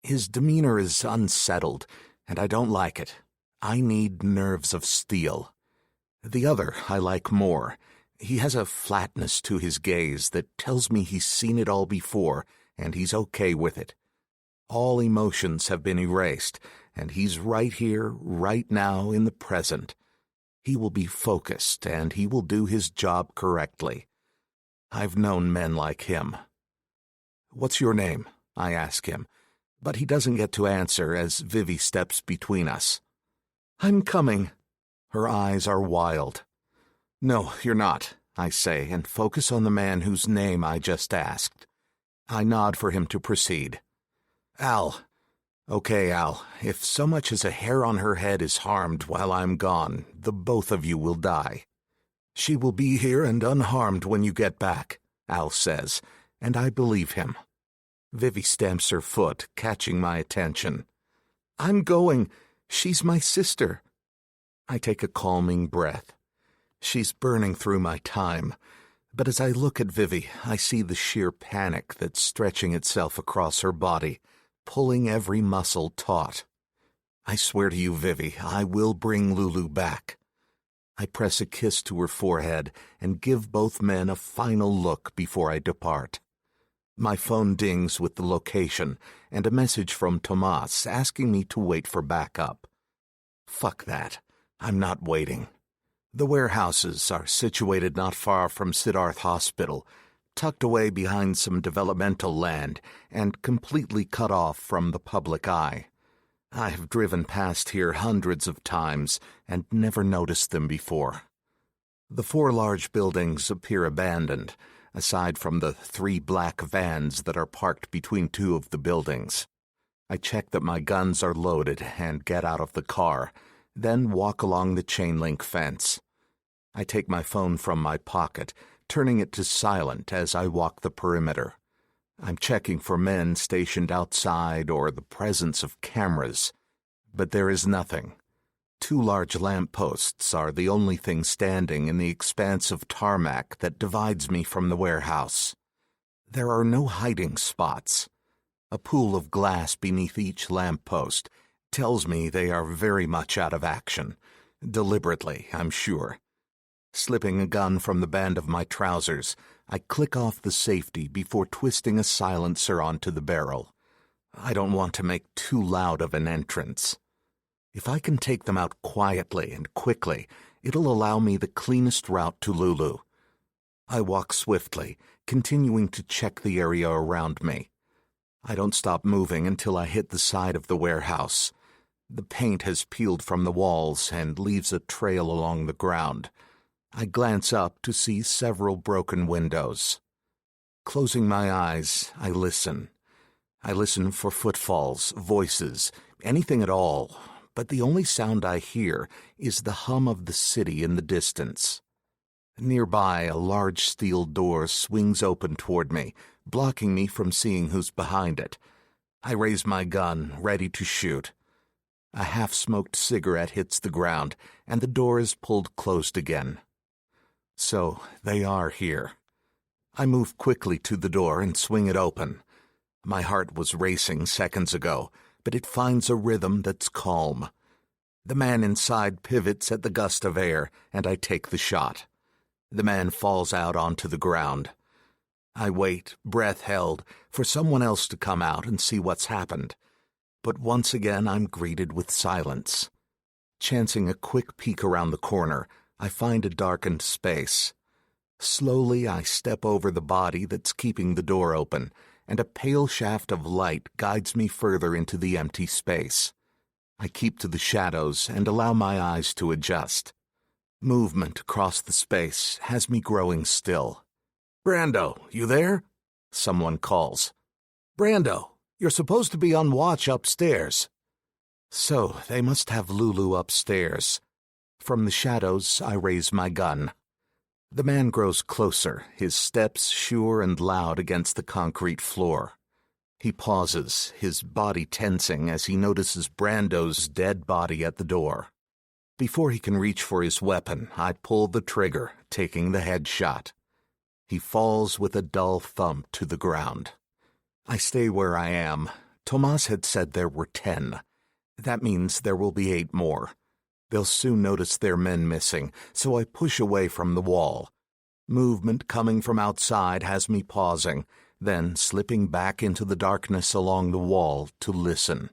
His demeanor is unsettled, and I don't like it. I need nerves of steel. The other I like more. He has a flatness to his gaze that tells me he's seen it all before, and he's okay with it. All emotions have been erased, and he's right here, right now, in the present. He will be focused, and he will do his job correctly. I've known men like him. "What's your name?" I ask him, but he doesn't get to answer as Vivi steps between us. "I'm coming." Her eyes are wild. "No, you're not," I say, and focus on the man whose name I just asked. I nod for him to proceed. "Al." "Okay, Al, if so much as a hair on her head is harmed while I'm gone, the both of you will die." "She will be here and unharmed when you get back," Al says, and I believe him. Vivi stamps her foot, catching my attention. "I'm going. She's my sister." I take a calming breath. She's burning through my time, but as I look at Vivi, I see the sheer panic that's stretching itself across her body, pulling every muscle taut. "I swear to you, Vivi, I will bring Lulu back." I press a kiss to her forehead and give both men a final look before I depart. My phone dings with the location and a message from Tomas asking me to wait for backup. Fuck that. I'm not waiting. The warehouses are situated not far from Siddharth Hospital, tucked away behind some developmental land and completely cut off from the public eye. I have driven past here hundreds of times and never noticed them before. The 4 large buildings appear abandoned, aside from the 3 black vans that are parked between 2 of the buildings. I check that my guns are loaded and get out of the car, then walk along the chain-link fence. I take my phone from my pocket, turning it to silent as I walk the perimeter. I'm checking for men stationed outside or the presence of cameras, but there is nothing. 2 large lampposts are the only thing standing in the expanse of tarmac that divides me from the warehouse. There are no hiding spots. A pool of glass beneath each lamppost tells me they are very much out of action. Deliberately, I'm sure. Slipping a gun from the band of my trousers, I click off the safety before twisting a silencer onto the barrel. I don't want to make too loud of an entrance. If I can take them out quietly and quickly, it'll allow me the cleanest route to Lulu. I walk swiftly, continuing to check the area around me. I don't stop moving until I hit the side of the warehouse. The paint has peeled from the walls and leaves a trail along the ground. I glance up to see several broken windows. Closing my eyes, I listen. I listen for footfalls, voices, anything at all, but the only sound I hear is the hum of the city in the distance. Nearby, a large steel door swings open toward me, blocking me from seeing who's behind it. I raise my gun, ready to shoot. A half-smoked cigarette hits the ground, and the door is pulled closed again. So, they are here. I move quickly to the door and swing it open. My heart was racing seconds ago, but it finds a rhythm that's calm. The man inside pivots at the gust of air, and I take the shot. The man falls out onto the ground. I wait, breath held, for someone else to come out and see what's happened. But once again I'm greeted with silence. Chancing a quick peek around the corner, I find a darkened space. Slowly I step over the body that's keeping the door open, and a pale shaft of light guides me further into the empty space. I keep to the shadows and allow my eyes to adjust. Movement across the space has me growing still. "Brando, you there?" someone calls. Brando, you're supposed to be on watch upstairs." So they must have Lulu upstairs. From the shadows, I raise my gun. The man grows closer, his steps sure and loud against the concrete floor. He pauses, his body tensing as he notices Brando's dead body at the door. Before he can reach for his weapon, I pull the trigger, taking the headshot. He falls with a dull thump to the ground. I stay where I am. Tomas had said there were 10. That means there will be 8 more. They'll soon notice their men missing, so I push away from the wall. Movement coming from outside has me pausing, then slipping back into the darkness along the wall to listen.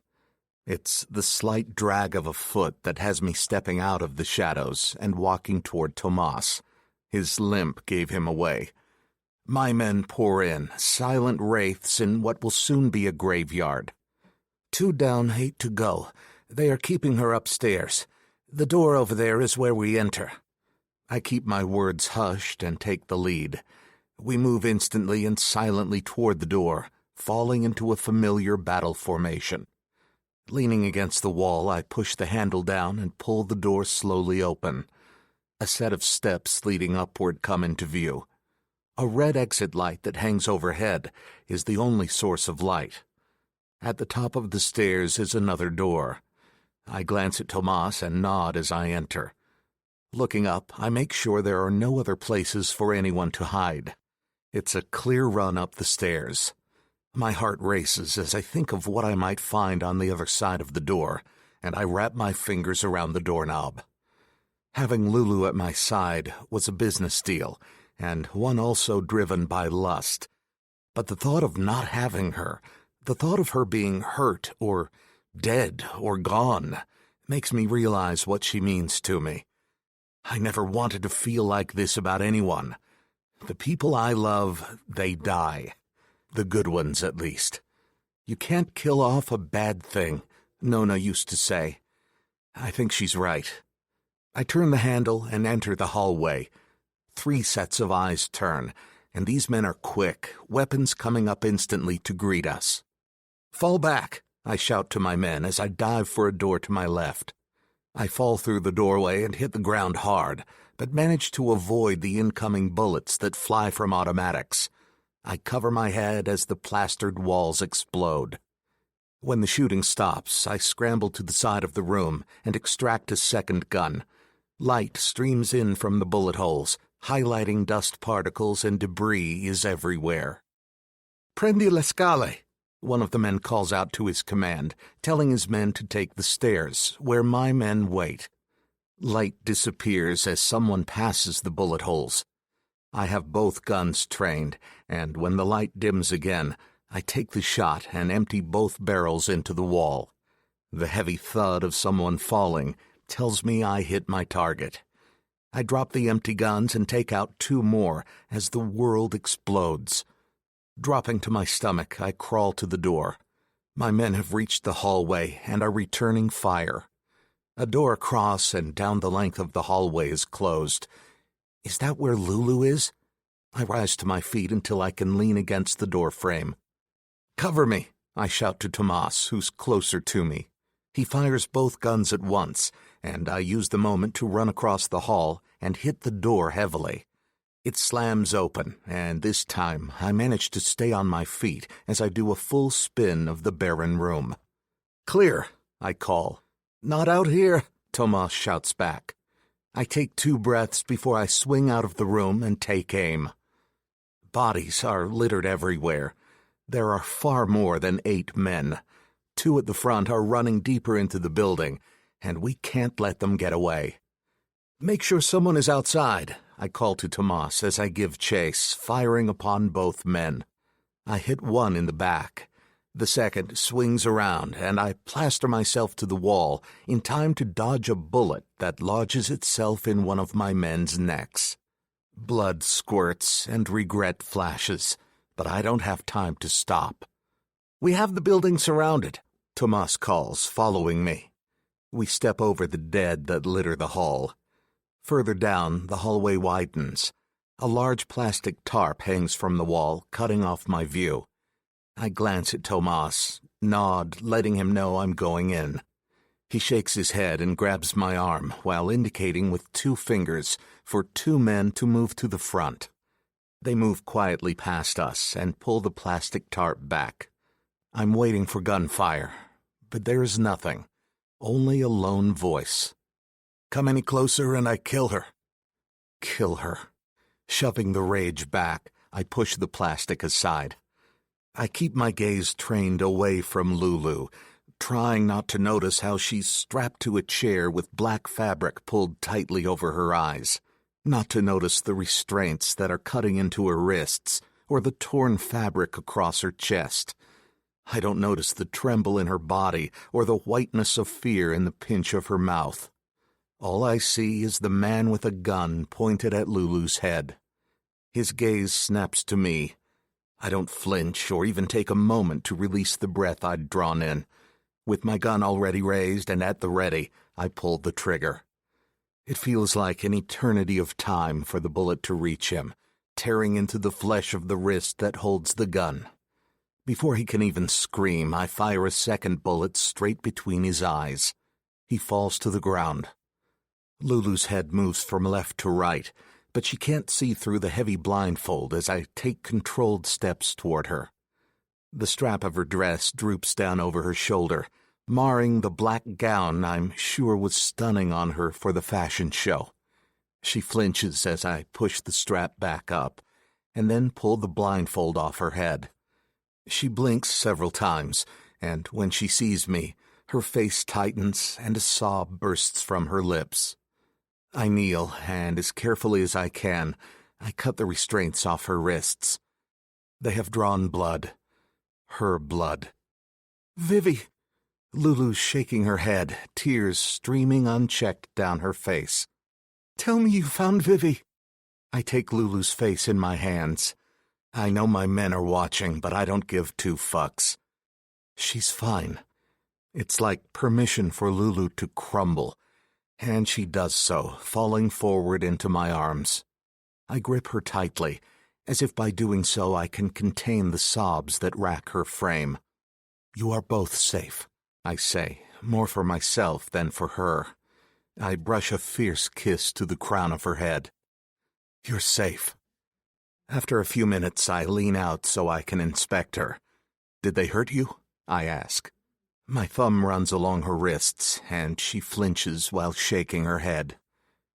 It's the slight drag of a foot that has me stepping out of the shadows and walking toward Tomas. His limp gave him away. My men pour in, silent wraiths in what will soon be a graveyard. 2 down, 8 to go. They are keeping her upstairs. The door over there is where we enter. I keep my words hushed and take the lead. We move instantly and silently toward the door, falling into a familiar battle formation. Leaning against the wall, I push the handle down and pull the door slowly open. A set of steps leading upward come into view. A red exit light that hangs overhead is the only source of light. At the top of the stairs is another door. I glance at Tomas and nod as I enter. Looking up, I make sure there are no other places for anyone to hide. It's a clear run up the stairs. My heart races as I think of what I might find on the other side of the door, and I wrap my fingers around the doorknob. Having Lulu at my side was a business deal, and one also driven by lust. But the thought of not having her, the thought of her being hurt or dead or gone, makes me realize what she means to me. I never wanted to feel like this about anyone. The people I love, they die. The good ones, at least. You can't kill off a bad thing, Nona used to say. I think she's right. I turn the handle and enter the hallway. 3 sets of eyes turn, and these men are quick, weapons coming up instantly to greet us. "Fall back," I shout to my men as I dive for a door to my left. I fall through the doorway and hit the ground hard, but manage to avoid the incoming bullets that fly from automatics. I cover my head as the plastered walls explode. When the shooting stops, I scramble to the side of the room and extract a second gun. Light streams in from the bullet holes, highlighting dust particles and debris is everywhere. "Prendi le scale," one of the men calls out to his command, telling his men to take the stairs, where my men wait. Light disappears as someone passes the bullet holes. I have both guns trained, and when the light dims again, I take the shot and empty both barrels into the wall. The heavy thud of someone falling tells me I hit my target. I drop the empty guns and take out 2 more as the world explodes. Dropping to my stomach, I crawl to the door. My men have reached the hallway and are returning fire. A door across and down the length of the hallway is closed. Is that where Lulu is? I rise to my feet until I can lean against the door frame. "Cover me," I shout to Tomas, who's closer to me. He fires both guns at once, and I use the moment to run across the hall and hit the door heavily. It slams open, and this time I manage to stay on my feet as I do a full spin of the barren room. "Clear," I call. "Not out here," Tomas shouts back. I take 2 breaths before I swing out of the room and take aim. Bodies are littered everywhere. There are far more than 8 men. 2 at the front are running deeper into the building, and we can't let them get away. "Make sure someone is outside," I call to Tomas as I give chase, firing upon both men. I hit one in the back. The second swings around, and I plaster myself to the wall in time to dodge a bullet that lodges itself in one of my men's necks. Blood squirts and regret flashes, but I don't have time to stop. "We have the building surrounded," Tomas calls, following me. We step over the dead that litter the hall. Further down, the hallway widens. A large plastic tarp hangs from the wall, cutting off my view. I glance at Tomas, nod, letting him know I'm going in. He shakes his head and grabs my arm while indicating with 2 fingers for 2 men to move to the front. They move quietly past us and pull the plastic tarp back. I'm waiting for gunfire, but there is nothing, only a lone voice. Come any closer and I kill her. Kill her. Shoving the rage back, I push the plastic aside. I keep my gaze trained away from Lulu, trying not to notice how she's strapped to a chair with black fabric pulled tightly over her eyes, not to notice the restraints that are cutting into her wrists or the torn fabric across her chest. I don't notice the tremble in her body or the whiteness of fear in the pinch of her mouth. All I see is the man with a gun pointed at Lulu's head. His gaze snaps to me. I don't flinch or even take a moment to release the breath I'd drawn in. With my gun already raised and at the ready, I pulled the trigger. It feels like an eternity of time for the bullet to reach him, tearing into the flesh of the wrist that holds the gun. Before he can even scream, I fire a second bullet straight between his eyes. He falls to the ground. Lulu's head moves from left to right, but she can't see through the heavy blindfold as I take controlled steps toward her. The strap of her dress droops down over her shoulder, marring the black gown I'm sure was stunning on her for the fashion show. She flinches as I push the strap back up, and then pull the blindfold off her head. She blinks several times, and when she sees me, her face tightens and a sob bursts from her lips. I kneel, and as carefully as I can, I cut the restraints off her wrists. They have drawn blood. Her blood. Vivi! Lulu's shaking her head, tears streaming unchecked down her face. Tell me you found Vivi. I take Lulu's face in my hands. I know my men are watching, but I don't give 2 fucks. She's fine. It's like permission for Lulu to crumble, and she does so, falling forward into my arms. I grip her tightly, as if by doing so I can contain the sobs that rack her frame. You are both safe, I say, more for myself than for her. I brush a fierce kiss to the crown of her head. You're safe. After a few minutes, I lean out so I can inspect her. Did they hurt you? I ask. My thumb runs along her wrists, and she flinches while shaking her head.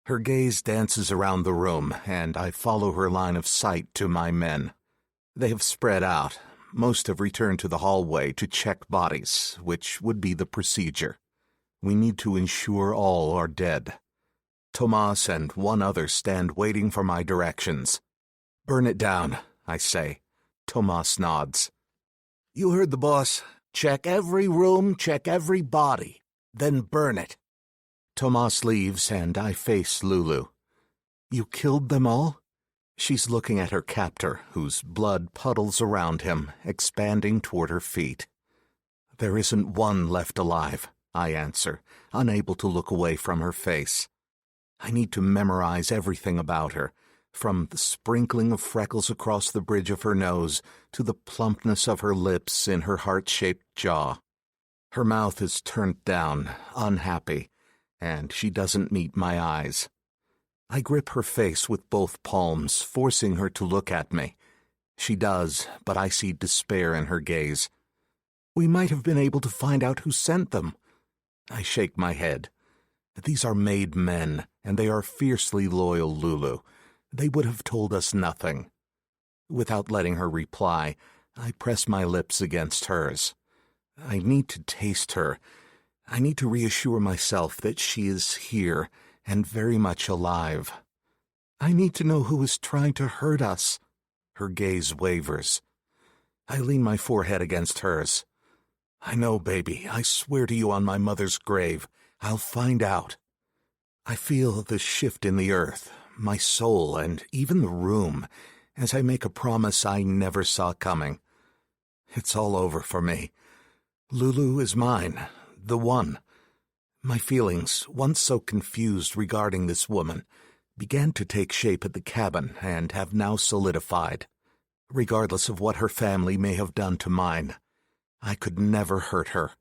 Her gaze dances around the room, and I follow her line of sight to my men. They have spread out. Most have returned to the hallway to check bodies, which would be the procedure. We need to ensure all are dead. Tomas and 1 other stand waiting for my directions. Burn it down, I say. Tomas nods. You heard the boss. Check every room, check every body, then burn it. Tomas leaves, and I face Lulu. You killed them all? She's looking at her captor, whose blood puddles around him, expanding toward her feet. There isn't one left alive, I answer, unable to look away from her face. I need to memorize everything about her, from the sprinkling of freckles across the bridge of her nose to the plumpness of her lips in her heart-shaped jaw. Her mouth is turned down, unhappy, and she doesn't meet my eyes. I grip her face with both palms, forcing her to look at me. She does, but I see despair in her gaze. We might have been able to find out who sent them. I shake my head. These are made men, and they are fiercely loyal, Lulu. They would have told us nothing. Without letting her reply, I press my lips against hers. I need to taste her. I need to reassure myself that she is here and very much alive. I need to know who is trying to hurt us. Her gaze wavers. I lean my forehead against hers. I know, baby. I swear to you on my mother's grave, I'll find out. I feel the shift in the earth, my soul, and even the room, as I make a promise I never saw coming. It's all over for me. Lulu is mine, the one. My feelings, once so confused regarding this woman, began to take shape at the cabin and have now solidified. Regardless of what her family may have done to mine, I could never hurt her.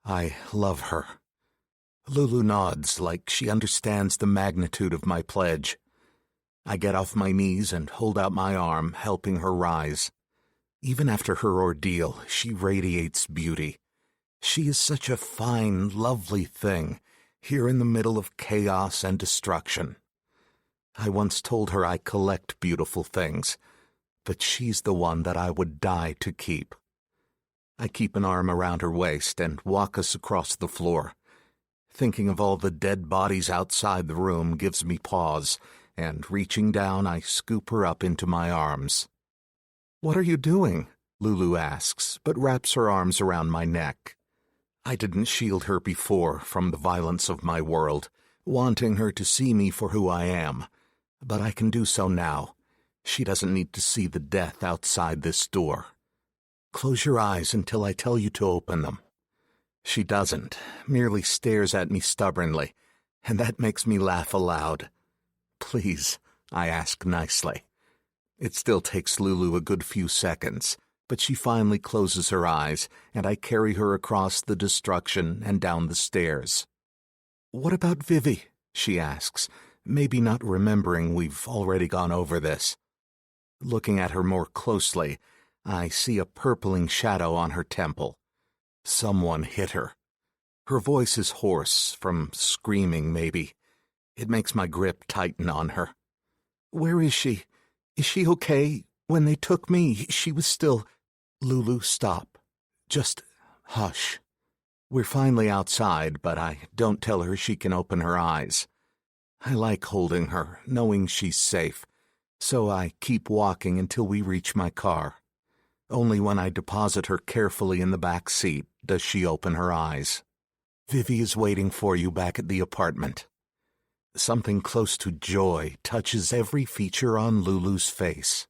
I love her. Lulu nods like she understands the magnitude of my pledge. I get off my knees and hold out my arm, helping her rise. Even after her ordeal, she radiates beauty. She is such a fine, lovely thing, here in the middle of chaos and destruction. I once told her I collect beautiful things, but she's the one that I would die to keep. I keep an arm around her waist and walk us across the floor. Thinking of all the dead bodies outside the room gives me pause, and reaching down, I scoop her up into my arms. "What are you doing?" Lulu asks, but wraps her arms around my neck. I didn't shield her before from the violence of my world, wanting her to see me for who I am, but I can do so now. She doesn't need to see the death outside this door. Close your eyes until I tell you to open them. She doesn't, merely stares at me stubbornly, and that makes me laugh aloud. "Please," I ask nicely. It still takes Lulu a good few seconds, but she finally closes her eyes, and I carry her across the destruction and down the stairs. "What about Vivi?" she asks, maybe not remembering we've already gone over this. Looking at her more closely, I see a purpling shadow on her temple. Someone hit her. Her voice is hoarse, from screaming maybe. It makes my grip tighten on her. "Where is she? Is she okay? When they took me, she was still—" "Lulu, stop. Just hush." We're finally outside, but I don't tell her she can open her eyes. I like holding her, knowing she's safe, so I keep walking until we reach my car. Only when I deposit her carefully in the back seat does she open her eyes. "Vivi is waiting for you back at the apartment." Something close to joy touches every feature on Lulu's face.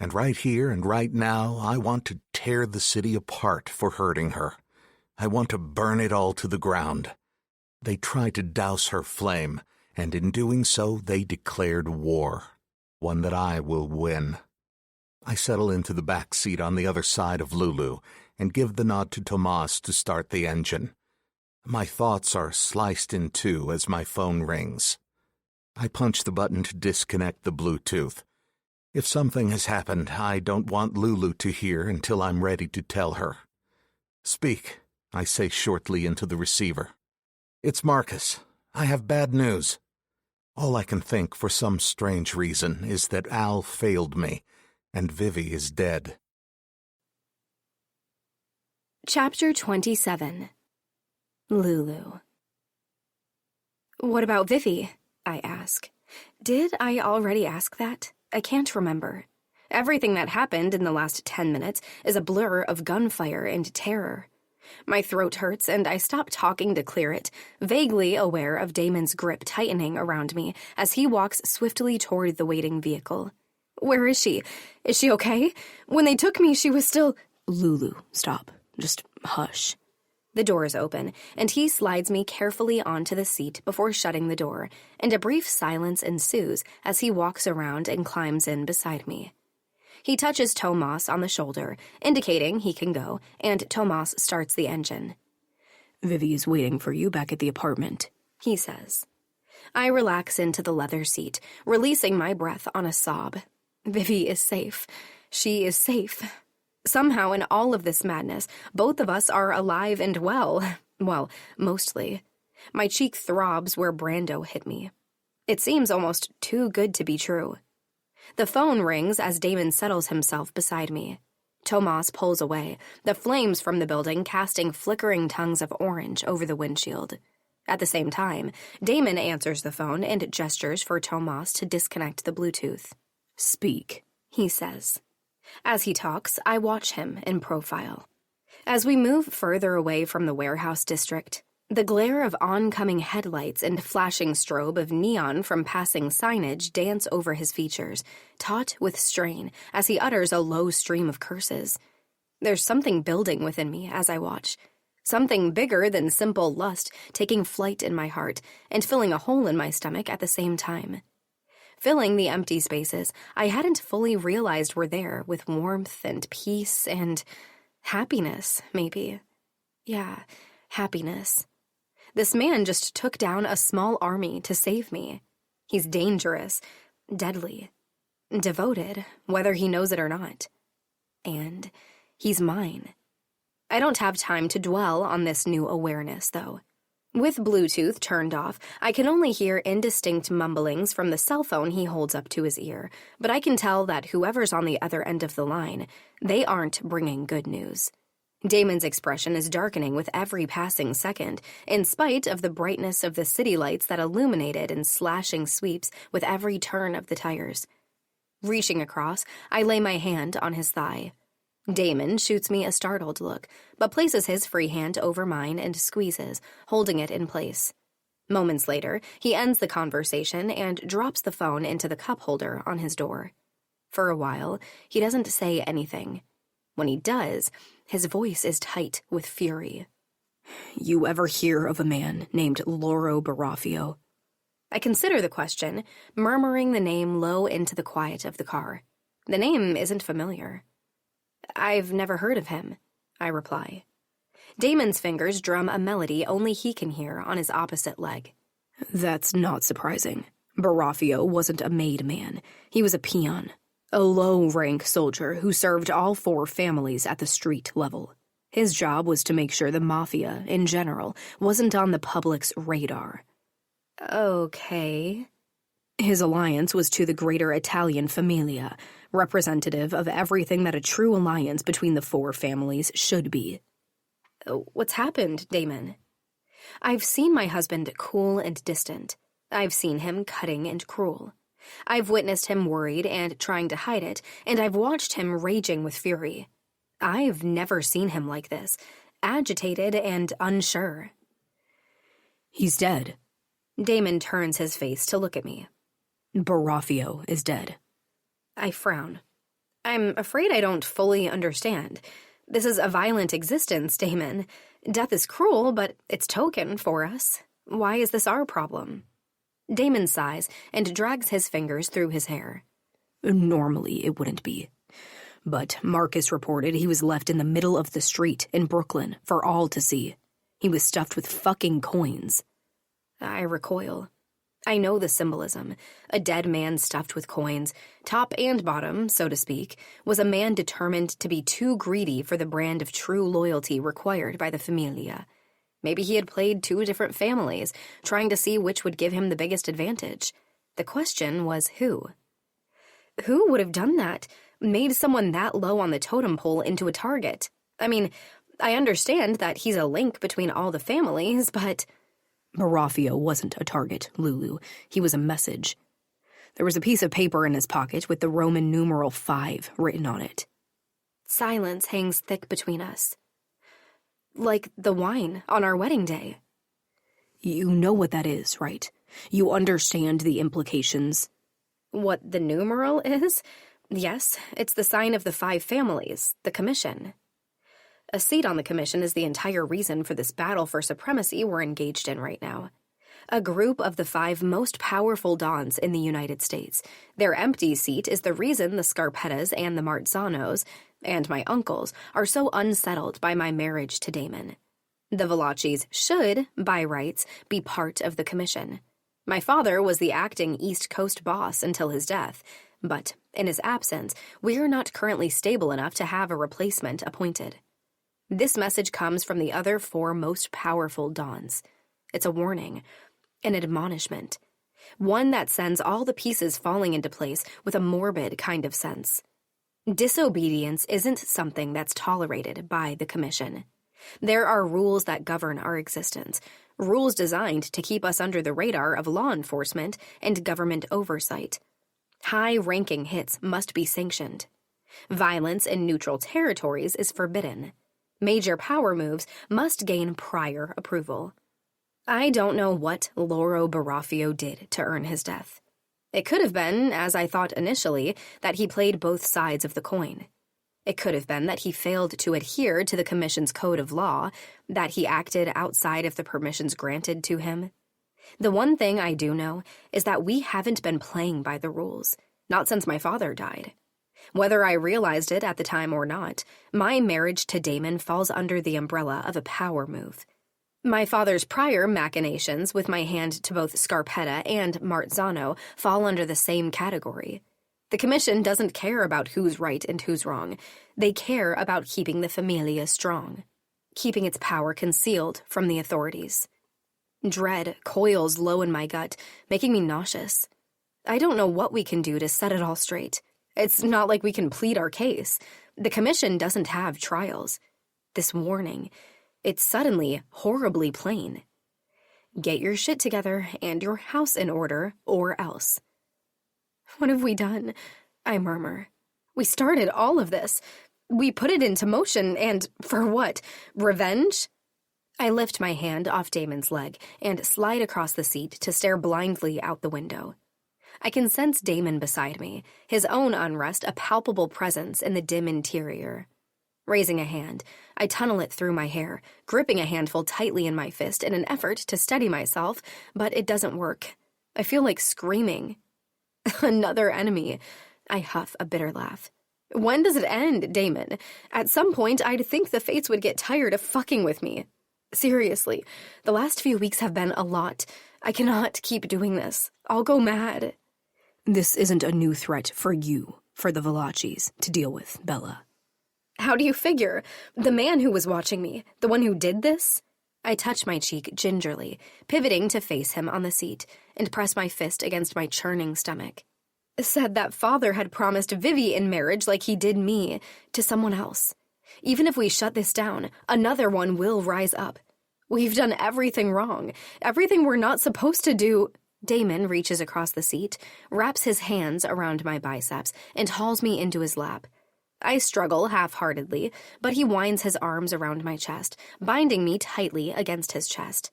And right here and right now, I want to tear the city apart for hurting her. I want to burn it all to the ground. They tried to douse her flame, and in doing so, they declared war. One that I will win. I settle into the back seat on the other side of Lulu and give the nod to Tomas to start the engine. My thoughts are sliced in two as my phone rings. I punch the button to disconnect the Bluetooth. If something has happened, I don't want Lulu to hear until I'm ready to tell her. "Speak," I say shortly into the receiver. "It's Marcus. I have bad news." All I can think for some strange reason is that Al failed me, and Vivi is dead. Chapter 27. Lulu. "What about Vivi?" I ask. Did I already ask that? I can't remember. Everything that happened in the last 10 minutes is a blur of gunfire and terror. My throat hurts, and I stop talking to clear it, vaguely aware of Damon's grip tightening around me as he walks swiftly toward the waiting vehicle. "Where is she? Is she okay? When they took me, she was still—" "Lulu, stop. Just hush." The door is open, and he slides me carefully onto the seat before shutting the door, and a brief silence ensues as he walks around and climbs in beside me. He touches Tomas on the shoulder, indicating he can go, and Tomas starts the engine. "Vivi is waiting for you back at the apartment," he says. I relax into the leather seat, releasing my breath on a sob. Vivi is safe. She is safe. Somehow in all of this madness, both of us are alive and well. Well, mostly. My cheek throbs where Brando hit me. It seems almost too good to be true. The phone rings as Damon settles himself beside me. Tomas pulls away, the flames from the building casting flickering tongues of orange over the windshield. At the same time, Damon answers the phone and gestures for Tomas to disconnect the Bluetooth. "Speak," he says. As he talks, I watch him in profile. As we move further away from the warehouse district, the glare of oncoming headlights and flashing strobe of neon from passing signage dance over his features, taut with strain as he utters a low stream of curses. There's something building within me as I watch, something bigger than simple lust taking flight in my heart and filling a hole in my stomach at the same time. filling the empty spaces I hadn't fully realized were there with warmth and peace and happiness, maybe. Yeah, happiness. This man just took down a small army to save me. He's dangerous, deadly, devoted, whether he knows it or not. And he's mine. I don't have time to dwell on this new awareness, though. With Bluetooth turned off, I can only hear indistinct mumblings from the cell phone he holds up to his ear, but I can tell that whoever's on the other end of the line, they aren't bringing good news. Damon's expression is darkening with every passing second, in spite of the brightness of the city lights that illuminated in slashing sweeps with every turn of the tires. Reaching across, I lay my hand on his thigh. Damon shoots me a startled look, but places his free hand over mine and squeezes, holding it in place. Moments later, he ends the conversation and drops the phone into the cup holder on his door. For a while, he doesn't say anything. When he does, his voice is tight with fury. You ever hear of a man named Loro Barafio? I consider the question, murmuring the name low into the quiet of the car. The name isn't familiar. I've never heard of him, I reply. Damon's fingers drum a melody only he can hear on his opposite leg. That's not surprising. Barafio wasn't a made man. He was a peon, a low-rank soldier who served all 4 families at the street level. His job was to make sure the Mafia, in general, wasn't on the public's radar. Okay. His alliance was to the greater Italian familia, representative of everything that a true alliance between the 4 families should be. What's happened, Damon? I've seen my husband cool and distant. I've seen him cutting and cruel. I've witnessed him worried and trying to hide it, and I've watched him raging with fury. I've never seen him like this, agitated and unsure. He's dead. Damon turns his face to look at me. Barafio is dead. I frown. I'm afraid I don't fully understand. This is a violent existence, Damon. Death is cruel, but it's token for us. Why is this our problem? Damon sighs and drags his fingers through his hair. Normally it wouldn't be. But Marcus reported he was left in the middle of the street in Brooklyn for all to see. He was stuffed with fucking coins. I recoil. I know the symbolism. A dead man stuffed with coins, top and bottom, so to speak, was a man determined to be too greedy for the brand of true loyalty required by the familia. Maybe he had played 2 different families, trying to see which would give him the biggest advantage. The question was who? Who would have done that? Made someone that low on the totem pole into a target? I mean, I understand that he's a link between all the families, but... Barafio wasn't a target, Lulu. He was a message. There was a piece of paper in his pocket with the Roman numeral 5 written on it. Silence hangs thick between us. Like the wine on our wedding day. You know what that is, right? You understand the implications. What the numeral is? Yes, it's the sign of the 5 families, the commission. A seat on the commission is the entire reason for this battle for supremacy we're engaged in right now. A group of the 5 most powerful dons in the United States. Their empty seat is the reason the Scarpettas and the Marzanos, and my uncles, are so unsettled by my marriage to Damon. The Velachis should, by rights, be part of the commission. My father was the acting East Coast boss until his death, but in his absence, we're not currently stable enough to have a replacement appointed. This message comes from the other 4 most powerful dons. It's a warning, an admonishment, one that sends all the pieces falling into place with a morbid kind of sense. Disobedience isn't something that's tolerated by the commission. There are rules that govern our existence, rules designed to keep us under the radar of law enforcement and government oversight. High-ranking hits must be sanctioned. Violence in neutral territories is forbidden. Major power moves must gain prior approval. I don't know what Loro Barafio did to earn his death. It could have been, as I thought initially, that he played both sides of the coin. It could have been that he failed to adhere to the commission's code of law, that he acted outside of the permissions granted to him. The one thing I do know is that we haven't been playing by the rules, not since my father died. Whether I realized it at the time or not, my marriage to Damon falls under the umbrella of a power move. My father's prior machinations with my hand to both Scarpetta and Marzano fall under the same category. The Commission doesn't care about who's right and who's wrong. They care about keeping the Familia strong, keeping its power concealed from the authorities. Dread coils low in my gut, making me nauseous. I don't know what we can do to set it all straight. It's not like we can plead our case. The Commission doesn't have trials. This warning, it's suddenly horribly plain. Get your shit together and your house in order, or else. What have we done? I murmur. We started all of this. We put it into motion, and for what? Revenge? I lift my hand off Damon's leg and slide across the seat to stare blindly out the window. I can sense Damon beside me, his own unrest a palpable presence in the dim interior. Raising a hand, I tunnel it through my hair, gripping a handful tightly in my fist in an effort to steady myself, but it doesn't work. I feel like screaming. Another enemy. I huff a bitter laugh. When does it end, Damon? At some point, I'd think the fates would get tired of fucking with me. Seriously, the last few weeks have been a lot. I cannot keep doing this. I'll go mad. This isn't a new threat for you, for the Valachis, to deal with, Bella. How do you figure? The man who was watching me, the one who did this? I touch my cheek gingerly, pivoting to face him on the seat, and press my fist against my churning stomach. Said that father had promised Vivi in marriage like he did me, to someone else. Even if we shut this down, another one will rise up. We've done everything wrong, everything we're not supposed to do. Damon reaches across the seat, wraps his hands around my biceps, and hauls me into his lap. I struggle half-heartedly, but he winds his arms around my chest, binding me tightly against his chest.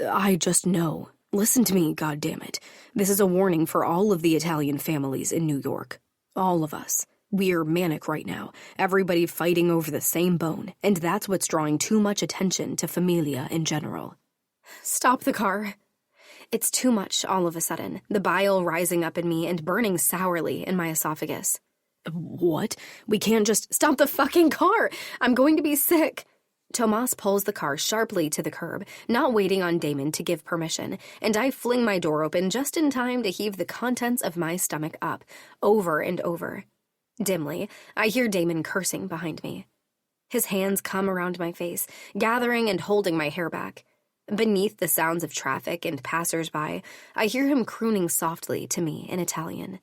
I just know. Listen to me, goddammit. This is a warning for all of the Italian families in New York. All of us. We're manic right now, everybody fighting over the same bone, and that's what's drawing too much attention to Familia in general. Stop the car. It's too much all of a sudden, the bile rising up in me and burning sourly in my esophagus. What? We can't just... Stop the fucking car! I'm going to be sick! Tomas pulls the car sharply to the curb, not waiting on Damon to give permission, and I fling my door open just in time to heave the contents of my stomach up, over and over. Dimly, I hear Damon cursing behind me. His hands come around my face, gathering and holding my hair back. Beneath the sounds of traffic and passers-by, I hear him crooning softly to me in Italian.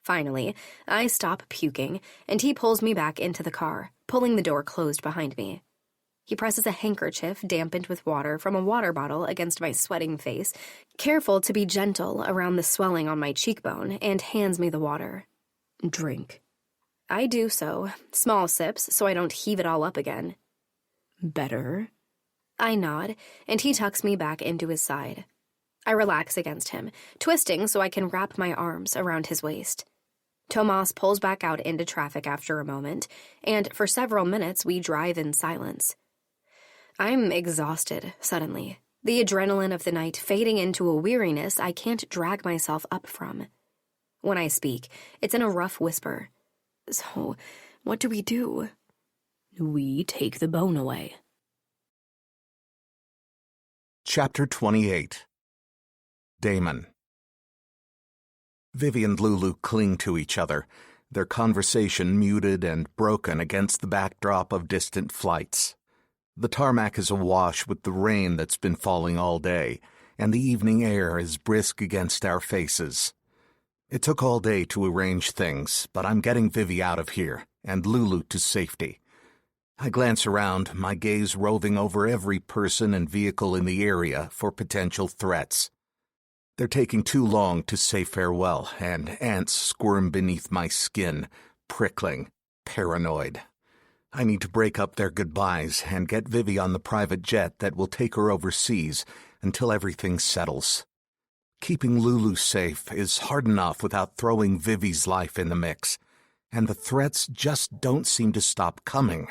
Finally, I stop puking, and he pulls me back into the car, pulling the door closed behind me. He presses a handkerchief dampened with water from a water bottle against my sweating face, careful to be gentle around the swelling on my cheekbone, and hands me the water. Drink. I do so, small sips so I don't heave it all up again. Better? I nod, and he tucks me back into his side. I relax against him, twisting so I can wrap my arms around his waist. Tomas pulls back out into traffic after a moment, and for several minutes we drive in silence. I'm exhausted, suddenly, the adrenaline of the night fading into a weariness I can't drag myself up from. When I speak, it's in a rough whisper. So, what do we do? We take the bone away. Chapter 28. Damon. Vivi and Lulu cling to each other, their conversation muted and broken against the backdrop of distant flights. The tarmac is awash with the rain that's been falling all day, and the evening air is brisk against our faces. It took all day to arrange things, but I'm getting Vivi out of here, and Lulu to safety. I glance around, my gaze roving over every person and vehicle in the area for potential threats. They're taking too long to say farewell, and ants squirm beneath my skin, prickling, paranoid. I need to break up their goodbyes and get Vivi on the private jet that will take her overseas until everything settles. Keeping Lulu safe is hard enough without throwing Vivi's life in the mix, and the threats just don't seem to stop coming.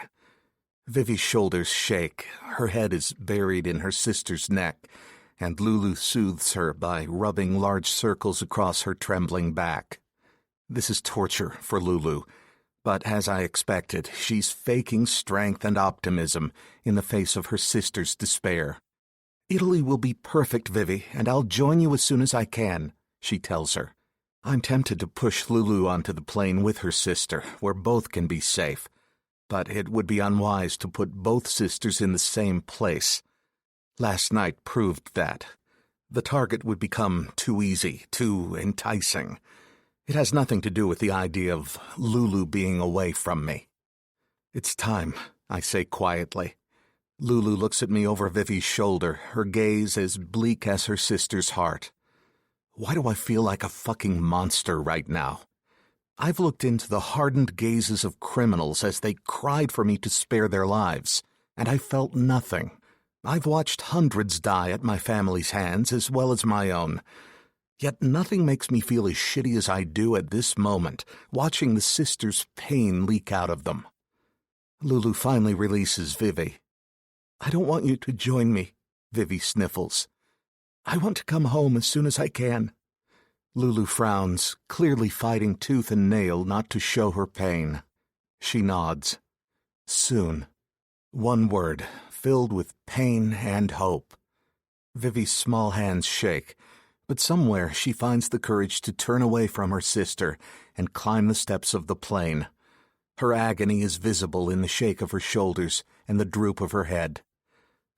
Vivi's shoulders shake, her head is buried in her sister's neck, and Lulu soothes her by rubbing large circles across her trembling back. This is torture for Lulu, but as I expected, she's faking strength and optimism in the face of her sister's despair. "Italy will be perfect, Vivi, and I'll join you as soon as I can," she tells her. I'm tempted to push Lulu onto the plane with her sister, where both can be safe, but it would be unwise to put both sisters in the same place. Last night proved that. The target would become too easy, too enticing. It has nothing to do with the idea of Lulu being away from me. "It's time," I say quietly. Lulu looks at me over Vivi's shoulder, her gaze as bleak as her sister's heart. Why do I feel like a fucking monster right now? I've looked into the hardened gazes of criminals as they cried for me to spare their lives, and I felt nothing. I've watched hundreds die at my family's hands as well as my own. Yet nothing makes me feel as shitty as I do at this moment, watching the sisters' pain leak out of them. Lulu finally releases Vivi. "I don't want you to join me," Vivi sniffles. "I want to come home as soon as I can." Lulu frowns, clearly fighting tooth and nail not to show her pain. She nods. Soon. One word, filled with pain and hope. Vivi's small hands shake, but somewhere she finds the courage to turn away from her sister and climb the steps of the plane. Her agony is visible in the shake of her shoulders and the droop of her head.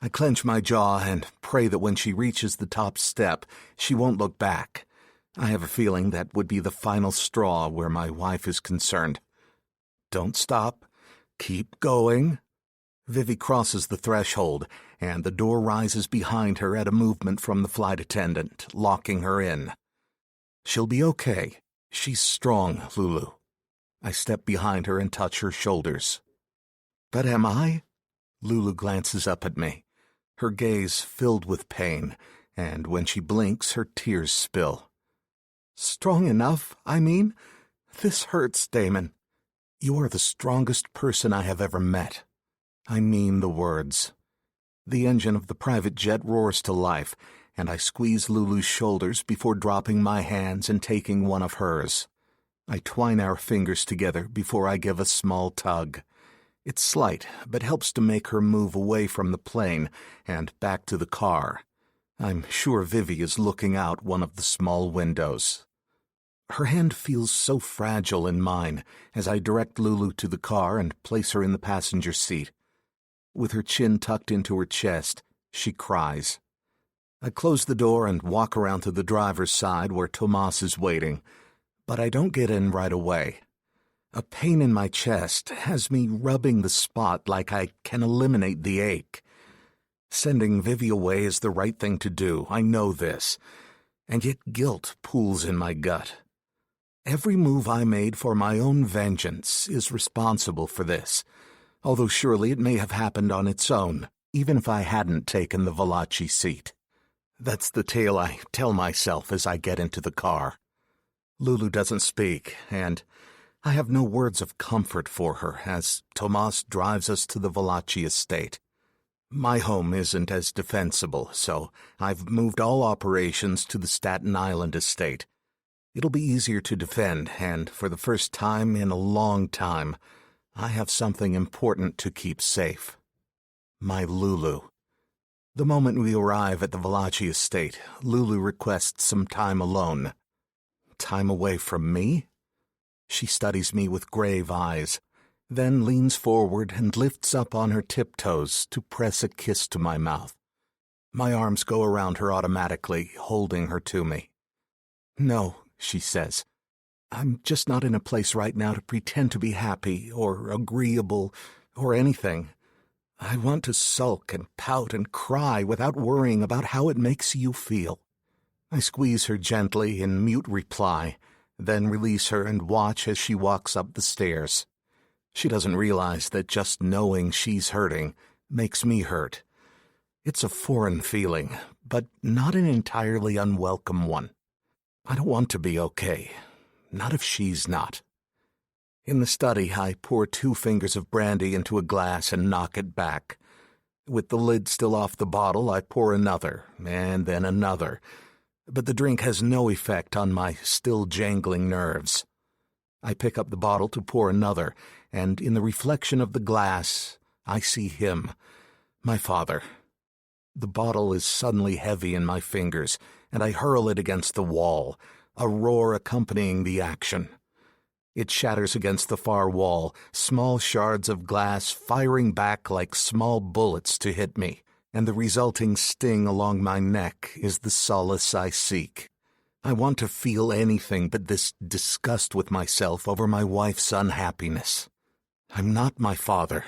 I clench my jaw and pray that when she reaches the top step, she won't look back. I have a feeling that would be the final straw where my wife is concerned. "Don't stop. Keep going." Vivi crosses the threshold, and the door rises behind her at a movement from the flight attendant, locking her in. "She'll be okay. She's strong, Lulu." I step behind her and touch her shoulders. "But am I?" Lulu glances up at me, her gaze filled with pain, and when she blinks, her tears spill. "Strong enough, I mean? This hurts, Damon. You are the strongest person I have ever met. I mean the words." The engine of the private jet roars to life, and I squeeze Lulu's shoulders before dropping my hands and taking one of hers. I twine our fingers together before I give a small tug. It's slight, but helps to make her move away from the plane and back to the car. I'm sure Vivi is looking out one of the small windows. Her hand feels so fragile in mine as I direct Lulu to the car and place her in the passenger seat. With her chin tucked into her chest, she cries. I close the door and walk around to the driver's side where Tomas is waiting, but I don't get in right away. A pain in my chest has me rubbing the spot like I can eliminate the ache. Sending Vivi away is the right thing to do, I know this, and yet guilt pools in my gut. Every move I made for my own vengeance is responsible for this, although surely it may have happened on its own, even if I hadn't taken the Valachi seat. That's the tale I tell myself as I get into the car. Lulu doesn't speak, and I have no words of comfort for her as Tomas drives us to the Valachi estate. My home isn't as defensible, so I've moved all operations to the Staten Island estate. It'll be easier to defend, and for the first time in a long time, I have something important to keep safe. My Lulu. The moment we arrive at the Valachi estate, Lulu requests some time alone. Time away from me? She studies me with grave eyes, then leans forward and lifts up on her tiptoes to press a kiss to my mouth. My arms go around her automatically, holding her to me. "No," she says. "I'm just not in a place right now to pretend to be happy or agreeable or anything. I want to sulk and pout and cry without worrying about how it makes you feel." I squeeze her gently in mute reply, then release her and watch as she walks up the stairs. She doesn't realize that just knowing she's hurting makes me hurt. It's a foreign feeling, but not an entirely unwelcome one. I don't want to be okay, not if she's not. In the study, I pour 2 fingers of brandy into a glass and knock it back. With the lid still off the bottle, I pour another, and then another. But the drink has no effect on my still jangling nerves. I pick up the bottle to pour another, and in the reflection of the glass, I see him, my father. The bottle is suddenly heavy in my fingers, and I hurl it against the wall, a roar accompanying the action. It shatters against the far wall, small shards of glass firing back like small bullets to hit me, and the resulting sting along my neck is the solace I seek. I want to feel anything but this disgust with myself over my wife's unhappiness. I'm not my father.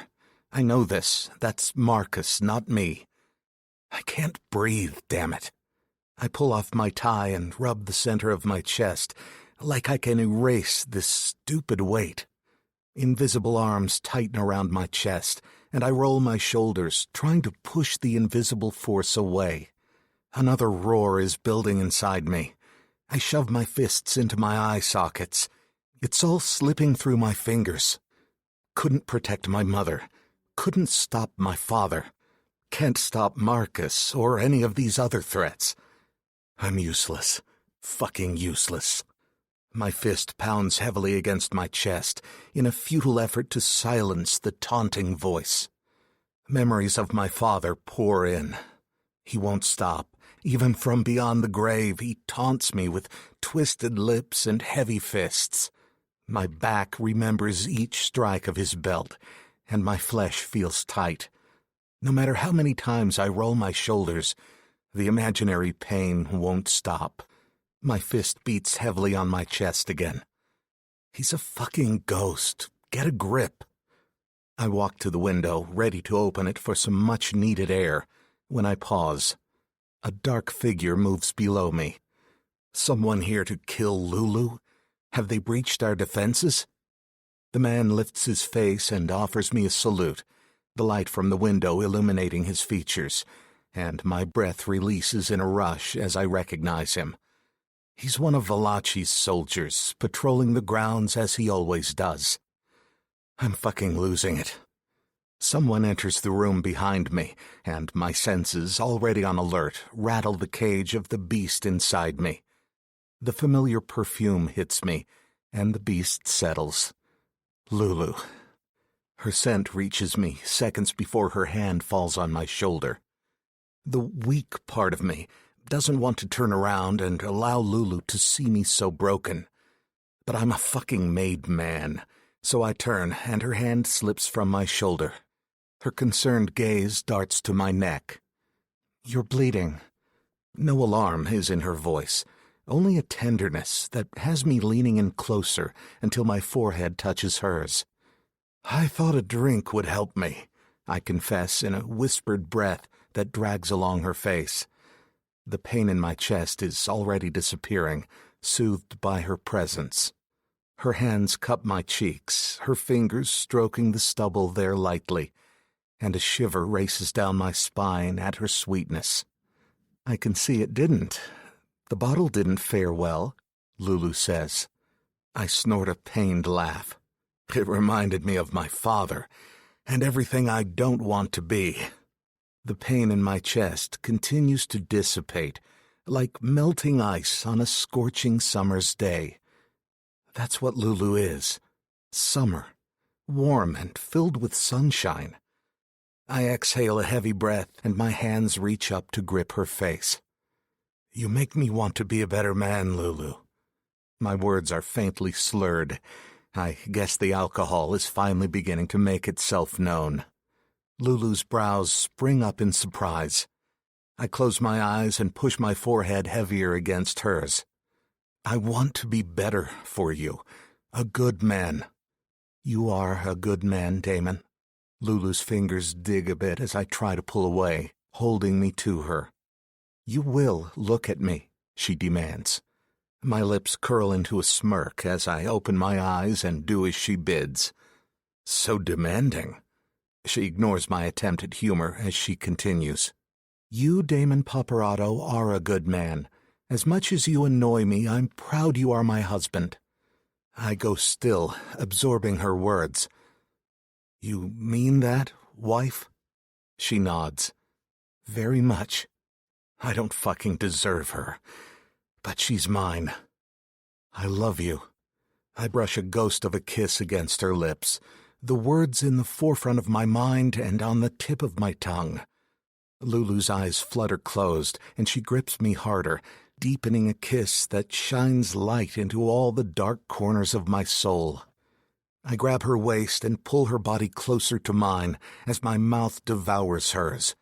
I know this. That's Marcus, not me. I can't breathe, damn it. I pull off my tie and rub the center of my chest, like I can erase this stupid weight. Invisible arms tighten around my chest, and I roll my shoulders, trying to push the invisible force away. Another roar is building inside me. I shove my fists into my eye sockets. It's all slipping through my fingers. Couldn't protect my mother. Couldn't stop my father. Can't stop Marcus or any of these other threats. I'm useless. Fucking useless. My fist pounds heavily against my chest in a futile effort to silence the taunting voice. Memories of my father pour in. He won't stop. Even from beyond the grave, he taunts me with twisted lips and heavy fists. My back remembers each strike of his belt, and my flesh feels tight. No matter how many times I roll my shoulders, the imaginary pain won't stop. My fist beats heavily on my chest again. He's a fucking ghost. Get a grip. I walk to the window, ready to open it for some much-needed air, when I pause. A dark figure moves below me. Someone here to kill Lulu? Have they breached our defenses? The man lifts his face and offers me a salute, the light from the window illuminating his features, and my breath releases in a rush as I recognize him. He's one of Valachi's soldiers, patrolling the grounds as he always does. I'm fucking losing it. Someone enters the room behind me, and my senses, already on alert, rattle the cage of the beast inside me. The familiar perfume hits me, and the beast settles. Lulu. Her scent reaches me seconds before her hand falls on my shoulder. The weak part of me doesn't want to turn around and allow Lulu to see me so broken. But I'm a fucking made man, so I turn, and her hand slips from my shoulder. Her concerned gaze darts to my neck. You're bleeding. No alarm is in her voice, only a tenderness that has me leaning in closer until my forehead touches hers. I thought a drink would help me, I confess in a whispered breath that drags along her face. The pain in my chest is already disappearing, soothed by her presence. Her hands cup my cheeks, her fingers stroking the stubble there lightly, and a shiver races down my spine at her sweetness. I can see it didn't. The bottle didn't fare well, Lulu says. I snort a pained laugh. It reminded me of my father, and everything I don't want to be. The pain in my chest continues to dissipate, like melting ice on a scorching summer's day. That's what Lulu is. Summer. Warm and filled with sunshine. I exhale a heavy breath, and my hands reach up to grip her face. You make me want to be a better man, Lulu. My words are faintly slurred. I guess the alcohol is finally beginning to make itself known. Lulu's brows spring up in surprise. I close my eyes and push my forehead heavier against hers. I want to be better for you. A good man. You are a good man, Damon. Lulu's fingers dig a bit as I try to pull away, holding me to her. You will look at me, she demands. My lips curl into a smirk as I open my eyes and do as she bids. So demanding. She ignores my attempt at humor as she continues. You, Damon Paparazzo, are a good man. As much as you annoy me, I'm proud you are my husband. I go still, absorbing her words. You mean that, wife? She nods. Very much. I don't fucking deserve her, but she's mine. I love you. I brush a ghost of a kiss against her lips, the words in the forefront of my mind and on the tip of my tongue. Lulu's eyes flutter closed, and she grips me harder, deepening a kiss that shines light into all the dark corners of my soul. I grab her waist and pull her body closer to mine as my mouth devours hers.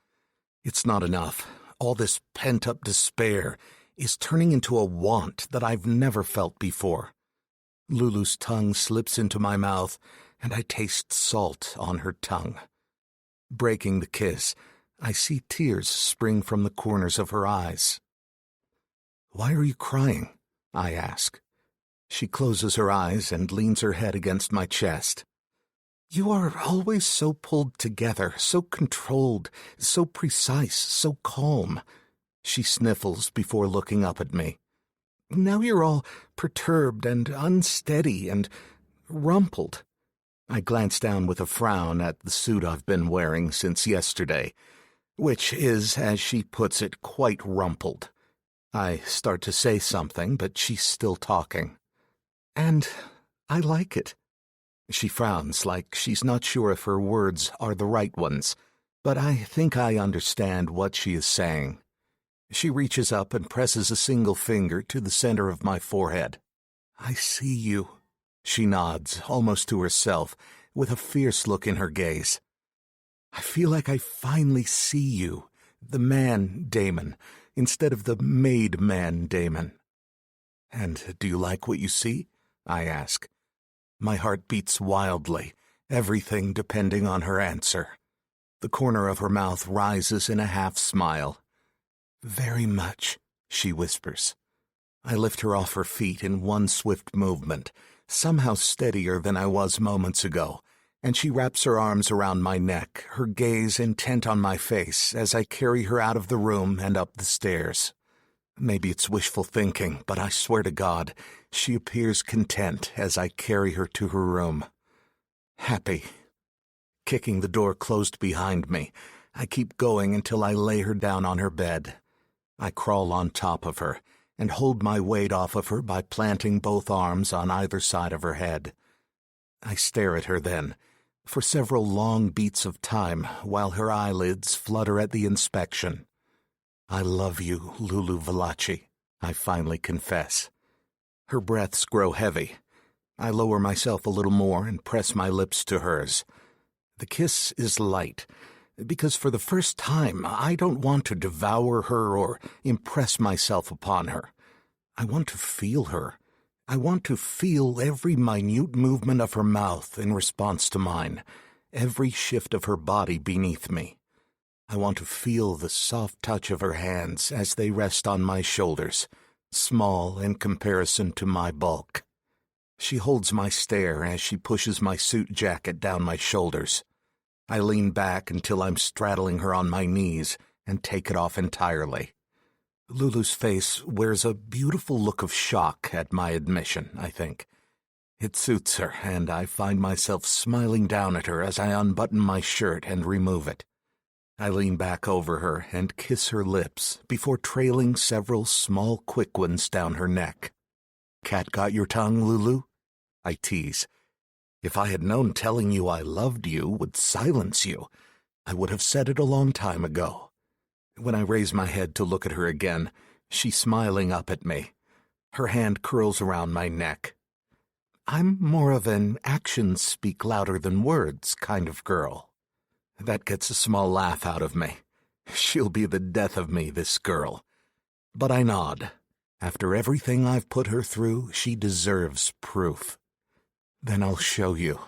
It's not enough. All this pent-up despair is turning into a want that I've never felt before. Lulu's tongue slips into my mouth, and I taste salt on her tongue. Breaking the kiss, I see tears spring from the corners of her eyes. "Why are you crying?" I ask. She closes her eyes and leans her head against my chest. "You are always so pulled together, so controlled, so precise, so calm." She sniffles before looking up at me. "Now you're all perturbed and unsteady and rumpled." I glance down with a frown at the suit I've been wearing since yesterday, which is, as she puts it, quite rumpled. I start to say something, but she's still talking. "And I like it." She frowns like she's not sure if her words are the right ones, but I think I understand what she is saying. She reaches up and presses a single finger to the center of my forehead. "I see you." She nods, almost to herself, with a fierce look in her gaze. "I feel like I finally see you, the man, Damon, instead of the made man, Damon." "And do you like what you see?" I ask. My heart beats wildly, everything depending on her answer. The corner of her mouth rises in a half-smile. "Very much," she whispers. I lift her off her feet in one swift movement, somehow steadier than I was moments ago, and she wraps her arms around my neck, her gaze intent on my face as I carry her out of the room and up the stairs. Maybe it's wishful thinking, but I swear to God, she appears content as I carry her to her room. Happy. Kicking the door closed behind me, I keep going until I lay her down on her bed. I crawl on top of her and hold my weight off of her by planting both arms on either side of her head. I stare at her then, for several long beats of time while her eyelids flutter at the inspection. "I love you, Lulu Valachi," I finally confess. Her breaths grow heavy. I lower myself a little more and press my lips to hers. The kiss is light, because for the first time I don't want to devour her or impress myself upon her. I want to feel her. I want to feel every minute movement of her mouth in response to mine, every shift of her body beneath me. I want to feel the soft touch of her hands as they rest on my shoulders, small in comparison to my bulk. She holds my stare as she pushes my suit jacket down my shoulders. I lean back until I'm straddling her on my knees and take it off entirely. Lulu's face wears a beautiful look of shock at my admission, I think. It suits her, and I find myself smiling down at her as I unbutton my shirt and remove it. I lean back over her and kiss her lips before trailing several small quick ones down her neck. "Cat got your tongue, Lulu?" I tease. "If I had known telling you I loved you would silence you, I would have said it a long time ago." When I raise my head to look at her again, she's smiling up at me. Her hand curls around my neck. "I'm more of an actions speak louder than words kind of girl." That gets a small laugh out of me. She'll be the death of me, this girl. But I nod. After everything I've put her through, she deserves proof. "Then I'll show you."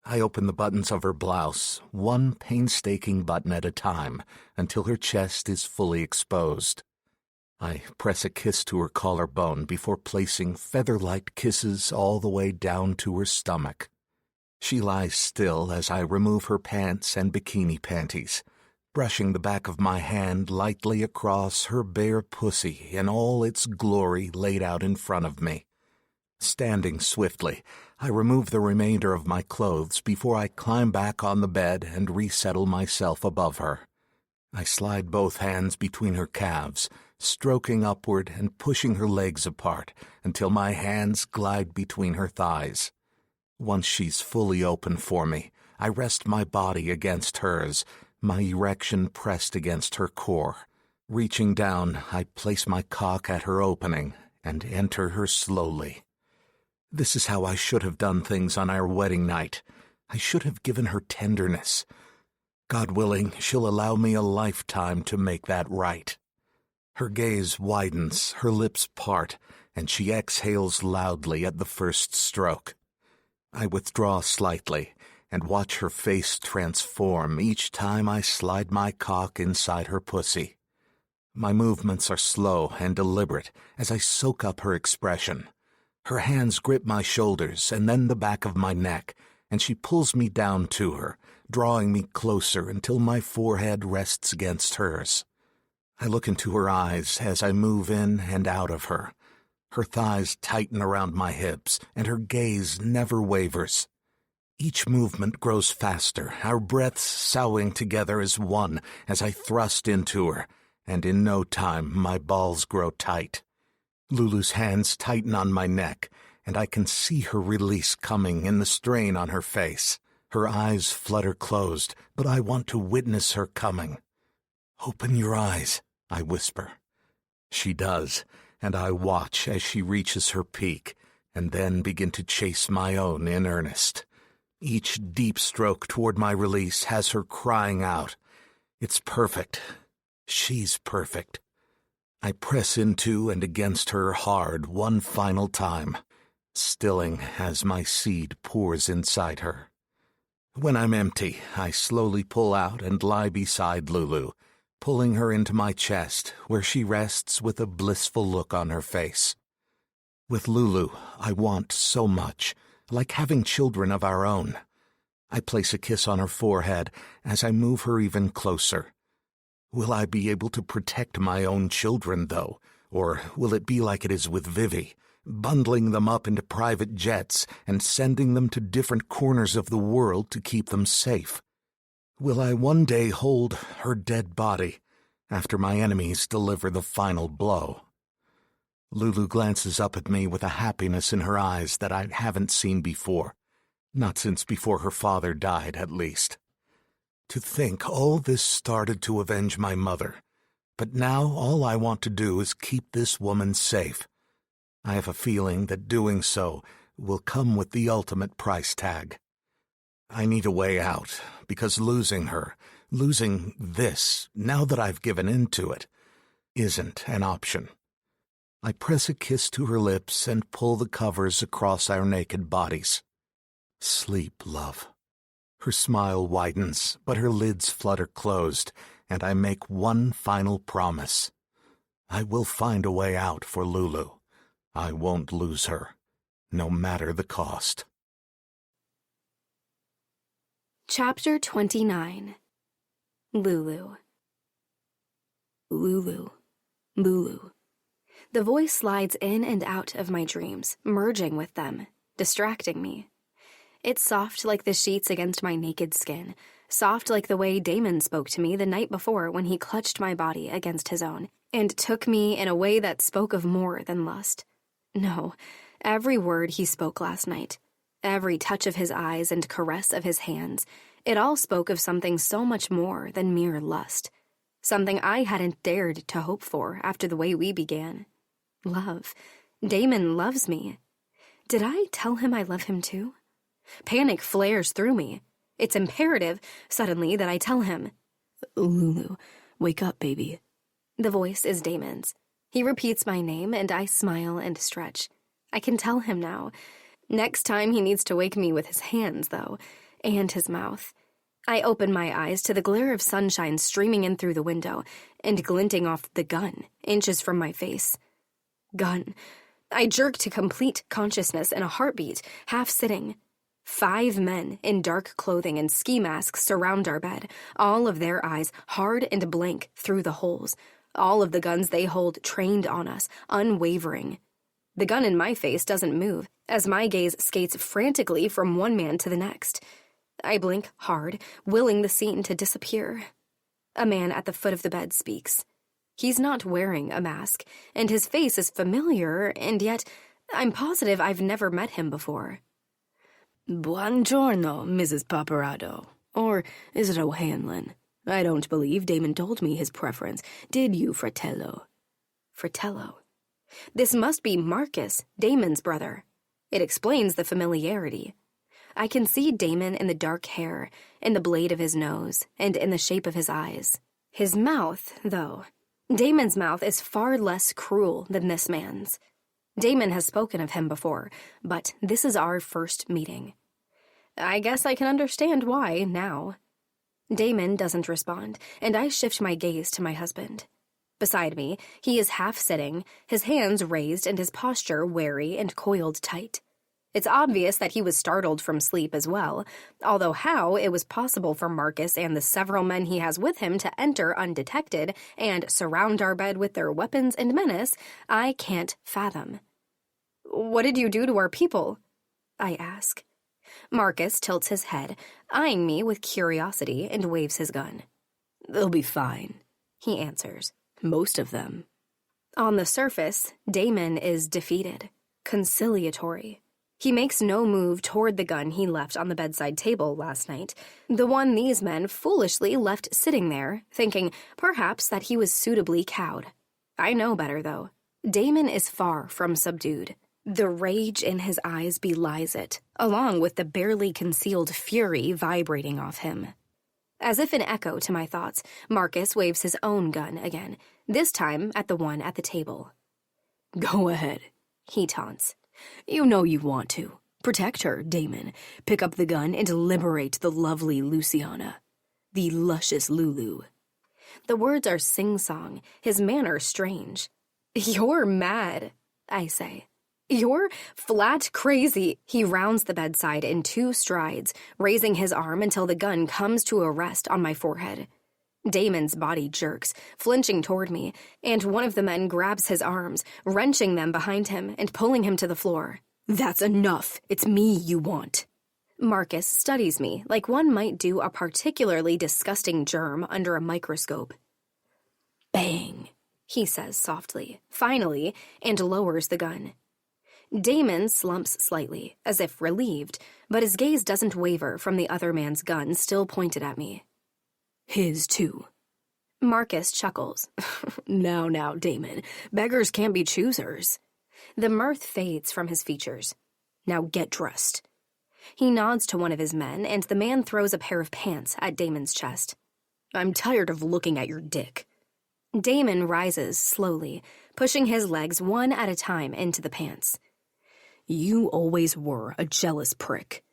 I open the buttons of her blouse, one painstaking button at a time, until her chest is fully exposed. I press a kiss to her collarbone before placing feather-light kisses all the way down to her stomach. She lies still as I remove her pants and bikini panties, brushing the back of my hand lightly across her bare pussy in all its glory laid out in front of me. Standing swiftly, I remove the remainder of my clothes before I climb back on the bed and resettle myself above her. I slide both hands between her calves, stroking upward and pushing her legs apart until my hands glide between her thighs. Once she's fully open for me, I rest my body against hers, my erection pressed against her core. Reaching down, I place my cock at her opening and enter her slowly. This is how I should have done things on our wedding night. I should have given her tenderness. God willing, she'll allow me a lifetime to make that right. Her gaze widens, her lips part, and she exhales loudly at the first stroke. I withdraw slightly and watch her face transform each time I slide my cock inside her pussy. My movements are slow and deliberate as I soak up her expression. Her hands grip my shoulders and then the back of my neck, and she pulls me down to her, drawing me closer until my forehead rests against hers. I look into her eyes as I move in and out of her. Her thighs tighten around my hips, and her gaze never wavers. Each movement grows faster, our breaths soughing together as one as I thrust into her, and in no time my balls grow tight. Lulu's hands tighten on my neck, and I can see her release coming in the strain on her face. Her eyes flutter closed, but I want to witness her coming. "Open your eyes," I whisper. She does, and I watch as she reaches her peak, and then begin to chase my own in earnest. Each deep stroke toward my release has her crying out, "It's perfect. She's perfect." I press into and against her hard one final time, stilling as my seed pours inside her. When I'm empty, I slowly pull out and lie beside Lulu, pulling her into my chest, where she rests with a blissful look on her face. With Lulu, I want so much, like having children of our own. I place a kiss on her forehead as I move her even closer. Will I be able to protect my own children, though, or will it be like it is with Vivi, bundling them up into private jets and sending them to different corners of the world to keep them safe? Will I one day hold her dead body after my enemies deliver the final blow? Lulu glances up at me with a happiness in her eyes that I haven't seen before, not since before her father died, at least. To think all this started to avenge my mother, but now all I want to do is keep this woman safe. I have a feeling that doing so will come with the ultimate price tag. I need a way out, because losing her, losing this, now that I've given in to it, isn't an option. I press a kiss to her lips and pull the covers across our naked bodies. Sleep, love. Her smile widens, but her lids flutter closed, and I make one final promise. I will find a way out for Lulu. I won't lose her, no matter the cost. Chapter 29. Lulu. Lulu. Lulu. The voice slides in and out of my dreams, merging with them, distracting me. It's soft like the sheets against my naked skin, soft like the way Damon spoke to me the night before when he clutched my body against his own, and took me in a way that spoke of more than lust. No, every word he spoke last night, every touch of his eyes and caress of his hands, it all spoke of something so much more than mere lust, something I hadn't dared to hope for after the way we began. Love. Damon loves me. Did I tell him I love him too? Panic flares through me. It's imperative, suddenly, that I tell him. Lulu, wake up, baby. The voice is Damon's. He repeats my name, and I smile and stretch. I can tell him now. Next time he needs to wake me with his hands, though, and his mouth. I open my eyes to the glare of sunshine streaming in through the window and glinting off the gun, inches from my face. Gun. I jerk to complete consciousness in a heartbeat, half sitting. 5 men in dark clothing and ski masks surround our bed, all of their eyes hard and blank through the holes, all of the guns they hold trained on us, unwavering. The gun in my face doesn't move, as my gaze skates frantically from one man to the next. I blink hard, willing the scene to disappear. A man at the foot of the bed speaks. He's not wearing a mask, and his face is familiar, and yet I'm positive I've never met him before. Buongiorno, Mrs. Paparado. Or is it O'Hanlon? I don't believe Damon told me his preference. Did you, Fratello? Fratello. This must be Marcus, Damon's brother. It explains the familiarity. I can see Damon in the dark hair, in the blade of his nose, and in the shape of his eyes. His mouth, though. Damon's mouth is far less cruel than this man's. Damon has spoken of him before, but this is our first meeting. I guess I can understand why now. Damon doesn't respond, and I shift my gaze to my husband. Beside me, he is half-sitting, his hands raised and his posture wary and coiled tight. It's obvious that he was startled from sleep as well, although how it was possible for Marcus and the several men he has with him to enter undetected and surround our bed with their weapons and menace, I can't fathom. "What did you do to our people?" I ask. Marcus tilts his head, eyeing me with curiosity, and waves his gun. "They'll be fine," he answers. "Most of them." On the surface, Damon is defeated, conciliatory. He makes no move toward the gun he left on the bedside table last night, the one these men foolishly left sitting there, thinking perhaps that he was suitably cowed. I know better, though. Damon is far from subdued. The rage in his eyes belies it, along with the barely concealed fury vibrating off him. As if in echo to my thoughts, Marcus waves his own gun again, this time at the one at the table. "Go ahead," he taunts. "You know you want to. Protect her, Damon. Pick up the gun and liberate the lovely Luciana. The luscious Lulu." The words are sing-song, his manner strange. "You're mad," I say. "You're flat crazy." He rounds the bedside in 2 strides, raising his arm until the gun comes to a rest on my forehead. Damon's body jerks, flinching toward me, and one of the men grabs his arms, wrenching them behind him and pulling him to the floor. "That's enough. It's me you want." Marcus studies me like one might do a particularly disgusting germ under a microscope. "Bang," he says softly, finally, and lowers the gun. Damon slumps slightly, as if relieved, but his gaze doesn't waver from the other man's gun still pointed at me. "His, too." Marcus chuckles. Now, Damon. Beggars can't be choosers." The mirth fades from his features. "Now get dressed." He nods to one of his men, and the man throws a pair of pants at Damon's chest. "I'm tired of looking at your dick." Damon rises slowly, pushing his legs one at a time into the pants. "You always were a jealous prick."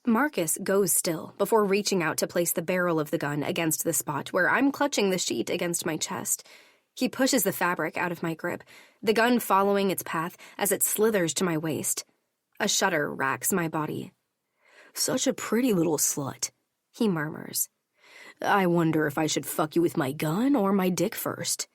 Marcus goes still before reaching out to place the barrel of the gun against the spot where I'm clutching the sheet against my chest. He pushes the fabric out of my grip, the gun following its path as it slithers to my waist. A shudder racks my body. "Such a pretty little slut," he murmurs. "I wonder if I should fuck you with my gun or my dick first."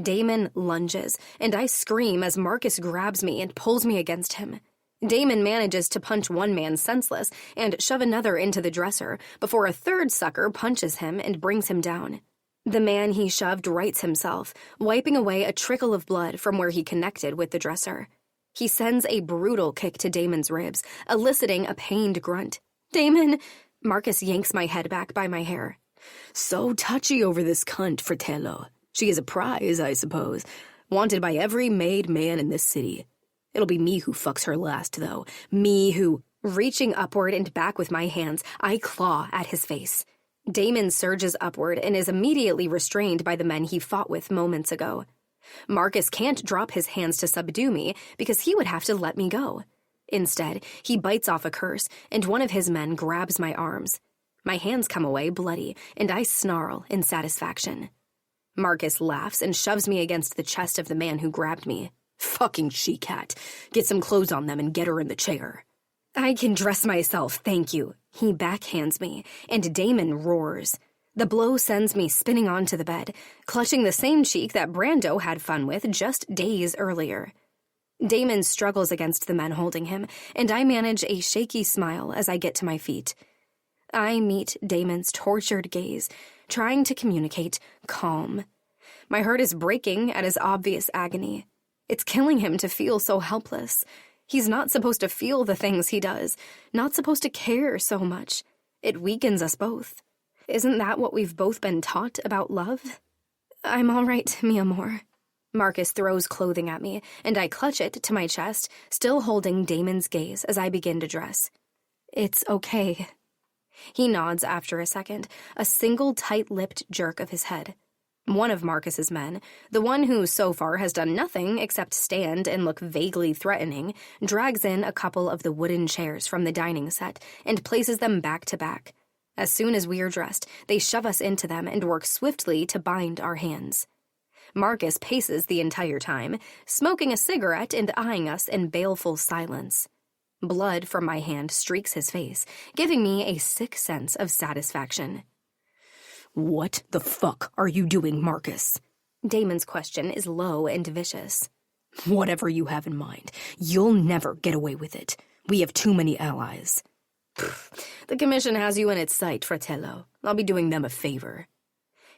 Damon lunges, and I scream as Marcus grabs me and pulls me against him. Damon manages to punch one man senseless and shove another into the dresser before a third sucker punches him and brings him down. The man he shoved rights himself, wiping away a trickle of blood from where he connected with the dresser. He sends a brutal kick to Damon's ribs, eliciting a pained grunt. "Damon!" Marcus yanks my head back by my hair. "So touchy over this cunt, Fratello. She is a prize, I suppose, wanted by every made man in this city. It'll be me who fucks her last, though. Me who—" Reaching upward and back with my hands, I claw at his face. Damon surges upward and is immediately restrained by the men he fought with moments ago. Marcus can't drop his hands to subdue me because he would have to let me go. Instead, he bites off a curse, and one of his men grabs my arms. My hands come away bloody, and I snarl in satisfaction. Marcus laughs and shoves me against the chest of the man who grabbed me. "Fucking she-cat. Get some clothes on them and get her in the chair." "I can dress myself, thank you." He backhands me, and Damon roars. The blow sends me spinning onto the bed, clutching the same cheek that Brando had fun with just days earlier. Damon struggles against the men holding him, and I manage a shaky smile as I get to my feet. I meet Damon's tortured gaze, trying to communicate calm. My heart is breaking at his obvious agony. It's killing him to feel so helpless. He's not supposed to feel the things he does, not supposed to care so much. It weakens us both. Isn't that what we've both been taught about love? I'm all right, mi amor. Marcus throws clothing at me, and I clutch it to my chest, still holding Damon's gaze as I begin to dress. It's okay. He nods after a second, a single tight-lipped jerk of his head. One of Marcus's men, the one who so far has done nothing except stand and look vaguely threatening, drags in a couple of the wooden chairs from the dining set and places them back to back. As soon as we are dressed, they shove us into them and work swiftly to bind our hands. Marcus paces the entire time, smoking a cigarette and eyeing us in baleful silence. Blood from my hand streaks his face, giving me a sick sense of satisfaction. What the fuck are you doing, Marcus? Damon's question is low and vicious. Whatever you have in mind, you'll never get away with it. We have too many allies. The commission has you in its sight, fratello. I'll be doing them a favor.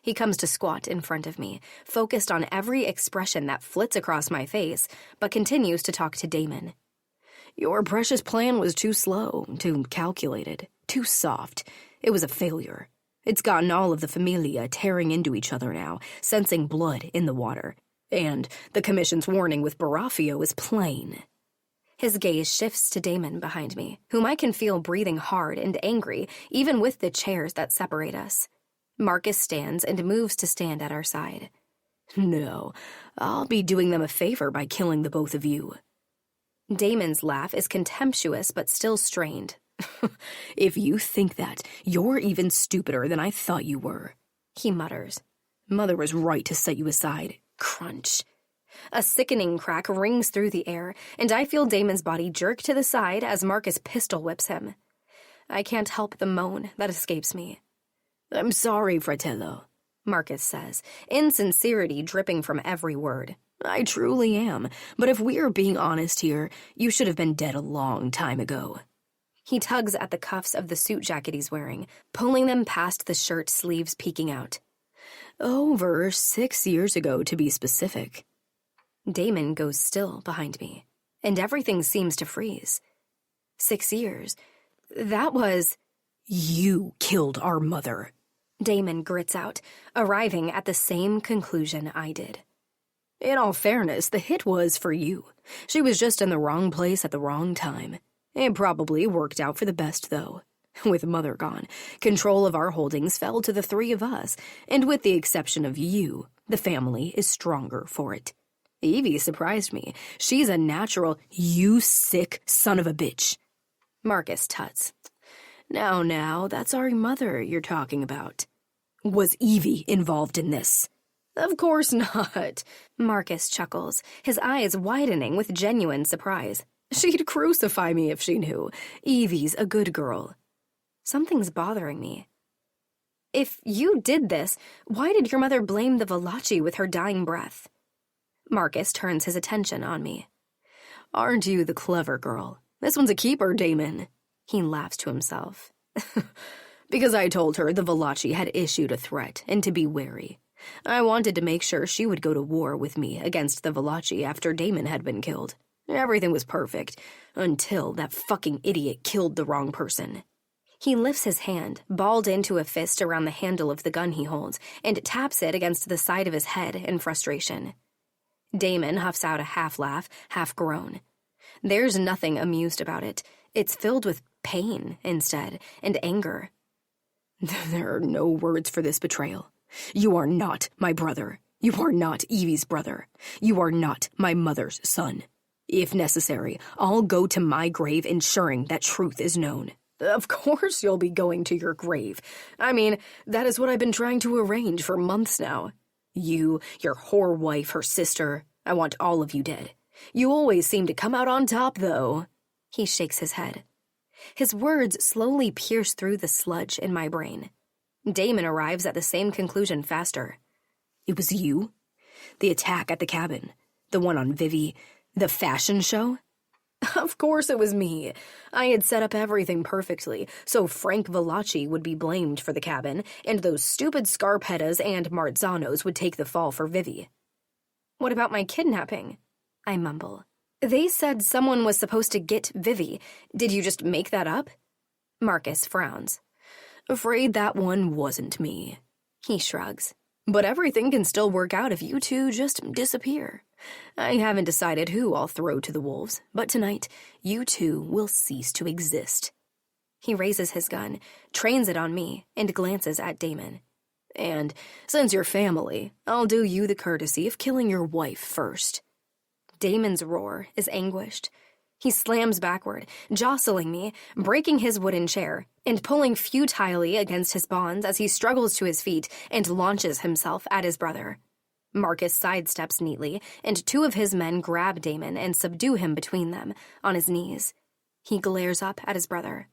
He comes to squat in front of me, focused on every expression that flits across my face, but continues to talk to Damon. Your precious plan was too slow, too calculated, too soft. It was a failure. It's gotten all of the familia tearing into each other now, sensing blood in the water. And the commission's warning with Barafio is plain. His gaze shifts to Damon behind me, whom I can feel breathing hard and angry, even with the chairs that separate us. Marcus stands and moves to stand at our side. No, I'll be doing them a favor by killing the both of you. Damon's laugh is contemptuous but still strained. If you think that, you're even stupider than I thought you were, he mutters. Mother was right to set you aside. Crunch. A sickening crack rings through the air, and I feel Damon's body jerk to the side as Marcus pistol whips him. I can't help the moan that escapes me. I'm sorry, fratello, Marcus says, insincerity dripping from every word. I truly am, but if we are being honest here, you should have been dead a long time ago. He tugs at the cuffs of the suit jacket he's wearing, pulling them past the shirt sleeves peeking out. Over 6 years ago, to be specific. Damon goes still behind me, and everything seems to freeze. 6 years. That was... You killed our mother. Damon grits out, arriving at the same conclusion I did. In all fairness, the hit was for you. She was just in the wrong place at the wrong time. It probably worked out for the best, though. With Mother gone, control of our holdings fell to the three of us, and with the exception of you, the family is stronger for it. Evie surprised me. She's a natural, you sick son of a bitch. Marcus tuts. Now, that's our mother you're talking about. Was Evie involved in this? Of course not. Marcus chuckles, his eyes widening with genuine surprise. She'd crucify me if she knew. Evie's a good girl. Something's bothering me. If you did this, why did your mother blame the Valachi with her dying breath? Marcus turns his attention on me. Aren't you the clever girl? This one's a keeper, Damon. He laughs to himself. Because I told her the Valachi had issued a threat and to be wary. I wanted to make sure she would go to war with me against the Valachi after Damon had been killed. Everything was perfect, until that fucking idiot killed the wrong person. He lifts his hand, balled into a fist around the handle of the gun he holds, and taps it against the side of his head in frustration. Damon huffs out a half-laugh, half-groan. There's nothing amused about it. It's filled with pain, instead, and anger. There are no words for this betrayal. You are not my brother. You are not Evie's brother. You are not my mother's son. If necessary, I'll go to my grave ensuring that truth is known. Of course you'll be going to your grave. I mean, that is what I've been trying to arrange for months now. You, your whore wife, her sister, I want all of you dead. You always seem to come out on top, though. He shakes his head. His words slowly pierce through the sludge in my brain. Damon arrives at the same conclusion faster. It was you? The attack at the cabin. The one on Vivi. The fashion show? Of course it was me. I had set up everything perfectly, so Frank Valachi would be blamed for the cabin, and those stupid Scarpettas and Marzanos would take the fall for Vivi. What about my kidnapping? I mumble. They said someone was supposed to get Vivi. Did you just make that up? Marcus frowns. Afraid that one wasn't me. He shrugs. But everything can still work out if you two just disappear. I haven't decided who I'll throw to the wolves, but tonight, you two will cease to exist. He raises his gun, trains it on me, and glances at Damon. And since you're family, I'll do you the courtesy of killing your wife first. Damon's roar is anguished. He slams backward, jostling me, breaking his wooden chair, and pulling futilely against his bonds as he struggles to his feet and launches himself at his brother. Marcus sidesteps neatly, and two of his men grab Damon and subdue him between them, on his knees. He glares up at his brother.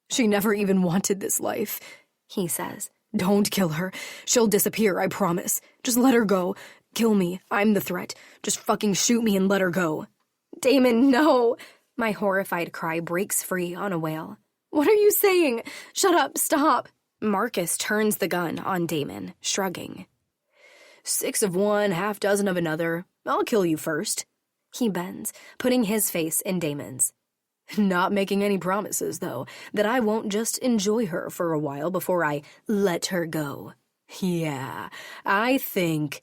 She never even wanted this life, he says. Don't kill her. She'll disappear, I promise. Just let her go. Kill me. I'm the threat. Just fucking shoot me and let her go. Damon, no! My horrified cry breaks free on a wail. What are you saying? Shut up, stop! Marcus turns the gun on Damon, shrugging. 6 of one, half dozen of another. I'll kill you first. He bends, putting his face in Damon's. Not making any promises, though, that I won't just enjoy her for a while before I let her go. Yeah, I think...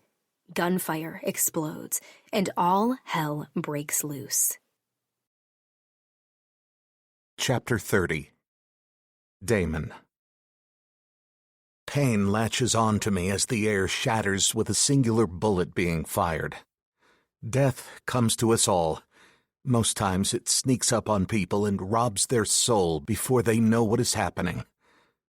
Gunfire explodes, and all hell breaks loose. Chapter 30. Damon. Pain latches onto me as the air shatters with a singular bullet being fired. Death comes to us all. Most times it sneaks up on people and robs their soul before they know what is happening.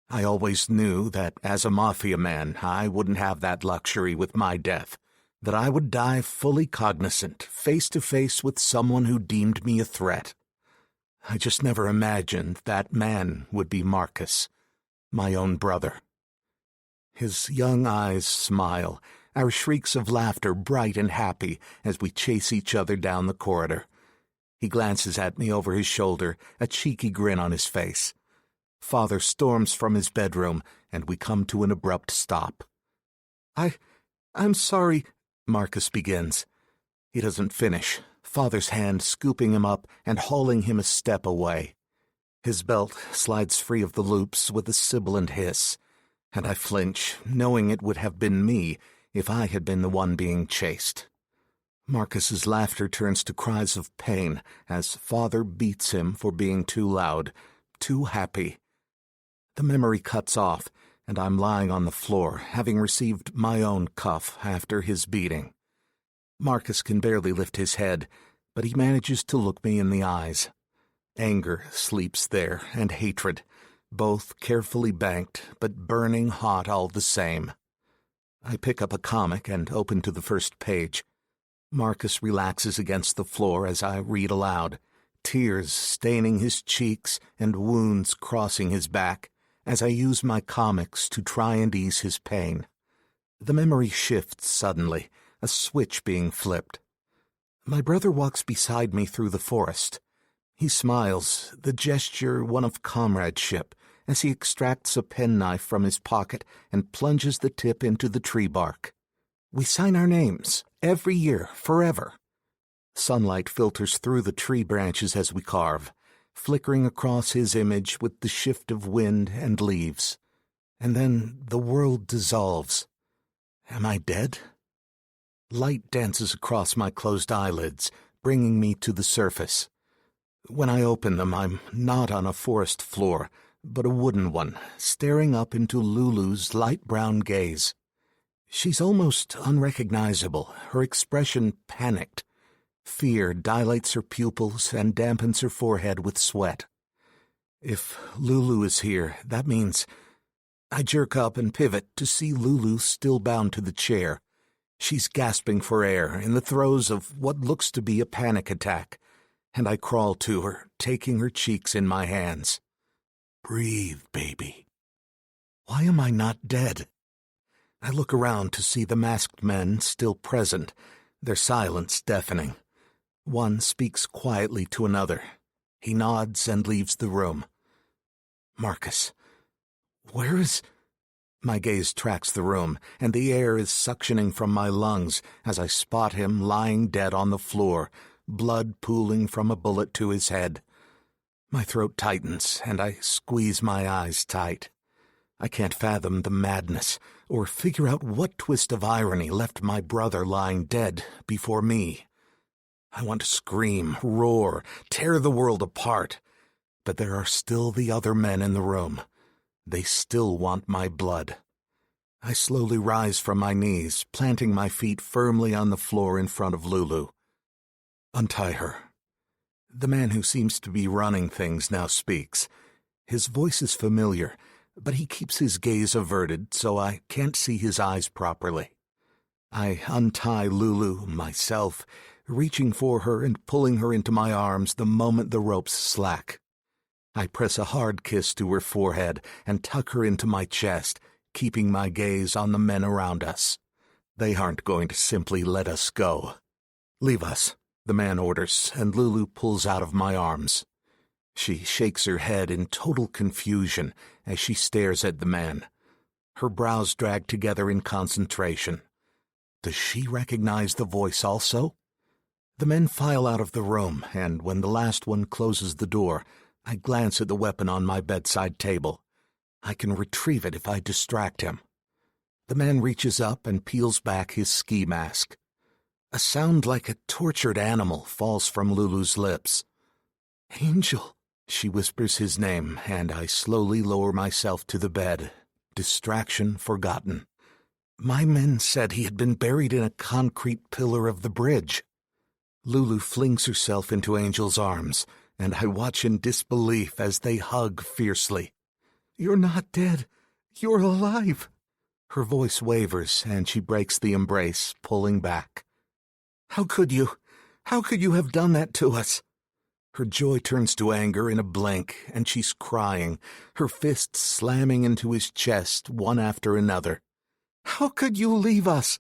I always knew that as a Mafia man, I wouldn't have that luxury with my death, that I would die fully cognizant, face to face with someone who deemed me a threat. I just never imagined that man would be Marcus, my own brother. His young eyes smile, our shrieks of laughter bright and happy as we chase each other down the corridor. He glances at me over his shoulder, a cheeky grin on his face. Father storms from his bedroom, and we come to an abrupt stop. I'm sorry, Marcus begins. He doesn't finish, Father's hand scooping him up and hauling him a step away. His belt slides free of the loops with a sibilant hiss, and I flinch, knowing it would have been me if I had been the one being chased. Marcus's laughter turns to cries of pain as Father beats him for being too loud, too happy. The memory cuts off, and I'm lying on the floor, having received my own cuff after his beating. Marcus can barely lift his head, but he manages to look me in the eyes. Anger sleeps there, and hatred, both carefully banked, but burning hot all the same. I pick up a comic and open to the first page. Marcus relaxes against the floor as I read aloud, tears staining his cheeks and wounds crossing his back, as I use my comics to try and ease his pain. The memory shifts suddenly, a switch being flipped. My brother walks beside me through the forest. He smiles, the gesture one of comradeship, as he extracts a penknife from his pocket and plunges the tip into the tree bark. We sign our names, every year, forever. Sunlight filters through the tree branches as we carve, flickering across his image with the shift of wind and leaves. And then the world dissolves. Am I dead? Light dances across my closed eyelids, bringing me to the surface. When I open them, I'm not on a forest floor, but a wooden one, staring up into Lulu's light brown gaze. She's almost unrecognizable, her expression panicked. Fear dilates her pupils and dampens her forehead with sweat. If Lulu is here, that means... I jerk up and pivot to see Lulu still bound to the chair. She's gasping for air in the throes of what looks to be a panic attack, and I crawl to her, taking her cheeks in my hands. Breathe, baby. Why am I not dead? I look around to see the masked men still present, their silence deafening. One speaks quietly to another. He nods and leaves the room. Marcus, where is... My gaze tracks the room, and the air is suctioning from my lungs as I spot him lying dead on the floor, blood pooling from a bullet to his head. My throat tightens, and I squeeze my eyes tight. I can't fathom the madness, or figure out what twist of irony left my brother lying dead before me. I want to scream, roar, tear the world apart, but there are still the other men in the room. They still want my blood. I slowly rise from my knees, planting my feet firmly on the floor in front of Lulu. Untie her. The man who seems to be running things now speaks. His voice is familiar, but he keeps his gaze averted so I can't see his eyes properly. I untie Lulu myself, reaching for her and pulling her into my arms the moment the ropes slack. I press a hard kiss to her forehead and tuck her into my chest, keeping my gaze on the men around us. They aren't going to simply let us go. Leave us, the man orders, and Lulu pulls out of my arms. She shakes her head in total confusion as she stares at the man. Her brows drag together in concentration. Does she recognize the voice also? The men file out of the room, and when the last one closes the door, I glance at the weapon on my bedside table. I can retrieve it if I distract him. The man reaches up and peels back his ski mask. A sound like a tortured animal falls from Lulu's lips. Angel, she whispers his name, and I slowly lower myself to the bed, distraction forgotten. My men said he had been buried in a concrete pillar of the bridge. Lulu flings herself into Angel's arms, and I watch in disbelief as they hug fiercely. You're not dead. You're alive. Her voice wavers, and she breaks the embrace, pulling back. How could you? How could you have done that to us? Her joy turns to anger in a blink, and she's crying, her fists slamming into his chest one after another. How could you leave us?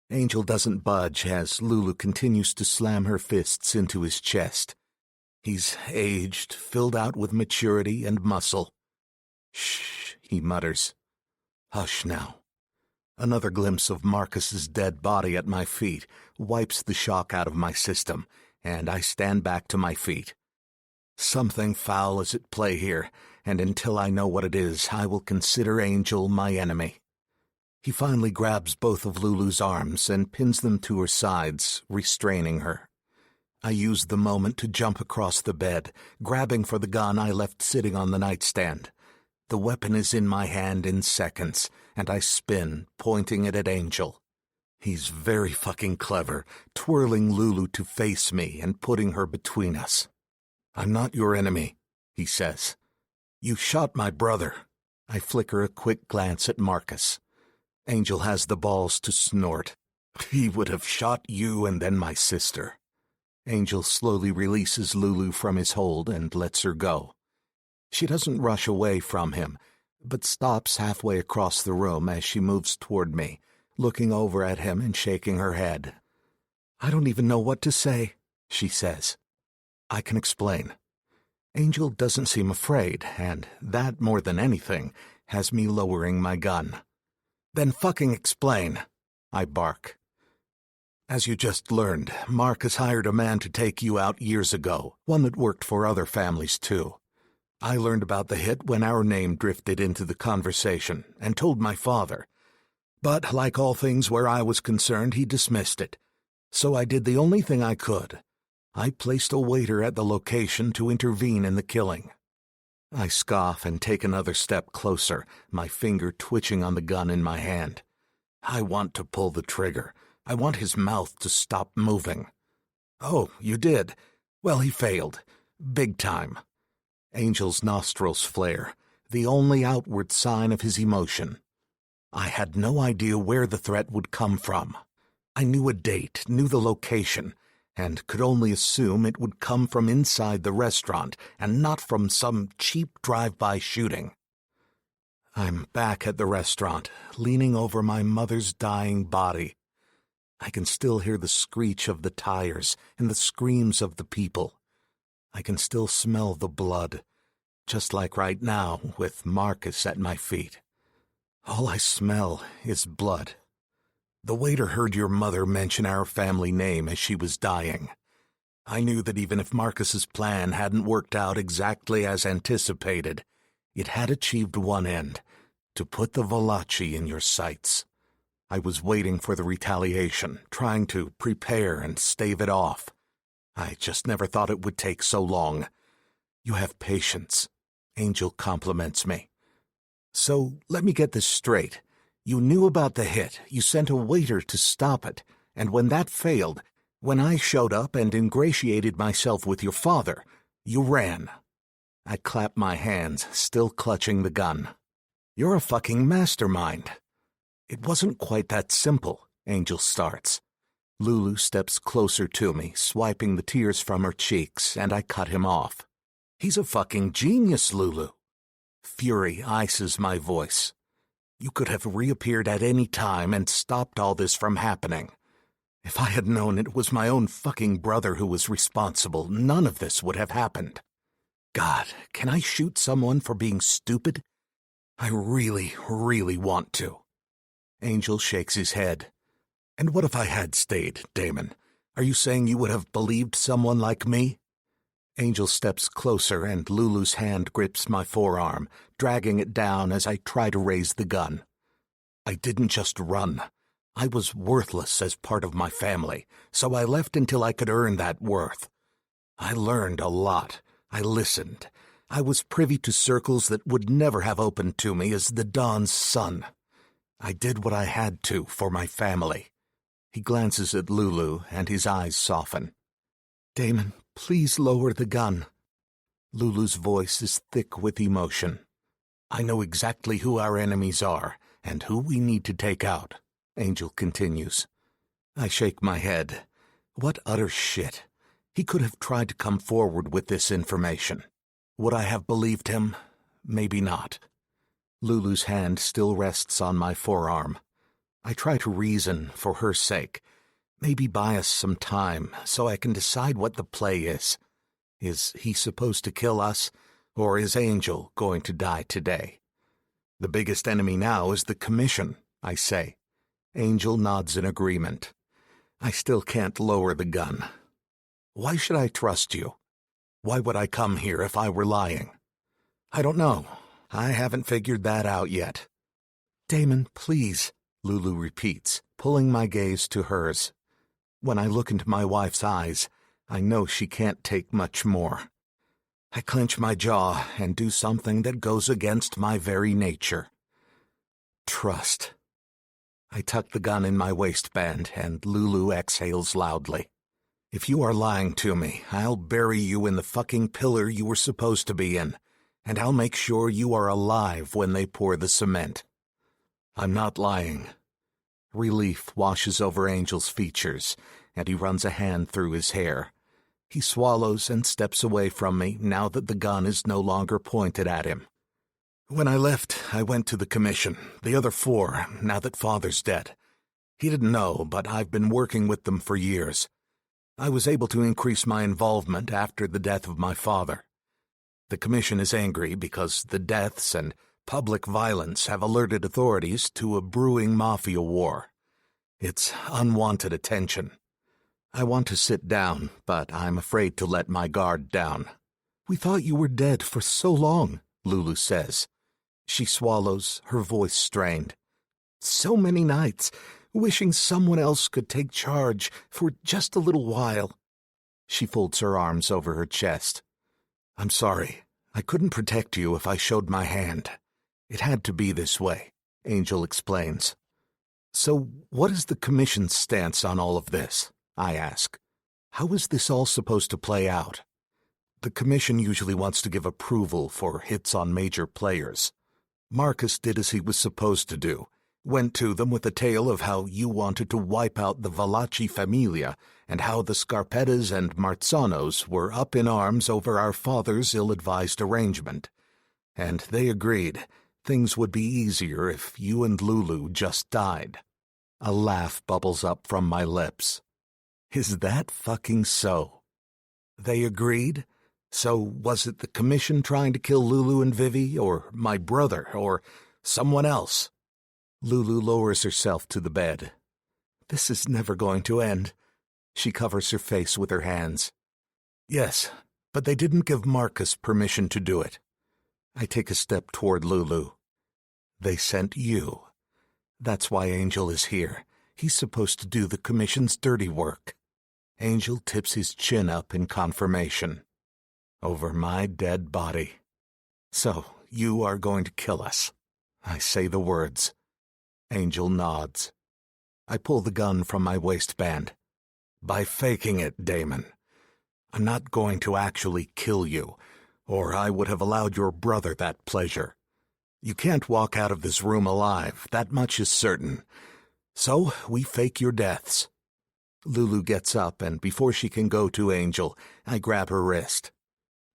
Angel doesn't budge as Lulu continues to slam her fists into his chest. He's aged, filled out with maturity and muscle. Shh, he mutters. Hush now. Another glimpse of Marcus's dead body at my feet wipes the shock out of my system, and I stand back to my feet. Something foul is at play here, and until I know what it is, I will consider Angel my enemy. He finally grabs both of Lulu's arms and pins them to her sides, restraining her. I use the moment to jump across the bed, grabbing for the gun I left sitting on the nightstand. The weapon is in my hand in seconds, and I spin, pointing it at Angel. He's very fucking clever, twirling Lulu to face me and putting her between us. I'm not your enemy, he says. You shot my brother. I flicker a quick glance at Marcus. Angel has the balls to snort. He would have shot you and then my sister. Angel slowly releases Lulu from his hold and lets her go. She doesn't rush away from him, but stops halfway across the room as she moves toward me, looking over at him and shaking her head. I don't even know what to say, she says. I can explain. Angel doesn't seem afraid, and that, more than anything, has me lowering my gun. Then fucking explain, I bark. As you just learned, Marcus hired a man to take you out years ago, one that worked for other families too. I learned about the hit when our name drifted into the conversation, and told my father. But like all things where I was concerned, he dismissed it. So I did the only thing I could. I placed a waiter at the location to intervene in the killing. I scoff and take another step closer, my finger twitching on the gun in my hand. I want to pull the trigger. I want his mouth to stop moving. Oh, you did? Well, he failed. Big time. Angel's nostrils flare, the only outward sign of his emotion. I had no idea where the threat would come from. I knew a date, knew the location, and could only assume it would come from inside the restaurant and not from some cheap drive-by shooting. I'm back at the restaurant, leaning over my mother's dying body. I can still hear the screech of the tires and the screams of the people. I can still smell the blood, just like right now with Marcus at my feet. All I smell is blood. The waiter heard your mother mention our family name as she was dying. I knew that even if Marcus's plan hadn't worked out exactly as anticipated, it had achieved one end, to put the Valachi in your sights. I was waiting for the retaliation, trying to prepare and stave it off. I just never thought it would take so long. You have patience. Angel compliments me. So let me get this straight. You knew about the hit, you sent a waiter to stop it, and when that failed, when I showed up and ingratiated myself with your father, you ran. I clapped my hands, still clutching the gun. You're a fucking mastermind. It wasn't quite that simple, Angel starts. Lulu steps closer to me, swiping the tears from her cheeks, and I cut him off. He's a fucking genius, Lulu. Fury ices my voice. You could have reappeared at any time and stopped all this from happening. If I had known it was my own fucking brother who was responsible, none of this would have happened. God, can I shoot someone for being stupid? I really, really want to. Angel shakes his head. And what if I had stayed, Damon? Are you saying you would have believed someone like me? Angel steps closer and Lulu's hand grips my forearm, dragging it down as I try to raise the gun. I didn't just run. I was worthless as part of my family, so I left until I could earn that worth. I learned a lot. I listened. I was privy to circles that would never have opened to me as the Dawn's son. I did what I had to for my family. He glances at Lulu and his eyes soften. Damon, please lower the gun. Lulu's voice is thick with emotion. I know exactly who our enemies are and who we need to take out, Angel continues. I shake my head. What utter shit. He could have tried to come forward with this information. Would I have believed him? Maybe not. Lulu's hand still rests on my forearm. I try to reason for her sake. Maybe buy us some time so I can decide what the play is. Is he supposed to kill us, or is Angel going to die today? The biggest enemy now is the Commission, I say. Angel nods in agreement. I still can't lower the gun. Why should I trust you? Why would I come here if I were lying? I don't know. I haven't figured that out yet. Damon, please, Lulu repeats, pulling my gaze to hers. When I look into my wife's eyes, I know she can't take much more. I clench my jaw and do something that goes against my very nature. Trust. I tuck the gun in my waistband and Lulu exhales loudly. If you are lying to me, I'll bury you in the fucking pillar you were supposed to be in, and I'll make sure you are alive when they pour the cement. I'm not lying. Relief washes over Angel's features, and he runs a hand through his hair. He swallows and steps away from me now that the gun is no longer pointed at him. When I left, I went to the Commission, the other 4, now that Father's dead. He didn't know, but I've been working with them for years. I was able to increase my involvement after the death of my father. The Commission is angry because the deaths and public violence have alerted authorities to a brewing Mafia war. It's unwanted attention. I want to sit down, but I'm afraid to let my guard down. We thought you were dead for so long, Lulu says. She swallows, her voice strained. So many nights, wishing someone else could take charge for just a little while. She folds her arms over her chest. I'm sorry. I couldn't protect you if I showed my hand. It had to be this way, Angel explains. So what is the Commission's stance on all of this? I ask. How is this all supposed to play out? The Commission usually wants to give approval for hits on major players. Marcus did as he was supposed to do, went to them with a tale of how you wanted to wipe out the Valachi Familia and how the Scarpettas and Marzanos were up in arms over our father's ill-advised arrangement. And they agreed things would be easier if you and Lulu just died. A laugh bubbles up from my lips. Is that fucking so? They agreed? So was it the commission trying to kill Lulu and Vivi, or my brother, or someone else? Lulu lowers herself to the bed. This is never going to end. She covers her face with her hands. Yes, but they didn't give Marcus permission to do it. I take a step toward Lulu. They sent you. That's why Angel is here. He's supposed to do the commission's dirty work. Angel tips his chin up in confirmation. Over my dead body. So, you are going to kill us. I say the words. Angel nods. I pull the gun from my waistband. By faking it, Damon. I'm not going to actually kill you, or I would have allowed your brother that pleasure. You can't walk out of this room alive, that much is certain. So, we fake your deaths. Lulu gets up, and before she can go to Angel, I grab her wrist.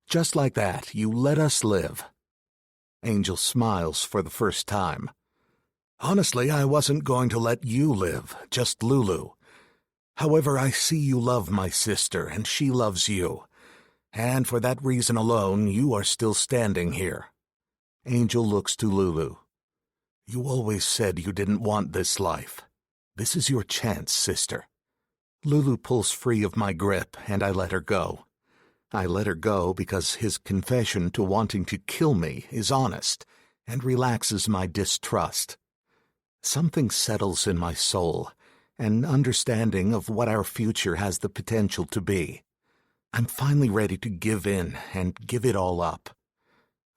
Just like that, you let us live. Angel smiles for the first time. Honestly, I wasn't going to let you live, just Lulu. However, I see you love my sister, and she loves you. And for that reason alone, you are still standing here. Angel looks to Lulu. You always said you didn't want this life. This is your chance, sister. Lulu pulls free of my grip, and I let her go. I let her go because his confession to wanting to kill me is honest and relaxes my distrust. Something settles in my soul, an understanding of what our future has the potential to be. I'm finally ready to give in and give it all up.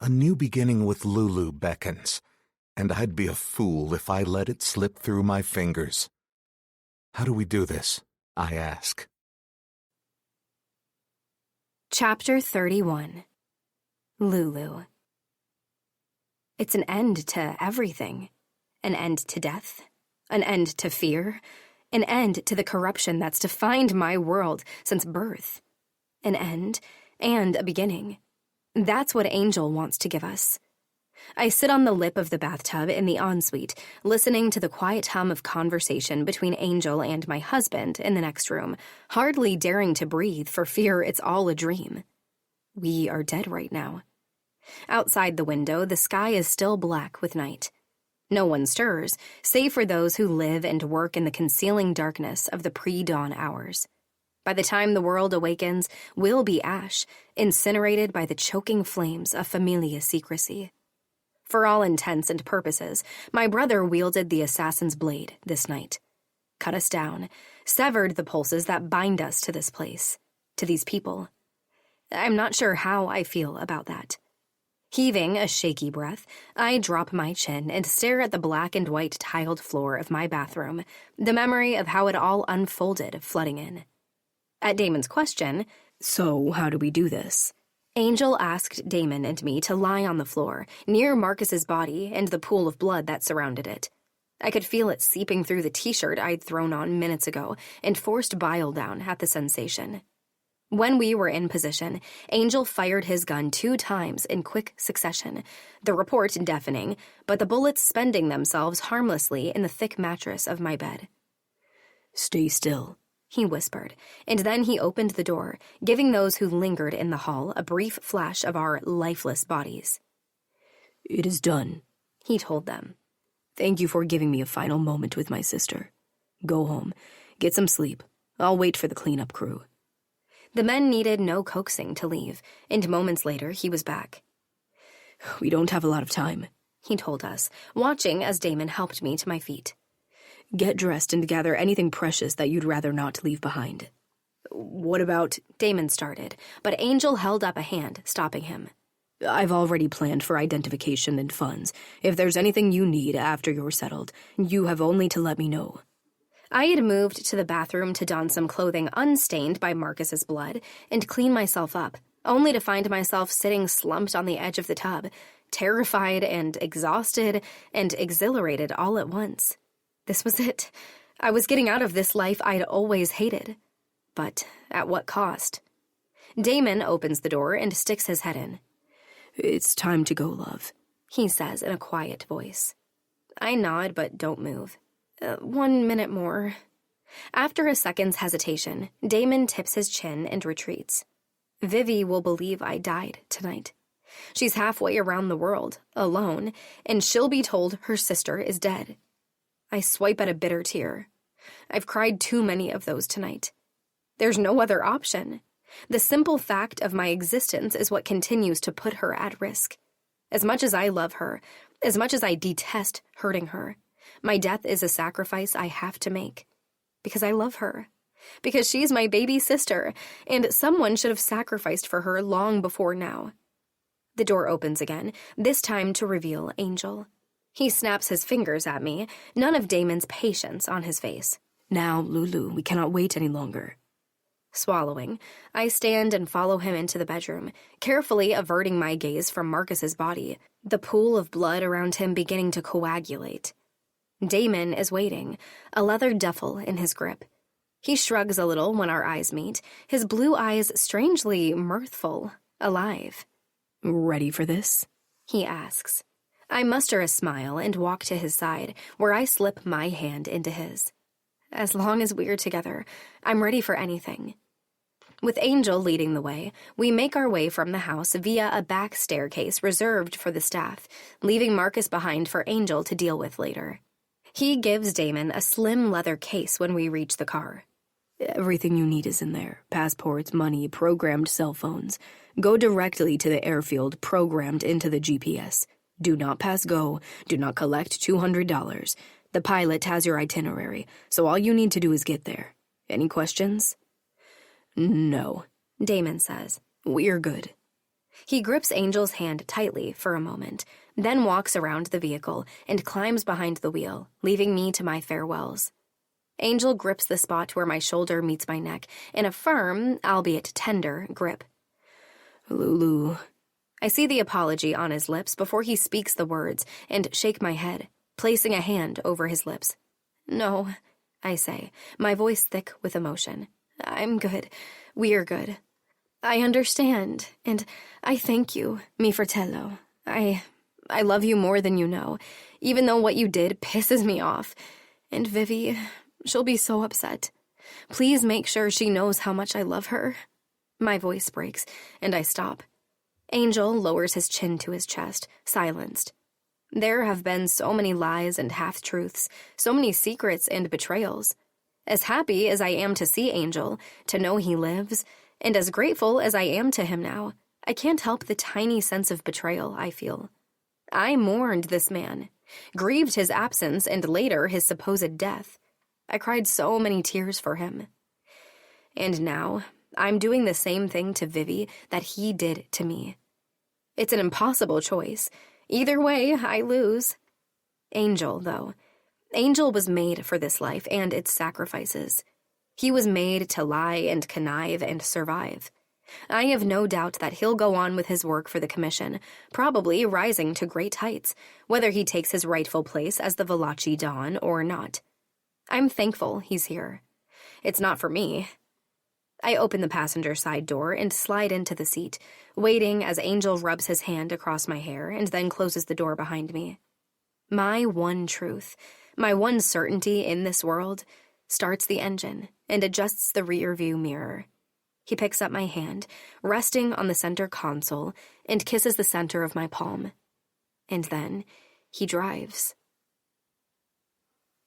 A new beginning with Lulu beckons, and I'd be a fool if I let it slip through my fingers. How do we do this? I ask. Chapter 31. Lulu. It's an end to everything. An end to death. An end to fear. An end to the corruption that's defined my world since birth. An end and a beginning. That's what Angel wants to give us. I sit on the lip of the bathtub in the ensuite, listening to the quiet hum of conversation between Angel and my husband in the next room, hardly daring to breathe for fear it's all a dream. We are dead right now. Outside the window, the sky is still black with night. No one stirs, save for those who live and work in the concealing darkness of the pre-dawn hours. By the time the world awakens, we'll be ash, incinerated by the choking flames of familia secrecy. For all intents and purposes, my brother wielded the assassin's blade this night. Cut us down, severed the pulses that bind us to this place, to these people. I'm not sure how I feel about that. Heaving a shaky breath, I drop my chin and stare at the black and white tiled floor of my bathroom, the memory of how it all unfolded flooding in. At Damon's question, So, how do we do this? Angel asked Damon and me to lie on the floor, near Marcus's body and the pool of blood that surrounded it. I could feel it seeping through the t-shirt I'd thrown on minutes ago and forced bile down at the sensation. When we were in position, Angel fired his gun 2 times in quick succession, the report deafening, but the bullets spending themselves harmlessly in the thick mattress of my bed. Stay still, he whispered, and then he opened the door, giving those who lingered in the hall a brief flash of our lifeless bodies. It is done, he told them. Thank you for giving me a final moment with my sister. Go home, get some sleep. I'll wait for the cleanup crew. The men needed no coaxing to leave, and moments later he was back. We don't have a lot of time, he told us, watching as Damon helped me to my feet. Get dressed and gather anything precious that you'd rather not leave behind. What about... Damon started, but Angel held up a hand, stopping him. I've already planned for identification and funds. If there's anything you need after you're settled, you have only to let me know. I had moved to the bathroom to don some clothing unstained by Marcus's blood and clean myself up, only to find myself sitting slumped on the edge of the tub, terrified and exhausted and exhilarated all at once. This was it. I was getting out of this life I'd always hated. But at what cost? Damon opens the door and sticks his head in. It's time to go, love, he says in a quiet voice. I nod but don't move. 1 minute more." After a second's hesitation, Damon tips his chin and retreats. Vivi will believe I died tonight. She's halfway around the world, alone, and she'll be told her sister is dead. I swipe at a bitter tear. I've cried too many of those tonight. There's no other option. The simple fact of my existence is what continues to put her at risk. As much as I love her, as much as I detest hurting her, my death is a sacrifice I have to make. Because I love her. Because she's my baby sister, and someone should have sacrificed for her long before now. The door opens again, this time to reveal Angel. He snaps his fingers at me, none of Damon's patience on his face. "Now, Lulu, we cannot wait any longer." Swallowing, I stand and follow him into the bedroom, carefully averting my gaze from Marcus's body, the pool of blood around him beginning to coagulate. Damon is waiting, a leather duffel in his grip. He shrugs a little when our eyes meet, his blue eyes strangely mirthful, alive. "Ready for this?" he asks. I muster a smile and walk to his side, where I slip my hand into his. As long as we're together, I'm ready for anything. With Angel leading the way, we make our way from the house via a back staircase reserved for the staff, leaving Marcus behind for Angel to deal with later. He gives Damon a slim leather case when we reach the car. "Everything you need is in there. Passports, money, programmed cell phones. Go directly to the airfield programmed into the GPS. Do not pass go. Do not collect $200. The pilot has your itinerary, so all you need to do is get there. Any questions?" "No," Damon says. "We're good." He grips Angel's hand tightly for a moment, then walks around the vehicle and climbs behind the wheel, leaving me to my farewells. Angel grips the spot where my shoulder meets my neck in a firm, albeit tender, grip. "Lulu." I see the apology on his lips before he speaks the words and shake my head, placing a hand over his lips. "No," I say, my voice thick with emotion. "I'm good. We're good. I understand, and I thank you, mi fratello. I love you more than you know, even though what you did pisses me off. And Vivi, she'll be so upset. Please make sure she knows how much I love her." My voice breaks, and I stop. Angel lowers his chin to his chest, silenced. There have been so many lies and half-truths, so many secrets and betrayals. As happy as I am to see Angel, to know he lives, and as grateful as I am to him now, I can't help the tiny sense of betrayal I feel. I mourned this man, grieved his absence and later his supposed death. I cried so many tears for him. And now, I'm doing the same thing to Vivi that he did to me. It's an impossible choice. Either way, I lose. Angel, though. Angel was made for this life and its sacrifices. He was made to lie and connive and survive. I have no doubt that he'll go on with his work for the Commission, probably rising to great heights, whether he takes his rightful place as the Valachi Don or not. I'm thankful he's here. It's not for me. I open the passenger side door and slide into the seat, waiting as Angel rubs his hand across my hair and then closes the door behind me. My one truth, my one certainty in this world, starts the engine and adjusts the rear-view mirror. He picks up my hand, resting on the center console, and kisses the center of my palm. And then he drives.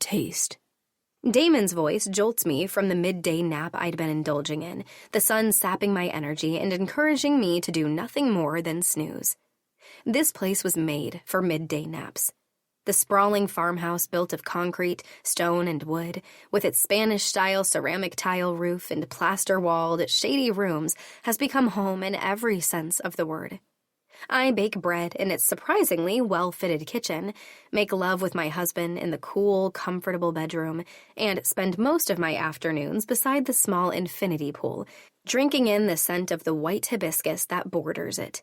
Taste. Damon's voice jolts me from the midday nap I'd been indulging in, the sun sapping my energy and encouraging me to do nothing more than snooze. This place was made for midday naps. The sprawling farmhouse built of concrete, stone, and wood, with its Spanish-style ceramic tile roof and plaster-walled, shady rooms, has become home in every sense of the word. I bake bread in its surprisingly well-fitted kitchen, make love with my husband in the cool, comfortable bedroom, and spend most of my afternoons beside the small infinity pool, drinking in the scent of the white hibiscus that borders it.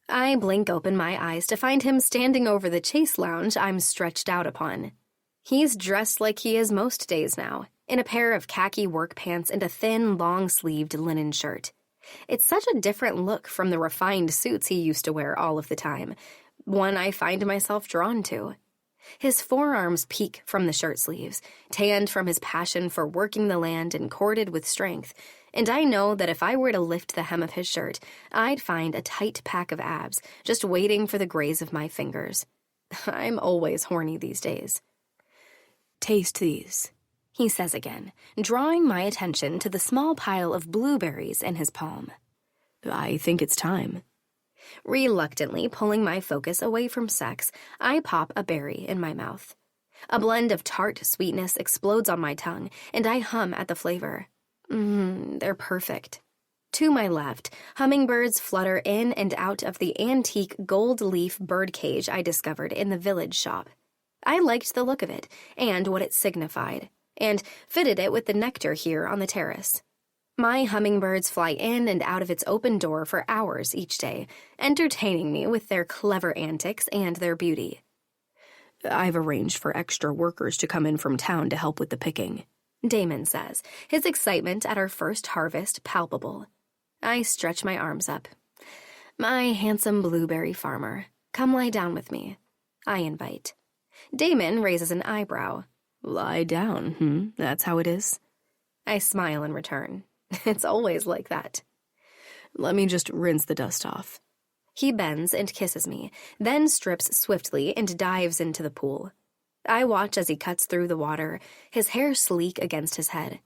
I blink open my eyes to find him standing over the chase lounge I'm stretched out upon. He's dressed like he is most days now, in a pair of khaki work pants and a thin, long-sleeved linen shirt. It's such a different look from the refined suits he used to wear all of the time, one I find myself drawn to. His forearms peek from the shirt sleeves, tanned from his passion for working the land and corded with strength, and I know that if I were to lift the hem of his shirt, I'd find a tight pack of abs just waiting for the graze of my fingers. I'm always horny these days. Taste these, he says again, drawing my attention to the small pile of blueberries in his palm. I think it's time. Reluctantly pulling my focus away from sex, I pop a berry in my mouth. A blend of tart sweetness explodes on my tongue, and I hum at the flavor. They're perfect. To my left, hummingbirds flutter in and out of the antique gold leaf birdcage I discovered in the village shop. I liked the look of it and what it signified, and fitted it with the nectar here on the terrace. My hummingbirds fly in and out of its open door for hours each day, entertaining me with their clever antics and their beauty. I've arranged for extra workers to come in from town to help with the picking, Damon says, his excitement at our first harvest palpable. I stretch my arms up. My handsome blueberry farmer, come lie down with me. I invite. Damon raises an eyebrow. Lie down, That's how it is? I smile in return. It's always like that. Let me just rinse the dust off. He bends and kisses me, then strips swiftly and dives into the pool. I watch as he cuts through the water, his hair sleek against his head.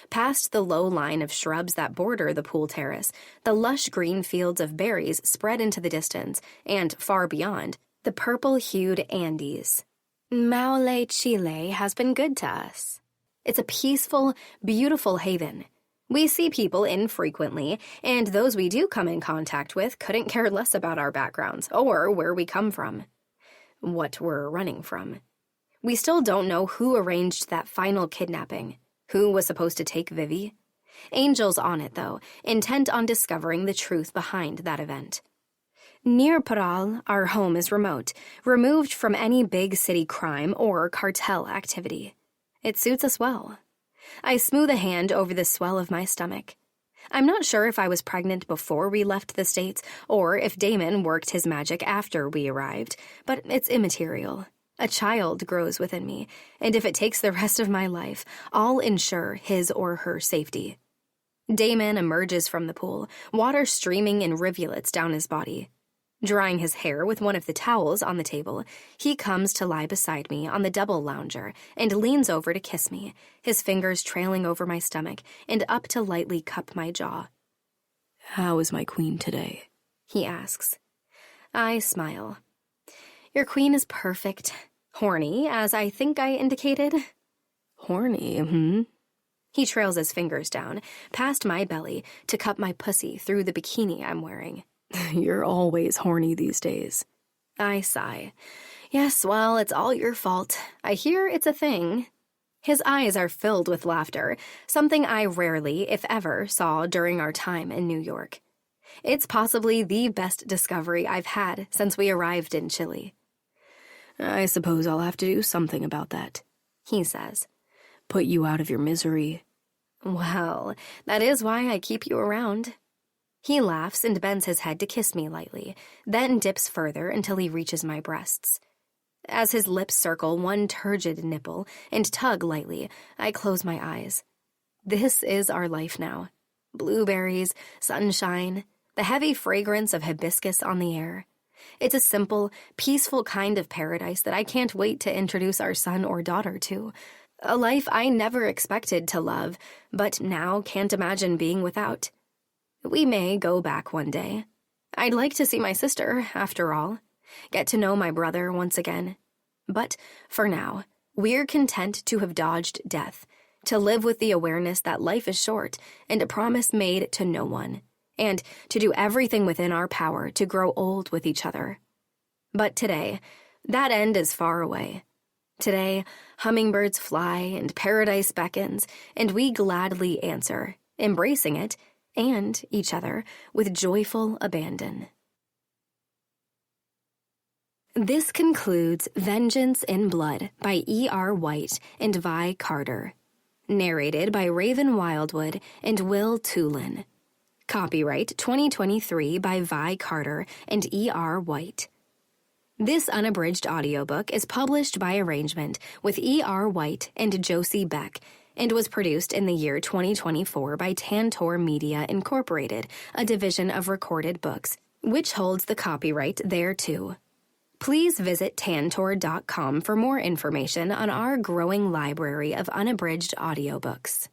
Past the low line of shrubs that border the pool terrace, the lush green fields of berries spread into the distance, and far beyond, the purple-hued Andes. Maule, Chile has been good to us. It's a peaceful, beautiful haven. We see people infrequently, and those we do come in contact with couldn't care less about our backgrounds or where we come from. What we're running from. We still don't know who arranged that final kidnapping, who was supposed to take Vivi. Angel's on it, though, intent on discovering the truth behind that event. Near Parral, our home is remote, removed from any big city crime or cartel activity. It suits us well. I smooth a hand over the swell of my stomach. I'm not sure if I was pregnant before we left the States or if Damon worked his magic after we arrived, but it's immaterial. A child grows within me, and if it takes the rest of my life, I'll ensure his or her safety. Damon emerges from the pool, water streaming in rivulets down his body. Drying his hair with one of the towels on the table, he comes to lie beside me on the double lounger and leans over to kiss me, his fingers trailing over my stomach and up to lightly cup my jaw. How is my queen today? He asks. I smile. Your queen is perfect. Horny, as I think I indicated. Horny, He trails his fingers down, past my belly, to cup my pussy through the bikini I'm wearing. You're always horny these days. I sigh. Yes, well, it's all your fault. I hear it's a thing. His eyes are filled with laughter, something I rarely, if ever, saw during our time in New York. It's possibly the best discovery I've had since we arrived in Chile. I suppose I'll have to do something about that, he says. Put you out of your misery. Well, that is why I keep you around. He laughs and bends his head to kiss me lightly, then dips further until he reaches my breasts. As his lips circle one turgid nipple and tug lightly, I close my eyes. This is our life now. Blueberries, sunshine, the heavy fragrance of hibiscus on the air. It's a simple, peaceful kind of paradise that I can't wait to introduce our son or daughter to. A life I never expected to love, but now can't imagine being without. We may go back one day. I'd like to see my sister, after all. Get to know my brother once again. But for now, we're content to have dodged death, to live with the awareness that life is short and a promise made to no one, and to do everything within our power to grow old with each other. But today, that end is far away. Today, hummingbirds fly and paradise beckons, and we gladly answer, embracing it and each other with joyful abandon. This concludes Vengeance in Blood by E.R. Whyte and Vi Carter. Narrated by Raven Wildwood and Will Tulin. Copyright 2023 by Vi Carter and E.R. Whyte. This unabridged audiobook is published by arrangement with E.R. Whyte and Josie Beck and was produced in the year 2024 by Tantor Media Incorporated, a division of Recorded Books, which holds the copyright thereto. Please visit tantor.com for more information on our growing library of unabridged audiobooks.